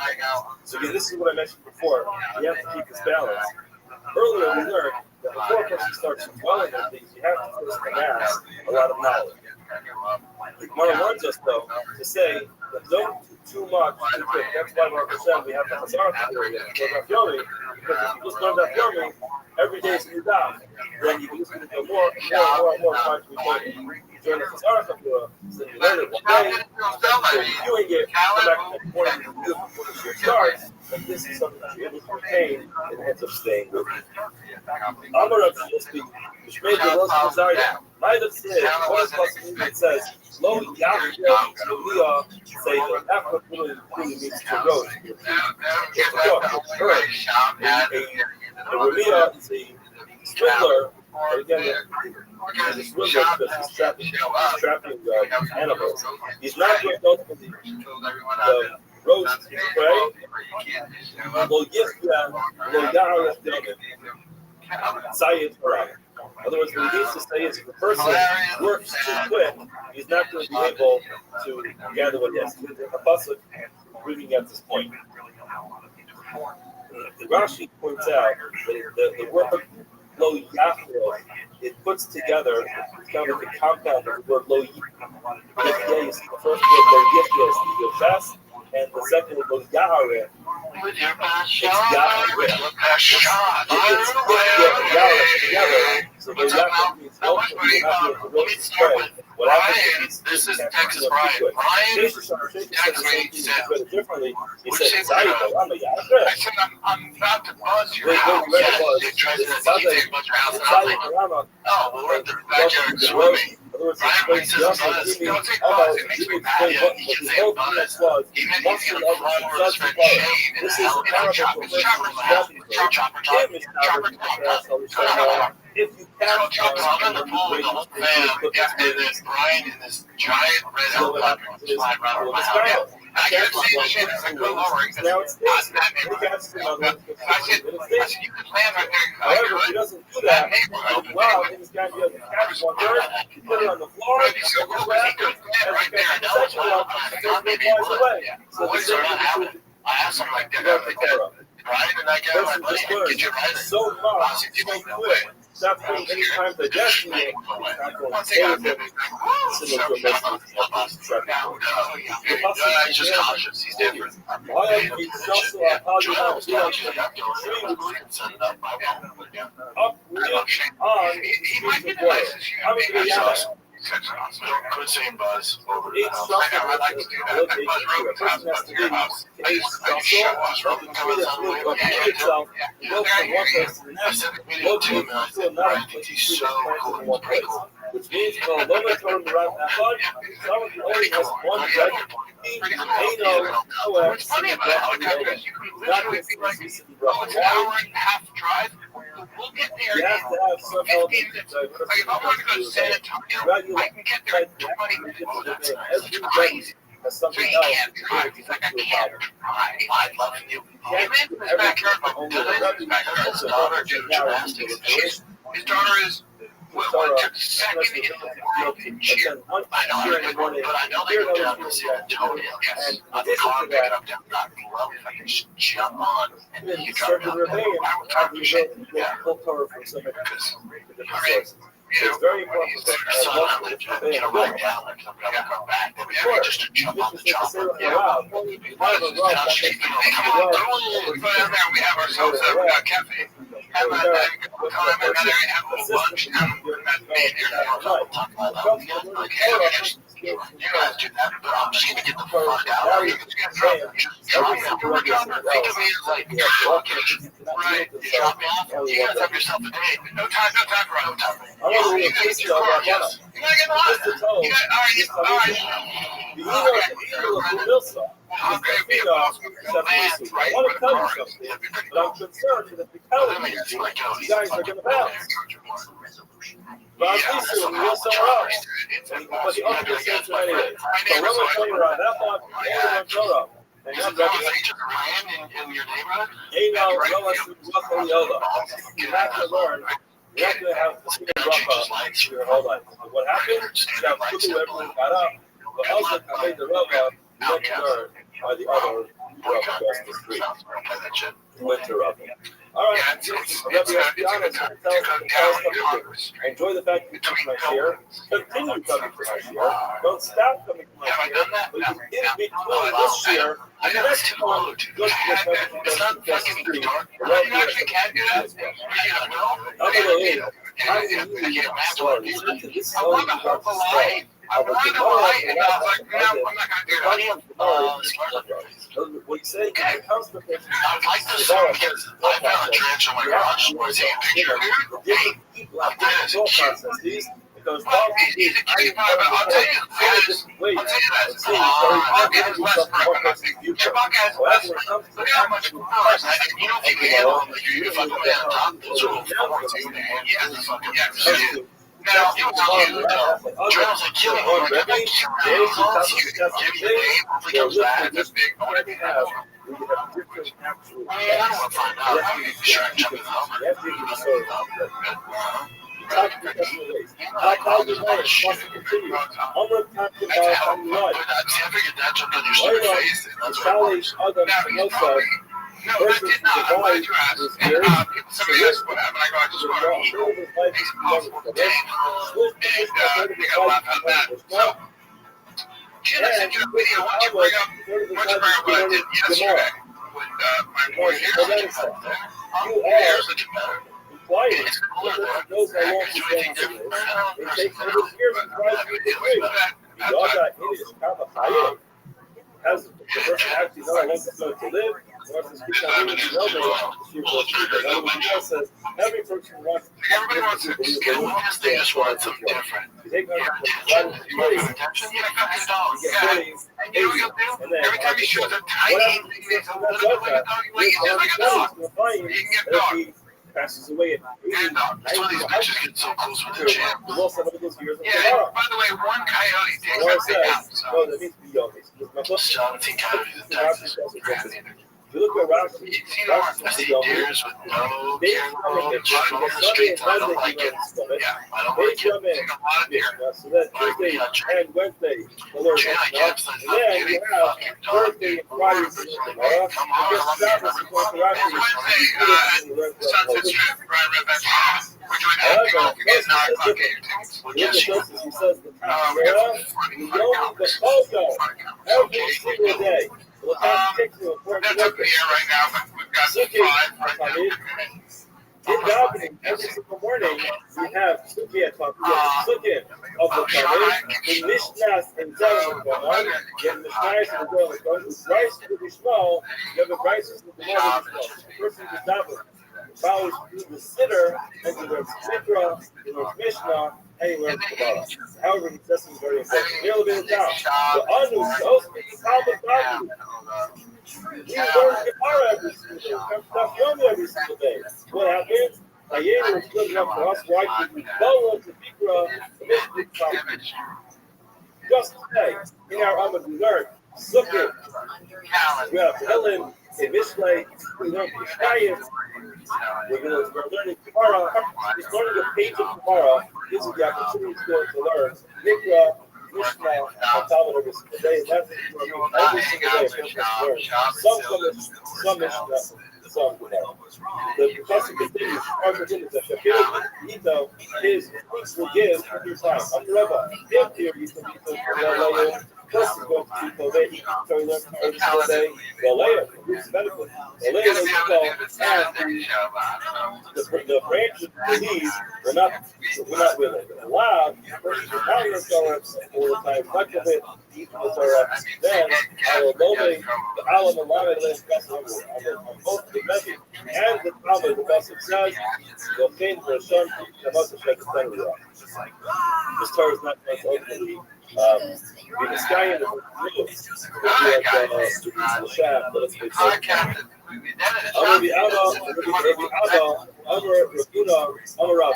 So again, this is what I mentioned before, you have to keep this balance. Earlier we learned that before a person starts dwelling on things, you have to first amass a lot of knowledge. The Gemara warns us, though, to say that don't do too much too quick. That's why Baruch Hashem, we have the Hazar theory, because if you just learn that Yomi, every day is a new daf. Then you can just do more times a day. During the Hazar theory, so you learn it one day, you're doing it, come back to the morning and do it before the shoot starts, and this is something that you're able to retain and ends up staying with you. Amar of Shishbi, which made the most desire. Might have said, one possibility it says, Lo Yahweh Leah say that Africa really means to roast. It's a cook, it's bird. A Ramia is a swindler, again, he's a swindler because he's trapping animals. He's not going to go for the roast prey. Lo Yisra, Lo Yahweh Sayed Torah. In other words, what he needs to say is if the person works too quick, he's not going to be able to gather what he has. A pasuk reading at this point. The Rashi points out that the word lo yachro, it puts together, it's kind of like a compound of the word lo yichya. The first word lo yichya is the best, and the second word lo yahare with your passion. It's got to With rip. your passion. It's together. So What's up, Mal? Not much, buddy. Let me start with Brian. This is Texas Brian. Brian texted me. He said, "What'd you say, Bruno?" I said, I'm about to buzz your house. Yeah, Dick tries to take a bunch of house. And I was like, oh, well, we're at the backyard swimming. Brian, when he says buzz, don't say buzz. It makes me mad. He can say buzz. He meant he's going to run over his friend Shane in the helicopter. It's chopper. If you I'm in the pool with the whole fam, and then Brian in this giant red helicopter flying around over my house. I kept saying the shit as I go lower. He said, not that neighborhood. I said, you can land right there. However, if he doesn't do that, wow, then he's got to catch one bird, put it on the floor, It'd be so cool because he could land right there. And that was what maybe he would. The boys are not having it. I asked him like that. Brian and that guy, my buddy, get you right. So far, so quick. Stop putting any time to destiny. Once they got there, he's just cautious. He's different. He might be the nicest human. Quit saying buzz over the house. I like to do that. I buzz Rogan's house, buzz your house. I used to show us Rogan coming on the way. I sent a video to him, and I said, Brian thinks he's so cool. He's pretty cool. Which means for a moment turned around that much, someone only has one judge. What's funny about helicopters, you can literally be like, oh, it's an hour and a half drive. We'll get there in 15 minutes. Like if I want to go to San Antonio, I can get there in 20 minutes. Oh, that's nice. It's crazy. So he can't drive. He's like, I can't drive. I love you. He lives in his backyard. My backyard. His daughter does gymnastics. His daughter is took second in the world in cheer. I know they go down to San Antonio. Yes, on the car picking up down. Not love if I can just jump on and then you drive down. I would talk to shit. Yeah. Because, it's very important to ride down like something I come back. Then we have just to jump on the chopper. We have ourselves a cafe. Have a lunch. You guys do that, but I'm just gonna get the fuck out of here. Just drop me off. Think of me as like, right? You drop me off. You guys have yourself a day. No time for no time. You guys get your car, yes. You gotta get in the line. You got, all right. I'm going to be a boss with the land right where the car is. But I'm concerned that because you guys are going to bounce. But at least you'll go somewhere else. But the other distance anyway. So when we're playing around that block, we're going up. And I'm ready. In your neighborhood? Hey, now, roughly over. You have to learn. You have to have the speed rough up your whole life. What happened? That quickly everyone got up. But also, I made the rough up. You went to learn by the other rough across the street. You went to rough. All right, Rabbi, let's be honest. Tell us enjoy the fact that you come to my share. Continue coming to my share. Don't stop coming to my share. But in between this year and the next one, just it's not fucking the dark. You actually can do that. I want to hope a light. I wanted a light, and I was like, no, I'm not going to do that. What you say? It comes to the I'd like to see because I found a trench on my garage where I take a picture. I've done it as a kid. Because he's a cutie pie, but I'll tell you this. I'll give it less breakfast. Your buckeyes less. Look how much more. You know, if you can handle them, you fucking lay on top. Those are all 4 2. Yeah, fucking yeah. Now, it was cute. Jones like killing him. Like, I'm not killing him. Give me the name. Hopefully comes back. That's big. I don't want to find out. I'm going to try and jump in the Hummer. How you manage wants to continue. Onward talking about how you like. I figured that jumped on your stupid face. Challenge other Minosa versus the guy who's here. Somebody asked what happened. I go, I just want to eat. It's impossible to tame. And they got to laugh at that. So, Jen, I sent you a video. Why don't you bring up what I did yesterday with my boy here's the better. You Here's are the better. implying It's that cooler the there. person knows how long Is he's there anything going to different? live. It takes 100 years to try to do it. Yoga is Kavahaye. Has the person actually know how long he's going to live? The person speaks on it, you know that. Says every person wants Everybody wants to get lost. They just want something different. You take You want attention? You want attention? You get $50. Yeah. And you know what you'll do? Every time you show the tiny thing, it's a little bit like a dog. You're like a dog. You can get dog. Passes away at And that's why these bitches get so close with the gym. the loss of all those years. Yeah, and by the way, one coyote takes everything out. No, that needs to be yogas. 17 coyotes and ducks. If you look around, You see I see deers with no camera, just on the streets. I don't like it. Yeah, I don't like it. I think a lot of deer. So that Tuesday and Wednesday, the Lord Jay, I and can't then you have Thursday and Friday. Come on. Sunset Strip, right. We're doing everything off again, 9 o'clock at Well, guess you. He says the time, We got the photo every single day. That's up in the air right now, but we've got 5 right now. In davening, every single morning, we have Sukkah of the Talmud, in Mishnah and Zerah Ganon, you have Mishnah and Zerah Ganon, with rice to the Shmuel, you have the rices with the Shmuel. The person who's davening follows through the sitter, and he learns Mikra, he learns Mishnah, and he learns Kabbalah. However, he says something very important. A little bit of down. The Anu, so speaks Talmud Talmud. We learn Gemara every single day. We come to every single day. What happens? Hayenu is good enough for us. Why? Because we follow to Mikra, the Mishnah. Just today, in our Amud, we learn Sukkah. We have Helen, a Mishlei, we learn Kishayim. We're learning Gemara. We're learning a page of Gemara. This is the opportunity to learn Mikra, Mishnah, and Talmud every single day. And that's every single day. Some Mishnah, some Gemara. The person continues, our continues, that Shapiro, Ito, his weeks will give every time. I'm the Rebbe. If here, you can be the First is going to be Kovehi, so we learn every single day. The layer, the benefit. The layer is called, and the branches of the leaves, we're not really allowed. The person is not going to go up all the time, much of it, then I will obey the Alam and Lama on both the message and the Talmud. The message says, the pain for a son, the must have shed the sun of the rock. This Torah is not going to ultimately be the sky and the blue. The shaft, but it's the I'm going to be Abba, Amar Rakuna, Amar Rav.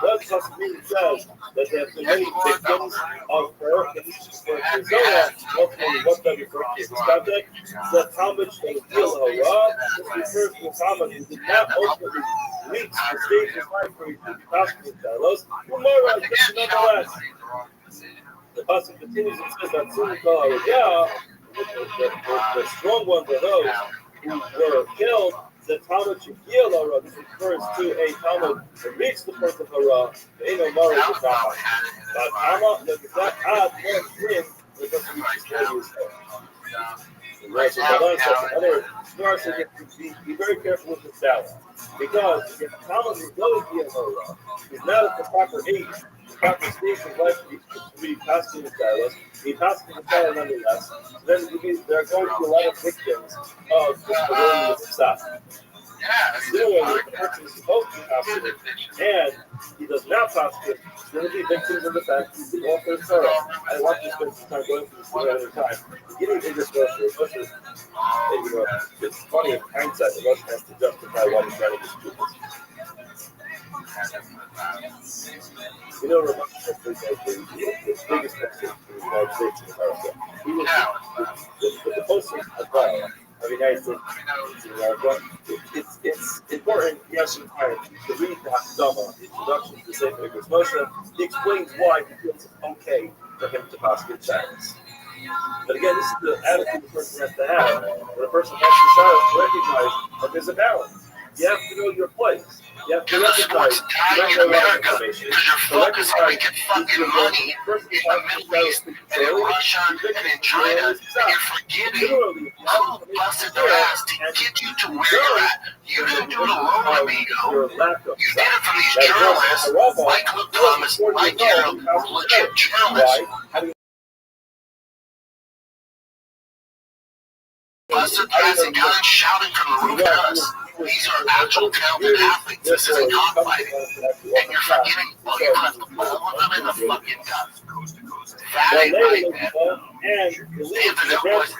That Chassidut says that there have been many victims of her. Ultimately, what that refers to in this context is that Talmud and Gil Hara, this refers to a Talmud who did not ultimately reach the stage of life where he could be possible with Talos. Nonetheless, the Pasuk continues and says that soon as the strong ones are those who were killed. The Talmud Shekil Hara, this refers to a Talmud that reached the point of Hara. The Eno Mara is not. But Tama, that does not add more sin that doesn't reach his 40 years old. Another Gemara says be very careful with the salad. Because if the Talmud is going to be a Hara, he's not at the proper age. The proper stage of life to be passed in the stylus, be passed in the stylus nonetheless. So then there are going to be a lot of victims of the willingness to stop. Similarly, if the person is supposed to be positive and he does not positive, he's going to be victims of the fact that he's the author of Torah. I want to spend some time going through this one at a time. Beginning in this verse, it's funny in hindsight, the Russian has to justify why he's trying to dispute this. You know, Rabbi Rothschild is the biggest person in the United States in America. He was the poster of the United States in America. It's important, yes, in time, to read the Hakdama, the introduction to the Sefer Igros Moshe. He explains why he feels it's okay for him to pass good science. But again, this is the attitude the person has to have. When a person has to recognize that there's a balance. You have to know your place. Because the sport's dying in America. Because you're focused on making fucking money in the Middle East and in Russia and in China, and you're forgetting who busted their ass to get you to where you're at. You didn't do it alone, amigo. You did it from these journalists like Luke Thomas, like Gerald, who are legit journalists. Busted their ass and got it shouting from the roof at us. These are actual talented athletes. This isn't cockfighting. And you're forgetting, well, you left all of them in the fucking gut. That ain't right, man. The internet boys,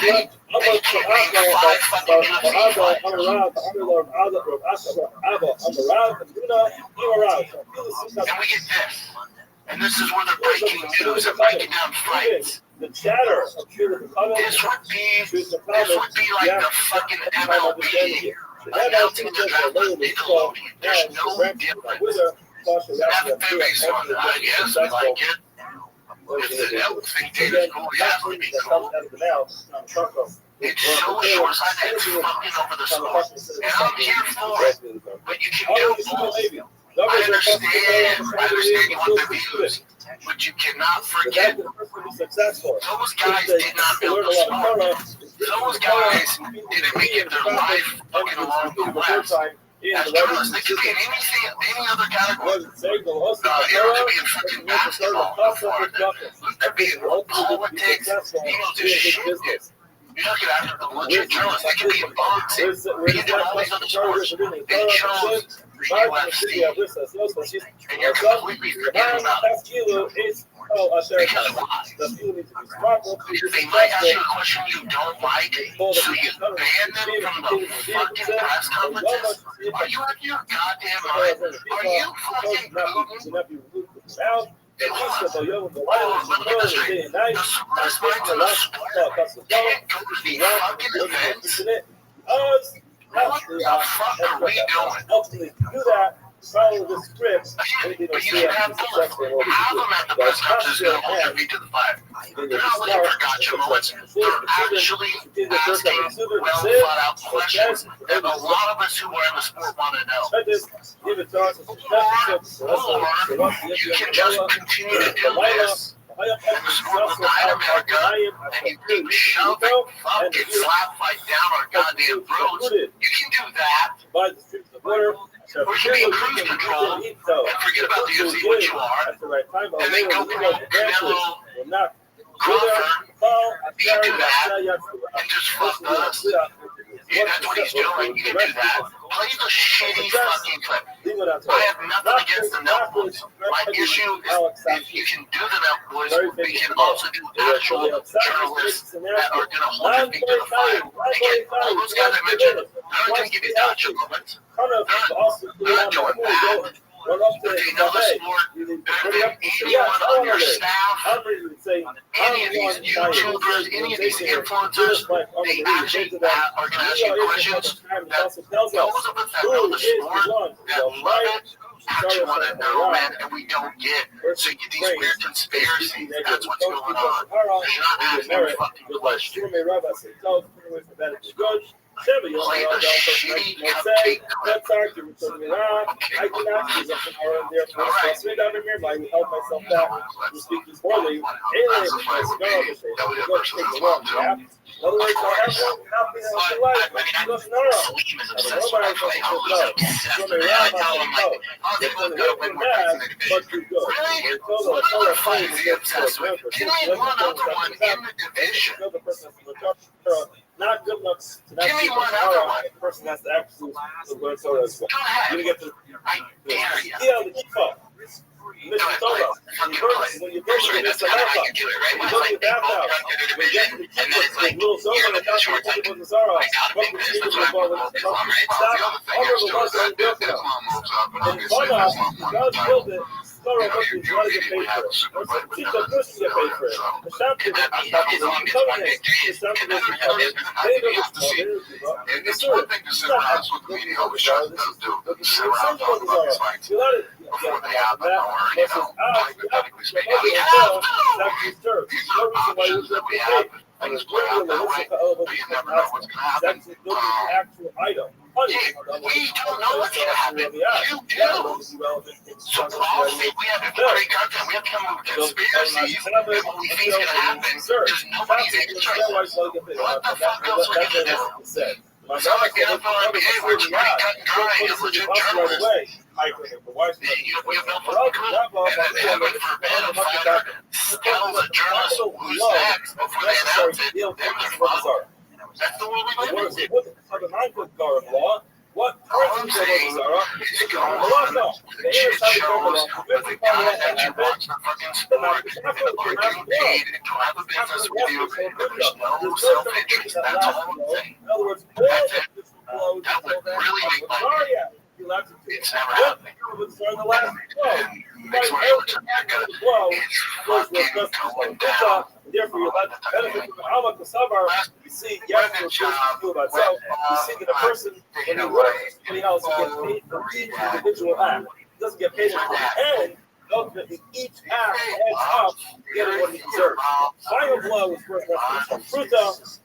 they can't name 5 fucking UFC fighters. And we get this. And this is where they're breaking news and breaking down fights. This would be like the fucking MLB announcing the draft on Nickelodeon. There's no difference. That's the biggest one. I guess we like it. If the dictator's cool, it has to be cool. It's so short-sighted, it's fucking over the sport. And I'm here for it. But you can do both. I understand you want the views, but you cannot forget those guys did not build the sport. Those guys didn't make it their life fucking along the west. As journalists, they could be in any other category. They could be in fucking basketball before that. They could be in politics. Just shit. You're looking at the legit journalists. They could be in boxing. They could do all these other sports. They chose UFC, and you're completely forgetting about it. Because why? They might ask you a question you don't like, so you ban them from the fucking press conferences? Are you out of your goddamn mind? Are you fucking Putin? Let me get this straight. The smartest minds in the sport can't go to the fucking events. What the fuck are we doing? Follow the script. But you can have both. Have them at the press conferences going to hold their feet to the fire. They're not looking for gotcha moments. They're actually asking well-thought-out questions that a lot of us who are in the sport want to know. Or you can just continue to do this. And the sport will die in America, and you keep shoving fucking slap fight down our goddamn throats. You can do that. Or you can be in cruise control and forget about the UFC, what you are, and then go promote Canelo Crawford. You can do that and just fuck us. Yeah, that's what he's doing. You can do that. Play the shitty fucking clip. I have nothing against the Nelk boys. My issue is if you can do the Nelk boys, we can also do actual journalists that are going to hold your feet to the fire. Again, all those guys I mentioned, they're not going to give you gotcha moments. They're not doing that. But they know the sport better than anyone on your staff, any of these YouTubers, any of these influencers. They actually are going to ask you questions that those of us that know the sport, that love it, actually want to know, man, and we don't get. So you get these weird conspiracies. That's what's going on. Because you're not asking fucking questions. Play the shitty cupcake clip. Not good enough to give me one other one. The person has to actually learn so as well. Go ahead. You get to I dare you. the keep up. Mr. Solo, when you first read this, you go to your bathhouse. You get to the keep up. Little Solo, the country was the Zara. Welcome to the ball with the stop. All of the ones that are built up. And Bono, God built it. Solo must be trying to get paid for it. Keep the person get paid for it. The shop is coming in. The shop is coming in. They don't get paid. It's one thing to sit around with the media always tries to do. Sit around talking about these fights before they happen, or, hypothetically speaking, these are the problems that we have. things play out that way, but you never know what's going to happen. We don't know what's going to happen. You do. So Paul said we have to create content. We have to come up with conspiracies and what we think is going to happen. Because nobody's answering. What the fuck else are we going to do? It's not like the NFL NBA, where it's pretty cut and dry and legit journalists. We have no fucking clue. And then heaven forbid a fighter tells a journalist who's next before they announce it, then they're fucked. That's the world we live in. All I'm saying is go on with shit shows with the guy that you watch the fucking sport and are getting paid and to have a business with you, and there's no self-interest. That's all I'm saying. That's it. That would really make my day. It's never happening. And next one I return back it's fucking going down. Therefore, you're allowed to benefit from Alma Kasavar. You see, yes, you're supposed to feel about self. You see that a person, when he works, somebody else gets paid for each individual act. He doesn't get paid for the end. Ultimately, each act adds up, getting what he deserves. Final blow was first reference from Fruta.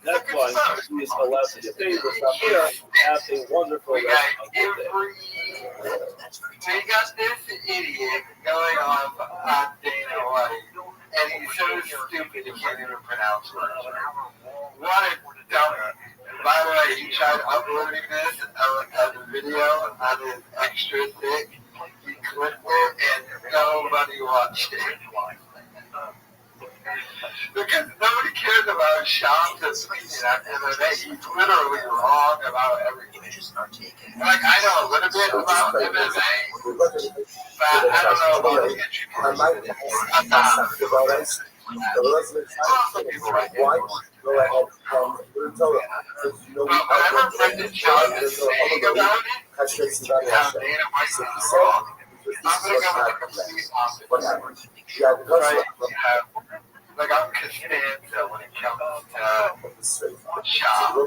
That's why he is allowed to get paid. We'll stop here. Have a wonderful rest of the day. We got this idiot going on Dana White, and he's so stupid he can't even pronounce words. What a dummy. By the way, he tried uploading this as a video on his extra thick. He clipped it, and nobody watched it. Because nobody cares about Shams' opinion at the end of the day. He's literally wrong about everything. Like, I know a little bit about MMA, but I don't know about the entry. I'm not. But whenever Brendan Schaub is saying about it, how Dana White is wrong, I'm going to go with the complete opposite. Right? Like I'm Costanza when it comes to Schaub.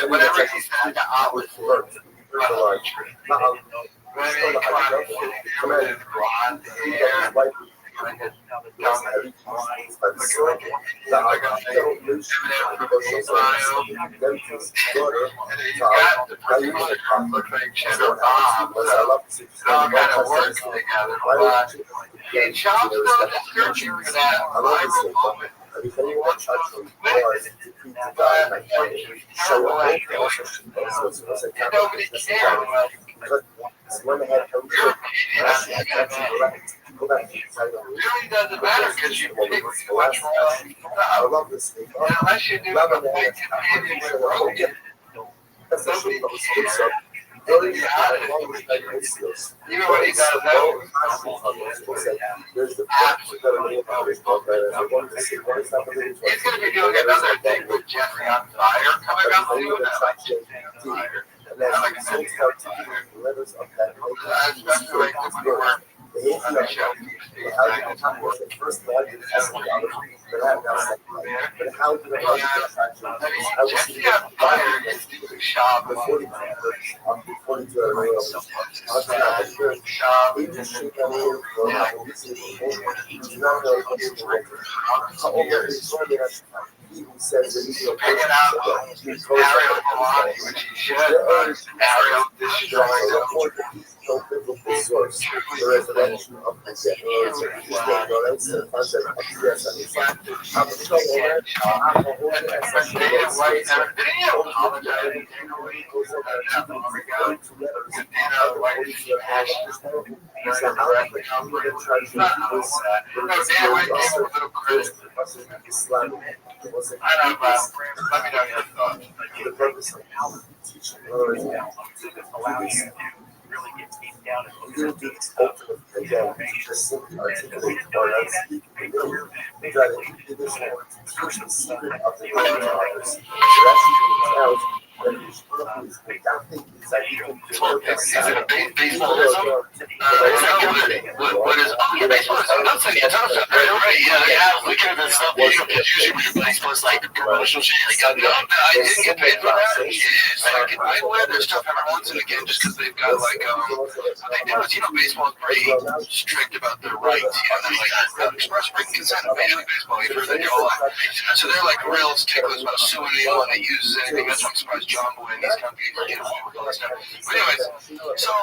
And whenever he said the opposite, whenever he climbed sitting there with his blonde hair, like a dumb looking like a smile. And he's got the producer that looks like Cheddar Bob, so it all kind of works together. But Schaub's still just searching for that viral moment. Nobody cares. It really doesn't matter because you pick what's wrong. Unless you do a complete companion with Rogan, nobody cares. Even when he does that, he's going to be doing another thing with Jeffrey on Fire coming up soon. And then like especially like when we were on the show, Jeffrey on Fire is doing Schaub He says that he's picking out Ariel Milani, which he should, but Ariel destroyed him. No biblical source. The resurrection of the dead. That's the concept of yes, and it's not. I'm a trouble. Dana White, didn't he apologize? Dana White goes up and Dana White smashed Dana White gave him a little credit. I don't know, let me know your thoughts. The purpose of teaching others allow you to really get deep down and you do this ultimate again, just simply articulate or not speak the will. We try to do this to teach the secret of the will to others. You're actually out. Is it a baseballism? What is? Oh, yeah, baseballism. I'm saying it's also. Right, yeah, they have weekends and stuff. You know, because usually when your baseball's like promotional shit, like, no, I didn't get paid for that. Yes, like, I wear their stuff every once and again just because they've got like, what they do is, you know, baseball's pretty strict about their rights. You know, they like express written consent in Major League Baseball. You've heard that your whole life. So they're like real sticklers about suing you when they use anything. That's why I'm surprised John Boy and these companies get away with all that stuff. But anyways, so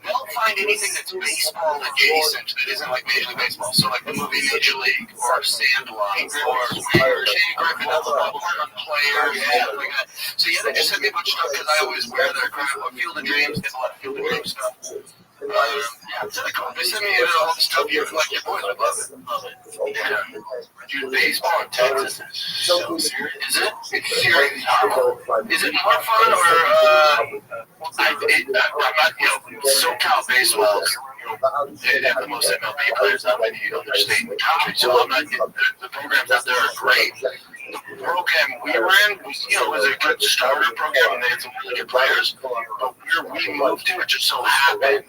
they'll find anything that's baseball adjacent that isn't like Major League Baseball. So like the movie Major League or Sandlot or Shane Griffin has a couple of players and stuff like that. So yeah, they just sent me a bunch of stuff because I always wear their crap. Field of Dreams, they have a lot of Field of Dreams stuff. Yeah, it's really cool. They sent me all the stuff here from like your boys. I love it. Love it. Yeah. Dude, baseball in Texas is so serious. Is it? It's serious. Is it more fun or I'm not, you know, SoCal baseball, they have the most MLB players out of any other state in the country. So I'm not, the programs out there are great. The program we were in was, you know, was a good starter program and they had some really good players. But where we moved to, it just so happened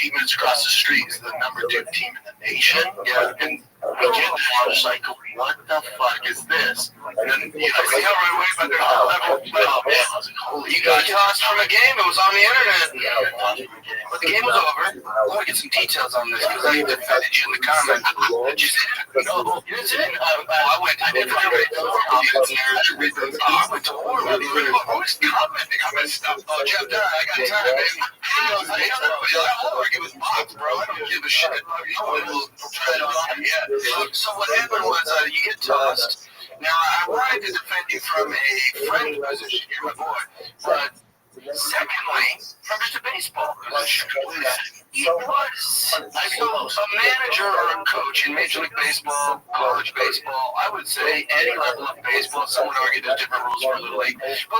8 minutes across the street is the number 2 team in the nation. Yeah, and we get there, I was like, what the fuck is this? And then, you know, they tell right away about their level. Oh man, I was like, holy, you got tossed from a game. It was on the internet. But the game was over. I want to get some details on this because I defended you in the comments. Did you say that? No, you didn't say it. I did find it. I went to war with you. Who's commenting on this stuff? Oh, Jeff Dunn, I got time, baby. I'll argue with bots, bro. I don't give a shit. You know, it'll try it on. Yeah. So what happened was you get tossed. Now, I wanted to defend you from a friend position. You're my boy. But secondly, from just a baseball position. It was a manager or a coach in Major League Baseball, college baseball. I would say any level of baseball. Some would argue there's different rules for Little League. But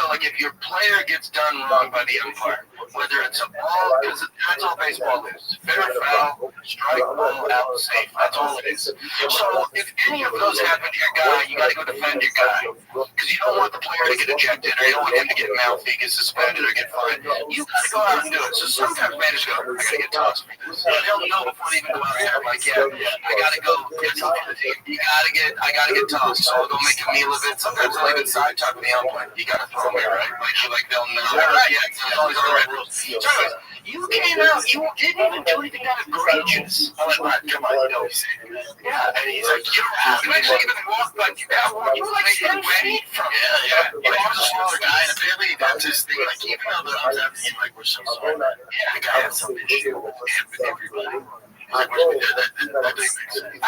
like if your player gets done wrong by the umpire, whether it's a ball, because that's all baseball is. Fair, foul, strike, ball, out, safe. That's all it is. So if any of those happen to your guy, you got to go defend your guy. Because you don't want the player to get ejected or you don't want him to get mouthy, get suspended, or get fined. You got to go out and do it. So sometimes managers go, I got to get tossed for this. They'll know before they even go out there. I'm like, yeah, I got to go get something for the team. I got to get tossed. So I'll go make a meal of it. Sometimes they'll even side talk me. I'm like, you got to throw me, right? Like they'll know. Right, yeah, there's always the right rules. So anyways, you came out, you didn't even do anything that egregious. I'm like, what? Come on, you know he's saying. Yeah, and he's like, you actually even walked, like, you were like 10 feet from him. Yeah. He was a smaller guy, and apparently that's his thing. Like, even though the other team, like, we're so sorry. Yeah, the guy had some issue with everybody. I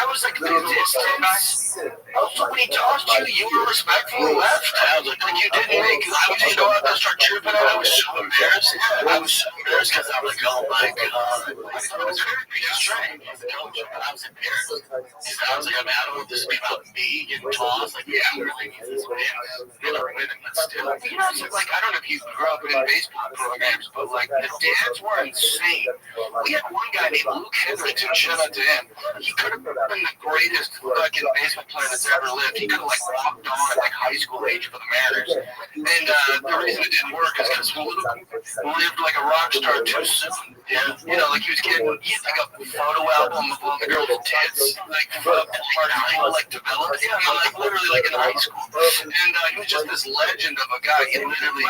was like, the distance. Also, when he tossed you, you were respectful and left. I was like, you didn't make it. I was just go out there and start chirping it. I was so embarrassed. I was so embarrassed because I was like, oh my God. It was very strange. I was embarrassed. I was like, I don't want this to be about me getting tossed. Like, yeah, I really need this man. But still, you know, it's like, I don't know if you grew up in baseball programs, but like, the dads were insane. We had one guy named Luke Henry. And shout out to him. He could have been the greatest fucking baseball player that's ever lived. He could have like walked on at like high school age for the Mariners. And the reason it didn't work is because Luke lived like a rock star too soon. Yeah. You know, like he was getting, he had like a photo album of all the girls' tits, like like developed. Yeah, I mean, like literally like in high school. And he was just this legend of a guy. He literally,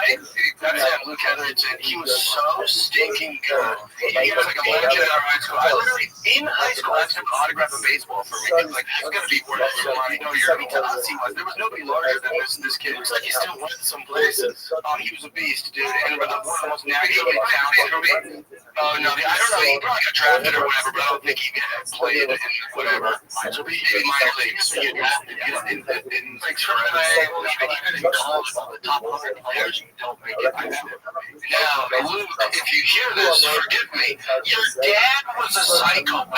that's him, Luke Hetherington. He was so stinking good. He was like a legend in our high school. I literally, in high school, I asked him to autograph a baseball for me. He was like, it's going to be worth some money. No, you're to us, he was. There was nobody larger than this kid. It looks like he still went some places. He was a beast, dude. And one of the most naturally talented. Oh, no, I don't know. He probably got drafted or whatever, but I don't think he played in whatever. So maybe minor leagues. So you get drafted, you know, in like AAA, even in college, the top 100 players, you don't make it. Now, Luke, if you hear this, forgive me. Your dad was a psychopath.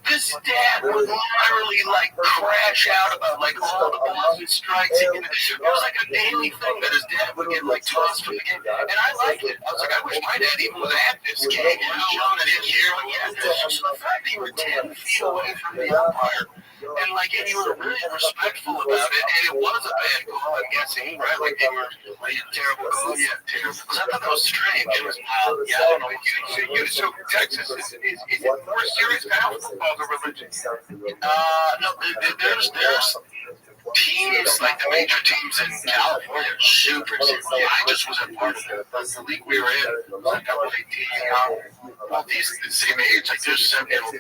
This dad would literally like crash out about like all the balls and strikes. It was like a daily thing that his dad would get like tossed from the game, and I liked it. I was like, I wish my dad even was at this game. You know, that he here. So the fact that you were 10 feet away from the umpire, And like, and you were really respectful about it, and it was a bad call, I'm guessing, right? Like, they were like a terrible call, yeah, terrible. So I thought that was strange. It was, yeah, I don't know. So Texas, is it more serious now football than religion? No, there's teams, like the major teams in California, are super serious. I just was a part of it. The league we were in was a couple of teams, all these the same age, like there's 7-year-old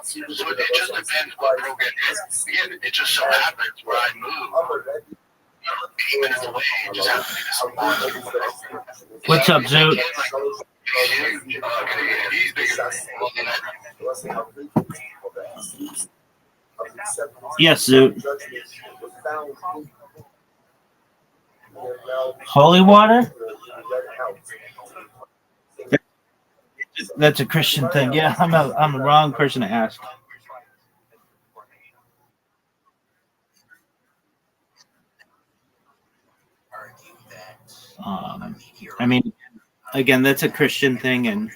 teams. So it just depends what program it is. Again, it just so happens where I moved. 8 minutes away, it just happened to be this. What's up, Zoot? Huge. He's bigger than Yes, Zoot. Holy water? That's a Christian thing. Yeah, I'm the wrong person to ask. I mean, again, that's a Christian thing, and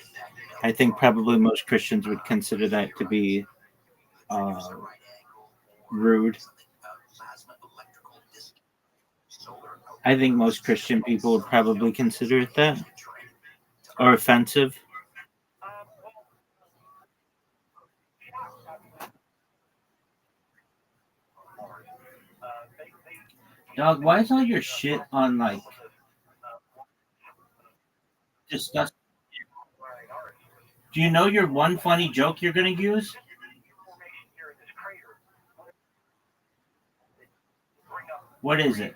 I think probably most Christians would consider that to be rude. I think most Christian people would probably consider it that, or offensive. Dog, why is all your shit on like disgusting? Do you know your one funny joke you're gonna use? What is it?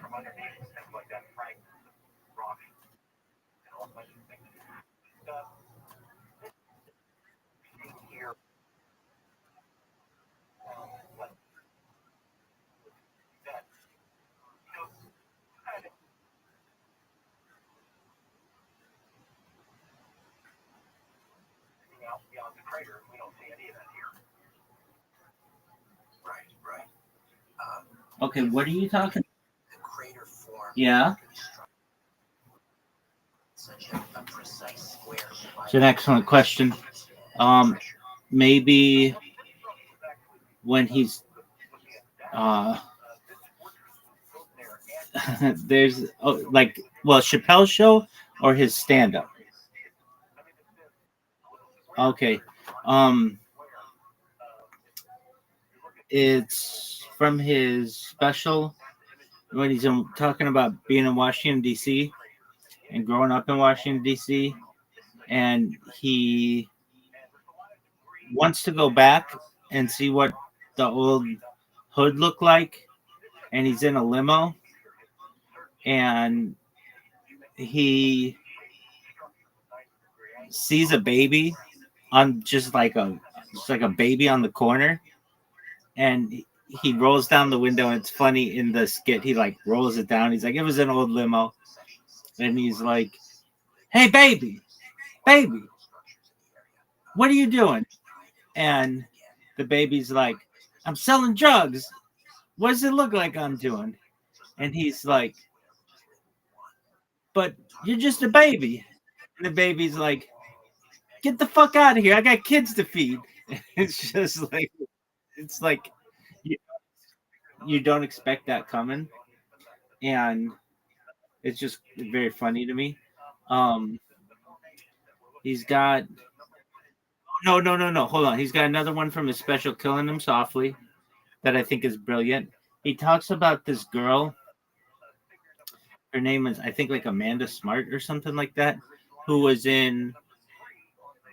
Okay, what are you talking? Yeah. It's an excellent question. Maybe when he's there's Chappelle's show or his stand-up. Okay. It's from his special when he's talking about being in Washington, D.C. and growing up in Washington, D.C. And he wants to go back and see what the old hood looked like. And he's in a limo. And he sees a baby on just like a baby on the corner. And he rolls down the window, and it's funny in the skit. He like rolls it down. He's like, it was an old limo. And he's like, hey, baby, what are you doing? And the baby's like, I'm selling drugs. What does it look like I'm doing? And he's like, but you're just a baby. And the baby's like, get the fuck out of here. I got kids to feed. It's just like, it's like, you don't expect that coming. And it's just very funny to me. He's got no. Hold on. He's got another one from his special, Killing Them Softly, that I think is brilliant. He talks about this girl. Her name is, I think, like Amanda Smart or something like that, who was in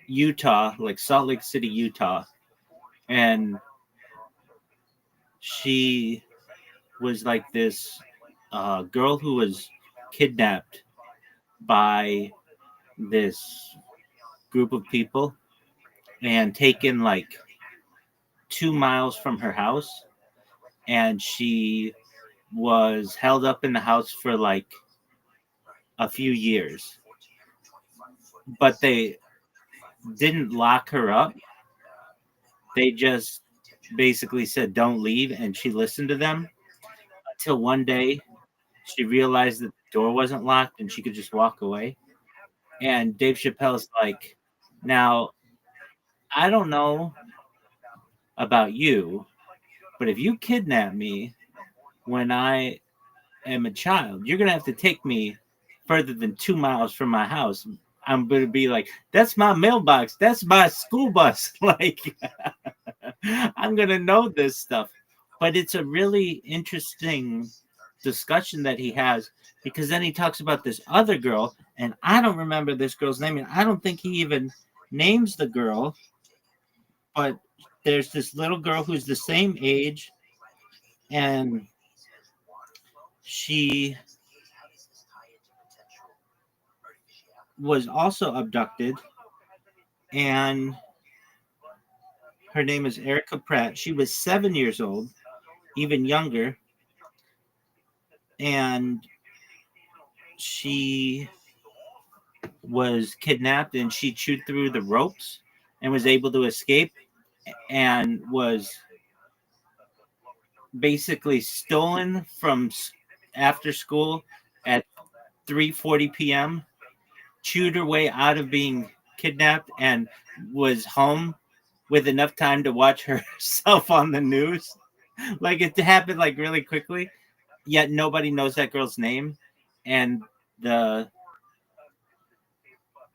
Utah, like Salt Lake City, Utah. And she was like this girl who was kidnapped by this group of people and taken like 2 miles from her house. And she was held up in the house for like a few years. But they didn't lock her up. They just basically said, don't leave. And she listened to them until one day she realized that the door wasn't locked and she could just walk away. And Dave Chappelle's like, now, I don't know about you, But if you kidnap me when I am a child, you're going to have to take me further than 2 miles from my house. I'm going to be like, that's my mailbox. That's my school bus. Like, I'm going to know this stuff. But it's a really interesting discussion that he has, because then he talks about this other girl, and I don't remember this girl's name, and I don't think he even names the girl, but there's this little girl who's the same age, and she was also abducted, and her name is Erica Pratt. She was 7 years old, even younger, and she was kidnapped, and she chewed through the ropes and was able to escape, and was basically stolen from after school at 3:40 p.m., chewed her way out of being kidnapped, and was home with enough time to watch herself on the news. Like, it happened like really quickly, yet nobody knows that girl's name. And the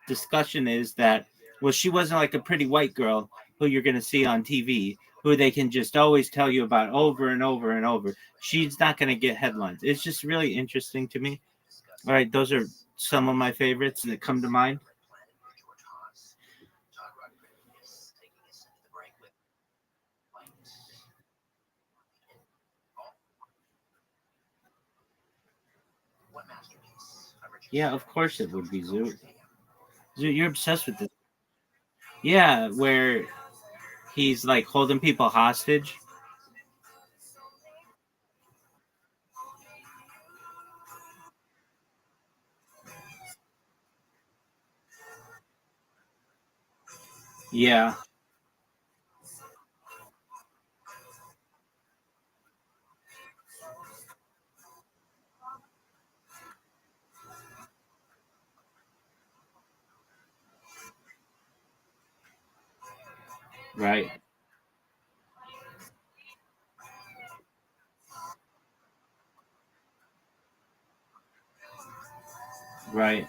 discussion is that, well, she wasn't like a pretty white girl who you're going to see on TV, who they can just always tell you about over and over and over. She's not going to get headlines. It's just really interesting to me. All right, those are some of my favorites that come to mind. Yeah, of course it would be Zoot. Zoot, you're obsessed with this. Yeah, where he's like holding people hostage. Yeah, right, right.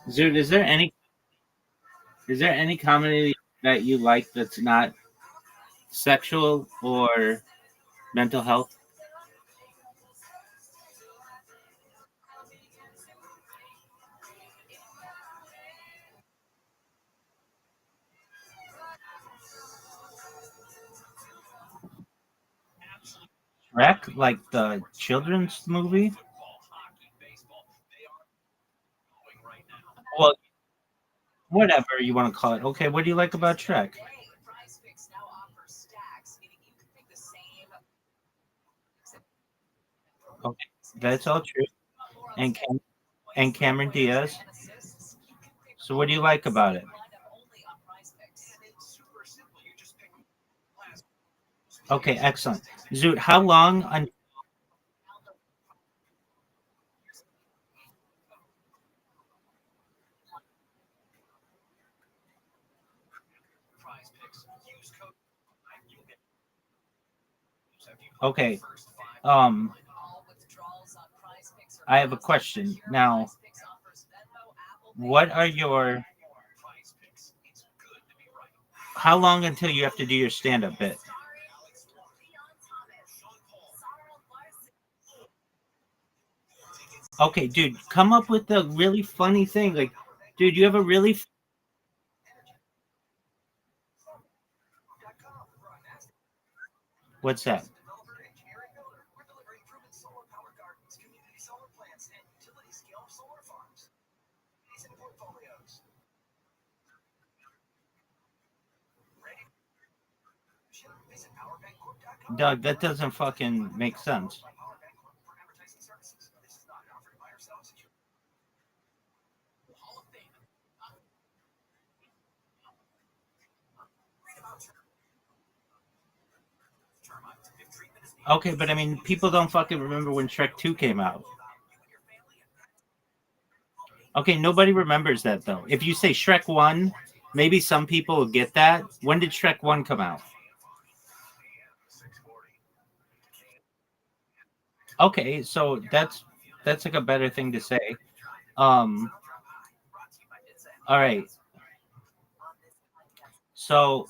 Zoot, is there any comedy that you like that's not sexual or mental health? Shrek, like the children's movie? Well, whatever you want to call it. Okay, what do you like about Shrek? Okay, that's all true. And and Cameron Diaz. So what do you like about it? Okay, excellent. Zoot, how long on okay. Um I have a question. Now, what are your how long until you have to do your stand-up bit? Okay, dude, come up with a really funny thing. Like, dude, you have a really what's that? Doug, that doesn't fucking make sense. Okay, but I mean, people don't fucking remember when Shrek 2 came out. Okay, nobody remembers that though. If you say Shrek 1, Maybe some people will get that. When did Shrek 1 come out? Okay, so that's like a better thing to say. Um, all right. So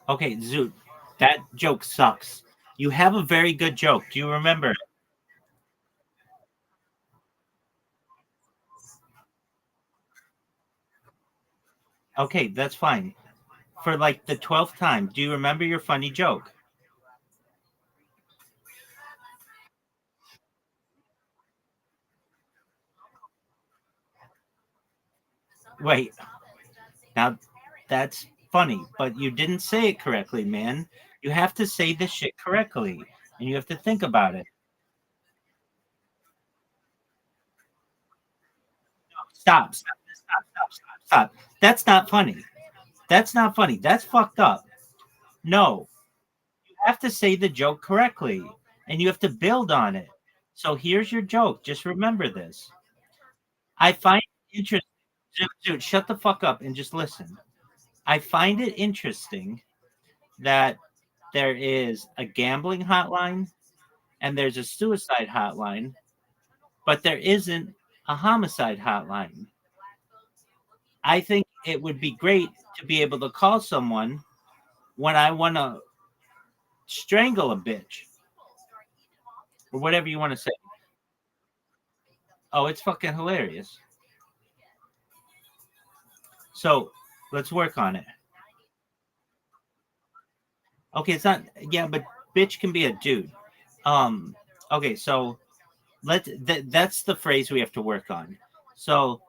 okay, Zoot, that joke sucks. You have a very good joke. Do you remember it? Okay, that's fine. For like the 12th time, do you remember your funny joke? Wait, now that's funny, but you didn't say it correctly, man. You have to say this shit correctly, and you have to think about it. Stop. That's not funny. That's not funny. That's fucked up. No, you have to say the joke correctly, and you have to build on it. So here's your joke. Just remember this. I find it interesting. Dude, shut the fuck up and just listen. I find it interesting that there is a gambling hotline and there's a suicide hotline, but there isn't a homicide hotline. I think it would be great to be able to call someone when I want to strangle a bitch or whatever you want to say. Oh, it's fucking hilarious. So let's work on it. Okay, it's not, yeah, but bitch can be a dude. Okay, so that's the phrase we have to work on. So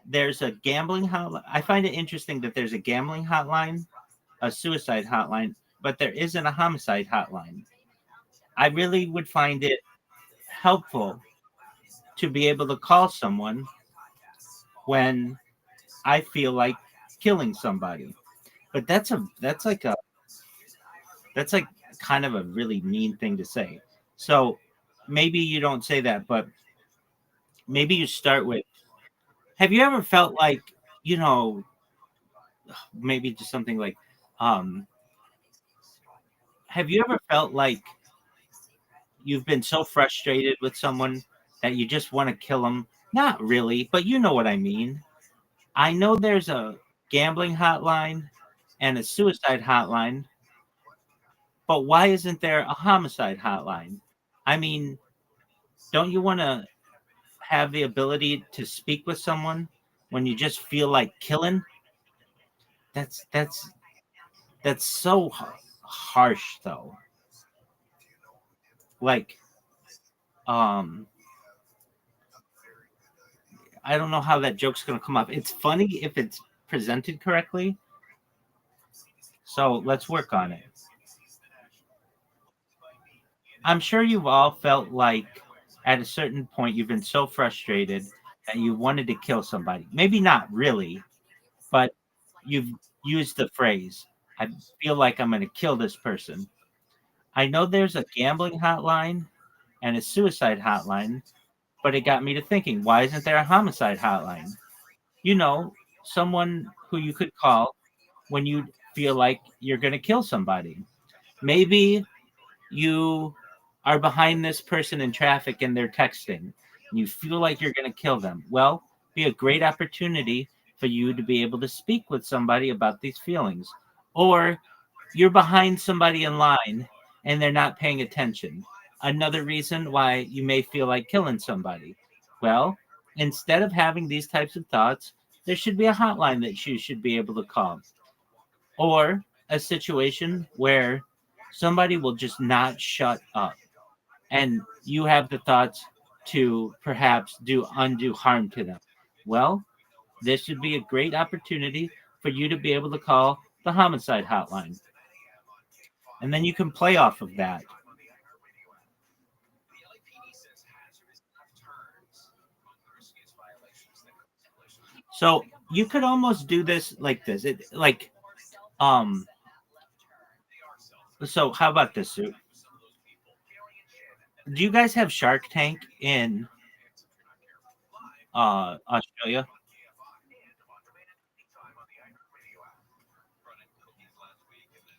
there's a gambling hotline. I find it interesting that there's a gambling hotline, a suicide hotline, but there isn't a homicide hotline. I really would find it helpful to be able to call someone when I feel like killing somebody. But that's like kind of a really mean thing to say. So maybe you don't say that, but maybe you start with, have you ever felt like, you know, maybe just something like, um, have you ever felt like you've been so frustrated with someone that you just want to kill them? Not really, but you know what I mean. I know there's a gambling hotline and a suicide hotline, but why isn't there a homicide hotline? I mean, don't you want to have the ability to speak with someone when you just feel like killing? That's that's that's so harsh though. Like um I don't know how that joke's going to come up. It's funny if it's presented correctly. So let's work on it. I'm sure you've all felt like at a certain point you've been so frustrated that you wanted to kill somebody. Maybe not really, but you've used the phrase, I feel like I'm going to kill this person. I know there's a gambling hotline and a suicide hotline, but it got me to thinking, why isn't there a homicide hotline? You know, someone who you could call when you feel like you're going to kill somebody. Maybe you are behind this person in traffic and they're texting and you feel like you're going to kill them. Well, be a great opportunity for you to be able to speak with somebody about these feelings. Or you're behind somebody in line and they're not paying attention. Another reason why you may feel like killing somebody. Well, instead of having these types of thoughts, there should be a hotline that you should be able to call. Or a situation where somebody will just not shut up and you have the thoughts to perhaps do undue harm to them. Well, this should be a great opportunity for you to be able to call the homicide hotline. And then you can play off of that. So you could almost do this like this. It like um So how about this, Sue? Do you guys have Shark Tank in Australia?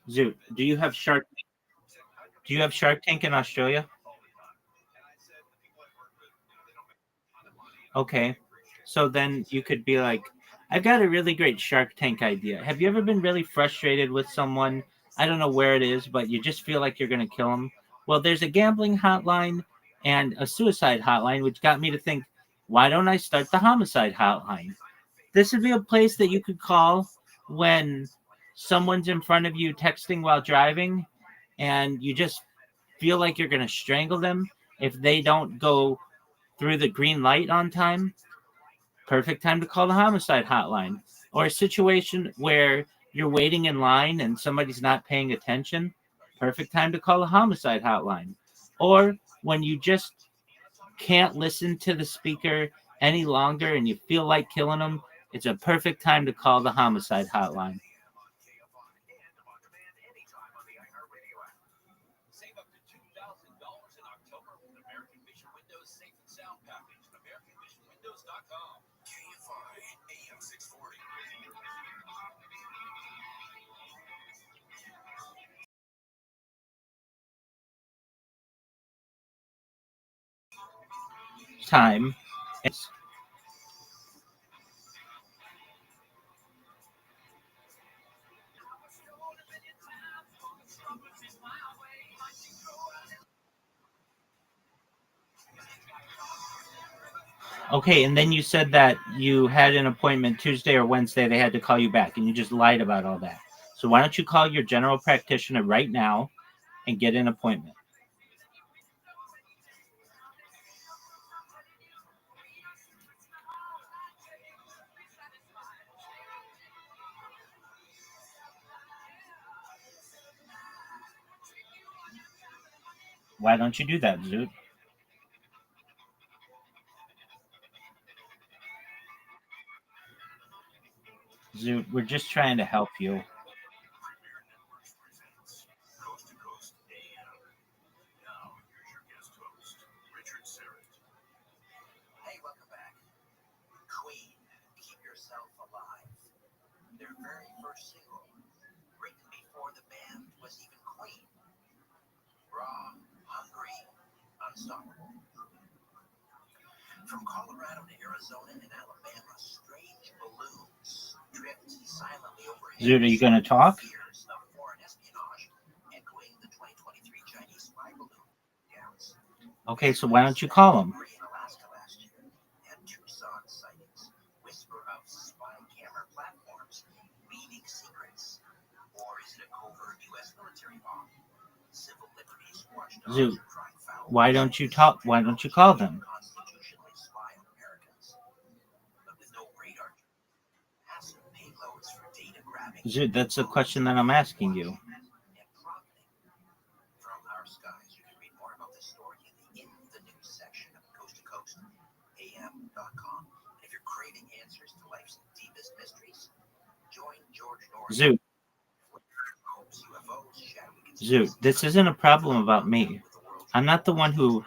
Zoot, do you have Shark? Do you have Shark Tank in Australia? Okay, so then you could be like, I've got a really great Shark Tank idea. Have you ever been really frustrated with someone? I don't know where it is, but you just feel like you're going to kill them. Well, there's a gambling hotline and a suicide hotline, which got me to think, why don't I start the homicide hotline? This would be a place that you could call when someone's in front of you texting while driving and you just feel like you're going to strangle them if they don't go through the green light on time. Perfect time to call the homicide hotline. Or a situation where you're waiting in line and somebody's not paying attention. Perfect time to call the homicide hotline. Or when you just can't listen to the speaker any longer and you feel like killing them, it's a perfect time to call the homicide hotline. Save up to $2,000 in October with American Vision Windows Safe and Sound Package. AmericanVisionWindows.com. KFI AM 640. Time. Okay, and then you said that you had an appointment Tuesday or Wednesday. They had to call you back, and you just lied about all that. So why don't you call your general practitioner right now and get an appointment? Why don't you do that, Zoot? Zoot, we're just trying to help you. Coast to Coast AM. Now, here's your guest host, Richard Serrett. Hey, welcome back. Queen, Keep Yourself Alive. Their very first single, written before the band was even Queen. Raw, hungry, unstoppable. From Colorado to Arizona and Alabama, strange balloons drift silently overhead. Zoot, are you going to talk? Fears of foreign espionage, echoing the 2023 Chinese spy balloon counts. Okay, so why don't you call him? In Alaska last year, and Tucson sightings, whisper of spy camera platforms leaving secrets. Or is it a covert U.S. military bomb? Civil liberties watchdogs Zoot, are trying foul. why don't you talk? Why don't you call them? Constitutionally spy on Americans, but with no radar. Massive payloads for data grabbing. Zoot, that's a question that I'm asking you. And profiting. From our skies, you can read more about this story in the news section of Coast to Coast AM.com. And if you're craving answers to life's deepest mysteries, join George Norris. Zoot, Zoot, this isn't a problem about me. I'm not the one who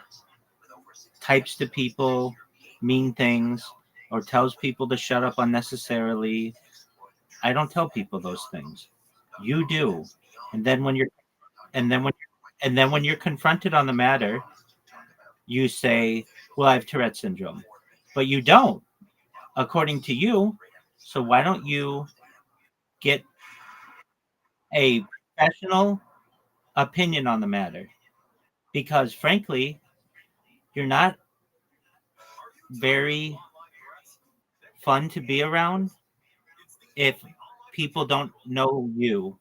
types to people mean things or tells people to shut up unnecessarily. I don't tell people those things. You do. And then when you're confronted on the matter, you say, "Well, I have Tourette syndrome." But you don't, according to you. So why don't you get a professional opinion on the matter? Because frankly, you're not very fun to be around if people don't know you.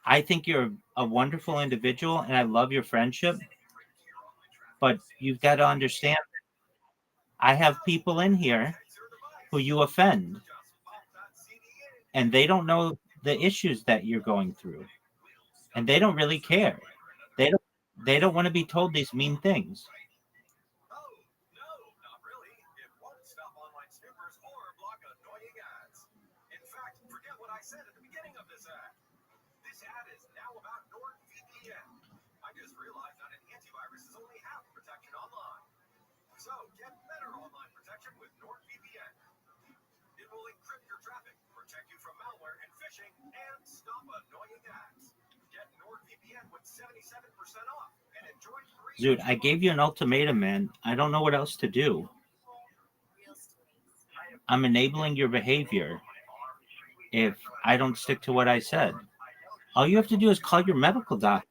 I think you're a wonderful individual and I love your friendship, but you've got to understand I have people in here who you offend and they don't know the issues that you're going through and they don't really care. They don't they don't want to be told these mean things. Oh, no, not really. It won't stop online snoopers or block annoying ads. In fact, forget what I said at the beginning of this ad. This ad is now about NordVPN. So get better online protection with NordVPN. It will encrypt your traffic, protect you from malware and phishing, and stop annoying ads. Get NordVPN with 77% off and enjoy free. Dude, I gave you an ultimatum, man. I don't know what else to do. I'm enabling your behavior if I don't stick to what I said. All you have to do is call your medical doctor.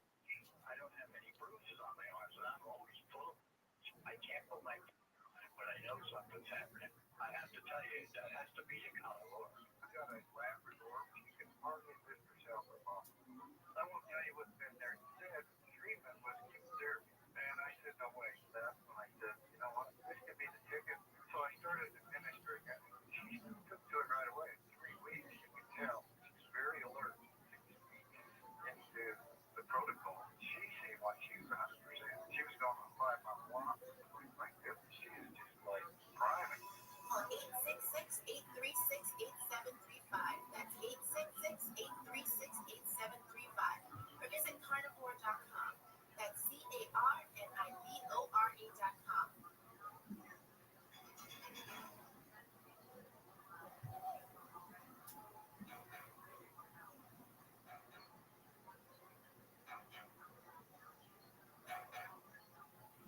Or visit carnivore.com. That's CARNIVORE.com.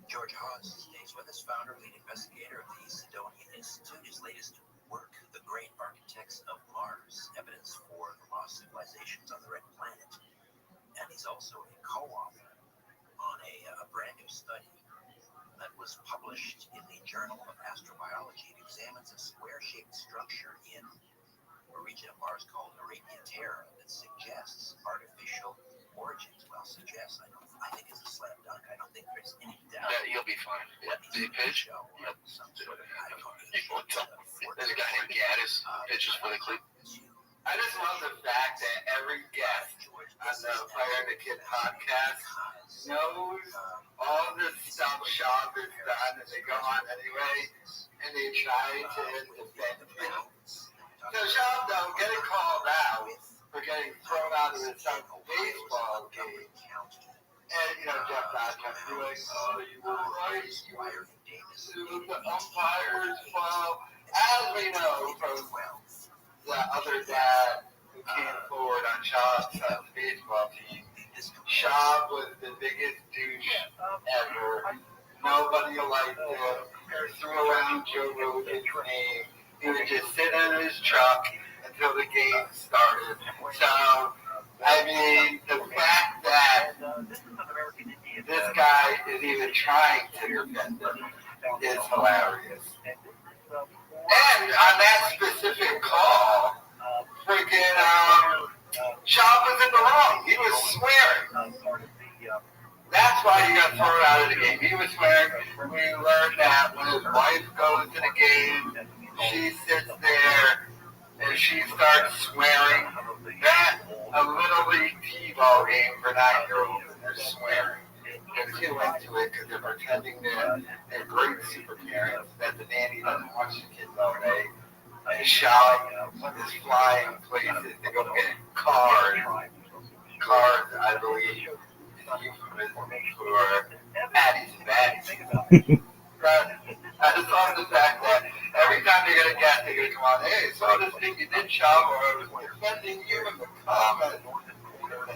George Hawes stays with us, founder, lead investigator of the Sidonian Institute. His latest work, The Great Architects of Mars, Evidence for the Lost Civilizations on the Red Planet. And he's also a co-author on a brand new study that was published in the Journal of Astrobiology. It examines a square-shaped structure in a region of Mars called Arabia Terra that suggests artificial origins. Well, suggests, I think it's a slam dunk. I don't think there's any doubt. Yeah, you'll be fine. Yeah, big pitch. Some sort of, I don't know. There's a guy named Gaddis pitches for the Cleveland. I just love the fact that every guest on the Fire the Kid podcast knows all the stuff Shaw has done, and they go on anyway, and they try to defend him. So Shaw, though, getting called out for getting thrown out of his son's baseball game, and, Jeff Dodson doing, you were right, you were the umpire's fault. As we know from the other dad who came forward on Shaw's son's baseball team, Shaw was the biggest douche ever. Nobody liked him. He threw around Joe Rogan's name. He would just sit in his truck until the game started. So, I mean, the fact that this guy is even trying to defend him is hilarious. And on that specific call, freaking Shaw was in the wrong. He was swearing. That's why he got thrown out of the game. He was swearing. We learned that when his wife goes to the game, she sits there and she starts swearing. That a little league T-ball game for 9-year-olds, and they're swearing. They're too into it because they're pretending they're great super parents, that the nanny doesn't watch the kids all day. And Shaw is flying places to go get cars. Cars, I believe, is euphemism for Addie's and Baddies. But I just love the fact that every time they get a guest, they're going to come on, hey, so this thing you did, Shaw, or I was defending you in the comments. I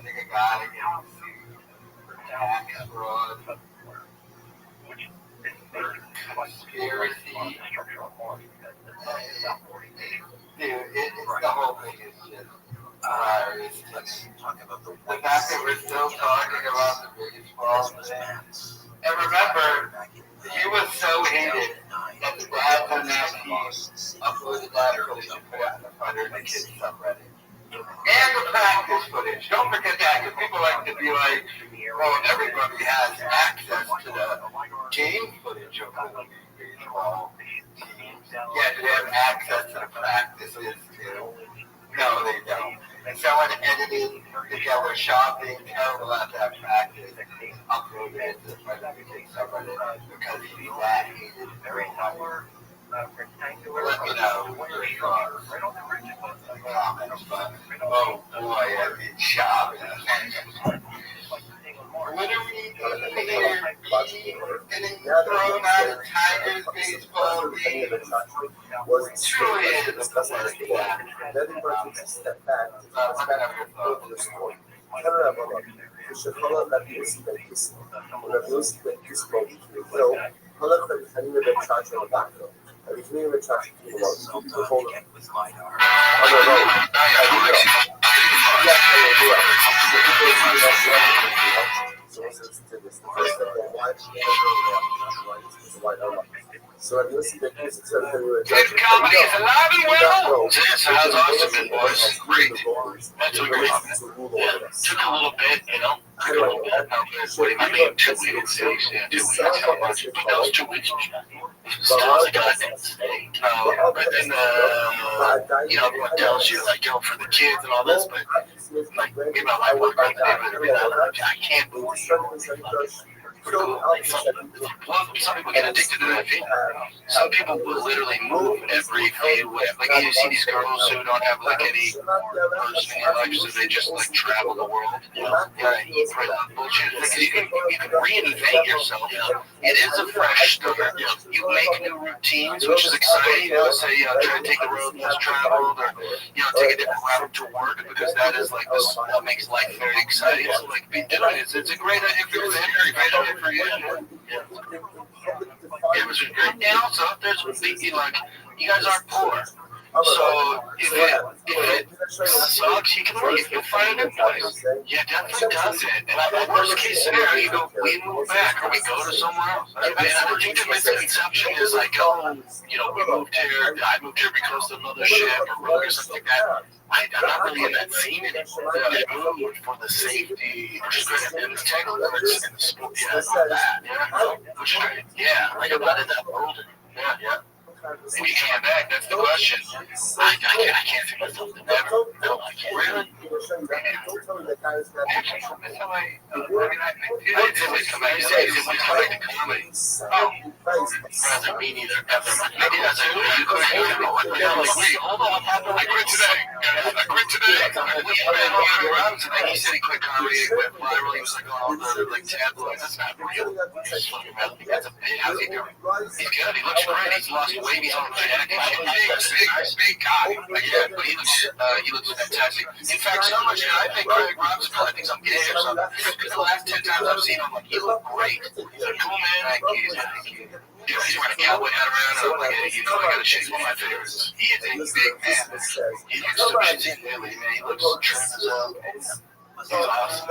think a guy getting sued for tax fraud, conspiracy. Dude, it's the whole thing is just hilarious. The fact that we're still talking about the baseball thing. And remember, he was so hated that the dads on that team uploaded that footage and put it on the Fire the Kid subreddit. And the practice footage. Don't forget that, because people like to be like, well, everybody has access to the game footage of the baseball teams. Yeah, do they have access to the practices too? No, they don't. And someone edited together Shaw being terrible at that practice, uploaded it to the Fire the Kid subreddit because he's that hated very much. Let me know your thoughts. Comments, but oh boy, I mean, Shaw. When are we getting thrown out of Tigers baseball league? Truly is a pathetic fact. שכל הלביוסים והגיסים, ולביוסים והגיסים לא, כל החלקים בצ'אצ'ה לבקו, הלפנים בצ'אצ'ה כאילו, בכל So if you listen to the music, so Kids comedy is alive and well. Yes, how's awesome, man, boys? Great. That's a great. Yeah, took a little bit, you know. Took a little bit. I mean, 2 weeks. Yeah, 2 weeks. How much? But that was 2 weeks. Still, like, but then, you know, everyone tells you, like, go for the kids and all this, but, like, me and my wife work on the neighborhood, I can't believe some people get addicted to that feeling. Some people will literally move every few weeks. Like you see these girls who don't have like any person in their life, so they just like travel the world. Yeah, eat for that bullshit. Because you can reinvent yourself. It is a fresh start. You make new routines, which is exciting. You know, say try to take the road less traveled, or take a different route to work, because that is like this. What makes life very exciting. So like be doing it. It's a great idea for your family. Great idea for you. It was great. And also, there's thinking like, you guys aren't poor. So if it sucks, you can leave. You'll find a new place. Yeah, definitely does it. And worst case scenario, you go, we move back, or we go to somewhere else. I think the misconception is like, oh, we moved here. I moved here because of the mothership or road or something like that. I'm not really in that scene anymore. I moved for the safety, and the tech alerts, and the sport, all that. Yeah, like I'm not in that world anymore. Yeah. If you came back, that's the question. I can't see myself to never. No, I can't. Really? Actually, that's how I did always come back. I did always come back to comedy. Rather me neither. Maybe that's it. Wait, hold on. I quit today. And then he said he quit comedy. He went viral. He was like on all the like tabloids. That's not real. He's fucking around. That's a bit. How's he doing? He's good. He looks great. He's lost weight. He's on jack. Big guy. Yeah, but he looks fantastic. In fact, so much that I think Craig Robinson probably thinks I'm gay or something. Because the last 10 times I've seen him, like, he looked great. He's a cool man. Thank you. He's wearing a cowboy hat around, and I'm like, hey, I gotta shake one of my favorites. He is a big man. He looks so busy, man. He looks trim as hell. He's awesome.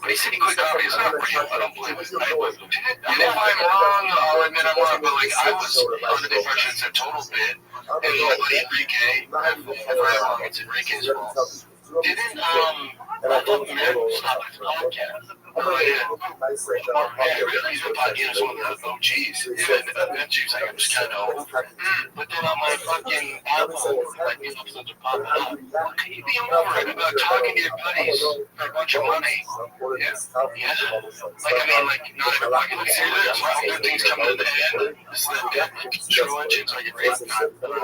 But he said he quit comedy. It's not real. I don't believe it. And if I'm wrong, I'll admit I'm wrong. But like, I was under the impression it's a total bit. And nobody Enrique, if I'm wrong, it's Enrique's fault. Didn't I thought Matt stopped his podcast. Yeah, really, he's been podcasting one of the OGs. And eventually he's like, I'm just kind of over it. But then on my fucking Apple, like, new episodes are popping up. How can you be over it about talking to your buddies for a bunch of money? Yeah. Like, I mean, like, not everybody can say this. Well, good things come to the end. This is the death true engines. Like, it's not. Who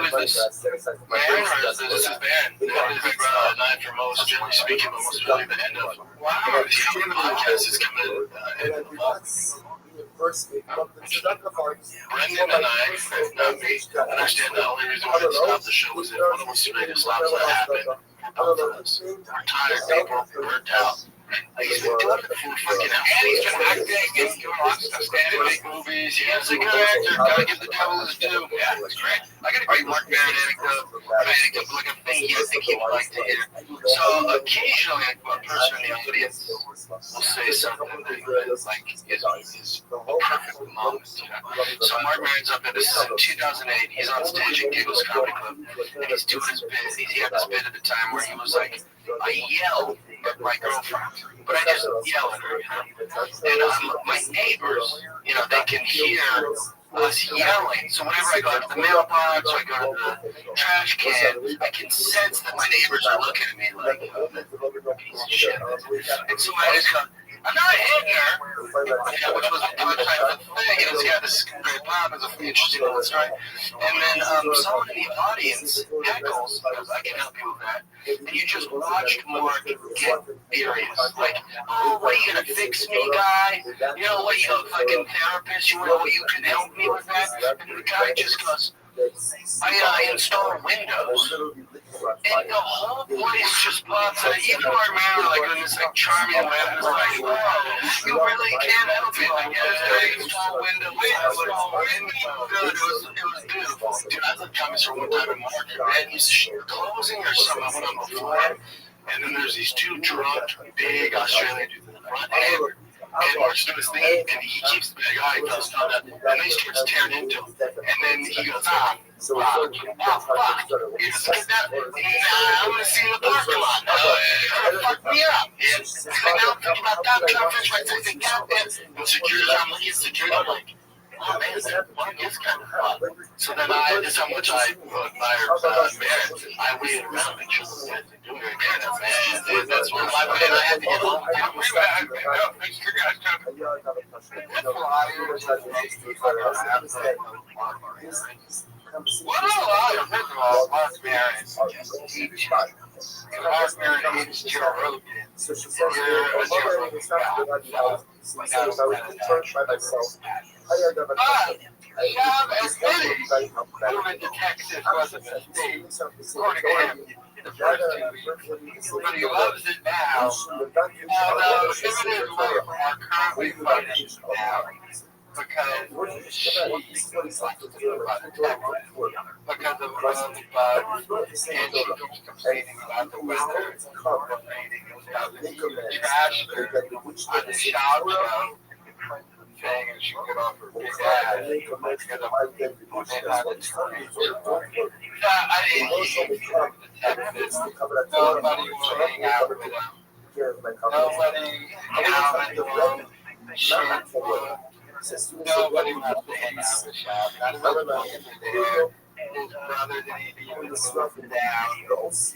is this man, or is this a band? That is a night for most, generally speaking, but most really the end of. Wow. The podcast is coming to the end of the month. Brendan and I, not me, understand the only reason why we stopped the show was if one of us ready to stop what happened. Both of us. We're tired people, burnt out. He's been doing it for fucking out. And he's been acting, he's doing lots of stuff, standing, make movies. He's a good actor, gotta give the devil his due. Yeah, that's great. I got a great Mark Barrett anecdote, like a thing I think he would like to hear. So occasionally, a person in the audience will say something that like is a perfect moment. So Mark Barrett's up there. This is in 2008. He's on stage at Giggles Comedy Club, and he's doing his bit. He had this bit at the time where he was like, I yelled at my girlfriend, but I just yell at her, And my neighbors, they can hear us yelling. So whenever I go to the mailbox or I go to the trash can, I can sense that my neighbors are looking at me like, oh, that piece of shit. And so I just go, I'm not hitting her, which was a type of thing, and it's got this great pop as a interesting little story. And then someone in the audience heckles, because I can help you with that. and you just watched Mark get furious. Like, oh, what are you gonna fix me, guy? You know what, you fucking therapist, you know what, you can help me with that? And the guy just goes, I install Windows. And the whole place just pops out. Even Mark Maron, like, in this, like, charming way, was like, whoa, you really can't help it. Like, I install Windows. Dude, it was beautiful. Dude, I looked at Thomas one time in Mark, and he's closing or something. I went on the floor, and then there's these two drunk, big Australian dudes in the front. And Mark's doing his thing, and he keeps the big eye, goes, no, and then he starts tearing into him. And then he goes, fuck. He goes, get that. I'm going to see you in the parking lot. Fuck me up. And now I'm thinking about that, because I'm just like, and security, I'm looking at security, I'm like, oh man, that one is kind of fun. So then that's how much I admire Barrett. I waited around and make sure the guys are doing it again. That's one of my ways. I had to get home. Make sure guys come. What a lot, first of all, Mark Barrett. Mark Barrett is Joe Rogan. So she says, I'm already started by myself. So I was concerned by myself. Moving to Texas was a mistake. According to him, the first 2 weeks. But he loves it now. Although, if it is where we're currently fighting now, because she likes to do about the Texas. Because of and she was complaining about the weather, complaining about the trash on the shower show, saying she would get off her big ass because of how the trees were. I didn't come to Texas. Nobody will hang out with him. Nobody hang out with him. Nobody wants to hang out with Shab. That's what I'm there. His brother didn't even move him down. You know, it's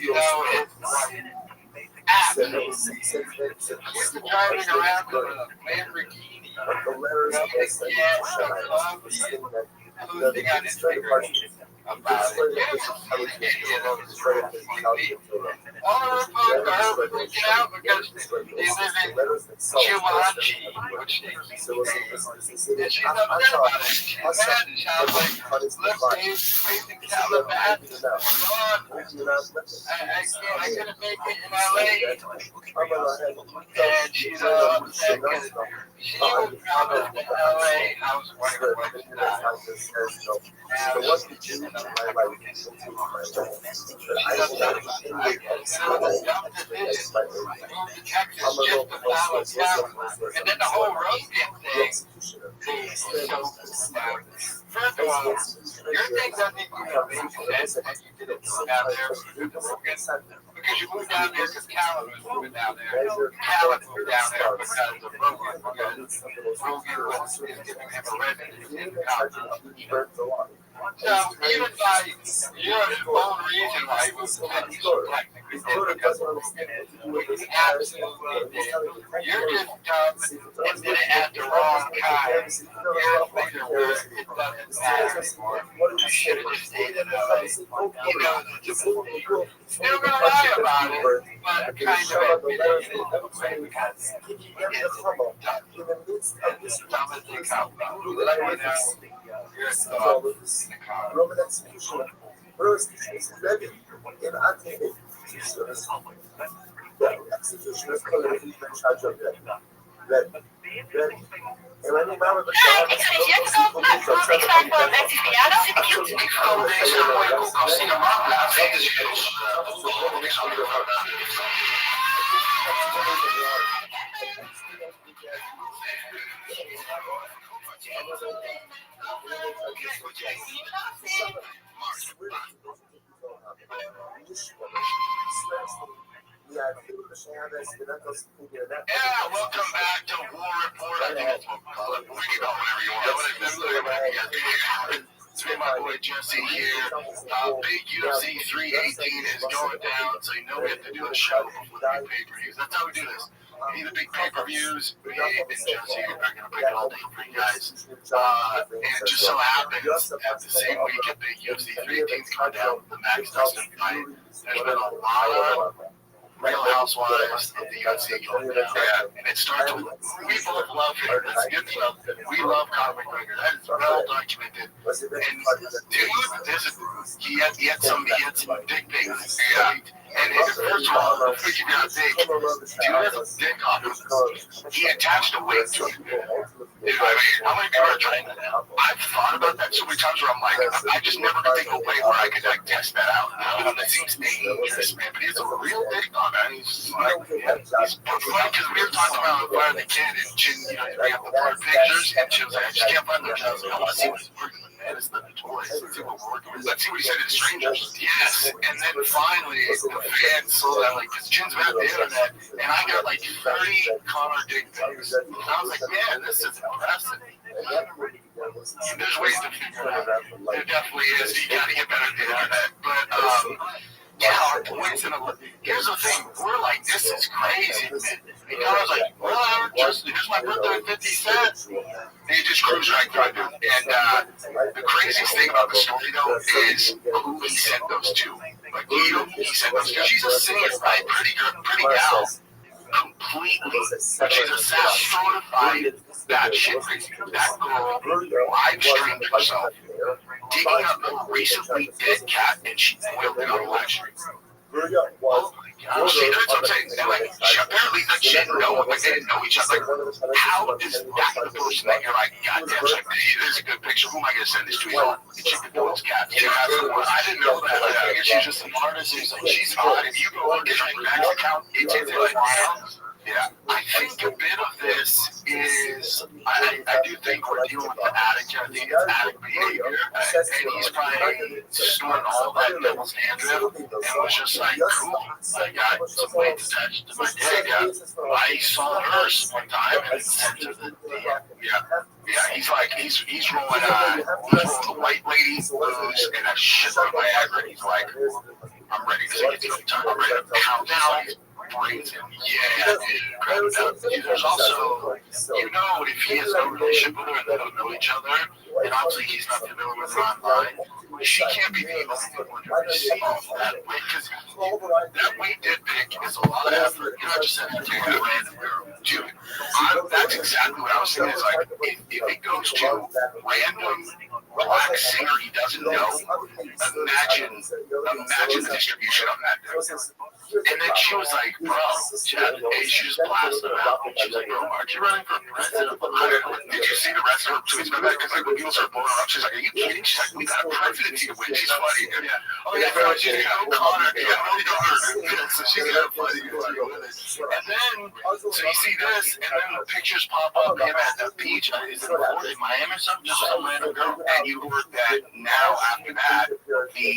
driving around with a Lamborghini. Losing on his fingers about it. All of her folks are freaking out because they live in Jumanji, which they and she's upset about it. She's mad, and she's like, look, Dave, facing Calabasas. I couldn't make it in LA. And she's upset because she was promised the LA house wife was not. So what's the gist of my life? And then the whole Rogan thing. First of all, your thing doesn't even make sense that you did it down there because you moved down there because Callan was moving down there. Callan moved down there because of Rogan. Rogan was giving him a residence in college. So even by your own reason why he was technically did because of Rogan, absolutely did. You're just dumb and did it at the wrong time. You're a figure where it doesn't matter anymore. You should have just stayed in LA. He knows it's a mistake. Still gonna lie about it, but kind of admitting it in a way because he is dumb. It's dumb as they come. You're dumb. Roman execution. First, is ready in active executioners. The executioners collective in charge of them. Ready. En animal de Ik zou je zeggen, want ik sta voor een actie verjaardag. Zit ik hier? Ik ga deze mooie koelkast in de maand laten. Het is Yeah, welcome back to War Report. I think that's what we call it. We can call it whatever you want. It's my boy Jesse here. Big UFC 318 is going down, so you know we have to do a show before the pay-per-views. That's how we do this. Any of the big pay-per-views, me and Josie are going to break it all down for you guys. And it just so happens that the same week at the UFC 318 coming down, the Max Dustin fight, there's been a lot of Real Housewives of the UFC going down. Yeah, and it starts with, we both love him. That's good stuff. We love Conor McGregor. That is well documented. And dude, he had some dick pics. Yeah. And first of all, the freaking out dick, dude has a dick on him. He attached a weight to it. Dude, I mean, how many people are trying that now? I've thought about that so many times where I'm like, I just never could think of a way where I could like test that out. That seems dangerous, man. But he has a real dick on it. And he's just like, he's funny because we were talking about Fire the Kid and Chin, you know, we have the blurred pictures, and she was like, I just can't find those. I was like, I want to see what he's working with. Man, it's the toys. Let's see what we're working with. Let's see what he said to the strangers. Yes. And then finally, the fans saw that, like, because Chin's been on the internet, and I got like 30 Conor dick pics. And I was like, man, this is impressive. There's ways to figure it out. There definitely is. You got to get better at the internet. But, yeah, our boys in a. Here's the thing. We're like, this is crazy, man. And Conor's like, well, here's my birthday at 50 cents. And he just cruised right through it. And the craziest thing about the story, though, is who he sent those to. Like, you know who he sent those to? She's a singer, right? Pretty gal. Completely. She's a certified that shit crazy. That girl live streamed herself digging up a recently dead cat, and she boiled it on live stream. Oh my God. See, that's what I'm saying. They're like, apparently, like, she didn't know, like, they didn't know each other. Like, how is that the person that you're like, goddamn, it's like, hey, this is a good picture. Who am I going to send this to? He's like, the chicken boiled cat. You know, I didn't know that. Like, I guess she's just an artist. He's like, she's hot. If you go look at her bank account, it's like, yeah, I think a bit of this is, I do think we're dealing with the addict. I think it's addict behavior. And he's probably storing all that devil's dandruff and was just like, cool, I got some weight attached to my dick. I saw hers one time and sent to the yeah, he's like, he's rolling the white lady blues and a shit on Viagra. He's like, I'm ready to get to the time. I'm ready to count down. Brains him. Yeah, dude. There's also, you know, if he has no relationship with her and they don't know each other, and obviously he's not familiar with her online, she can't be the only one to receive that weight, because that weight dick pic is a lot of effort. You're not just sending it to a random girl. Dude, that's exactly what I was saying. Is like, if it goes to random black singer he doesn't know, imagine the distribution on that. And then she was like, bro, she just blasted him out. And she was like, bro, aren't you running for president of America? Did you see the rest of her tweets? Because like when people start blowing her up, she's like, are you kidding? She's like, we got a presidency to win. She's funny. Yeah. Oh yeah, no, she's like, Connor. Yeah, really got her. So she's got a funny. And then, so you see this, and then the pictures pop up him at the beach. Is it in Miami or something? Just some random girl. And you heard that now after that, the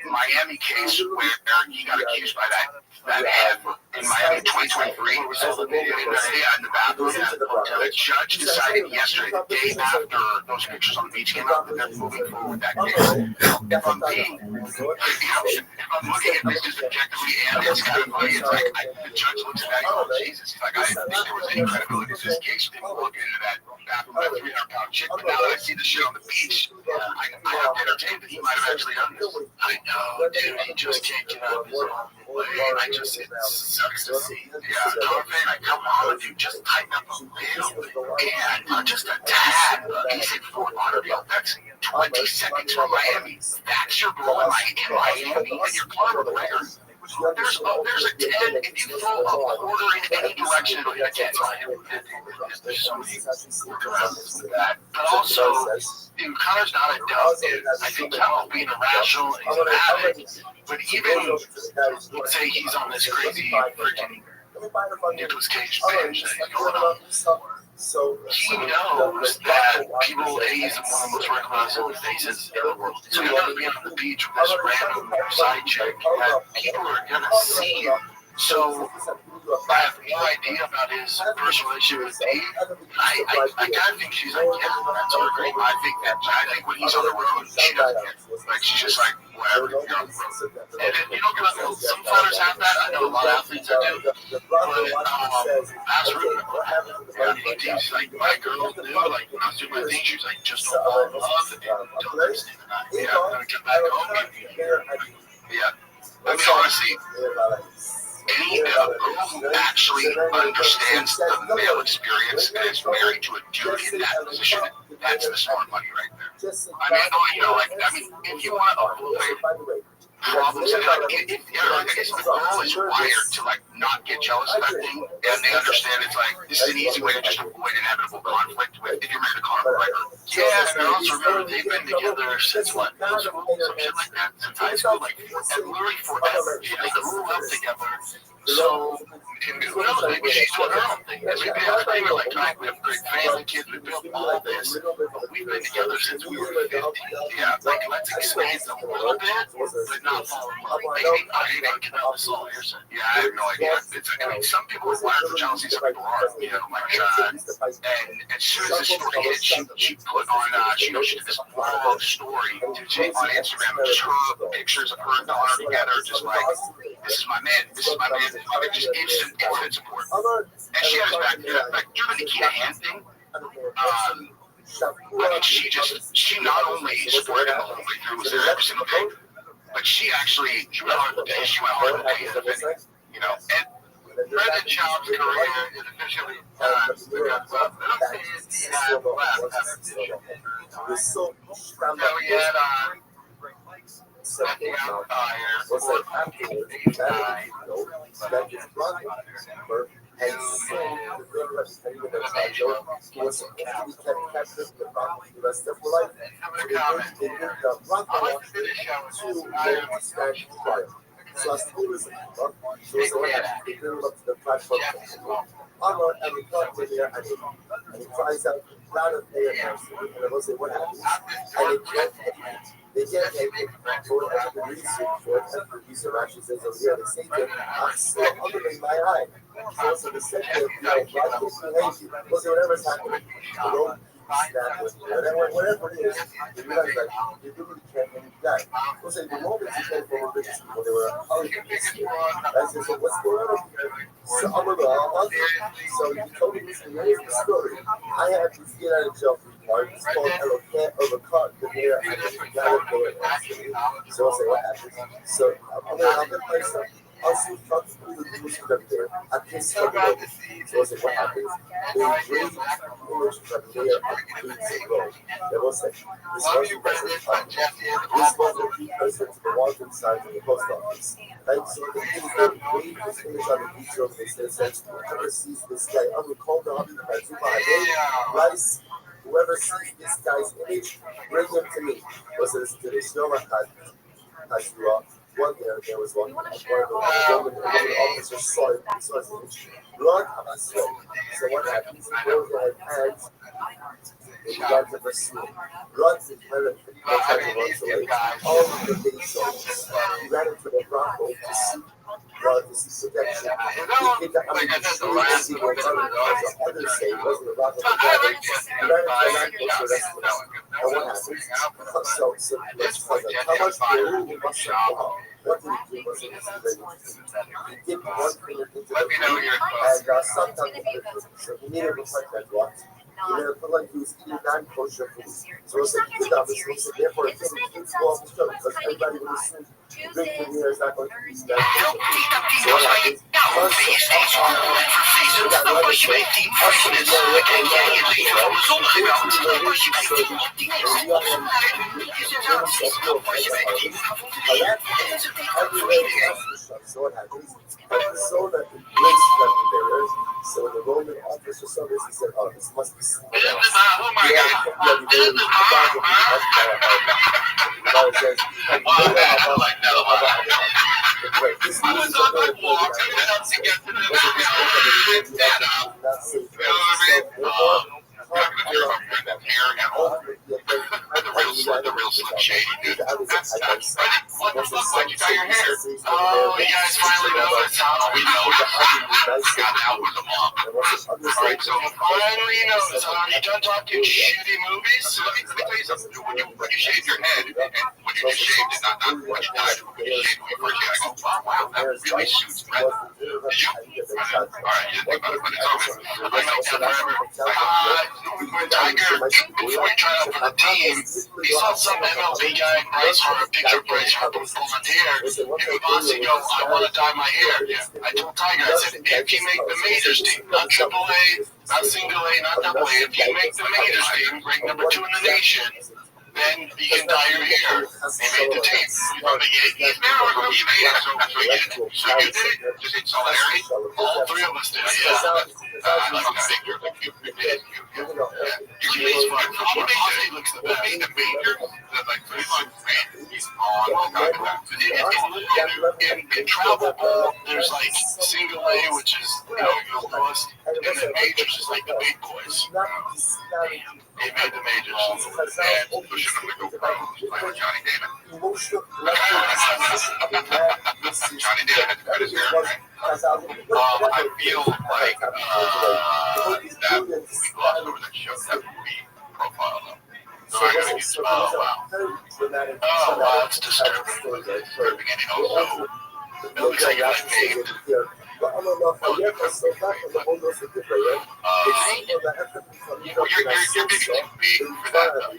Miami case where he got accused by that head in Miami 2023. We saw the video in the bathroom. The judge decided yesterday, the day after those pictures on the beach came out, that they're moving forward with that case. If I'm looking at this just objectively, and it's kind of funny, it's like, the judge looks at that and goes, Jesus, he's like, I didn't think there was any credibility to this case. Didn't look into that bathroom, that 300-pound chick, but now that I see the shit on the beach, I have entertained that he might have actually done this. I know, dude, he just can't get out of his own way. It sucks to see. Yeah, Corbin, come on, dude, just tighten up a little. And just a tad. He said Fort Lauderdale, that's 20 seconds from Miami. That's your goal in Miami, and you're climbing the layer. There's a 10. If you throw a quarter in any direction, it'll hit a 10. There's so many workarounds with that. But also, dude, Connor's not a dumb dude. I think Connor's being irrational, he's an addict. But even, let's say he's on this crazy freaking Nicolas Cage binge that he's going on. He knows that people, he's one of the most recognizable faces in the world. So he knows being on the beach with this random side chick that people are going to see him. So I have no idea about his personal relationship with Dave. I kind of think she's like, yeah, that's all great. I think when he's on the road, she doesn't get, like, she's just like, whatever, you're on the road. And you don't get some fighters have that. I know a lot of athletes that do. But that's rude. Yeah, he's like, my girl knew, like, when I was doing my thing, she was like, just don't fall in love and don't understand that. Yeah, I'm gonna get back home. Yeah. I mean, honestly, any girl who actually understands the male experience and is married to a dude in that position, that's the smart money right there. I mean, if you want to avoid problems, and like, I guess the girl is wired to like not get jealous of that thing, and they understand it's like this is an easy way to just avoid inevitable conflict with if you're married to Conor McGregor. Yeah, and I also remember they've been together since what, middle school, some shit like that, since high school, like, and literally forever. They grew up together. So, who knows, maybe she's doing her own thing. Maybe they have a thing where, like, we have great family, kids, we built all this, but we've been together since we were 15. Yeah, like, let's expand a little bit, but not fall in love. Maybe Canelo Saul Anderson. Yeah, I have no idea. I mean, some people are wired for jealousy, some people aren't, you know, like, and as soon as this story hit, she put on, she did this long story on Instagram, just her pictures of her and Conor together, just like, this is my man, this is my man. Just instant support. And she has back there, like, during the Nikita Hand thing, I mean, she not only supported him the whole way through, was there every single day, but she went hard the day, in the video, you know, and Brendan Schaub's career is officially done. So we had, second umpire was like afterwards, and was the rest of life. So as tourism, so they build up the platform. Honor and we come to here and he tries out a lot of players and I will say what happens. And they get for the research actually says over here, they say to him, I'm still under in my eye. So they said to him, whatever's happening, whatever it is, they realize that you really can't make that. So the moment you came from religious people, they were I said, so what's going on here? So I'm going to so you told me this amazing story. I had to get out of jail free card. It's called Can't Overcut the mayor. I just got it going. So I'll say what happened. So I'm going to play something. I'll see talk to the music up there. I can't see the road. So I said, what happens? They raise the image from there up the road. There was like, this was the president to the Washington side of the post office. Right? So the thing is, they raise this image on the beach road. They said, whoever sees this guy, I'm going to call the Hobby Rice. Whoever sees this guy's image, bring him to me. Was this to the show I had you up. One there was one of the officers saw it, run on a swing. So what happens? He goes ahead and he got to pursue. Runs in front of him, runs away. All of the big souls. He ran into the Bronco to see protection. He did the see what others say wasn't the Bronco. He ran into the Bronco to arrest him. And what happens? So how much you must have. What did he do? Was it he did one finger into the and sometimes so he needed to reflect that what. He made it feel like he was eating non-kosher food. So it's like he did that, so therefore it didn't go off the show because everybody would assume drinking beer is not going to be non-kosher. So what happens? So what happens? So that the grace left there is, so when the Roman officer saw this, he said, oh, this must be something else. Oh my God. the real Slim Shady, dude. What the fuck? Why'd you dye your hair? Oh, you guys finally noticed. Oh, we know. Got out with the mom. Alright, so finally noticed. You done talking shitty movies? Let me tell you something. When you shaved your head, and when you just shaved it, not when you dyed it, when you shaved it first, I go, wow, that really suits Brett. Did you? Alright, you didn't think about it, but it's okay. I make that forever. When Tiger, before he tried out for the team, he saw some MLB guy, Bryce Harper, a picture of Bryce Harper with blonde hair. He would honestly go, I want to dye my hair. I told Tiger, I said, if you make the majors team, not AAA, not single A, not double A, if you make the majors team, rank number 2 in the nation, then you can dye your hair. He made the team. From the Yankees now, or he made it. So you did it? Just in solidarity? All 3 of us did it. Yeah. I like that picture. Your team's fun. He looks the best. The major, like 3 months, man, he's on. In travel ball, there's like single A, which is, your lowest, and then majors is like the big boys. He made the majors and pushing them to go pro, like Johnny Damon. Johnny Damon had to cut his hair, right? I feel like that we glossed over that show, that movie profile, though. So I gotta get, oh wow, it's disturbing. Disturbing, and also, it looks like I made. You're big for that, though.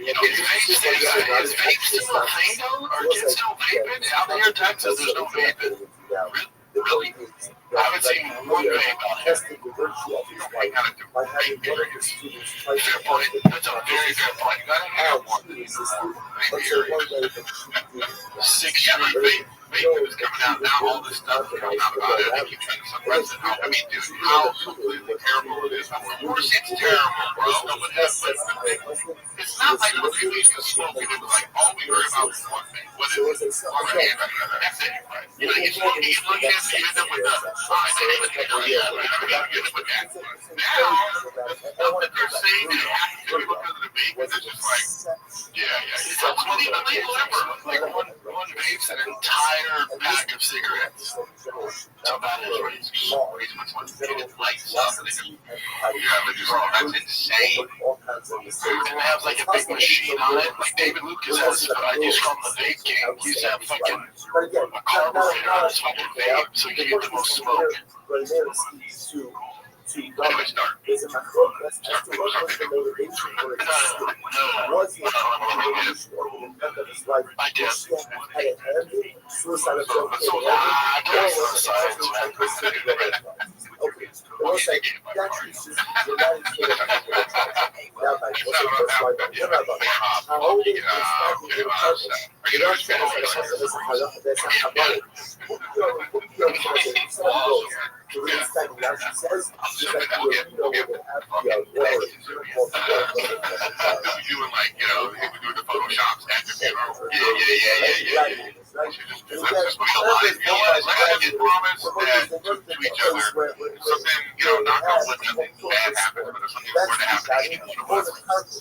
Is vape still a thing, though? Are kids still vaping? Out here in Texas, there's no vaping. Really? I haven't seen one vape out here. I gotta do vape areas. Fair point. That's a very fair point. You gotta have one. Vape area. 6th Street vape. Vaping is coming out now, all this stuff is coming out about it. I think you're trying to suppress it. I mean, dude, how completely terrible it is. Of course it's terrible, bro. No one has vaping. It's not like when we used to smoke and it was like, all we heard about was one thing. What is it? That's it, right? You know, you smoke these little kids, you end up with the, now, what they're saying is actually because of the vaping, it's just like, it's not even legal ever. Like, one vapes an entire pack of cigarettes. So that is crazy. It lights up and they just, that's insane. And it has like a big machine on it. Like David Lucas has, I just call him the vape king. He used to have fucking a carburetor on his fucking vape so he could get the most smoke. Anyway, start. I did. Doing like, doing the photoshops at the funeral. Yeah. I did promise that to each other, something, not going to let nothing bad happen, but if something were to happen,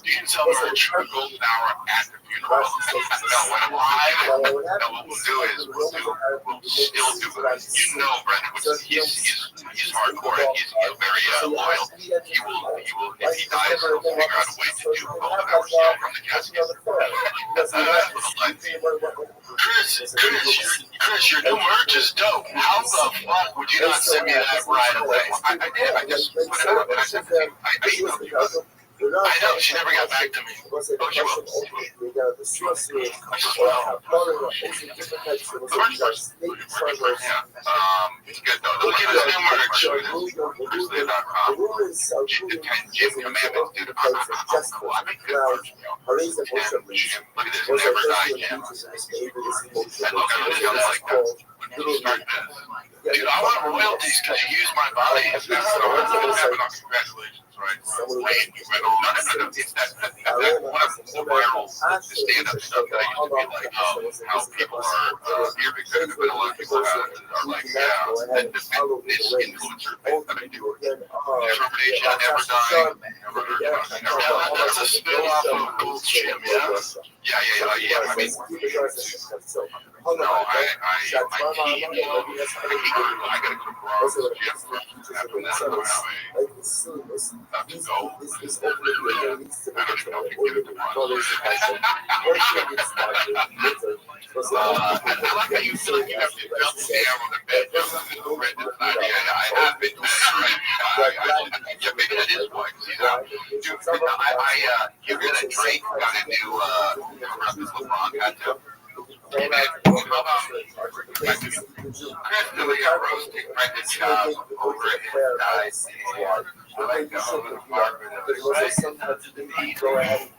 you can tell merch a golden hour at the funeral. No, when I'm live, what we'll do is we'll still do it. Brendan, he's hardcore, he's very loyal. He will, if he dies, he'll figure out a way to do golden hour still from the casket. Chris, your new merch is dope. How the fuck would you not send me that right away? I did. I just put it up and I sent it. I emailed you. I know, she never got back to me. Oh, she will. It's good though. Look at his new merch. Gym commandments, dude. I make good merch. Look at this, never die gym. I look at it like that. Dude, I want royalties because you use my body. Congratulations. Right? Wait, no. It's that one of the viral stand-up stuff that I used to be like, how people are here because a lot of people are like, this influencer thing that I do. Determination, never dying, never. That's a spin-off of Gold's Gym, yeah? Yeah. I mean, no, I gotta go to Bronx, Jeff, after that, not to go. I don't know if you get it to I like how you feel like you have to jump down on the bed. I have been yeah, maybe that is why. You hear that Drake got a new this LeBron got to. Hey man, Chris doing a roasting Brendan Schaub over at his dice. I like the whole apartment of it. Right? Sometimes the need go ahead.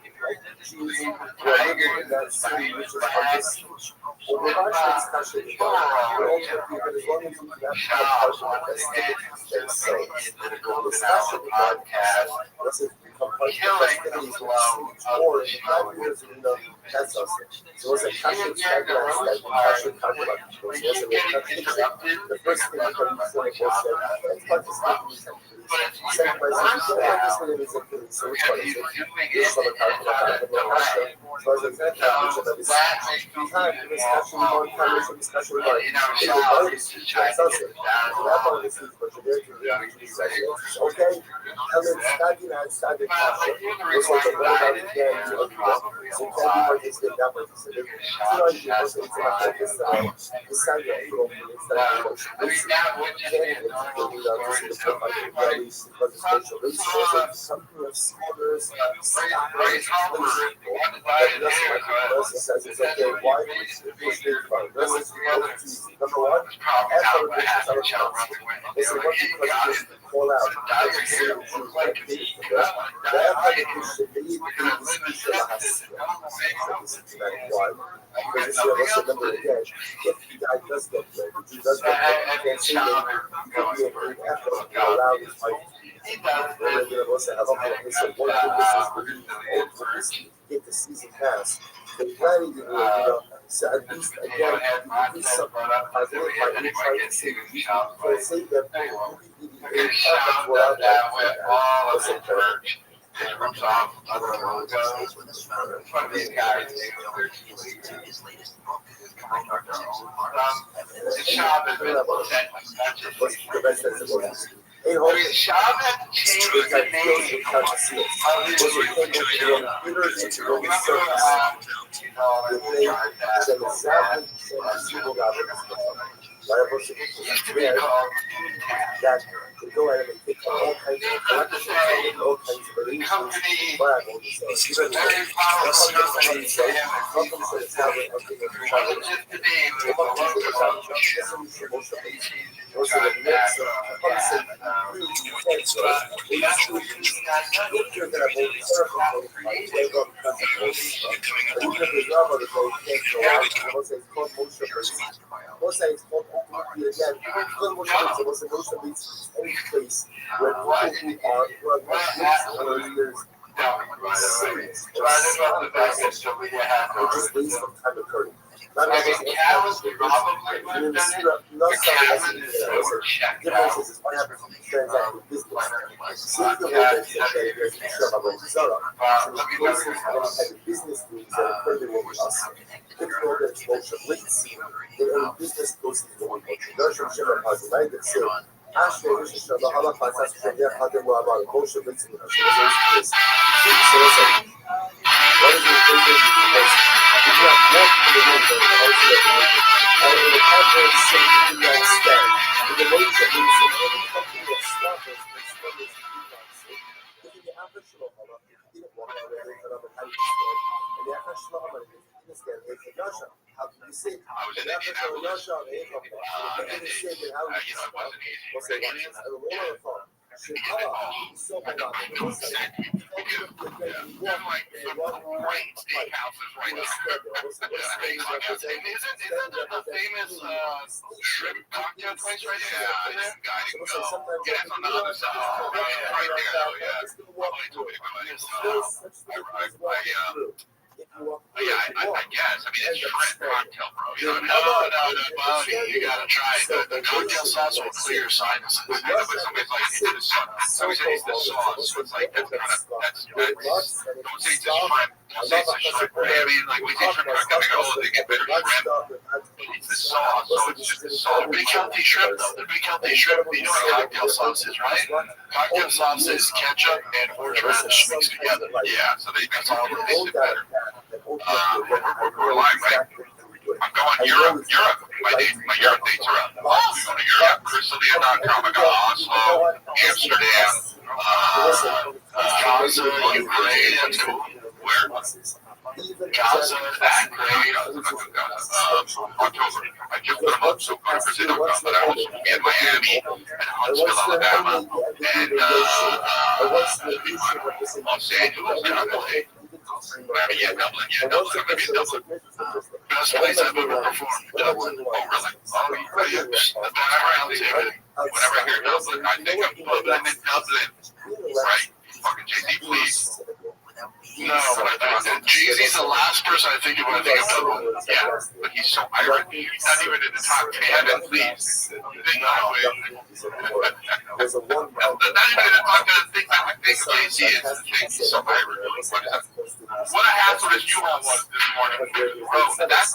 Get the season pass. They're planning to do it, so at least again, do something. I think I need try to see that Schaub had to change the name I'll say it's a shrimp gravy, like we say shrimp crackers, they get better shrimp. It's the sauce, so it's just the sauce. Big healthy shrimp, though. The big healthy shrimp. You know what cocktail sauce is, right? Cocktail sauce is ketchup and horseradish mixed together. Yeah, so that's all it makes it better. We're live, right? I'm going Europe. My Europe dates are up. Oh, we go to Europe. Crystalia.com. I got Oslo, Amsterdam, Gaza, Ukraine. That's cool. Where? Gaza, that's great. October. I just put them up so far because they don't come, but I also be in Miami and Huntsville, Alabama, and Los Angeles, Dublin. Dublin. I'm going to be in Dublin. Best place I've ever performed, Dublin. Oh, really? Oh, yeah. Whenever I hear Dublin, I think of Dublin in Dublin. Right? Fucking JD, please. No, Jay-Z's the last person I think of when I think of Dublin. Yeah, but he's so Irish. He's not even in the top 10, please. Not even in the top 10 things I would think Jay-Z is. He's so Irish. What a hassle this U-Haul was this morning. Bro, that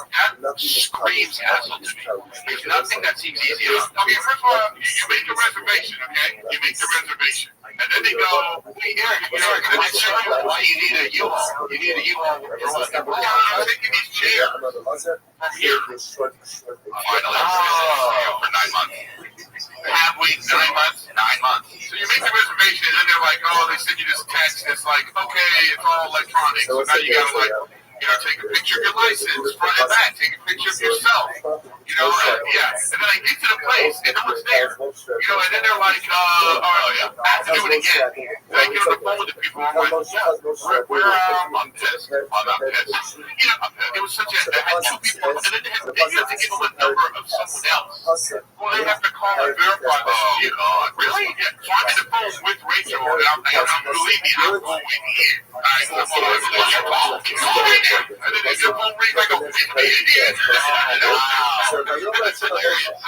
screams hassle to me. There's nothing that seems easy enough. Okay, first of all, you make a reservation, okay? You make the reservation. And then they go, hey, Eric, and then they say, why you need a U-Haul? You need a U-Haul for what? I'm taking these chairs from here. Finally, for 9 months. Have we 9 months? 9 months. So you make the reservation, and then they're like, oh, they send you this text, and it's like, okay, it's all electronic. So now you gotta like, take a picture of your license, front and back, take a picture of yourself. Yeah. And then I get to the place, and no one's there. And then they're like, oh yeah, I have to do it again. And I get on the phone with the people, I'm like, I'm pissed. I'm not pissed. It was such I had two people, and then you have to give them a number of someone else. Well, they have to call and verify this. Really? Yeah. So I'm on the phone with Rachel, and I'm believe me, I'm going in. And then they get phone ring, I go, that's hilarious.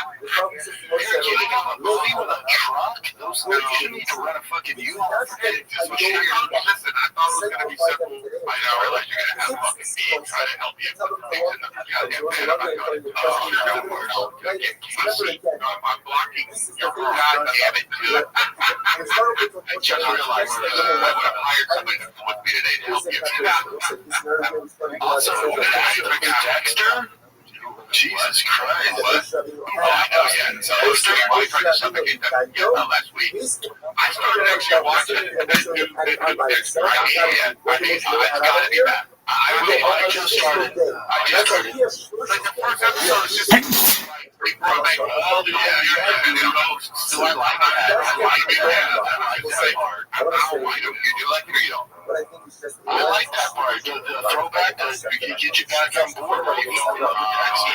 Movie with a truck? Those things shouldn't need to run a fucking U-Haul. Listen, I thought it was going to be simple. I now realize you're going to have fucking me trying to help you put things in the goddamn bed. I'm not going to I'm blocking your goddamn it, dude. I just realized I would have hired somebody to come with me today to help you. Also, Dexter? Jesus Christ. What? Oh, I know, yeah. So I tried to suffocate them last week. I started actually watching it. Dexter. It's got to be back. I just started. Like the first episode is just like all the ghosts. Do I like that? I like that part. I don't like it. You like it or you don't? I like that part. The throwback to get you back on board. I need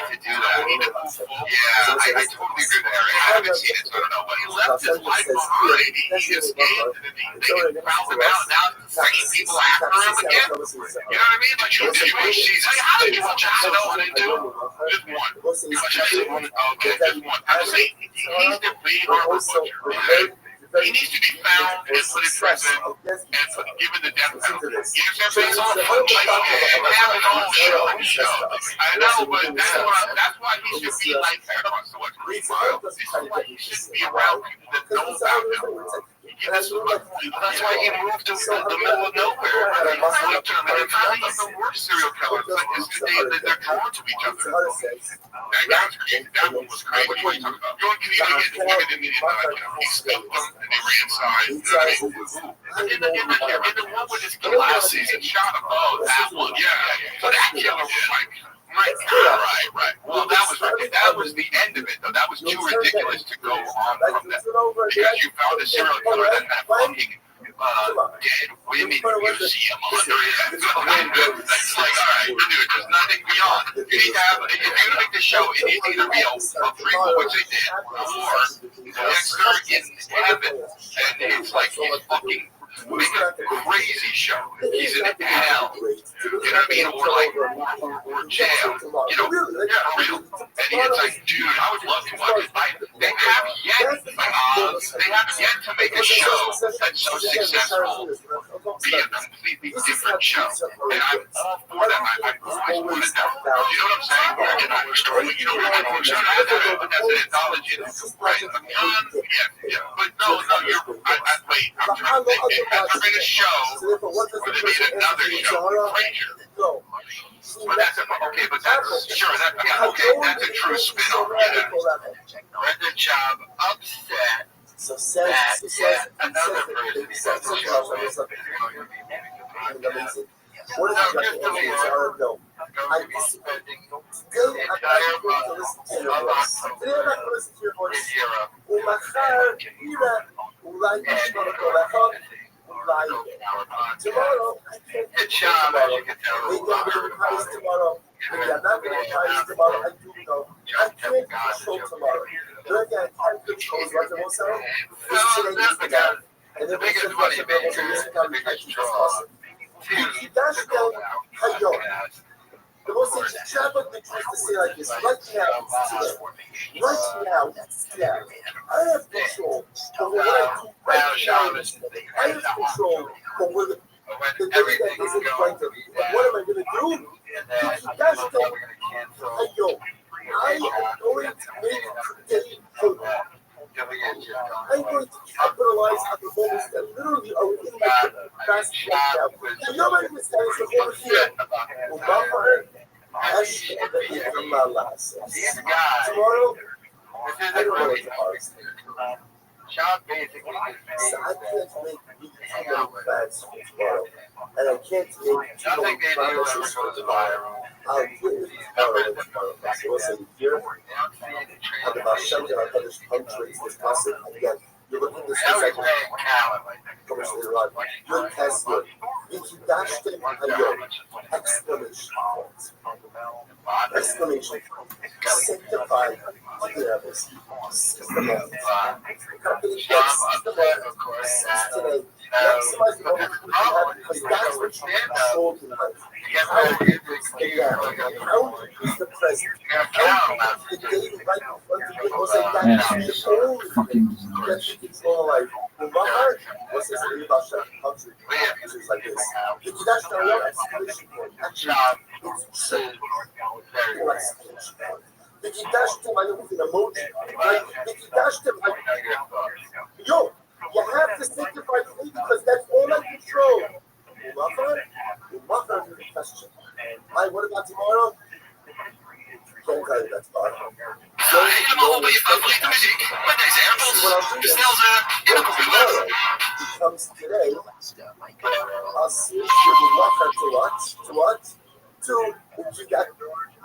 to do that. I totally agree with Harry. I haven't seen it, so I don't know. But he left his life behind. He escaped, and then they found him out. Now bringing people after him again. You know what I mean? Like, did you watch season? How did you watch episode 1 and 2? Just one. You watch episode 1 and 2? Okay, just one. I'm just saying, he's the big harbor butcher. He needs to be found and put in prison and given the death penalty. You know what I'm saying? Have his own show. I know, but that's why he should be like, I don't know so much Green Mile. This is why he shouldn't be around people that know about him. That's why he moved to the middle of nowhere. He flipped him, and it's not even worse serial killers. They're drawn to each other. That one was crazy. What are you talking about? He scoped them, and they ran inside. You know what I mean? In the one with his last season, shot him. Oh, that one. Yeah. So that killer was like... Right. Well, that was the end of it, though. That was too ridiculous to go on from that. Because you found a serial killer that had fucking dead women museum under it. That's like, all right, dude, there's nothing beyond. You need to have, if you're going to make the show, it needs to either be a prequel, which they did, or Dexter in heaven. And it's like he's fucking make a crazy show. He's in hell. You know what I mean? Or jail. Real. And it's like, dude, I would love to watch it. They have yet to make a show that's so successful be a completely different show. And I'm all for that. I've always wanted that. You know what I'm saying? Where you're not story, you know, but that's an anthology, right? Yeah. But no, wait, I'm trying to think. If that's been a show, or they made another show, Frasier. But that's okay, but that's sure, that's a true spin-off. Record job upset. That another person is on the show. What is the no? I'm spending today. I'm not going to listen to your voice. Today I'm not going to listen to your voice. ומחר, הנה, אולי נשמע אותו לאחר. Tomorrow, I can't get tomorrow. Maybe I'm going to Paris tomorrow. Maybe I'm not going to Paris tomorrow. I do know. I can't control tomorrow. But again, I can't control what I want to say. This today is the guy. And then we're going to watch the bills and listen to how we can keep this awesome. That's the the most extravagant thing to say like this, right now, I have control over what I do right now. I have control over the thing that is in front of me. But what am I going to do? That's the I am going to make today hope. I'm going to capitalize on the moments that literally are within my grasp right now. And nobody can stand us over here. Tomorrow, I don't know what tomorrow is. Sean basically so I can't make YouTube plans for tomorrow. And I can't make YouTube promises for tomorrow. I'll get with tomorrow. So what's in here? And about something like other countries discussing again. You're looking at this like Commissioner Rod. You're testing. If you dash them exclamation point. Exclamation point. Sanctified levels. Systematic. Company gets systematic. Today. Maximize the moment you have because that's what you control in life. How do you get down? How do you use the present? How do you the daily life in front of you? Was like that's the only thing that you control life. In my heart, what's this thing about Chef Country? It's like this. If you dash down one exclamation point, actually, it's true. Exclamation point. If you dash them, I know with an emoji, right? If you dash them, like, yo, you have to sanctify me because that's all I control. Mother, is the question. Right, what about tomorrow? Can't tell you that's tomorrow. Helemaal bij je favoriete muziek met deze AirPods. Stel ze in een computer. It comes today. I'll see you Mother to what? To you got.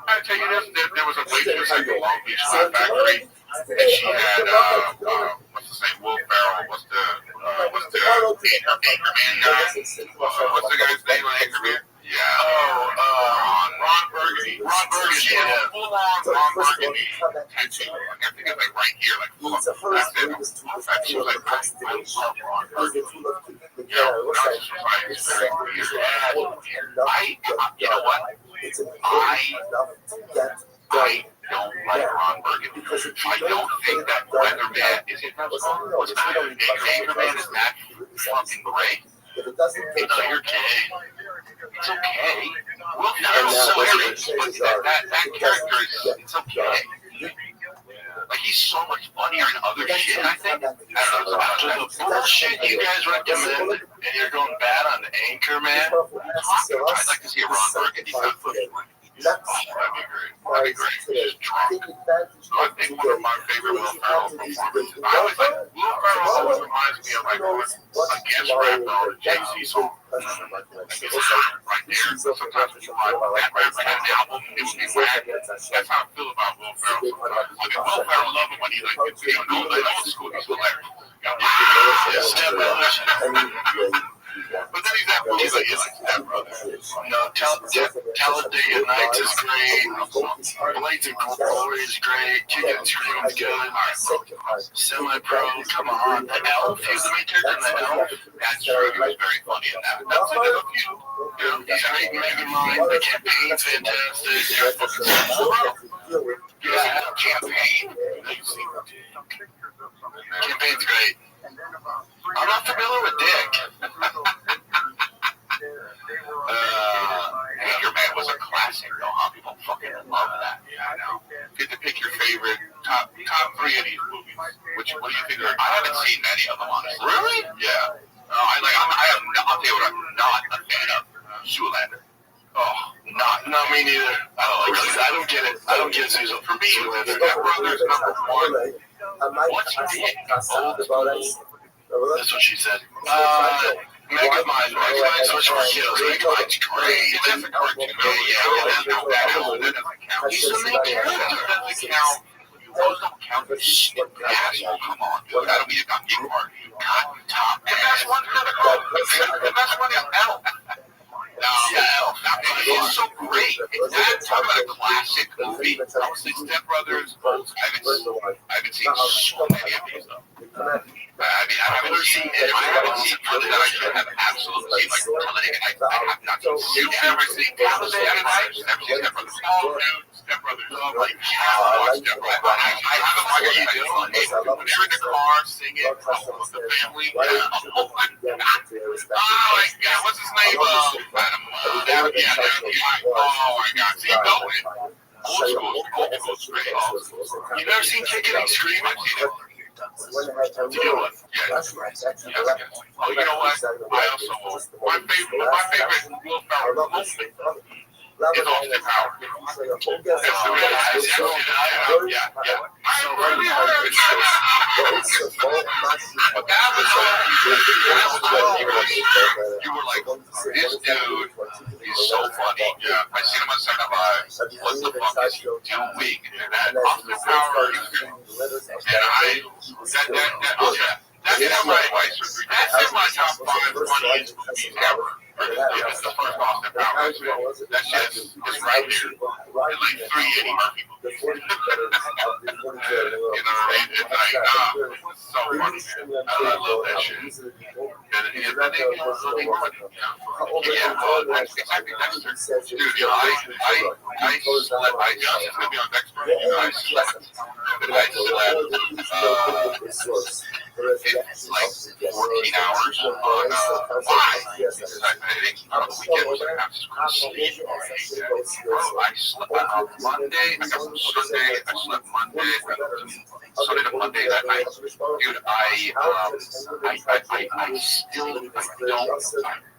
I tell you this, there was a waitress at the Long Beach Live Factory, and she had what's the name? Will Ferrell. What's the Anchorman guy? What's the guy's name on Anchorman? Yeah. Ron Burgundy. Ron Burgundy. Yeah. Full on Ron Burgundy tattoo. I think it's like right here, like full on. That's it. She was like, I love Ron Burgundy. You know, that's very weird. You know what? I don't like Ron Burgundy. I don't think that Weatherman is it. Anchorman is that fucking great. It's okay. It's okay. Will Ferrell's so hilarious, but that character is it's okay. Like he's so much funnier in other shit, I think. I don't know. So the bullshit you guys recommend, and you're going bad on Anchorman. I'd like to see a Ron Burgundy footage. That'd be great. Just try. I think one of my favorite Will Ferrell performances. I always like Will Ferrell always reminds me of like a guest rapper on a Jay-Z song. Like it's right there. Sometimes when you watch that rapper had an album, it would be whack. That's how I feel about Will Ferrell. I mean, Will Ferrell love it when he like gets old school. He's hilarious. But then he's that movie like Step Brothers. No, Talladega Nights is great. Blades and Glory is great. Chicken Scream is good. Semi-Pro, come on. The Elf, he was the main character in The Elf. That's true, he was very funny in that. That's like a few. You know, he's great in Megamind. The Campaign's fantastic. Yeah, Campaign? Campaign's great. I'm not familiar with Dick. favorite top 3 of these movies? What do you think are? I haven't seen many of them, honestly. Really? Yeah. I'll tell you what I'm not a fan of. Zoolander. Oh, not me neither. I don't get it. I don't get Zoolander. For me, Step Brothers #1. What's he did? Old school. That's what she said. Megamind, Switch for Kills. Megamind's great. It doesn't cartoon. Yeah, that doesn't count. He's the main character. That doesn't count. Those don't count. Asshole, come on, dude. I don't mean to not give part. Cotton Top. The best one is Elf. No, it's so great. It's talking about a classic movie. Obviously, Step Brothers. I haven't seen so many of these though. I haven't seen other than I should have absolutely seen, like Television. I have not seen. You've never seen Television? I've never seen Step Brothers. Oh, dude, Step Brothers. Oh, like, watch Step Brothers. I haven't watched it. When they're in the car singing with the family. Oh my God, what's his name? Oh my God, see, going. Old school's great. You've never seen Kicking and Screaming? I've seen it. You know what? Oh, you know what? I also my favorite Will Ferrell movie is Austin Powers. I really heard. You were like, this dude is so funny. Yeah, I seen him on Saturday Night Live. What the fuck is he doing? And that Austin Powers, that's in my advice. That's in my top 5 funniest movies ever. It's the first Austin Powers. That shit is right here. It's like 3 Eddie Murphy movies. You know, it's like, so funny, man. I love that shit. And I think it was really funny. Dude, I slept. I just it's gonna be on next Friday. I slept. It's like 14 hours on why? Because I think on the weekend was I have to sleep. I slept on Monday. I got from Sunday. I slept Monday. Sunday to Monday that night. Dude, I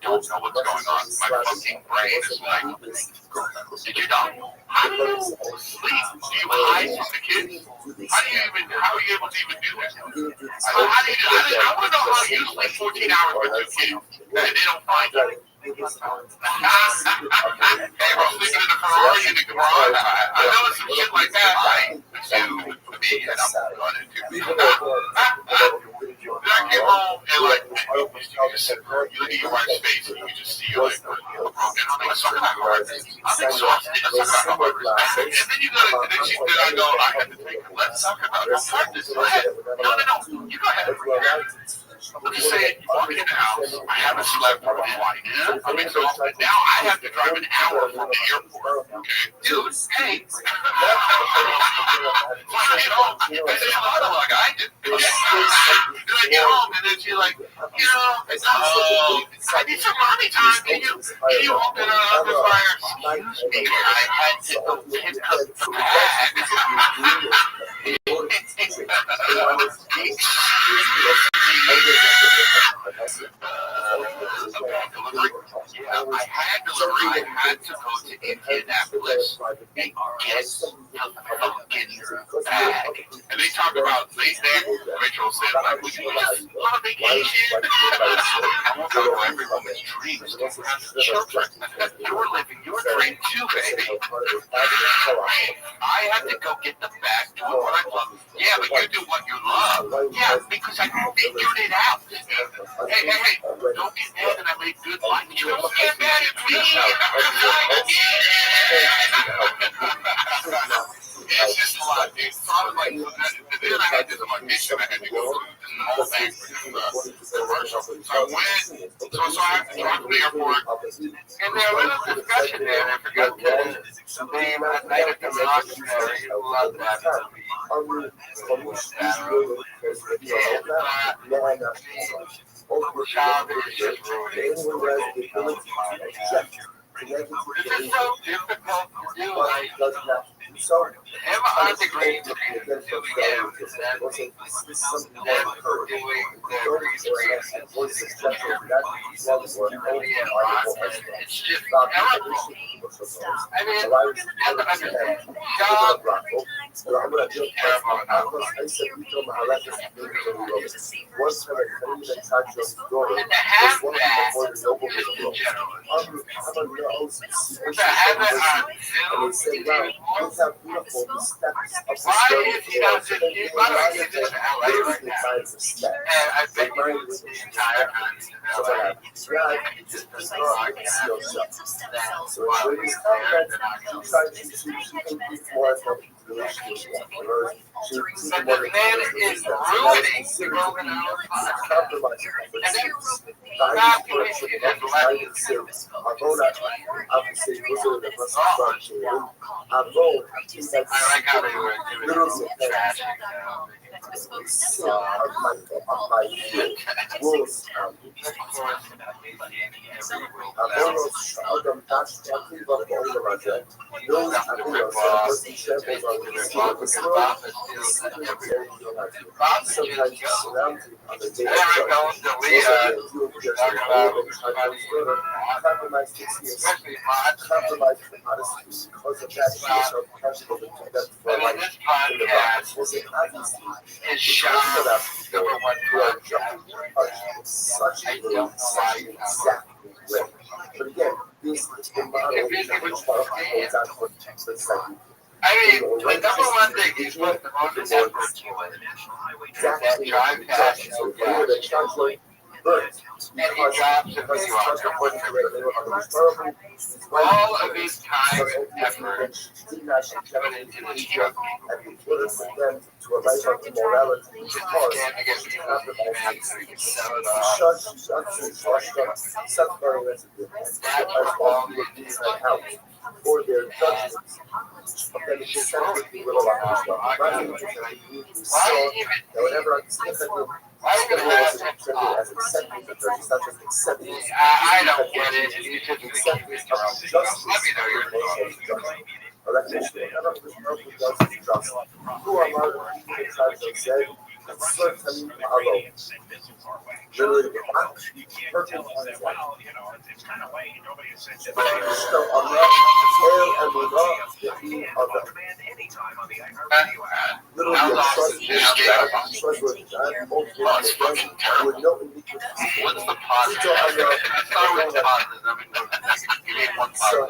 don't know what's going on. My fucking brain is like, did you know? How do you sleep? Do you hide from the kids? How are you able to even do that? I want to know how you sleep 14 hours with 2 kids and they don't find you. Hey, bro, sleeping in the Ferrari in the garage. I know some shit like that. I do for me, and I'm gonna do. Then I came home and like you look at your wife's face and you just see like broken. Let's talk about hard things. I'm exhausted. Let's talk about hard things. And then you go, then I go, I have to take. Let's talk about hard things. Go ahead. No. You go ahead. I'm just saying, you walk in the house, I haven't slept for a flight. I'm exhausted. Now I have to drive an hour from the airport. Okay? Dude, hey. When I get home, I say a monologue. I did. Then I get home, and then she's like, I need some mommy time. Can you open up the fire? Excuse me, I had to go pick up the bag. I had delivery. I had to go to Indianapolis and get the fucking bag. And they talk about, Rachel said, like, would you just on a vacation? I won't talk about every woman's dreams to have children. You're living your dream too, baby. I had to go get the bag, do what I love. Yeah, but you do what you love. Yeah, because I figured it out. Hey, don't get mad that I made good life choices. Don't get mad at me. It's just a lot, dude. So I was like, then I had this audition. I had to go to the whole thing for the commercial. So I went, so I have to drive to the airport. And there was a discussion there, and I forgot the name that night at the Rothschild. Love that movie. Childish, This is so difficult to do. Like, So, Have a hard degree to again, do from again. failure, was it something Then that for occurred? doing the Don't research and was the structure of that was what it's just terrible. I mean, I'm gonna I bet you it's the entire time. But the man is ruining the Golden Hour podcast. And then stop pushing it and let it I like how they were doing it trash. Is shot number one podcast. I don't know why you have but again, this is the model I mean, the number one thing is what the most effort to it. Drive past no gas. And he drops a video on all of his time and effort put into this job. For their judgments, but then it's just something will allow us whenever I see that as accepting the judge, it's not just accepting it. I don't get it. You just accept it. Let me know your thoughts. Who are my people said, certainly alone. Literally, perfect on his life. So I'm not fair and we're not the other. Literally, It's fucking terrible. What's the positive? You need one positive.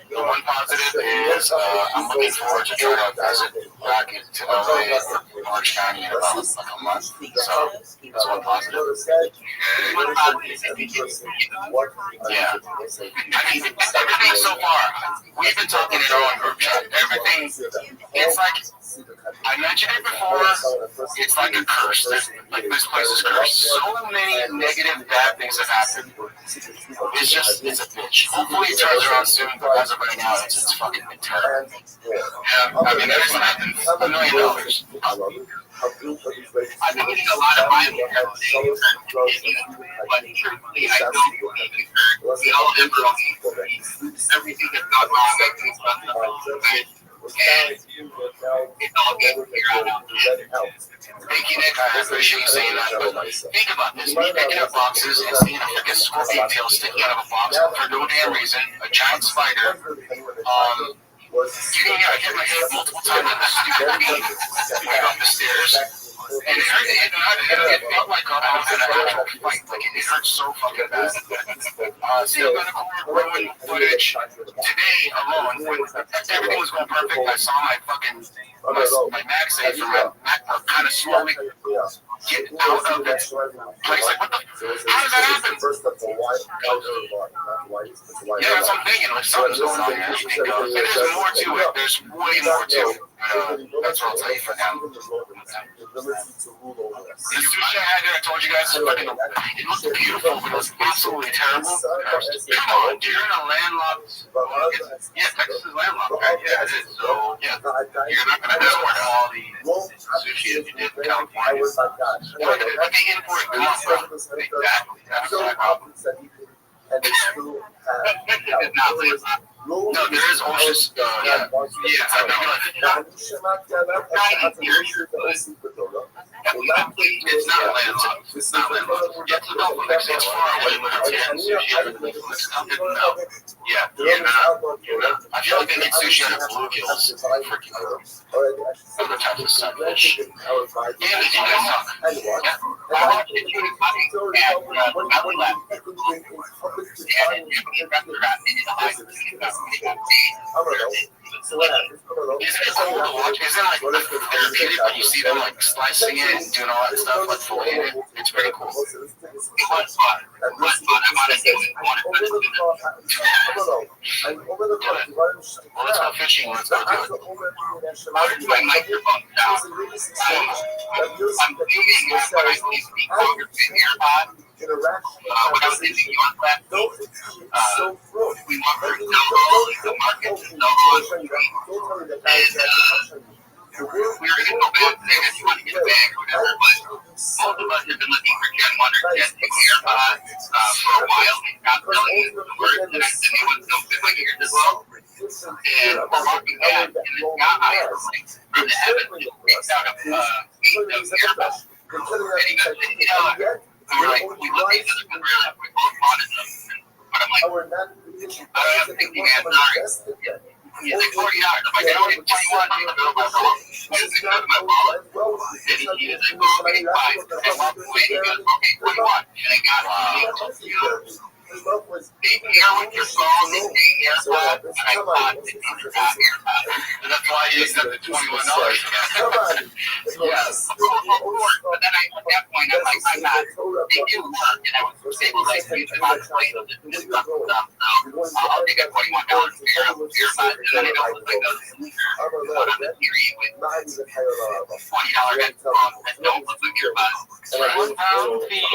The one positive is I'm looking forward to trying to visit back into LA, Orange County in about like a month. So that's one positive. One positive. Yeah. I mean, everything so far, we've been talking in our own group chat. Everything, it's like, I mentioned it before, it's like a curse. Like this place is cursed. So many negative, bad things have happened. It's just, it's a bitch. Hopefully it turns around soon, but as of right now, it's fucking been terrible. Yeah, I mean, there's $1 million. I've been getting a lot of violent things, but truthfully, I don't believe it. We all have our own. Everything that's gone wrong, everything's gone wrong. And it's all good to figure out. Making it, I appreciate you saying that, but think about this. Me picking up boxes and seeing a freaking scorpion tail sticking out of a box for no damn reason, a giant spider, I hit my head multiple times on that stupid beam going up the stairs. And it felt like I was in an actual fight. Like it hurt so fucking bad. Still gonna ruin footage today alone. When everything was going perfect, I saw my fucking my MagSafe from my MacBook kind of slowly get out of its place. Like what the? How did that happen? Yeah, that's what I'm thinking. Like something's going on here. And there's more to it. There's way more to it. That's what I'll tell you for now. The sushi I had there, I told you guys, it looked beautiful, but it was absolutely terrible. Come on, dude, you're in a landlocked. Yeah, Texas is landlocked, right? Yeah, it is. So, yeah, you're not going to export all the sushi that you did in California. But the import comes from. Exactly. That's my problem. No, there is oceans. Yeah, I know. It's not landlocked. It's not landlocked. Yeah, it's far away, but it's yeah, you're not. I feel like they make sushi out of bluegills. Freaking other types of sunfish. Yeah, did you guys talk? Yeah. I watched it doing funny at Belly Lab. So what happens? Isn't it cool to watch? Isn't it like therapeutic when you see them like slicing it and doing all that stuff, like filleting it? It's pretty cool. It was fun. I wanted to do it. Well, let's go fishing. Let's go do it. I'll turn my microphone down. I'm leaving when I leave the conversation AirPod. When I was in New York last week, we walked through the market, we were going to go back saying if you want to get a bag or whatever, but most of us have been looking for Gen 1 or Gen 2 AirPods for a while. We got telling us the word that I said they wouldn't fit my ears as well. And we're walking back, and this guy from the heavens just picked out a piece of AirPods. And he goes, $50. And we're like, we looked at each other and we're like, we both wanted them. But I'm like, I don't have 50 man, sorry. He's like $40. I'm like, I only 21. I'm like, oh, this is out of my wallet. And he was like, oh, okay, fine. And walked away. He goes, okay, 21. And I got it. They pair with your phone, they say AirPods, and I thought that these are not AirPods. And that's why you accepted $21. Yes. But then at that point, I'm like, I'm not. They do work, and they will like use the box plate of this stuff. So I'll take a $21 pair of AirPods, and then I don't look like those on the TV with $20 headphones that don't look like AirPods. Comfy.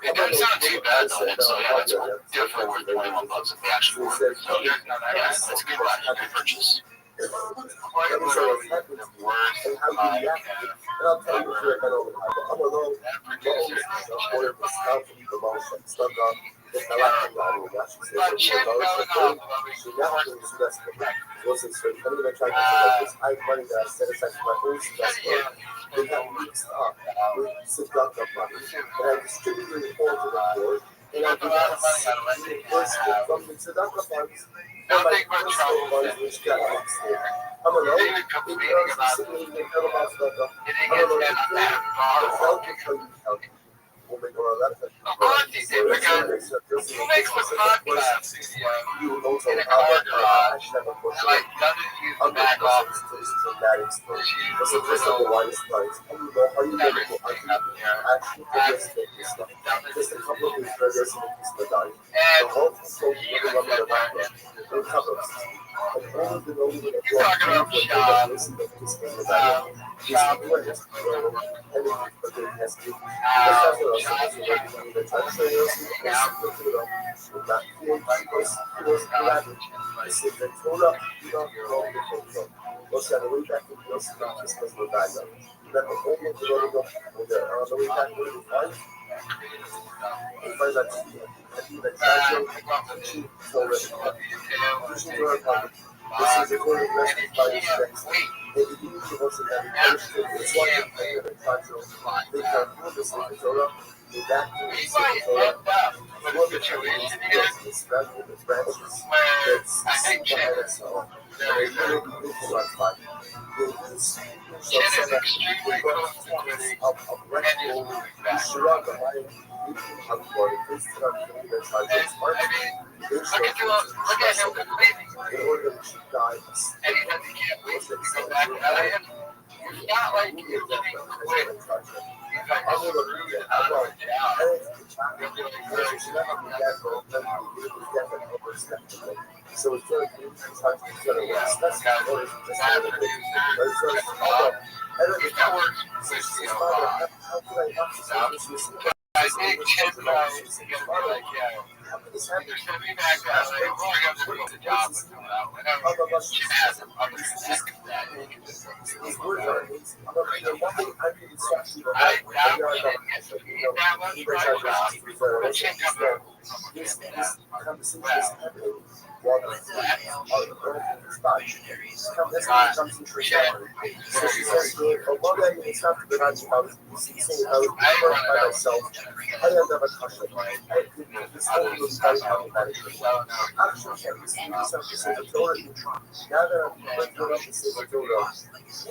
It doesn't sound too bad though, so yeah, it's definitely worth $21 if they actually work. So yeah, that's a good buy, a good purchase. Quite literally the worst podcast. They got mixed up with seductive money, and I distributed it all to the board, and I did not reimbursement from the seductive funds and my personal funds, which got mixed in. I'm a low, because specifically the about seductive, I'm a low, the Celtic County woman or a left. Of course he did, because who makes the podcast in a car garage and like doesn't use the back office? It's a list of the widest lines. Everything up there. Just a couple of these burgers and a piece of dime. The whole thing will cover us. You're talking about This is a quarter of less than 5 seconds. They begin to work in every person. It's one of the favorite cultural. They can move the Torah. They back to the Torah. Look at your it's spread with the branches. It's behind us all. They really move like fun. They use some extremely close quantity of red gold. They surround the line. Look at him completely. And he doesn't can't wait to go back to Elliot. It's not like he's living quick. He's like a screwed out of it down. He'll be like, really, so it's going to be I think Chip and I is going to be like, yeah, either send me back to LA or I'm going to go to the job and come out. Whenever Chip has him, I'm going to stick with that. I doubt we didn't get to eat that much right now. But Chip comes out. this conversation is happening while the spot. That's why it comes to reality. So she says to me, oh, well, then it's not the right I was saying I was working by myself. I end up a caution. This whole room is very problematic. Actually, every single something says the Torah. Now that I'm going up to say the Torah,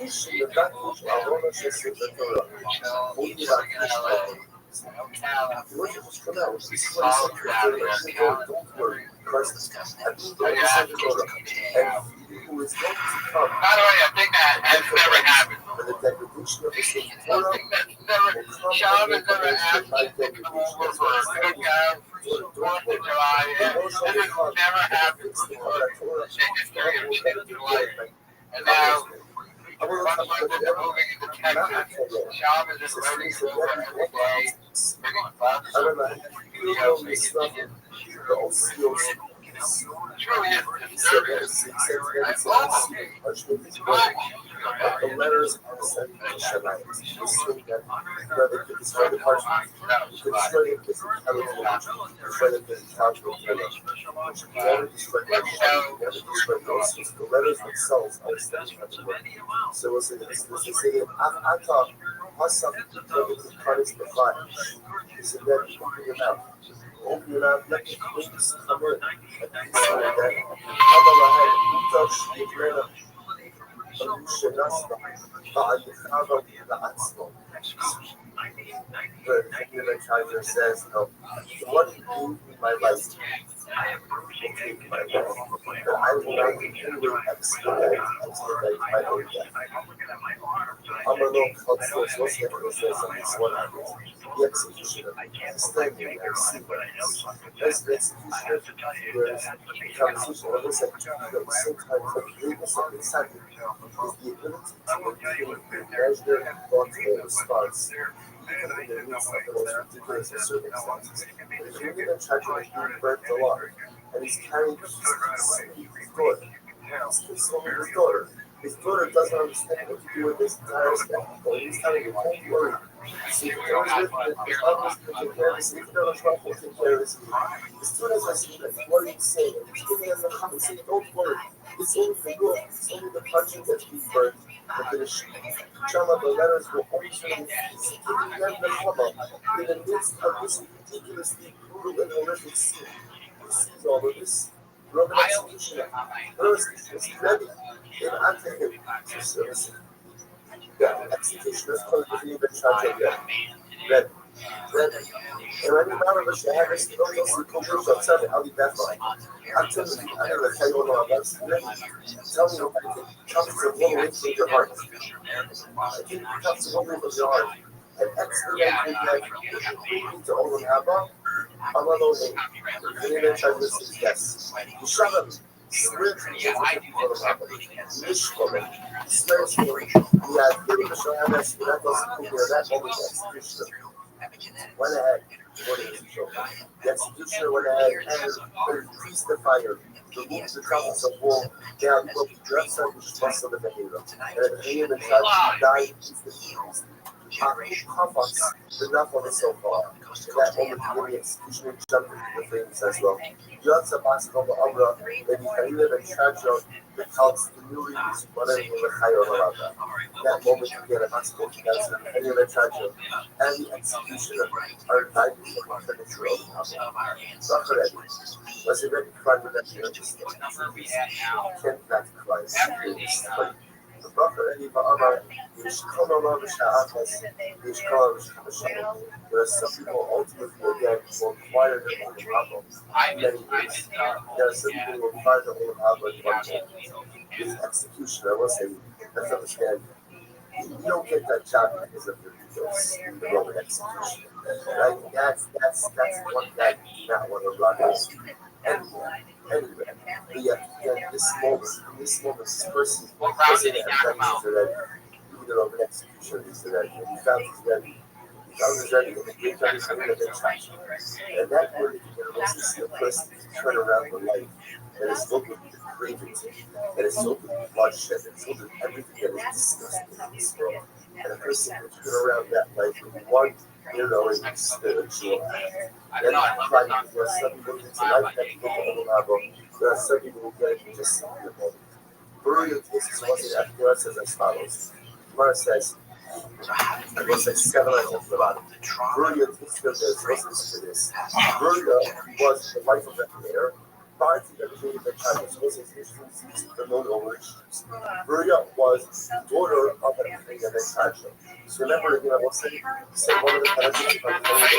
you should have got each one of the Torah. Only about you want to just come out. This is what he said to the don't worry. Christ is coming. I believe the Torah. And who is going to come. By the way, I think that has never happened. For the degradation of the Torah. Sean has never asked me to come over for a cookout, 4th of July, and this has never happened before in the history of July. And now, once they're moving into Texas, Sean is just learning over every day, bringing bugs, it really is disturbing. The letters are sent to Shabbat. You assume that they could destroy the parchment, you could destroy the intelligence, destroy the intelligence. You never destroy the those. The letters themselves are sent to Shabbat. So we'll say this. They say, I thought, myself, the parties the fire. They said, then open your mouth. Open your mouth, let the wings come in. And they say that, the human Kaiser says, what do you do in my life? Will take my life. But I will not be anywhere expedite until my own death. I'm a little close to what's the emphasis on this one. The execution of this thing I see. As the execution of the conversation, what is it? At the same time, the greatness of the second is the ability to measure and thoughtful response. Even in the midst of the most ridiculous of circumstances. But if you're going to try to being burnt alive, and he's carrying his daughter. He's holding his daughter. His daughter doesn't understand what to do with this entire spectacle. He's telling her, don't worry. See, if there was with it, if others could take care of this, if there was trouble, take care of this. As soon as I see that, what are you saying? He's giving us a comment saying, don't worry. It's only the rule. It's only the parchment that's being burnt. The letters will always remain giving them the cover in the midst of this ridiculously brutal and horrific scene. He sees all of this. Roman executioner. First, is ready in unto him to service him. The executioner's clothes with even charge of them. Ready. And when you remember the Shahadis, you don't see Kubush of Sunday, I'll be back on. I'm telling you, I never tell you what I'm about to do. Tell me what it comes from one way from your heart. I think it comes from one way from your heart. And expedite with that, to all of Abba, I'm alone. And then try to say yes. You shut up. Swear to me, Mishkomen, swear to me, we are giving the Shahadis, but that doesn't mean that moment executioner went ahead. The executioner went ahead and increased the fire, removed the trumpets of war, down, broke the dress of the trust of the Behira. And at the end of the tribe, died instantly. Enough of it so far. At that moment, the executioner jumped into the flames as well. Yotza Basakova Amra, maybe Kalila and Shadjo, the counts the newly used Mother in the Chayo Rabba. In that moment, you get a Basakova Kalila and Shadjo, and the executioner are divided from the natural Zakharek was a very private and understanding. Can't not Christ. The Prophet Ali Ba'amar is Kamala Sha'akas, is Kamala Sha'akas. There are some people ultimately again will acquire their own problem in many ways. There are some people who acquire their own problem in one way. This execution, I will say, let's understand, you don't get that job because of your egos in the Roman execution. Right? That's one guy you do not want to run out. Anyway, but yeah, this moment, this person is ready. Even the Roman execution is ready. He found he's ready. He found he's ready, and the great time is coming to trash. And that word, you can also see a person turn around the life that is filled with craving, that is filled with bloodshed, that is filled with everything that is disgusting in this world. And a person can turn around that life with one you know, it's spiritual. Then like, there are some people who like that people don't have there are some people who can just see the body. Burial cases was in Africa says as follows. Gemara says, it was like 7 lines of the bottom. Burial cases, there's reference to this. Burial was the wife of the mayor. Prior to the beginning of the child was also the known over issues. Burial was daughter of the king of the child. So remember again, I will say one of the penalties of the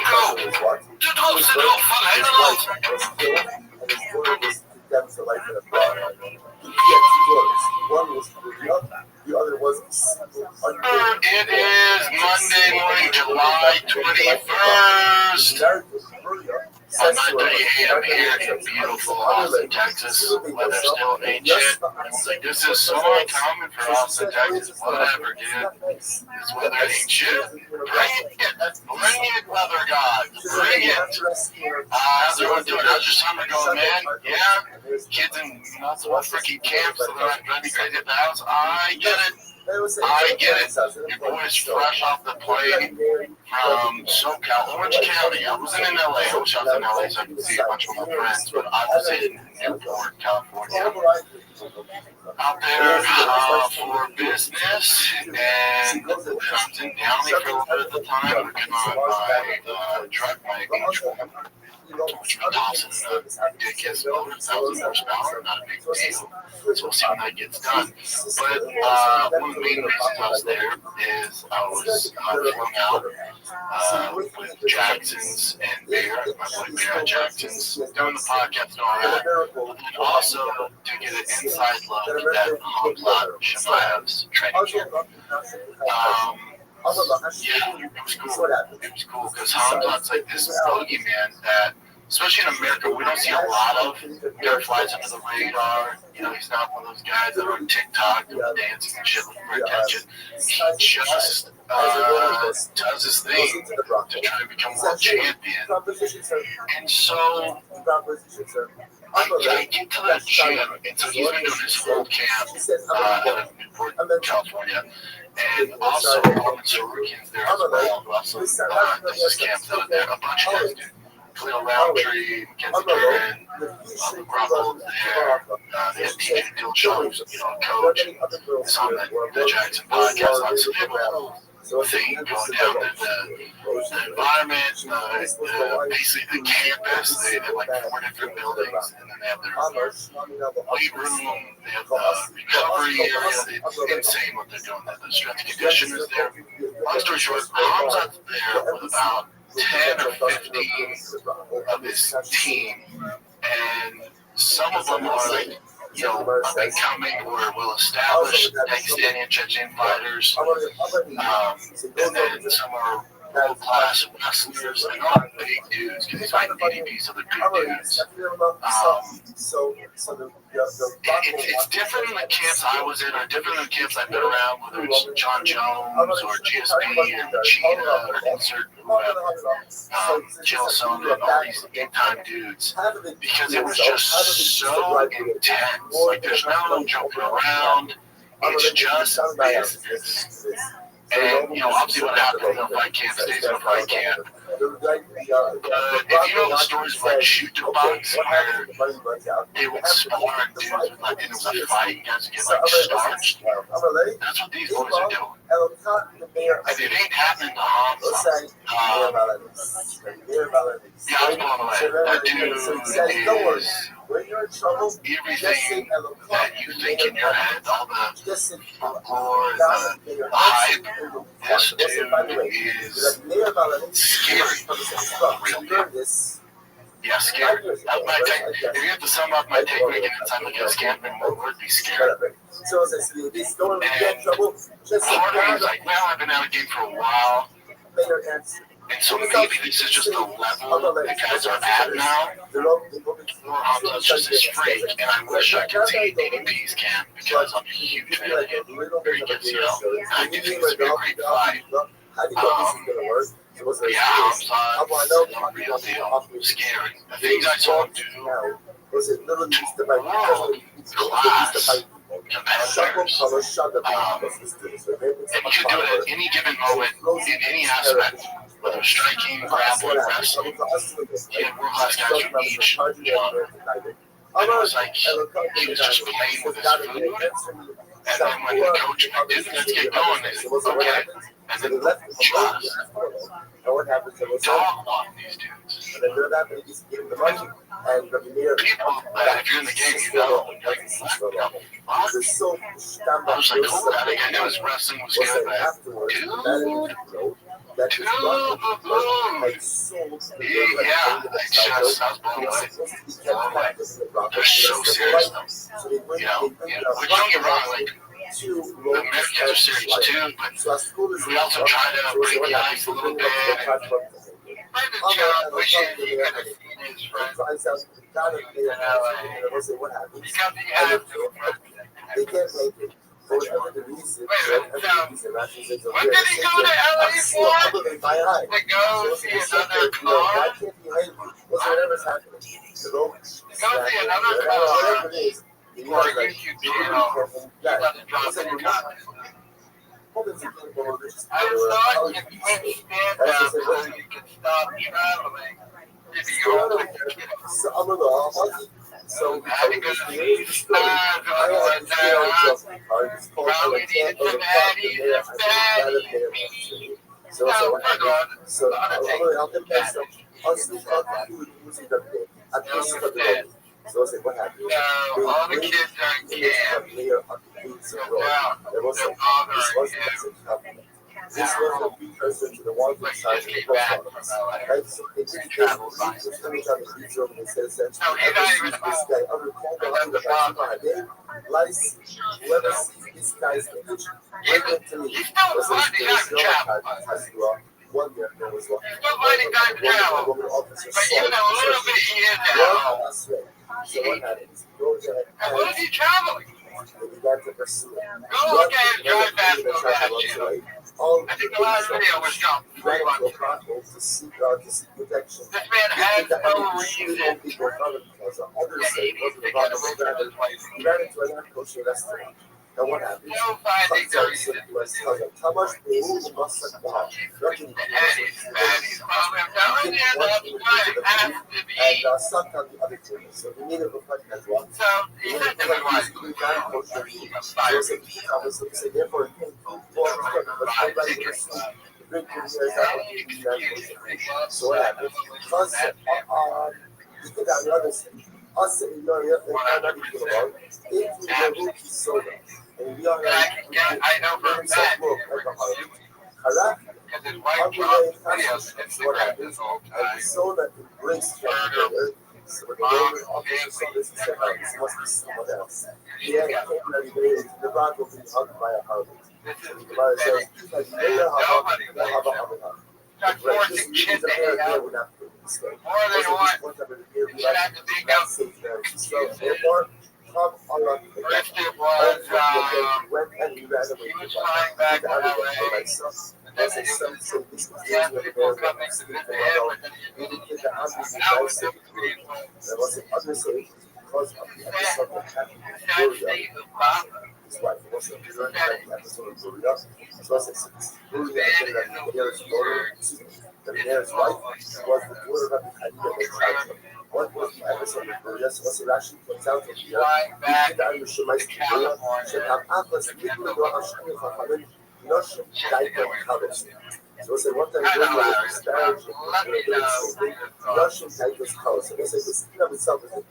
child was what? His wife was killed and his daughter was condemned to life in a bar. He had 2 daughters. One was Burial, the other was It is Monday morning, July 21st. On 9:30 a.m. here in beautiful Austin, Texas. Weather still ain't shit. Like, this is so uncommon for Austin, Texas. Whatever, dude. This weather ain't shit. Bring it. Bring it, weather god. Bring it. How's everyone doing? How's your summer going, man? Yeah? Kids in multiple freaking camps so they're not driving crazy at the house. I get it. I get it. Your boy's fresh off the plane from SoCal, Orange County. I wasn't in LA. I wish I was in LA so I could see a bunch of my friends, but I was in Newport, California. Out there for business, and then I was in Downey for a little bit at the time, working on my truck, my beach woman. Which tops in a ridiculous 1,000 horsepower, not a big deal. So we'll see when that gets done. But one of the main reasons I was there is I was flowing out with Jackson's and Bear, my boy Bear Jackson's, doing the podcast and all that. But then also to get an inside look at Hamzat Shemayev's training camp. Yeah, it was cool. It was cool because Hamzat's like this bogeyman that, especially in America, we don't see a lot of. Guy flies under the radar. You know, he's not one of those guys that are on TikTok doing dancing and shit looking for attention. He just does his thing to try to become world champion. And so I get to that gym, and so he's been doing his whole camp in Newport, California. And also, Norman Sorokin's there as well, who also does his camps out there. A bunch of guys do. Cleo Roundtree, Mackenzie Karen, Grapple there. They had DJ Dilshaw, you know, coach. It's on the Jackson podcast. Obviously, they have a whole thing going down there. The environment, basically the campus. They have like 4 different buildings, and then they have their weight room. They have the recovery area. It's insane what they're doing. The strength and conditioners there. Long story short, Hamzat's there with about 10 or 15 of his team, and some of them are like, you know, up and coming or well established Dagestani and Chechen fighters, and then some are world class wrestlers. They're not big dudes because he's fighting DDPs, so they're big dudes. It's different than the camps I was in, or different than the camps I've been around, whether it's John Jones or GSP or Cheetah or insert whoever, Jill Sona and all these big-time dudes, because it was just so intense. Like, there's no joking around. It's just business. And, you know, obviously what happens in a fight camp stays in a fight camp. But if you know the stories of like shoot to box where they would spar and dudes would like get into a fight, you guys would get like starched. That's what these boys are doing. And it ain't happening to Hamzat. Yeah, I was blown away. That dude is everything that you think in your head, all the folklore, the hype. This dude is scary. Yeah, scary. If you have to sum up my take when I get inside like a camp in one word, be scared. And part of me is like, well, I've been out of game for a while. And so maybe this is just the level the guys are at now. Hamzat's just this freak, and I wish I could see DDP's camp because I'm a huge fan of him. Very good CL. I do think it's a great fight. Yeah, Hamzat's the real deal. Scary. The things I saw him do to world-class competitors. And you can do it at any given moment, in any aspect. whether it's striking, grappling, wrestling. He had world-class guys from each. And it was like he was just playing with his food. And then when the coach didn't let's get going, they said, okay. And then just dog walk these dudes. People that if you're in the game, you know, like, I was like, cool, I knew his wrestling was good, but dude. Yeah, I was blown away. They're so serious though. You know, but don't get wrong, like, the Americans are serious too, but we also try to break the ice a little bit. Brandon Jones wishes he could have seen his friends in LA. Because he has to. They can't make it. For whatever the reason, when did he go to LA for? To go see another car? Whatever's happening. To go see another car. Or a YouTube channel. He doesn't drop any content. I thought if you went stand up so you could stop traveling, if you only so I think it's probably needed some Addies and fatties. So So I said, what happened? No, all the kids are in camp. This was a precursor to the one side of the post office. Right? So they didn't travel by. Just let me try to reach over and say, this guy, under Lice, whoever sees this guy's image, bring him to me. One year there was one. Still finding time to travel. But even a little bit he is now. So what happens? Go ahead. And what is he traveling? They began to pursue it. Go look at him drive past go back. I think the last video was shot 3 months. To seek protection. This man has no reason. He ran into an agricultural restaurant. And what happened? No finding the reason. How much you must have bought? And sometimes the other thing. So we need a reflection as well. So he said to me, so therefore, so what happened? You got the other thing. Us in soda. And we are I know for a fact. Because his wife dropped videos on Instagram all the time. So that it brings together. So the Roman officer saw this and said, oh, this must be someone else. Yeah, he came every day. The rock will be hugged by a harvest. So the Gemara says, Forcing kids to hang out more than one. You should have to dig up. Therefore, First it was, he was flying back to LA. And then he had people coming to visit him, and then he now was the state of Baba. The mayor's wife was the daughter of the what was the episode of Korea? So what's it actually comes out of here? The Irish should have Atlas, so say what time Russian Titus colors. So they say this in of itself is the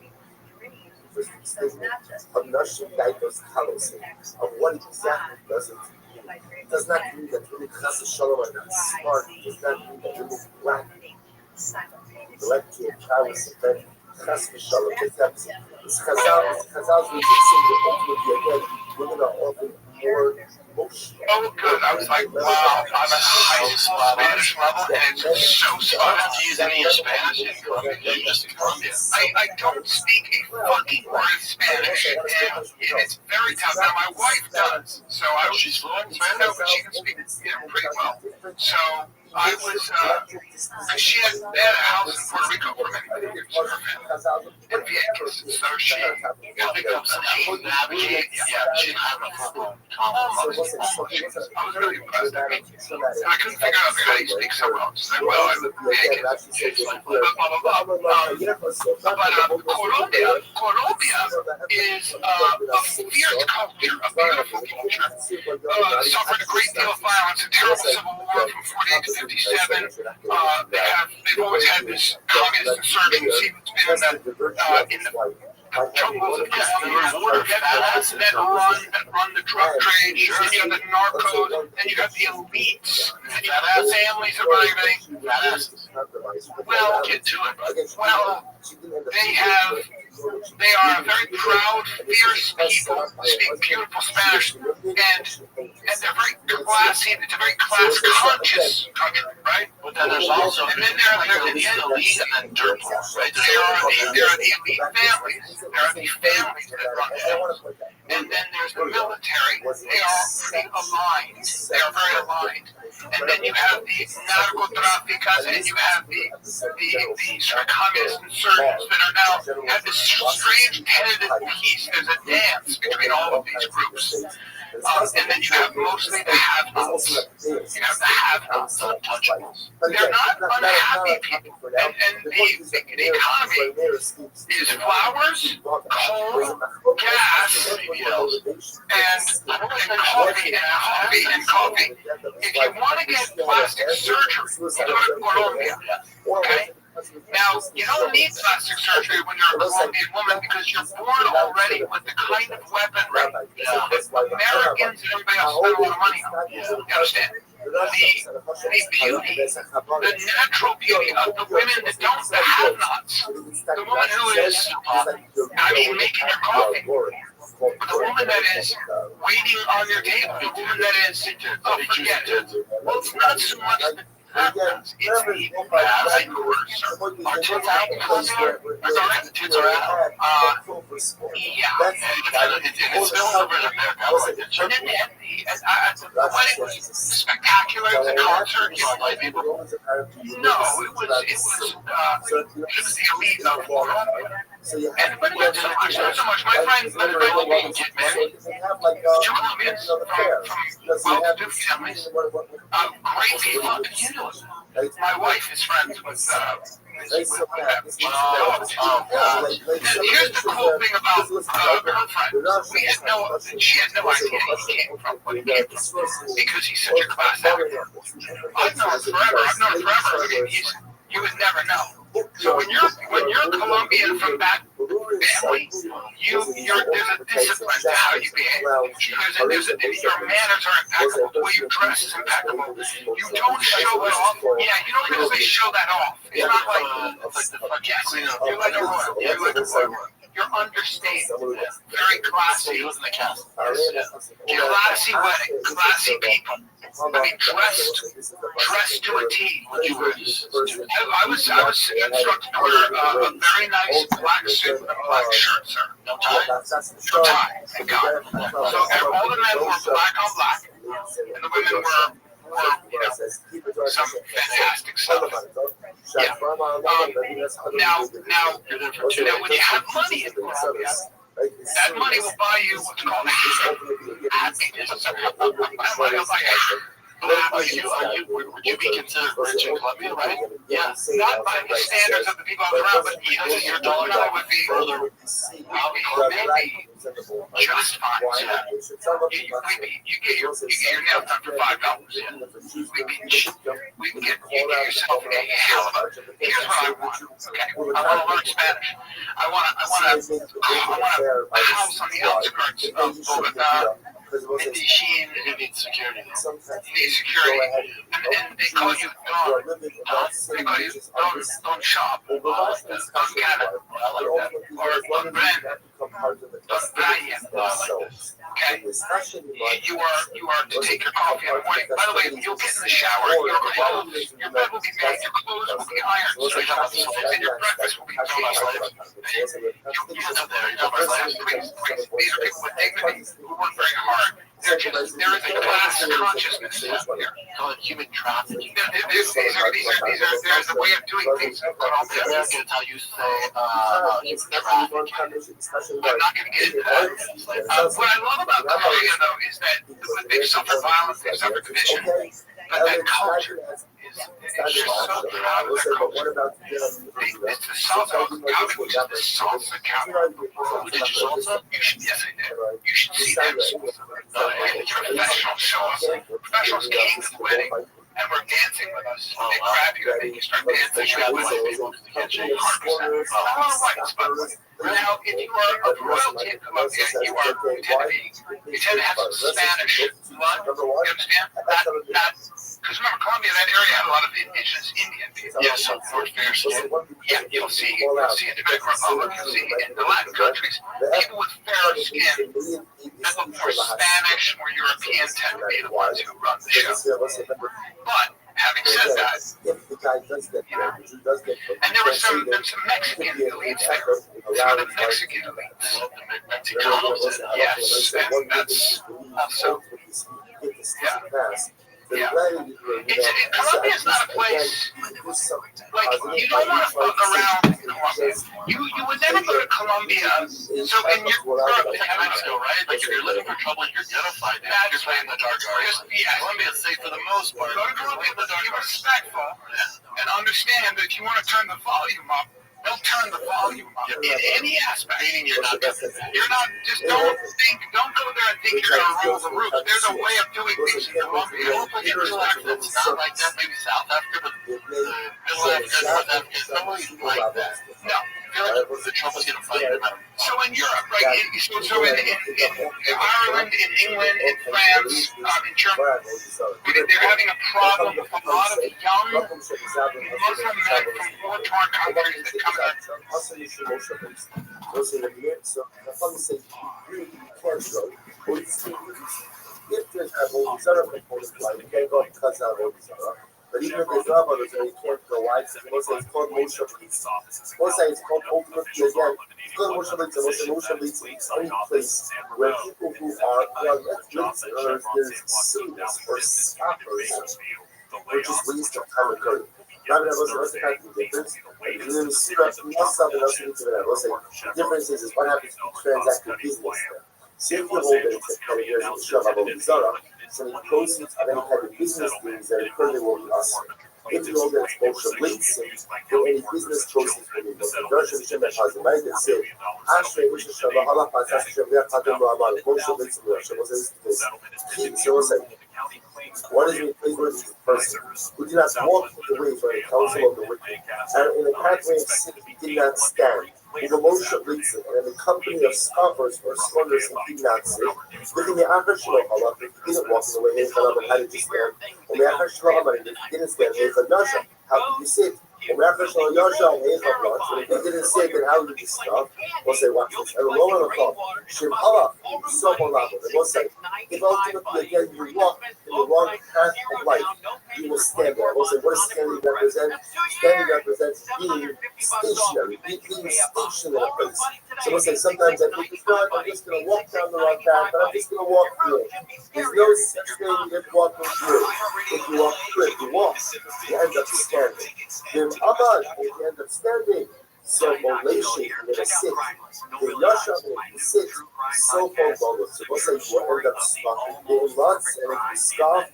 first statement of Russian Titus colors of what exactly does it mean. It does not mean that really Chas Shalom are not smart. It does not mean that really black intellectual prowess of men. Chas Shalom. It's Chazal's way to sing the ultimate again. Women are often more emotional. Oh, good. I was like, wow, I'm at the highest Spanish level, and it's so smart to use any Spanish in Colombia, just in Colombia. I don't speak a fucking word of Spanish, and it's very tough. Now, my wife does, so she's fluent in Spanish, but she can speak pretty well. So I was, she had a house in Puerto Rico for many years. And Viekis. So she becomes a chief navigate. Yeah, she's having a full-blown almost. I was really impressed. I mean, I couldn't figure out how you speak so well. She's like, well, I'm a Viekis. It's like, blah, blah, blah, blah. But Colombia is a fierce culture, a beautiful culture. Suffered a great deal of violence, a terrible civil war from 48 to 57. They've always had this communist insurgency that's been in the jungles of Colombia that run the drug trade. Then you have the narcos, then you have the elites, then you have the families arriving. Well, get to it. Well, they are a very proud, fierce people, speak beautiful Spanish, and they're very classy. It's a very class-conscious country, right? But then there's also, and then there are the elite and then dirt balls, right? There are the elite families. There are the families that run it. And then there's the military. They are pretty aligned. They are very aligned. And then you have the narcotraficas, and you have the sort of communist insurgents that are now have this strange tentative peace. There's a dance between all of these groups. And then you have mostly the have-nots. You have the have-nots, the untouchables. They're not unhappy people. And the economy is flowers, coal, gas, and coffee. If you want to get plastic surgery, go to Colombia. Okay? Now, you don't need plastic surgery when you're a Colombian woman because you're born already with the kind of weaponry that Americans and everybody else spend a lot of money on. You understand? The beauty, the natural beauty of the women that don't have nots. The woman who is, making your coffee. The woman that is waiting on your table. The woman that is, forget it. Well, it's not so much happens. It's the people that have our tits out. The tits are out. It's filmed over in America. The wedding was spectacular. It was a concert. You know, like people. No, it was the elite of Colombia. But not so much. My friends will get married. Two Colombians from well-to-do families. Great people. You know, my wife is friends with them. Here's the cool thing about her friend. She had no idea he came from what he came from because he's such a class actor. I've known him forever. I mean, you would never know. So when you're Colombian from that family, there's a discipline to how you behave. Your manners are impeccable. The way you dress is impeccable. You don't show it off. Yeah, you don't usually show that off. It's not like you're like a royal. You're like a royal. You're understated. Very classy. He was in the cast. Classy wedding. Classy people. I mean, dressed to a T. I was instructed to wear a very nice black suit and a black shirt, sir. No tie. No tie. Thank God. So all the men were black on black, and the women were some fantastic stuff. Yeah. Now, when you have money in Colombia, that money will buy you what's called happiness. Would you be considered rich in Colombia, right? Yeah. Not by the standards of the people around, but because your dollar would be maybe just fine. Yeah. You get your nails done for $5. We can get yourself a hell of a. Here's what I want. Okay, I want to learn Spanish. I want a house on the outskirts of Bogota. Medellin, you need security. And they call you Don. They call you Don Shop. Don Cannon. Or Don Brand. Don Brian. Okay? You are to take your coffee in the morning. By the way, you'll get in the shower. Your bed will be made. Your clothes will be ironed. And your breakfast will be made. You sit there. Please. These are people with dignity who work very hard. There is a class mass consciousness out here. Call it human trafficking. There's a way of doing things in Colombia. Americans, how you say human trafficking. I'm not going to get into that. What I love about Colombia, though, is that they've suffered violence, they've suffered division, but that culture is just so proud of their culture. It's the salsa comedy, which is the salsa comedy. Did you salsa? You should, yes, I did. You should see that salsa. Professionals show us. Professionals came to the wedding and were dancing with us. They grab you and make you start dancing. You have white people because they can't change. 100%. Not a lot of whites, but now, if you are of royalty in Colombia, you tend to have some Spanish blood. You understand? Because remember, Colombia, that area had a lot of indigenous Indian people. Yes, so for fair skin. Yeah, you'll see in Dominican Republic, you'll see in the Latin countries, people with fairer skin that look more Spanish or European tend to be the ones who run the show. But having said that, and there were some Mexican elites there. Some of the Mexican elites. Mexicanos. Yes, and that's also, yeah. Colombia is not a place, like, you don't want to fuck around in Colombia. You would never go to Colombia, so in your Think of Mexico, right? Like if you're looking for trouble, you're gonna find it. You're playing the dark side. yeah, Colombia's safe for the most part. go to Colombia, but be respectful and understand that if you want to turn the volume up, they'll turn the volume up in any aspect. Meaning you're not just don't go there and think you're gonna rule the roost. There's a way of doing things in Colombia. Hopefully it's not like that. Maybe South Africa, but Middle Africa, North Africa, it's not really like that. No. The Trump is gonna fight them out. So in Europe, right? So in Ireland, in England, in France, in Germany, they're having a problem with a lot of young Muslim men from war-torn countries that come But even if there's not others, you can't go wide. So it's called motion leads. It's called ultimately again. It's called motion leads. And motion leads is any place where people who are leads, in other words, there's students or stoppers, or just waste of time occurring. Rabbi what's the kind of difference? The difference is what happens if you transact your business there. So if you hold it, it's kind of here's the shove of Zara. So the proceeds of any kind of business deals that occur, they will be us. If you hold that it's motion leads, or any business proceeds will be conversion, Shem has the right that say, Ashrei, which is Shabbat, Allah, Pasas, Shem, Yachatim, Ramal, motion leads, Shem, was this case. So what's that? What is the praiseworthy person who did not walk the way for the counsel of the wicked, and in the pathway of sin did not stand, with the motion leads him, and in the company of scoffers or scorners he did not sit, within the Akash of Allah, he didn't walk in the way, and how did you stand? And the Akash of Allah, if he didn't stand, how did you sit? And the Akash of Yasha, and if he didn't sit, then how did you stop? We'll say, watch this. And the Roman will call, Shem Allah, so Allah, and we'll say, if ultimately again you walk in the wrong path of life, you will stand there. We'll say, what does standing represent? Standing represents being stationary, being stationed in a place. So we'll say, sometimes I think, I'm just going to walk down the wrong path, but I'm just going to walk through it. There's no such thing as walking through. If you walk through it, you walk, you end up standing. Then Abad, if you end up standing, so Molation, you're going to sit. The Yasha, if you sit, so Bogo. So we'll say, you end up scoffing. In lots, and if you scoff,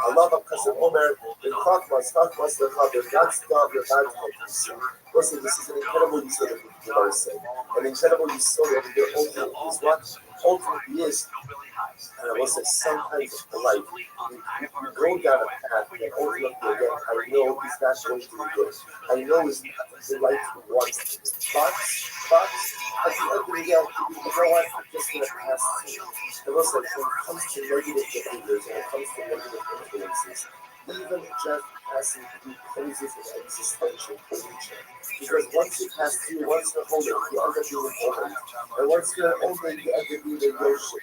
Allah of Kassim Omer, in Chakmas, the Chabir, not scoff, you're not talking. We'll say, this is an incredible use of the verse. An incredible use of the ultimate is what ultimately is. And I will say, sometimes in life, you go down a path, and ultimately again, I know he's not going to be good. I know he's not the life he wants. But, at the end of the day, you know what? I'm just going to pass through. And listen, when it comes to negative behaviors, when it comes to negative influences, even just passing through phases of existential nature. Because once you pass through, once you're holding, you end up being holding. And once you're holding, you end up being the Yoshim.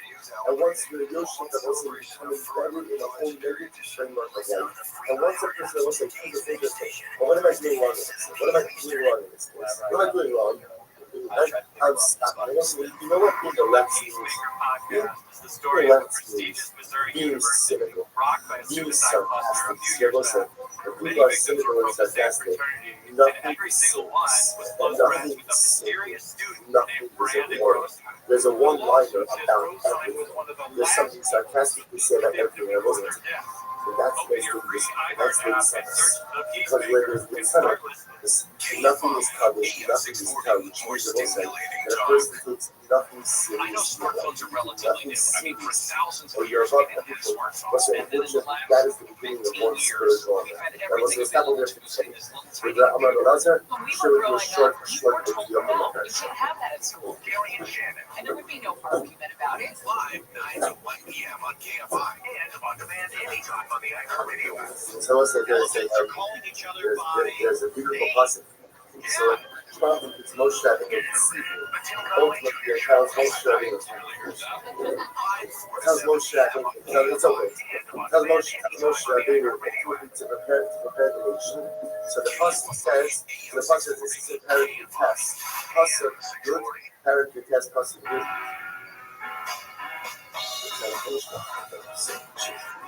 And once you're the Yoshim, that also becomes embedded in a whole negative framework of life. And once a person also comes to think of, well, what am I doing wrong in this? What am I doing wrong in this case? What am I doing wrong? You know what being a left means? Being a left means being cynical, being sarcastic. Listen, if people are cynical and sarcastic, nothing is serious. Nothing is serious. Nothing is important. There's a one-liner about everything. There's something sarcastically said about everything that wasn't. So that's the sense. Because where there's the center, nothing is covered, nothing is covered. And a person takes nothing seriously. Nothing serious. Or you're about to listen, that is the beginning of one spiritual. And listen, it's not only a thing. With the Amar Lazar, sure, you're short, but you're not. You should have that at school, Gary and Shannon. And there would be no argument about it. Live 9 to 1 p.m. on KFI and on demand anytime on the iHeartRadio app. Someone said there's a beautiful blessing. So it's Moshe Rabbeinu. Ultimately, it tells Moshe Rabbeinu. It tells Moshe Rabbeinu. It's okay. It tells Moshe Rabbeinu to prepare the nation. So the pasuk says, this is a parity test. Pasuk good, parity test. Pasuk good.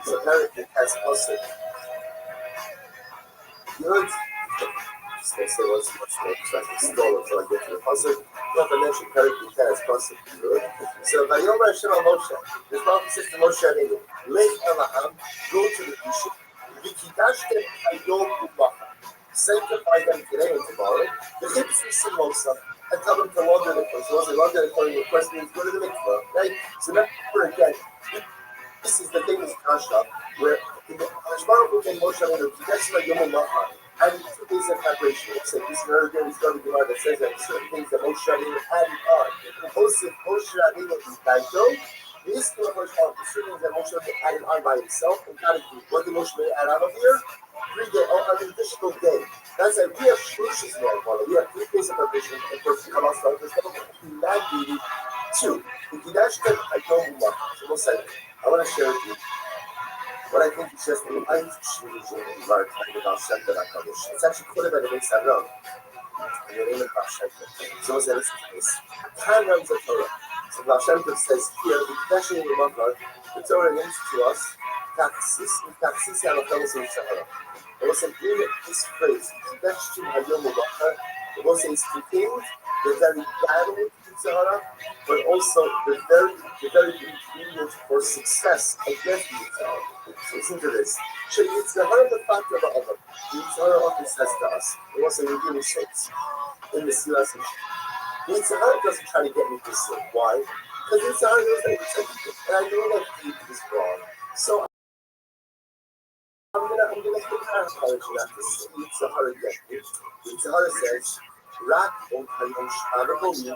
So parity test. Pasuk good. They say what's stolen until I get to the pasuk. Not to mention parity test. Pasuk good. So Vayomer Hashem al Moshe. This prophet says to Moshe Rabbeinu, Lech Elaham, go to the Bishop, Vikidashtem Hayom U'Macha. Sanctify them today and tomorrow. The Hipsi Simosa, and tell them to launder the clothes. Once they launder the clothes, the question means go to the mikvah. Right? So remember again, this is the thing with Kasha, where in the Hashbaruch and Moshe Rabbeinu, Vikidashtem Hayom U'Macha. And 2 days of preparation. So this is very good. We started the Gemara that says that certain things that Moshe Rabbeinu added on. Moshe Rabbeinu is Daito. These two of certain things that Moshe Rabbeinu added on by himself. And kind of what did Moshe Rabbeinu add on over here? 3 days, an additional day. That's like we have Shloshis Morah. We have 3 days of preparation. And first we come out start this couple. Mandated 2. Vikidashtem Hayom U'Macha. So we'll say, I want to share with you. What I think is just the it's actually quite a bit of inside out. And the name of Hashem. So what's that? Listen to this. Time runs the Torah. So Hashem says here, the confession in the Machar, the Torah names to us, Taxis and Alphonse in Sahara. It was an this phrase, Confession Hayom Machar. It was a contained the very battle in Sahara, but also the very ingredient for success against the Sahara. So listen to this. So it's the heart of the factor of Allah. The Sahara often says to us, it was a redeeming sense in the Silas. The Sahara doesn't try to get me to sin. Why? Because the Sahara knows that it's everything. And I know that he is wrong. So I'm gonna encourage you not to sin. The Sahara again. The Sahara says, Rak on Hayom Sh'Araboli,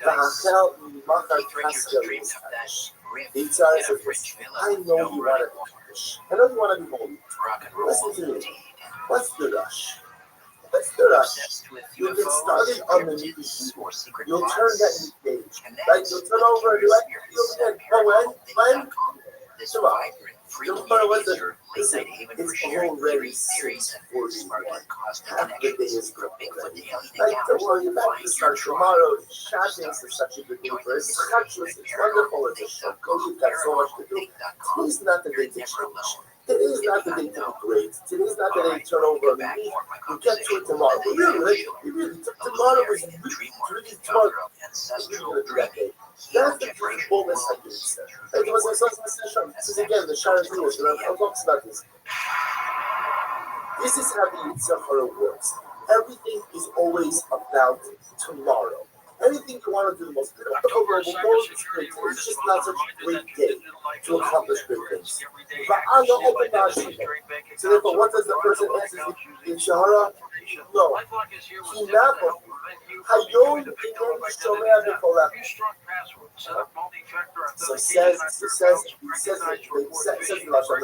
V'Achel Machar Kaskel Yitzhak. The Sahara says, I know you want to be Jewish. I know you want to be holy. Listen to me. What's the rush? What's the rush? You get started on the new evil. You'll turn that new page. Right? You'll turn over and you'll begin. Oh, when? Tomorrow. Tomorrow was the listen, it's already 6:41. Half the day is gone. Like, don't worry about it. Start tomorrow. Shopping is such a good day for us. It's wonderful. It's a show. You've got so much to do. Today's not the day to change. Today's not the day to be great. Today's not the day to turn over a leaf. We'll get to it tomorrow. But really, tomorrow is really tomorrow. We're going to do that day. That's the fullness I do. Like it was a session. This is again the Shara Jewish. I'll talk about this. This is how the Yitzhak works. Everything is always about tomorrow. Anything you want to do the most October will go is great. It's just not such a great day to accomplish great things. But I don't open that. So therefore, what does the person answer in Shahara? No. Hinabo. Hayom Inon Shomea B'Kolach. So says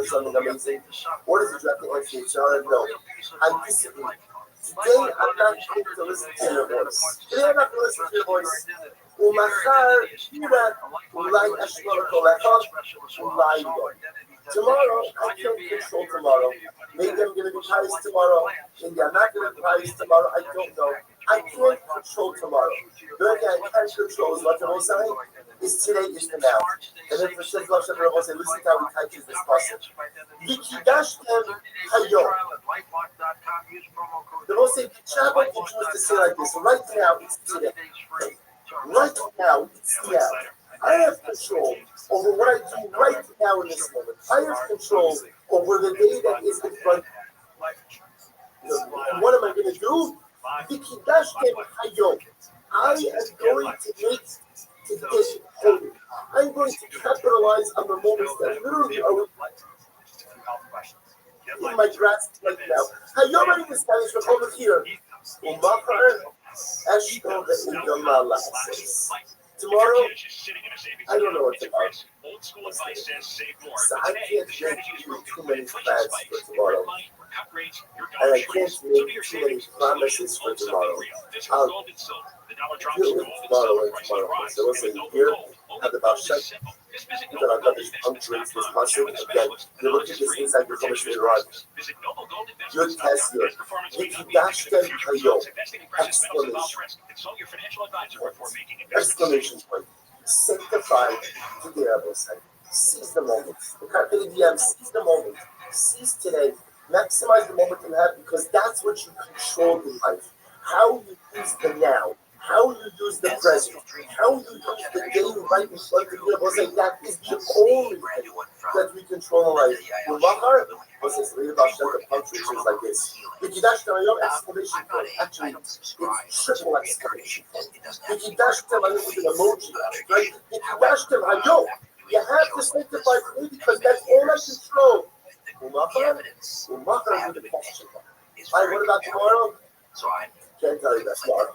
something amazing. What is the directing answer in Shahara? No. I'm disciplined. Today I'm not going to listen to your voice. Today I'm not going to listen to your voice. Tomorrow, I can't control tomorrow. Maybe I'm going to be pious tomorrow. Maybe I'm not going to be pious tomorrow. I don't know. I can't control tomorrow. The only thing I can control is what the Most High is today, is the now. And then for Shef Lav Shem Rabbi say, listen to how we type this passage. V'kidashtem hayom. The Most High, Shabbat will choose to say like this. Right now, it's today. Right now, it's now. I have control over what I do right now in this moment. I have control over the day that is in front of me. What am I going to do? V'kidashtem hayom. I am going to make today holy. I'm going to capitalize on the moments that literally are in my grasp right now. Hayom ani mistavish from over here. Umachar eshkol ve'idama la'asos. Tomorrow, I don't know what tomorrow. So I can't make too many plans for tomorrow. And I can't make too many promises for tomorrow. I'll deal with tomorrow and tomorrow. So let's say here, have the Baal Shem. That our God punctuates this concept. Again, you look at this inside your Chumash later on. Your test here. V'kidashtem hayom. Exclamation point. Sanctify today, Rabbi said. Seize the moment. The Carpe Diem, seize the moment. Seize today. Maximize the moment you have, because that's what you control in life. How you use the now. How you use the present, how you use the day right in front of you, that is the only thing that we control in life. Umachar, what's this? Read about the punctuations like this. V'kidashtem hayom, exclamation point. Actually, it's triple exclamation point. V'kidashtem hayom with an emoji, right? V'kidashtem hayom. You have to sanctify today because that's all I control. Umachar with the question. All right, what about tomorrow? Can't tell you that tomorrow.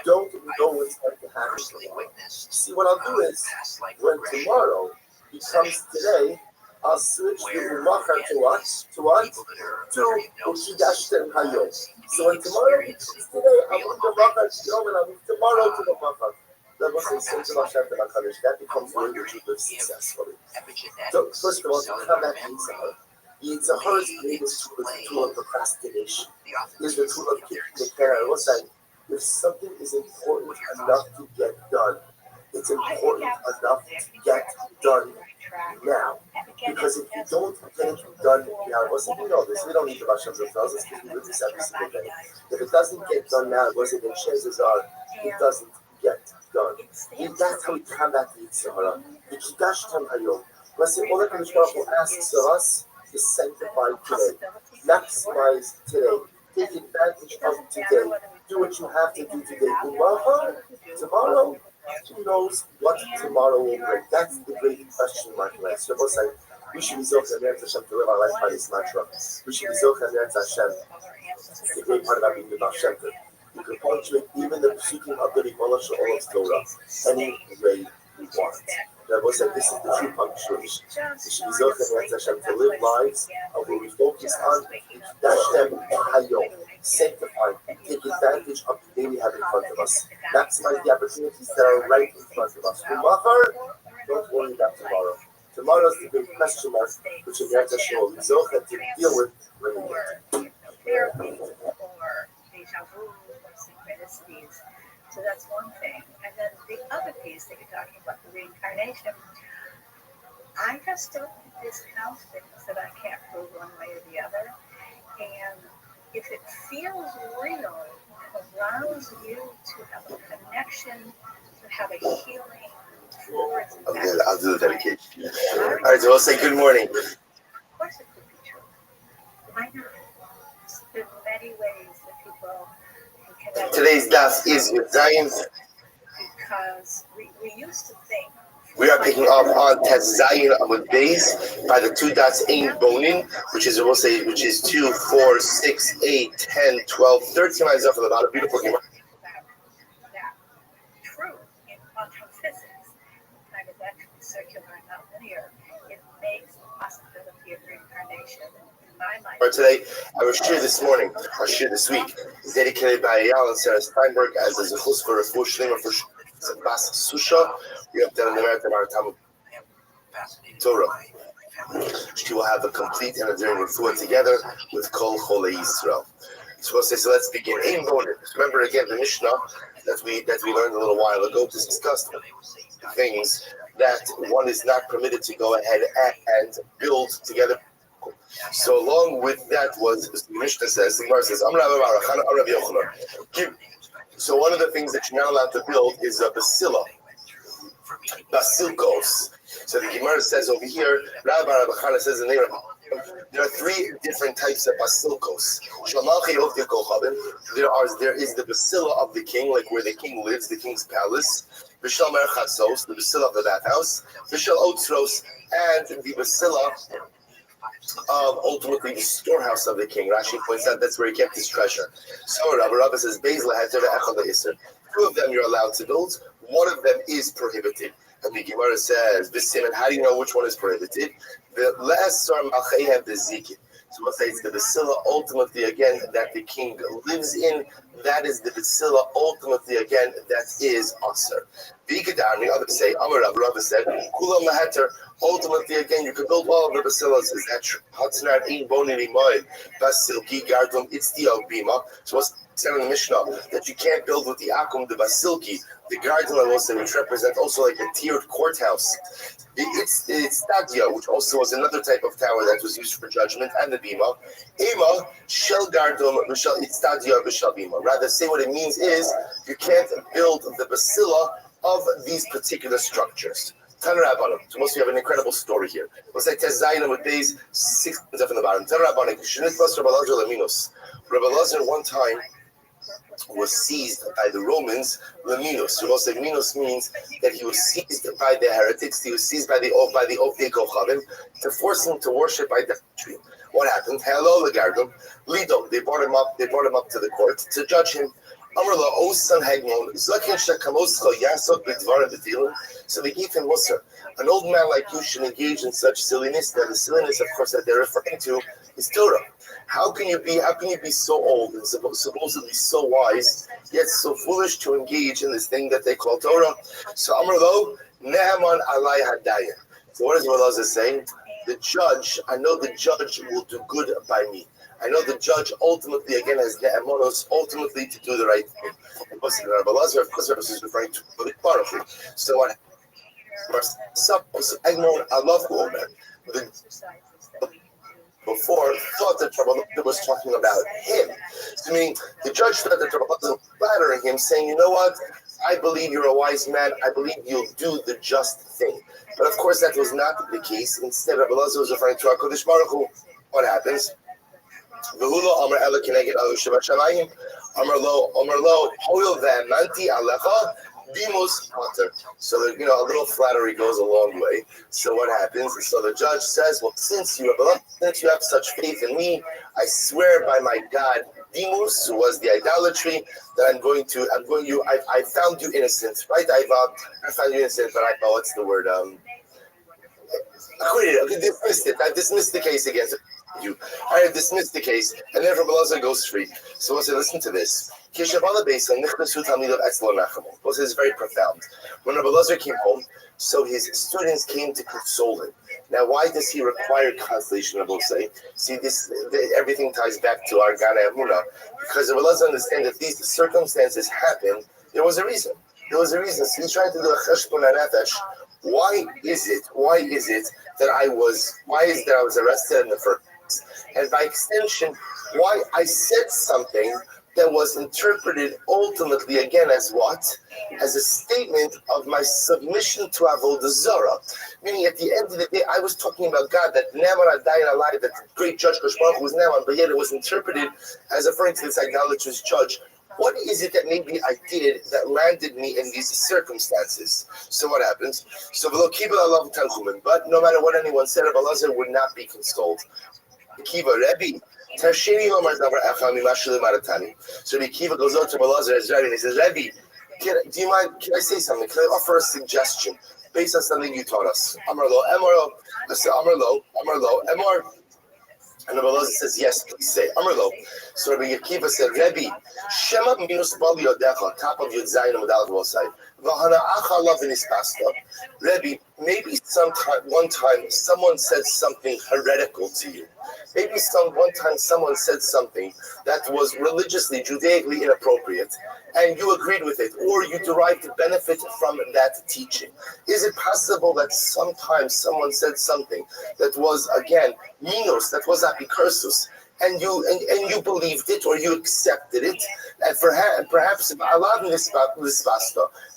Don't know what's going to happen tomorrow. See, what I'll do is, when tomorrow becomes today, I'll switch the Umachar to what? To V'kidashtem hayom. So when tomorrow becomes today, I'll move the Umachar to Yom, and I'll move tomorrow to the Umachar. That becomes the way that you live successfully. So, first of all, to come back to Yitzhak. Yitzhak's greatest tool is the tool of procrastination. Is the tool of kicking the can. I will say, if something is important enough to get done, it's important enough to get done now. Because if you don't get it done now, we know this. We don't need to rush up the thousands because we live this every single day. If it doesn't get done now, then chances are it doesn't get done. And that's how we combat the Yitzhak. V'kidashtem hayom. Let's say all that Kadosh Baruch Hu asks of us is sanctify today. Maximize today. Take advantage of today. Do what you have to do today. Tomorrow, who knows what tomorrow will bring? That's the great question mark. So both say, we should be Zocheh Meretz Hashem to live our life by this mantra. We should be Zocheh Meretz Hashem. It's the great part about being the Baal Shem Tov. You can punctuate even the psukim of the Ribono Shel Olam's Torah any way you want. Rabbi said this is the true punctuation. We should be Zocheh Meretz Hashem to live lives of where we focus on V'kidashtem hayom, sanctify, take advantage of the day we have in front of us. Maximize the opportunities that are right in front of us. Don't worry about tomorrow. Tomorrow's the big question mark, which in Meretz Hashem will be Zocheh to deal with when we get it. Synchronicities. So that's one thing. And then the other piece that you're talking about, the reincarnation, I just don't discount things that I can't prove one way or the other. And if it feels real, it allows you to have a connection, to have a healing towards that. I'll do the dedication. All right, so I'll say good morning. Of course it could be true. Why not? There's many ways that people can connect. Today's daf is with Zion. Because we used to think. We are picking up on Tes Zayin with base by the two dots Ein Bonin, which is, we'll say, which is 2, 4, 6, 8, 10, 12, 13 lines up for the bottom. Beautiful game. True in quantum physics, kind of actually circular and not linear, it makes the possibility of reincarnation. In my mind. For today, our shir this morning, our shir this week, is dedicated by Eyal and Sarah Steinberg as a zechus for Refuah Shlema for Bas Susha. We have done an American Talmud Torah. She will have a complete and enduring refuah together with Kol Cholei Yisrael. So let's begin. Aim bonus. Remember again the Mishnah that we learned a little while ago discussed things that one is not permitted to go ahead and build together. So along with that was the Mishnah says, the Gemara says, so one of the things that you're not allowed to build is a basila, basilkos. So the Gemara says over here, Rabbi Rothschild says in there are three different types of basilkos. There is the basila of the king, like where the king lives, the king's palace. Bishal merchatsos, the basila of the bathhouse. Bishal otros, and the basila of ultimately the storehouse of the king. Rashi points out that's where he kept his treasure. So Rabbi Rothschild says, two of them you're allowed to build, one of them is prohibited. And the Gemara says, and how do you know which one is prohibited? The last Malchay have the Zikin. So we'll say it's the basila ultimately again that the king lives in. That is the basila ultimately again that is Asr. Vikadar, the others say, Amar Rabbi said, Kula Mahater, ultimately again you can build all of the basilas. Is that true? Hatzanar ein bonini moed, basilki gardum, it's the albima. So what's said in the Mishnah that you can't build with the akum, the basilki, the garden also, which represent also like a tiered courthouse. It's stadia, which also was another type of tower that was used for judgment, and the bima. Ema shel gardum b'shel it's stadia b'shel bima. Rather, say what it means is you can't build the basila of these particular structures. Tanarabanim. So most of you have an incredible story here. Let's say Tezayim with days 6 up in the bottom. Tanarabanim. Rabbi Lazar one time was seized by the Romans, Laminos. So also Minos means that he was seized by the heretics, he was seized by the Ovdei Kochavim to force him to worship idolatry. What happened? Hello, Legardum, Lido, they brought him up to the court to judge him. Amrla, O son Hagmon, Zakin Shakamoscha Yasok Bidvar Betilim. So they gave him Musar. An old man like you should engage in such silliness. That the silliness, of course, that they're referring to is Torah. How can you be so old and supposedly so wise, yet so foolish to engage in this thing that they call Torah? So Amrlo, Naaman Alai Hadaya. So what is Rabbi saying? The judge, I know the judge will do good by me. I know the judge ultimately, again, has ne'emonos, ultimately to do the right thing. Rabbi Lazar, of course, is referring to the Baruch. So what? I love Omer. Before thought that Rabbi Lazar was talking about him. So, I mean, the judge thought that Rabbi Lazar was flattering him, saying, you know what? I believe you're a wise man. I believe you'll do the just thing. But of course, that was not the case. Instead, Rabbi Lazar was referring to HaKadosh Baruch Hu. What happens? V'hulo Amar Ela Keneged Alu Shabbat Shamayim Amar Lo Hoil Ve'amanti Alecha Dimos Pater. So a little flattery goes a long way. So what happens? So the judge says, well, since you have such faith in me, I swear by my God, Dimus, who was the idolatry, that I found you innocent, right? I found you innocent, but what's the word? Acquitted. Okay, dismissed it. I dismissed the case against you. I have dismissed the case, and then Rabbi Lazar goes free. So we'll say, listen to this. This is very profound. When Rabbi Lazar came home, so his students came to console him. Now, why does he require consolation? I will say. See, everything ties back to our Gana Emunah, because Rabbi Lazar understands that these circumstances happened. There was a reason. So he's trying to do a cheshbon hanefesh. Why is it that I was arrested in the first place? And by extension, why I said something that was interpreted ultimately again as what? As a statement of my submission to Avodah Zarah. Meaning at the end of the day, I was talking about God, that Naaman Adayin Alai, that great judge Kosh Baruch Hu was Naaman, but yet it was interpreted as referring to this idolatrous judge. What is it that maybe I did that landed me in these circumstances? So what happens? So but no matter what anyone said, Rabbi Lazar would not be consoled. Kiva Rebbe, so the Kiva goes out to Rabbi Lazar as Rebbe and he says, Rebbe, do you mind, can I say something? Can I offer a suggestion based on something you taught us? Amarlo, I said, Amarlo, Amar. And Rabbi Lazar says, yes, please say. Amarlo. So Rabbi Akiva said, Rebbe, Shema minus bal yodecha, top of Yud Zayin and Medal Vosai. Rebbe, maybe one time someone said something heretical to you. Maybe one time someone said something that was religiously, Judaically inappropriate, and you agreed with it, or you derived benefit from that teaching. Is it possible that sometimes someone said something that was, again, minos, that was apicursus, and you believed it or you accepted it, and perhaps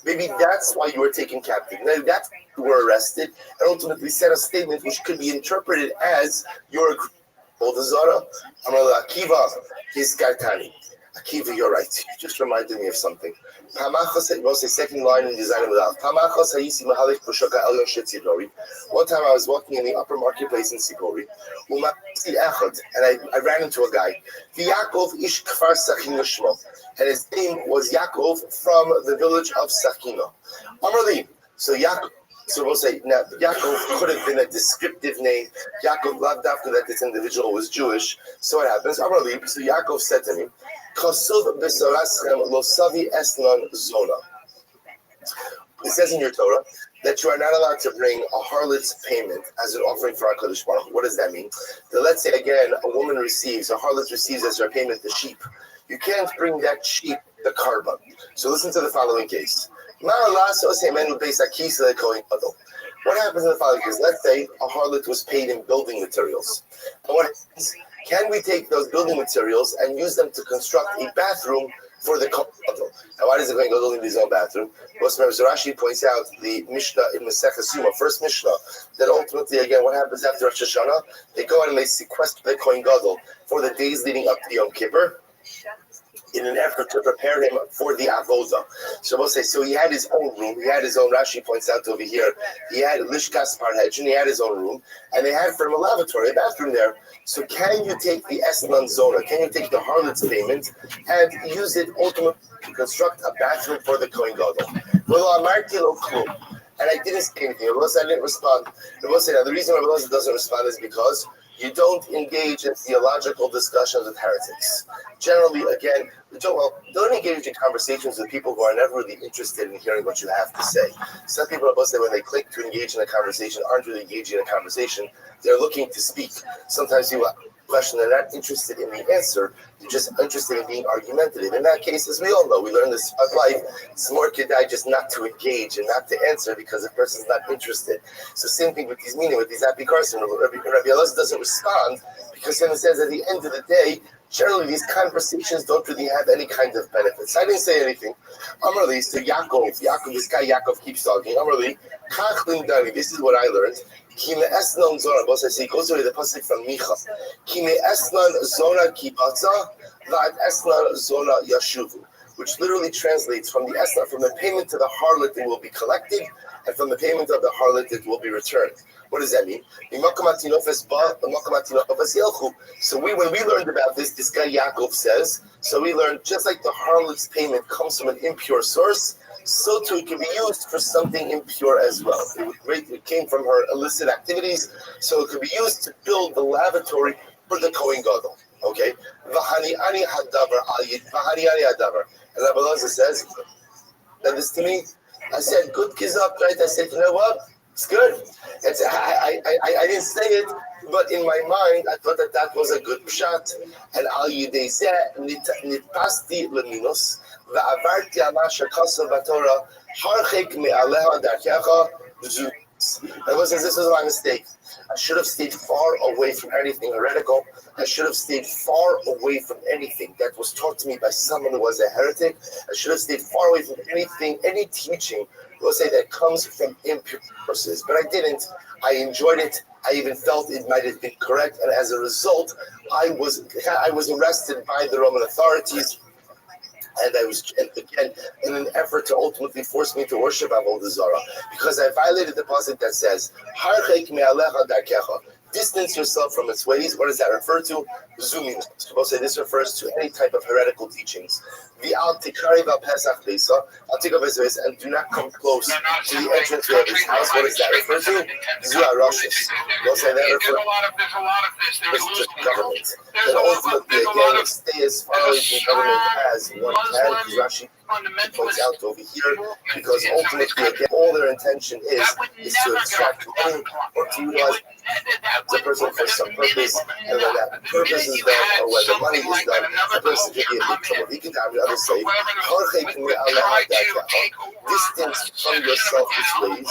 maybe that's why you were taken captive. Maybe that's why you were arrested and ultimately said a statement which could be interpreted as your Zara, Akiva, his Gaitani. Akiva, you're right. You just reminded me of something. Was the second line in design without. One time I was walking in the upper marketplace in Sibori, and I ran into a guy. And his name was Yaakov from the village of Sakino. So Yaakov. So we'll say now Yaakov could have been a descriptive name. Yaakov loved after that this individual was Jewish. So what happens? So Yaakov said to me, it says in your Torah that you are not allowed to bring a harlot's payment as an offering for HaKadosh Baruch Hu. What does that mean? So let's say again, a harlot receives as her payment the sheep. You can't bring that sheep the carbon. So listen to the following case. What happens in the following case? Let's say a harlot was paid in building materials. And what happens? Can we take those building materials and use them to construct a bathroom for the Kohen Gadol? Now, why does the Kohen Gadol need his own bathroom? Well, Rashi points out the Mishnah in Maseches Yoma, first Mishnah, that ultimately, again, what happens after Rosh Hashanah? They go out and they sequester the Kohen Gadol for the days leading up to Yom Kippur, in an effort to prepare him for the avoda. So we'll say, so he had his own room. He had his own, Rashi points out over here, he had Lishkas Parhedron, he had his own room, and they had for him a lavatory, a bathroom there. So can you take the Esnan Zona, can you take the harlot's payment and use it ultimately to construct a bathroom for the Kohen Gadol? And I didn't say anything. I didn't respond. Now, the reason Rabbi doesn't respond is because you don't engage in theological discussions with heretics. Generally, again, don't engage in conversations with people who are never really interested in hearing what you have to say. Some people, when they click to engage in a conversation, aren't really engaging in a conversation. They're looking to speak. Sometimes you question, they're not interested in the answer, they're just interested in being argumentative. In that case, as we all know, we learn this about life, it's more kedai just not to engage and not to answer because the person's not interested. So same thing with these apikaros. Rabbi Elazar doesn't respond because then it says at the end of the day, generally these conversations don't really have any kind of benefits. I didn't say anything. Amrli, so Yaakov, this guy Yaakov keeps talking. Amrli, Kachlin Dani, this is what I learned. Kime Esnan Zora, boss I say, it goes over the pasuk from Micha. Kime Esnan Zora Kibatza, Vad Esnan Zora Yashuvu, which literally translates from the Esnan, from the payment to the harlot it will be collected, and from the payment of the harlot it will be returned. What does that mean? So when we learned about this guy Yaakov says, so we learned just like the harlot's payment comes from an impure source, so too it can be used for something impure as well. It came from her illicit activities, so it could be used to build the lavatory for the Kohen Gadol. Okay? And Rabbi Elazar says, and this to me, I said, good kizak, right? I said, you know what? It's good. I didn't say it, but in my mind, I thought that was a good pshat. And al yidei zeh nitpasti leminos va'avarti ala shekasov b'Torah harchek me'aleha darkecha b'zuz. This was my mistake. I should have stayed far away from anything heretical. I should have stayed far away from anything that was taught to me by someone who was a heretic. I should have stayed far away from anything, any teaching, we'll say, that comes from impure sources. But I didn't. I enjoyed it. I even felt it might have been correct. And as a result, I was arrested by the Roman authorities. And I was, again, in an effort to ultimately force me to worship Avodah Zarah, because I violated the pasuk that says, "Harchek me'alecha darkecha," distance yourself from its ways. What does that refer to? Zooming. Suppose say this refers to any type of heretical teachings. and do not come close to the entrance of his house. What does that refer to? ViralRabbi. We'll say that refers to government. And ultimately, again, stay as far away from government as one can, because Rashi points out over here, because ultimately, again, all their intention is to extract money or to utilize the person for some purpose, and when that purpose is done, or when the money is done, the person can be in big trouble. He can have the other say, distance from yourself is ways.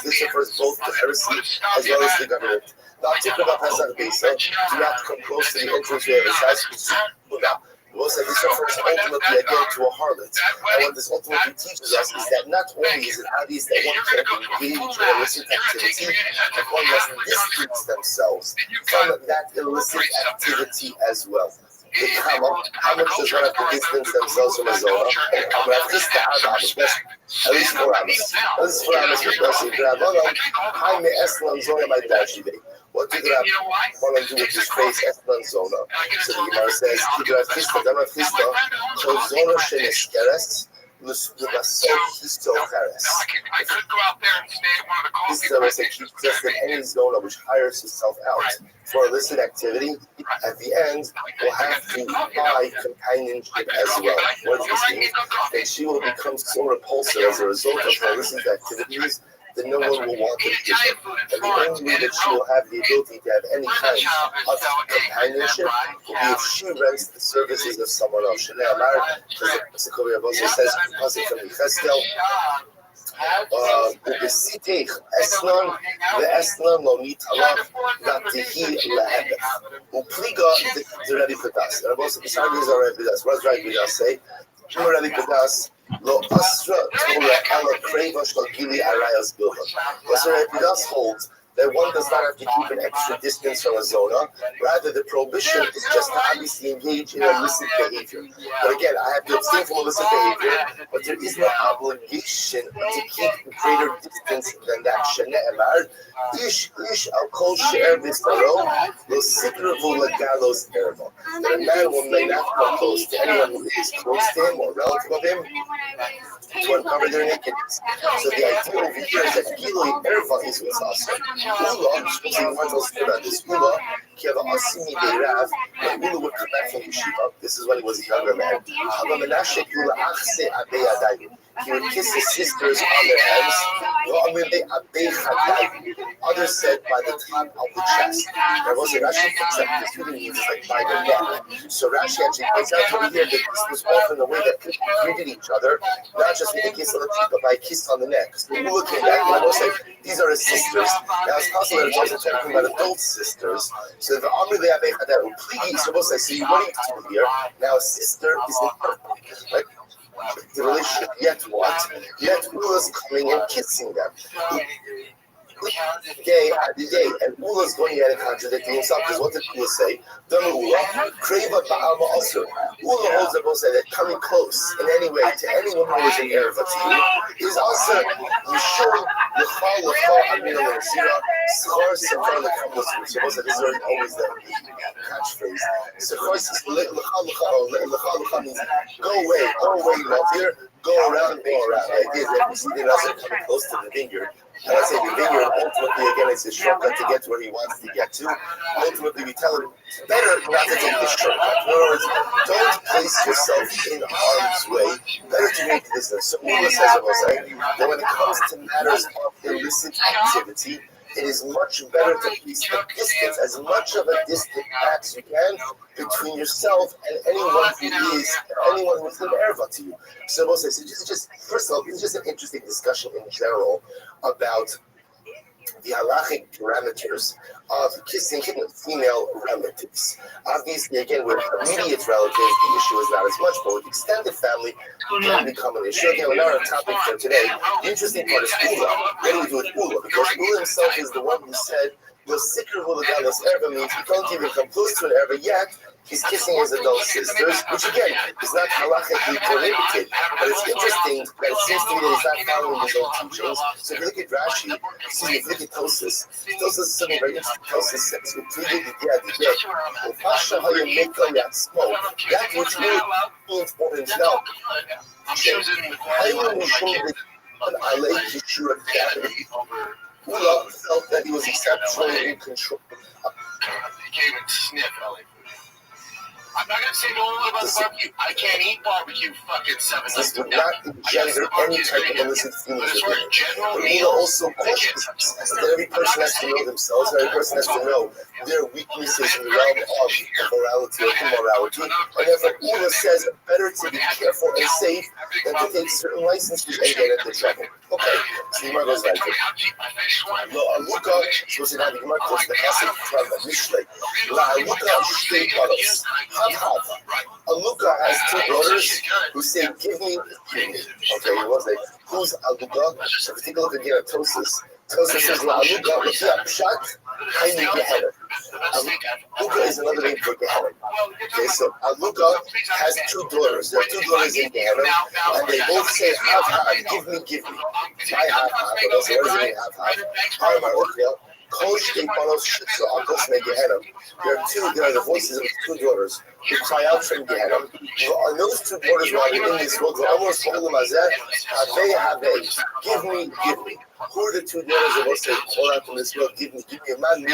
This refers both to heresy as well as the government. Do not come close to the entrance of his house. We'll say this refers ultimately again to a harlot. And what this ultimately teaches us is that not only is it obvious that one can't engage in illicit activity, but one must distance themselves from that illicit activity as well. How much does one have to distance themselves from a zona? At least 4 hours. At least 4 hours for person. What did Rabbi want to do with his face? Eslan zona. So the Gemara says, I could go out there and stay at one of the coffee places. Just in any zona which hires herself out for illicit activity, at the end will have to buy companionship as well. What does this mean? That she will become so repulsive as a result of her illicit activities that no one will want to give her. And the only way that she will have the ability to have any kind of companionship will be if she rents the services of someone else. Shnei Amar, because the Korea also says, because from the Cheskel, ובסיתך אסנון ואסנון לא מתעלם דתיהי להפך ופליגה דרבי פדס. And also beside this are Rabbi Pdas. What does Rabbi Pdas say? Rabbi Pdas lo asra Torah ala kreva shal gili arayas bilva. Because Rabbi Pdas holds that one does not have to keep an extra distance from a zona. Rather, the prohibition is just to obviously engage in illicit behavior. But again, I have to abstain from illicit behavior, but there is no obligation to keep greater distance than that. Shnei Amar, ish al kol she'er v'saro, lo sikravu legalos erva. That a man may not come close to anyone who is close to him or relative of him to uncover their nakedness. So the idea over here is that gilui erva is what's awesome. Ula, this Ula, when Ula would come back from yeshiva, this is when he was a younger man. He would kiss his sisters on their hands. Others said by the top of the chest. There was a Rashi picks up this really means like by the neck. So Rashi actually points out over here that this was often the way that people greeted each other, not just with a kiss on the cheek, but by a kiss on the neck. So Ula came back and I was like, these are his sisters. Now it's possible that it's also talking about adult sisters. So the Amri Le'abei Chadar, Upligi, so both say, see, what are you doing here? Now a sister is in purple. Like, the relationship yet what? Yet Ula's coming and kissing them. And Ula's going ahead and contradicting himself because what did Ula say? Ula holds the most that coming close in any way to anyone who is an Erva to you is also showing the suppose that this is always the catchphrase. Means go away, love here, go around. The idea that we see the Nazir coming close to the vineyard. And I say the vineyard, ultimately, again, it's a shortcut to get to where he wants to get to. Ultimately, we tell him, better not to take this shortcut. In other words, don't place yourself in harm's way. Better to make distance. So Ula says, that when it comes to matters of illicit activity, it is much better to place a distance, as much of a distance as you can, between yourself and anyone who is an erva to you. So we'll say, first of all, it's just an interesting discussion in general about the halachic parameters of kissing female relatives. Obviously, again, with immediate relatives, the issue is not as much, but with extended family, it can become an issue. Again, we're not on topic for today. The interesting part is Ula. What do we do with Ula? Because Ula himself is the one who said, the sicker Hulagalos Erva means you don't even come close to an Erva yet. he's kissing his adult sisters, which again is not halachically prohibited, but it's interesting that it seems to me that he's not following his own teachings. So if you look at Rashi, if you look at Tosas is something very interesting. Tosas says, that which means more than now. Ula felt that he was exceptionally in control. He came and sniffed LA food. I'm not gonna say no about barbecue. I can't eat barbecue fucking 7 This would not engender any type of illicit feelings within it. But Ula also cautions that every person has to know themselves, and every person has to know their weaknesses in the realm of morality or immorality. And therefore Ula says better to be careful and safe than to take certain licenses and get into trouble. Okay, so the Gemara goes like this. No, Aluka, supposed to have the Gemara quotes the Chassid from the Mishlei. La Aluka shtei baros. Aluka has two daughters who say, give me. Okay, he was like, who's Aluka? So if we take a look again at Tosas. Tosas says, La Aluka, Pshat, Haini Gehenna. Aluka is another name for Gehenna. Okay, so Aluka has two daughters. There are two daughters in Gehenna, and they both say, have, give me. I have, but also, what does it mean, have? There are the voices of two daughters who cry out from Gehenna. And those two daughters, while they're in this world, almost give me. Who are the two daughters of us that call out from this world? Give me. Man,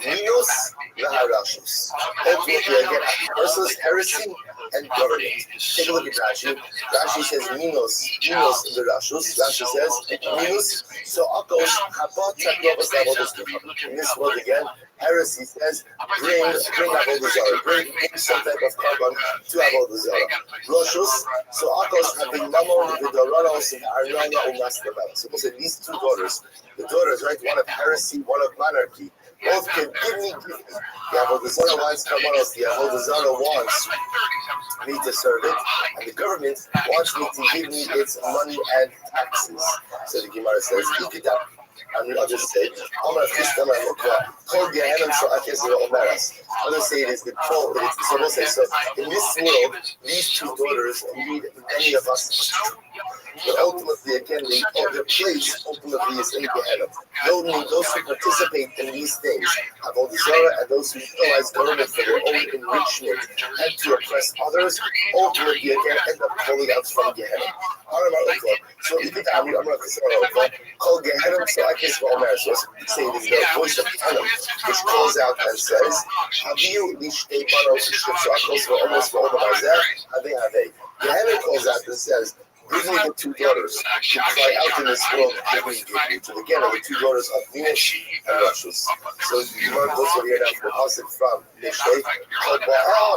Minos, Naharashis. Ultimately, again, versus heresy and government. Take a look at Rashi. Rashi says Minos in the Rashus. Rashi says Minos. So Akos Habat Taklovas Avodas. In this world again, heresy says bring Avodah Zarah, bring some type of carbon to Avodah Zarah. Rashus. So Akos have been Mamon with the Ranos and Arnana Umastabel. So we'll say these two daughters, the daughters, right? One of heresy, one of monarchy. Both can give me. The Avodah Zarah wants someone else. The Avodah Zarah wants me to serve it, and the government wants me to give me its money and taxes. So the Gemara says, and the others say, others say it is the call. So we'll say, so in this world, these two daughters lead many of us astray. But ultimately, again, the place ultimately is in Gehenna. Those who participate in these things, Avodah Zarah, and those who utilize government for their own enrichment and to oppress others, ultimately, again, end up falling out from Gehenna. So you think I'm going to call Gehenna, so I can say it is the voice of Gehenna, which calls out and says, Gehenna calls out and says, give me the two daughters who cry out in this world, give me. So again, the two daughters of Venus and Rashus. So you learn also here now from the Pasuk from Mishlei.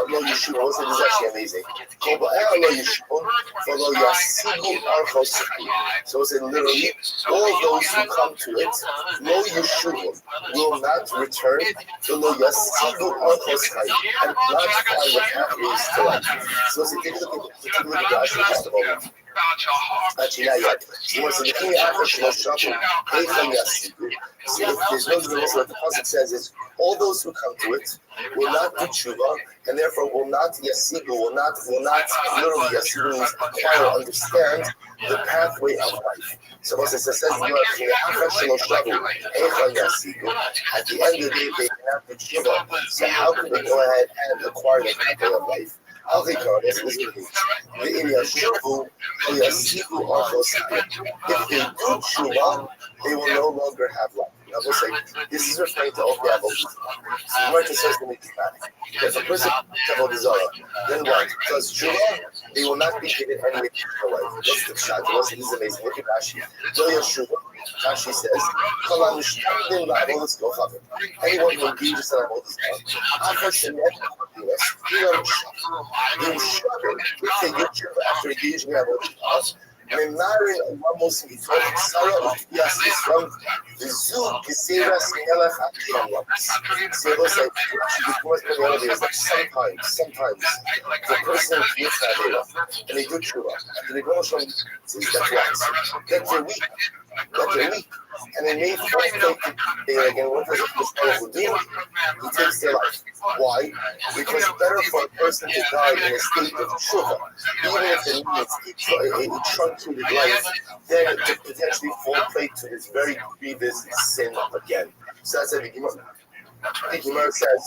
This is actually amazing. So it's literally, all those who come to it, Lo Yeshuvim, will not return to Lo Yasigu Archosai, and not find the pathways to life. So take a look at Rashi just a moment. Actually, not yet. So the King After so there's no divorce. What the Pasuk says is, all those who come to it will not do tshuva, and therefore will not yasigu, will not literally yasigu means acquire, understand the pathway of life. So Moses says, at the end of the day, they cannot do tshuva. So how can they go ahead and acquire the pathway of life? If they do tshuva, they will no longer have life. Now, we'll say, this is referring to all the Avodah Zarah. So the Gemara says to me, if a person does Avodah Zarah, then what? Does tshuva, they will not be given any eternal life. What's the shot? This is amazing. Look at Rashi. Rashi says, anyone who engages in Avodah Zarah, after engaging in Avodah Zarah, Memory of almost Sarah of Yasis from the zoo, Kiseras, Melach, so it was like sometimes the person gets that data and they do tshuva. After they go from that's a week. And they made 4 fake again. What does this powerful do? He takes their life. Why? Because it's better for a person to die in a state of tshuva, even if it means a truncated life, than to potentially fall prey to this very grievous sin again. So that's what the Gemara says.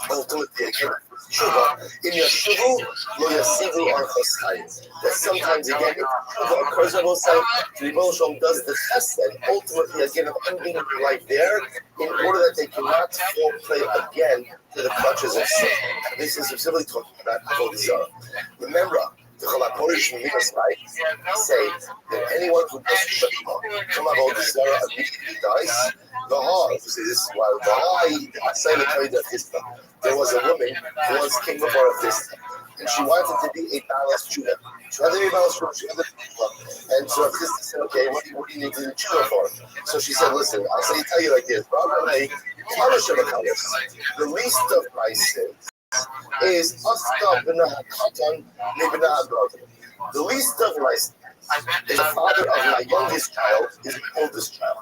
Ultimately, again, tshuva. In Yashuvu, lo yasivu archos chayim. That sometimes, again, if tshuva occurs on both sides, the Rebbe Shalom does the chesed, ultimately, again, of ending their life there, in order that they cannot fall prey again to the clutches of sin. This is specifically talking about Avodah Zarah. Remember, the Chalaporish Minas say that anyone who does Shema from Avodah Zarah immediately dies. This is why there was a woman who once came before a fist, and she wanted to be a balanced Judah. She wanted to be a balanced Judah. She wanted to be and so Krista said, okay, what do you need to do Judah for? So she said, listen, I'll tell you like this. The least of my sins is the least of my sins is the father of my youngest child is my oldest child.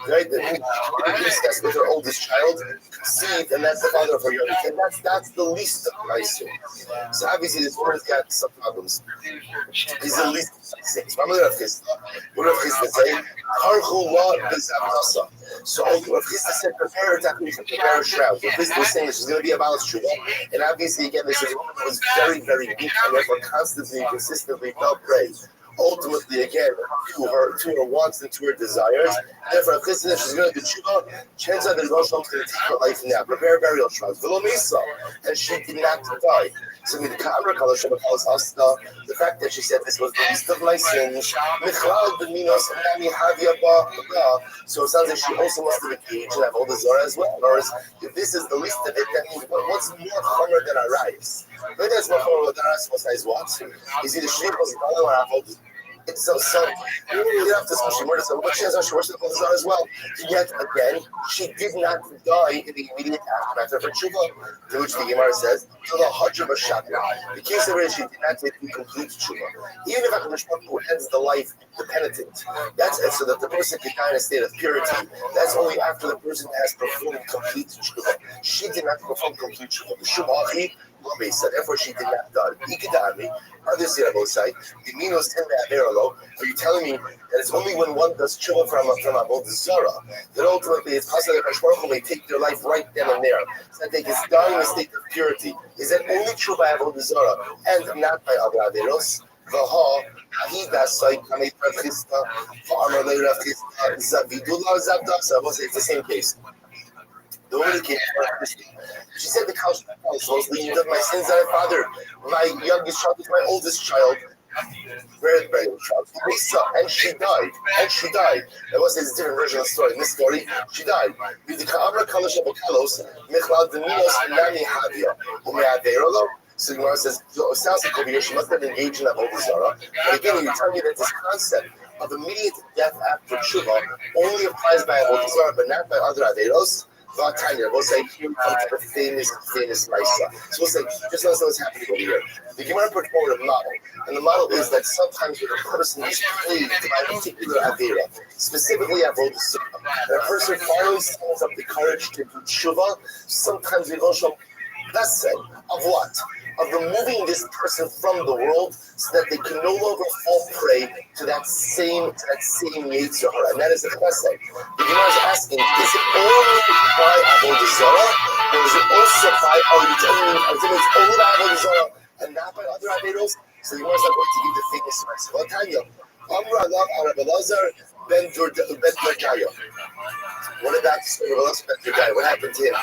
Right? The princess with her oldest child conceived, and that's the father of her youngest child. That's the least of my sins. So obviously this word has got some problems. He's the least of my sins. What Rav Chisda say? So Rav Chisda said, prepare a shroud. Rav Chisda was saying that she's going to be a balanced shroud. And obviously, again, this is a woman who was very, very weak and therefore constantly and consistently felt praise. Ultimately, again, to her wants and to her desires. Therefore, if she's going to do tshuva, chances are the Rosh Hashanah is going to take her life now. Prepare burial shrouds. And she did not die. So the fact that she said this was the least of my sins, so it sounds like she also must have engaged and have all the Zorah as well. Or if this is the least of it, that means what's more chomer than our rights? But that's what chomer than our rights what? Is either she was or have it's so you have to she murdered someone, but she has she worshipped the Zara as well. Yet again, she did not die in the immediate aftermath of her tshuva, to which the Gemara says, to the Hajj the case of her is she did not take the complete tshuva. Even if HaKadosh Baruch Hu ends the life the penitent, that's it, so that the person can die in a state of purity. That's only after the person has performed complete tshuva. She did not perform complete tshuva. The Shumachi, so therefore she did not die. Others here both side. The minos tend to have are you telling me that it's only when one does tshuva from Avodah Zarah that ultimately it's possible that Baruch Hu may take their life right then and there, so that they can die in a state of purity? Is that only true by Avodah Zarah and not by other averos? It's the same case. The woman came she said the couch was leading up my sins that I fathered. My youngest child is my oldest child. Very, very old child. And she died. That was a different version of the story. In this story, she died. So the Gemara says, it sounds like over here she must have been engaged in Avodah Zarah. But again, you tell me that this concept of immediate death after tshuva only applies by Avodah Zarah, but not by other averos. We'll say, here comes the famous Maisa. So we'll say, just let's know what's happening over here. The Gemara put forward a model, and the model is that sometimes when a person is plagued by a particular avera, specifically Avodah Zarah, and a person finally summons up the courage to do tshuva, sometimes we don't show lesson of what? Of removing this person from the world so that they can no longer fall prey to that same Yetzer Hara. And that is the chesed. The Gemara is asking, is it only by Avodah Zarah, or is it also by, it's only by Avodah Zarah and not by other averos? So the Gemara is not going to give the famous verse. Well, Tanya, Amra Lav Arab Elazar Ben Dordaya. What about the story of Elazar Ben Dordaya? What happened to him?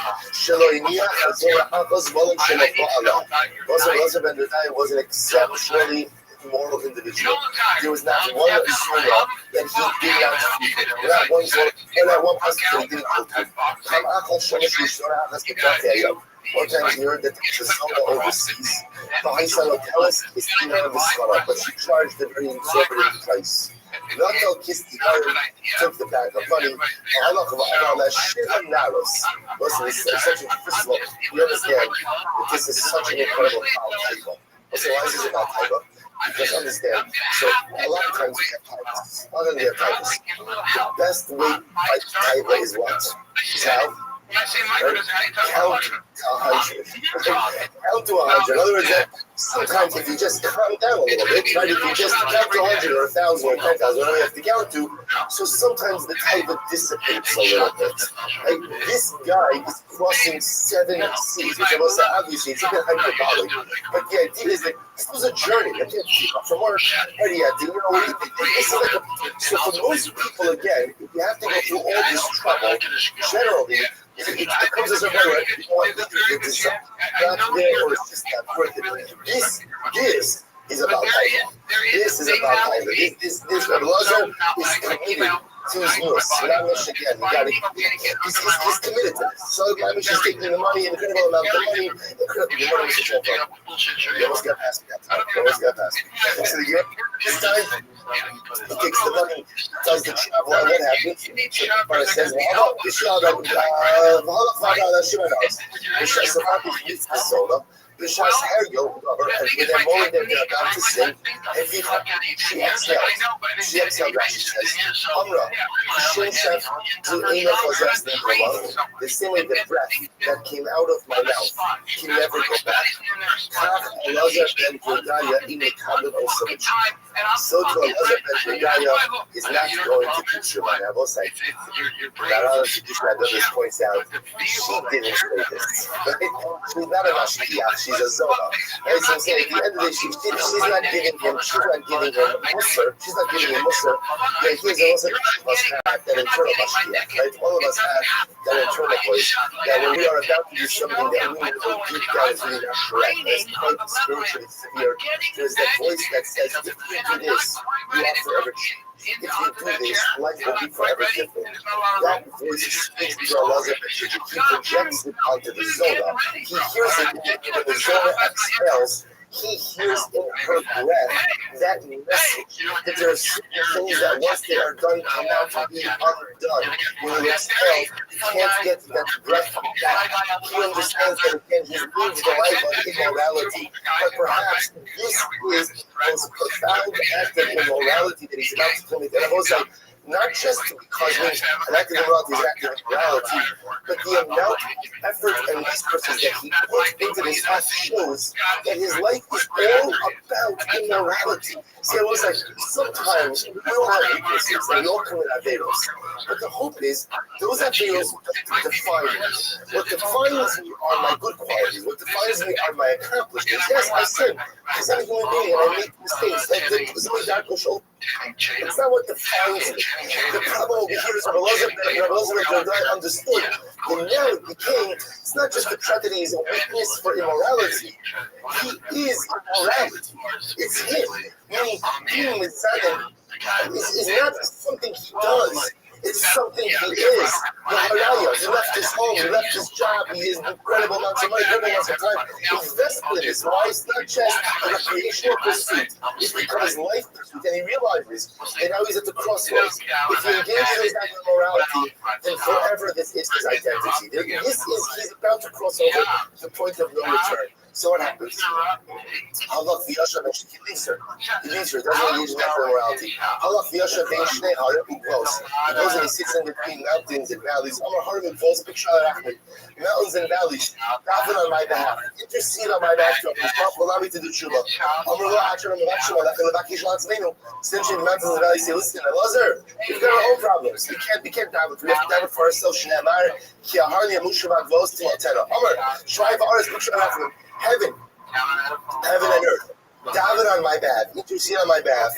Elazar Ben Dordaya was an exceptionally moral individual. There was not one Zorah that he did not feed. Not one Zorah, and not one person that he didn't cook. One time he heard that the Zorah overseas, the Haisal Hotelis is in the Zorah, but she charged a very exorbitant price. Not kissed the iron, took the bag of money, listen, it's such a, first of all, you understand that this is such an incredible power. So why is this about Taiba? Because understand, so a lot of times we have Taibas. Other than their Taibas. The best way to fight Taiba is what? Is how? Count to 100. Count to 100. In other words, sometimes if you just calm down a little bit, right? If you just count to 100 or 1,000 or 10,000, whatever you have to count to, so sometimes the taiva dissipates a little bit. Like this guy is crossing 7 seas, which I will say, obviously, it's a bit hyperbolic, but the idea is that this was a journey. I can't see from work, this is like so for most people, again, if you have to go through all this trouble, generally, it becomes as a matter of, you know what, it's not there or it's just not worth it. This is about taiva. This is about taiva. This Rabbi Rothschild is committed to his news. He's committed to this. So the Amish is taking the money, an incredible amount of money, You almost got past me. So this time, he takes the money, does the travel, and what happens? But it says, Bishas Heryo, and with that moment that they're about to sing, she exhaled. She exhaled, Rashi says, Amra, Shem Shef, to Ema Chazas Nebulah, the same way the breath that came out of my mouth can never go back. Kach Elazar ben Gedaya Ime Kabel Osavich. So to Elazar ben Gedaya is not going to be true. I will say, this points out, she didn't say this. She's not a Mashkiach. She's a Zohar. Right? So I'm saying at the end of the day, she's not giving him Musar. She's not giving him Musar. The idea is also must have that internal Mashkiach. Right? All of us have that internal voice that when we are about to do something that we know deep down is really not correct, it's quite spiritually severe. There's that voice that says, if you do this, you are forever changed. If you do this, life will be forever different. That voice speaks to Allah. He projects it onto the Zohar. He hears it when the Zohar exhales. He hears in her breath that message that there are certain things that once they are done come out to be undone. When you exhale, you can't get that breath back. He understands that again, he lives the life of immorality. But perhaps this is the most profound act of immorality that he's about to commit. And I will say, not just because an act of immorality is an act of immorality, but the amount of effort and resources that he put into this act shows that his life is all about immorality. See, I was like, sometimes we all have weaknesses and we all commit averos. But the hope is, those averos define us. What defines me are my good qualities. What defines me are my accomplishments. Yes, I sin, because I'm a human being and I make mistakes. It's not what defines me. The problem over here is Rabbi Rothschild understood. And now it became, it's not just the fact that he is a witness for immorality. He is immorality. It's him. Meaning, being Mitzvah is not something he does. It's something he is. He left his home, he left his job, he has incredible amounts of money, incredible amounts of time. He's vested in this. Why? It's not just a recreational pursuit. It's because life pursuit. And he realizes that now he's at the crossroads. If he engages in his act of morality, then forever this is his identity. He's about to cross over the point of no return. So what happens? Halach v'yashav and he leaves her. He leaves her. Doesn't engage in that morality. Halach v'yashav and shnei harim u'gvos. He goes and he sits in between mountains and valleys. Amar harim u'gvos b'kshal rachmei. Mountains and valleys. Daven on my behalf. Intercede on my behalf. Allow me to do tshuva. Amar lo achar mevakshim alech levakish la'atzmeinu. Essentially, the mountains and valleys say, "Listen, Elazar, we've got our own problems. We can't daven. We have to daven for ourselves. Shnei amar ki aharni amushu v'gvos tilatena. Amar shrai v'aretz b'kshal rachmei. Heaven and earth, David on my behalf, intercede on my behalf.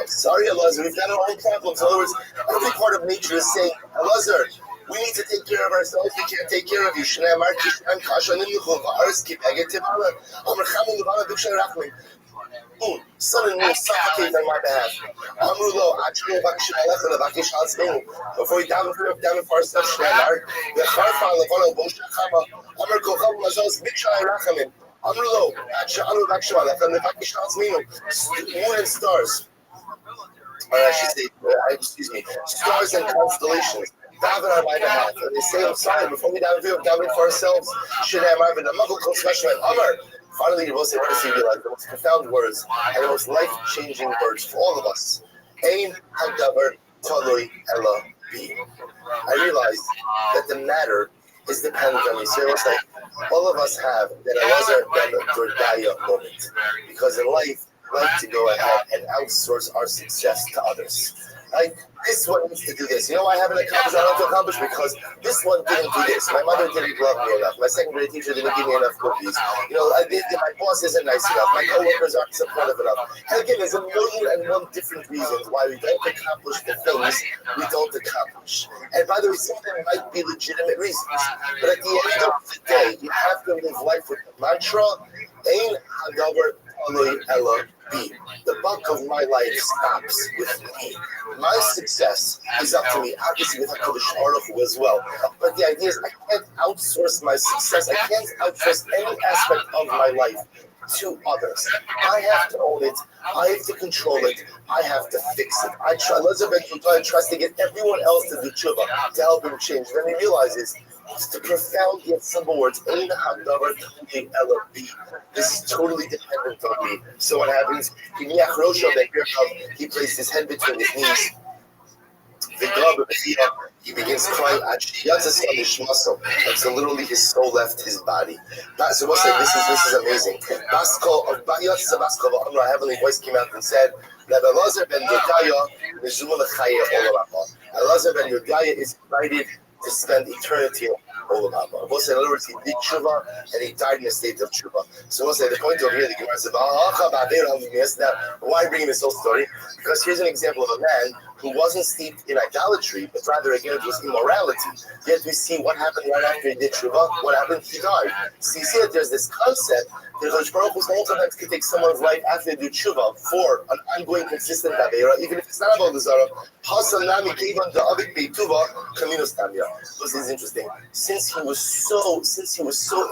Sorry, Elazar, we've got our own problems. In other words, every part of nature is saying, Elazar, we need to take care of ourselves, we can't take care of you. Sun and moon suffocate on my behalf. Before we down for ourselves, moon and stars. I should say, stars and constellations. Daven on my behalf. And they say, I'm sorry, before we daven for ourselves, finally, you will say, the most profound words and the most life-changing words for all of us. Ein hadavar taloi ela be. I realized that the matter is dependent on me. So it's like all of us have that Elazar ben Dordaya moment. Because in life, we like to go ahead and outsource our success to others. Like, this one needs to do this. You know why I haven't accomplished what I want to accomplish? Because this one didn't do this. My mother didn't love me enough. My second grade teacher didn't give me enough cookies. You know, my boss isn't nice enough. My coworkers aren't supportive enough. And again, there's a million and one different reasons why we don't accomplish the things we don't accomplish. And by the way, some of them might be legitimate reasons. But at the end of the day, you have to live life with the mantra, Ein Hadavar Alei Ela Bi. The bulk of my life stops with me. My success is up to me, obviously with HaKadosh Baruch Hu as well. But the idea is I can't outsource my success. I can't outsource any aspect of my life to others. I have to own it. I have to control it. I have to fix it. Elazar tries to get everyone else to do tshuva, to help him change. Then he realizes the profound yet simple words, Ein Hadavar Alei Ela Bi. This is totally dependent on me. So what happens? He placed his head between his knees. He begins crying. And so literally his soul left his body. So we'll say this is amazing. A heavenly voice came out and said that Elazar ben Yodaya is invited to spend eternity in Olam Haba. We'll say, in other words, he did tshuva and he died in a state of tshuva. So we'll say, the point over here, the Gemara says, now, why bring this whole story? Because here's an example of a man who wasn't steeped in idolatry, but rather, again, it was immorality. Yet we see what happened right after he did tshuva. What happened? He died. So you see that there's this concept that Hakadosh Baruch Hu sometimes can take someone's life after they do tshuva for an ongoing, consistent avera, even if it's not about the zara. This is interesting. Since he was so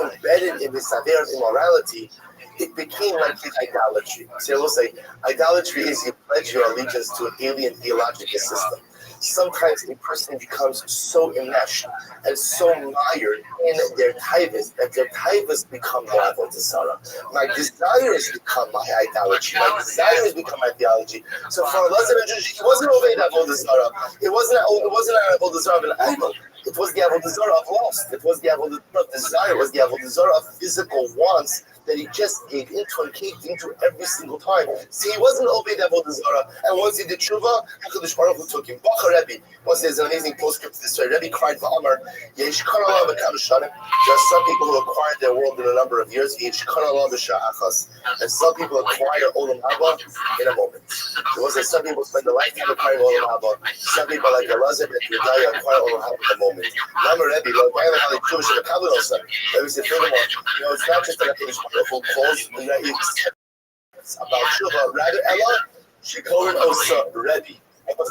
embedded in this avera of immorality, it became like his idolatry. So we'll say, idolatry is you pledge your allegiance to an alien theological system. Sometimes a person becomes so enmeshed and so mired in their taivas that their taivas become more avodah zarah. My desires become my idolatry. My desires become my theology. So for Elazar ben Dordaya, it wasn't obeyed avodah zarah. It wasn't an avodah zarah of an idol. It was the avodah zarah of lust. It was the avodah zarah of desire. It was the avodah zarah of physical wants that he just gave into and caved into every single time. See, he wasn't obeyed avodah zarah, and once he did tshuva, HaKadosh Baruch Hu took him. Rabbi, once there's an amazing postscript to this story. Rabbi cried for Amar, there are some people who acquired their world in a number of years, and some people acquire Olam Haba in a moment. It was that some people spend a lifetime acquiring Olam Haba. Some people like Elazar ben Dordaya acquire Olam Haba in a moment. Rabbi said, furthermore, it's not just that HaKadosh Baruch Hu calls about tshuva, rather Ella, she called it also Rebbe.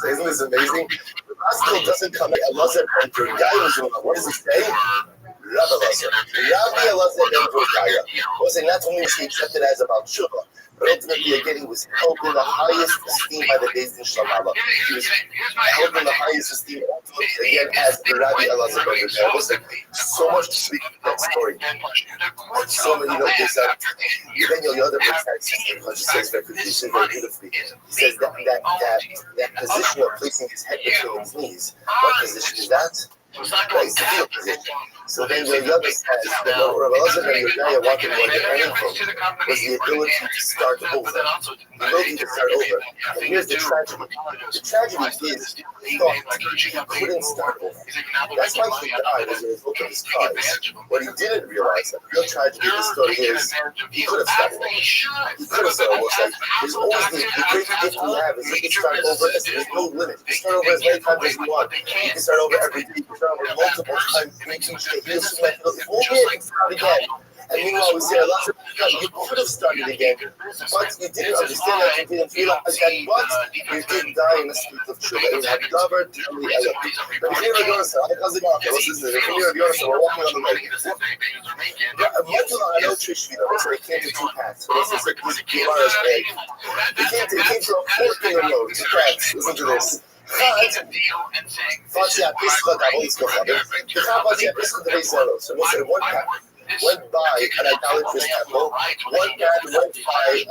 Isn't this amazing? The gospel doesn't come at Elazar ben Dordaya. What does it say? Rabbi Elazar. Rabbi Elazar ben Dordaya. Was it not only is he accepted as about tshuva, but ultimately again he was held in the highest esteem by the Beis Din Shalala. He was held in the highest esteem again as the Rabbi Elazar ben Dordaya. Was so much to speak about that story. And so many, there's the other place that says very beautifully. He says that position of placing his head between his knees. What position is that? Right, so then the other says that what Rabbi Elazar ben Dordaya wanted more than anything was the ability to start over. The ability to start over. And here's the tragedy. The tragedy is he thought he couldn't start over. That's why he died as a result of his crimes. What he didn't realize, the real tragedy of the story is he could have started over. He could have started over. There's always the great gift we have is he can start over. There's no limit. You can start over as many times as you want. You can start over every day. Multiple times, if only I can start again. And meanwhile, we say, you could have started again, but you didn't understand that, you didn't realize that, but you did die in a state of tshuva. It had covered the element. But if you're a Yonasa, we're walking on the way. I know Trishvita, so they came to two paths. This is like this Gemara's egg. They came to a fork in the road, two paths. Listen to this. So we'll say one path went by an idolatrous temple, one path went by a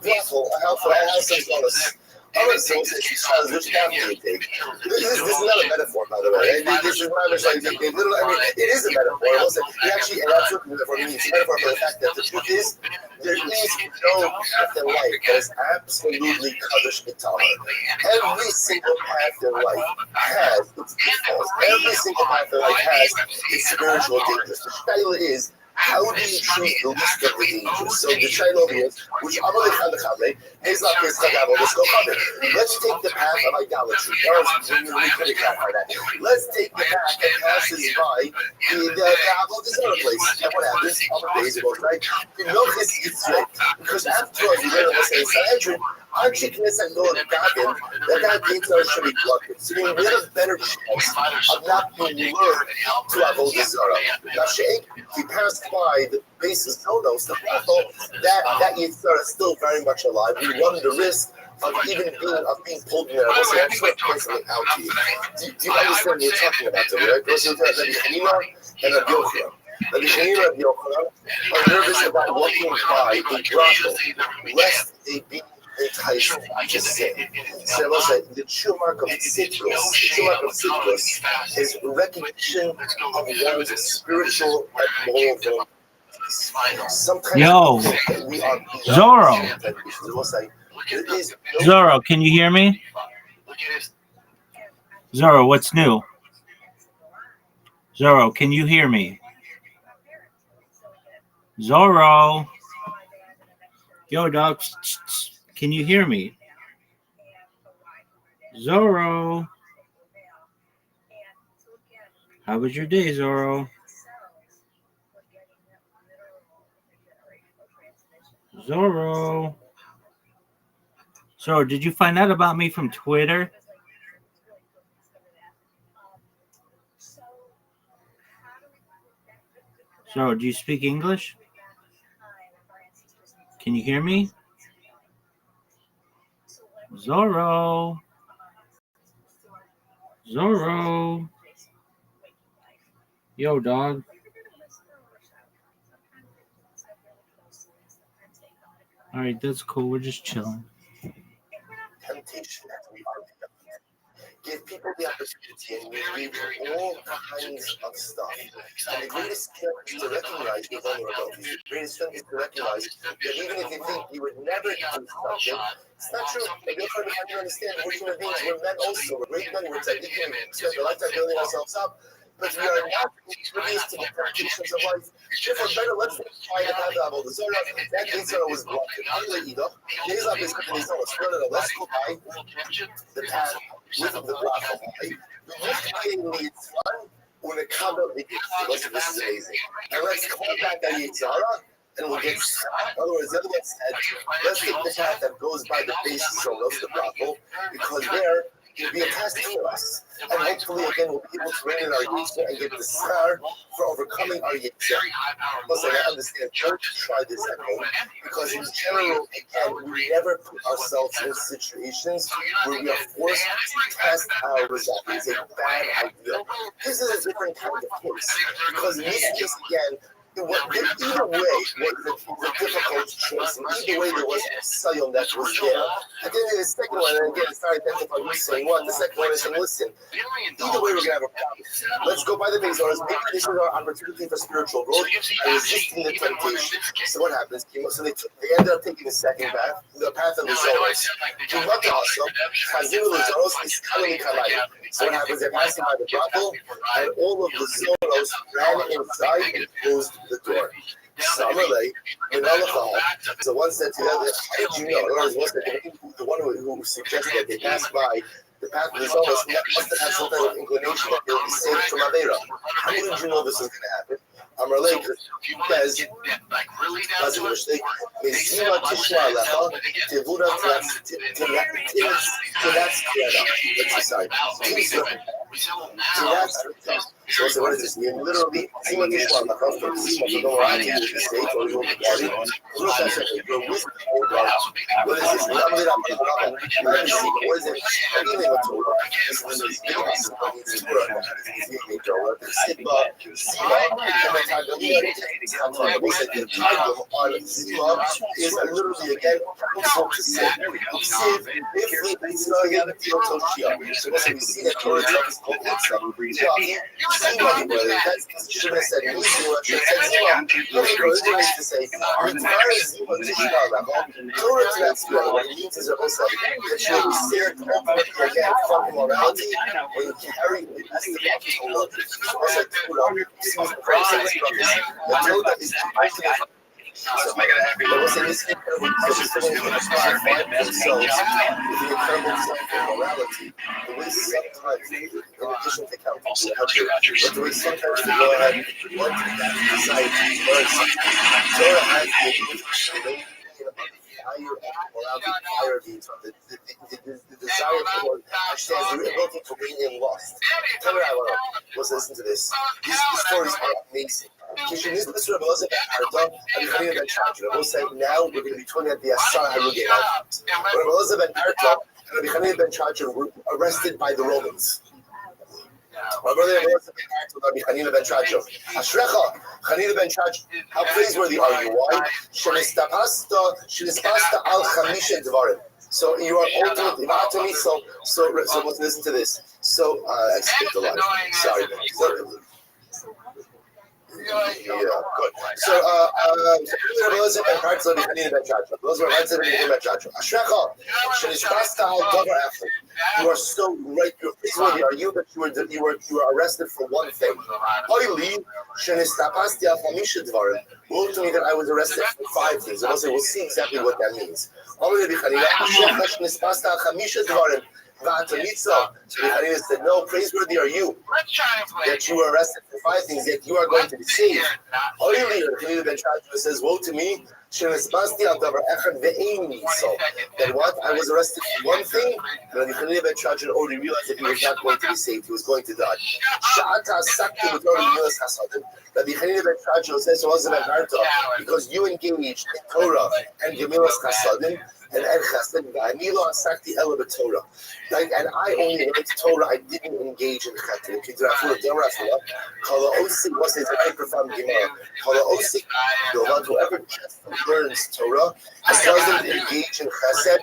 brothel, a house of dollars. All right, so which path do you take? This is not a metaphor, by the way. This is not like they literally. I mean, it is a metaphor. It actually, and that's what the metaphor means. It's a metaphor for the fact that the truth is there is no path in life that is absolutely kadosh b'tahor. Every single path in life has its pitfalls. Every single path in life has its spiritual dangers. The shaila is, how do you choose the least of the dangers? So the shaila is, which I'm going to let's take the path of idolatry. Let's take the path that passes by the Avodah place. And what happens? Because after all, you read the Sanhedrin, aren't you convinced that Noah Gavin, that means there should be blood? So we have a better chance of not being lured to Avodah Zarah. He passed by the basis nodos, the battle, that Yitzhak is still very much alive. We run the risk of even being pulled in there. So I'm just going to point something out to you. Do you understand what we're talking about today, right? Goes into Rabbi Hanina and Rabbi Yochanan. Rabbi Hanina and Rabbi Yochanan are nervous about walking by a brothel, lest they be enticed to sin. So I will say, the true mark of citrus is recognition of one's spiritual and moral value. Yo, Zorro, can you hear me? Zorro, what's new? Zorro, can you hear me? Zorro. Yo, dog, can you hear me? Zorro. How was your day, Zorro? Zorro. Zorro, did you find out about me from Twitter? Zorro, do you speak English? Can you hear me? Zorro. Zorro. Yo, dog. All right, that's cool. We're just chilling. Temptation that we are give people the opportunity and we read all kinds of stuff. And the greatest skill is to recognize your vulnerabilities. The greatest strength is to recognize that even if you think you would never do something, it's not true. And you'll try to understand we're human beings. We're men also. We're great men. We're tzaddikim. We spend our lifetime building ourselves up. But we are not impervious to the temptations of life. Therefore, better let's try to have that Avodah Zarah. That Yitzhak was blocked. Yitzhak is going to spread. Let's go by the path with the Rafa. It's fun when it comes up. This is amazing. And let's call back that Yitzhak, and we'll get. In other words, the other one said, let's take the path that goes by the basis of the Rafa, because there it'll be a test for us. And hopefully, again, we'll be able to rein in our Yitzhak and get the scar for overcoming our Yitzhak. Listen, I understand, don't try this at home, because in general, again, we never put ourselves in situations where we are forced to test our results. It's a bad idea. This is a different kind of case, because in this case, again, either way was the difficult choice, and either way there was a sayom that was there. And then the second one, and again, it's not identified with saying what. The second one is saying, listen, either way we're going to have a problem. Let's go by the base orders. Maybe this is our opportunity for spiritual growth and resisting the temptation. So what happens? So they ended up taking the second path, the path of the Zoros. So what happens? They're passing by the brothel, and all of the Zoros ran inside and closed the door. So one said to the other, how did you know? In other words, the one who suggested that they passed by the path of the Zoros must have had some kind of inclination that they'll be saved from Avera. How did you know this was going to happen? Amrlei says, doesn't mistake. Mezima tishma lecha tevura to that's So what is this? You literally see what you want. Like after see what you don't want to do the state or you want to get it. Look at it. You're with the old guy. What is this? What is it? Anything with Torah. This is the biggest Torah. Sibba, every time you need it, we said the title on Sibba is literally again also to say if it's not again the field of Shia. So we see that Torah itself is called itself. That's should have said Torah to say Torah to that spirit. What it means is also that you will steer ultimately again from morality and you carry the rest of the Torah. Also, Torah is the Torah is the ultimate. So, but what's in this incredible themselves with the incredible self-morality, the way sometimes, in addition to counting but the way sometimes to go ahead and want to decide Torah has the higher morality, higher the desire for understand the ability to bring in lost. Tell me let's listen to this. These stories are amazing. We'll say now we're going to be talking at the Asar Harugei. When Elizabeth Arta and Rabbi Chanina ben Chachon were arrested by the Romans. My brother Elizabeth Arta and Rabbi Chanina ben Chachon. Ashrecha, Chanina ben Chachon. How praiseworthy are you? Why? Shenispasta al chamisha dvarim. So you are ultimately so let's listen to this. So I skipped a lot. Sorry. Yeah, good. So, those are parts of the Chanina ben Chachon. Those are parts of the Chanina ben Chachon. Ashrecha, shenispasta al davar echad. You are so right. You're praiseworthy. Are you that you were arrested for one thing? Oili, shenistapasti al chamisha dvarim. Will to me that I was arrested for 5 things. And also, we'll see exactly what that means. Ashrecha, shenispasta al chamisha dvarim. So Chanina said, no, praiseworthy are you that you were arrested for 5 things, yet you are going to be saved. Chanina ben Chachon says, woe to me, then what? I was arrested for one thing, and Chanina ben Chachon already realized that he was not going to be saved, he was going to die. Rabbi Chanina ben Chachon says, because you engaged in Torah and Gemilas Chasadim, and Chesed, and I only learned Torah, I didn't engage in Chesed. Whoever just learns Torah and doesn't engage in Chesed,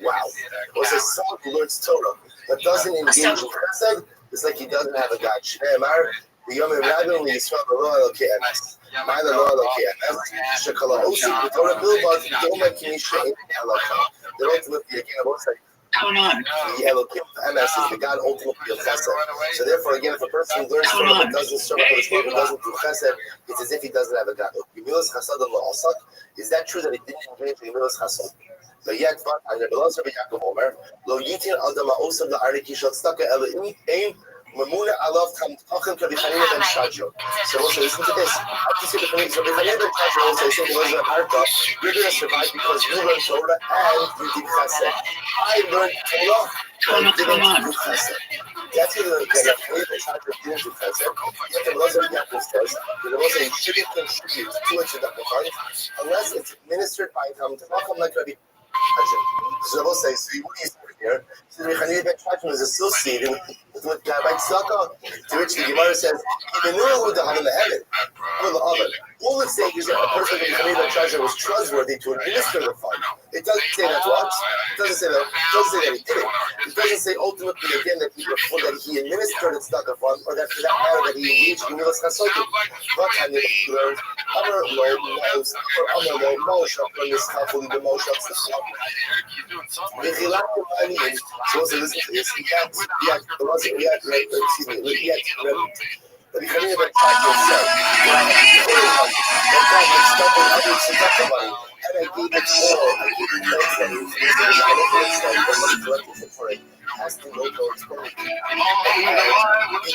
wow. Was a son who learns Torah but doesn't engage in Chesed, it's like he doesn't have a God. The Yom Rabbi Yisrael Lo Elokei Emes. My the Lo Elokei Emes. Shekala Osik B'Torah Bilvad Doma Kinisha In Elokei. The ultimately again, what's like the Elokei Emes is the God ultimately of Chesed. So therefore, again, if a person learns Torah but doesn't serve His Torah, doesn't do Chesed, it's as if he doesn't have a God. Gemilas Chasad Lo Asak. Is that true that he didn't engage in Gemilas Chasad? But yet, and the Belazar B'Yaakov Omer Lo Yitin Adama Osam LaAriki Shal Staka Ela Im. Mamuna Alav Tam Tachem Rabbi Chanina ben Chachon. So also listen to this. After you see the Rabbi Chanina ben Chachon also saying to Elizabeth Arta, you're going to survive because you learned Torah and you did Chesed. I learned Torah and didn't do Chesed. That's what the Chanina ben Chachon didn't do Chesed. Yet the Elizabeth Yaakov says that also you shouldn't contribute to a tzedakah fund unless it's administered by Tam Tachem like Rabbi Chachon. So what do you say here? So Rabbi Chanina ben Chachon is associated with Rabbi Tzedakah, to which the Gemara says, even though with the Haman the heaven, all it's saying is that a person in Chanina ben Chachon was trustworthy to administer the fund. It doesn't say that what? It doesn't say that. It doesn't say that he did it. It doesn't say ultimately again that he administered the tzedakah fund, or that for that matter that he engaged in Gemilas Chasadim. But I learned Amar Lo Moshe Amar Lo Moshe from this Chafuli the Moshe Tzedakah. So listen to this. Rabbi Chanina ben Chachon said, and I gave it all. I gave it for it. Has to go to experiment. And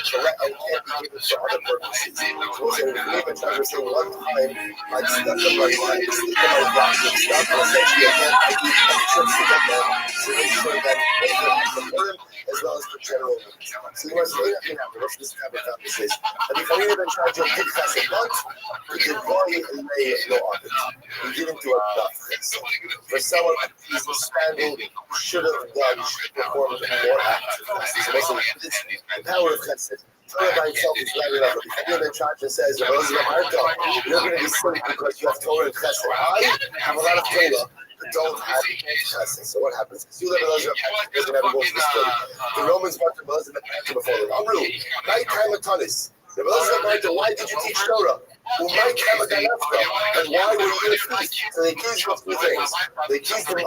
can't be given for other purposes. So Rabbi Chanina saying one time, I stuck in my mind, stick in my rock and stuff, and essentially again, I gave it trips to get there to make sure that both the Purim as well as the general needs. So you must say that what's this type of conversation? And if I even try to give us a month, we can go and lay no on it. We get into a tough for someone who's expanding, should have done, should have performed more active. So basically, the power of chesed. Torah by itself is not enough. If you're in charge and says, you're going to be sick because you have Torah and chesed. I have a lot of Torah. Don't have chesed. So what happens? You let Elazar doesn't have to go to the story. The Romans want to Elazar before them. Amru, night time of Tanis. The Elazar, why did you teach Torah? And why were you in a feast? So they accused him of two things. They accused him of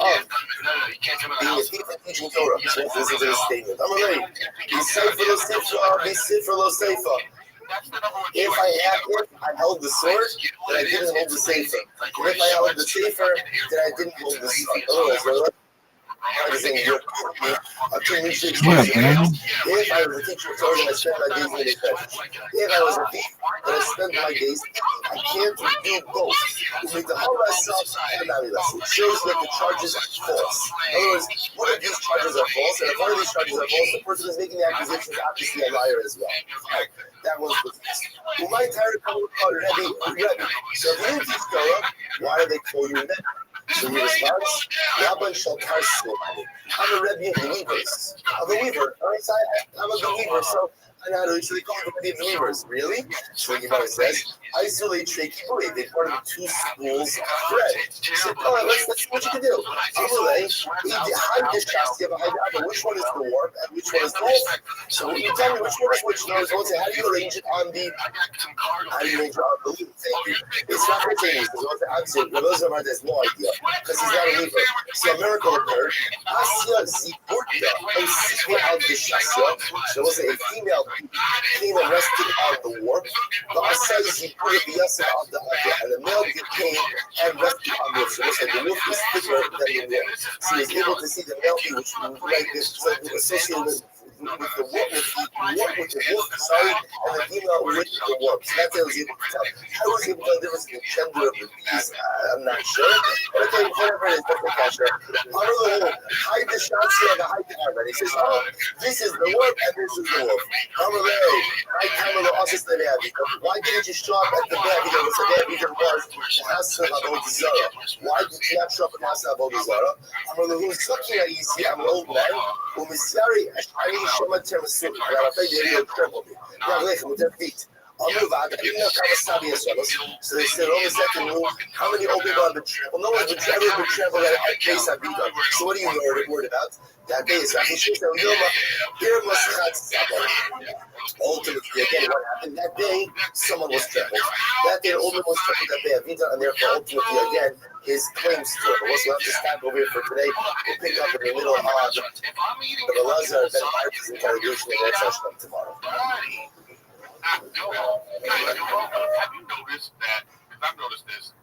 being a thief and teaching Torah. So this is a statement. I'm ready. Be safe for those sefer. Be safe for those sefer. If I held the sword, then I didn't hold the sefer. And if I held the sefer, then I didn't hold the sword. Otherwise, if I was a teacher of Torah, then I spent my days in the church. If I was a thief, then I spent my days. I can't do both. You make the whole myself and it shows that the charges are false. In other words, one of these charges are false, and if one of these charges are false, the person who's making the accusation is obviously a liar as well. Right? That was the case. Who might tire come Rebbe? So if you didn't teach Torah, why do they call you Rebbe? So he responds, Rabbi shall tarsu. I'm a Rebbe of believers. I'm a believer. I'm a believer, so so they call him Rebbe of believers. Really? So the Gemara says, isolate Shekiburi. They part of the two schools of bread. He said, let's see what you can do. Which one is the warp and which one is the wolf? So when you tell me which one is which, how do you arrange it on the loop? Thank you. It's not pertaining. Obviously, Rabbi has no idea because he's not a believer. So a miracle occurred. Asya Zipurta and Sikwa al Dishasya. There was a female came and rested on the warp. The Asya Zipurta Biyasa of the Abba, and the male came and rested on the wolf. So the wolf is thicker than the wolf. So he was able to see the male, which like this, so associated with the wolf, with the wolf side, and the female with the wolf. So that's how I was able to tell. How was he able to tell the difference in the gender of the bees? I'm not sure. But okay, whatever it is, definitely not sure. Hide the shots here, the hide the armor. He says, this is the wolf and this is the wolf. Why didn't you show up at the bed? Because the bed was the house of Avodah Zarah. Why did you not show up at the house of Avodah Zarah? Who's looking at you? See, I'm an old man. Who is sorry, I need Shema Termasuli. I'm afraid they will cripple me. Now, listen, with their feet. So they said, how many old people have been trampled? No one's ever been trampled at Beis Abida. So what are you worried about? That day is ultimately, again, what happened that day? Someone was trampled. That day, Omer was trampled at Beis Abida, and therefore, ultimately, again, his claims to it. We'll have to stop over here for today. We'll pick up in the middle of the Elazar and Ben Harper's interrogation and that session tomorrow. Have you noticed that? Because I've noticed this.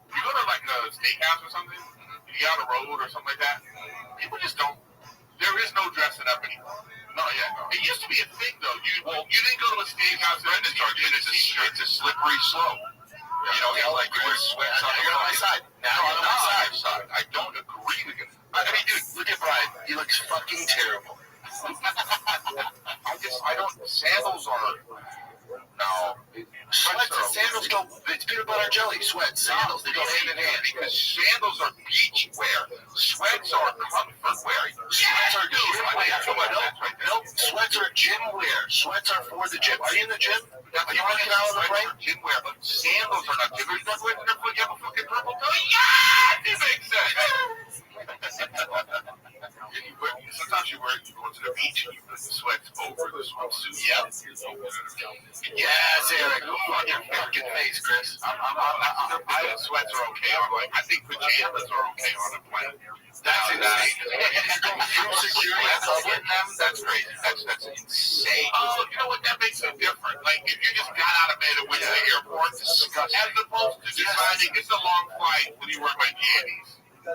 You go to like a steakhouse or something, you get on the road or something like that. People just don't. There is no dressing up anymore. No, yeah. It used to be a thing though. You didn't go to a steakhouse and it's a slippery slope. Like you wear sweats on the side. Now on my side. I don't agree with you. I mean, dude, look at Brian. He looks fucking terrible. Sandals are. No. Sweats and sandals go, it's peanut butter jelly. Sweats, sandals, they go hand in hand because sandals are beach wear. Sweats are comfort wear. Sweats are gym wear. No, sweats are gym wear. Sweats are for the gym. Are you in the gym? Are you working out on the break? Gym wear, but sandals are not gym wear. You have a fucking purple toe? Yeah! It makes sense. Sometimes you go to the beach and you put the sweats over the swimsuit. Yep. Yes, Eric. Go on your fucking face, Chris. Sweats are okay on like I think pajamas are okay on a plane. That's insane. Security them, that's crazy. That's insane. Oh, you know what? That makes it different. Like if you just got out of bed and went to the airport, as opposed to deciding it's a long flight when you wear my jammies. No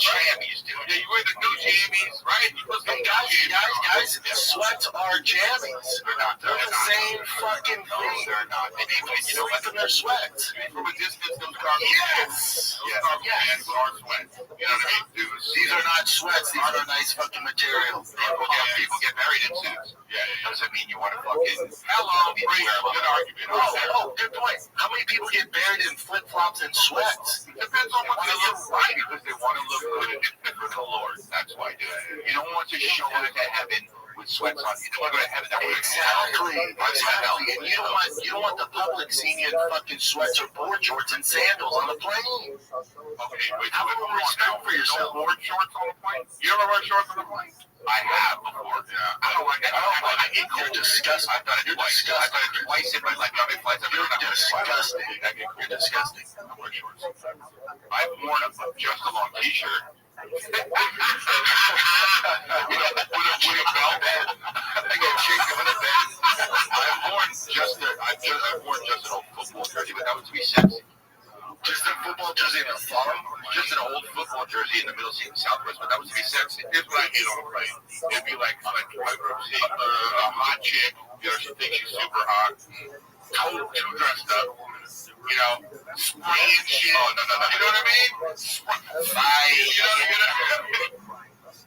jammies, dude. Yeah, you wear the new jammies, right? You put some jammies. Guys, sweats are jammies. They're not. They're the same fucking thing. They're not. You know what? They're sweats. From a distance, those cargo Yes. pants are sweats. You know what I mean? These are not sweats. These are nice fucking material. People get married in suits. Doesn't mean you want to fucking. Hello, good argument. Good point. How many people get buried in flip flops and sweats? Depends on what they look like, because they want to look good for the Lord. That's why I do it. You don't want to show up to heaven with sweats on. You don't want to go to heaven. Exactly. And you don't want the public seeing you in fucking sweats or board shorts and sandals on the plane. Okay, wait. Have a little respect for yourself. Board shorts on the plane? You ever wear shorts on the plane? I have before. Yeah. I don't like it. You're disgusting. I've done it twice. I've done it twice in my life. How many flights? You're disgusting. You're disgusting. I wear shorts. I've worn just a long t-shirt. with a belt. I get chick on the bed. I've worn just an old football jersey, but that was to be sexy. Just a football jersey in the fall? Just an old football jersey in the middle seat in Southwest, but that was to be sexy. Here's what I hate on a plane. It'd be like a hot chick, you know, she thinks she's super hot, too dressed up, you know, spraying shit. Oh, no. You know what I mean?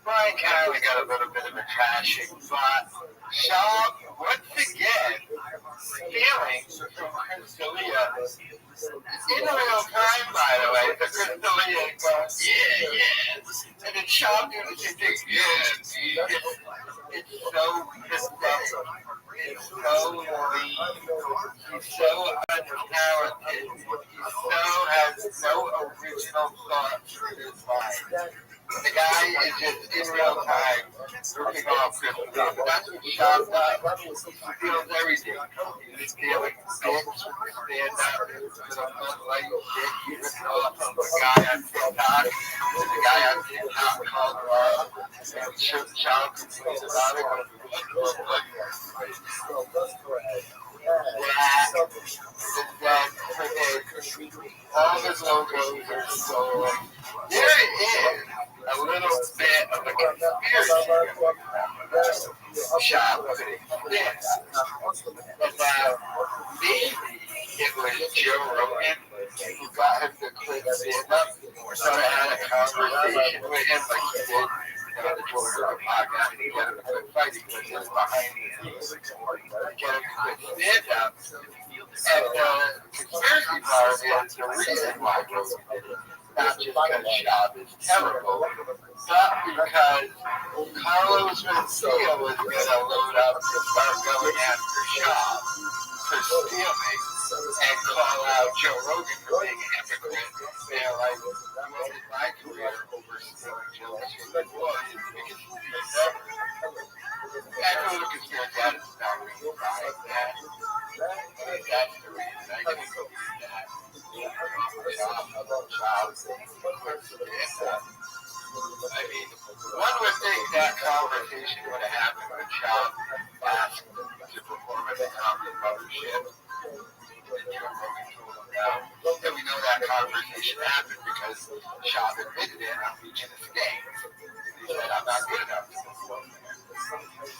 Brian kind of got a little bit of a trashing, but Sean, once again, feelings from Crystalia in real time, by the way. The Crystalia goes, yeah. And then Sean doing the same thing, It's so pathetic. It's so weak. He's so untalented. He has no original thoughts in his mind. The guy is just in real time ripping off Crystalia. But that's what Sean does. He feels everything. He's feeling bitch, stand up, with a like dick. He ripped off the guy on TikTok. The guy on TikTok called her up. And Sean complains about it. All his logos are stolen. There is a little bit of a conspiracy shop with this. About maybe it was Joe Rogan who got him to quit stand up, so I had a conversation with him like he did. The Joe Rogan podcast, and he got him to quit fighting because he was behind the scenes. Get him to quit stand up. And the conspiracy part is the reason why Rogan did it. Not just because Shab is terrible, but because Carlos Mencia was going to load up to start going after Shab for stealing and call out Joe Rogan for being a hypocrite. They're like, you wanted my career over stealing Joe Rogan. That's a little conspiracy. That is not really right. That's the reason. I can believe that. I mean, one would think that conversation would have happened when Sean asked to perform at the comedy mothership. And Joe Rogan told him no. And we know that conversation happened because Sean admitted it on reaching his game. He said, I'm not good enough to perform there.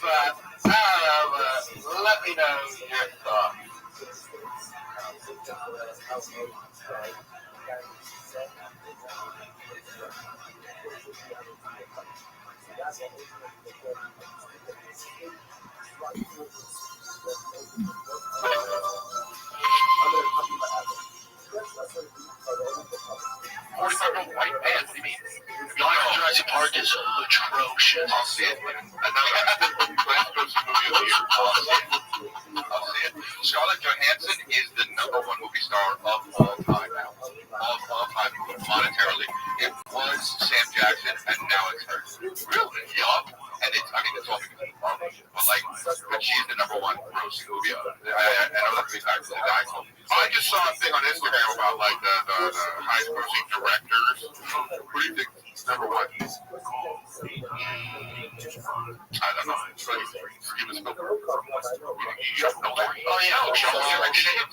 But, I don't know, let me know your thoughts. White pants, you mean? Jurassic Park is atrocious. I'll see it. Let's go see movie of the year. I'll see it. Scarlett Johansson is the #1 movie star of all time now. Of all time, monetarily. It was Sam Jackson, and now it's her. Really? Yup. And it's all because of Marvel. But she's the #1 grossing movie. I know that's exactly the guy. I just saw a thing on Instagram about like the highest grossing directors. Who do you think is #1? I don't know. It's like Steven Spielberg. You have no idea. Oh yeah,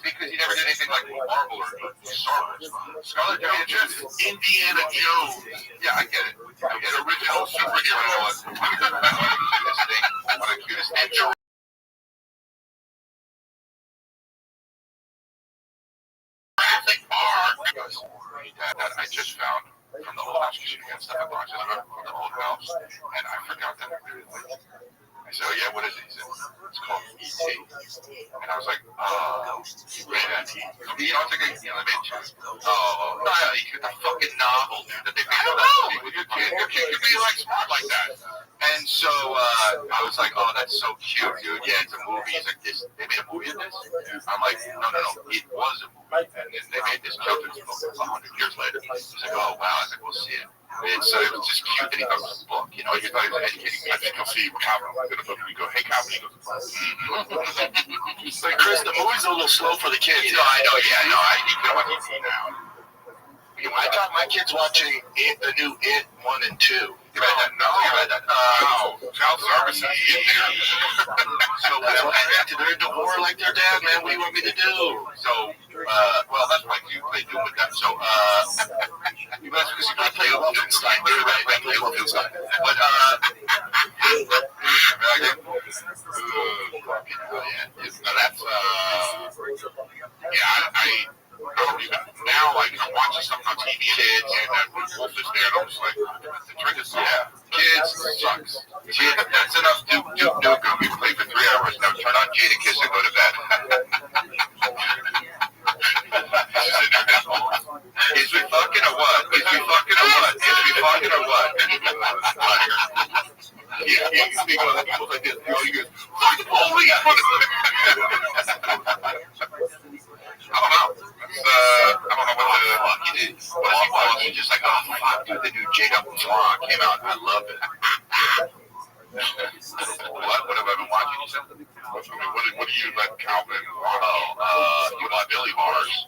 because he never did anything like Marvel or Star Wars. Scarlett Johansson, Indiana Jones. Yeah, I get it. Original superhero. cutest thing, one of the cutest intro. That I just found from the old house, because you got stuff in boxes from the old house, and I forgot that I really liked it. I said, oh yeah, what is it? He said, it's called E.T. And I was like, oh, man, you know, it's like, they made the fucking novel, dude, that they made. I don't know, with your kid could be like smart like that. And so I was like, oh, that's so cute, dude. Yeah, it's a movie. He's like, they made a movie of this? I'm like, no, it was a movie. And then they made this children's book 100 years later. He's like, oh, wow. I was like, we'll see it. It was just cute that he goes to the book. You know, you thought he was educating. I think he'll see Calvin in the book, and we go, hey, Calvin. He goes, Like, Chris, the movie's a little slow for the kids. No, I know, yeah, no, you can watch it now. I got my kids watching the new It 1 and 2. You read that? No, you read that? No, child services in there. So that's what I read. They're into horror like their dad, man. What do you want me to do? So, well, that's what you play do with them. So, you guys, because you play Wolfenstein. They play Wolfenstein. But, now, like, I'm watching something on TV, kids, and Wolf is there, and I'm just like, the triggers, kids sucks. Kids, that's enough Duke Nukem. We played for 3 hours. Now turn on Jada Kiss and go to bed. Is we fucking or what? Is we fucking or what? Is we fucking or what? Yeah, you can speak on the people like this. You go, fuck the police! I don't know. I don't know what the fuck it is. What he was, he's just like, oh fuck, dude, the new Jada came out. I love it. What have I been watching? What do you like, Calvin? You like Billy Bars?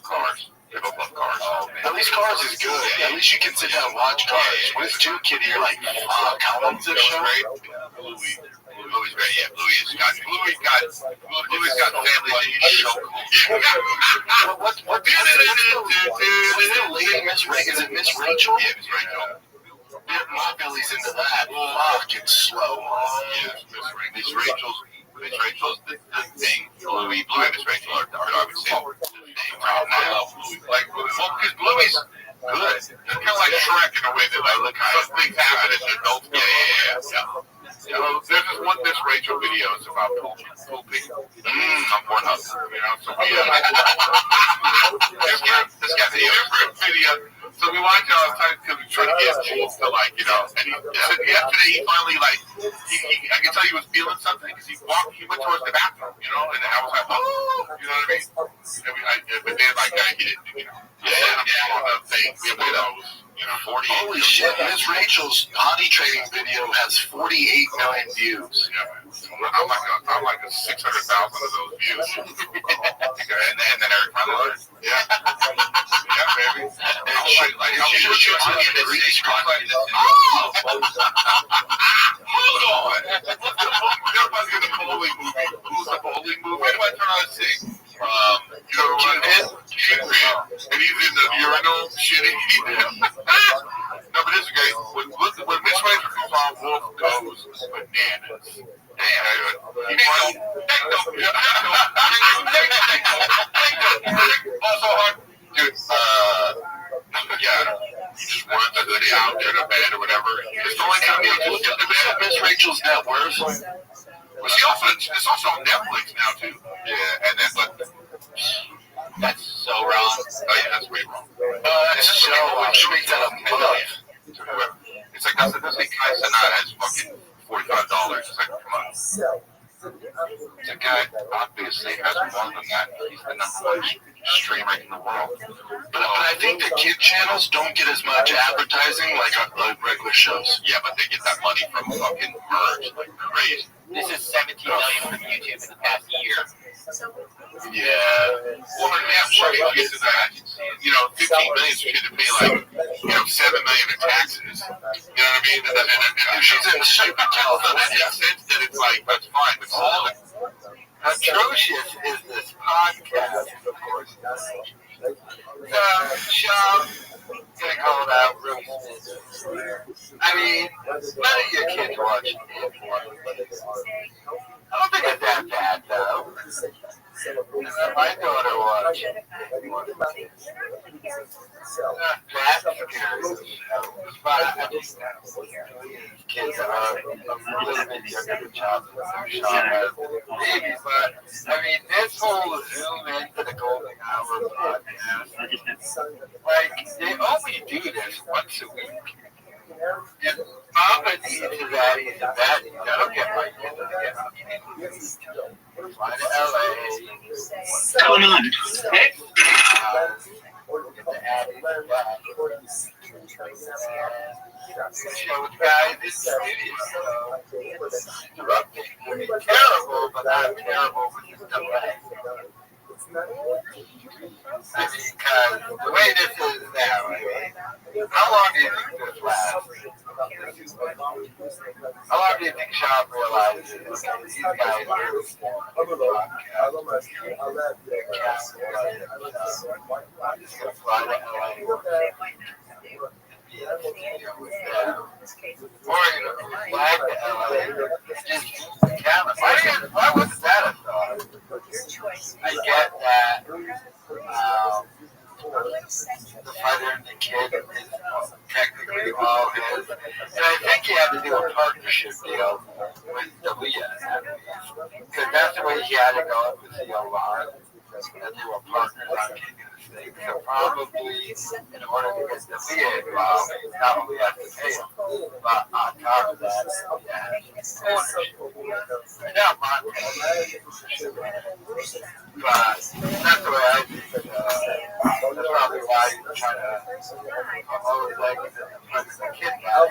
Cars. They both love Cars. Oh, man. At least Cars is good. At least you can sit down and watch Cars. When it's too kiddie, you're like, fuck, how long's this show? Bluey's great. Yeah, Bluey's got family that you so cool. What is it? Is it Miss Rachel? Yeah, Miss Rachel. My Billy's into that. Fucking slow. Yeah, Miss Rachel's the thing. Bluey and Miss Rachel are I would say the thing right now. Like, well, because Bluey's good. It's kind of like Shrek in a way that like some things happen as an adult. Yeah. Well, there's this one Miss Rachel video. It's about pooping on Pornhub. You know, so we this guy video. So we watch it all the time because we try to get kids to like, you know. And yesterday he finally like, I can tell he was feeling something because he went towards the bathroom, you know. And I was like, oh, you know what I mean? But then like he didn't, you know. Yeah. On the thing, you know, 48. Holy shit! Miss Rachel's potty training video has 48 million views. Yeah. I'm like a 600,000 of those views. and then Eric Miller. Yeah, baby. And she just shoots me in the hold on. Everybody's in the bowling movie. Who's the bowling movie? Where do I turn on the sing? You know, Kingpin. And he's in the urinal shitting. No, but this is great. When Miss Rachel comes on, Wolf goes bananas. Also hard, dude. You just want to go out to the bed or whatever. It's the only time you look at the bed. Miss Rachel's net worth. Well, it's also on Netflix now too. Yeah, and then but that's so wrong. Oh yeah, that's way wrong. It's a show which makes that a million. It's like doesn't Kai Cenat has fucking $45. It's like, come on. The guy obviously has more than that. He's the number 1 streamer in the world. But I think the kid channels don't get as much advertising like regular shows. Yeah, but they get that money from fucking merch like crazy. This is 17 million from YouTube in the past year. Yeah. Well, yeah, sure, you get to that. You know, 15 million is going to pay like, you know, 7 million in taxes. You know what I mean? And if she's in the stupid California, that makes sense that it's like, that's fine. But all atrocious is this podcast, of course. The show is gonna call it out real smooth. I mean, none of your kids watching it. I don't think it's that bad though. My daughter watched it. That's scary. But kids are a little bit younger than child babies, but I mean, this whole Zoom into the golden hour podcast, like, they only do this once a week. And Mama needs that, he's that, I don't get my kids to get fly to LA. What's going on? Hey. Get the ad in that. Show guys in studio. Interrupting. Terrible, but not terrible for just delay. I mean, because the way this is now, right? How long do you think this lasts? How long do you think Sean realizes these guys are I'm just going to fly to LA. Or fly to LA. Just use the camera. Why was that a thought? I get that. The father and the kid is technically all his. And I think he had to do a partnership deal with Dalia. Because that's the way he had to go with the Oman. And they were partners on King of the State. So probably, in order to get Dalia involved, not only have to pay him, but on top of that, yeah. Now, but that's the way I think. That's probably why he's trying to always like the kid now.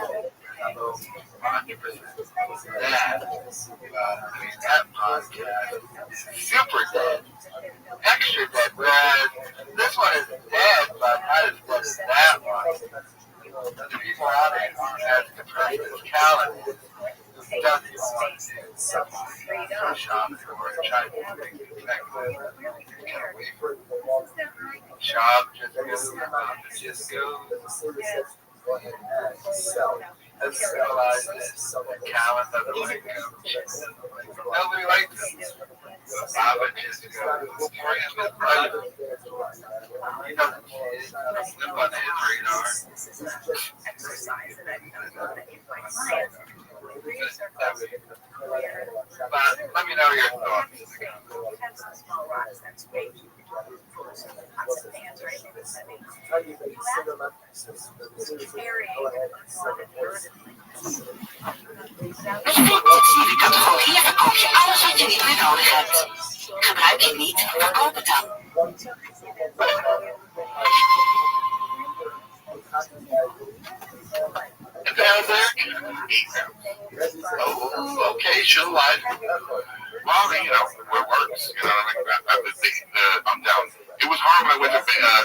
That podcast is super dead, extra dead. Whereas this one is dead, but not as dead as that one. The people out there aren't as depressed as Callan is. Who doesn't even want to do some shops or try to shop just go. As civilized as Callan doesn't like him. Nobody likes him. Baba just goes. He doesn't live on his radar. But let me know your thoughts. Exclusieve categorie verkoop je alles wat je niet meer nodig hebt. Gebruik je niet, verkoop het dan. Oh, okay, show live. Well, you know, it works. You know, I'm down. It was hard when I went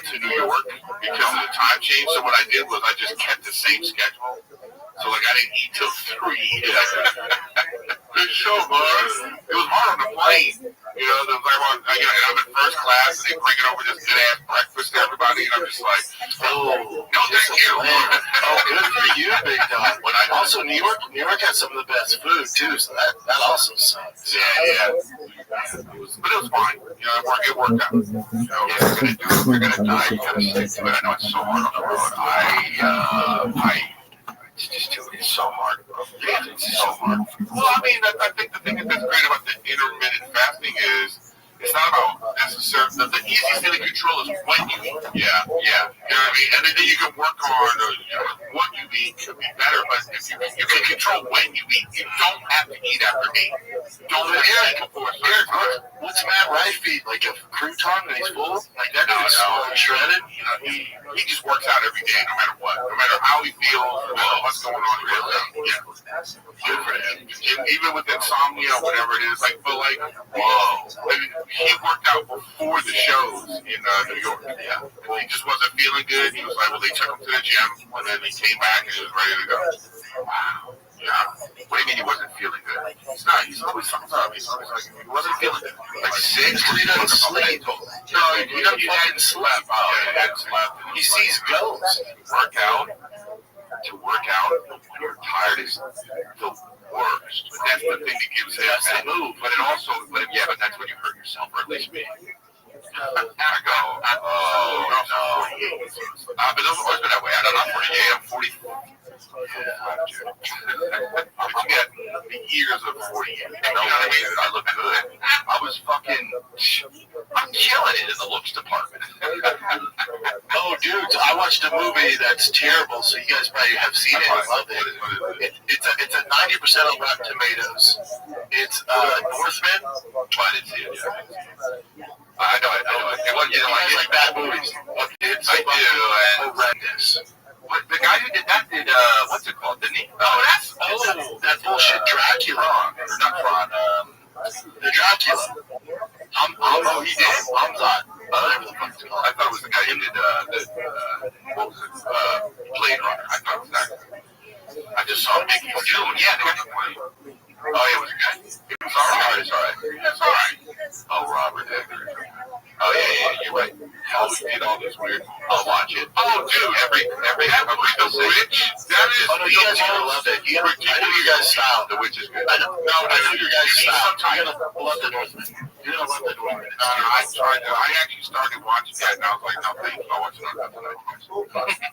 to New York because of the time change. So what I did was I just kept the same schedule. So like I didn't eat till 3. Good show, boys. It was hard on the plane. You know, and I'm in first class, and they bring it over this good ass breakfast to everybody, and I'm just like, oh, no, thank you. Oh, good for you, big dog. When also New York has some of the best food too, so that also sucks. Yeah. But it was fine. You know, it worked out. You know, we're gonna die. You gotta stick to it. I know it's so hard on the road. It's so hard. It's so hard. Well, I mean, I think the thing that's great about the intermittent fasting is it's not about necessarily the easiest thing to control is when you eat. Yeah. You know what I mean? And then you can work on what you eat could be better, but if you can control when you eat. You don't have to eat after 8. Don't eat before 6. What's Matt Rife eat? Like a crouton and he's full? Like that dude's so shredded? You know, he just works out every day, no matter what. No matter how he feels, what's going on in real time. Yeah. Good for him. Even with insomnia or whatever it is, like, but like, whoa. Like, he worked out before the shows in New York. Yeah. He just wasn't feeling good. He was like, well, they took him to the gym, and then he came back and he was ready to go. Wow. You What do you mean he wasn't feeling good? He's not. He's always fucked up. He's always like, he wasn't feeling good. Like sick. Because he doesn't sleep. No, he hadn't slept. He hadn't slept. He sees ghosts. Work out. To work out when you're tired is the worst. But that's the thing that gives it a move. But it also, but that's when you hurt yourself, or at least me. I go, oh no. But those have always been that way. I don't know, I'm 48, I'm 40. But you got the years of 48. You know what I mean? I look good. I was I'm killing it in the looks department. Oh, dude, I watched a movie that's terrible, so you guys probably have seen it and love it. It's a 90% on Rotten Tomatoes. It's Northman. I didn't see it yet. I know. You like bad movies. I do. Horrendous. The guy who did that did, what's it called? Didn't he? That bullshit Dracula. Or not Tron. The Dracula. He did? I thought it was the guy who did, Blade Runner. I thought it was that guy. I just saw Mickey June. Yeah, they were playing. Oh, yeah, it was a guy. It was alright. It's alright. Oh, Robert Eggers. Oh, yeah, you're right. Hell, we did all this weird. I'll watch it. Oh, dude, every The Witch. That is. Oh, no, you guys are gonna love it. I know your guys' style. The Witch is good. I know your guys' style. You're gonna love the Northman. You're gonna love the Northman. I actually started watching that, and I was like, no, thank you. I'll watch it on tonight.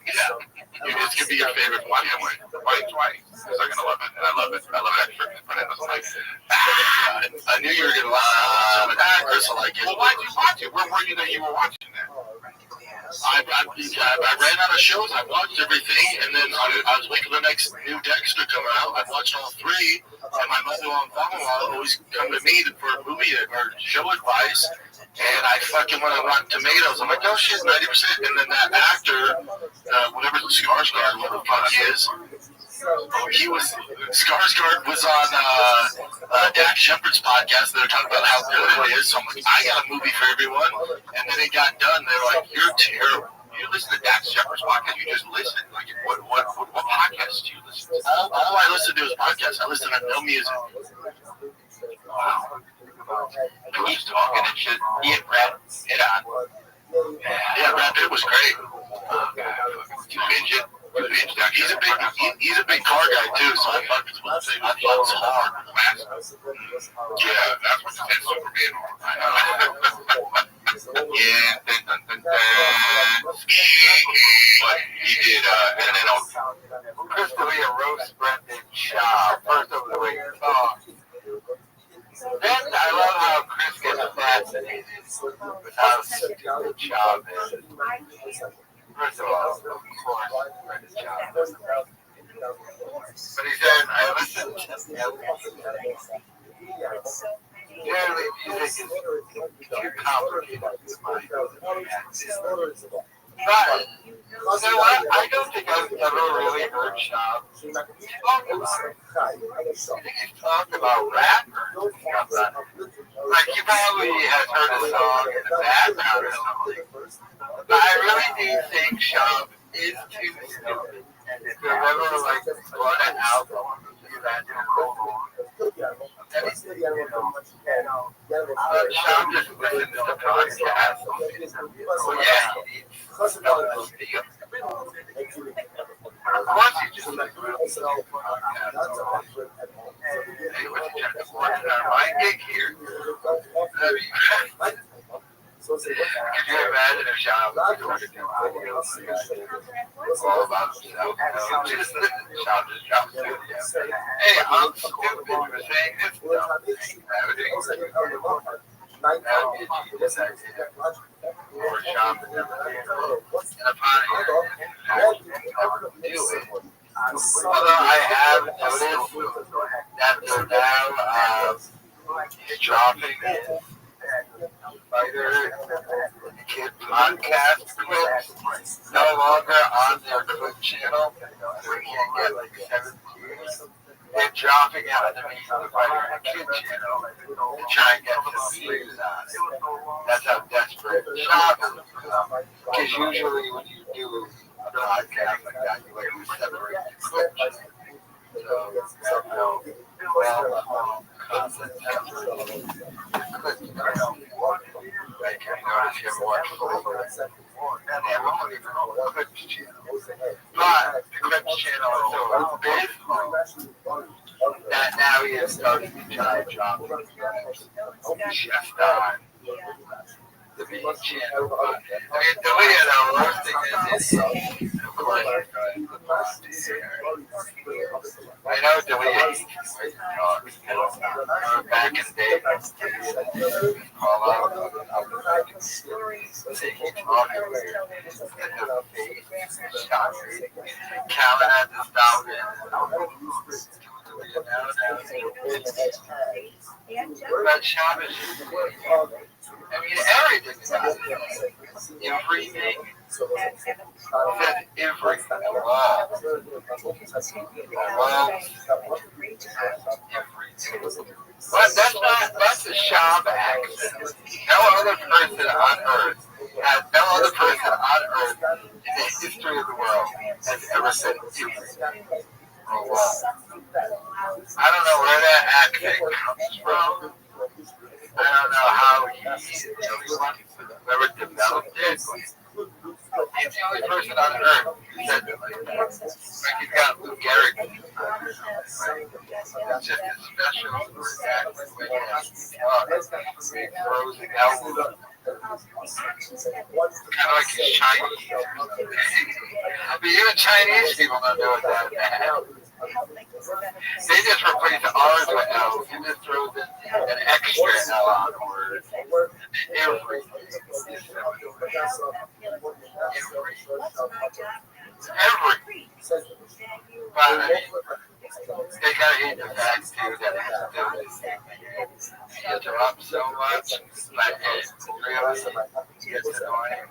Yeah. It's gonna be your favorite one. Why twice? Because I'm gonna love it. And I love it. I love that trick. But I was like, I knew you were gonna love it. Chris will like it. Well, why'd you watch it? Where were you that you were watching that? I ran out of shows. I watched everything, and then I was waiting for the next new Dexter come out. I watched all three, and my mother-in-law and father-in-law always come to me for a movie or show advice. And I fucking went on Rotten Tomatoes. I'm like, oh shit, 90%. And then that actor, whatever the Skarsgård, whatever the fuck he is, Skarsgård was on Dak Shepard's podcast. They were talking about how good it is. So I'm like, I got a movie for everyone. And then it got done. They're like, you're terrible. You listen to Dak Shepard's podcast. You just listen. Like, what podcast do you listen to? All I listen to is podcasts. I listen to no music. Wow. He's talking and shit. He and Brad hit on. Yeah, Brad Pitt was great. You binge it. He's a big car guy too, so I thought it was hard. Yeah, that's what you said Superman on. Yeah, but he did, and then Chris D'Elia roast Brendan Shaw. First of the way you talk. Then I love how Chris gets fascinated with how stupid Shaw is. First of all, of course, Brendan Shaw. But he said, I listened to generally music is too complicated for my but, you know what? I don't think I've ever really heard Shaw talk about it. I think he's talked about rap or something. Like, he probably has heard a song in the background or something. But I really do think Shaw is too stupid. And if you've ever, like, brought an album, you that in a cold Sean just listens to podcasts. So yeah, once you just like hey, what you trying to watch my gig here? Could you imagine if Sean was going to do audio? All about himself. Sean just drops it. Hey, I'm stupid for saying this stuff. Or Sean would never in a podcast do it. Although I have noticed that they're now dropping fighter kid podcast clips no longer on their Twitch channel. We can't get like 7 views. They're dropping out underneath the fighter kid channel to try and get some views on it. That's how desperate Shop is. Because usually when you do a podcast like that, you like to separate the clips. That now he has started to try to drop chef on the beach channel. I mean, the way that I'm roasting is, of course, I know the way back in the day, call out Calvin had to stop it. But Shabbos, I mean, everything is everything. But that's a Shab accent. No other person on earth has, no other person on earth in the history of the world has ever said it. I don't know where that accent comes from. I don't know how whoever developed it. He's the only person on earth who said that. Like he's got Lou Gehrig. It's just a special frozen album. Kind of like Chinese. But even Chinese people don't know what that is. They just replace ours with L. You just throw an extra L on the word. Everything. But I mean, they gotta hate the fact too that it's interrupt so much. But it really gets annoying.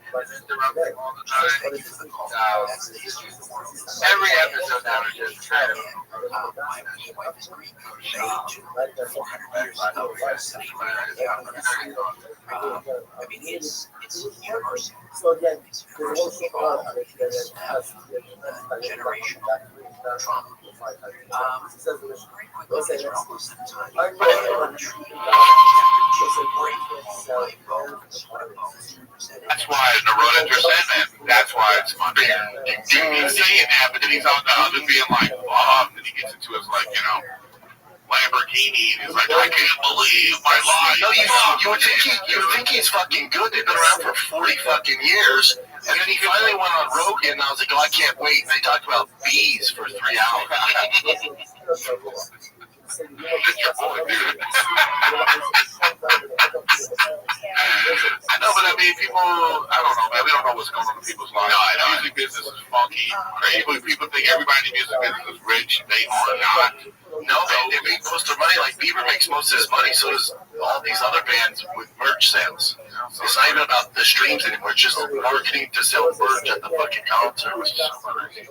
Interrupting all the time. Every episode now is just kind of I mean, it's universal. So again, it's generational trauma. That's why Narota just said that. That's why it's funny. He's saying that, but then he's on the other being like, fuck. And he gets into his, like, you know, Lamborghini, and he's like, I can't believe my life. No, you would think he's fucking good. They've been around for 40 fucking years. And then he finally went on Rogan, and I was like, oh, I can't wait. And they talked about bees for 3 hours. I know, but I mean, people, I don't know, man. We don't know what's going on in people's lives. No, the music business is funky, crazy. People think everybody in the music business is rich. They are not. No, they make most of their money. Like Bieber makes most of his money, so does all these other bands with merch sales. It's not even about the streams anymore. It's just marketing to sell merch at the fucking concert, which is so crazy.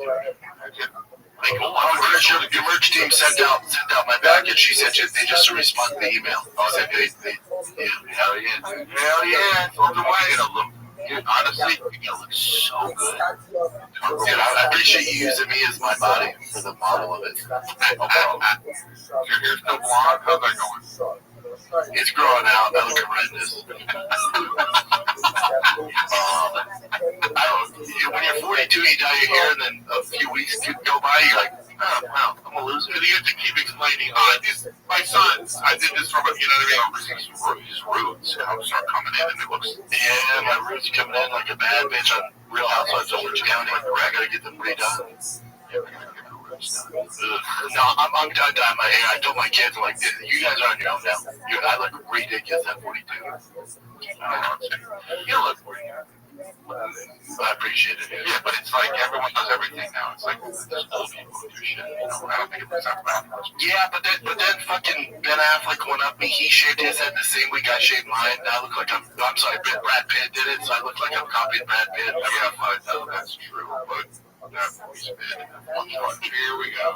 I'm pretty sure your merch team sent out my package. She said they just responded to the email. I said hell yeah, it's on the way. Dude, honestly, you look so good. Dude, I appreciate you using me as my body for the model of it. Your hair's still blonde? How's that going? It's growing out. That looks horrendous. When you're 42, you dye your hair, and then a few weeks go by, you're like, oh, wow, I'm going to lose it. Because you have to keep explaining, my sons, I did this for, you know what I mean? His roots start coming in, and it looks... Yeah, my roots coming in like a bad bitch on Real Housewives of Orange County. I got to get them redone. No, I'm done dyeing my hair. I told my kids, I'm like, you guys are on your own now. I look ridiculous at 42. You look 42. I appreciate it. Yeah, but it's like everyone does everything now. It's like just old people who do shit. You know, I don't think it's that bad. Yeah, but then fucking Ben Affleck went up me. He shaved his head the same week I shaved mine. Now I look like I'm sorry, Brad Pitt did it, so I look like I'm copying Brad Pitt. Yeah, but that's true. But that voice bit. Here we go.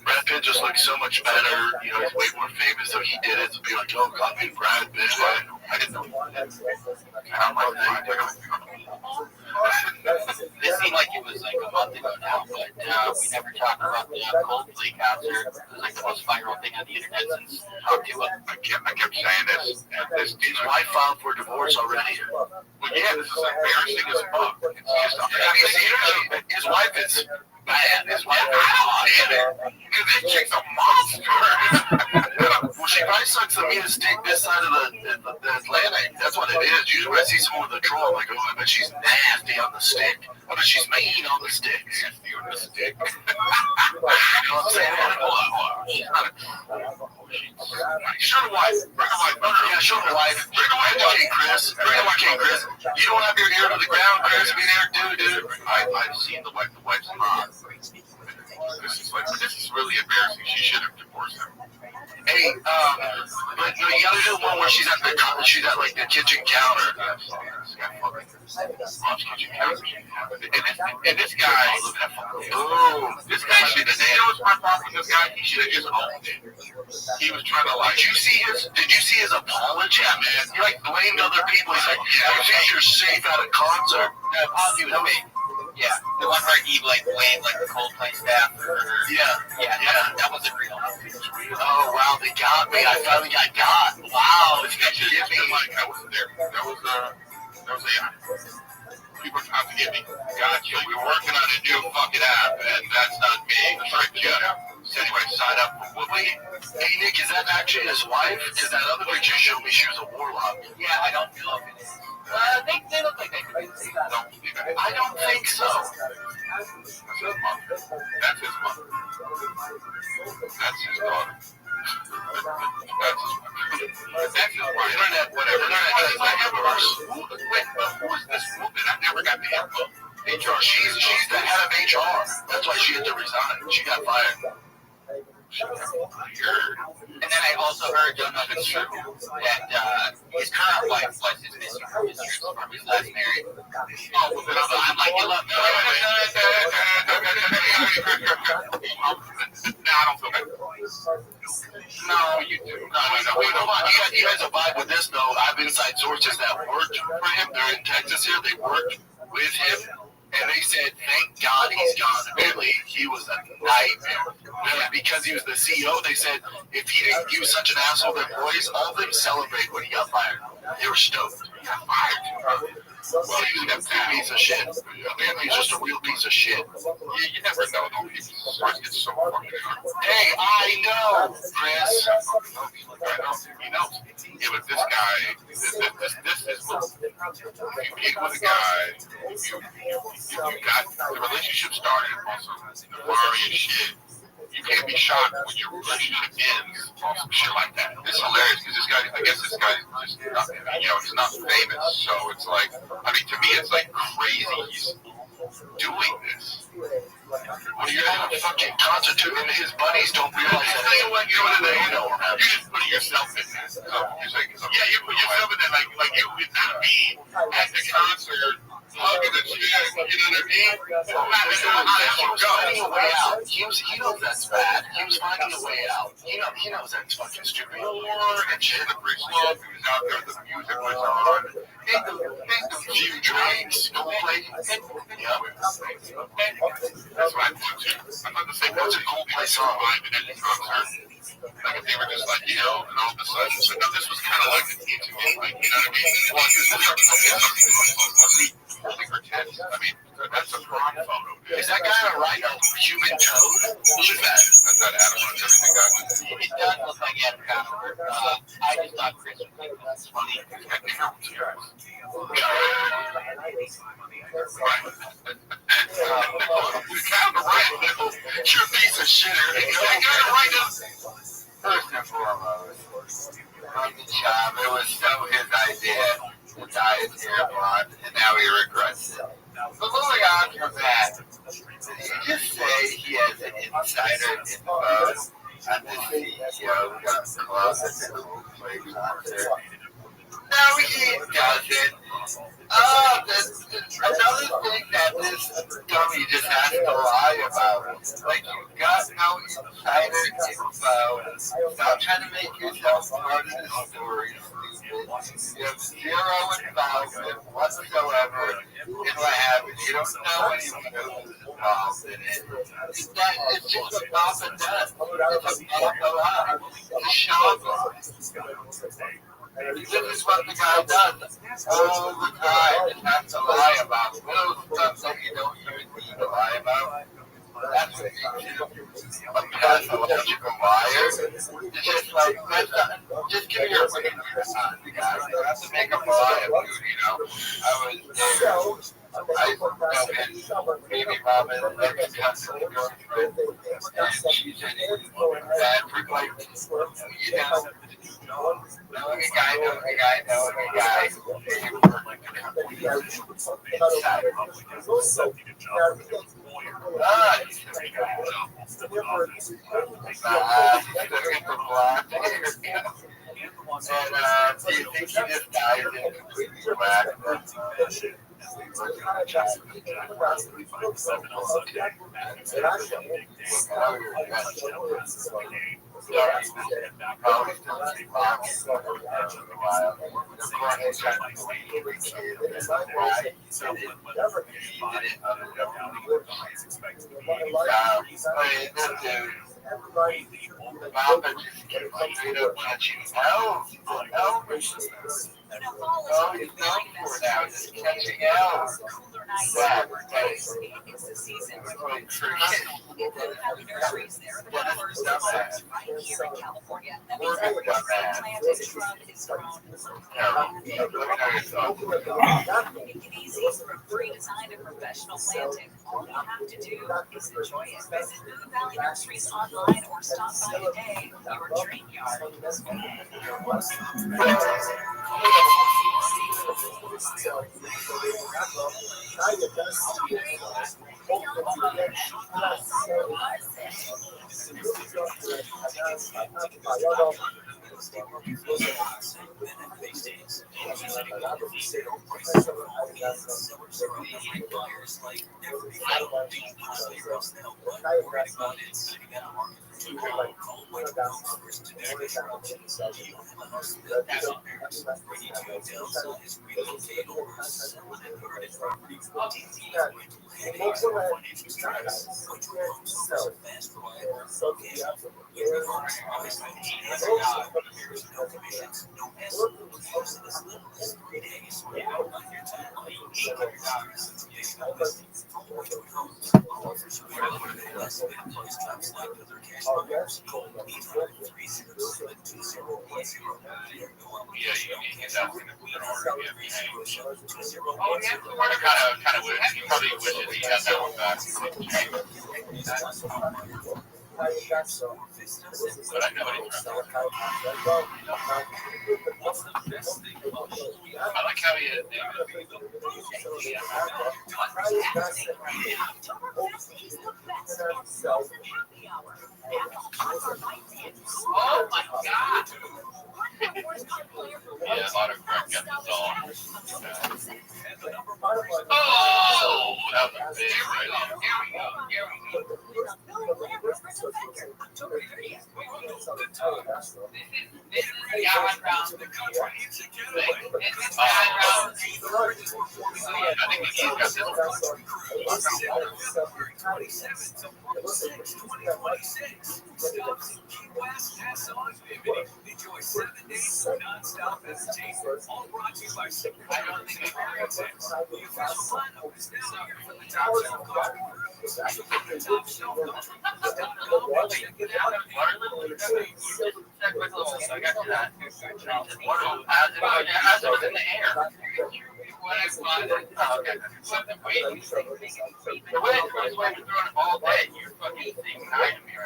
Brad Pitt just looks so much better. You know, he's way more famous, so he did it to be like, oh, copying Brad Pitt. I didn't know. I'm like, This seemed like it was like a month ago now, but we never talked about the Coldplay concert. It was like the most viral thing on the internet since Talk to Him. I kept saying this. His wife filed for divorce already. Well, yeah, this is embarrassing as fuck. It's just, his wife is bad. His wife, I don't get it. Because this chick's a monster. Well, she probably sucks the meanest dick this side of the Atlantic. That's what it is. Usually when I see someone with a troll, I'm like, oh, I bet she's nasty on the stick. I bet she's mean on the stick. Nasty on the stick. You know what I'm saying? Hold on. She's not a troll. Show the wife. Bring the wife. Yeah, show the wife. Bring the wife, Chris. Bring the wife, Chris. You don't have your ear to the ground, Chris. Be there, dude. I've seen the wife. The wife's hot. This is really embarrassing. She should have divorced him. Hey, but you gotta do one where she's at like the kitchen counter. And this guy, this guy should have. You know what's my problem with this guy? He should have just owned it. He was trying to like. Did you see his apology? Yeah, man. He like blamed other people. He's like, yeah, I think you're safe at a concert. The apology was me. Yeah, the one where he like blamed like the Coldplay staff. That wasn't real. Oh wow, they got me. I finally got got. Wow, it's gonna get me. Like I wasn't there. That was people are trying to get me. Gotcha. We were working on a new fucking app, and that's not me. So anyway, sign up for Wait, hey Nick, is that actually his wife? Because that other picture showed me she was a warlock. Yeah, I don't know if it is. They look like they could be. I don't think so. That's his mother. That's his mother. That's his daughter. That's his wife. Internet, whatever. Wait, who is this woman? I never got the info. HR. She's the head of HR. That's why she had to resign. She got fired. And then I also heard, don't know if it's true, that his current wife was his missing from his last marriage. Oh, I'm like, you love me. No, I don't feel bad. No, you do. No, you guys have a vibe with this, though. I have inside sources that worked for him. They're in Texas here. They worked with him. And they said, thank God he's gone. Apparently, he was a nightmare. Because he was the CEO, they said, if he was such an asshole to employees, all of them celebrate when he got fired. They were stoked. He got fired. Well, he was a piece of shit. Apparently, he's just a real piece of shit. You never know, though. It's so fucking hard. Hey, I know, Chris. He knows. Yeah, but this guy, this is what you get with a guy. You got the relationship started on some nefarious shit. You can't be shocked when your relationship ends on some shit like that. It's hilarious because this guy, I guess this guy is just not, he's not famous. So it's like, I mean, to me, it's like crazy he's doing this. When you're at a fucking concert and his buddies don't realize that. You're just putting yourself in that. So you're saying, you put yourself in that, like you would not be at the concert. Hugging the chick, you know what I mean? He knows that's bad. He was finding a way out. He knows that's fucking stupid. And shit, the bridge club, he was out there, the music was on. Take the few drinks, go play. Yeah. That's what I thought too. I thought the same was a Coldplay song live at the concert. Like if they were just like, and all of a sudden, so now this was kind of like an intimate, like, you know what I mean? Well, I mean, that's a prom photo. Is that guy a human toad? Look at that. That's that Adam on everything guy. It does look like Adam Connor. I just thought Chris would think that's funny. He's got the help, You're a piece of shit. First and foremost, from the job, it was so his idea to dye his hair blonde, and now he regrets it. But moving on from that, did he just say he has an insider info on the CEO of the club at the Coldplay concert? No, he doesn't. Another thing that this dummy just has to lie about. Like, you've got no insider info. Stop trying to make yourself part of the story, You have zero involvement whatsoever in what happens. You don't know anyone who's involved in it. It's just a pop and death. It's a pop a lie. It's a shot lie. This is what the guy does all the time. Just have to lie about little stuff that you don't even need to lie about. That's what makes you a pathological liar. It's just like, just give me your opinion on the guy. You have to make up a lie about it, you know. I was there. I know his baby mom and ex-cousin girlfriend, and she's in bad for like, you know. Knowing a guy, do you think he just died in completely relaxed? Papa just kept straight up catching hell. Oh, he's known for now, just catching hell. It's the season. Happy nurseries there. The flowers are right here in California. That means every planted shrub is grown. Make it easy from free design to professional planting. All you have to do is enjoy it. Visit Boone Valley Nurseries online or stop by today. Your dream yard. I like how he oh my God! Yeah, autocorrect got this all. Oh, that was a big right. Here we go. This is the Allen round. This is Allen round. I think he's got this one. Enjoy 7 days of non-stop entertainment. All brought to you by I don't think it's the official lineup is now here for the top shelf coffee. Top shelf coffee. Check it out. I got to that. As it was in the air. When I fly it, okay. But the way you think, the way it's way to throw it all day, you're fucking thinking I am here.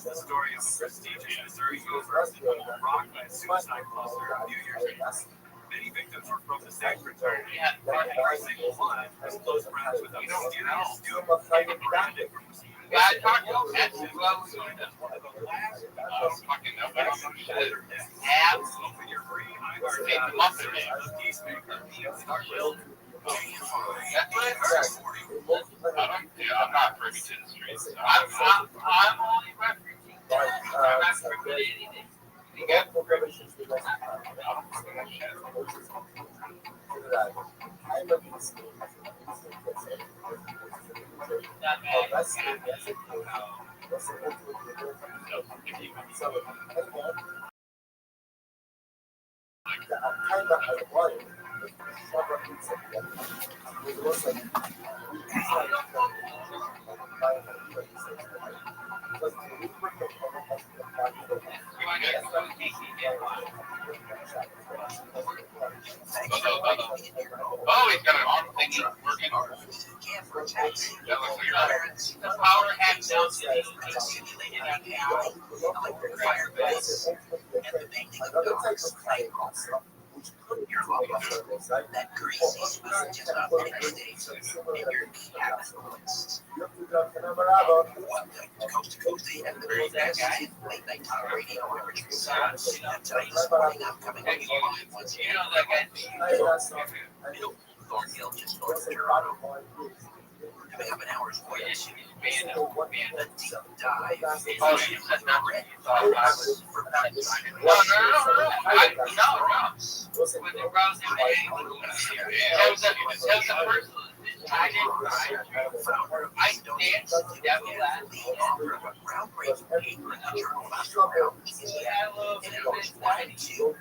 The story of a prestigious Missouri University rocked by a suicide cluster New Year's Eve. Many victims were from the secretary. Every single one was close friends with a mysterious student and prevented from receiving. Yeah, I talked to Texas. Well, fucking nobody. Abs. Open your free Take them up there. Peacemaker. That's what I heard. I'm not privy to the streets. I'm only referencing that. I'm not privy to anything. You get Oh, he's got an arm thing working. The power has now simulated on the fire base. That greasy smell just off the next day, and your cabin looks. Coast to coast, they have the very best late night talk radio coverage from South. That's how this morning I'm coming to you live once again. Thornhill just north of Toronto. Coming up an hour's voyage. A deep dive. Oh, you said not red. I was for that. No. When they browsed the first I danced to Devil Last. The author of a groundbreaking paper in the journal Restream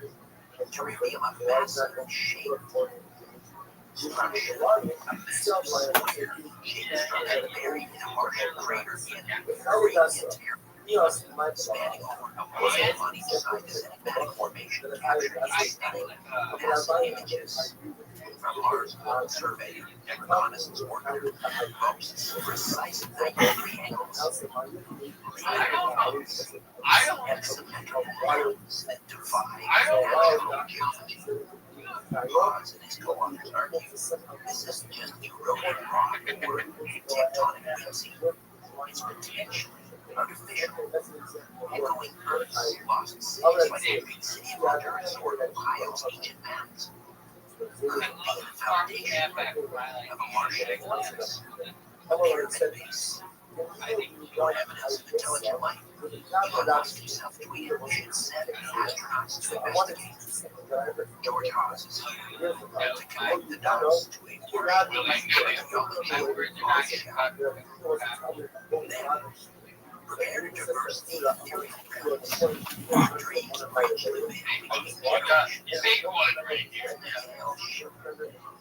to reveal a massive shape. Structure, a massive square shaped structure buried in a Martian crater in spanning over a million money designed as an enigmatic formation captured in stunning NASA images from Mars Global Survey. Reconnaissance worker boasts precise 93 angles, and symmetrical lines that defy natural geometry. Ross and his co-authors argue this isn't just eroded rock or tectonic whimsy. It's potentially artificial, echoing Earth's lost cities like the big city of Honduras or Ohio's ancient mountains. Could be the foundation of a Martian Atlantis, a pyramid base, or evidence of intelligent life. Elon Musk himself tweeted we should send astronauts to investigate. George Haas is here to connect the dots to a prepare to diverse the theory dreams of reach the big one right here.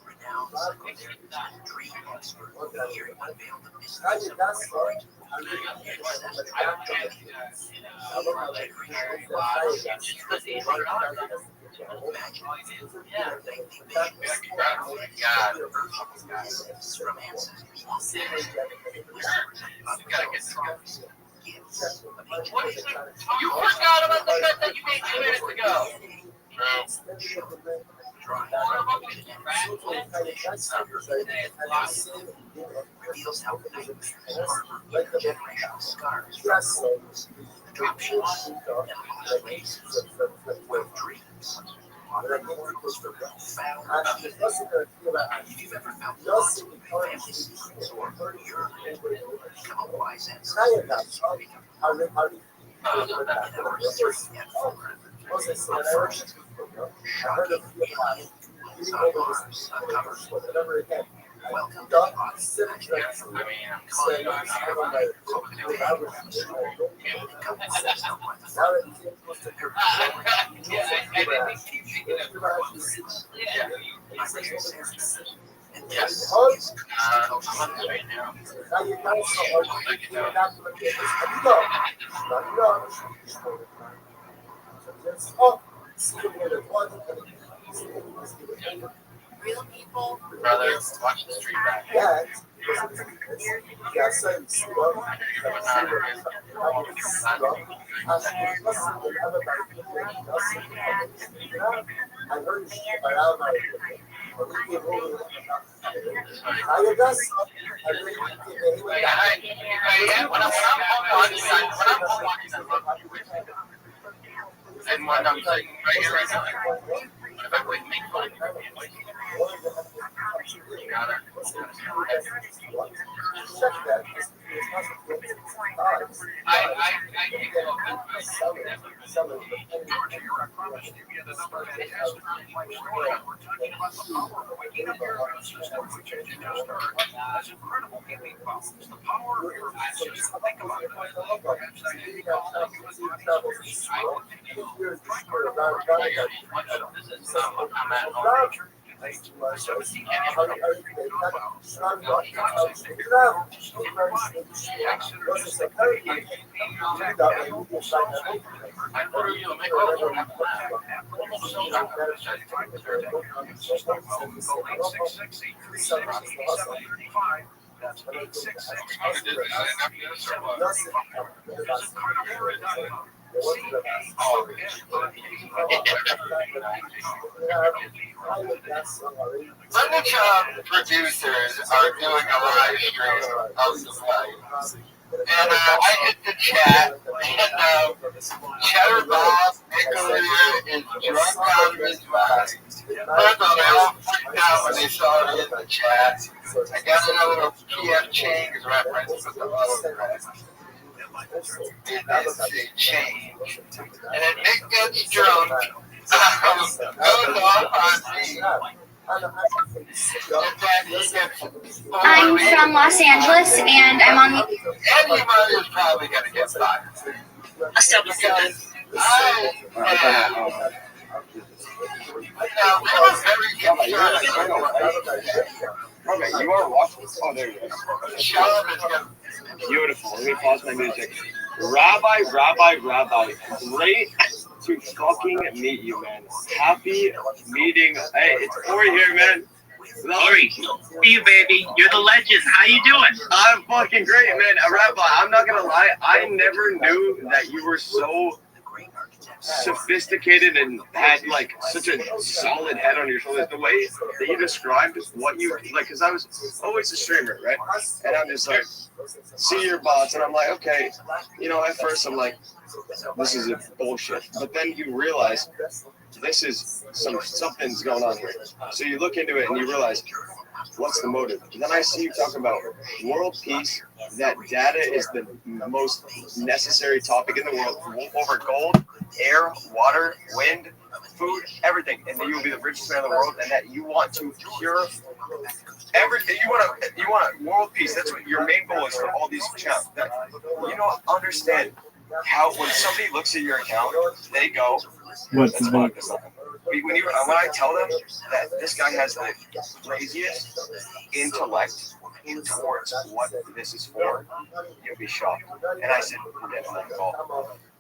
Renowned dream expert here unveiled the mysteries of Restream. You forgot about the cut that you made 2 minutes ago. Reveals how nightmares harbor intergenerational scars from homes, adoptions, and lost places where dreams are portals for profound meaning. If you've ever felt lost in family secrets or you're become a wise ancestor, in our history and forward, but first, shocking alien Mars uncovered. Welcome to the audience imaginary. Come on, and this is right now. Real people. Brother, watch the stream back. And when I'm sitting right here right now, if I wouldn't make fun of you gotta I can't go Georgia, I promised you another fantastic real-life story. We're talking about the power of waking up your immune system, which as you just heard, has incredible healing powers. The power of your immune system. Think about it. Perhaps that can be called a human body's first power. Try carnivore diet. This is I'm at home. That's 866. Furniture producers are doing a live stream of the fight. And I hit the chat, and Cheddar Bob Nicolia is drunk out of his mind. First of all, they all freaked out when they saw it in the chat. I got another little PF Chang's reference with the autograph. It is a change. And then Nick gets drunk, goes off on me. I'm from Los Angeles, and I'm on the... Anybody is probably going to get fired. I'll still be Because I was very concerned. Okay, you are watching. Oh, there you go. Beautiful. Let me pause my music. Rabbi. Great to fucking meet you, man. Happy meeting. Hey, it's Ori here, man. Ori, see you, baby. You're the legend. How you doing? I'm fucking great, man. Rabbi, I'm not gonna lie. I never knew that you were so sophisticated and had like such a solid head on your shoulders. The way that you described what you like, because I was always a streamer, right? And I'm just like, see your bots, and I'm like, okay, you know, at first I'm like, this is a bullshit, but then you realize this is something's going on here. So you look into it and you realize, what's the motive? And then I see you talk about world peace, that data is the most necessary topic in the world over gold, air, water, wind, food, everything, and that you will be the richest man in the world, and that you want to cure everything. You want world peace. That's what your main goal is for all these channels. That you don't understand how when somebody looks at your account, they go, "What's the book?" When I tell them that this guy has the craziest intellect towards what this is for, you'll be shocked. And I said,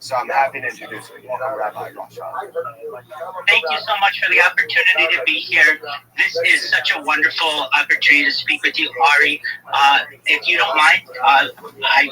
so I'm happy to introduce you. Welcome, Rabbi Rothschild. Thank you so much for the opportunity to be here. This is such a wonderful opportunity to speak with you, Ari. If you don't mind,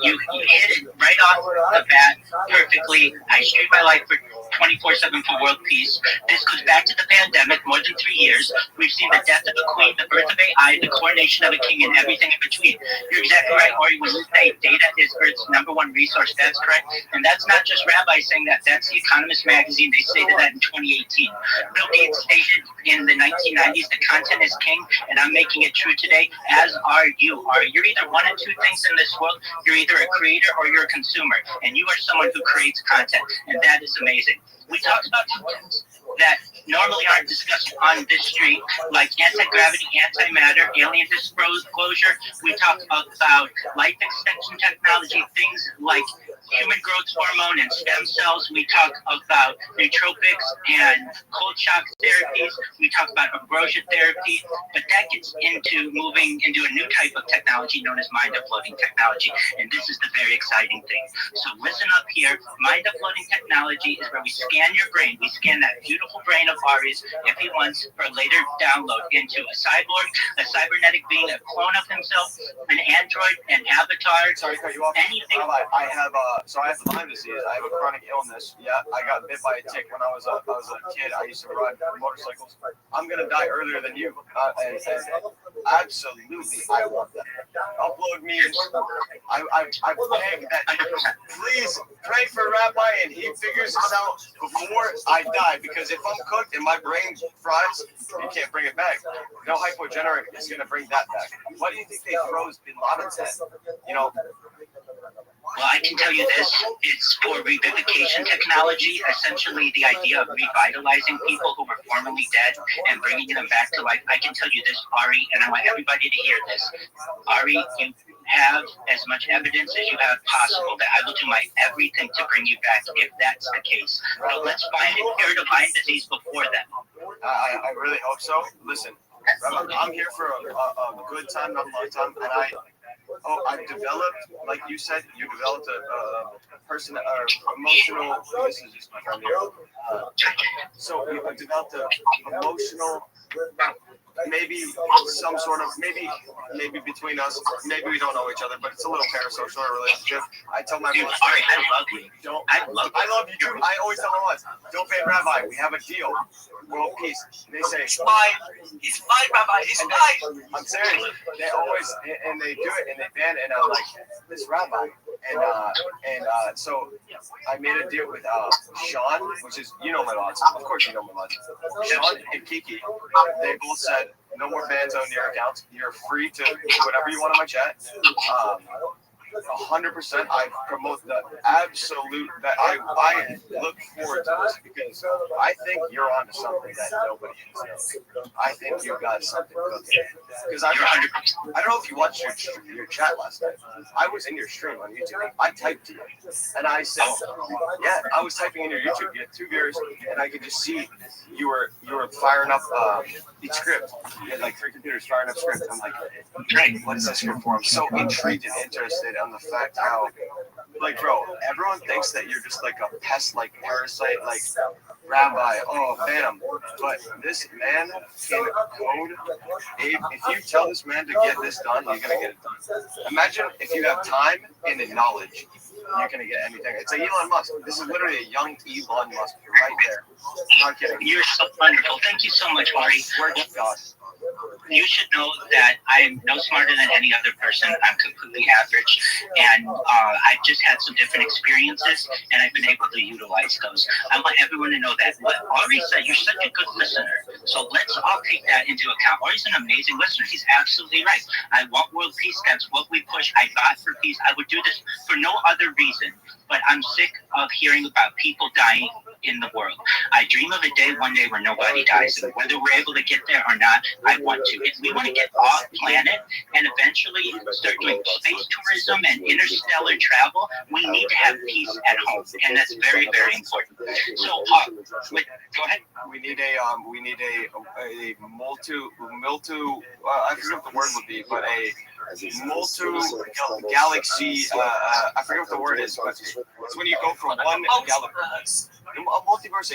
you hit it right off the bat perfectly. I stream my life for 24/7 for world peace. This goes back to the pandemic, more than 3 years. We've seen the death of a queen, the birth of AI, the coronation of a king, and everything in between. You're exactly right, Ori. When you say data is Earth's #1 resource, that's correct. And that's not just Rabbi saying that. That's The Economist magazine. They stated that in 2018. Bill Gates stated in the 1990s, the content is king, and I'm making it true today, as are you. You're either one of two things in this world. You're either a creator or you're a consumer. And you are someone who creates content. And that is amazing. We talked about two things that normally aren't discussed on this stream, like anti-gravity, antimatter, alien disclosure. We talked about life extension technology, things like human growth hormone and stem cells. We talk about nootropics and cold shock therapies. We talk about ambrosia therapy, but that gets into moving into a new type of technology known as mind uploading technology. And this is the very exciting thing. So listen up here. Mind uploading technology is where we scan your brain. We scan that beautiful brain of Ari's if he wants for later download into a cyborg, a cybernetic being, a clone of himself, an android, an avatar. Sorry to cut you off. Anything. I have So I have Lyme disease. I have a chronic illness. Yeah, I got bit by a tick when I was a kid. I used to ride motorcycles. I'm gonna die earlier than you. And absolutely, I want that. Upload me. I beg that you please pray for Rabbi and he figures this out before I die. Because if I'm cooked and my brain fries, you can't bring it back. No hypogeneric is gonna bring that back. What do you think they froze Bin Laden's head? You know. Well, I can tell you this, it's for revivification technology, essentially the idea of revitalizing people who were formerly dead and bringing them back to life. I can tell you this, Ari, and I want everybody to hear this. Ari, you have as much evidence as you have possible that I will do my everything to bring you back if that's the case. So let's find a cure to Lyme disease before then. I really hope so. Listen, I'm here for a good time, not a long time, and I've developed, like you said, you developed a person, emotional, this is just my friend here. So you developed an emotional, maybe some sort of, maybe between us, maybe we don't know each other, but it's a little parasocial relationship. I tell my mom, sorry, I love you. I love you too. I always tell my wife, don't pay Rabbi, we have a deal. World peace. They say, he's fine, Rabbi, he's fine. I'm serious. They always, and they do it, and they ban, and I'm like, this Rabbi. And so I made a deal with Sean, which is, you know my lots. Of course you know my lots. Sean and Kiki, they both said, no more bans on your accounts. You're free to do whatever you want on my chat. 100%. I promote the absolute. That I look forward to this because I think you're onto something that nobody else knows. I think you got something cooking. Because I don't know if you watched your chat last night. I was in your stream on YouTube. I typed to you, and I said, yeah, I was typing in your YouTube. You had 2 viewers, and I could just see you were firing up each script. You had like 3 computers firing up scripts. I'm like, great. What is this script for? I'm so intrigued and interested on the fact how, like, bro, everyone thinks that you're just like a pest, like parasite, like Rabbi. Oh, bam! But this man can code. If you tell this man to get this done, you're gonna get it done. Imagine if you have time and the knowledge, you're gonna get anything. It's like Elon Musk. This is literally a young Elon Musk right there. I'm not kidding. You're so wonderful. Thank you so much, Ari. Swear to God. You should know that I'm no smarter than any other person. I'm completely average, and I've just had some different experiences, and I've been able to utilize those. I want everyone to know that. What Ari said, you're such a good listener, so let's all take that into account. Ari's an amazing listener. He's absolutely right. I want world peace. That's what we push. I fought for peace. I would do this for no other reason, but I'm sick of hearing about people dying in the world. I dream of a day one day where nobody dies, and whether we're able to get there or not, I want to. If we want to get off planet and eventually start doing space tourism and interstellar travel, we need to have peace at home, and that's very, very important. So, go ahead. We need a I forget what the word would be, but a galaxy. I forget what the word is, but it's when you go from one galaxy. A multiverse,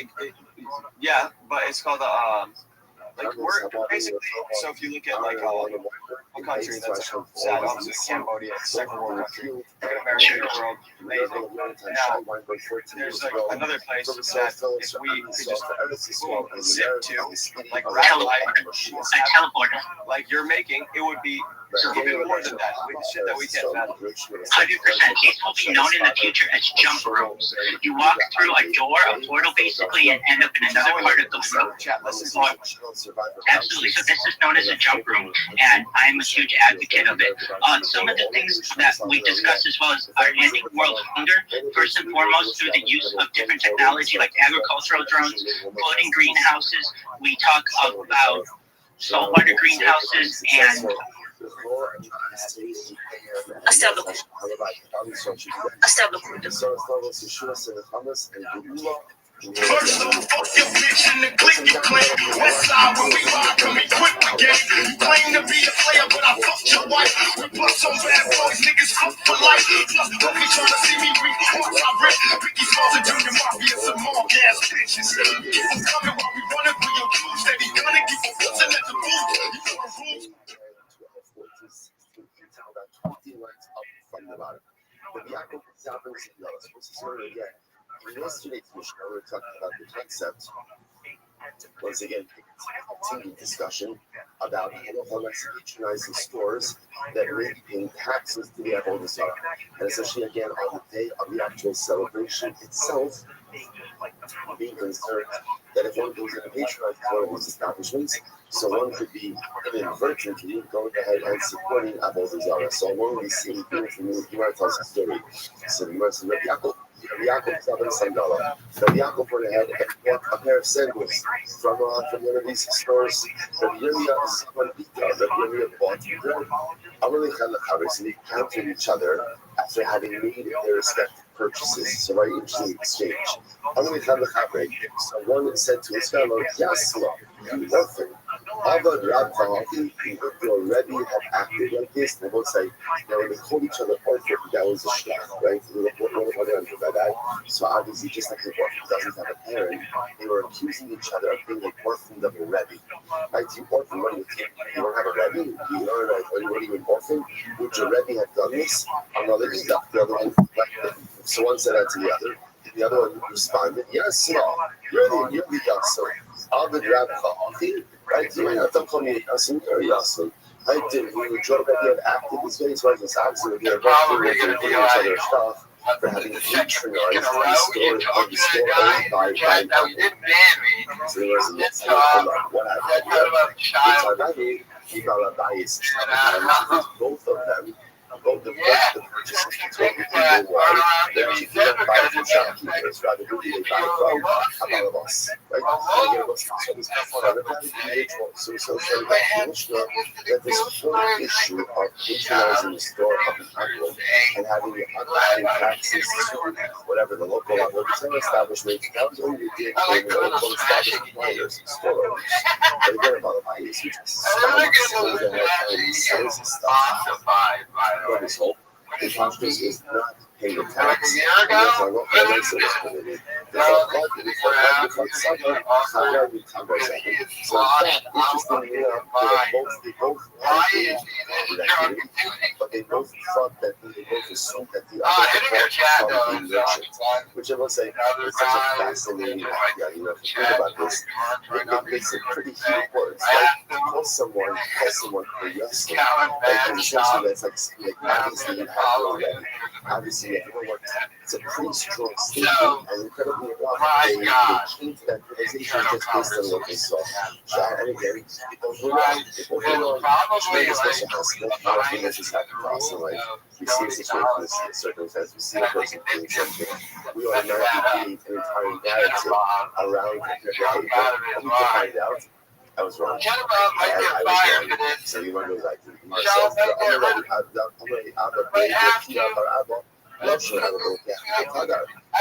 yeah, but it's called like we're basically. So if you look at like a country that's sad, obviously Cambodia, second world country, America, world, amazing. Now there's like another place that if we could just boom, zip to, like teleporter, like you're making, it would be even more than that. With the shit that we can't fathom. 100%. These will be known in the future as jump rooms. You walk through a door, a portal, basically, and end up in another part of the world. Absolutely. So this is known as a jump room, and I'm a huge advocate of it. Some of the things that we discuss as well as our ending world hunger, first and foremost, through the use of different technology like agricultural drones, floating greenhouses. We talk about saltwater greenhouses and First off, fuck your bitch and the click you claim. West side when we ride, come equipped with game. You claim to be a player, but I fucked your wife. We bust on bad boys, niggas cook for life. Plus, homie trying to see me read courts I rip. Ricky Smalls and Junior Mafia, some more gas bitches. I'm coming while we running for your juice. Steady gunning, keep on pushing at the booth. You know the rules. The diácono se llama story again. In yesterday's Mishnah, we were talking about the concept. Once again, continued discussion about how patronizing stores that may be paying taxes to the Avodah Zarah. And essentially, again, on the day of the actual celebration itself, being concerned that if one goes in and patronizes one of these establishments, so one could be inadvertently going ahead and supporting Avodah Zarah. So one will be seeing here from the Gemara tells the story. So the Gemara says, Rabbi Yaakov is not on Sandala. Rabbi Yaakov went ahead and bought a pair of sandals from one of these stores. Rabbi Yirmiyah bought bread. And they counted each other after having made their respective purchases. So very interesting exchange. So one said to his fellow, Yasma, you orphan, Avad Rabbi, if your Rebbe had acted like this, they both say, when they called each other orphan, that was a shlach, right? So obviously, just like the orphan doesn't have a parent, they were accusing each other of being like orphaned of a Rebbe. Right? You orphan, what do you think? You don't have a Rebbe? You don't like, what are you an orphan? Would your Rebbe have done this? The other one, so one said that to the other. The other one responded, yes, no, you're the Yasser. I'll be Rabbi, right? Don't call me Yasser, you're Yasser. I did, when you joke that you have acted this way, it's like this accident, you're both doing each other's stuff for having patronized the store owned by an animal. So he wasn't what happened. Both of them. Both the purchases between the people were they actually did not buy from shopkeepers, rather who did they buy from? Abalabas, right? So this that this whole issue of patronizing the store of the people and having the unlimited taxes to whatever the local establishment, that was only the deal between the local establishment buyers and store owners. But again, Abalabas, who just sells and stuff. What is hope? The conscience is not paying the tax. And that's our local residents community. There's a lot of it. So interestingly enough, they both but they both thought that they both assumed that the other was being mentioned. Which I will say is such a fascinating idea. You know, if you think about this, it makes it pretty heated words. Like call someone for yes, like essentially that's like obviously you have already. Obviously, you have worked. It's a pretty strong statement and incredibly they came to that realization just based on what they saw. And again, people who are tremendous special hospital, I think this has happened across in life. We see a situation, we see a circumstance, we see a person doing something. We automatically create an entire narrative around their behavior, and we can find out I was wrong. I was wrong. So you want to go back to yourself.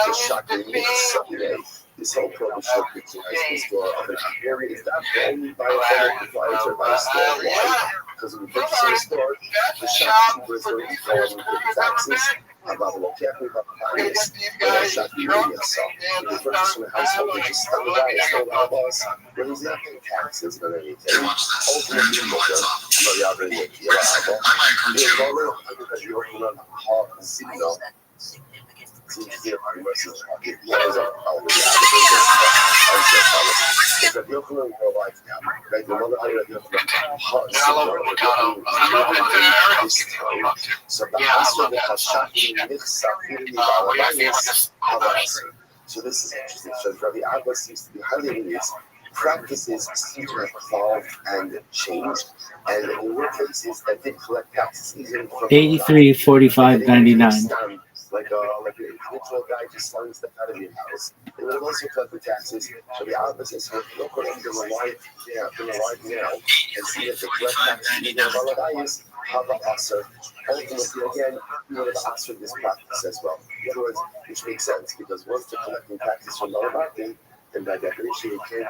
Just shockingly, Sunday, this whole prohibition of patronizing the store of an area is not only by a proprietor by a store. Why? Because when you purchase in a store, the shopkeeper is going to fall with the taxes. About the local, about the bias, without shopkeeping yourself. When you purchase from a household, which is still the bias, no boss, where he's not paying taxes or anything. Ultimately, the other way, so this is interesting. So Rabbi Abba seems to be highlighting these practices seem to have evolved and changed, and in more cases that did collect taxes even from 83, 45, 99. Like an individual guy just selling stuff out of your house. They would have also collect the taxes. So the Abba says, look what I'm going to lie now and see if they collect taxes in their valadayas. Ultimately, again, you would have answered this practice as well. In other words, which makes sense because once they're collecting taxes from Malabarti, then by definition, you can't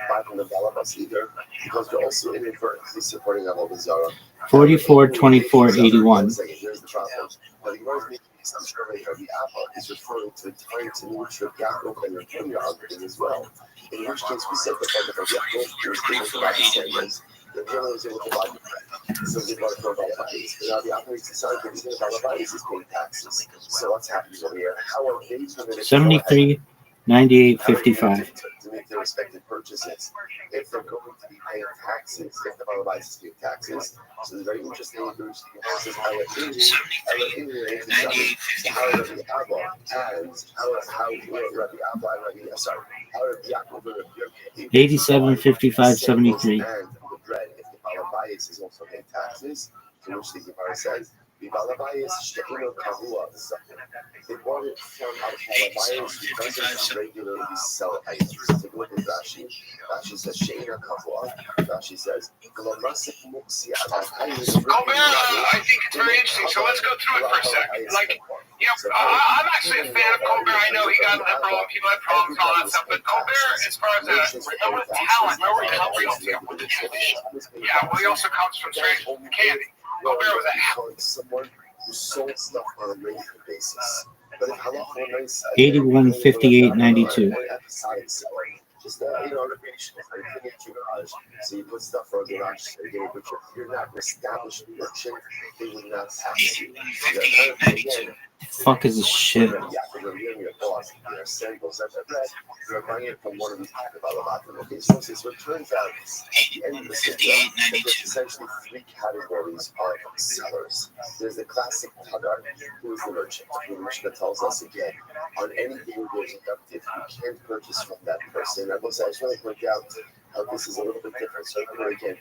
buy from the Balabas either because they're also inadvertently supporting Avodah Zarah. 44, 24, 81. Here's the problem. Now, the Gemara is making the assumption of the Abba is referring to the time to which Rabbi Yaakov and Rabbi Yirmiyah are arguing as well. In which case, we said that Rabbi Yaakov was able to buy the sandals, Rabbi Yirmiyah was able to buy the bread. So they got to go about taxes. Now the operating society is paying taxes. So what's happening over here? How are they permitted 73, 98, 55. to make their respective purchases if they're going to be paying taxes, if the Balabais is paying taxes? So it's very interesting. How Rabbi Abba and how Rabbi Abba and how Rabbi Yaakov 87, 55, 73. and the bread, if the Balabais is also paying taxes, to which the Gemara says, the Balabais she'ino kavua. They bought it from a Balabais who doesn't regularly sell items. Take a look at Rashi. Rashi says she'ino kavua. Rashi says, Colbert, I think it's very interesting. So let's go through it for a second. Like, you know, I'm actually a fan of Colbert. I know he got liberal and people had problems and all that stuff. But Colbert, as far as remember the talent, where he comes from with the tradition. Yeah, well, he also comes from straight candy. Colbert was a someone who sold stuff on a regular basis. But if halacha 81, 58, 92. Just recreational. So you put stuff for a garage, so you're not an established merchant, they would not tax you. Fuck is this shit? You're buying it from one of these people. Okay, so it turns out at the end of the day, there's essentially three categories of sellers. There's the classic tagar, who is the merchant. The Mishnah tells us again, on any day where there's inductive, you can't purchase from that person. I just want to point out how this is a little bit different. So again,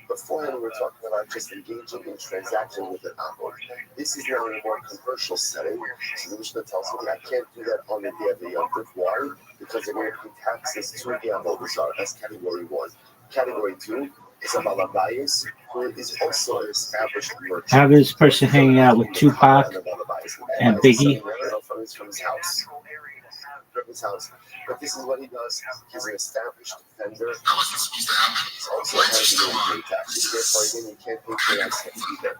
beforehand we were talking about just engaging in transaction with an apple. This is now in a more commercial setting. So the Mishnah tells me I can't do that on the day of the Yom Tov. Why? Because they're going to pay taxes to the Avodah. That's category one. Category two is a Malabayas, who is also an established merchant. Have this person hanging out with Tupac and Biggie. From his house. From his house. But this is what he does. He's an established vendor. He's also has to pay taxes. Therefore, again, you can't pay taxes either. On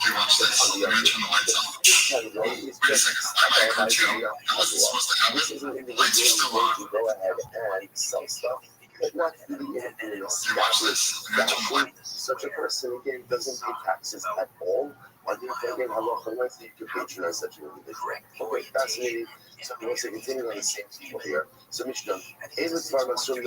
the other category is just this is an individual who's going to go ahead and sell stuff, but not really in an established fashion. Such a person, again, doesn't pay taxes at all. Or therefore, again, halacha lets you to patronize such an individual. Okay, fascinating. So we want to continue on the same people here. So Mishnah, following things, I must say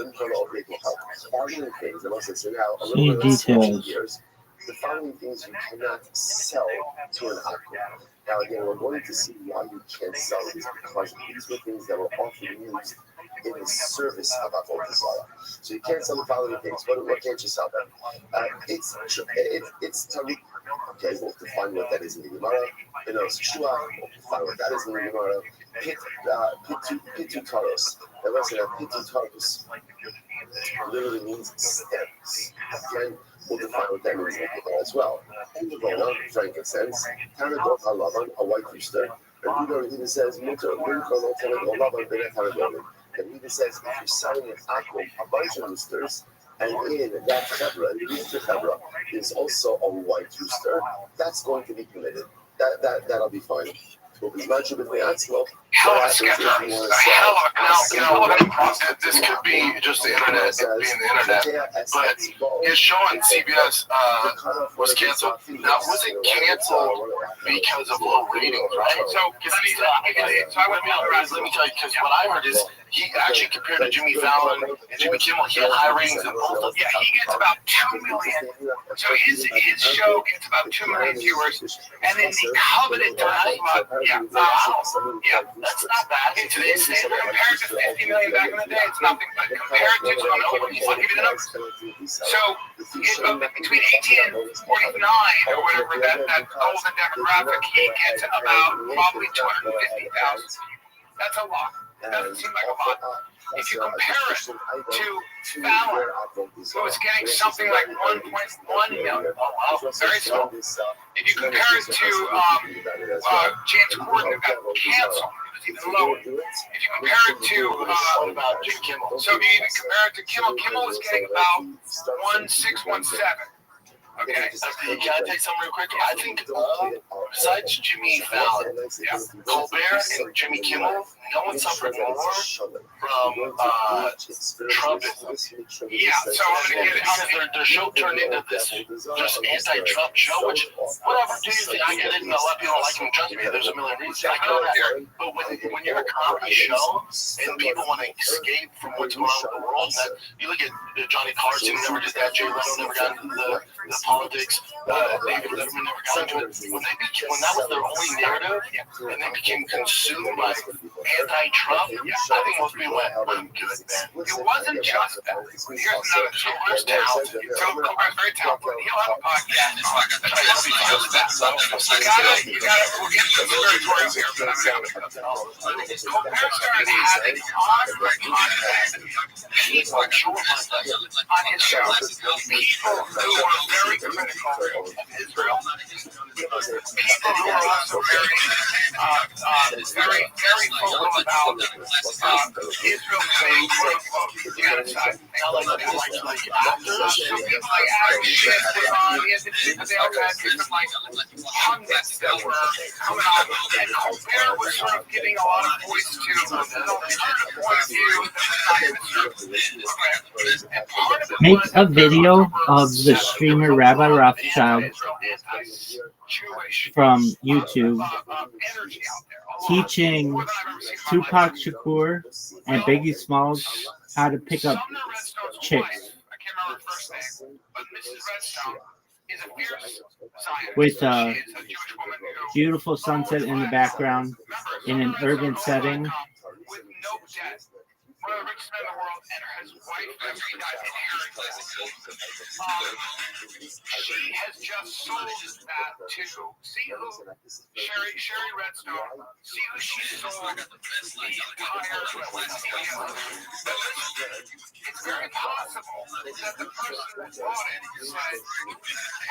now, a little bit of years, the following things you cannot sell to an akko. Now again, we're going to see why you can't sell these, because these were things that were often used in the service of Avodah Zarah. So you can't sell the following things. What can't you sell them? It's Tariq. Okay, we'll define what that is in the Gemara. Shua, we'll define what that is in the Gemara. Pitu Taros. That was Pitu Taros. Literally means stems. Okay, we'll define what that means in the Gemara as well. In the Gemara, frankincense, Tanadot Halavan, a white rooster. And even says, Mutter, Munkolo, Tanadot Halavan, Benet Tanadot. And even says, if you're selling an aqua, a bunch of roosters, and in that chevra, the rooster chevra, is also a white rooster, that's going to be permitted. That'll be fine. Hell of a skeptic. This could be just the internet, being the internet. But his show on CBS was canceled. Now, was it canceled because of low ratings, right? So I went down the road. Let me tell you, because what I heard is he actually compared to Jimmy Fallon and Jimmy Kimmel. He had high ratings in both of them. Yeah, he gets about 2 million. So his show gets about 2 million viewers, and then the coveted time, that's not bad. In today's standard, compared to 50 million back in the day, it's nothing. But compared to, I'll give you the numbers. So between 18 and 49, or whatever, that golden demographic, he gets about probably 250,000. That's a lot. It doesn't seem like a lot. If you compare it to Fallon, who was getting something like 1.1 million, very small. If you compare it to James Corden, who got canceled, it was even lower. If you compare it to Jim Kimmel, so if you even compare it to Kimmel was getting about 1.617. Okay, can I take something real quick? I think besides Jimmy Fallon, Colbert and Jimmy Kimmel no one suffered more from Trumpism. Yeah, so their show turned into this just anti-Trump show, which, whatever, do you think? I get it, and a lot of people don't like him, trust me, there's a million reasons. I know that. But when you're a comedy show, and people want to escape from what's going on with the world, that you look at Johnny Carson, never did that, Jay Leno never got into the politics, David Letterman never got into it. When that was their only narrative, and they became consumed by anti-Trump, I think most people went, I'm good, man. It wasn't just that. Here's another, Joe Blair's talented. Joe Blair's very talented. He'll have a podcast. You gotta, we'll get to the territorial here, but I'm going to Colbert started having content people on his show. People who are very critical of Israel. People who are also very vocal about Israel being quote-unquote genocide. Like actors, so people like Adam Schiff was on, they also had different like pundits that were coming on, and Colbert was sort of giving a lot of voice to an alternative point of view that was not Make a video of the streamer Rabbi Rothschild from YouTube teaching Tupac Shakur and Biggie Smalls how to pick up chicks with a beautiful sunset in the background in an urban setting. One of the richest men in the world, and his wife, after he died, inherited. She has just sold that to, see who, Sherry Redstone, see who she sold the entire, it's very possible that the person that bought it said,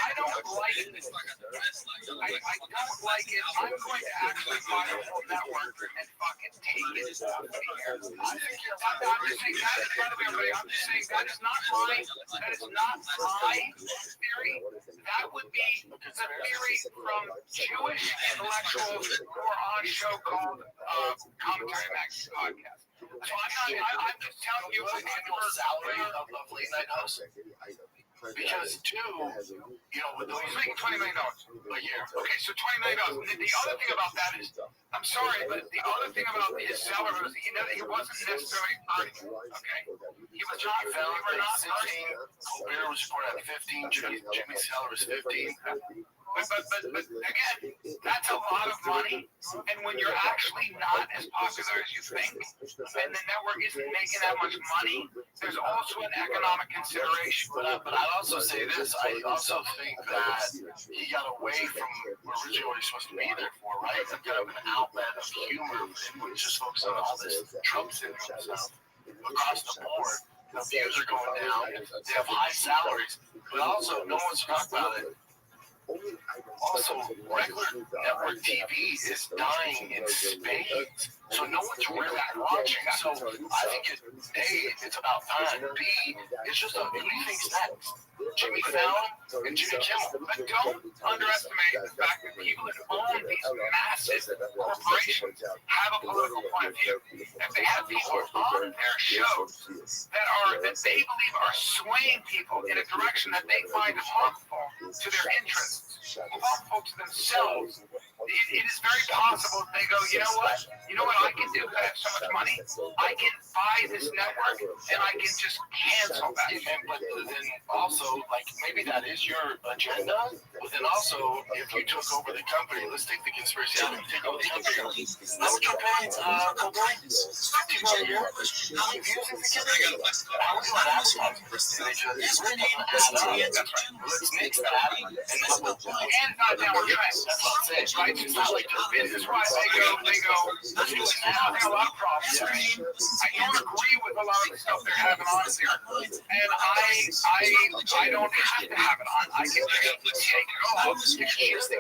I don't like it. I don't like it. I'm going to actually buy a whole network and fucking take it off the air. I'm just saying that in front of everybody. I'm just saying that is not my theory. That would be the theory from Jewish intellectuals who are on a show called Commentary Max Podcast. So I'm just telling you the annual salary of late night hosts. Because he's making $20 million a year. Okay, so $20 million. The other thing about that is, I'm sorry, but the other thing about his salary was he wasn't necessarily earning. Okay, he was not earning. Colbert was reported at 15. Jimmy's salary was 15. But again, that's a lot of money. And when you're actually not as popular as you think, and the network isn't making that much money, there's also an economic consideration. But I'd also say this. I also think that he got away from originally what he's supposed to be there for, right? Some kind of an outlet of humor, and just focus on all this Trump syndrome stuff across the board. The views are going down. They have high salaries, but also no one's talking about it. Also, regular network TV is dying in spades, so no one's really watching. So I think it's about time. B, it's just who do you think's next? Jimmy Fallon and Jimmy Kimmel. But don't underestimate the fact that people that own these massive corporations have a political point of view. If they have people on their shows that they believe are swaying people in a direction that they find harmful to their interests, harmful to themselves, it is very possible that they go, you know what I can do? I have so much money. I can buy this network and I can just cancel that. But then also, like, maybe that is your agenda. But then also, if you took over the company, let's take the conspiracy out. If you take over the company, how much you're paying Colbert? $50 million a year? How many views is he getting? How much on advertising? That's right. Let's mix that. And not downward trend. That's what I'm saying, right? It's not like their business wise. They go, let's do it now. They have a lot of problems. I don't agree with a lot of the stuff they're having on here. And I don't have to have it on. I can just take it off. It's just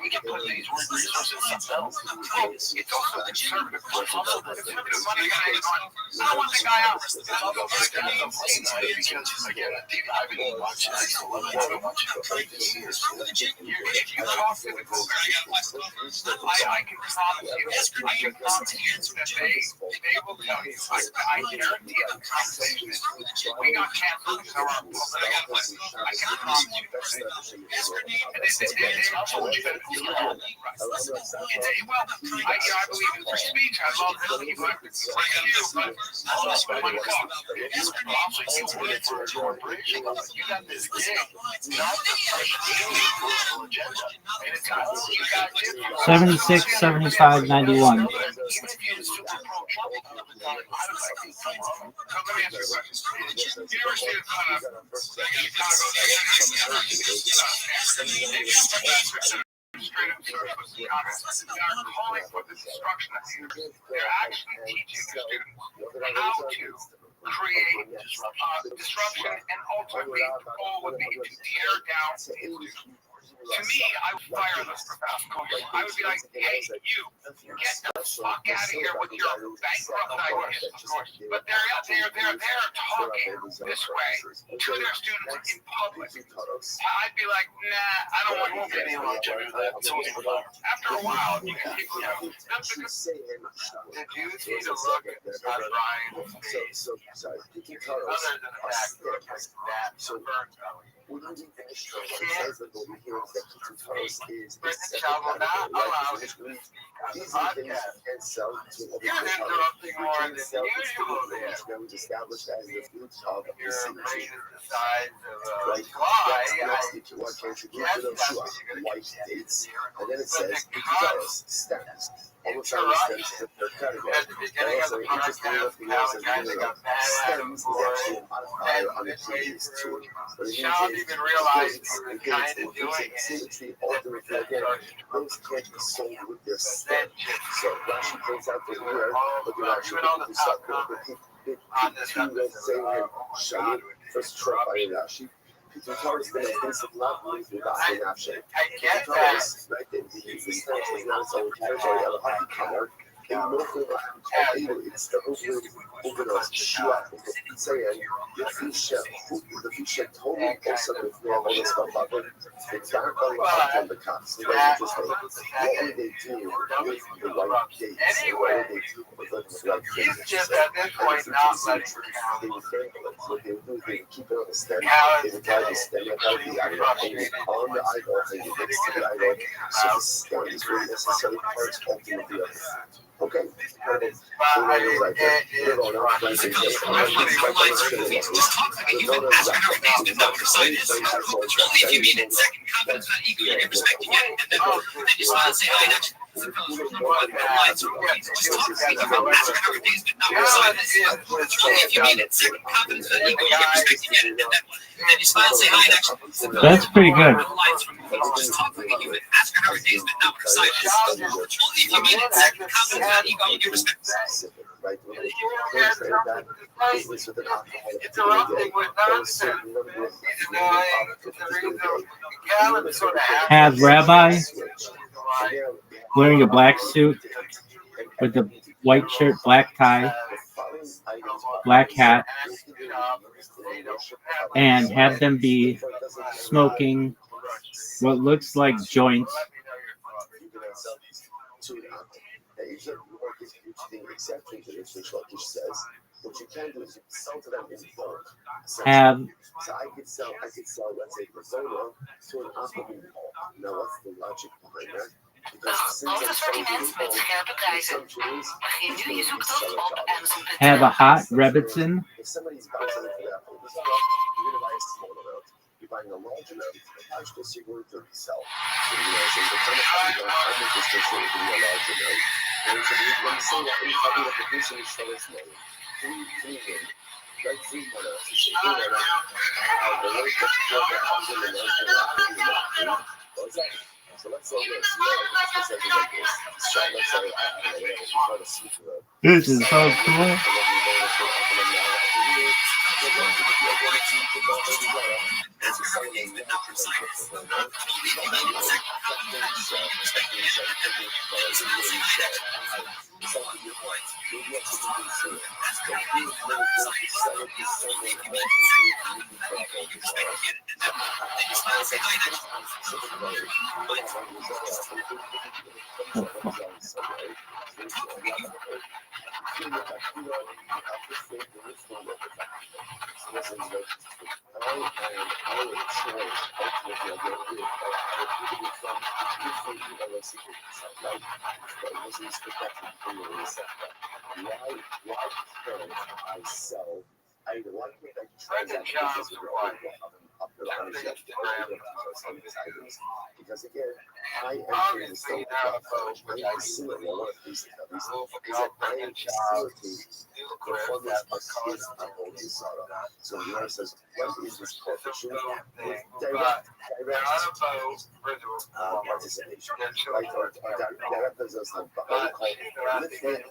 We can put these resources somewhere else. It's also the conservative. It's also the conservative money guy is on. I don't want the guy out. It's also because again, I've been watching. I've been watching for years. If you talk to the Google, I can promise you. I can promise you that they will tell you. I guarantee the conversation is we got canceled because of our public. I can promise you. And they told you that it's wrong. Well, I believe in free speech. I love telling people I can bring you, but I lost my money. Also, you voted for a corporation. You got this gig, not the political agenda. And it's got you got 76, 75, 91. They're calling for the destruction of leaders. They're actually teaching their students how to create disruption, and ultimately the goal would be to tear down institutions. To me, I would fire those professionals. I would be like, hey, you, get the fuck out of here with your bankrupt ideas. But they're talking this way to their students in public. I'd be like, nah, I don't want to get any longevity with that. After a while, you can keep moving. Did you see the look at Ryan's face? Other than the fact that so burnt belly. British child will not allow his podcast. You're interrupting more than usual there. Your brain is the size of a fly. Yes, that's what you're going to get. And then it says, steps. It's at the beginning of the podcast, how the guy got mad at him for it, and midway through, Sean even realized he was kind of doing it. Those can't be sold with their stem. So Rashi points out that here, but you're actually on this episode, first trip by Rashi. Peter Torres been a basic level without an option. I get that. Right, the stance is not its own territory of a hockey color. And most of it's the over the shot of the saying the Fischer told me also that we have all this stuff about it. It's not going on the cops. What would they do with the white dates? What would they do with the white dates? He's just at this point not letting they would what they would do is they would keep it on the stem. They would try to stem it out the idol on the idol and you fix the idol so the stem is really necessary parts ultimately of it. Okay. That's pretty good. Has Rabbi wearing a black suit with the white shirt, black tie, black hat, and have them be smoking what looks like joints. What you can do is you sell to them in bulk. Have So I could sell, let's say, persona to an aqua in bulk. Now, what's the logic behind that? Groot assortiment met scherpe prijzen. Begin nu je zoektocht op Amazon.nl. Have a hot Rebbitzin. If somebody's buying something for that, you're going to buy a small amount. You're buying a large amount. How should you're going to resell? So, the kind of thing you don't have this thing to be a large amount. And so, when you say that, you probably have to do some sellers money. So let's say this. Let's say This is so cool. Because again, I enter the state of I facilitate one of these studies is that I facilitate the performance of skills of all desire. So the Gemara says, what is this coefficient? Direct participation. Right? Or direct does us like what we call lifting.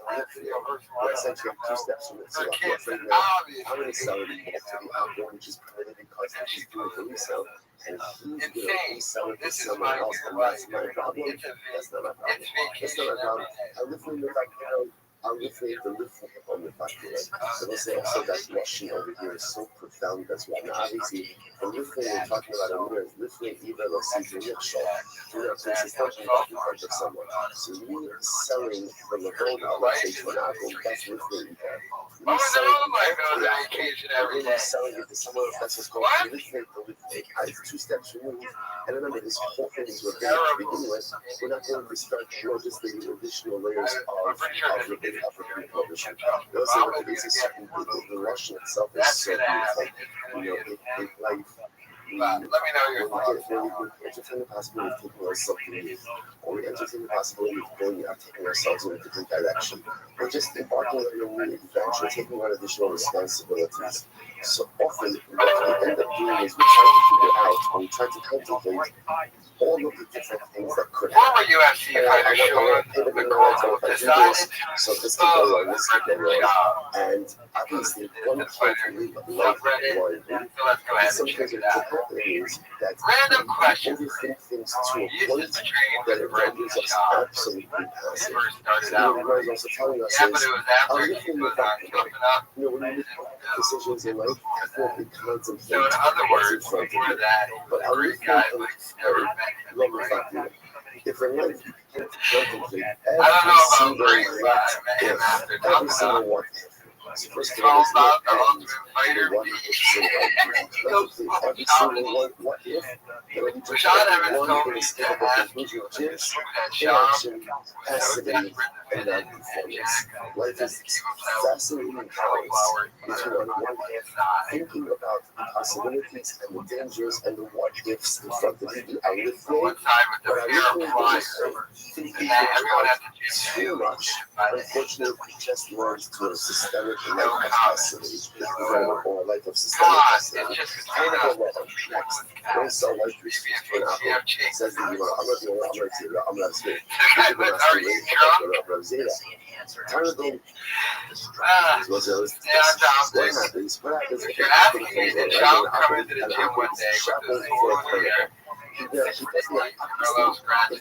Essentially, two steps from it. So I'm going to sell it to the outgoing, which is permitted because he's doing the resale. And he's selling to someone else, and that's my problem. That's not my problem. That's not my problem. I literally look like, I'll literally the lifting on the factory. So let's say also that washing over here is so profound as well. Now, obviously, the lifting we're talking about over here is lifting either let's see the rich shop, so it's talking about in front of someone. So we selling the Lavona, let's say to an apple, that's lifting. We selling it to someone else, that's what's called lifting. I have two steps removed. And remember, this whole thing is we're going to begin with. We're not going to start just the additional layers of the big African prohibition. Those are the basic certain the Russian itself is so beautiful. It life. Let me know your we entertain the possibility of taking ourselves in, or we entertain the possibility of going out, taking ourselves in a different direction, or just embarking on a new adventure, taking on additional responsibilities. So often, what we end up doing is we try to figure out, or we try to contemplate all of the different things that could happen. So this could go wrong, this could go wrong. And obviously, one point to leave life one sometimes what happens is that we overthink things to a point that it renders us absolutely passive. So what God is also telling us is, I'm looking at that, when you make decisions in life, definitely contemplate what's in front of you. But I'm looking at if in life you can contemplate every single what, every single what. So first of all, every single what if, and when you just one inescapable conclusion, just inaction, passivity, and non-performance. Life is fascinating balance between on one hand thinking about the possibilities and the dangers and the what ifs in front of you. I live for it, but I live for thinking too much. Unfortunately, we just learned to a systemic life of passivity, or a life of systemic passivity. I want to go next. Don't sell life to an apple. Says that I'm not saying. What happens if you're asking me to come into the gym one day with the he does if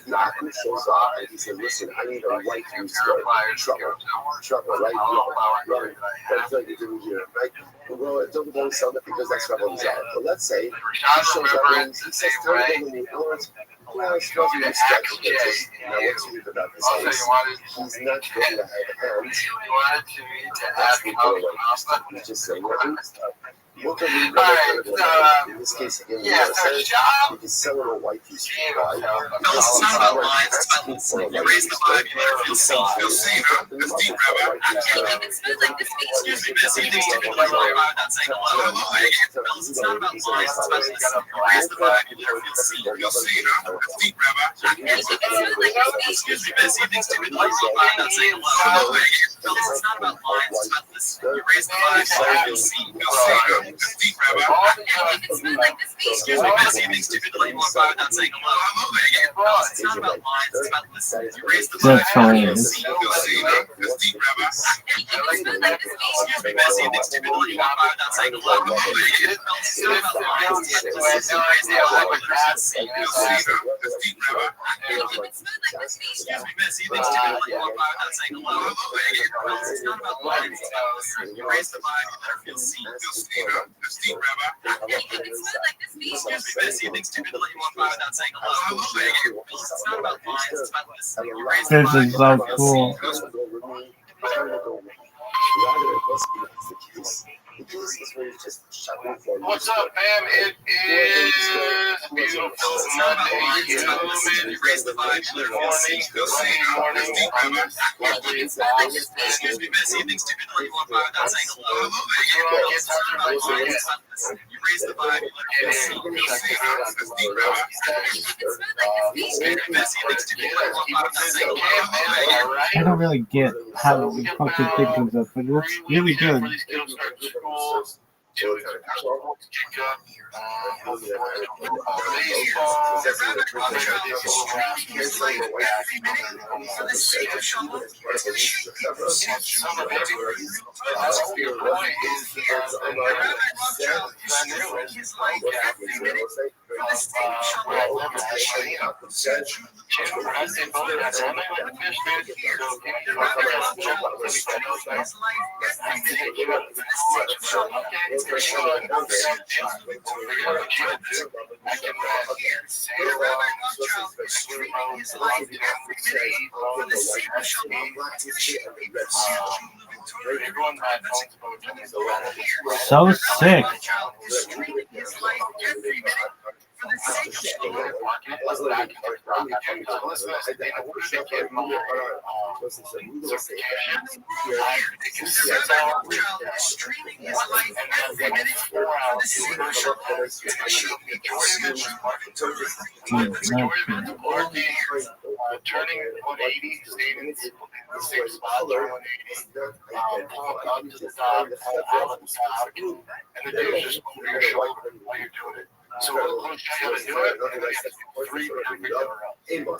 the apple shows up and he said, listen, I need a right use trouble, right? That's like you do here, right? Well, don't sell it because that's trouble is out. But let's say he shows up and he says, tell me when you well, it's not really structured. Now, what's unique about this case? He's not going to have hands. Ask me for what he's just saying, what can we in this case again? You can sell it a white piece of pie. It's not about lines, it's about you raise the vibe, you let her feel safe. Feel safe, that's deep, Rabbi. Excuse me, Miss, you think stupid like I'm not saying hello. It's not about lines, it's about you raise the vibe, you let her feel safe. Feel safe, that's deep, Rabbi. Excuse me, Miss, you think stupid like I'm not saying hello. It's not about lines, it's about this. You raise the vibe, you let her feel safe. Feel safe. Deep, Rabbi. Excuse me, Miss, you think stupid like I'm not saying hello. It's not about lines, it's about listening. You raise the That's bar, hilarious. you'll see, that's deep, Rabbi. Excuse me, Bessie, and stupid little you walk by without saying hello. It's not about lines, it's about listening. You raise the bar, you'll see, that's deep, Rabbi. Excuse me, Bessie, and stupid little you walk by without saying hello. It's not about lines, it's about listening. You raise the bar, you let her feel seen. That's deep, Rabbi. Excuse me, Bessie, and stupid little you walk by without saying hello. It's not about lines, it's about listening. You raise the This bar, is so cool. What's up, fam? It is beautiful Monday. You raise the vibe, you let her feel seen. Excuse me, Bessie, you think stupid little you walk by without saying hello. You raise the vibe, you let her feel seen. I don't really get how the fucking thing comes up, but it looks really good. So sick. Turning 180, staying in the same spot, 180, up to the top, and the dude's just over your shoulder while you're doing it. So we'll show you how to do it, and then you have 3 perfect in a row.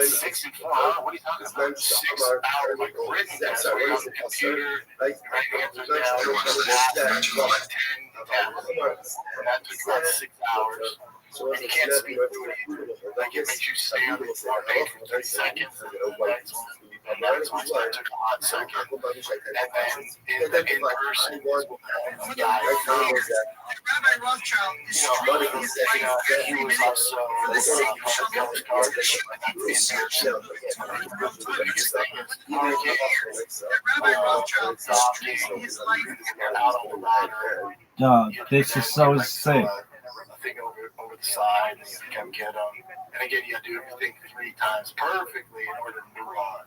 6 and 4 hours? What are you talking about? 6 hours, like written down, so you're on the computer, your right hands are down, you're on the mat, 10 taps, and that took about 6 hours. And you can't speak through it either. Like it makes you stay on the floor for 30 seconds, and that's why it took a hot second. And then in person, the guy Rabbi Rothschild is streaming his life every minute for the sake of Shalom. Rabbi Rothschild is streaming his life out on the ladder. Dog, this is so sick. Thing over the side, and you come get them. And again, you got to do everything 3 times perfectly in order to move on.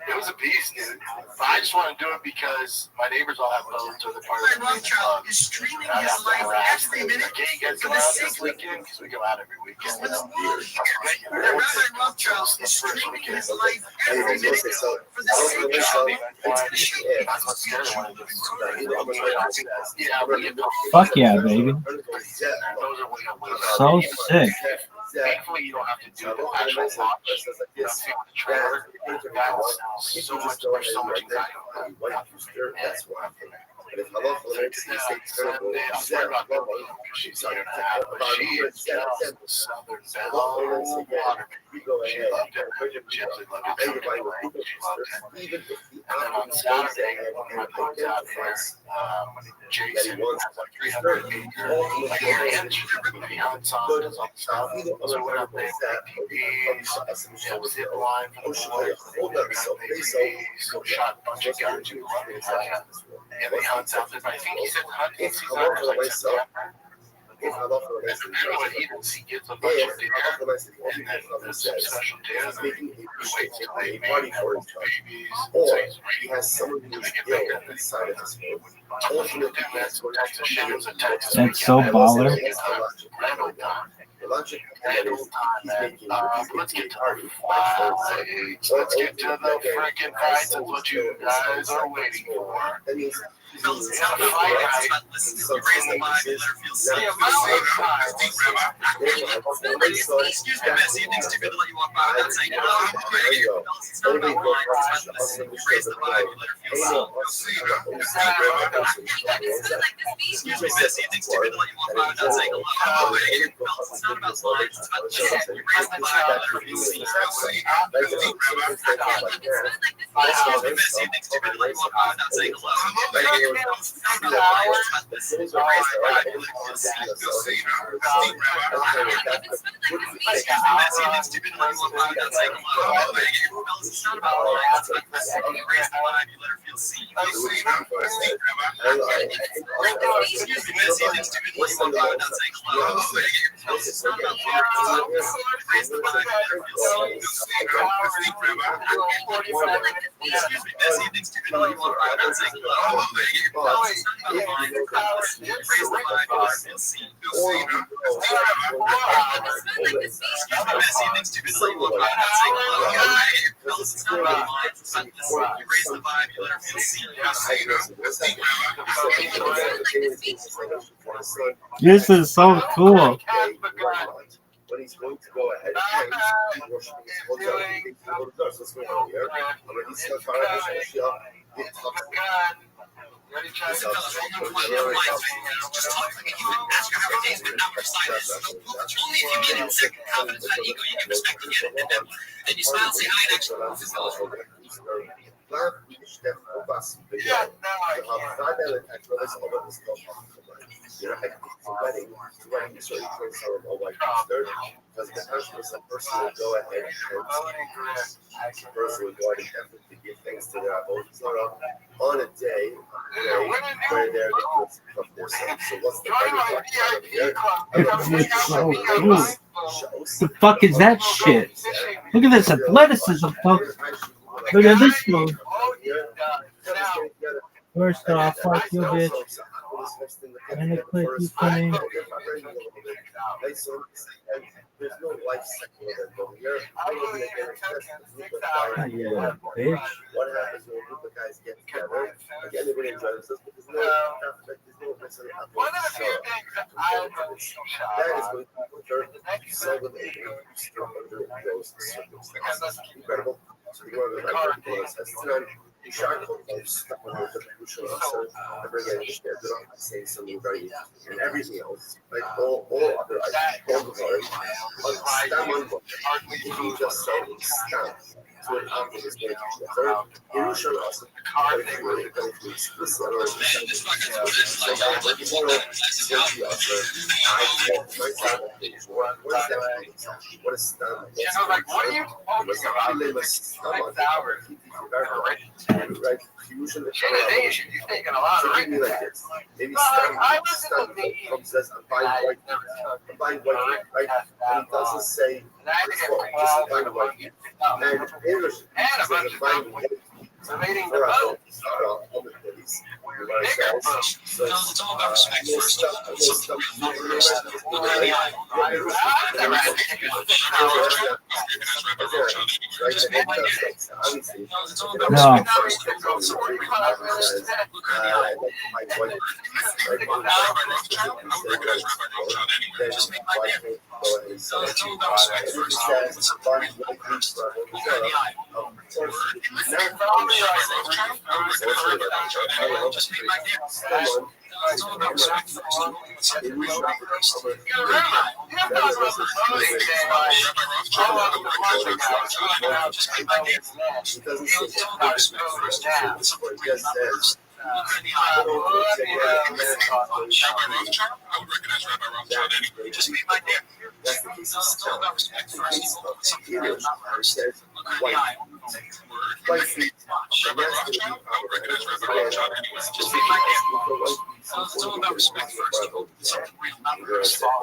It was a beast, dude. But I just want to do it because my neighbors all have boats, or they're part of the Rothschild is streaming his life every minute. Okay, you guys come out this weekend because we go out every weekend. Rabbi Rothschild is streaming his life every minute for the sake of Fuck yeah, baby. So sick. Thankfully, you don't have to do the actual launch. You don't see the trailer. That's so much anxiety. That's why. She's here now, but she is the Southern Belle water. She loved it. She absolutely loved it. She loved it. And then on Saturday, one of my boats out there, Jason has like 300 acres, like ranch. He hunts on, does all the stuff. So we went up there, ATVs, zip line for the boys, shot a bunch of guns. And they hunt out there, but I think he said hunting season was like September. And what he does, he gets a bunch of deer, and then there's some special deer, and he waits till they make babies, so he has someone who get bigger than this side of his food. That's what Texas shit was, a Texas weekend. That's so baller. Let's get to our fights. Let's get to the freaking fights. That's what you guys are waiting for. Fellas, it's not about lights, it's about listening. You raise the vibe, you let her feel safe. Excuse me, Bessie, you think it's too good to let you walk by without saying hello? Fellas, it's not about lines, it's about listening. You raise the vibe, you let her feel safe. Excuse me, Bessie, you think it's too good to let you walk by without saying hello? Fellas, it's not about lines, it's about listening. You raise the vibe, you let her feel safe. Excuse me, Bessie, you think it's too good to let you walk by without saying hello? This is so cool. But he's going to go ahead and he's worshiping his hotel. He thinks what's going on here. He's going to Just talk like a human. Ask her how her day's been, not her silence. Only if you mean it in second confidence without ego, you can respect and get it. And then you smile, say hi, and actually move his fellow. Wedding is already close to our wife third because the person will go ahead and the person will go ahead and definitely give thanks to their both on a day where they're going to come their son. So what's the It's so cool. The fuck is that shit? Look at this athleticism, folks. Look at this move. First off, fuck you, bitch. And the clip you coming. There's no life cycle of it, but we're Yeah, bitch. What happens when a group of guys get together? Again, they're going to enjoy themselves, but there's no necessarily that is going to be celebrated under those circumstances. Incredible. So we go over the saying something very and everything else, like all other items, you just say stand to an album is going to be third. Yerusha also what is stand? What are you talking about? Right? Usually, you're taking a lot of maybe like this. Maybe stand comes as a buying white, right? And it doesn't say just buying white. And English is buying white. So it's all about respect first. No. Just made my day. It's all about respect first. It's all about respect first. Something real, not respect.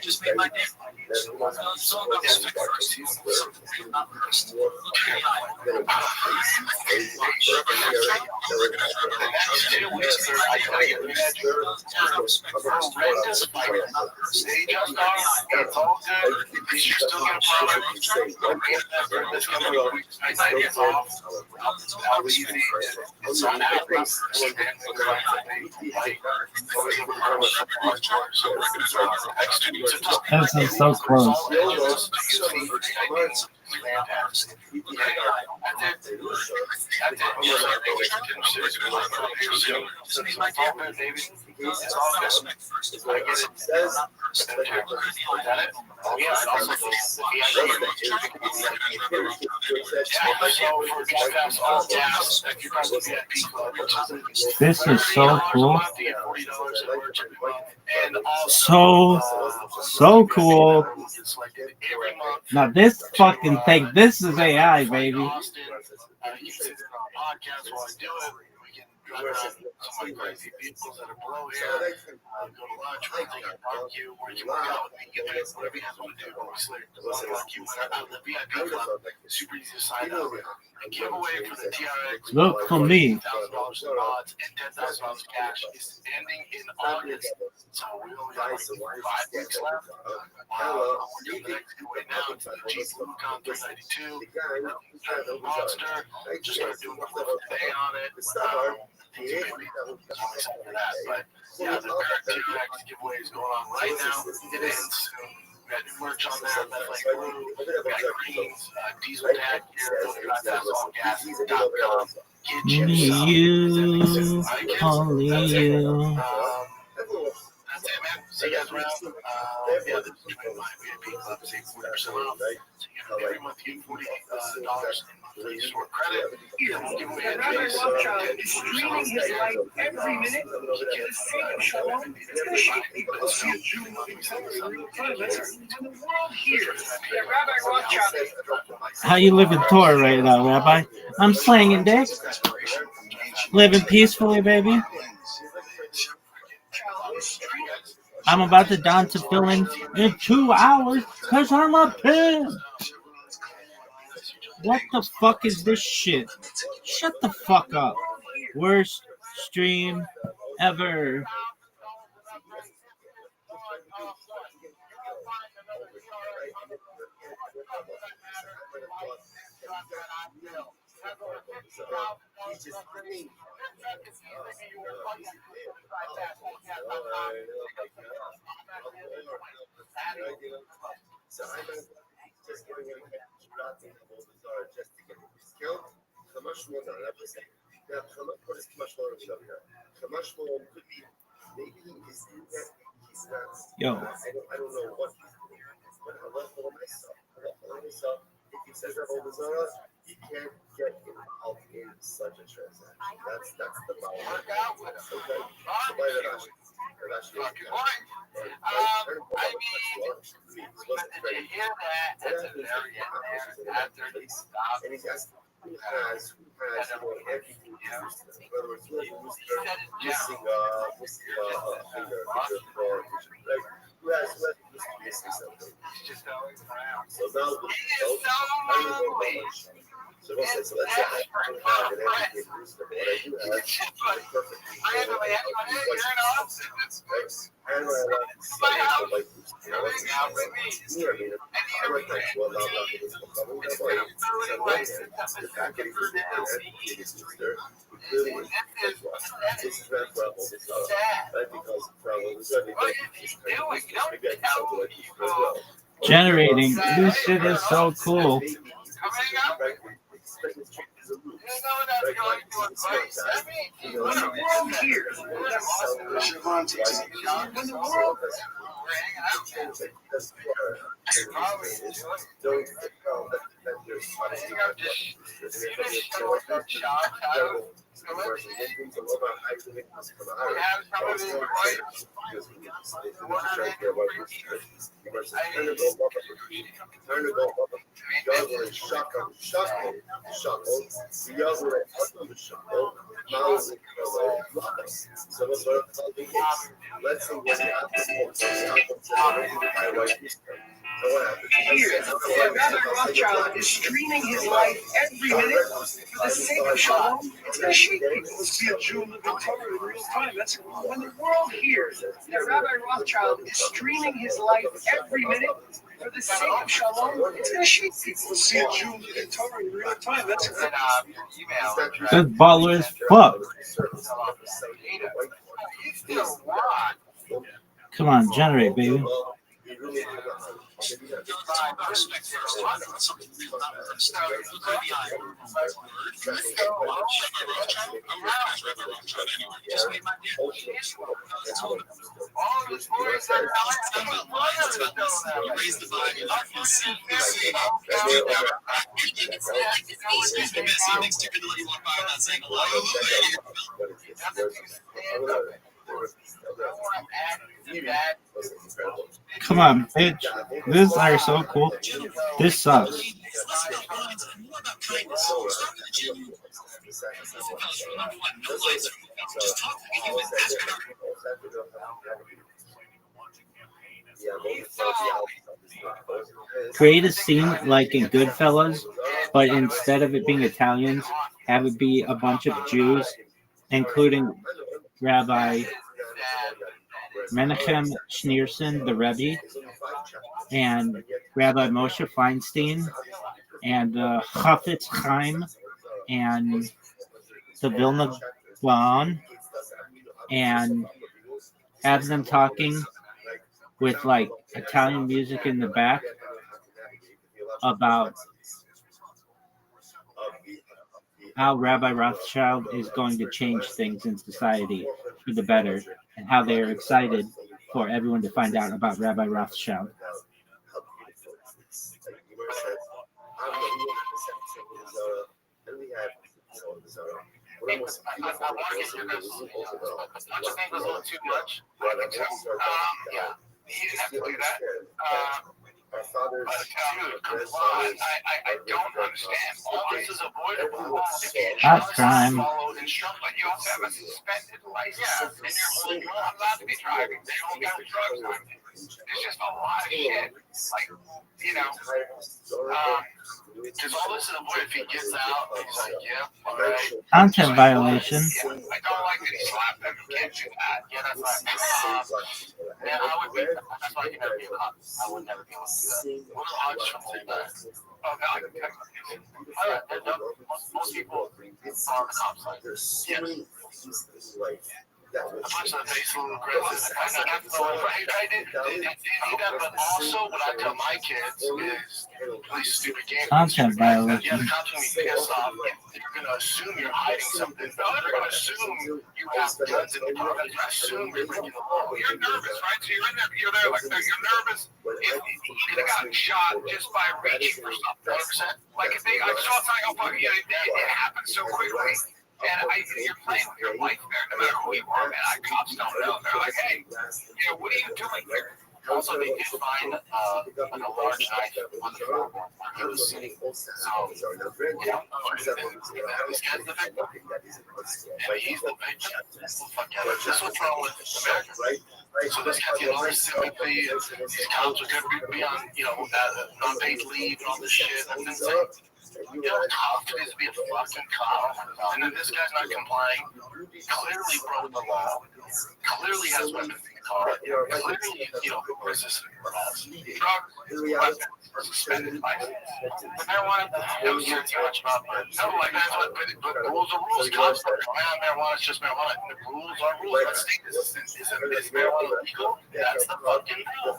Just made my day. Not first. This is so close. This is so cool. So cool. Now this fucking thing, this is AI, baby. Some crazy people that are below here. Go to lunch, or anything, barbecue, or you work out with me, get there, whatever you guys want to do. Obviously, like you went out of the VIP club, super easy to sign up. A giveaway for the TRX. Look for me. $1,000 in odds and $10,000 cash is ending in August. So we only have like 5 weeks left. We're doing the next giveaway now. It's the Jeep Con 392. The Monster. Just started doing the flip day on it. But yeah, the TRX giveaway is going on right now. It ends soon. We got new merch on there. That's like blue. We got greens, diesel tag here. DriveFastAllGas.com. You, only you. That's it, man. See you guys around. Yeah, this is my VIP club. Save 40% off. So every month you get $40 in monthly store credit. We'll give away Rabbi Rothschild is streaming his life every minute to the sake of shalom, to the world hears that Rabbi Rothschild. How you living Torah right now, Rabbi? I'm slanging dick. Living peacefully, baby. I'm about to down to fill in 2 hours because I'm a pimp. What the fuck is this shit? Shut the fuck up. Worst stream ever. Yo. I don't know what he's doing, but I love for myself. If he says that over Zara, you can't get involved in such a transaction. That's the problem. Okay. So by the Rashi. At the very end there, after they stop. And he's asking who has everything whether it's missing who has missing something. So now so let's say I don't have an everything booster, but I do have a perfect and I like Generating. This shit is so cool. Rabbi Rothschild is streaming his life every minute for the sake of shalom. It's going to shake people to see a Jew living Torah in real time. That's when the world hears that Rabbi Rothschild is streaming his life every minute for the sake of shalom. It's going to shake people to see a Jew living Torah in real time. That's That's baller as fuck. Come on, generate, baby. Come on, bitch. This are so cool. This sucks. Create a scene like in Goodfellas, but instead of it being Italians, have it be a bunch of Jews, including Rabbi Menachem Schneerson, the Rebbe, and Rabbi Moshe Feinstein, and Chafetz Chaim, and the Vilna Gaon, and have them talking with like Italian music in the back about how Rabbi Rothschild is going to change things in society for the better, and how they are excited for everyone to find out about Rabbi Rothschild. He didn't have to do that. Dude, come on. I don't understand. All this is avoidable. That's crime. But you also have a suspended license, and you're not allowed to be driving. They don't got drugs on you. It's just a lot of shit. Like, you know, because all this is avoided if he gets out. He's like, yeah, all right. Content violation. Yeah, I don't like that he slapped him. You can't do that. Yeah, that's like, man, I would be, that's why I can never be a cop. I would never be able to do that. What are the odds from doing that? Oh, God, I can text you. All right, most people are on the cop side. Yes. A bunch of the face a little aggressive. I did that, but also what I tell my kids is play stupid games. Content violation. Yeah, the cops will be pissed off. They're going to assume you're hiding something. No, they're going to assume you have guns in the car. They're going to assume you're breaking the law. You're nervous, right? So you're in there, you're there like you're nervous. If you could have gotten shot just by reaching for something. 100%. Like if I saw something, oh fuck, yeah, it happened so quickly. And you're playing with your life there, no matter who you are, man. Cops don't know. They're like, hey, what are you doing here? Also, they did find like a large knife on the floor where he was sitting. So, this guy's the victim. And he's the victim. Fuck yeah. That's what's wrong with America, right? So this guy's getting all this sympathy. These cops are going to be on, non-paid leave and all this shit. That's insane. Tough is to be a fucking cop, and then this guy's not complying. Clearly broke the law. Clearly has weapons in the car. Clearly, resisting arrest. Drugs, suspended license. The marijuana, no care too much about. No, like that's what. But rules are rules. Cops are marijuana is just marijuana. The rules are rules. What state is marijuana legal? That's the fucking rule.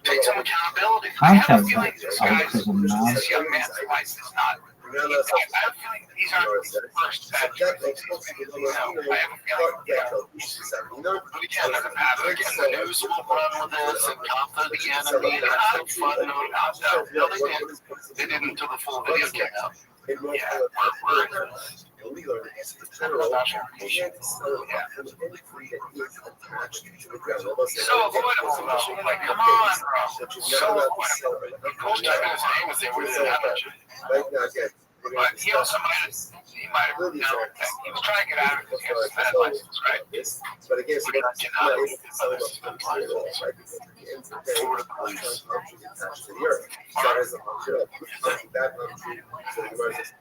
Take some accountability. I have a feeling this young man's life is not. I have a feeling these aren't the first bad choices. I have a feeling. But again, the news will run with this and conflict the enemy and have fun. No, they didn't until the full video came out. Yeah, we're illegal against the federal application. So avoidable, though. Like, come on, bro. So avoidable. Most of his name was there with his amateur. But he also might have, he was trying to get out of it because he has his med license, right? But again, so But he that's doesn't get out of it. for the police to the earth. So as a function of that country, so the versus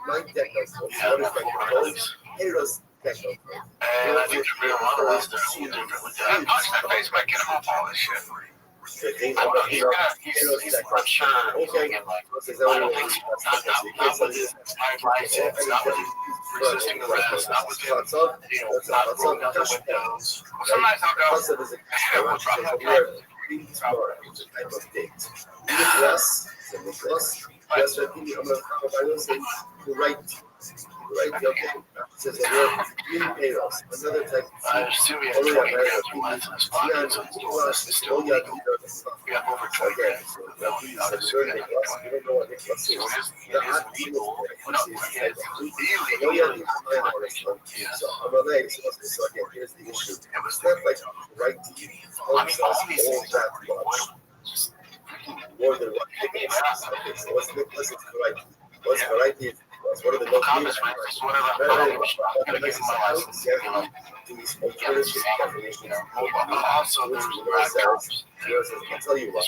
like techno. What is techno? Here's techno. And I think the real one is they're a little different with that. Punch that face might get him off all this shit. I'm sure he's gonna get like, I don't think so. Not with his license, not with resisting arrest, not with him, not rolling out the windows. Sometimes I'll go, we'll drop that Another type. I assume he has 20 grams or less in his pocket, so it's still legal. We have over 20 grams. Not assuming that he has 20. So it is legal. No, it is illegal. Yes. So again, here's the issue. It's not like right to you. I mean, all these things are more than what okay, so what's the right? What's the right here? What are the local comments, right? Just whatever I'm going to give him my license. Also, there's laptops. I'll tell you what,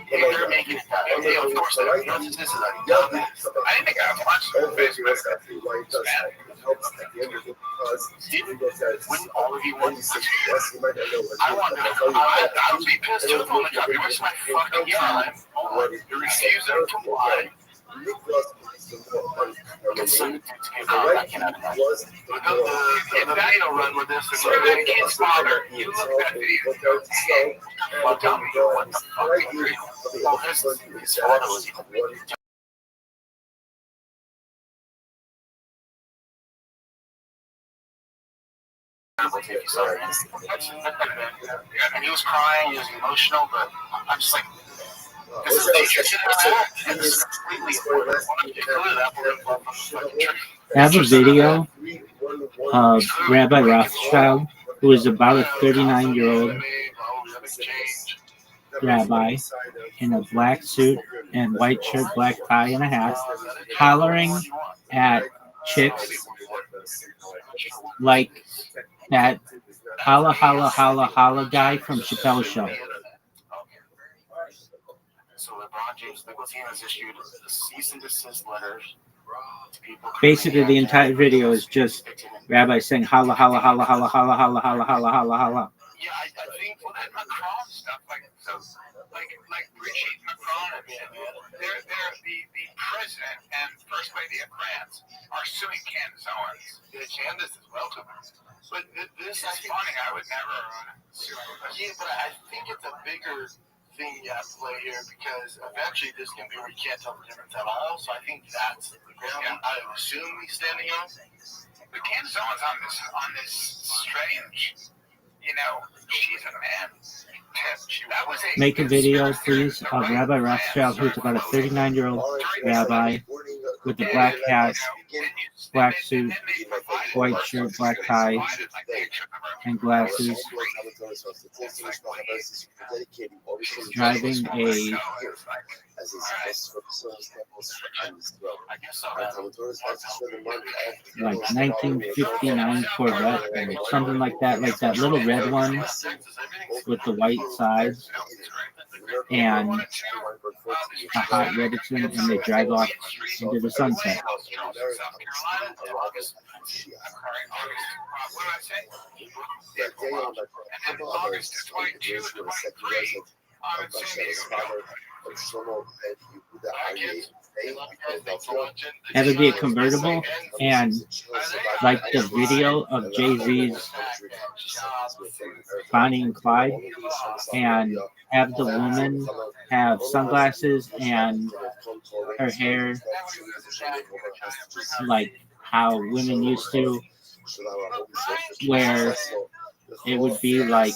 they're making it that way. Of course, this is a dumbass. I didn't think I was watching Facebook. Wouldn't all of you want to see this? I wonder, I would be pissed too if I'm like, you're wasting my fucking time. You're refusing to comply. I cannot imagine. The video run with this, if you're a kid's father, you look at that video, well, tell me what the fuck you do. Well, his father was and he was crying, he was emotional, but I'm just like, this is teacher to the this is completely I have a video of Rabbi Rothschild, who is about a 39-year-old rabbi in a black suit and white shirt, black tie, and a hat, hollering at chicks like that holla, holla, holla, holla guy from Chappelle's Show. So LeBron James legal team has issued a cease and desist letters to people. Basically, the entire video is just Rabbi saying holla, holla, holla, holla, holla, holla, holla, holla, holla, holla. Yeah, I think that Macron stuff, like Brigitte Macron, I mean, they're the president and first lady of France are suing Candace Owens. Candace is welcome. But this is funny. I would never sue her. Yeah, but I think it's a bigger thing you have to play here because eventually this can be where you can't tell the difference at all. So I think that's the ground I assume he's standing on. But Candace Owens on this strange, you know, she's a man. Make a video, please, of Rabbi Rothschild, who's about a 39-year-old rabbi with a black hat, black suit, white shirt, black tie, and glasses, driving a like 1959 Corvette or something like that little red one with the white sides and a hot Redditon, and they drive off into the sunset. That would be a convertible, and like the video of Jay-Z's Bonnie and Clyde, and have the woman have sunglasses and her hair like how women used to, where it would be like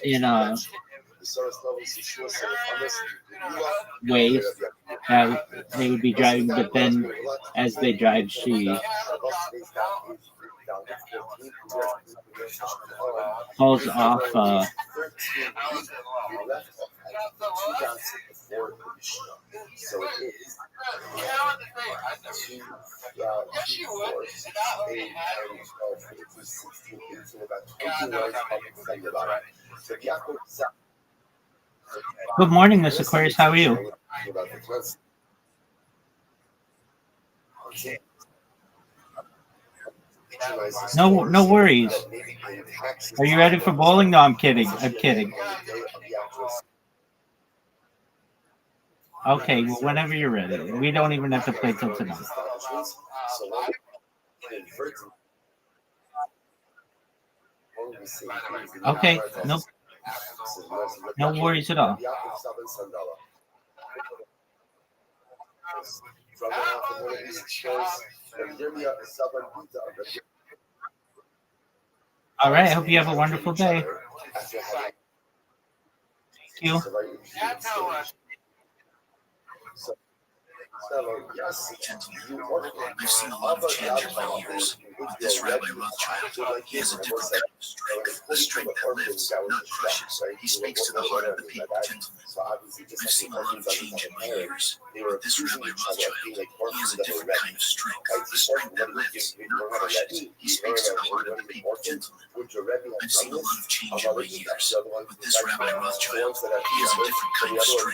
in a wave that they would be driving, but then as they drive, she Falls off. So it is 2, 8, 10, 12, 15, 16, 18, about 20 lines public about it. So Yaakov Good morning, Miss Aquarius. How are you? No worries. Are you ready for bowling? No, I'm kidding. I'm kidding. Okay, well, whenever you're ready. We don't even have to play till tonight. Okay, no worries at all. All right, I hope you have a wonderful day. Thank you. I've seen a lot of change over the years. With this Rabbi Rothschild, he has a different kind of strength, a strength that lifts, not crushes. He speaks to the heart of the people gently. I've seen a lot of change in my years. With this Rabbi Rothschild, he has a different kind of strength, a strength that lifts, not crushes. He speaks to the heart of the people gently. I've seen a lot of change in my years. With this Rabbi Rothschild, he has a different kind of strength.